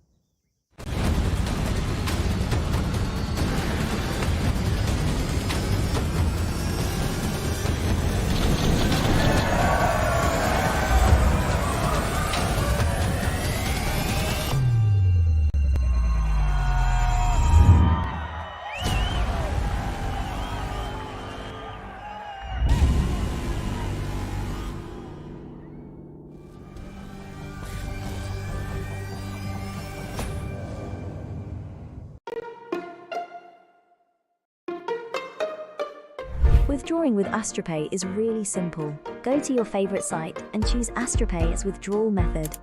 Withdrawing with AstroPay is really simple. Go to your favorite site and choose AstroPay as withdrawal method.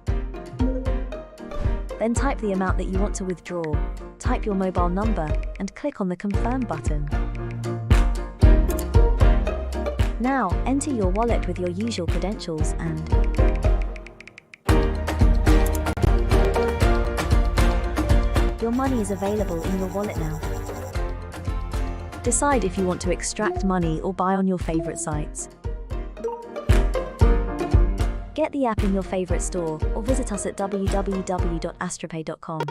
Then type the amount that you want to withdraw, type your mobile number, and click on the confirm button. Now, enter your wallet with your usual credentials and your money is available in your wallet now. Decide if you want to extract money or buy on your favorite sites. Get the app in your favorite store or visit us at www.astropay.com.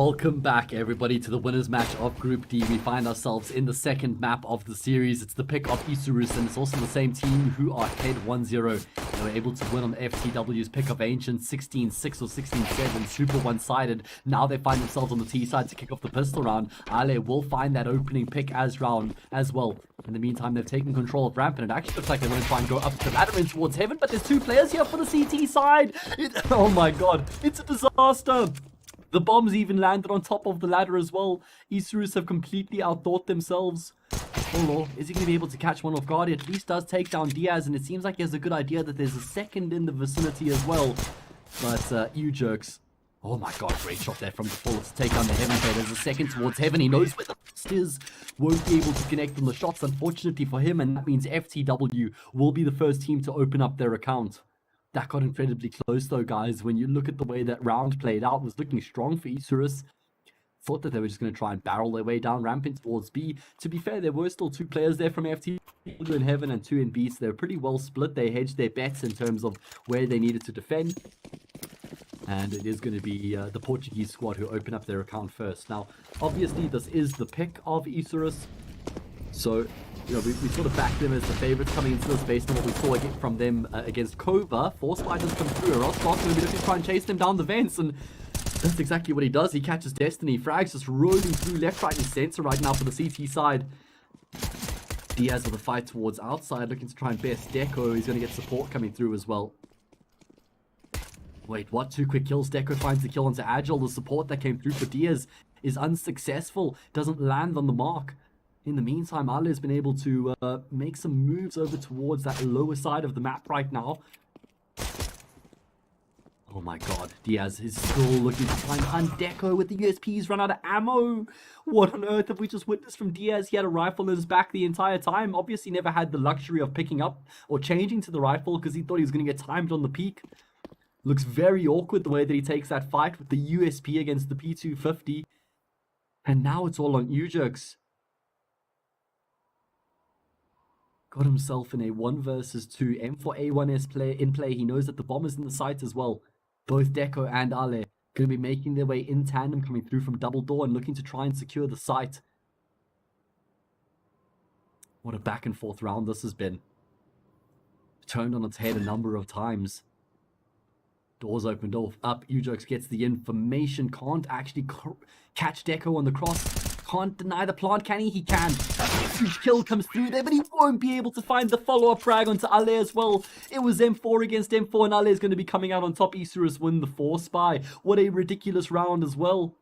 Welcome back, everybody, to the winners match of Group D. We find ourselves in the second map of the series. It's the pick of Isurus, and it's also the same team who are ahead 1-0. They were able to win on FTW's pick of Ancient 16-6 or 16-7, super one-sided. Now they find themselves on the T side to kick off the pistol round. Ale will find that opening pick as round as well. In the meantime, they've taken control of ramp, and it actually looks like they want to try and go up the ladder in towards heaven, but there's two players here for the CT side. Oh my god, it's a disaster. The bombs even landed on top of the ladder as well. Isurus have completely outthought themselves. Oh, is he going to be able to catch one off guard? He at least does take down Diaz, and it seems like he has a good idea that there's a second in the vicinity as well. But you jerks. Oh my god, great shot there from the full to take down the heaven play. There's a second towards heaven. He knows where the first is. Won't be able to connect on the shots, unfortunately for him, and that means FTW will be the first team to open up their account. That got incredibly close though, guys. When you look at the way that round played out, it was looking strong for Isurus. Thought that they were just going to try and barrel their way down ramping towards B. To be fair, there were still two players there from FT, two in heaven and two in B, so they were pretty well split. They hedged their bets in terms of where they needed to defend. And it is going to be the Portuguese squad who open up their account first. Now, obviously, this is the pick of Isurus. So, you know, we sort of backed them as the favorites coming into this based on what we saw from them against KOVA. Force fighters come through. Roscoe's going to be looking to try and chase them down the vents, and that's exactly what he does. He catches Destiny. Frags just rolling through left, right, and center right now for the CT side. Diaz with a fight towards outside, looking to try and best Deco. He's going to get support coming through as well. Wait, what? Two quick kills. Deco finds the kill onto Agile. The support that came through for Diaz is unsuccessful. Doesn't land on the mark. In the meantime, Ale has been able to make some moves over towards that lower side of the map right now. Oh my god, Diaz is still looking to try and hunt Deco with the USPs run out of ammo. What on earth have we just witnessed from Diaz? He had a rifle in his back the entire time. Obviously never had the luxury of picking up or changing to the rifle because he thought he was going to get timed on the peak. Looks very awkward the way that he takes that fight with the USP against the P250. And now it's all on you jerks. Got himself in a 1 versus 2 M4A1S play in play. He knows that the bomb is in the site as well. Both Deco and Ale going to be making their way in tandem, coming through from double door and looking to try and secure the site. What a back and forth round this has been. Turned on its head a number of times. Doors opened up. Ujokes gets the information. Can't actually catch Deco on the cross. Can't deny the plant, can he? He can. Huge kill comes through there, but he won't be able to find the follow-up frag onto Ale as well. It was M4 against M4, and Ale is going to be coming out on top. Isurus win the 4 spy. What a ridiculous round as well.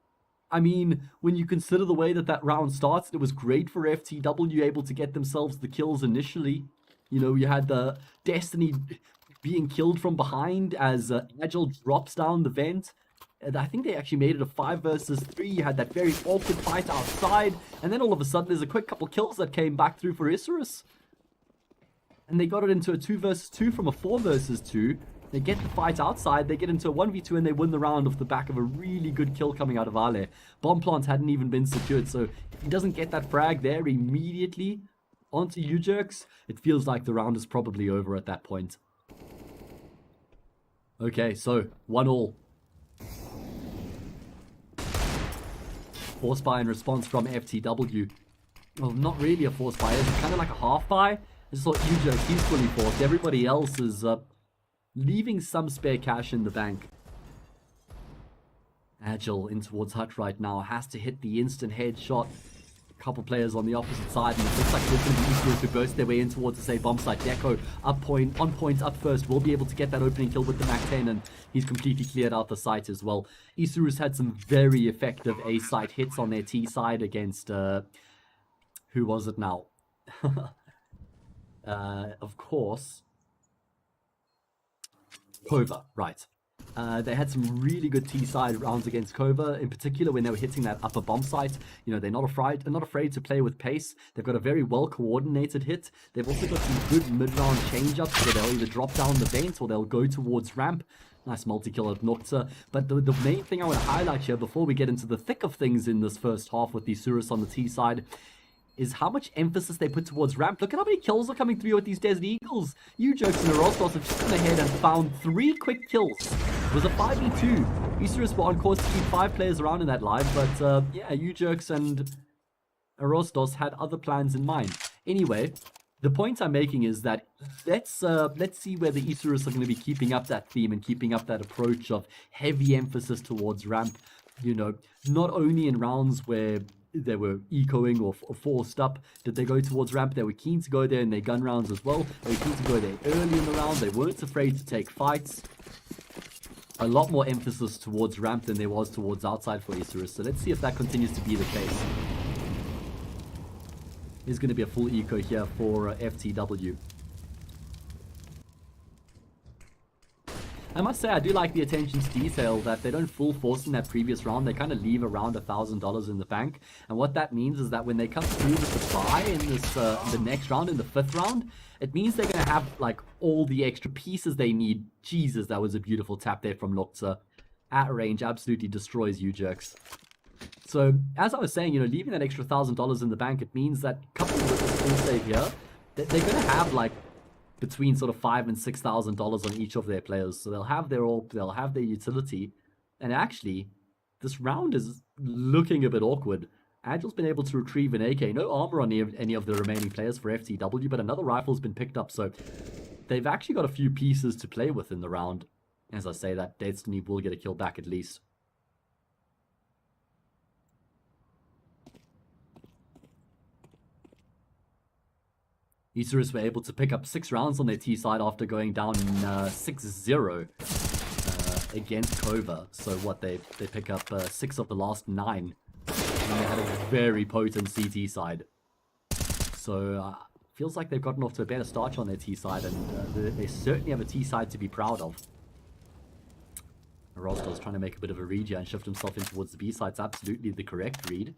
I mean, when you consider the way that that round starts, it was great for FTW, able to get themselves the kills initially. You know, you had the Destiny being killed from behind as Agile drops down the vent. And I think they actually made it a 5 versus 3. You had that very awkward fight outside. And then all of a sudden, there's a quick couple kills that came back through for Isurus. And they got it into a 2 versus 2 from a 4 versus 2. They get the fight outside. They get into a 1v2 and they win the round off the back of a really good kill coming out of Ale. Bomb plant hadn't even been secured. So if he doesn't get that frag there immediately onto you jerks, it feels like the round is probably over at that point. Okay, so 1-1. Force buy in response from FTW. Well, not really a force buy. It's kind of like a half buy. I just thought Ujok, he's fully forced. Everybody else is leaving some spare cash in the bank. Agile in towards Hut right now. Has to hit the instant headshot. A couple players on the opposite side. And it looks like it's going to be Isurus who burst their way in towards the safe bomb site. Deco on point up first. Will be able to get that opening kill with the MAC-10. And he's completely cleared out the site as well. Isurus had some very effective A-site hits on their T side against... who was it now? Of course... KOVA, right. They had some really good T-side rounds against KOVA, in particular when they were hitting that upper bomb site. You know, they're not afraid to play with pace. They've got a very well-coordinated hit. They've also got some good mid-round change-ups where they'll either drop down the vent or they'll go towards ramp. Nice multi-kill at Nocta. But the main thing I want to highlight here before we get into the thick of things in this first half with the Isurus on the T side is how much emphasis they put towards ramp. Look at how many kills are coming through with these Desert Eagles. You jokes and Erostos have just gone ahead and found 3 quick kills. It was a 5v2. Isurus were on course to keep 5 players around in that live, but yeah, uJerks and Rostos had other plans in mind. Anyway, the point I'm making is that let's see whether Isurus are going to be keeping up that theme and keeping up that approach of heavy emphasis towards ramp. You know, not only in rounds where they were ecoing or forced up did they go towards ramp, they were keen to go there in their gun rounds as well. They were keen to go there early in the round. They weren't afraid to take fights. A lot more emphasis towards ramp than there was towards outside for Isurus. So let's see if that continues to be the case. There's going to be a full eco here for FTW. I must say, I do like the attention to detail that they don't full force in that previous round. They kind of leave around $1,000 in the bank. And what that means is that when they come through with the buy in this the next round, in the 5th round, it means they're going to have like all the extra pieces they need. Jesus, that was a beautiful tap there from Lokza. At range, absolutely destroys uJerks. So, as I was saying, you know, leaving that extra $1,000 in the bank, it means that coupled with this full save here, they're going to have like between sort of $5,000 and $6,000 on each of their players. So they'll have their AWP, they'll have their utility. And actually, this round is looking a bit awkward. Agile's been able to retrieve an AK. No armor on any of the remaining players for FTW, but another rifle's been picked up. So they've actually got a few pieces to play with in the round. As I say, that Destiny will get a kill back at least. Isurus were able to pick up 6 rounds on their T side after going down 6-0 against KOVA. So what, they pick up 6 of the last 9. And they had a very potent CT side. So feels like they've gotten off to a better start on their T side, and they certainly have a T side to be proud of. Rostov's trying to make a bit of a read here and shift himself in towards the B side. It's absolutely the correct read.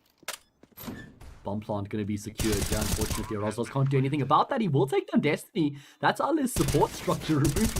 Bomb plant going to be secured here. Unfortunately, Rostos can't do anything about that. He will take down Destiny. That's Ali's support structure removed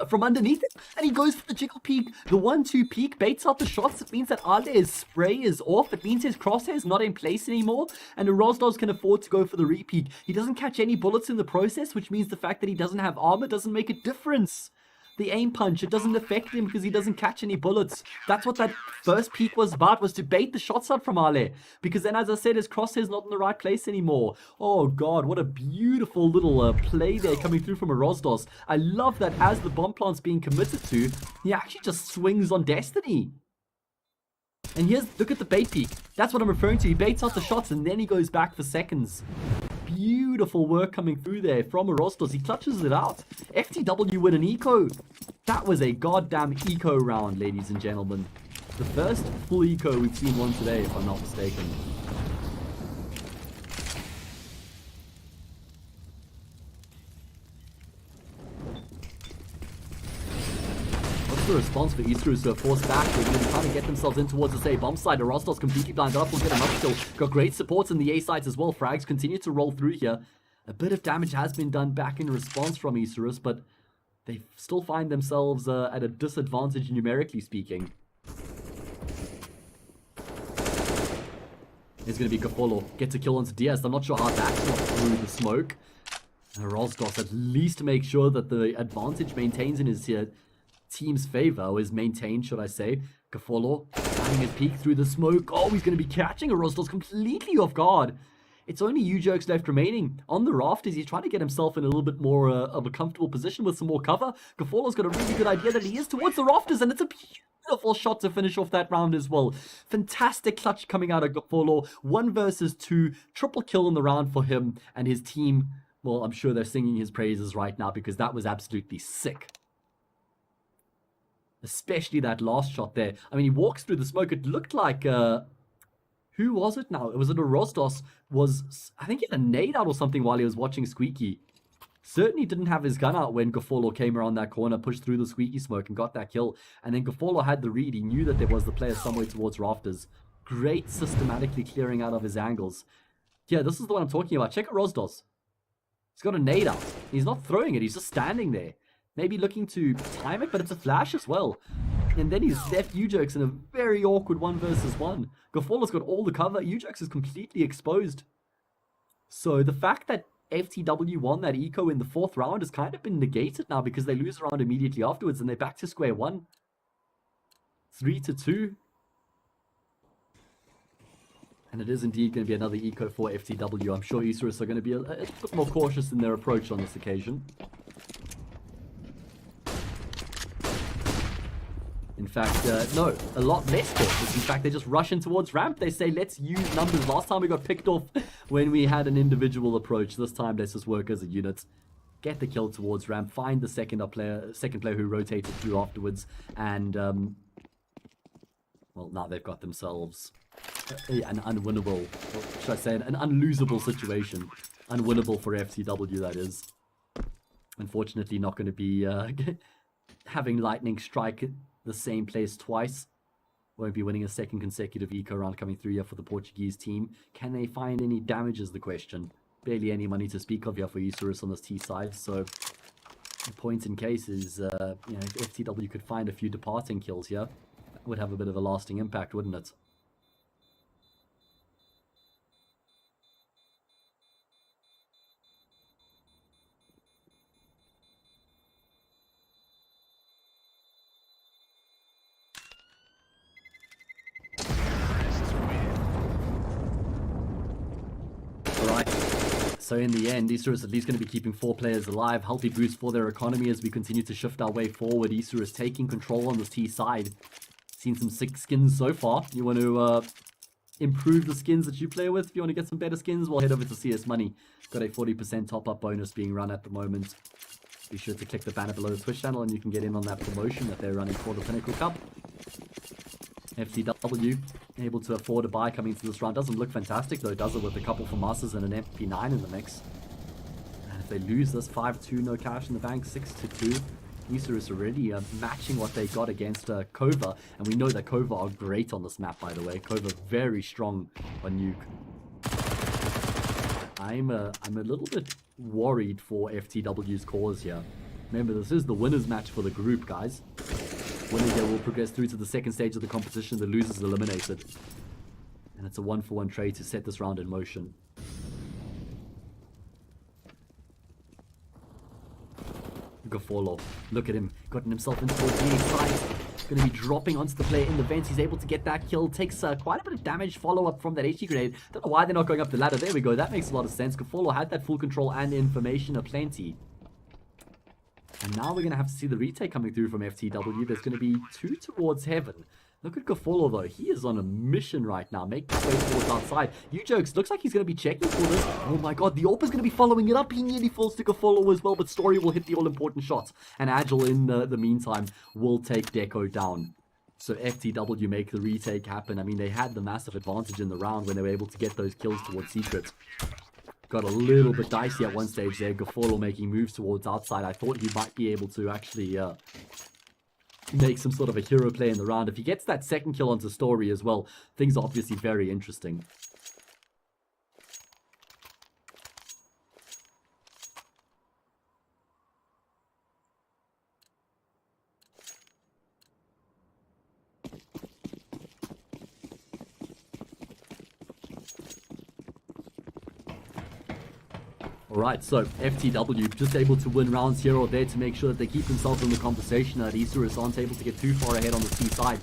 from underneath it. And he goes for the jiggle peek. The 1-2 peek baits out the shots. It means that Ali's spray is off. It means his crosshair is not in place anymore. And Rostos can afford to go for the repeat. He doesn't catch any bullets in the process, which means the fact that he doesn't have armor doesn't make a difference. The aim punch, it doesn't affect him because he doesn't catch any bullets. That's what that first peek was about, was to bait the shots out from Ale. Because then, as I said, his crosshair's not in the right place anymore. Oh god, what a beautiful little play there coming through from a Rostos. I love that as the bomb plant's being committed to, he actually just swings on Destiny. And here's, look at the bait peek. That's what I'm referring to. He baits out the shots and then he goes back for seconds. Beautiful work coming through there from Rostos. He clutches it out. FTW with an eco. That was a goddamn eco round, ladies and gentlemen. The first full eco we've seen one today, if I'm not mistaken. The response for Isurus to force back. They're going to be trying to get themselves in towards the bomb side. Rostos completely blinded up. Will get another kill. Got great supports in the A sides as well. Frags continue to roll through here. A bit of damage has been done back in response from Isurus, but they still find themselves at a disadvantage numerically speaking. It's going to be Gafolo. Gets a kill onto Diaz. I'm not sure how that's not through the smoke. And Rostos at least make sure that the advantage maintains in his team's favor, or is maintained, should I say. Gafolo having his peek through the smoke. Oh, he's going to be catching a Rostos completely off guard. It's only uJerks left remaining. On the rafters, he's trying to get himself in a little bit more of a comfortable position with some more cover. Gafolo's got a really good idea that he is towards the rafters, and it's a beautiful shot to finish off that round as well. Fantastic clutch coming out of Gafolo. 1 versus 2. Triple kill in the round for him and his team. Well, I'm sure they're singing his praises right now because that was absolutely sick. Especially that last shot there. I mean, he walks through the smoke. It looked like, who was it now? Was it a Rostos? I think he had a nade out or something while he was watching Squeaky. Certainly didn't have his gun out when Gafolo came around that corner, pushed through the Squeaky smoke and got that kill. And then Gafolo had the read. He knew that there was the player somewhere towards rafters. Great systematically clearing out of his angles. Yeah, this is the one I'm talking about. Check out Rostos. He's got a nade out. He's not throwing it. He's just standing there. Maybe looking to time it, but it's a flash as well. And then he's left uJerks in a very awkward 1 versus 1. Gafolo's got all the cover. uJerks is completely exposed. So the fact that FTW won that eco in the 4th round has kind of been negated now because they lose a round immediately afterwards and they're back to square one. 3-2. And it is indeed going to be another eco for FTW. I'm sure Isurus are going to be a bit more cautious in their approach on this occasion. In fact, no, a lot less cautious. In fact, they just rush in towards ramp. They say, let's use numbers. Last time we got picked off when we had an individual approach. This time, let's just work as a unit. Get the kill towards ramp. Find the second player who rotated through afterwards. And, well, now they've got themselves an unwinnable, or should I say, an unlosable situation. Unwinnable for FTW, that is. Unfortunately, not going to be having lightning strike the same place twice. Won't be winning a second consecutive eco round coming through here for the Portuguese team. Can they find any damage is the question. Barely any money to speak of here for Isurus on this T side, so the point in case is, you know, if FTW could find a few departing kills here, that would have a bit of a lasting impact, wouldn't it? So in the end, Isurus at least going to be keeping 4 players alive. Healthy boost for their economy as we continue to shift our way forward. Isurus taking control on the T side. Seen some sick skins so far. You want to improve the skins that you play with? If you want to get some better skins, well, head over to CS Money. Got a 40% top-up bonus being run at the moment. Be sure to click the banner below the Twitch channel and you can get in on that promotion that they're running for the Pinnacle Cup. FTW able to afford a buy coming into this round. Doesn't look fantastic though, does it, with a couple for Masters and an MP9 in the mix. And if they lose this 5-2, no cash in the bank, 6-2. Isurus already matching what they got against KOVA, and we know that KOVA are great on this map, by the way. KOVA very strong on nuke. I'm a little bit worried for FTW's cause here. Remember, this is the winners match for the group, guys. Winner here will progress through to the second stage of the competition. The loser is eliminated. And it's a 1-for-1 trade to set this round in motion. Gafolo, look at him, gotten himself into the fight. Going to be dropping onto the player in the vents. He's able to get that kill. Takes quite a bit of damage follow-up from that HE grenade. Don't know why they're not going up the ladder. There we go. That makes a lot of sense. Gafolo had that full control and information aplenty. And now we're going to have to see the retake coming through from FTW. There's going to be 2 towards heaven. Look at Gafolo though. He is on a mission right now. Make his way towards outside. U-Jokes looks like he's going to be checking for this. Oh my god, the AWP is going to be following it up. He nearly falls to Gafolo as well, but Story will hit the all-important shot. And Agile in the meantime will take Deco down. So FTW make the retake happen. I mean, they had the massive advantage in the round when they were able to get those kills towards Secret. Got a little bit dicey at one stage there. Gafolo making moves towards outside. I thought he might be able to actually make some sort of a hero play in the round. If he gets that second kill onto Story as well, things are obviously very interesting. Alright, so FTW just able to win rounds here or there to make sure that they keep themselves in the conversation. That Isurus aren't able to get too far ahead on the C side.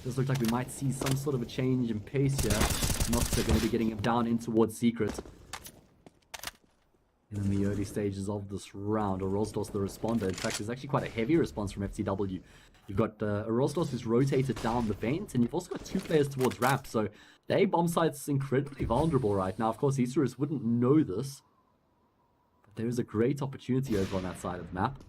Does look like we might see some sort of a change in pace here. Noxa going to be getting him down in towards Secret. In the early stages of this round, Orostos the responder. In fact, there's actually quite a heavy response from FTW. You've got Orostos who's rotated down the vent, and you've also got 2 players towards ramp. So the A bomb site's incredibly vulnerable right now. Of course, Isurus wouldn't know this. There is a great opportunity over on that side of the map.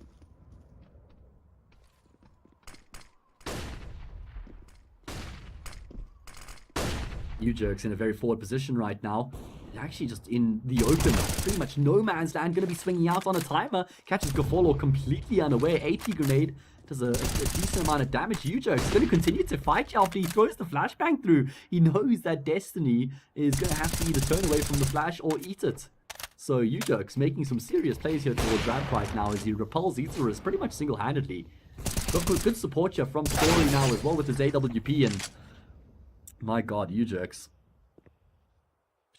U-Jerk's in a very forward position right now. Actually just in the open. Pretty much no man's land. Going to be swinging out on a timer. Catches Gafolo completely unaware. AT grenade does a decent amount of damage. U-Jerk's going to continue to fight after he throws the flashbang through. He knows that Destiny is going to have to either turn away from the flash or eat it. So U-Jerk's making some serious plays here towards ramp right now as he repels Isurus pretty much single-handedly. Got good support here from Story now as well with his AWP, and my god, U-Jerk's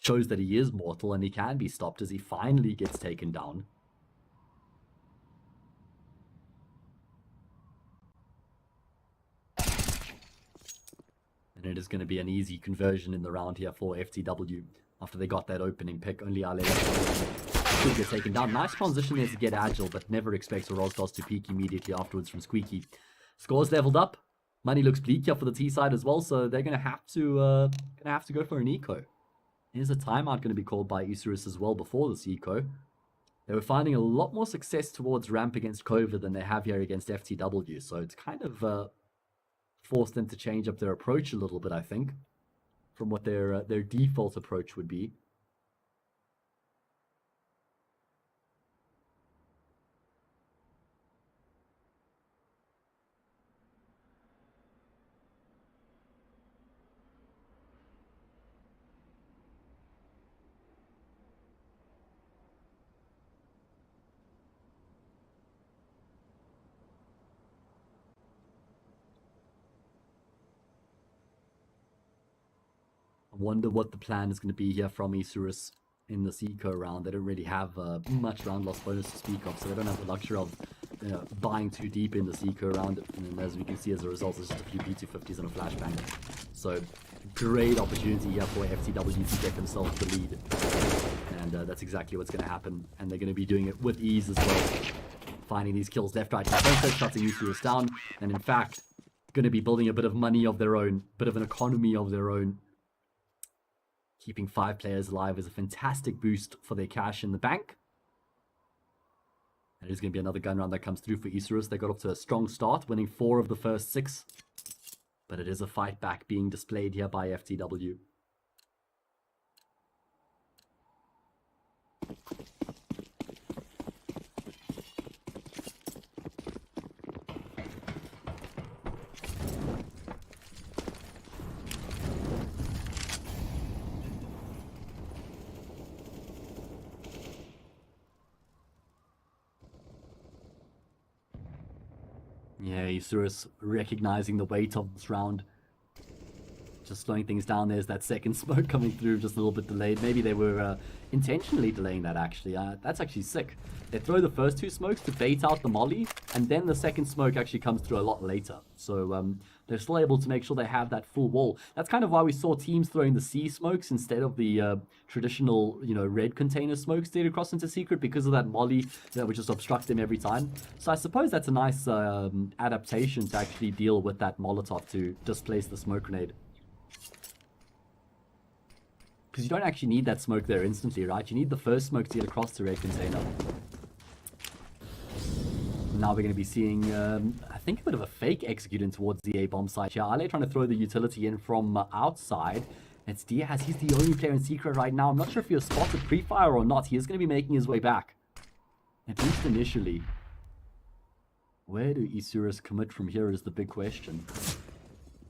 shows that he is mortal and he can be stopped as he finally gets taken down. And it is going to be an easy conversion in the round here for FTW after they got that opening pick. Only Ale should get taken down. Nice transition there to get agile, but never expects Rosdos to peek immediately afterwards from Squeaky. Scores leveled up. Money looks bleak here for the T side as well, so they're going to have to go for an eco. Here's a timeout going to be called by Isurus as well before this eco. They were finding a lot more success towards ramp against KOVA than they have here against FTW, so it's kind of forced them to change up their approach a little bit, I think, from what their default approach would be. Wonder what the plan is going to be here from Isurus in this eco round. They don't really have much round loss bonus to speak of, so they don't have the luxury of buying too deep in this eco round. And as we can see, as a result, it's just a few P250s and a flashbang. So great opportunity here for FTW to get themselves the lead, and that's exactly what's going to happen. And they're going to be doing it with ease as well, finding these kills left, right, and center, shutting Isurus down, and in fact, going to be building a bit of money of their own, bit of an economy of their own. Keeping 5 players alive is a fantastic boost for their cash in the bank. And there's going to be another gun round that comes through for Isurus. They got off to a strong start, winning 4 of the first 6. But it is a fight back being displayed here by FTW. Yeah, Isurus recognizing the weight of this round. Just slowing things down. There's that second smoke coming through, just a little bit delayed. Maybe they were intentionally delaying that, actually. That's actually sick. They throw the first 2 smokes to bait out the molly, and then the second smoke actually comes through a lot later. So they're still able to make sure they have that full wall. That's kind of why we saw teams throwing the C smokes instead of the traditional, red container smokes straight across into secret, because of that molly that would just obstruct them every time. So I suppose that's a nice adaptation to actually deal with that Molotov to displace the smoke grenade. Because you don't actually need that smoke there instantly, right? You need the first smoke to get across the red container. Now we're going to be seeing, I think, a bit of a fake executing towards the A bomb site here. Ale trying to throw the utility in from outside. It's Diaz. He's the only player in secret right now. I'm not sure if he was spotted pre-fire or not. He is going to be making his way back, at least initially. Where do Isurus commit from here is the big question.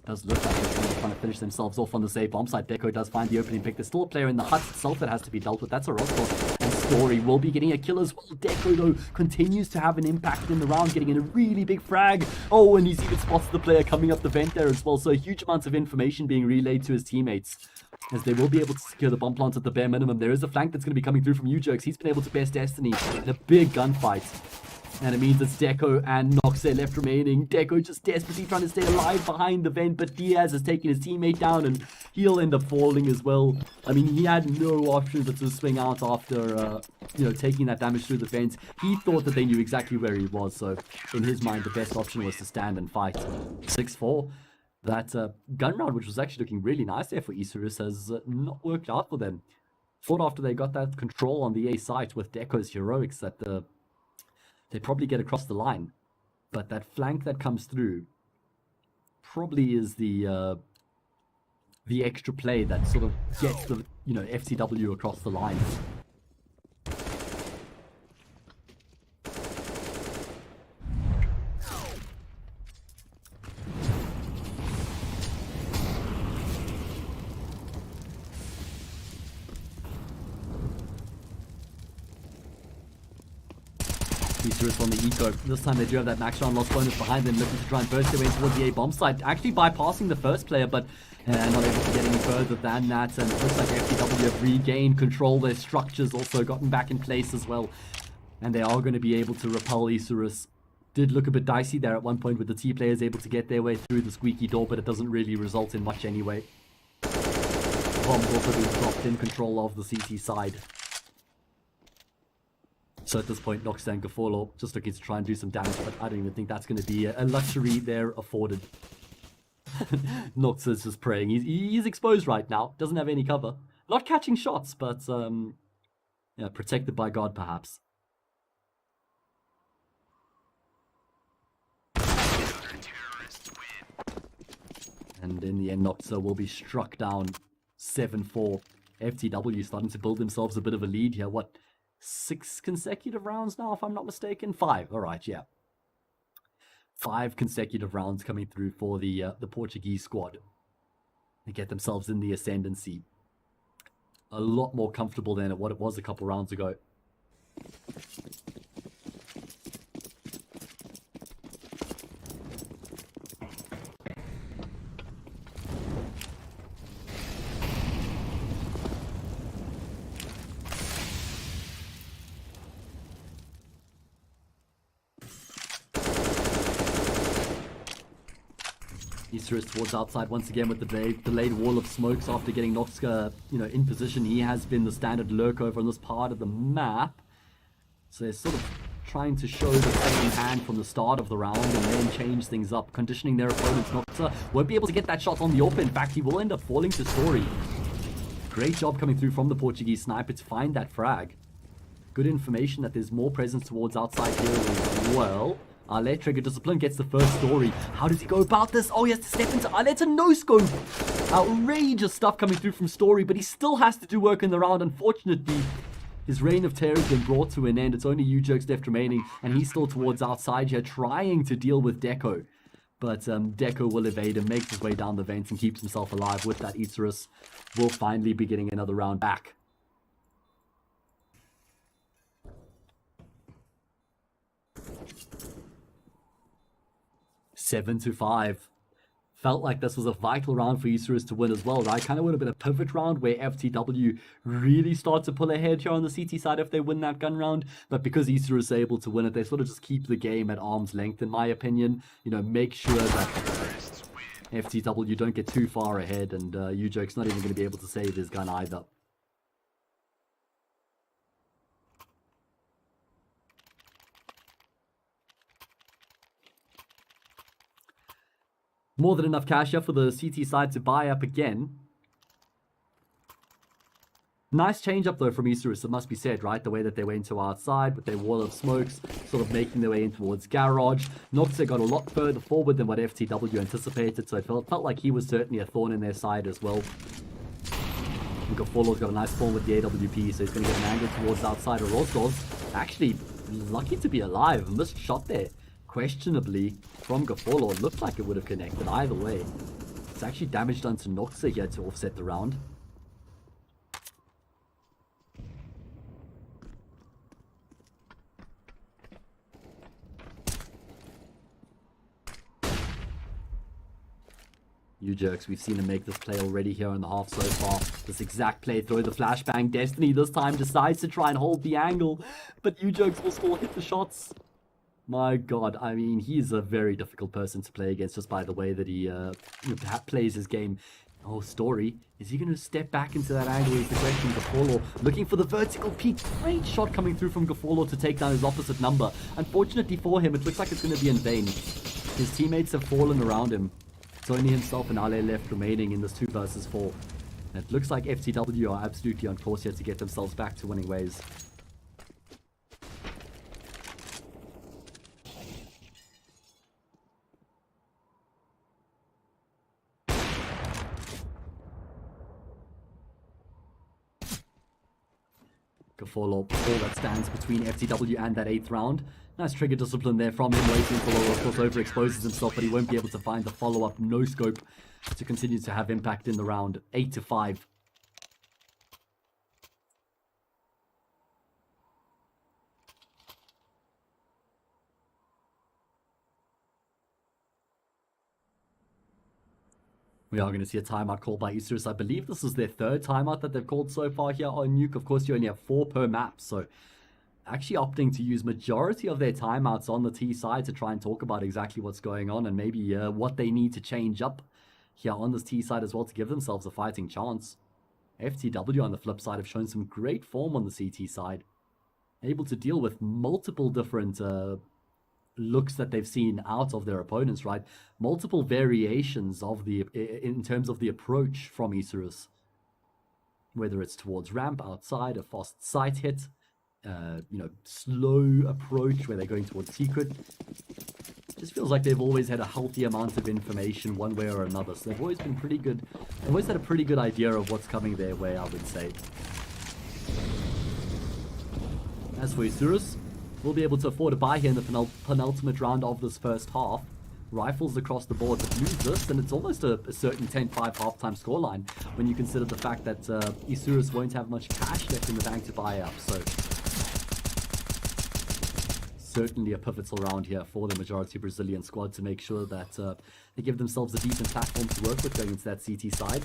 Does look like they're trying to finish themselves off on the safe bomb site. Deco does find the opening pick. There's still a player in the hut itself that has to be dealt with. That's a Roscoe. And Story will be getting a kill as well. Deco, though, continues to have an impact in the round, getting in a really big frag. Oh, and he's even spotted the player coming up the vent there as well. So huge amounts of information being relayed to his teammates, as they will be able to secure the bomb plant at the bare minimum. There is a flank that's going to be coming through from U-Jerks. He's been able to best Destiny in a big gunfight. And it means it's Deco and Noxer left remaining. Deco just desperately trying to stay alive behind the vent, but Diaz has taken his teammate down, and he'll end up falling as well. I mean, he had no option but to swing out after, taking that damage through the vent. He thought that they knew exactly where he was, so in his mind, the best option was to stand and fight. 6-4. That gun round, which was actually looking really nice there for Isurus, has not worked out for them. Thought after they got that control on the A site with Deco's heroics that they probably get across the line, but that flank that comes through probably is the extra play that sort of gets the FTW across the line. Isurus on the eco. This time they do have that max round loss bonus behind them, looking to try and burst their way towards the A bomb site. Actually bypassing the first player, but not able to get any further than that. And it looks like FTW have regained control. Their structures also gotten back in place as well. And they are going to be able to repel Isurus Did look a bit dicey there at one point with the T players able to get their way through the squeaky door, but it doesn't really result in much anyway. Bombs also being dropped in control of the CT side. So at this point, Noxa and Gafolo just looking to try and do some damage, but I don't even think that's going to be a luxury they're afforded. Noxa's just praying. He's exposed right now, doesn't have any cover. Not catching shots, but yeah, protected by God, perhaps. And in the end, Noxa will be struck down 7-4. FTW starting to build themselves a bit of a lead here. What, 6 consecutive rounds now, if I'm not mistaken? 5, all right, yeah. 5 consecutive rounds coming through for the Portuguese squad. They get themselves in the ascendancy. A lot more comfortable than what it was a couple rounds ago. Isurus towards outside once again with the delayed wall of smokes after getting Noxa, in position. He has been the standard lurk over on this part of the map. So they're sort of trying to show the same hand from the start of the round and then change things up, conditioning their opponents. Noxa won't be able to get that shot on the open. In fact, he will end up falling to Story. Great job coming through from the Portuguese sniper to find that frag. Good information that there's more presence towards outside here as well. Arlet, Trigger Discipline, gets the first Story. How does he go about this? Oh, he has to step into Arlet's a no-scope. Outrageous stuff coming through from Story, but he still has to do work in the round. Unfortunately, his reign of terror has been brought to an end. It's only U-Jerks left remaining, and he's still towards outside here, trying to deal with Deco. But Deco will evade and makes his way down the vents and keeps himself alive with that. Isurus will finally be getting another round back. 7-5. Felt like this was a vital round for Isurus to win as well, right? Kind of would have been a pivot round where FTW really start to pull ahead here on the CT side if they win that gun round. But because Isurus is able to win it, they sort of just keep the game at arm's length, in my opinion. Make sure that FTW don't get too far ahead, and U-Jerk's not even going to be able to save his gun either. More than enough cash here for the CT side to buy up again. Nice change up though from Isurus, it must be said, right? The way that they went to outside with their wall of smokes, sort of making their way in towards garage. Noxa got a lot further forward than what FTW anticipated, so it felt like he was certainly a thorn in their side as well. Gafolo's got a nice form with the AWP, so he's going to get an angle towards outside. Orozco's actually lucky to be alive. Missed shot there. Questionably from Gafolo. It looked like it would have connected either way. It's actually damage done to Noxa here to offset the round. U-Jerks, we've seen him make this play already here in the half so far. This exact play, throw the flashbang. Destiny this time decides to try and hold the angle, but U-Jerks will still hit the shots. My God, I mean, he's a very difficult person to play against just by the way that he plays his game. Oh, Story, is he going to step back into that angle is the question. Gafolo looking for the vertical peak. Great shot coming through from Gafolo to take down his opposite number. Unfortunately for him, it looks like it's going to be in vain. His teammates have fallen around him. It's only himself and Ale left remaining in this 2 versus 4. And it looks like FTW are absolutely on course here to get themselves back to winning ways. Gafolo, all that stands between FTW and that 8th round. Nice trigger discipline there from him, waiting for Lolo. Of course, overexposes himself, but he won't be able to find the follow-up no-scope to continue to have impact in the round. 8-5. We are going to see a timeout called by Isurus. I believe this is their 3rd timeout that they've called so far here on Nuke. Of course, you only have 4 per map, so actually opting to use majority of their timeouts on the T side to try and talk about exactly what's going on and maybe what they need to change up here on this T side as well to give themselves a fighting chance. FTW on the flip side have shown some great form on the CT side, able to deal with multiple different looks that they've seen out of their opponents, right? Multiple variations of in terms of the approach from Isurus, whether it's towards ramp outside, a fast sight hit, slow approach where they're going towards secret. Just feels like they've always had a healthy amount of information one way or another. So they've always been pretty good. They've always had a pretty good idea of what's coming their way, I would say. As for Isurus, we'll be able to afford a buy here in the penultimate round of this first half. Rifles across the board, but lose this, and it's almost a certain 10-5 halftime scoreline when you consider the fact that Isurus won't have much cash left in the bank to buy up. So certainly a pivotal round here for the majority Brazilian squad to make sure that they give themselves a decent platform to work with going into that CT side.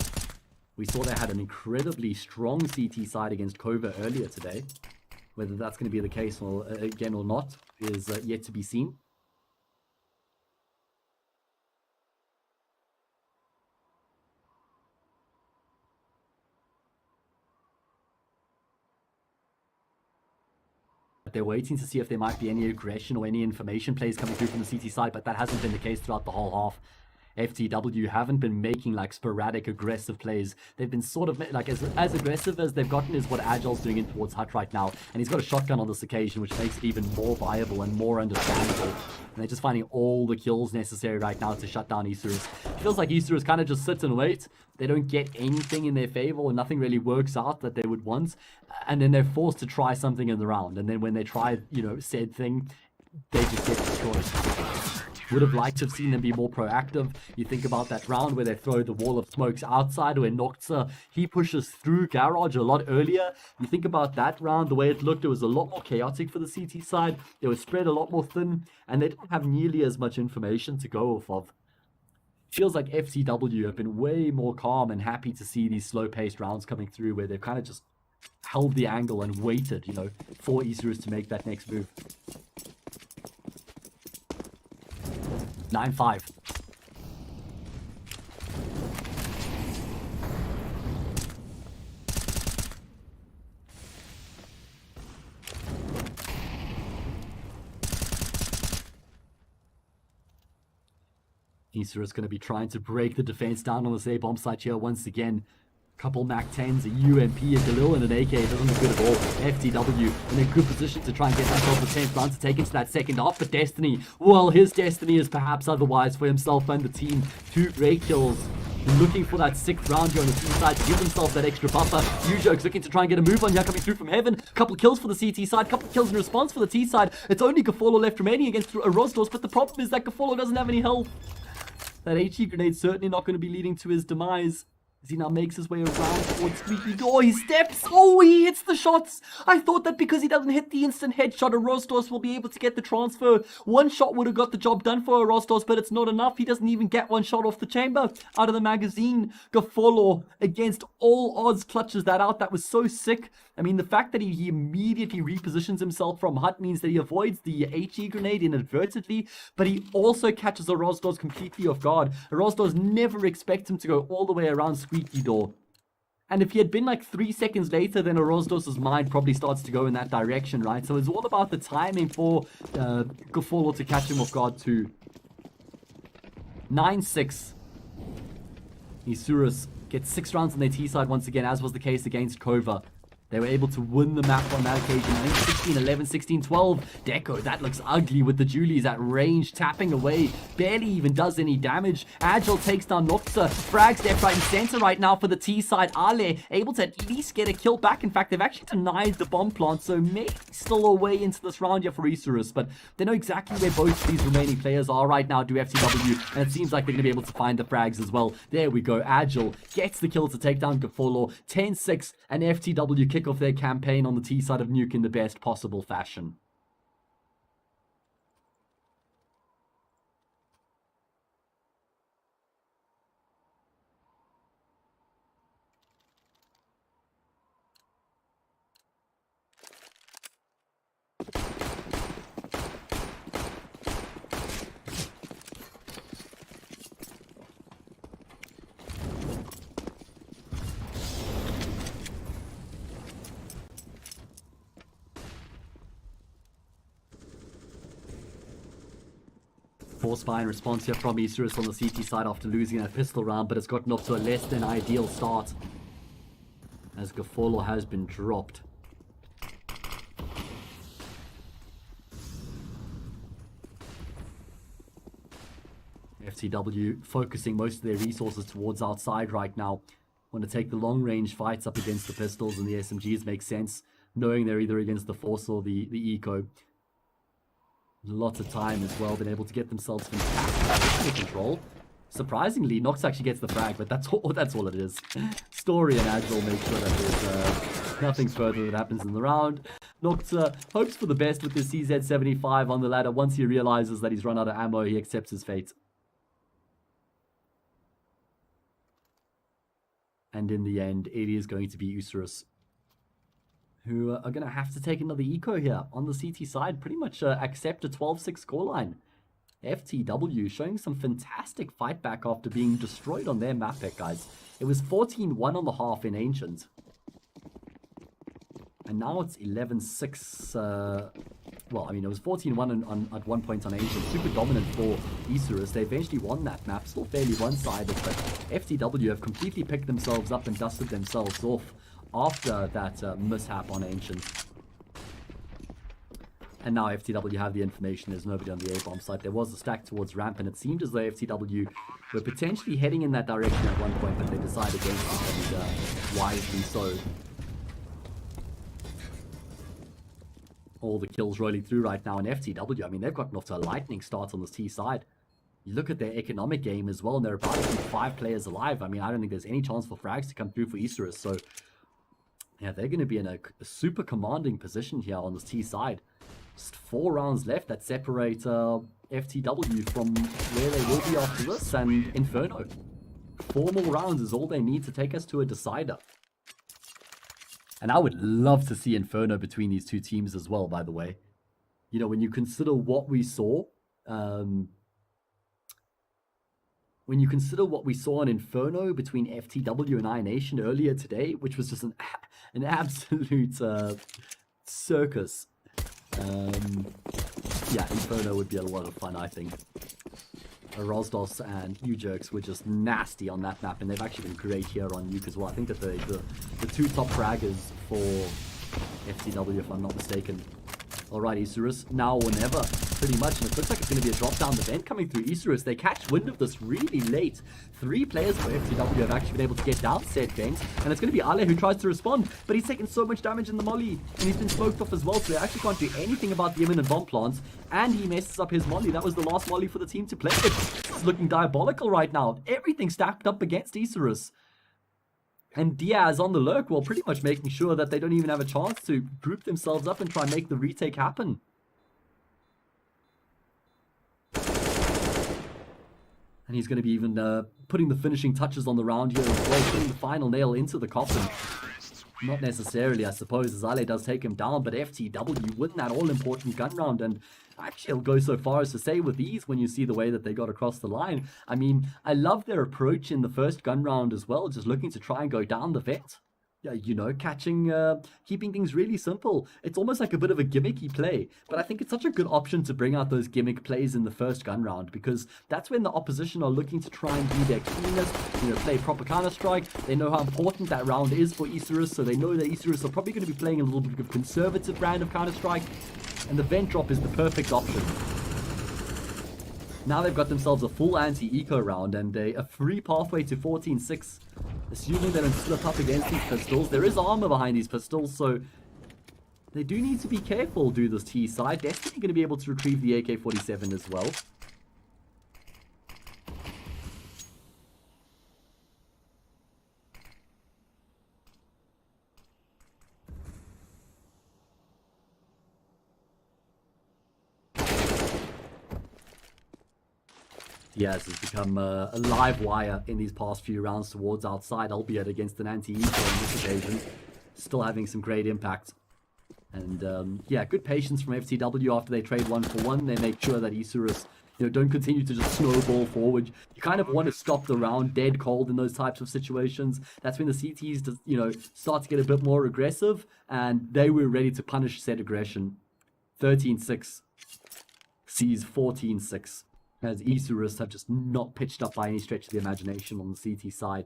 We saw they had an incredibly strong CT side against KOVA earlier today. Whether that's going to be the case or again or not is yet to be seen. They're waiting to see if there might be any aggression or any information plays coming through from the CT side, but that hasn't been the case throughout the whole half. FTW haven't been making like sporadic aggressive plays. They've been sort of like as aggressive as they've gotten is what Agile's doing in towards Hut right now. And he's got a shotgun on this occasion, which makes it even more viable and more understandable. And they're just finding all the kills necessary right now to shut down Isurus. It feels like Isurus kind of just sit and wait. They don't get anything in their favor or nothing really works out that they would want. And then they're forced to try something in the round. And then when they try, said thing, they just get destroyed. Would have liked to have seen them be more proactive. You think about that round where they throw the wall of smokes outside, where Nocta, he pushes through Garage a lot earlier. You think about that round, the way it looked, it was a lot more chaotic for the CT side. They were spread a lot more thin, and they didn't have nearly as much information to go off of. Feels like FTW have been way more calm and happy to see these slow-paced rounds coming through, where they've kind of just held the angle and waited, for Isurus to make that next move. 9-5. Isurus going to be trying to break the defense down on this A-bomb site here once again. Couple MAC-10s, a UMP, a Galil, and an AK. It doesn't look good at all. FTW in a good position to try and get themselves the 10th round to take into that second half. But Destiny, well, his destiny is perhaps otherwise for himself and the team. 2 great kills. Looking for that 6th round here on the team side to give themselves that extra buffer. U-Jokes looking to try and get a move on here coming through from heaven. Couple kills for the CT side, couple kills in response for the T side. It's only Gafolo left remaining against Rostos, but the problem is that Gafolo doesn't have any health. That HE grenade certainly not going to be leading to his demise. As he now makes his way around towards Squeaky Door, he steps, oh, he hits the shots. I thought that because he doesn't hit the instant headshot, Rostos will be able to get the transfer. One shot would have got the job done for Rostos, but it's not enough. He doesn't even get one shot off the chamber out of the magazine. Gafolo, against all odds, clutches that out. That was so sick. I mean, the fact that he immediately repositions himself from Hut means that he avoids the HE grenade inadvertently, but he also catches Rostos completely off guard. Rostos never expects him to go all the way around Squeaky Door. And if he had been like 3 seconds later, then Rostos' mind probably starts to go in that direction, right? So it's all about the timing for Gafolo to catch him off guard too. 9-6. Isurus gets 6 rounds on their T side once again, as was the case against KOVA. They were able to win the map on that occasion. 16, 11, 16, 12. Deco, that looks ugly with the Julies at range, tapping away. Barely even does any damage. Agile takes down Nocta. Frags left, right, and center right now for the T side. Ale able to at least get a kill back. In fact, they've actually denied the bomb plant, so maybe still a way into this round here for Isurus. But they know exactly where both these remaining players are right now, do FTW. And it seems like they're going to be able to find the frags as well. There we go. Agile gets the kill to take down Gafolo. 10-6, and FTW kick off their campaign on the T side of Nuke in the best possible fashion. Force fire response here from Isurus on the CT side after losing that pistol round, but it's gotten off to a less than ideal start as Gafolo has been dropped. FTW focusing most of their resources towards outside right now. Want to take the long range fights up against the pistols, and the SMGs make sense, knowing they're either against the Force or the Eco. Lots of time as well, been able to get themselves fantastic control. Surprisingly, Nox actually gets the frag, but that's all it is. Story and Agile make sure that there's nothing further that happens in the round. Nox hopes for the best with his CZ75 on the ladder. Once he realizes that he's run out of ammo, he accepts his fate. And in the end, it is going to be Isurus who are going to have to take another eco here on the CT side. Pretty much accept a 12-6 scoreline. FTW showing some fantastic fight back after being destroyed on their map pick, guys. It was 14-1 on the half in Ancient. And now it's 11-6. Well, I mean, it was 14-1 at one point on Ancient. Super dominant for Isurus. They eventually won that map. Still fairly one-sided, but FTW have completely picked themselves up and dusted themselves off after that mishap on Ancient. And now FTW have the information. There's nobody on the A-bomb site. There was a stack towards ramp, and it seemed as though FTW were potentially heading in that direction at one point, but they decided against it, and wisely so. All the kills rolling through right now in FTW. I mean, they've gotten off to a lightning start on this T side. You look at their economic game as well, and they're about to keep 5 players alive. I mean, I don't think there's any chance for frags to come through for Isurus. So, yeah, they're going to be in a super commanding position here on this T side. Just 4 rounds left that separate FTW from where they will be after this, and Inferno. 4 more rounds is all they need to take us to a decider. And I would love to see Inferno between these two teams as well, by the way. You know, when you consider what we saw, when you consider what we saw in Inferno between FTW and iNation earlier today, which was just an absolute circus. Yeah, Inferno would be a lot of fun, I think. Rosdos and U-Jerks were just nasty on that map, and they've actually been great here on Nuke as well. I think that the 2 top fraggers for FTW, if I'm not mistaken. Alright, Isurus, now or never, pretty much. And it looks like it's going to be a drop down the vent coming through Isurus. They catch wind of this really late. 3 players for FTW have actually been able to get down said vent. And it's going to be Ale who tries to respond. But he's taken so much damage in the molly. And he's been smoked off as well. So they actually can't do anything about the imminent bomb plants. And he messes up his molly. That was the last molly for the team to play. It's looking diabolical right now. Everything stacked up against Isurus. And Diaz on the lurk, well, pretty much making sure that they don't even have a chance to group themselves up and try and make the retake happen. And he's going to be even putting the finishing touches on the round here as well, putting the final nail into the coffin. Not necessarily, I suppose, as Ale does take him down, but FTW win that all-important gun round, and actually I'll go so far as to say with these, when you see the way that they got across the line, I mean, I love their approach in the first gun round as well, just looking to try and go down the vet. You know, catching, keeping things really simple. It's almost like a bit of a gimmicky play, but I think it's such a good option to bring out those gimmick plays in the first gun round, because that's when the opposition are looking to try and be their cleanest, you know, play proper Counter-Strike. They know how important that round is for Isurus, so they know that Isurus are probably going to be playing a little bit of conservative brand of Counter-Strike, and the vent drop is the perfect option. Now they've got themselves a full anti-eco round and a free pathway to 14-6. Assuming they don't slip up against these pistols. There is armor behind these pistols, so they do need to be careful, do this T side. Definitely going to be able to retrieve the AK-47 as well. Diaz has become a live wire in these past few rounds towards outside, albeit against an anti-eco on this occasion. Still having some great impact. And yeah, good patience from FTW after they trade 1-for-1. They make sure that Isurus, you know, don't continue to just snowball forward. You kind of want to stop the round dead cold in those types of situations. That's when the CTs, you know, start to get a bit more aggressive, and they were ready to punish said aggression. 13-6 sees 14-6. as Isurus have just not pitched up by any stretch of the imagination on the CT side.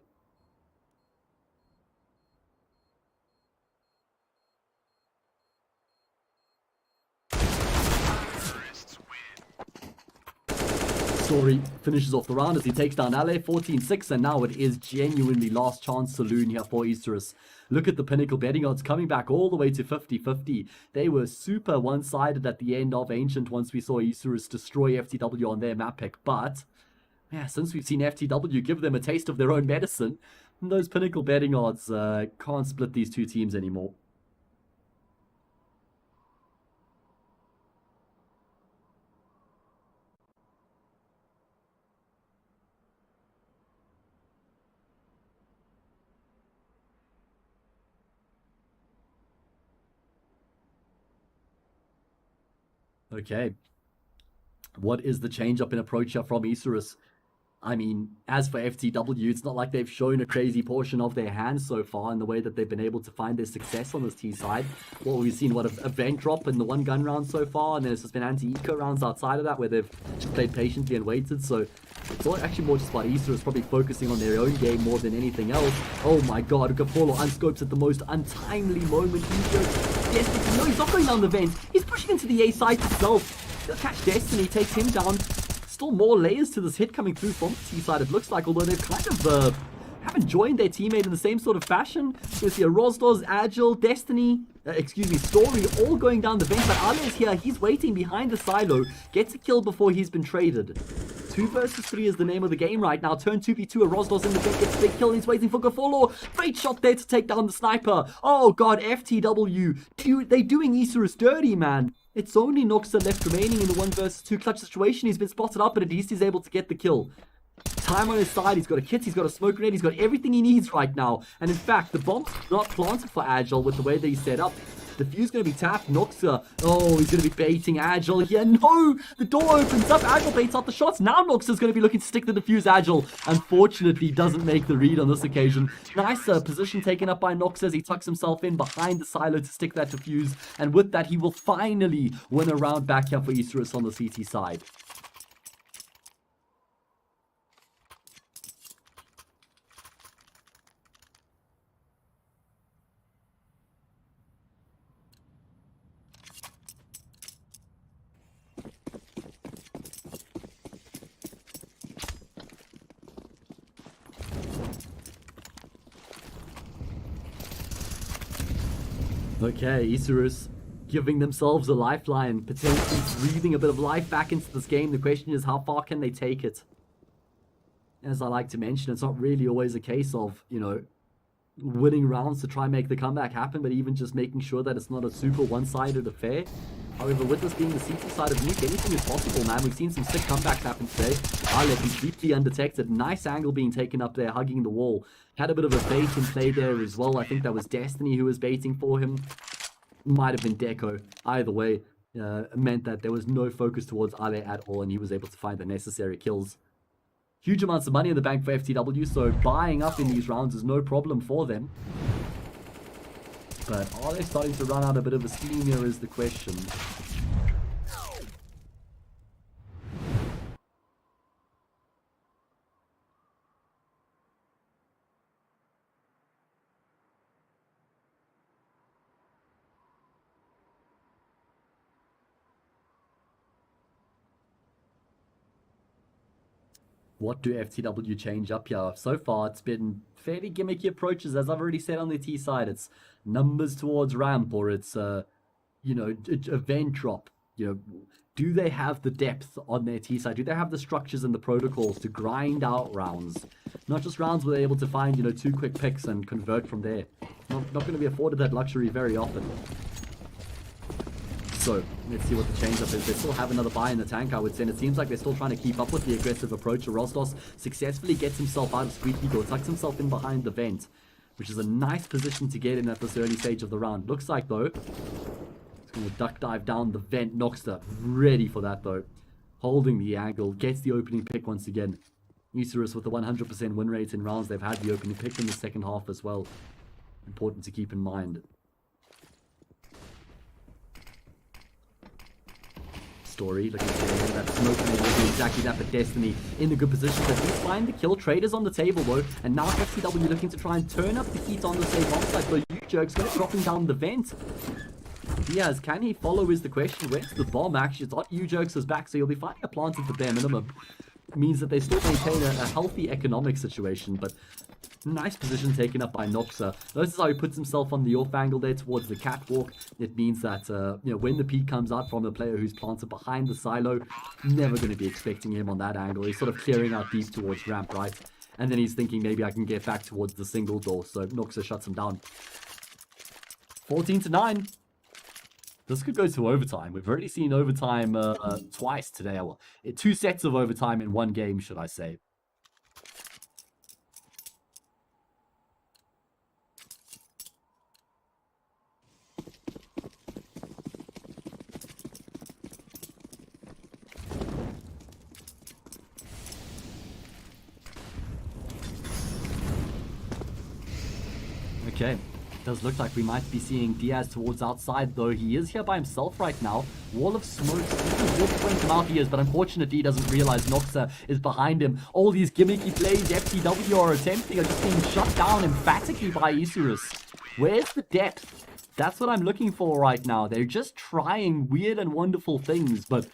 Story finishes off the round as he takes down Ale 14-6, and now it is genuinely last chance saloon here for Isurus. Look at the Pinnacle betting odds coming back all the way to 50-50. They were super one-sided at the end of Ancient once we saw Isurus destroy FTW on their map pick, but yeah, since we've seen FTW give them a taste of their own medicine, those Pinnacle betting odds can't split these two teams anymore. Okay, what is the change up in approach here from Isurus? I mean, as for FTW, it's not like they've shown a crazy portion of their hands so far in the way that they've been able to find their success on this T side. Well, we've seen a vent drop in the one gun round so far, and then it's just been anti-eco rounds outside of that where they've just played patiently and waited. So it's all actually more just about Isurus probably focusing on their own game more than anything else. Oh my god, Gafolo unscopes at the most untimely moment. Yes, no, he's not going down the vent. He's pushing into the A side himself. He'll catch Destiny, takes him down. Still more layers to this hit coming through from the T side, it looks like, although they've kind of haven't joined their teammate in the same sort of fashion. You see a Rosdos, Agile, Destiny, Story all going down the vent, but Ale is here. He's waiting behind the silo, gets a kill before he's been traded. 2 versus 3 is the name of the game right now. Turn 2v2, a Rosdos in the vent gets a big kill, and he's waiting for Gafolo. Great shot there to take down the sniper. Oh god, FTW, they're doing Isurus dirty, man. It's only Noxa left remaining in the 1 versus 2 clutch situation. He's been spotted up, but at least he's able to get the kill. Time on his side, he's got a kit, he's got a smoke grenade, he's got everything he needs right now. And in fact, the bomb's not planted for Agile with the way that he's set up. The fuse going to be tapped. Noxa, oh, he's going to be baiting Agile here. No, the door opens up. Agile baits out the shots. Now Noxa's going to be looking to stick the defuse. Agile, unfortunately, doesn't make the read on this occasion. Nice position taken up by Noxa as he tucks himself in behind the silo to stick that defuse. And with that, he will finally win a round back here for Isurus on the CT side. Okay, Isurus giving themselves a lifeline, potentially breathing a bit of life back into this game. The question is, how far can they take it? As I like to mention, it's not really always a case of, you know, winning rounds to try and make the comeback happen, but even just making sure that it's not a super one-sided affair. However, with this being the CT side of Nuke, anything is possible, man. We've seen some sick comebacks happen today. Ale completely undetected. Nice angle being taken up there, hugging the wall. Had a bit of a bait in play there as well. I think that was Destiny who was baiting for him. Might have been Deco. Either way, meant that there was no focus towards Ale at all, and he was able to find the necessary kills. Huge amounts of money in the bank for FTW, so buying up in these rounds is no problem for them. But are they starting to run out a bit of a steam here is the question. What do FTW change up here? So far, it's been fairly gimmicky approaches, as I've already said on the T side. It's numbers towards ramp, or it's, you know, a vent drop. You know, do they have the depth on their T side? Do they have the structures and the protocols to grind out rounds? Not just rounds where they're able to find, you know, 2 quick picks and convert from there. Not going to be afforded that luxury very often. So, let's see what the change-up is. They still have another buy in the tank, I would say, and it seems like they're still trying to keep up with the aggressive approach. Rostos successfully gets himself out of Squeaky Door, tucks himself in behind the vent, which is a nice position to get in at this early stage of the round. Looks like, though, it's going to duck dive down the vent. Noxter, ready for that, though. Holding the angle, gets the opening pick once again. Isurus with the 100% win rate in rounds. They've had the opening pick in the second half as well. Important to keep in mind. Story. Looking at that smoke and they're doing exactly that, but Destiny in a good position to at least find the kill. Traders on the table though, and now FTW looking to try and turn up the heat on the same bomb site. But U-Jerk's going to dropping down the vent. Diaz, can he follow is the question. Where's the bomb actually? It's not U-Jerks' back, so he'll be finding a plant at the bare minimum. It means that they still maintain a healthy economic situation, but nice position taken up by Noxa. Notice how he puts himself on the off angle there towards the catwalk. It means that you know, when the peek comes out from the player who's planted behind the silo, never going to be expecting him on that angle. He's sort of clearing out deep towards ramp, right? And then he's thinking maybe I can get back towards the single door. So Noxa shuts him down. 14-9. This could go to overtime. We've already seen overtime twice today. Well, 2 sets of overtime in one game, should I say. Okay. Does look like we might be seeing Diaz towards outside, though he is here by himself right now. Wall of smoke. He is, but unfortunately he doesn't realize Noxa is behind him. All these gimmicky plays FTW are attempting are just being shut down emphatically by Isurus. Where's the depth? That's what I'm looking for right now. They're just trying weird and wonderful things, but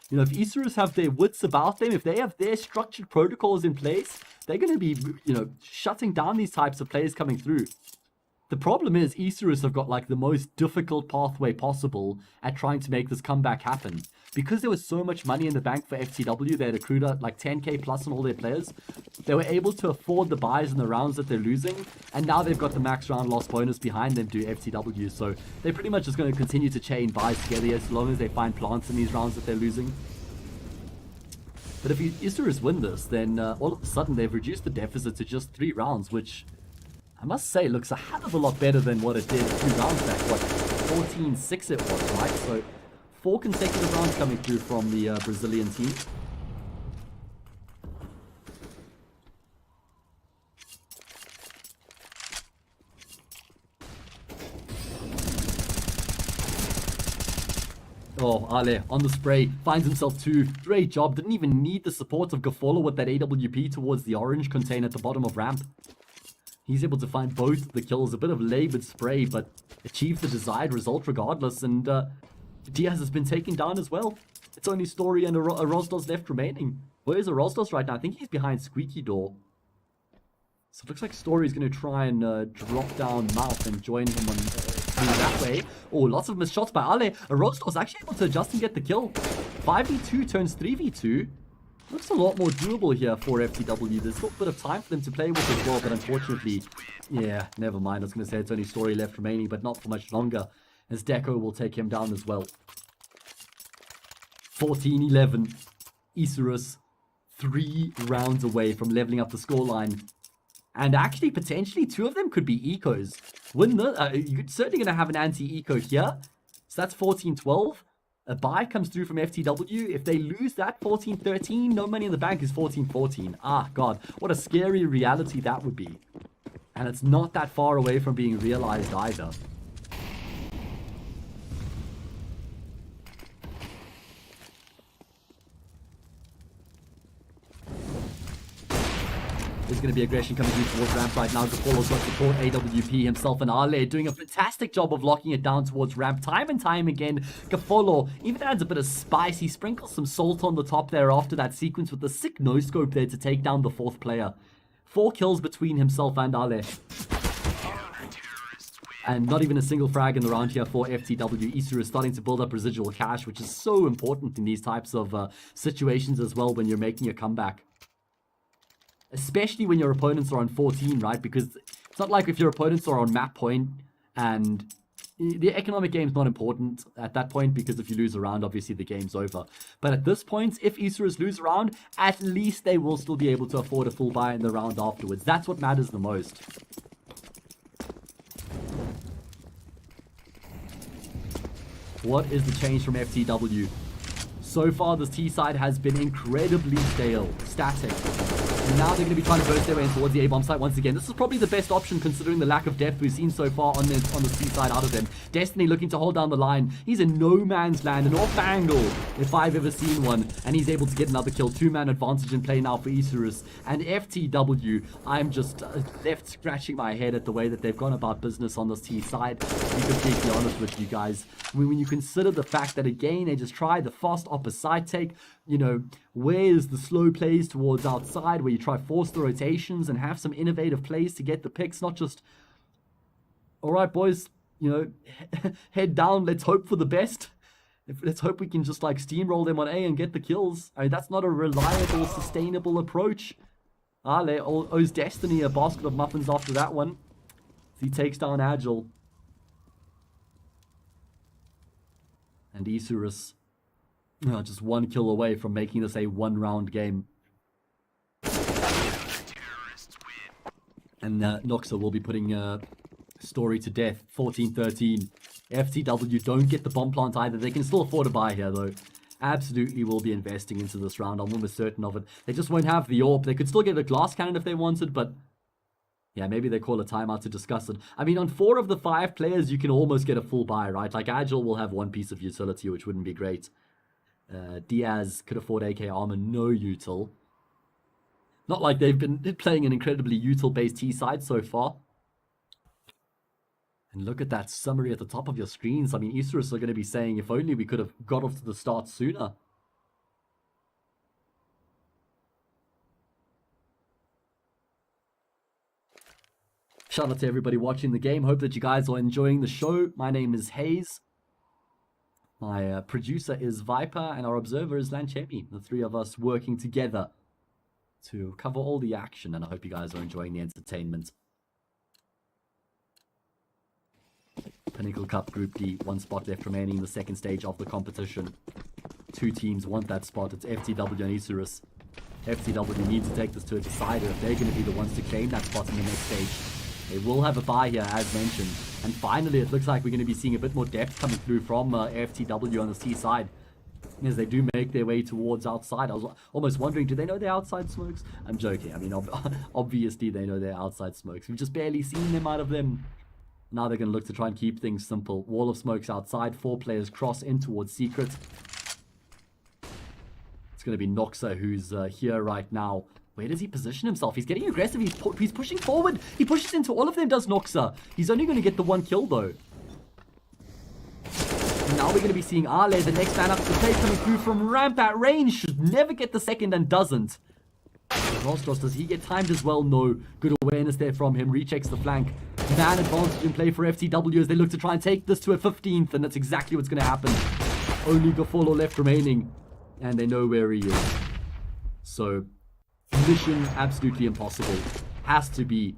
you know, if Isurus have their wits about them, if they have their structured protocols in place, they're going to be, you know, shutting down these types of players coming through. The problem is Isurus have got like the most difficult pathway possible at trying to make this comeback happen. Because there was so much money in the bank for FTW, they had accrued like 10k plus on all their players. They were able to afford the buys in the rounds that they're losing, and now they've got the max round loss bonus behind them to FTW. So they're pretty much just going to continue to chain buys together as long as they find plants in these rounds that they're losing. But if Isurus win this, then all of a sudden they've reduced the deficit to just 3 rounds, which I must say looks a hell of a lot better than what it did 2 rounds back. What, 14-6 it was, right? So 4 consecutive rounds coming through from the Brazilian team. Oh, Ale on the spray, finds himself 2. Great job, didn't even need the support of Gafolo with that AWP towards the orange container at the bottom of ramp. He's able to find both the kills, a bit of labored spray, but achieves the desired result regardless, and Diaz has been taken down as well. It's only Story and a Rosdos left remaining. Where is a Rosdos right now? I think he's behind Squeaky Door. So it looks like Story's going to try and drop down Mouth and join him on that way. Oh, lots of missed shots by Ale. A Rosdos actually able to adjust and get the kill. 5v2 turns 3v2. Looks a lot more doable here for FTW. There's still a bit of time for them to play with as well, but unfortunately, yeah, never mind. I was going to say it's only Story left remaining, but not for much longer, as Deco will take him down as well. 14-11. Isurus, 3 rounds away from leveling up the scoreline. And actually, potentially, 2 of them could be ecos. Win the, you're certainly going to have an anti-eco here. So that's 14-12. A buy comes through from FTW. If they lose that, 14-13, no money in the bank is 14-14. Ah, God, what a scary reality that would be. And it's not that far away from being realized either. There's going to be aggression coming through towards ramp right now. Gafolo's got support. AWP himself and Ale doing a fantastic job of locking it down towards ramp time and time again. Gafolo even adds a bit of spice. He sprinkles some salt on the top there after that sequence with the sick no-scope there to take down the 4th player. 4 kills between himself and Ale. And not even a single frag in the round here for FTW. Isurus is starting to build up residual cash, which is so important in these types of situations as well when you're making a comeback. Especially when your opponents are on 14, right? Because it's not like if your opponents are on map point and the economic game's not important at that point, because if you lose a round, obviously the game's over. But at this point, if Isurus lose a round, at least they will still be able to afford a full buy in the round afterwards. That's what matters the most. What is the change from FTW? So far, this T side has been incredibly stale, static. Now they're going to be trying to burst their way in towards the A-bomb site once again. This is probably the best option considering the lack of depth we've seen so far on the C side out of them. Destiny looking to hold down the line. He's in no man's land, an off angle if I've ever seen one. And he's able to get another kill. 2-man advantage in play now for Isurus. And FTW, I'm just left scratching my head at the way that they've gone about business on this T side. To be completely honest with you guys. When you consider the fact that again, they just try the fast opposite take. You know, where's the slow plays towards outside where you try force the rotations and have some innovative plays to get the picks, not just, all right, boys, you know, head down, let's hope for the best. Let's hope we can just like steamroll them on A and get the kills. I mean, that's not a reliable, sustainable approach. Ale owes Destiny a basket of muffins after that one. He takes down Agile. And Isurus, just one kill away from making this a one-round game. And Noxa will be putting Story to death. 14-13. FTW don't get the bomb plant either. They can still afford to buy here, though. Absolutely will be investing into this round. I'm almost certain of it. They just won't have the AWP. They could still get a glass cannon if they wanted, but yeah, maybe they call a timeout to discuss it. I mean, on 4 of the 5 players, you can almost get a full buy, right? Like, Agile will have one piece of utility, which wouldn't be great. Diaz could afford AK armor, no util. Not like they've been playing an incredibly util-based T side so far. And look at that summary at the top of your screens. I mean, Isurus are going to be saying, if only we could have got off to the start sooner. Shout out to everybody watching the game. Hope that you guys are enjoying the show. My name is Hayes. My producer is Viper, and our observer is Lanchemi. The 3 of us working together to cover all the action, and I hope you guys are enjoying the entertainment. Pinnacle Cup Group D, 1 spot left remaining in the second stage of the competition. 2 teams want that spot. It's FTW and Isurus. FTW need to take this to a decider if they're going to be the ones to claim that spot in the next stage. They will have a bye here, as mentioned. And finally, it looks like we're going to be seeing a bit more depth coming through from FTW on the C side, as they do make their way towards outside. I was almost wondering, do they know their outside smokes? I'm joking. I mean, obviously they know their outside smokes. We've just barely seen them out of them. Now they're going to look to try and keep things simple. Wall of smokes outside. 4 players cross in towards Secret. It's going to be Noxa who's here right now. Where does he position himself? He's getting aggressive. He's pushing forward. He pushes into all of them, does Noxa. He's only going to get the 1 kill, though. And now we're going to be seeing Ale, the next man up to the plate, coming through from ramp at range. Should never get the second and doesn't. Rostros, does he get timed as well? No. Good awareness there from him. Rechecks the flank. Man advantage in play for FTW as they look to try and take this to a 15th. And that's exactly what's going to happen. Only Gafolo left remaining. And they know where he is. So, mission absolutely impossible. Has to be.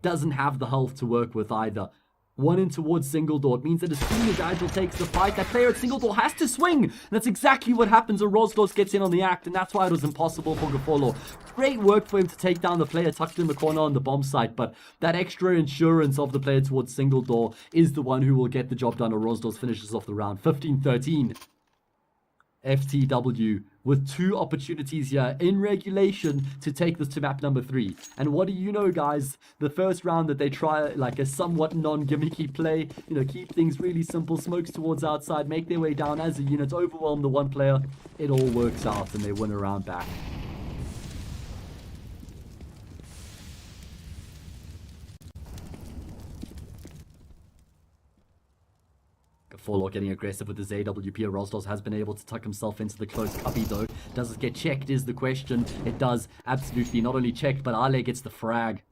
Doesn't have the health to work with either. 1 in towards single door. It means that as soon as Agile takes the fight, that player at single door has to swing. And that's exactly what happens when Rosglos gets in on the act. And that's why it was impossible for Gafolo. Great work for him to take down the player tucked in the corner on the bomb site. But that extra insurance of the player towards single door is the one who will get the job done. Or Rosglos finishes off the round. 15-13. FTW with 2 opportunities here in regulation to take this to map number 3. And what do you know, guys? The first round that they try like a somewhat non-gimmicky play, you know, keep things really simple, smokes towards outside, make their way down as a unit, overwhelm the 1 player. It all works out and they win a round back. Fallout getting aggressive with his AWP. Rostos has been able to tuck himself into the close cubby though. Does it get checked is the question. It does. Absolutely. Not only checked, but Ale gets the frag.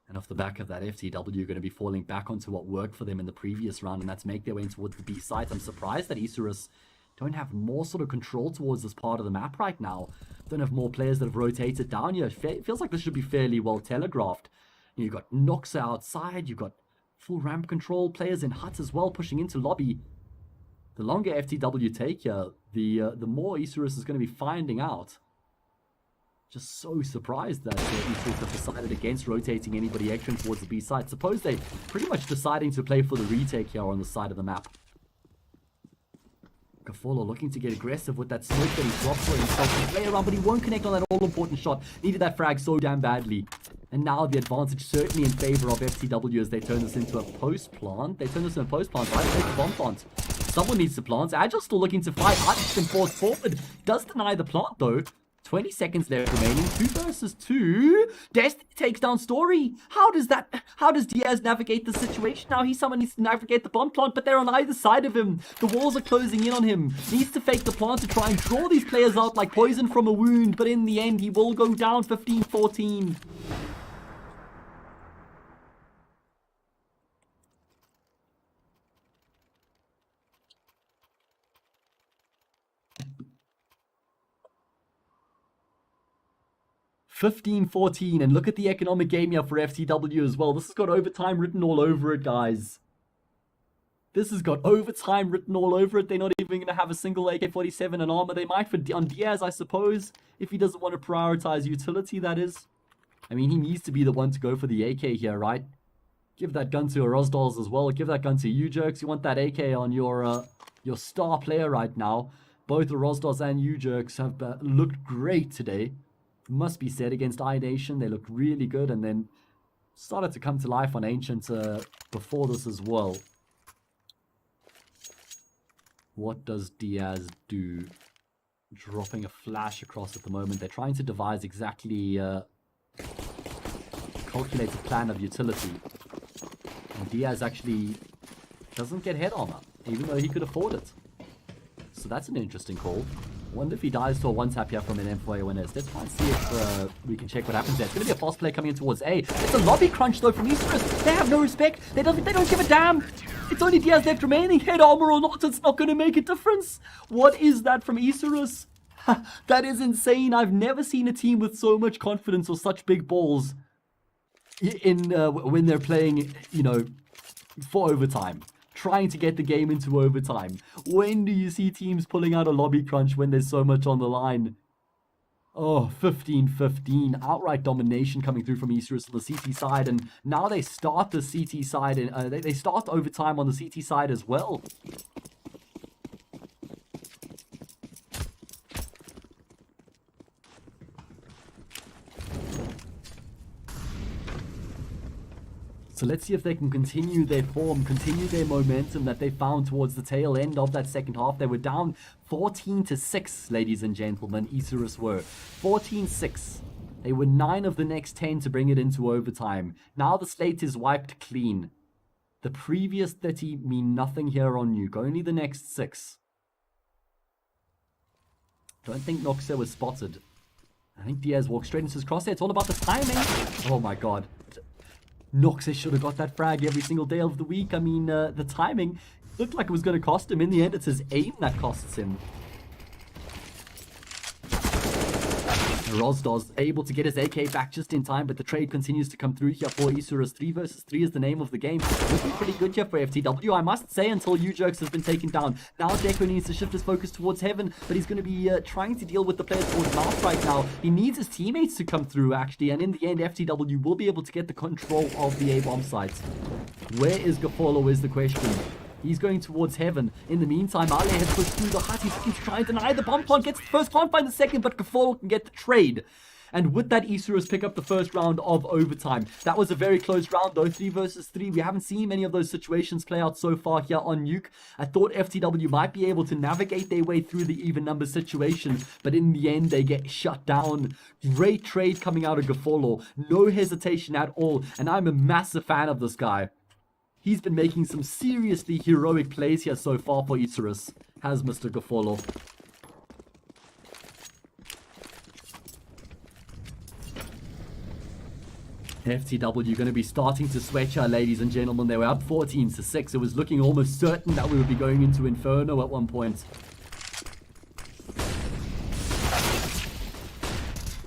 And off the back of that, FTW are going to be falling back onto what worked for them in the previous round, and that's make their way in towards the B site. I'm surprised that Isurus don't have more sort of control towards this part of the map right now. Don't have more players that have rotated down here. It feels like this should be fairly well telegraphed. You've got Noxa outside. You've got full ramp control. Players in huts as well pushing into lobby. The longer FTW take here, the more Isurus is going to be finding out Just so surprised that Esports have decided against rotating anybody extra towards the B side. Suppose they pretty much deciding to play for the retake here on the side of the map. Gafolo looking to get aggressive with that smoke that he dropped for himself to play around, but he won't connect on that all-important shot. Needed that frag so damn badly. And now the advantage certainly in favor of FTW as they turn this into a post plant. They turn this into a post plant, right? They take the bomb plant. Someone needs to plant. Agile still looking to fight. iTTaX been forced forward. Does deny the plant though. 20 seconds left remaining. 2 versus 2. Destiny takes down Story. How does Diaz navigate the situation now? Someone needs to navigate the bomb plant, but they're on either side of him. The walls are closing in on him. Needs to fake the plant to try and draw these players out like poison from a wound, but in the end, he will go down 15-14. $15-14, and look at the economic game here for FTW as well. This has got overtime written all over it, guys. This has got overtime written all over it. They're not even going to have a single AK-47 and armor. They might on Diaz, I suppose, if he doesn't want to prioritize utility, that is. I mean, he needs to be the one to go for the AK here, right? Give that gun to Rosdals as well. Give that gun to you, Jerks. You want that AK on your star player right now. Both the Rosdals and you, Jerks, have looked great today. Must be said, against iNation. They looked really good, and then started to come to life on Ancient before this as well. What does Diaz do? Dropping a flash across at the moment. They're trying to devise exactly calculated plan of utility. And Diaz actually doesn't get head armor, even though he could afford it. So that's an interesting call. Wonder if he dies to a one-tap here from an M4A winners. Let's try and see if we can check what happens there. It's going to be a fast play coming in towards A. It's a lobby crunch though from Isurus. They have no respect. They don't give a damn. It's only Diaz left remaining. Head armor or not, it's not going to make a difference. What is that from Isurus? That is insane. I've never seen a team with so much confidence or such big balls in when they're playing, you know, for overtime. Trying to get the game into overtime. When do you see teams pulling out a lobby crunch when there's so much on the line? Oh, 15-15. Outright domination coming through from Isurus on the CT side. And now they start the CT side. And they start overtime on the CT side as well. So let's see if they can continue their form, continue their momentum that they found towards the tail end of that second half. They were down 14-6, ladies and gentlemen. Isurus were 14-6. They were 9 of the next 10 to bring it into overtime. Now the slate is wiped clean. The previous 30 mean nothing here on Nuke, only the next 6. Don't think Noxa was spotted. I think Diaz walked straight into his crosshair. It's all about the timing. Oh my god. Noxus should have got that frag every single day of the week. I mean, the timing looked like it was going to cost him. In the end, it's his aim that costs him. Rosdal's able to get his AK back just in time, but the trade continues to come through here for Isurus. 3 versus 3 is the name of the game. Looking pretty good here for FTW, I must say, until U-Jerks has been taken down. Now Deco needs to shift his focus towards Heaven, but he's going to be trying to deal with the players towards Mouth right now. He needs his teammates to come through, actually, and in the end, FTW will be able to get the control of the A-bomb site. Where is Gafolo is the question. He's going towards Heaven. In the meantime, Ale has pushed through the hut. He's looking to try and deny the bomb plant. Gets the first, can't find the second, but Gafolo can get the trade. And with that, Isurus pick up the first round of overtime. That was a very close round, though. 3 versus 3. We haven't seen many of those situations play out so far here on Nuke. I thought FTW might be able to navigate their way through the even number situation, but in the end, they get shut down. Great trade coming out of Gafolo. No hesitation at all, and I'm a massive fan of this guy. He's been making some seriously heroic plays here so far for Isurus, has Mr. Gafolo. FTW going to be starting to sweat here, ladies and gentlemen. They were up 14-6. It was looking almost certain that we would be going into Inferno at one point.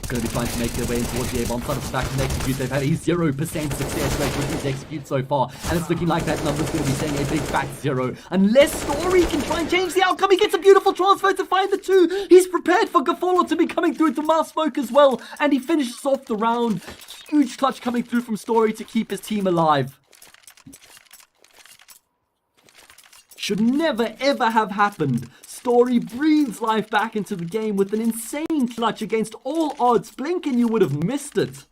Going to be trying to make their way in towards the A-bomb side of the back and execute. They've had a 0% success rate with these executes so far, and it's looking like that number's going to be saying a big fat 0. Unless Story can try and change the outcome. He gets a beautiful transfer to find the 2. He's prepared for Gafolo to be coming through to Mouse Smoke as well, and he finishes off the round. Huge clutch coming through from Story to keep his team alive. Should never ever have happened. Story breathes life back into the game with an insane clutch against all odds. Blink and you would have missed it.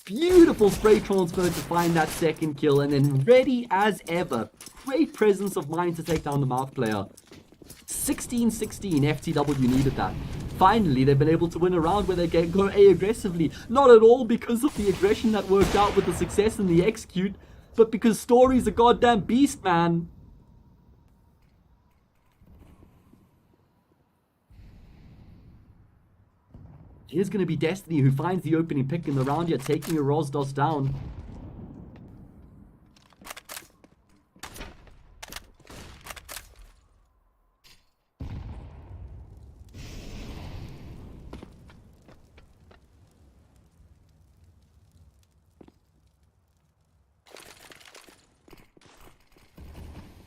Beautiful spray transfer to find that second kill, and then ready as ever. Great presence of mind to take down the mouth player. 16-16, FTW needed that. Finally, they've been able to win a round where they go A aggressively. Not at all because of the aggression that worked out with the success in the execute, but because Story's a goddamn beast, man. Here's going to be Destiny, who finds the opening pick in the round here, taking a Rosdos down.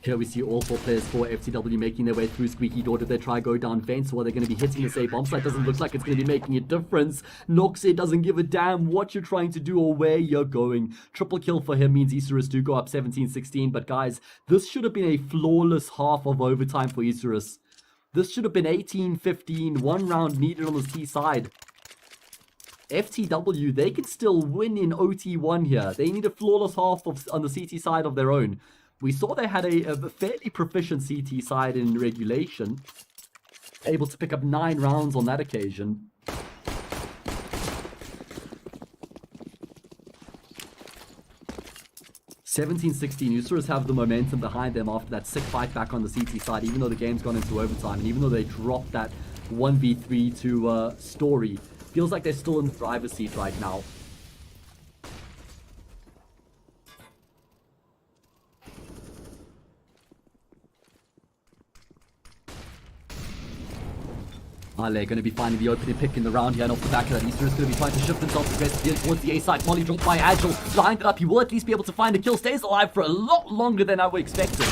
Here we see all 4 players for FTW making their way through Squeaky Door. Did they try go down vents, or are they going to be hitting this A-bomb site? Doesn't look like it's going to be making a difference. Noxe doesn't give a damn what you're trying to do or where you're going. Triple kill for him means Isurus do go up 17-16. But guys, this should have been a flawless half of overtime for Isurus. This should have been 18-15. 1 round needed on the T side. FTW, they can still win in OT1 here. They need a flawless half on the CT side of their own. We saw they had a fairly proficient CT side in regulation. Able to pick up 9 rounds on that occasion. Isurus have the momentum behind them after that sick fight back on the CT side, even though the game's gone into overtime, and even though they dropped that 1v3 to Story. Feels like they're still in the driver's seat right now. Ale going to be finding the opening pick in the round here, and off the back of that, Isurus going to be trying to shift himself aggressively towards the A side. Molly dropped by Agile, lined it up. He will at least be able to find a kill. Stays alive for a lot longer than I would expected.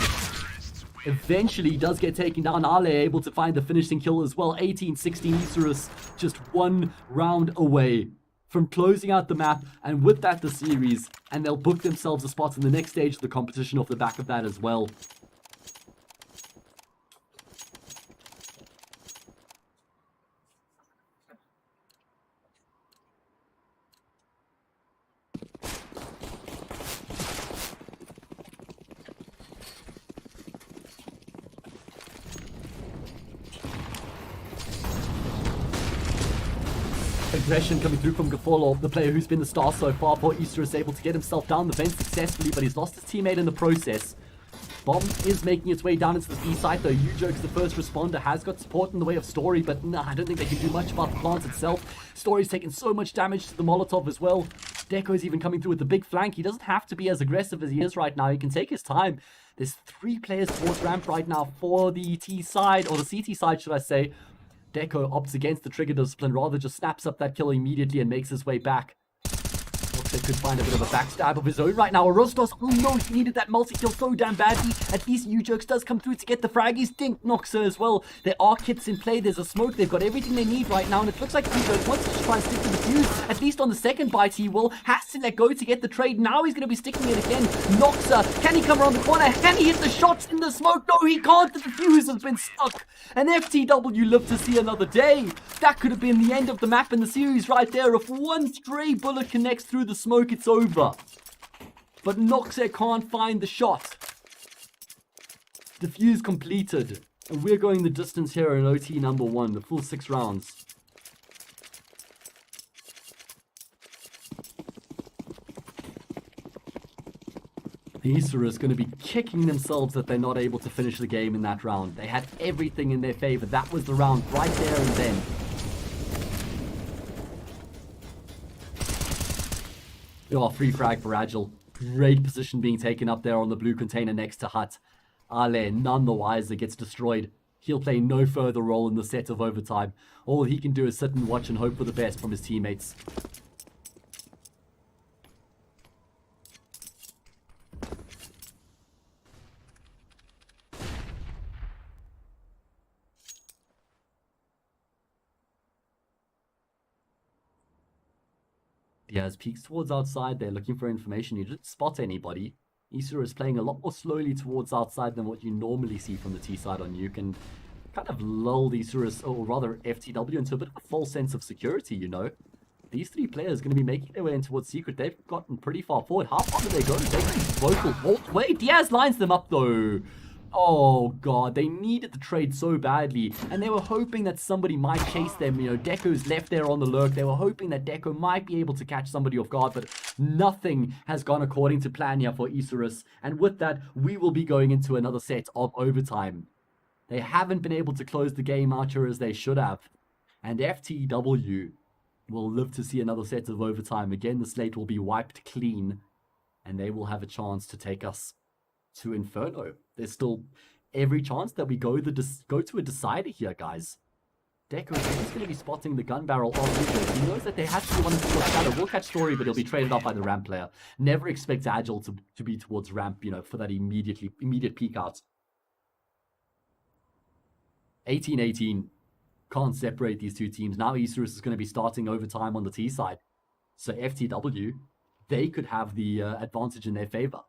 Eventually, he does get taken down. Ale able to find the finishing kill as well. 18-16, Isurus just 1 round away from closing out the map, and with that the series, and they'll book themselves a spot in the next stage of the competition off the back of that as well. Aggression coming through from Gafolo, the player who's been the star so far for Isurus, able to get himself down the vent successfully, but he's lost his teammate in the process. Bomb is making its way down into the B site though. Ujoke's the first responder, has got support in the way of Story, but nah, I don't think they can do much about the plant itself. Story's taking so much damage to the Molotov as well. Deco's even coming through with the big flank. He doesn't have to be as aggressive as he is right now. He can take his time. There's 3 players towards ramp right now for the T side, or the CT side should I say. Deco opts against the trigger discipline, rather just snaps up that kill immediately and makes his way back. They could find a bit of a backstab of his own right now. Rostos, oh no, he needed that multi-kill so damn badly. At least Ujokes does come through to get the fraggies. Dink Noxa as well. There are kits in play, there's a smoke, they've got everything they need right now, and it looks like Ujokes wants to try and stick to the fuse. At least on the second bite he will. Has to let go to get the trade. Now he's going to be sticking it again. Noxa, can he come around the corner? Can he hit the shots in the smoke? No, he can't. The fuse has been stuck. And FTW live to see another day. That could have been the end of the map in the series right there. If one stray bullet connects through the smoke, it's over. But Noxe can't find the shot. Defuse completed. And we're going the distance here in OT number 1, the full 6 rounds. Isurus going to be kicking themselves that they're not able to finish the game in that round. They had everything in their favor. That was the round right there and then. Oh, free frag for Agile. Great position being taken up there on the blue container next to Hut. Ale, none the wiser, gets destroyed. He'll play no further role in the set of overtime. All he can do is sit and watch and hope for the best from his teammates. Diaz peeks towards outside. They're looking for information. You didn't spot anybody. Isurus is playing a lot more slowly towards outside than what you normally see from the T side on Nuke, and kind of lulled Isurus, or rather FTW, into a bit of a false sense of security, you know. These three players are going to be making their way in towards Secret. They've gotten pretty far forward. How far do they go? They can vocal all the way. Diaz lines them up though. Oh god, they needed the trade so badly, and they were hoping that somebody might chase them. You know, Deco's left there on the lurk. They were hoping that Deco might be able to catch somebody off guard, but nothing has gone according to plan here for Isurus. And with that, we will be going into another set of overtime. They haven't been able to close the game out here as they should have, and FTW will live to see another set of overtime. Again, the slate will be wiped clean, and they will have a chance to take us to Inferno. There's still every chance that we go to a decider here, guys. Deco is going to be spotting the gun barrel of Isurus. He knows that they have to be one towards Shadow. We'll catch Story, but he'll be traded off by the ramp player. Never expect Agile to be towards ramp, you know, for that immediate peek out. 18-18. Can't separate these two teams. Now Isurus is going to be starting overtime on the T side. So FTW, they could have the advantage in their favor.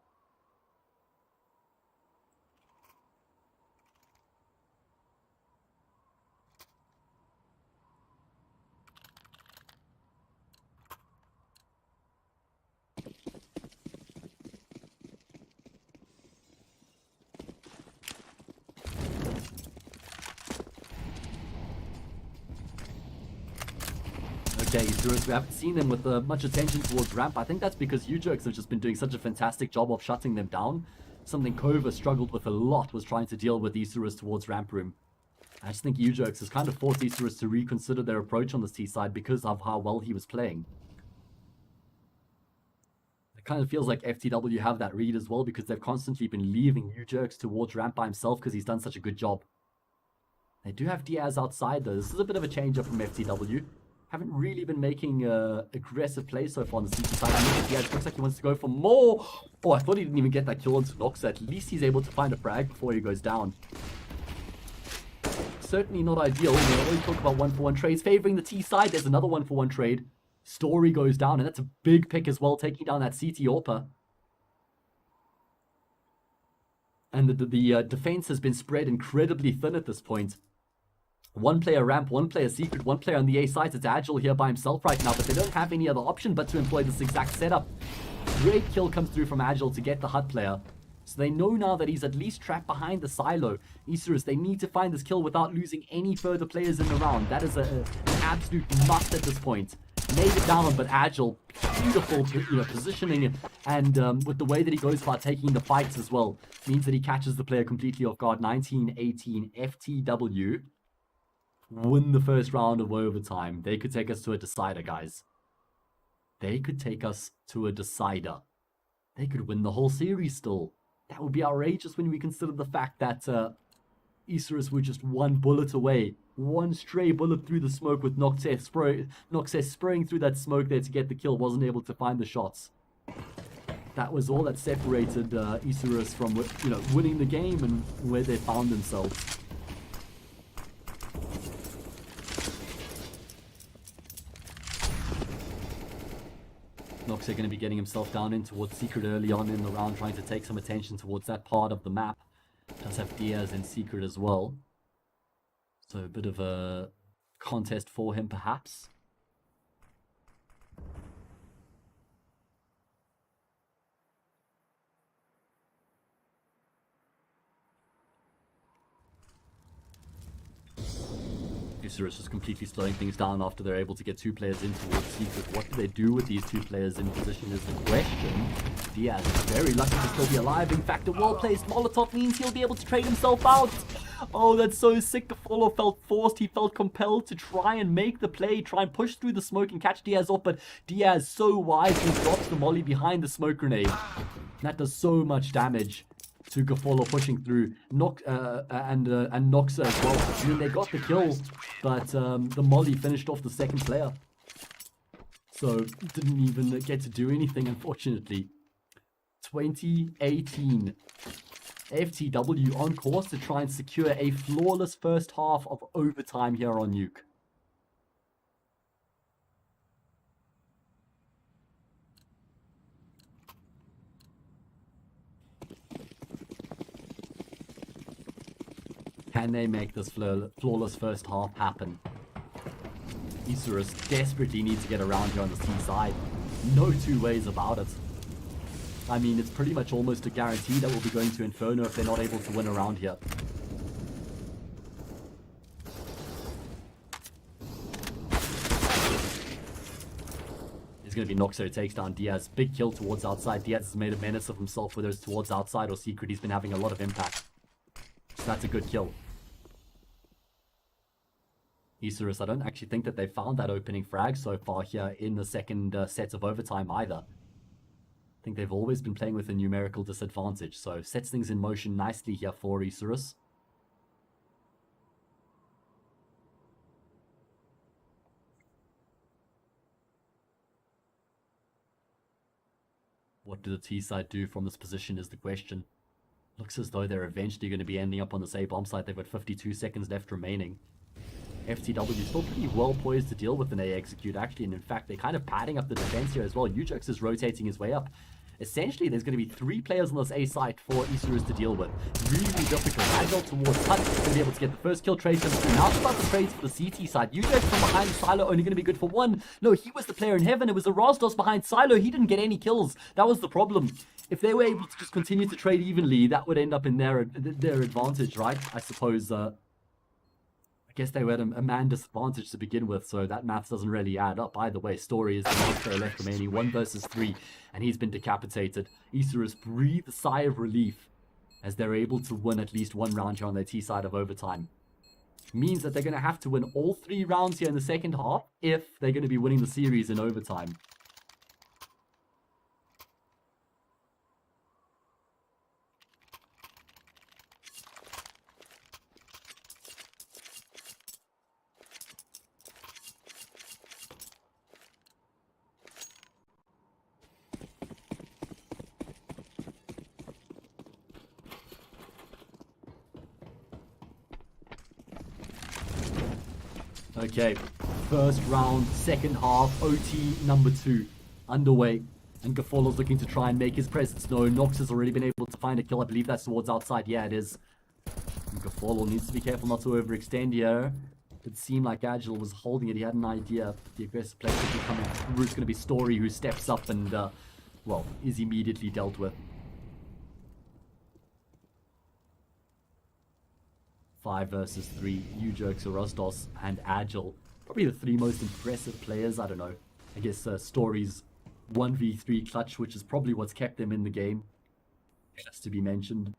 Okay, Isurus, we haven't seen them with much attention towards ramp. I think that's because uJerks have just been doing such a fantastic job of shutting them down. Something KOVA struggled with a lot was trying to deal with Isurus towards ramp room. I just think uJerks has kind of forced Isurus to reconsider their approach on this T side because of how well he was playing. It kind of feels like FTW have that read as well, because they've constantly been leaving uJerks towards ramp by himself because he's done such a good job. They do have Diaz outside though. This is a bit of a change up from FTW. Haven't really been making aggressive plays so far on the CT side. Diaz looks like he wants to go for more. Oh, I thought he didn't even get that kill onto Nox. At least he's able to find a frag before he goes down. Certainly not ideal. You know, we talk about 1-for-1 trades favoring the T side. There's another 1-for-1 trade. Story goes down, and that's a big pick as well, taking down that CT AWPer. And the defense has been spread incredibly thin at this point. One player ramp, one player secret, one player on the A side. It's Agile here by himself right now, but they don't have any other option but to employ this exact setup. Great kill comes through from Agile to get the HUD player. So they know now that he's at least trapped behind the silo. Isurus, they need to find this kill without losing any further players in the round. That is an absolute must at this point. Made it down, but Agile, beautiful, you know, positioning, and with the way that he goes about taking the fights as well, means that he catches the player completely off guard. 19-18 FTW. Win the first round of overtime. They could take us to a decider, guys. They could take us to a decider. They could win the whole series still. That would be outrageous when we consider the fact that Isurus were just one bullet away. One stray bullet through the smoke with Noxes spraying through that smoke there to get the kill. Wasn't able to find the shots. That was all that separated Isurus from, you know, winning the game and where they found themselves. Nox are going to be getting himself down in towards Secret early on in the round, trying to take some attention towards that part of the map. Does have Diaz in Secret as well. So a bit of a contest for him, perhaps. Isurus is completely slowing things down after they're able to get two players in towards Secret. What do they do with these two players in position is the question. Diaz is very lucky to still be alive. In fact, a well-placed Molotov means he'll be able to trade himself out. Oh, that's so sick. The follow felt forced. He felt compelled to try and make the play, try and push through the smoke and catch Diaz off, but Diaz so wisely drops the molly behind the smoke grenade. That does so much damage. to Gafolo pushing through and Noxa as well. I mean, they got the kill, but the Molly finished off the second player. So didn't even get to do anything, unfortunately. 2018. FTW on course to try and secure a flawless first half of overtime here on Nuke. Can they make this flawless first half happen? Isurus desperately needs to get around here on the C side. No two ways about it. I mean, it's pretty much almost a guarantee that we'll be going to Inferno if they're not able to win around here. It's going to be Noxo who takes down Diaz. Big kill towards outside. Diaz has made a menace of himself, whether it's towards outside or secret. He's been having a lot of impact. So that's a good kill. Isurus, I don't actually think that they've found that opening frag so far here in the second set of overtime either. I think they've always been playing with a numerical disadvantage, so sets things in motion nicely here for Isurus. What do the T side do from this position is the question. Looks as though they're eventually going to be ending up on this A bomb site. They've got 52 seconds left remaining. FTW still pretty well poised to deal with an A execute actually, and in fact they're kind of padding up the defense here as well. aTTaX is rotating his way up. Essentially there's going to be 3 players on this A site for Isurus to deal with. Really difficult. Agile towards Hunt is going to be able to get the first kill. Trade comes through. Now it's about the trades for the CT side. aTTaX from behind Silo only going to be good for 1. No, he was the player in heaven. It was the Rostos behind Silo. He didn't get any kills. That was the problem. If they were able to just continue to trade evenly, that would end up in their advantage, right? I suppose I guess they were at a man disadvantage to begin with, so that math doesn't really add up. Either way, Story is the last player left remaining, 1 versus 3, and he's been decapitated. Isurus breathe a sigh of relief as they're able to win at least 1 round here on their T side of overtime. Means that they're going to have to win all 3 rounds here in the second half if they're going to be winning the series in overtime. Okay, first round, second half, OT number 2 underway. And Gafolo's looking to try and make his presence known. Nox has already been able to find a kill. I believe that's towards outside. Yeah, it is. And Gafolo needs to be careful not to overextend here. It seemed like Agile was holding it. He had an idea. The aggressive play could be coming through. It's going to be Story who steps up and, well, is immediately dealt with. 5 versus 3, aTTaX, Rostos, and Agile. Probably the 3 most impressive players, I don't know. I guess Story's 1v3 clutch, which is probably what's kept them in the game. Just to be mentioned.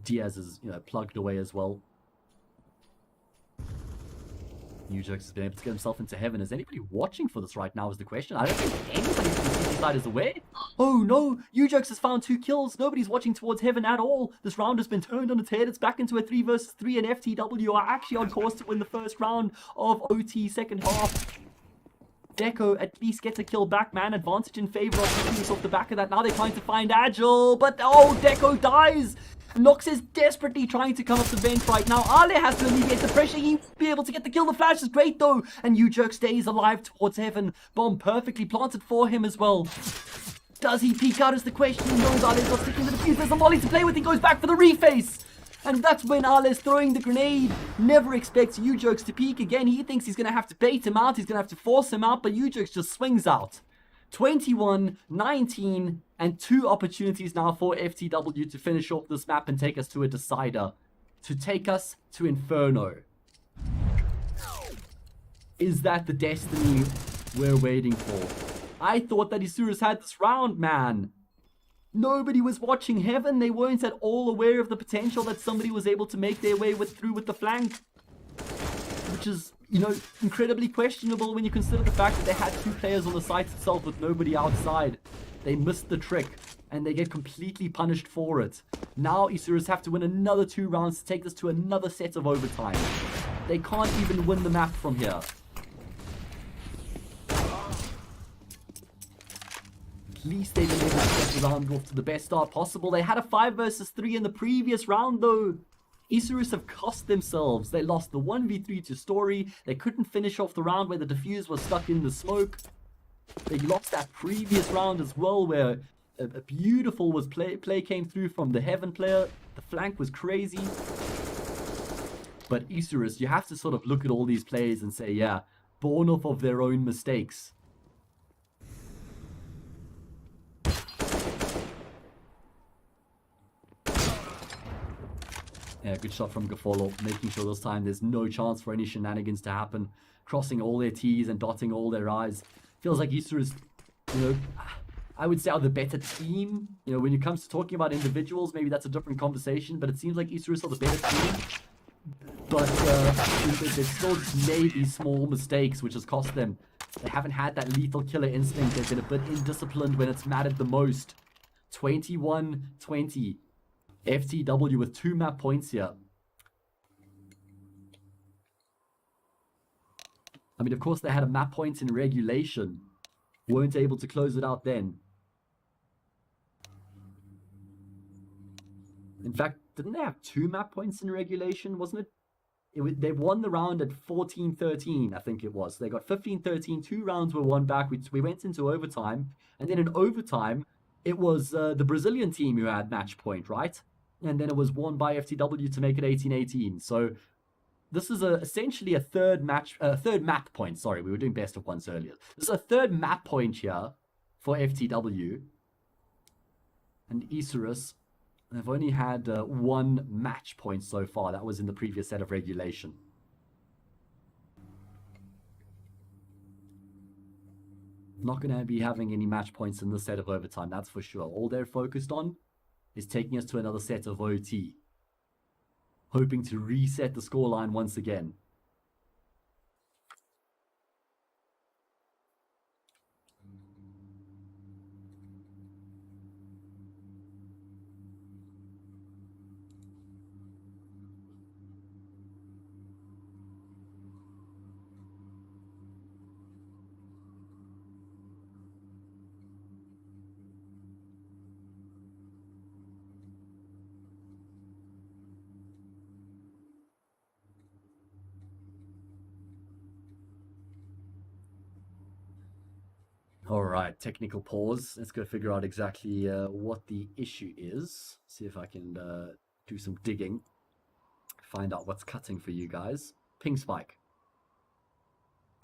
Diaz is, plugged away as well. aTTaX has been able to get himself into heaven. Is anybody watching for this right now is the question. I don't think anybody from the CT side is aware. Oh no, aTTaX has found 2 kills. Nobody's watching towards heaven at all. This round has been turned on its head. It's back into a 3 versus 3 and FTW are actually on course to win the first round of OT second half. Deco at least gets a kill back, man. Advantage in favor of Dignitas off the back of that. Now they're trying to find Agile, but oh, Deco dies. Nox is desperately trying to come up the vent right now. Ale has to alleviate the pressure. He'll be able to get the kill. The flash is great though. And aTTaX stays alive towards heaven. Bomb perfectly planted for him as well. Does he peek out is the question. He knows Ale's not sticking to the fuse. There's a molly to play with. He goes back for the reface. And that's when Ale's throwing the grenade. Never expects aTTaX to peek again. He thinks he's going to have to bait him out. He's going to have to force him out. But aTTaX just swings out. 21, 19, and 2 opportunities now for FTW to finish off this map and take us to a decider. To take us to Inferno. Is that the destiny we're waiting for? I thought that Isurus had this round, man. Nobody was watching heaven. They weren't at all aware of the potential that somebody was able to make their way through with the flank. Which is, incredibly questionable when you consider the fact that they had 2 players on the site itself with nobody outside. They missed the trick. and they get completely punished for it. Now Isurus have to win another 2 rounds to take this to another set of overtime. They can't even win the map from here. At least they've been able to get the round off to the best start possible. They had a 5 versus 3 in the previous round though. Isurus have cost themselves. They lost the 1v3 to Story. They couldn't finish off the round where the defuse was stuck in the smoke. They lost that previous round as well where a beautiful play came through from the Heaven player. The flank was crazy. But Isurus, you have to sort of look at all these plays and say, yeah, born off of their own mistakes. Yeah, good shot from Gafolo, making sure this time there's no chance for any shenanigans to happen. Crossing all their T's and dotting all their I's. Feels like Isurus, you know, I would say are the better team. You know, when it comes to talking about individuals, maybe that's a different conversation, but it seems like Isurus are the better team. But they've still just made these small mistakes, which has cost them. They haven't had that lethal killer instinct. They've been a bit indisciplined when it's mattered the most. 21-20. FTW with 2 map points here. I mean, of course, they had a map point in regulation. Weren't able to close it out then. In fact, didn't they have 2 map points in regulation? Wasn't it? They won the round at 14-13, I think it was. They got 15-13. 2 rounds were won back. We went into overtime. And then in overtime, it was the Brazilian team who had match point, right? And then it was won by FTW to make it 18-18. So this is essentially a third map point. Sorry, we were doing best of ones earlier. This is a third map point here for FTW. And Isurus, they've only had 1 match point so far. That was in the previous set of regulation. Not going to be having any match points in this set of overtime, that's for sure. All they're focused on is taking us to another set of OT. Hoping to reset the scoreline once again. Alright, technical pause. Let's go figure out exactly what the issue is. See if I can do some digging. Find out what's cutting for you guys. Ping spike.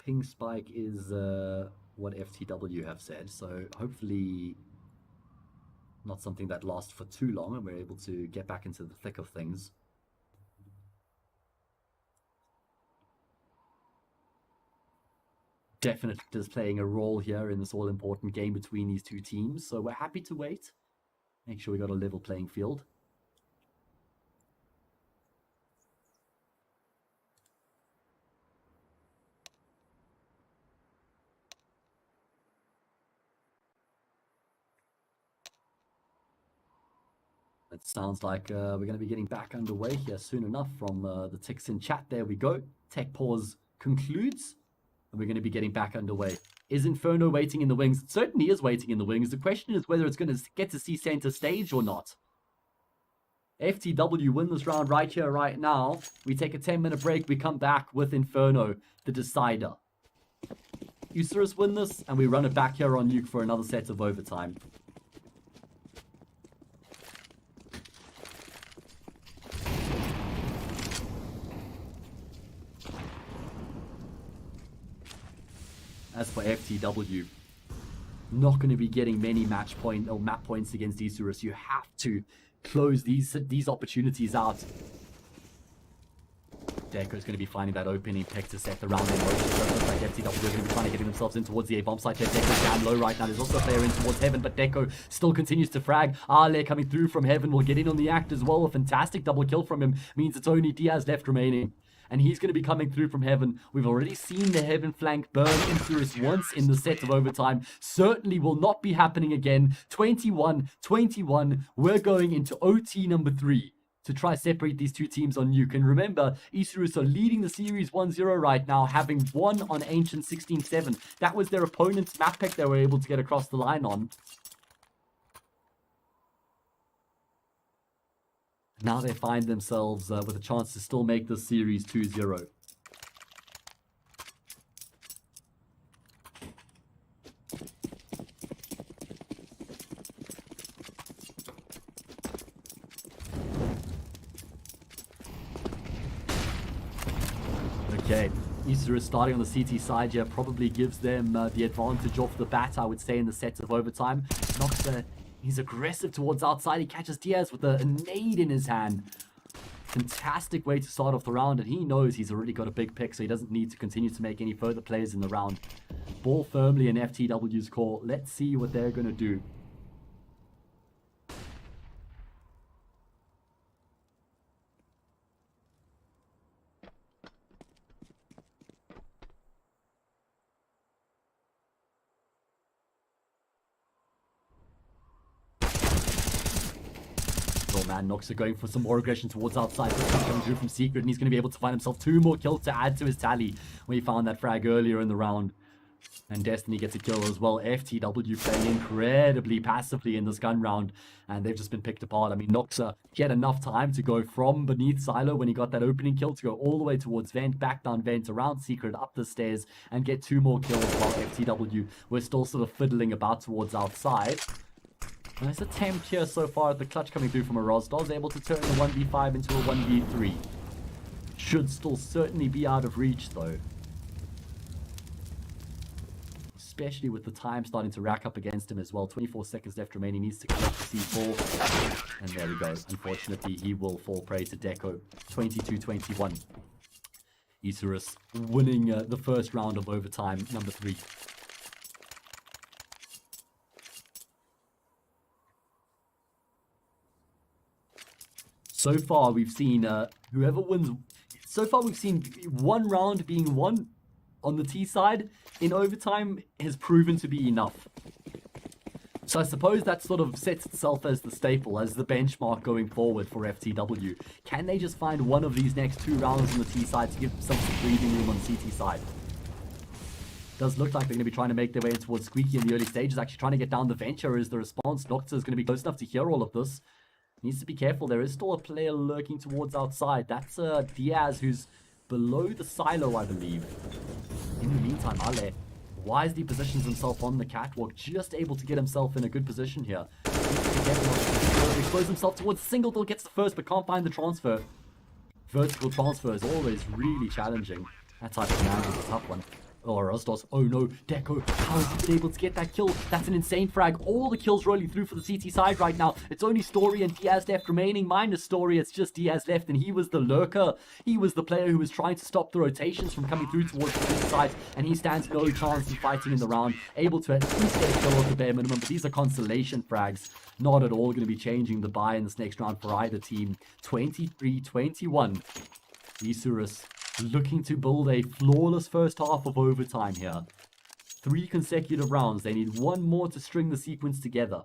Ping spike is what FTW have said. So hopefully not something that lasts for too long and we're able to get back into the thick of things. Definitely is playing a role here in this all-important game between these 2 teams. So we're happy to wait. Make sure we got a level playing field. It sounds like we're going to be getting back underway here soon enough from the ticks in chat. There we go. Tech pause concludes. And we're going to be getting back underway. Is Inferno waiting in the wings? It certainly is waiting in the wings. The question is whether it's going to get to see center stage or not. FTW win this round right here, right now. We take a 10-minute break. We come back with Inferno, the decider. Isurus win this, and we run it back here on Nuke for another set of overtime. As for FTW, not going to be getting many map points against Isurus. You have to close these opportunities out. Deco's going to be finding that opening pick to set the round in motion. So it looks like FTW are going to be trying to get themselves in towards the A-bomb site there. Deco's down low right now. There's also a player in towards Heaven, but Deco still continues to frag. Ale coming through from Heaven will get in on the act as well. A fantastic double kill from him means it's only Diaz left remaining. and he's going to be coming through from heaven. We've already seen the heaven flank burn Isurus once in the set of overtime. Certainly will not be happening again. 21-21. We're going into OT number 3 to try separate these two teams on nuke. And remember, Isurus are leading the series 1-0 right now, having won on Ancient 16-7. That was their opponent's map pick they were able to get across the line on. Now they find themselves with a chance to still make this series 2-0. Okay, Isurus starting on the CT side here probably gives them the advantage off the bat, I would say, in the sets of overtime. Noxa, he's aggressive towards outside. He catches Diaz with a nade in his hand. Fantastic way to start off the round, and he knows he's already got a big pick, so he doesn't need to continue to make any further plays in the round. Ball firmly in FTW's court. Let's see what they're going to do. Man, Noxa going for some more aggression towards outside. Coming through from Secret, and he's going to be able to find himself 2 more kills to add to his tally when he found that frag earlier in the round. And Destiny gets a kill as well. FTW playing incredibly passively in this gun round, and they've just been picked apart. I mean, Noxa, he had enough time to go from beneath Silo when he got that opening kill to go all the way towards Vent, back down Vent, around Secret, up the stairs, and get 2 more kills while FTW were still sort of fiddling about towards outside. Nice attempt here so far at the clutch coming through from a Rosdol's able to turn the 1v5 into a 1v3. Should still certainly be out of reach though. Especially with the time starting to rack up against him as well. 24 seconds left remaining, needs to collect the C4. And there we go. Unfortunately, he will fall prey to Deco. 22-21. Isurus winning the first round of overtime, number 3. So far, we've seen whoever wins. So far, we've seen 1 round being won on the T side in overtime has proven to be enough. So I suppose that sort of sets itself as the staple, as the benchmark going forward for FTW. Can they just find one of these next 2 rounds on the T side to give themselves some breathing room on the CT side? Does look like they're going to be trying to make their way towards Squeaky in the early stages, actually trying to get down the venture is the response. Nocta is going to be close enough to hear all of this. Needs to be careful. There is still a player lurking towards outside. That's Diaz, who's below the silo, I believe. In the meantime, Ale wisely positions himself on the catwalk, just able to get himself in a good position here. Expose himself towards Singleton, gets the first, but can't find the transfer. Vertical transfer is always really challenging. That type of command is a tough one. Oh, Rostos. Oh no, Deco. How has he been able to get that kill? That's an insane frag. All the kills rolling through for the CT side right now. It's only Story and Diaz left remaining. Minus Story, it's just Diaz left, and he was the lurker. He was the player who was trying to stop the rotations from coming through towards the CT side, and he stands no chance in fighting in the round. Able to at least get a kill off the bare minimum, but these are consolation frags. Not at all going to be changing the buy in this next round for either team. 23-21. Isurus looking to build a flawless first half of overtime here. 3 consecutive rounds. They need 1 more to string the sequence together.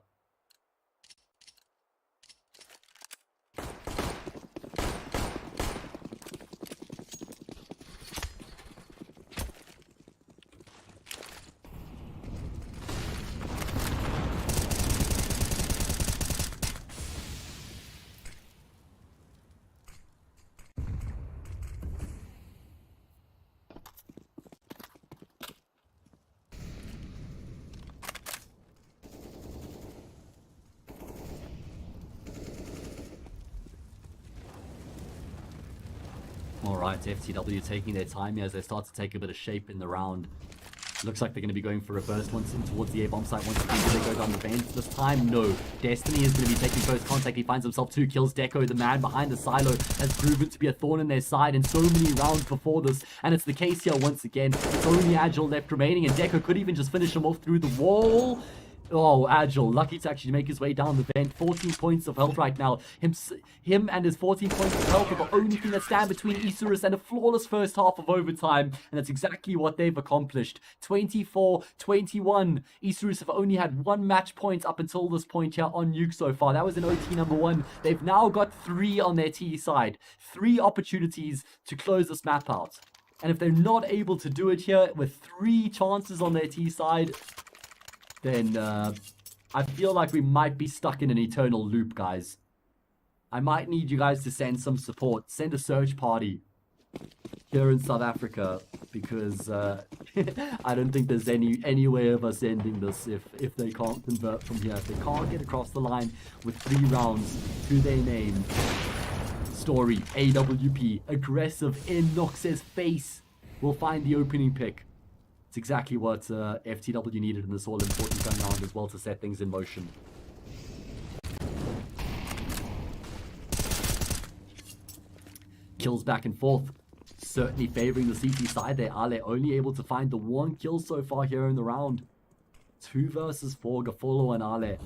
Alright, FTW taking their time here as they start to take a bit of shape in the round. Looks like they're going to be going for a burst once in towards the A-bomb site once again. Do they go down the vent this time? No. Destiny is going to be taking first contact. He finds himself 2 kills. Deco, the man behind the silo, has proven to be a thorn in their side in so many rounds before this. And it's the case here once again. It's only Agile left remaining, and Deco could even just finish him off through the wall. Oh, Agile, lucky to actually make his way down the vent. 14 points of health right now. Him and his 14 points of health are the only thing that stand between Isurus and a flawless first half of overtime. And that's exactly what they've accomplished. 24-21. Isurus have only had 1 match point up until this point here on Nuke so far. That was in OT number 1. They've now got 3 on their T side. 3 opportunities to close this map out. And if they're not able to do it here with 3 chances on their T side, then I feel like we might be stuck in an eternal loop, guys. I might need you guys to send some support. Send a search party here in South Africa, because I don't think there's any way of us ending this if they can't convert from here. If they can't get across the line with 3 rounds to their name. Story, AWP, aggressive in Nox's face will find the opening pick. It's exactly what FTW needed in this all-important turnaround as well to set things in motion. Kills back and forth. Certainly favoring the CT side there. Ale only able to find the 1 kill so far here in the round. 2 versus 4, Gafolo and Ale.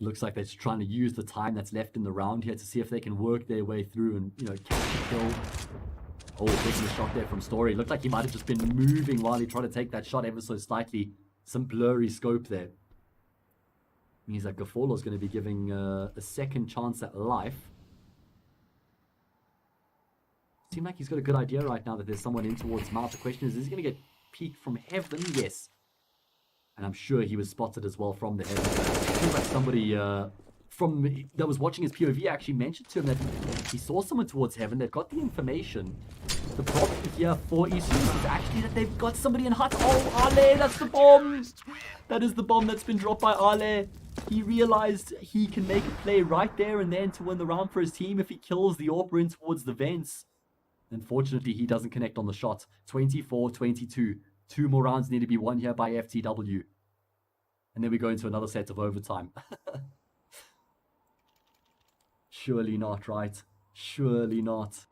Looks like they're just trying to use the time that's left in the round here to see if they can work their way through and, you know, catch a kill. Oh, taking a shot there from Story. Looked like he might have just been moving while he tried to take that shot ever so slightly. Some blurry scope there. Means that Gafolo's going to be giving a second chance at life. Seems like he's got a good idea right now that there's someone in towards Mount. The question is he going to get peeked from heaven? Yes. And I'm sure he was spotted as well from the heaven. It seems like somebody that was watching his POV actually mentioned to him that he saw someone towards heaven. They've got the information. The problem here for Isurus is actually that they've got somebody in hut. Oh, Ale, that's the bomb. That is the bomb that's been dropped by Ale. He realized he can make a play right there and then to win the round for his team if he kills the AWP in towards the vents. Unfortunately, he doesn't connect on the shot. 24-22. 2 more rounds need to be won here by FTW. And then we go into another set of overtime. Surely not, right? Surely not.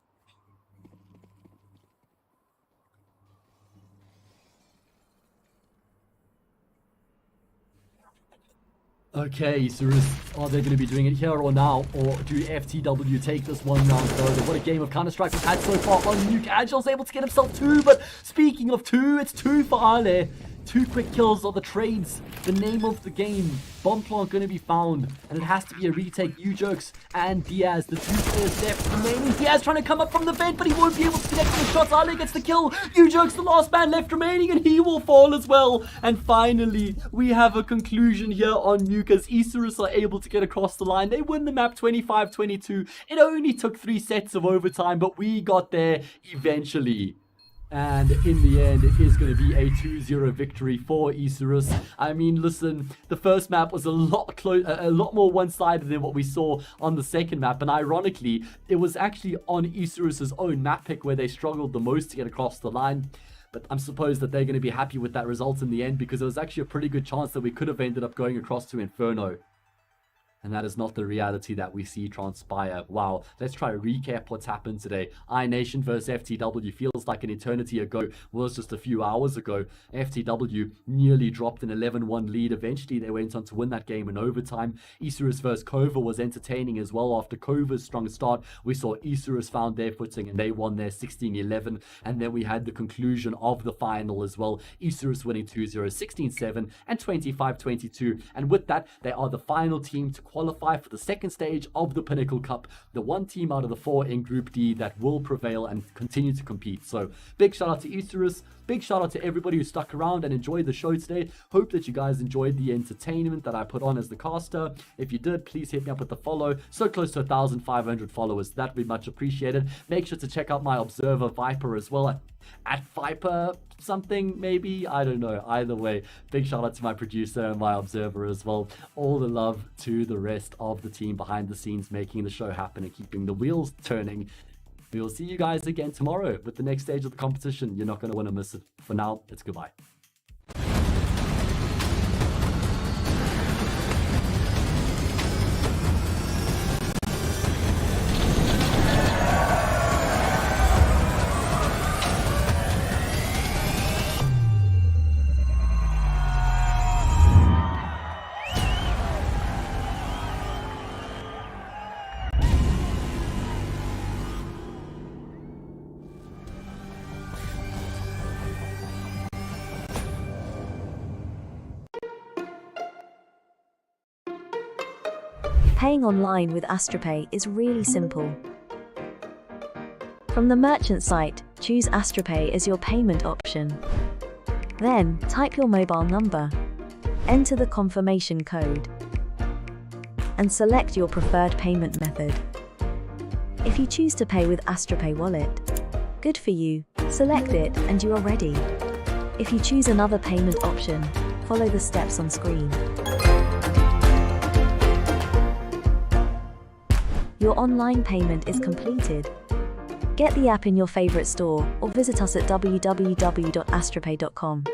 Okay, Isurus, are they going to be doing it here or now? Or do FTW take this 1 round further? What a game of Counter-Strike we've had so far on Nuke. Agile's able to get himself 2, but speaking of 2, it's 2 for Ale. 2 quick kills are the trades. The name of the game. Bomb plant going to be found, and it has to be a retake. UJokes and Diaz, the 2 players left remaining. Diaz trying to come up from the vent, but he won't be able to connect on the shots. Ale gets the kill. UJokes, the last man left remaining, and he will fall as well. And finally, we have a conclusion here on Nuke as Isurus are able to get across the line. They win the map 25-22. It only took 3 sets of overtime, but we got there eventually. And in the end, it is going to be a 2-0 victory for Isurus. I mean, listen, the first map was a lot more one-sided than what we saw on the second map. And ironically, it was actually on Isurus's own map pick where they struggled the most to get across the line. But I'm supposed that they're going to be happy with that result in the end, because it was actually a pretty good chance that we could have ended up going across to Inferno. And that is not the reality that we see transpire. Wow, let's try to recap what's happened today. iNation versus FTW feels like an eternity ago. Was just a few hours ago. FTW nearly dropped an 11-1 lead. Eventually, they went on to win that game in overtime. Isurus versus KOVA was entertaining as well. After KOVA's strong start, we saw Isurus found their footing and they won their 16-11. And then we had the conclusion of the final as well. Isurus winning 2-0, 16-7 and 25-22. And with that, they are the final team to qualify for the second stage of the Pinnacle Cup, the 1 team out of the 4 in Group D that will prevail and continue to compete. So big shout out to Isurus, big shout out to everybody who stuck around and enjoyed the show today. Hope that you guys enjoyed the entertainment that I put on as the caster. If you did, please hit me up with the follow. So close to 1,500 followers, that would be much appreciated. Make sure to check out my Observer Viper as well at Viper something, maybe, I don't know. Either way, big shout out to my producer and my observer as well. All the love to the rest of the team behind the scenes making the show happen and keeping the wheels turning. We will see you guys again tomorrow with the next stage of the competition. You're not going to want to miss it. For now, it's goodbye. Paying online with AstroPay is really simple. From the merchant site, choose AstroPay as your payment option. Then, type your mobile number, enter the confirmation code, and select your preferred payment method. If you choose to pay with AstroPay Wallet, good for you, select it and you are ready. If you choose another payment option, follow the steps on screen. Your online payment is completed. Get the app in your favorite store or visit us at www.astropay.com.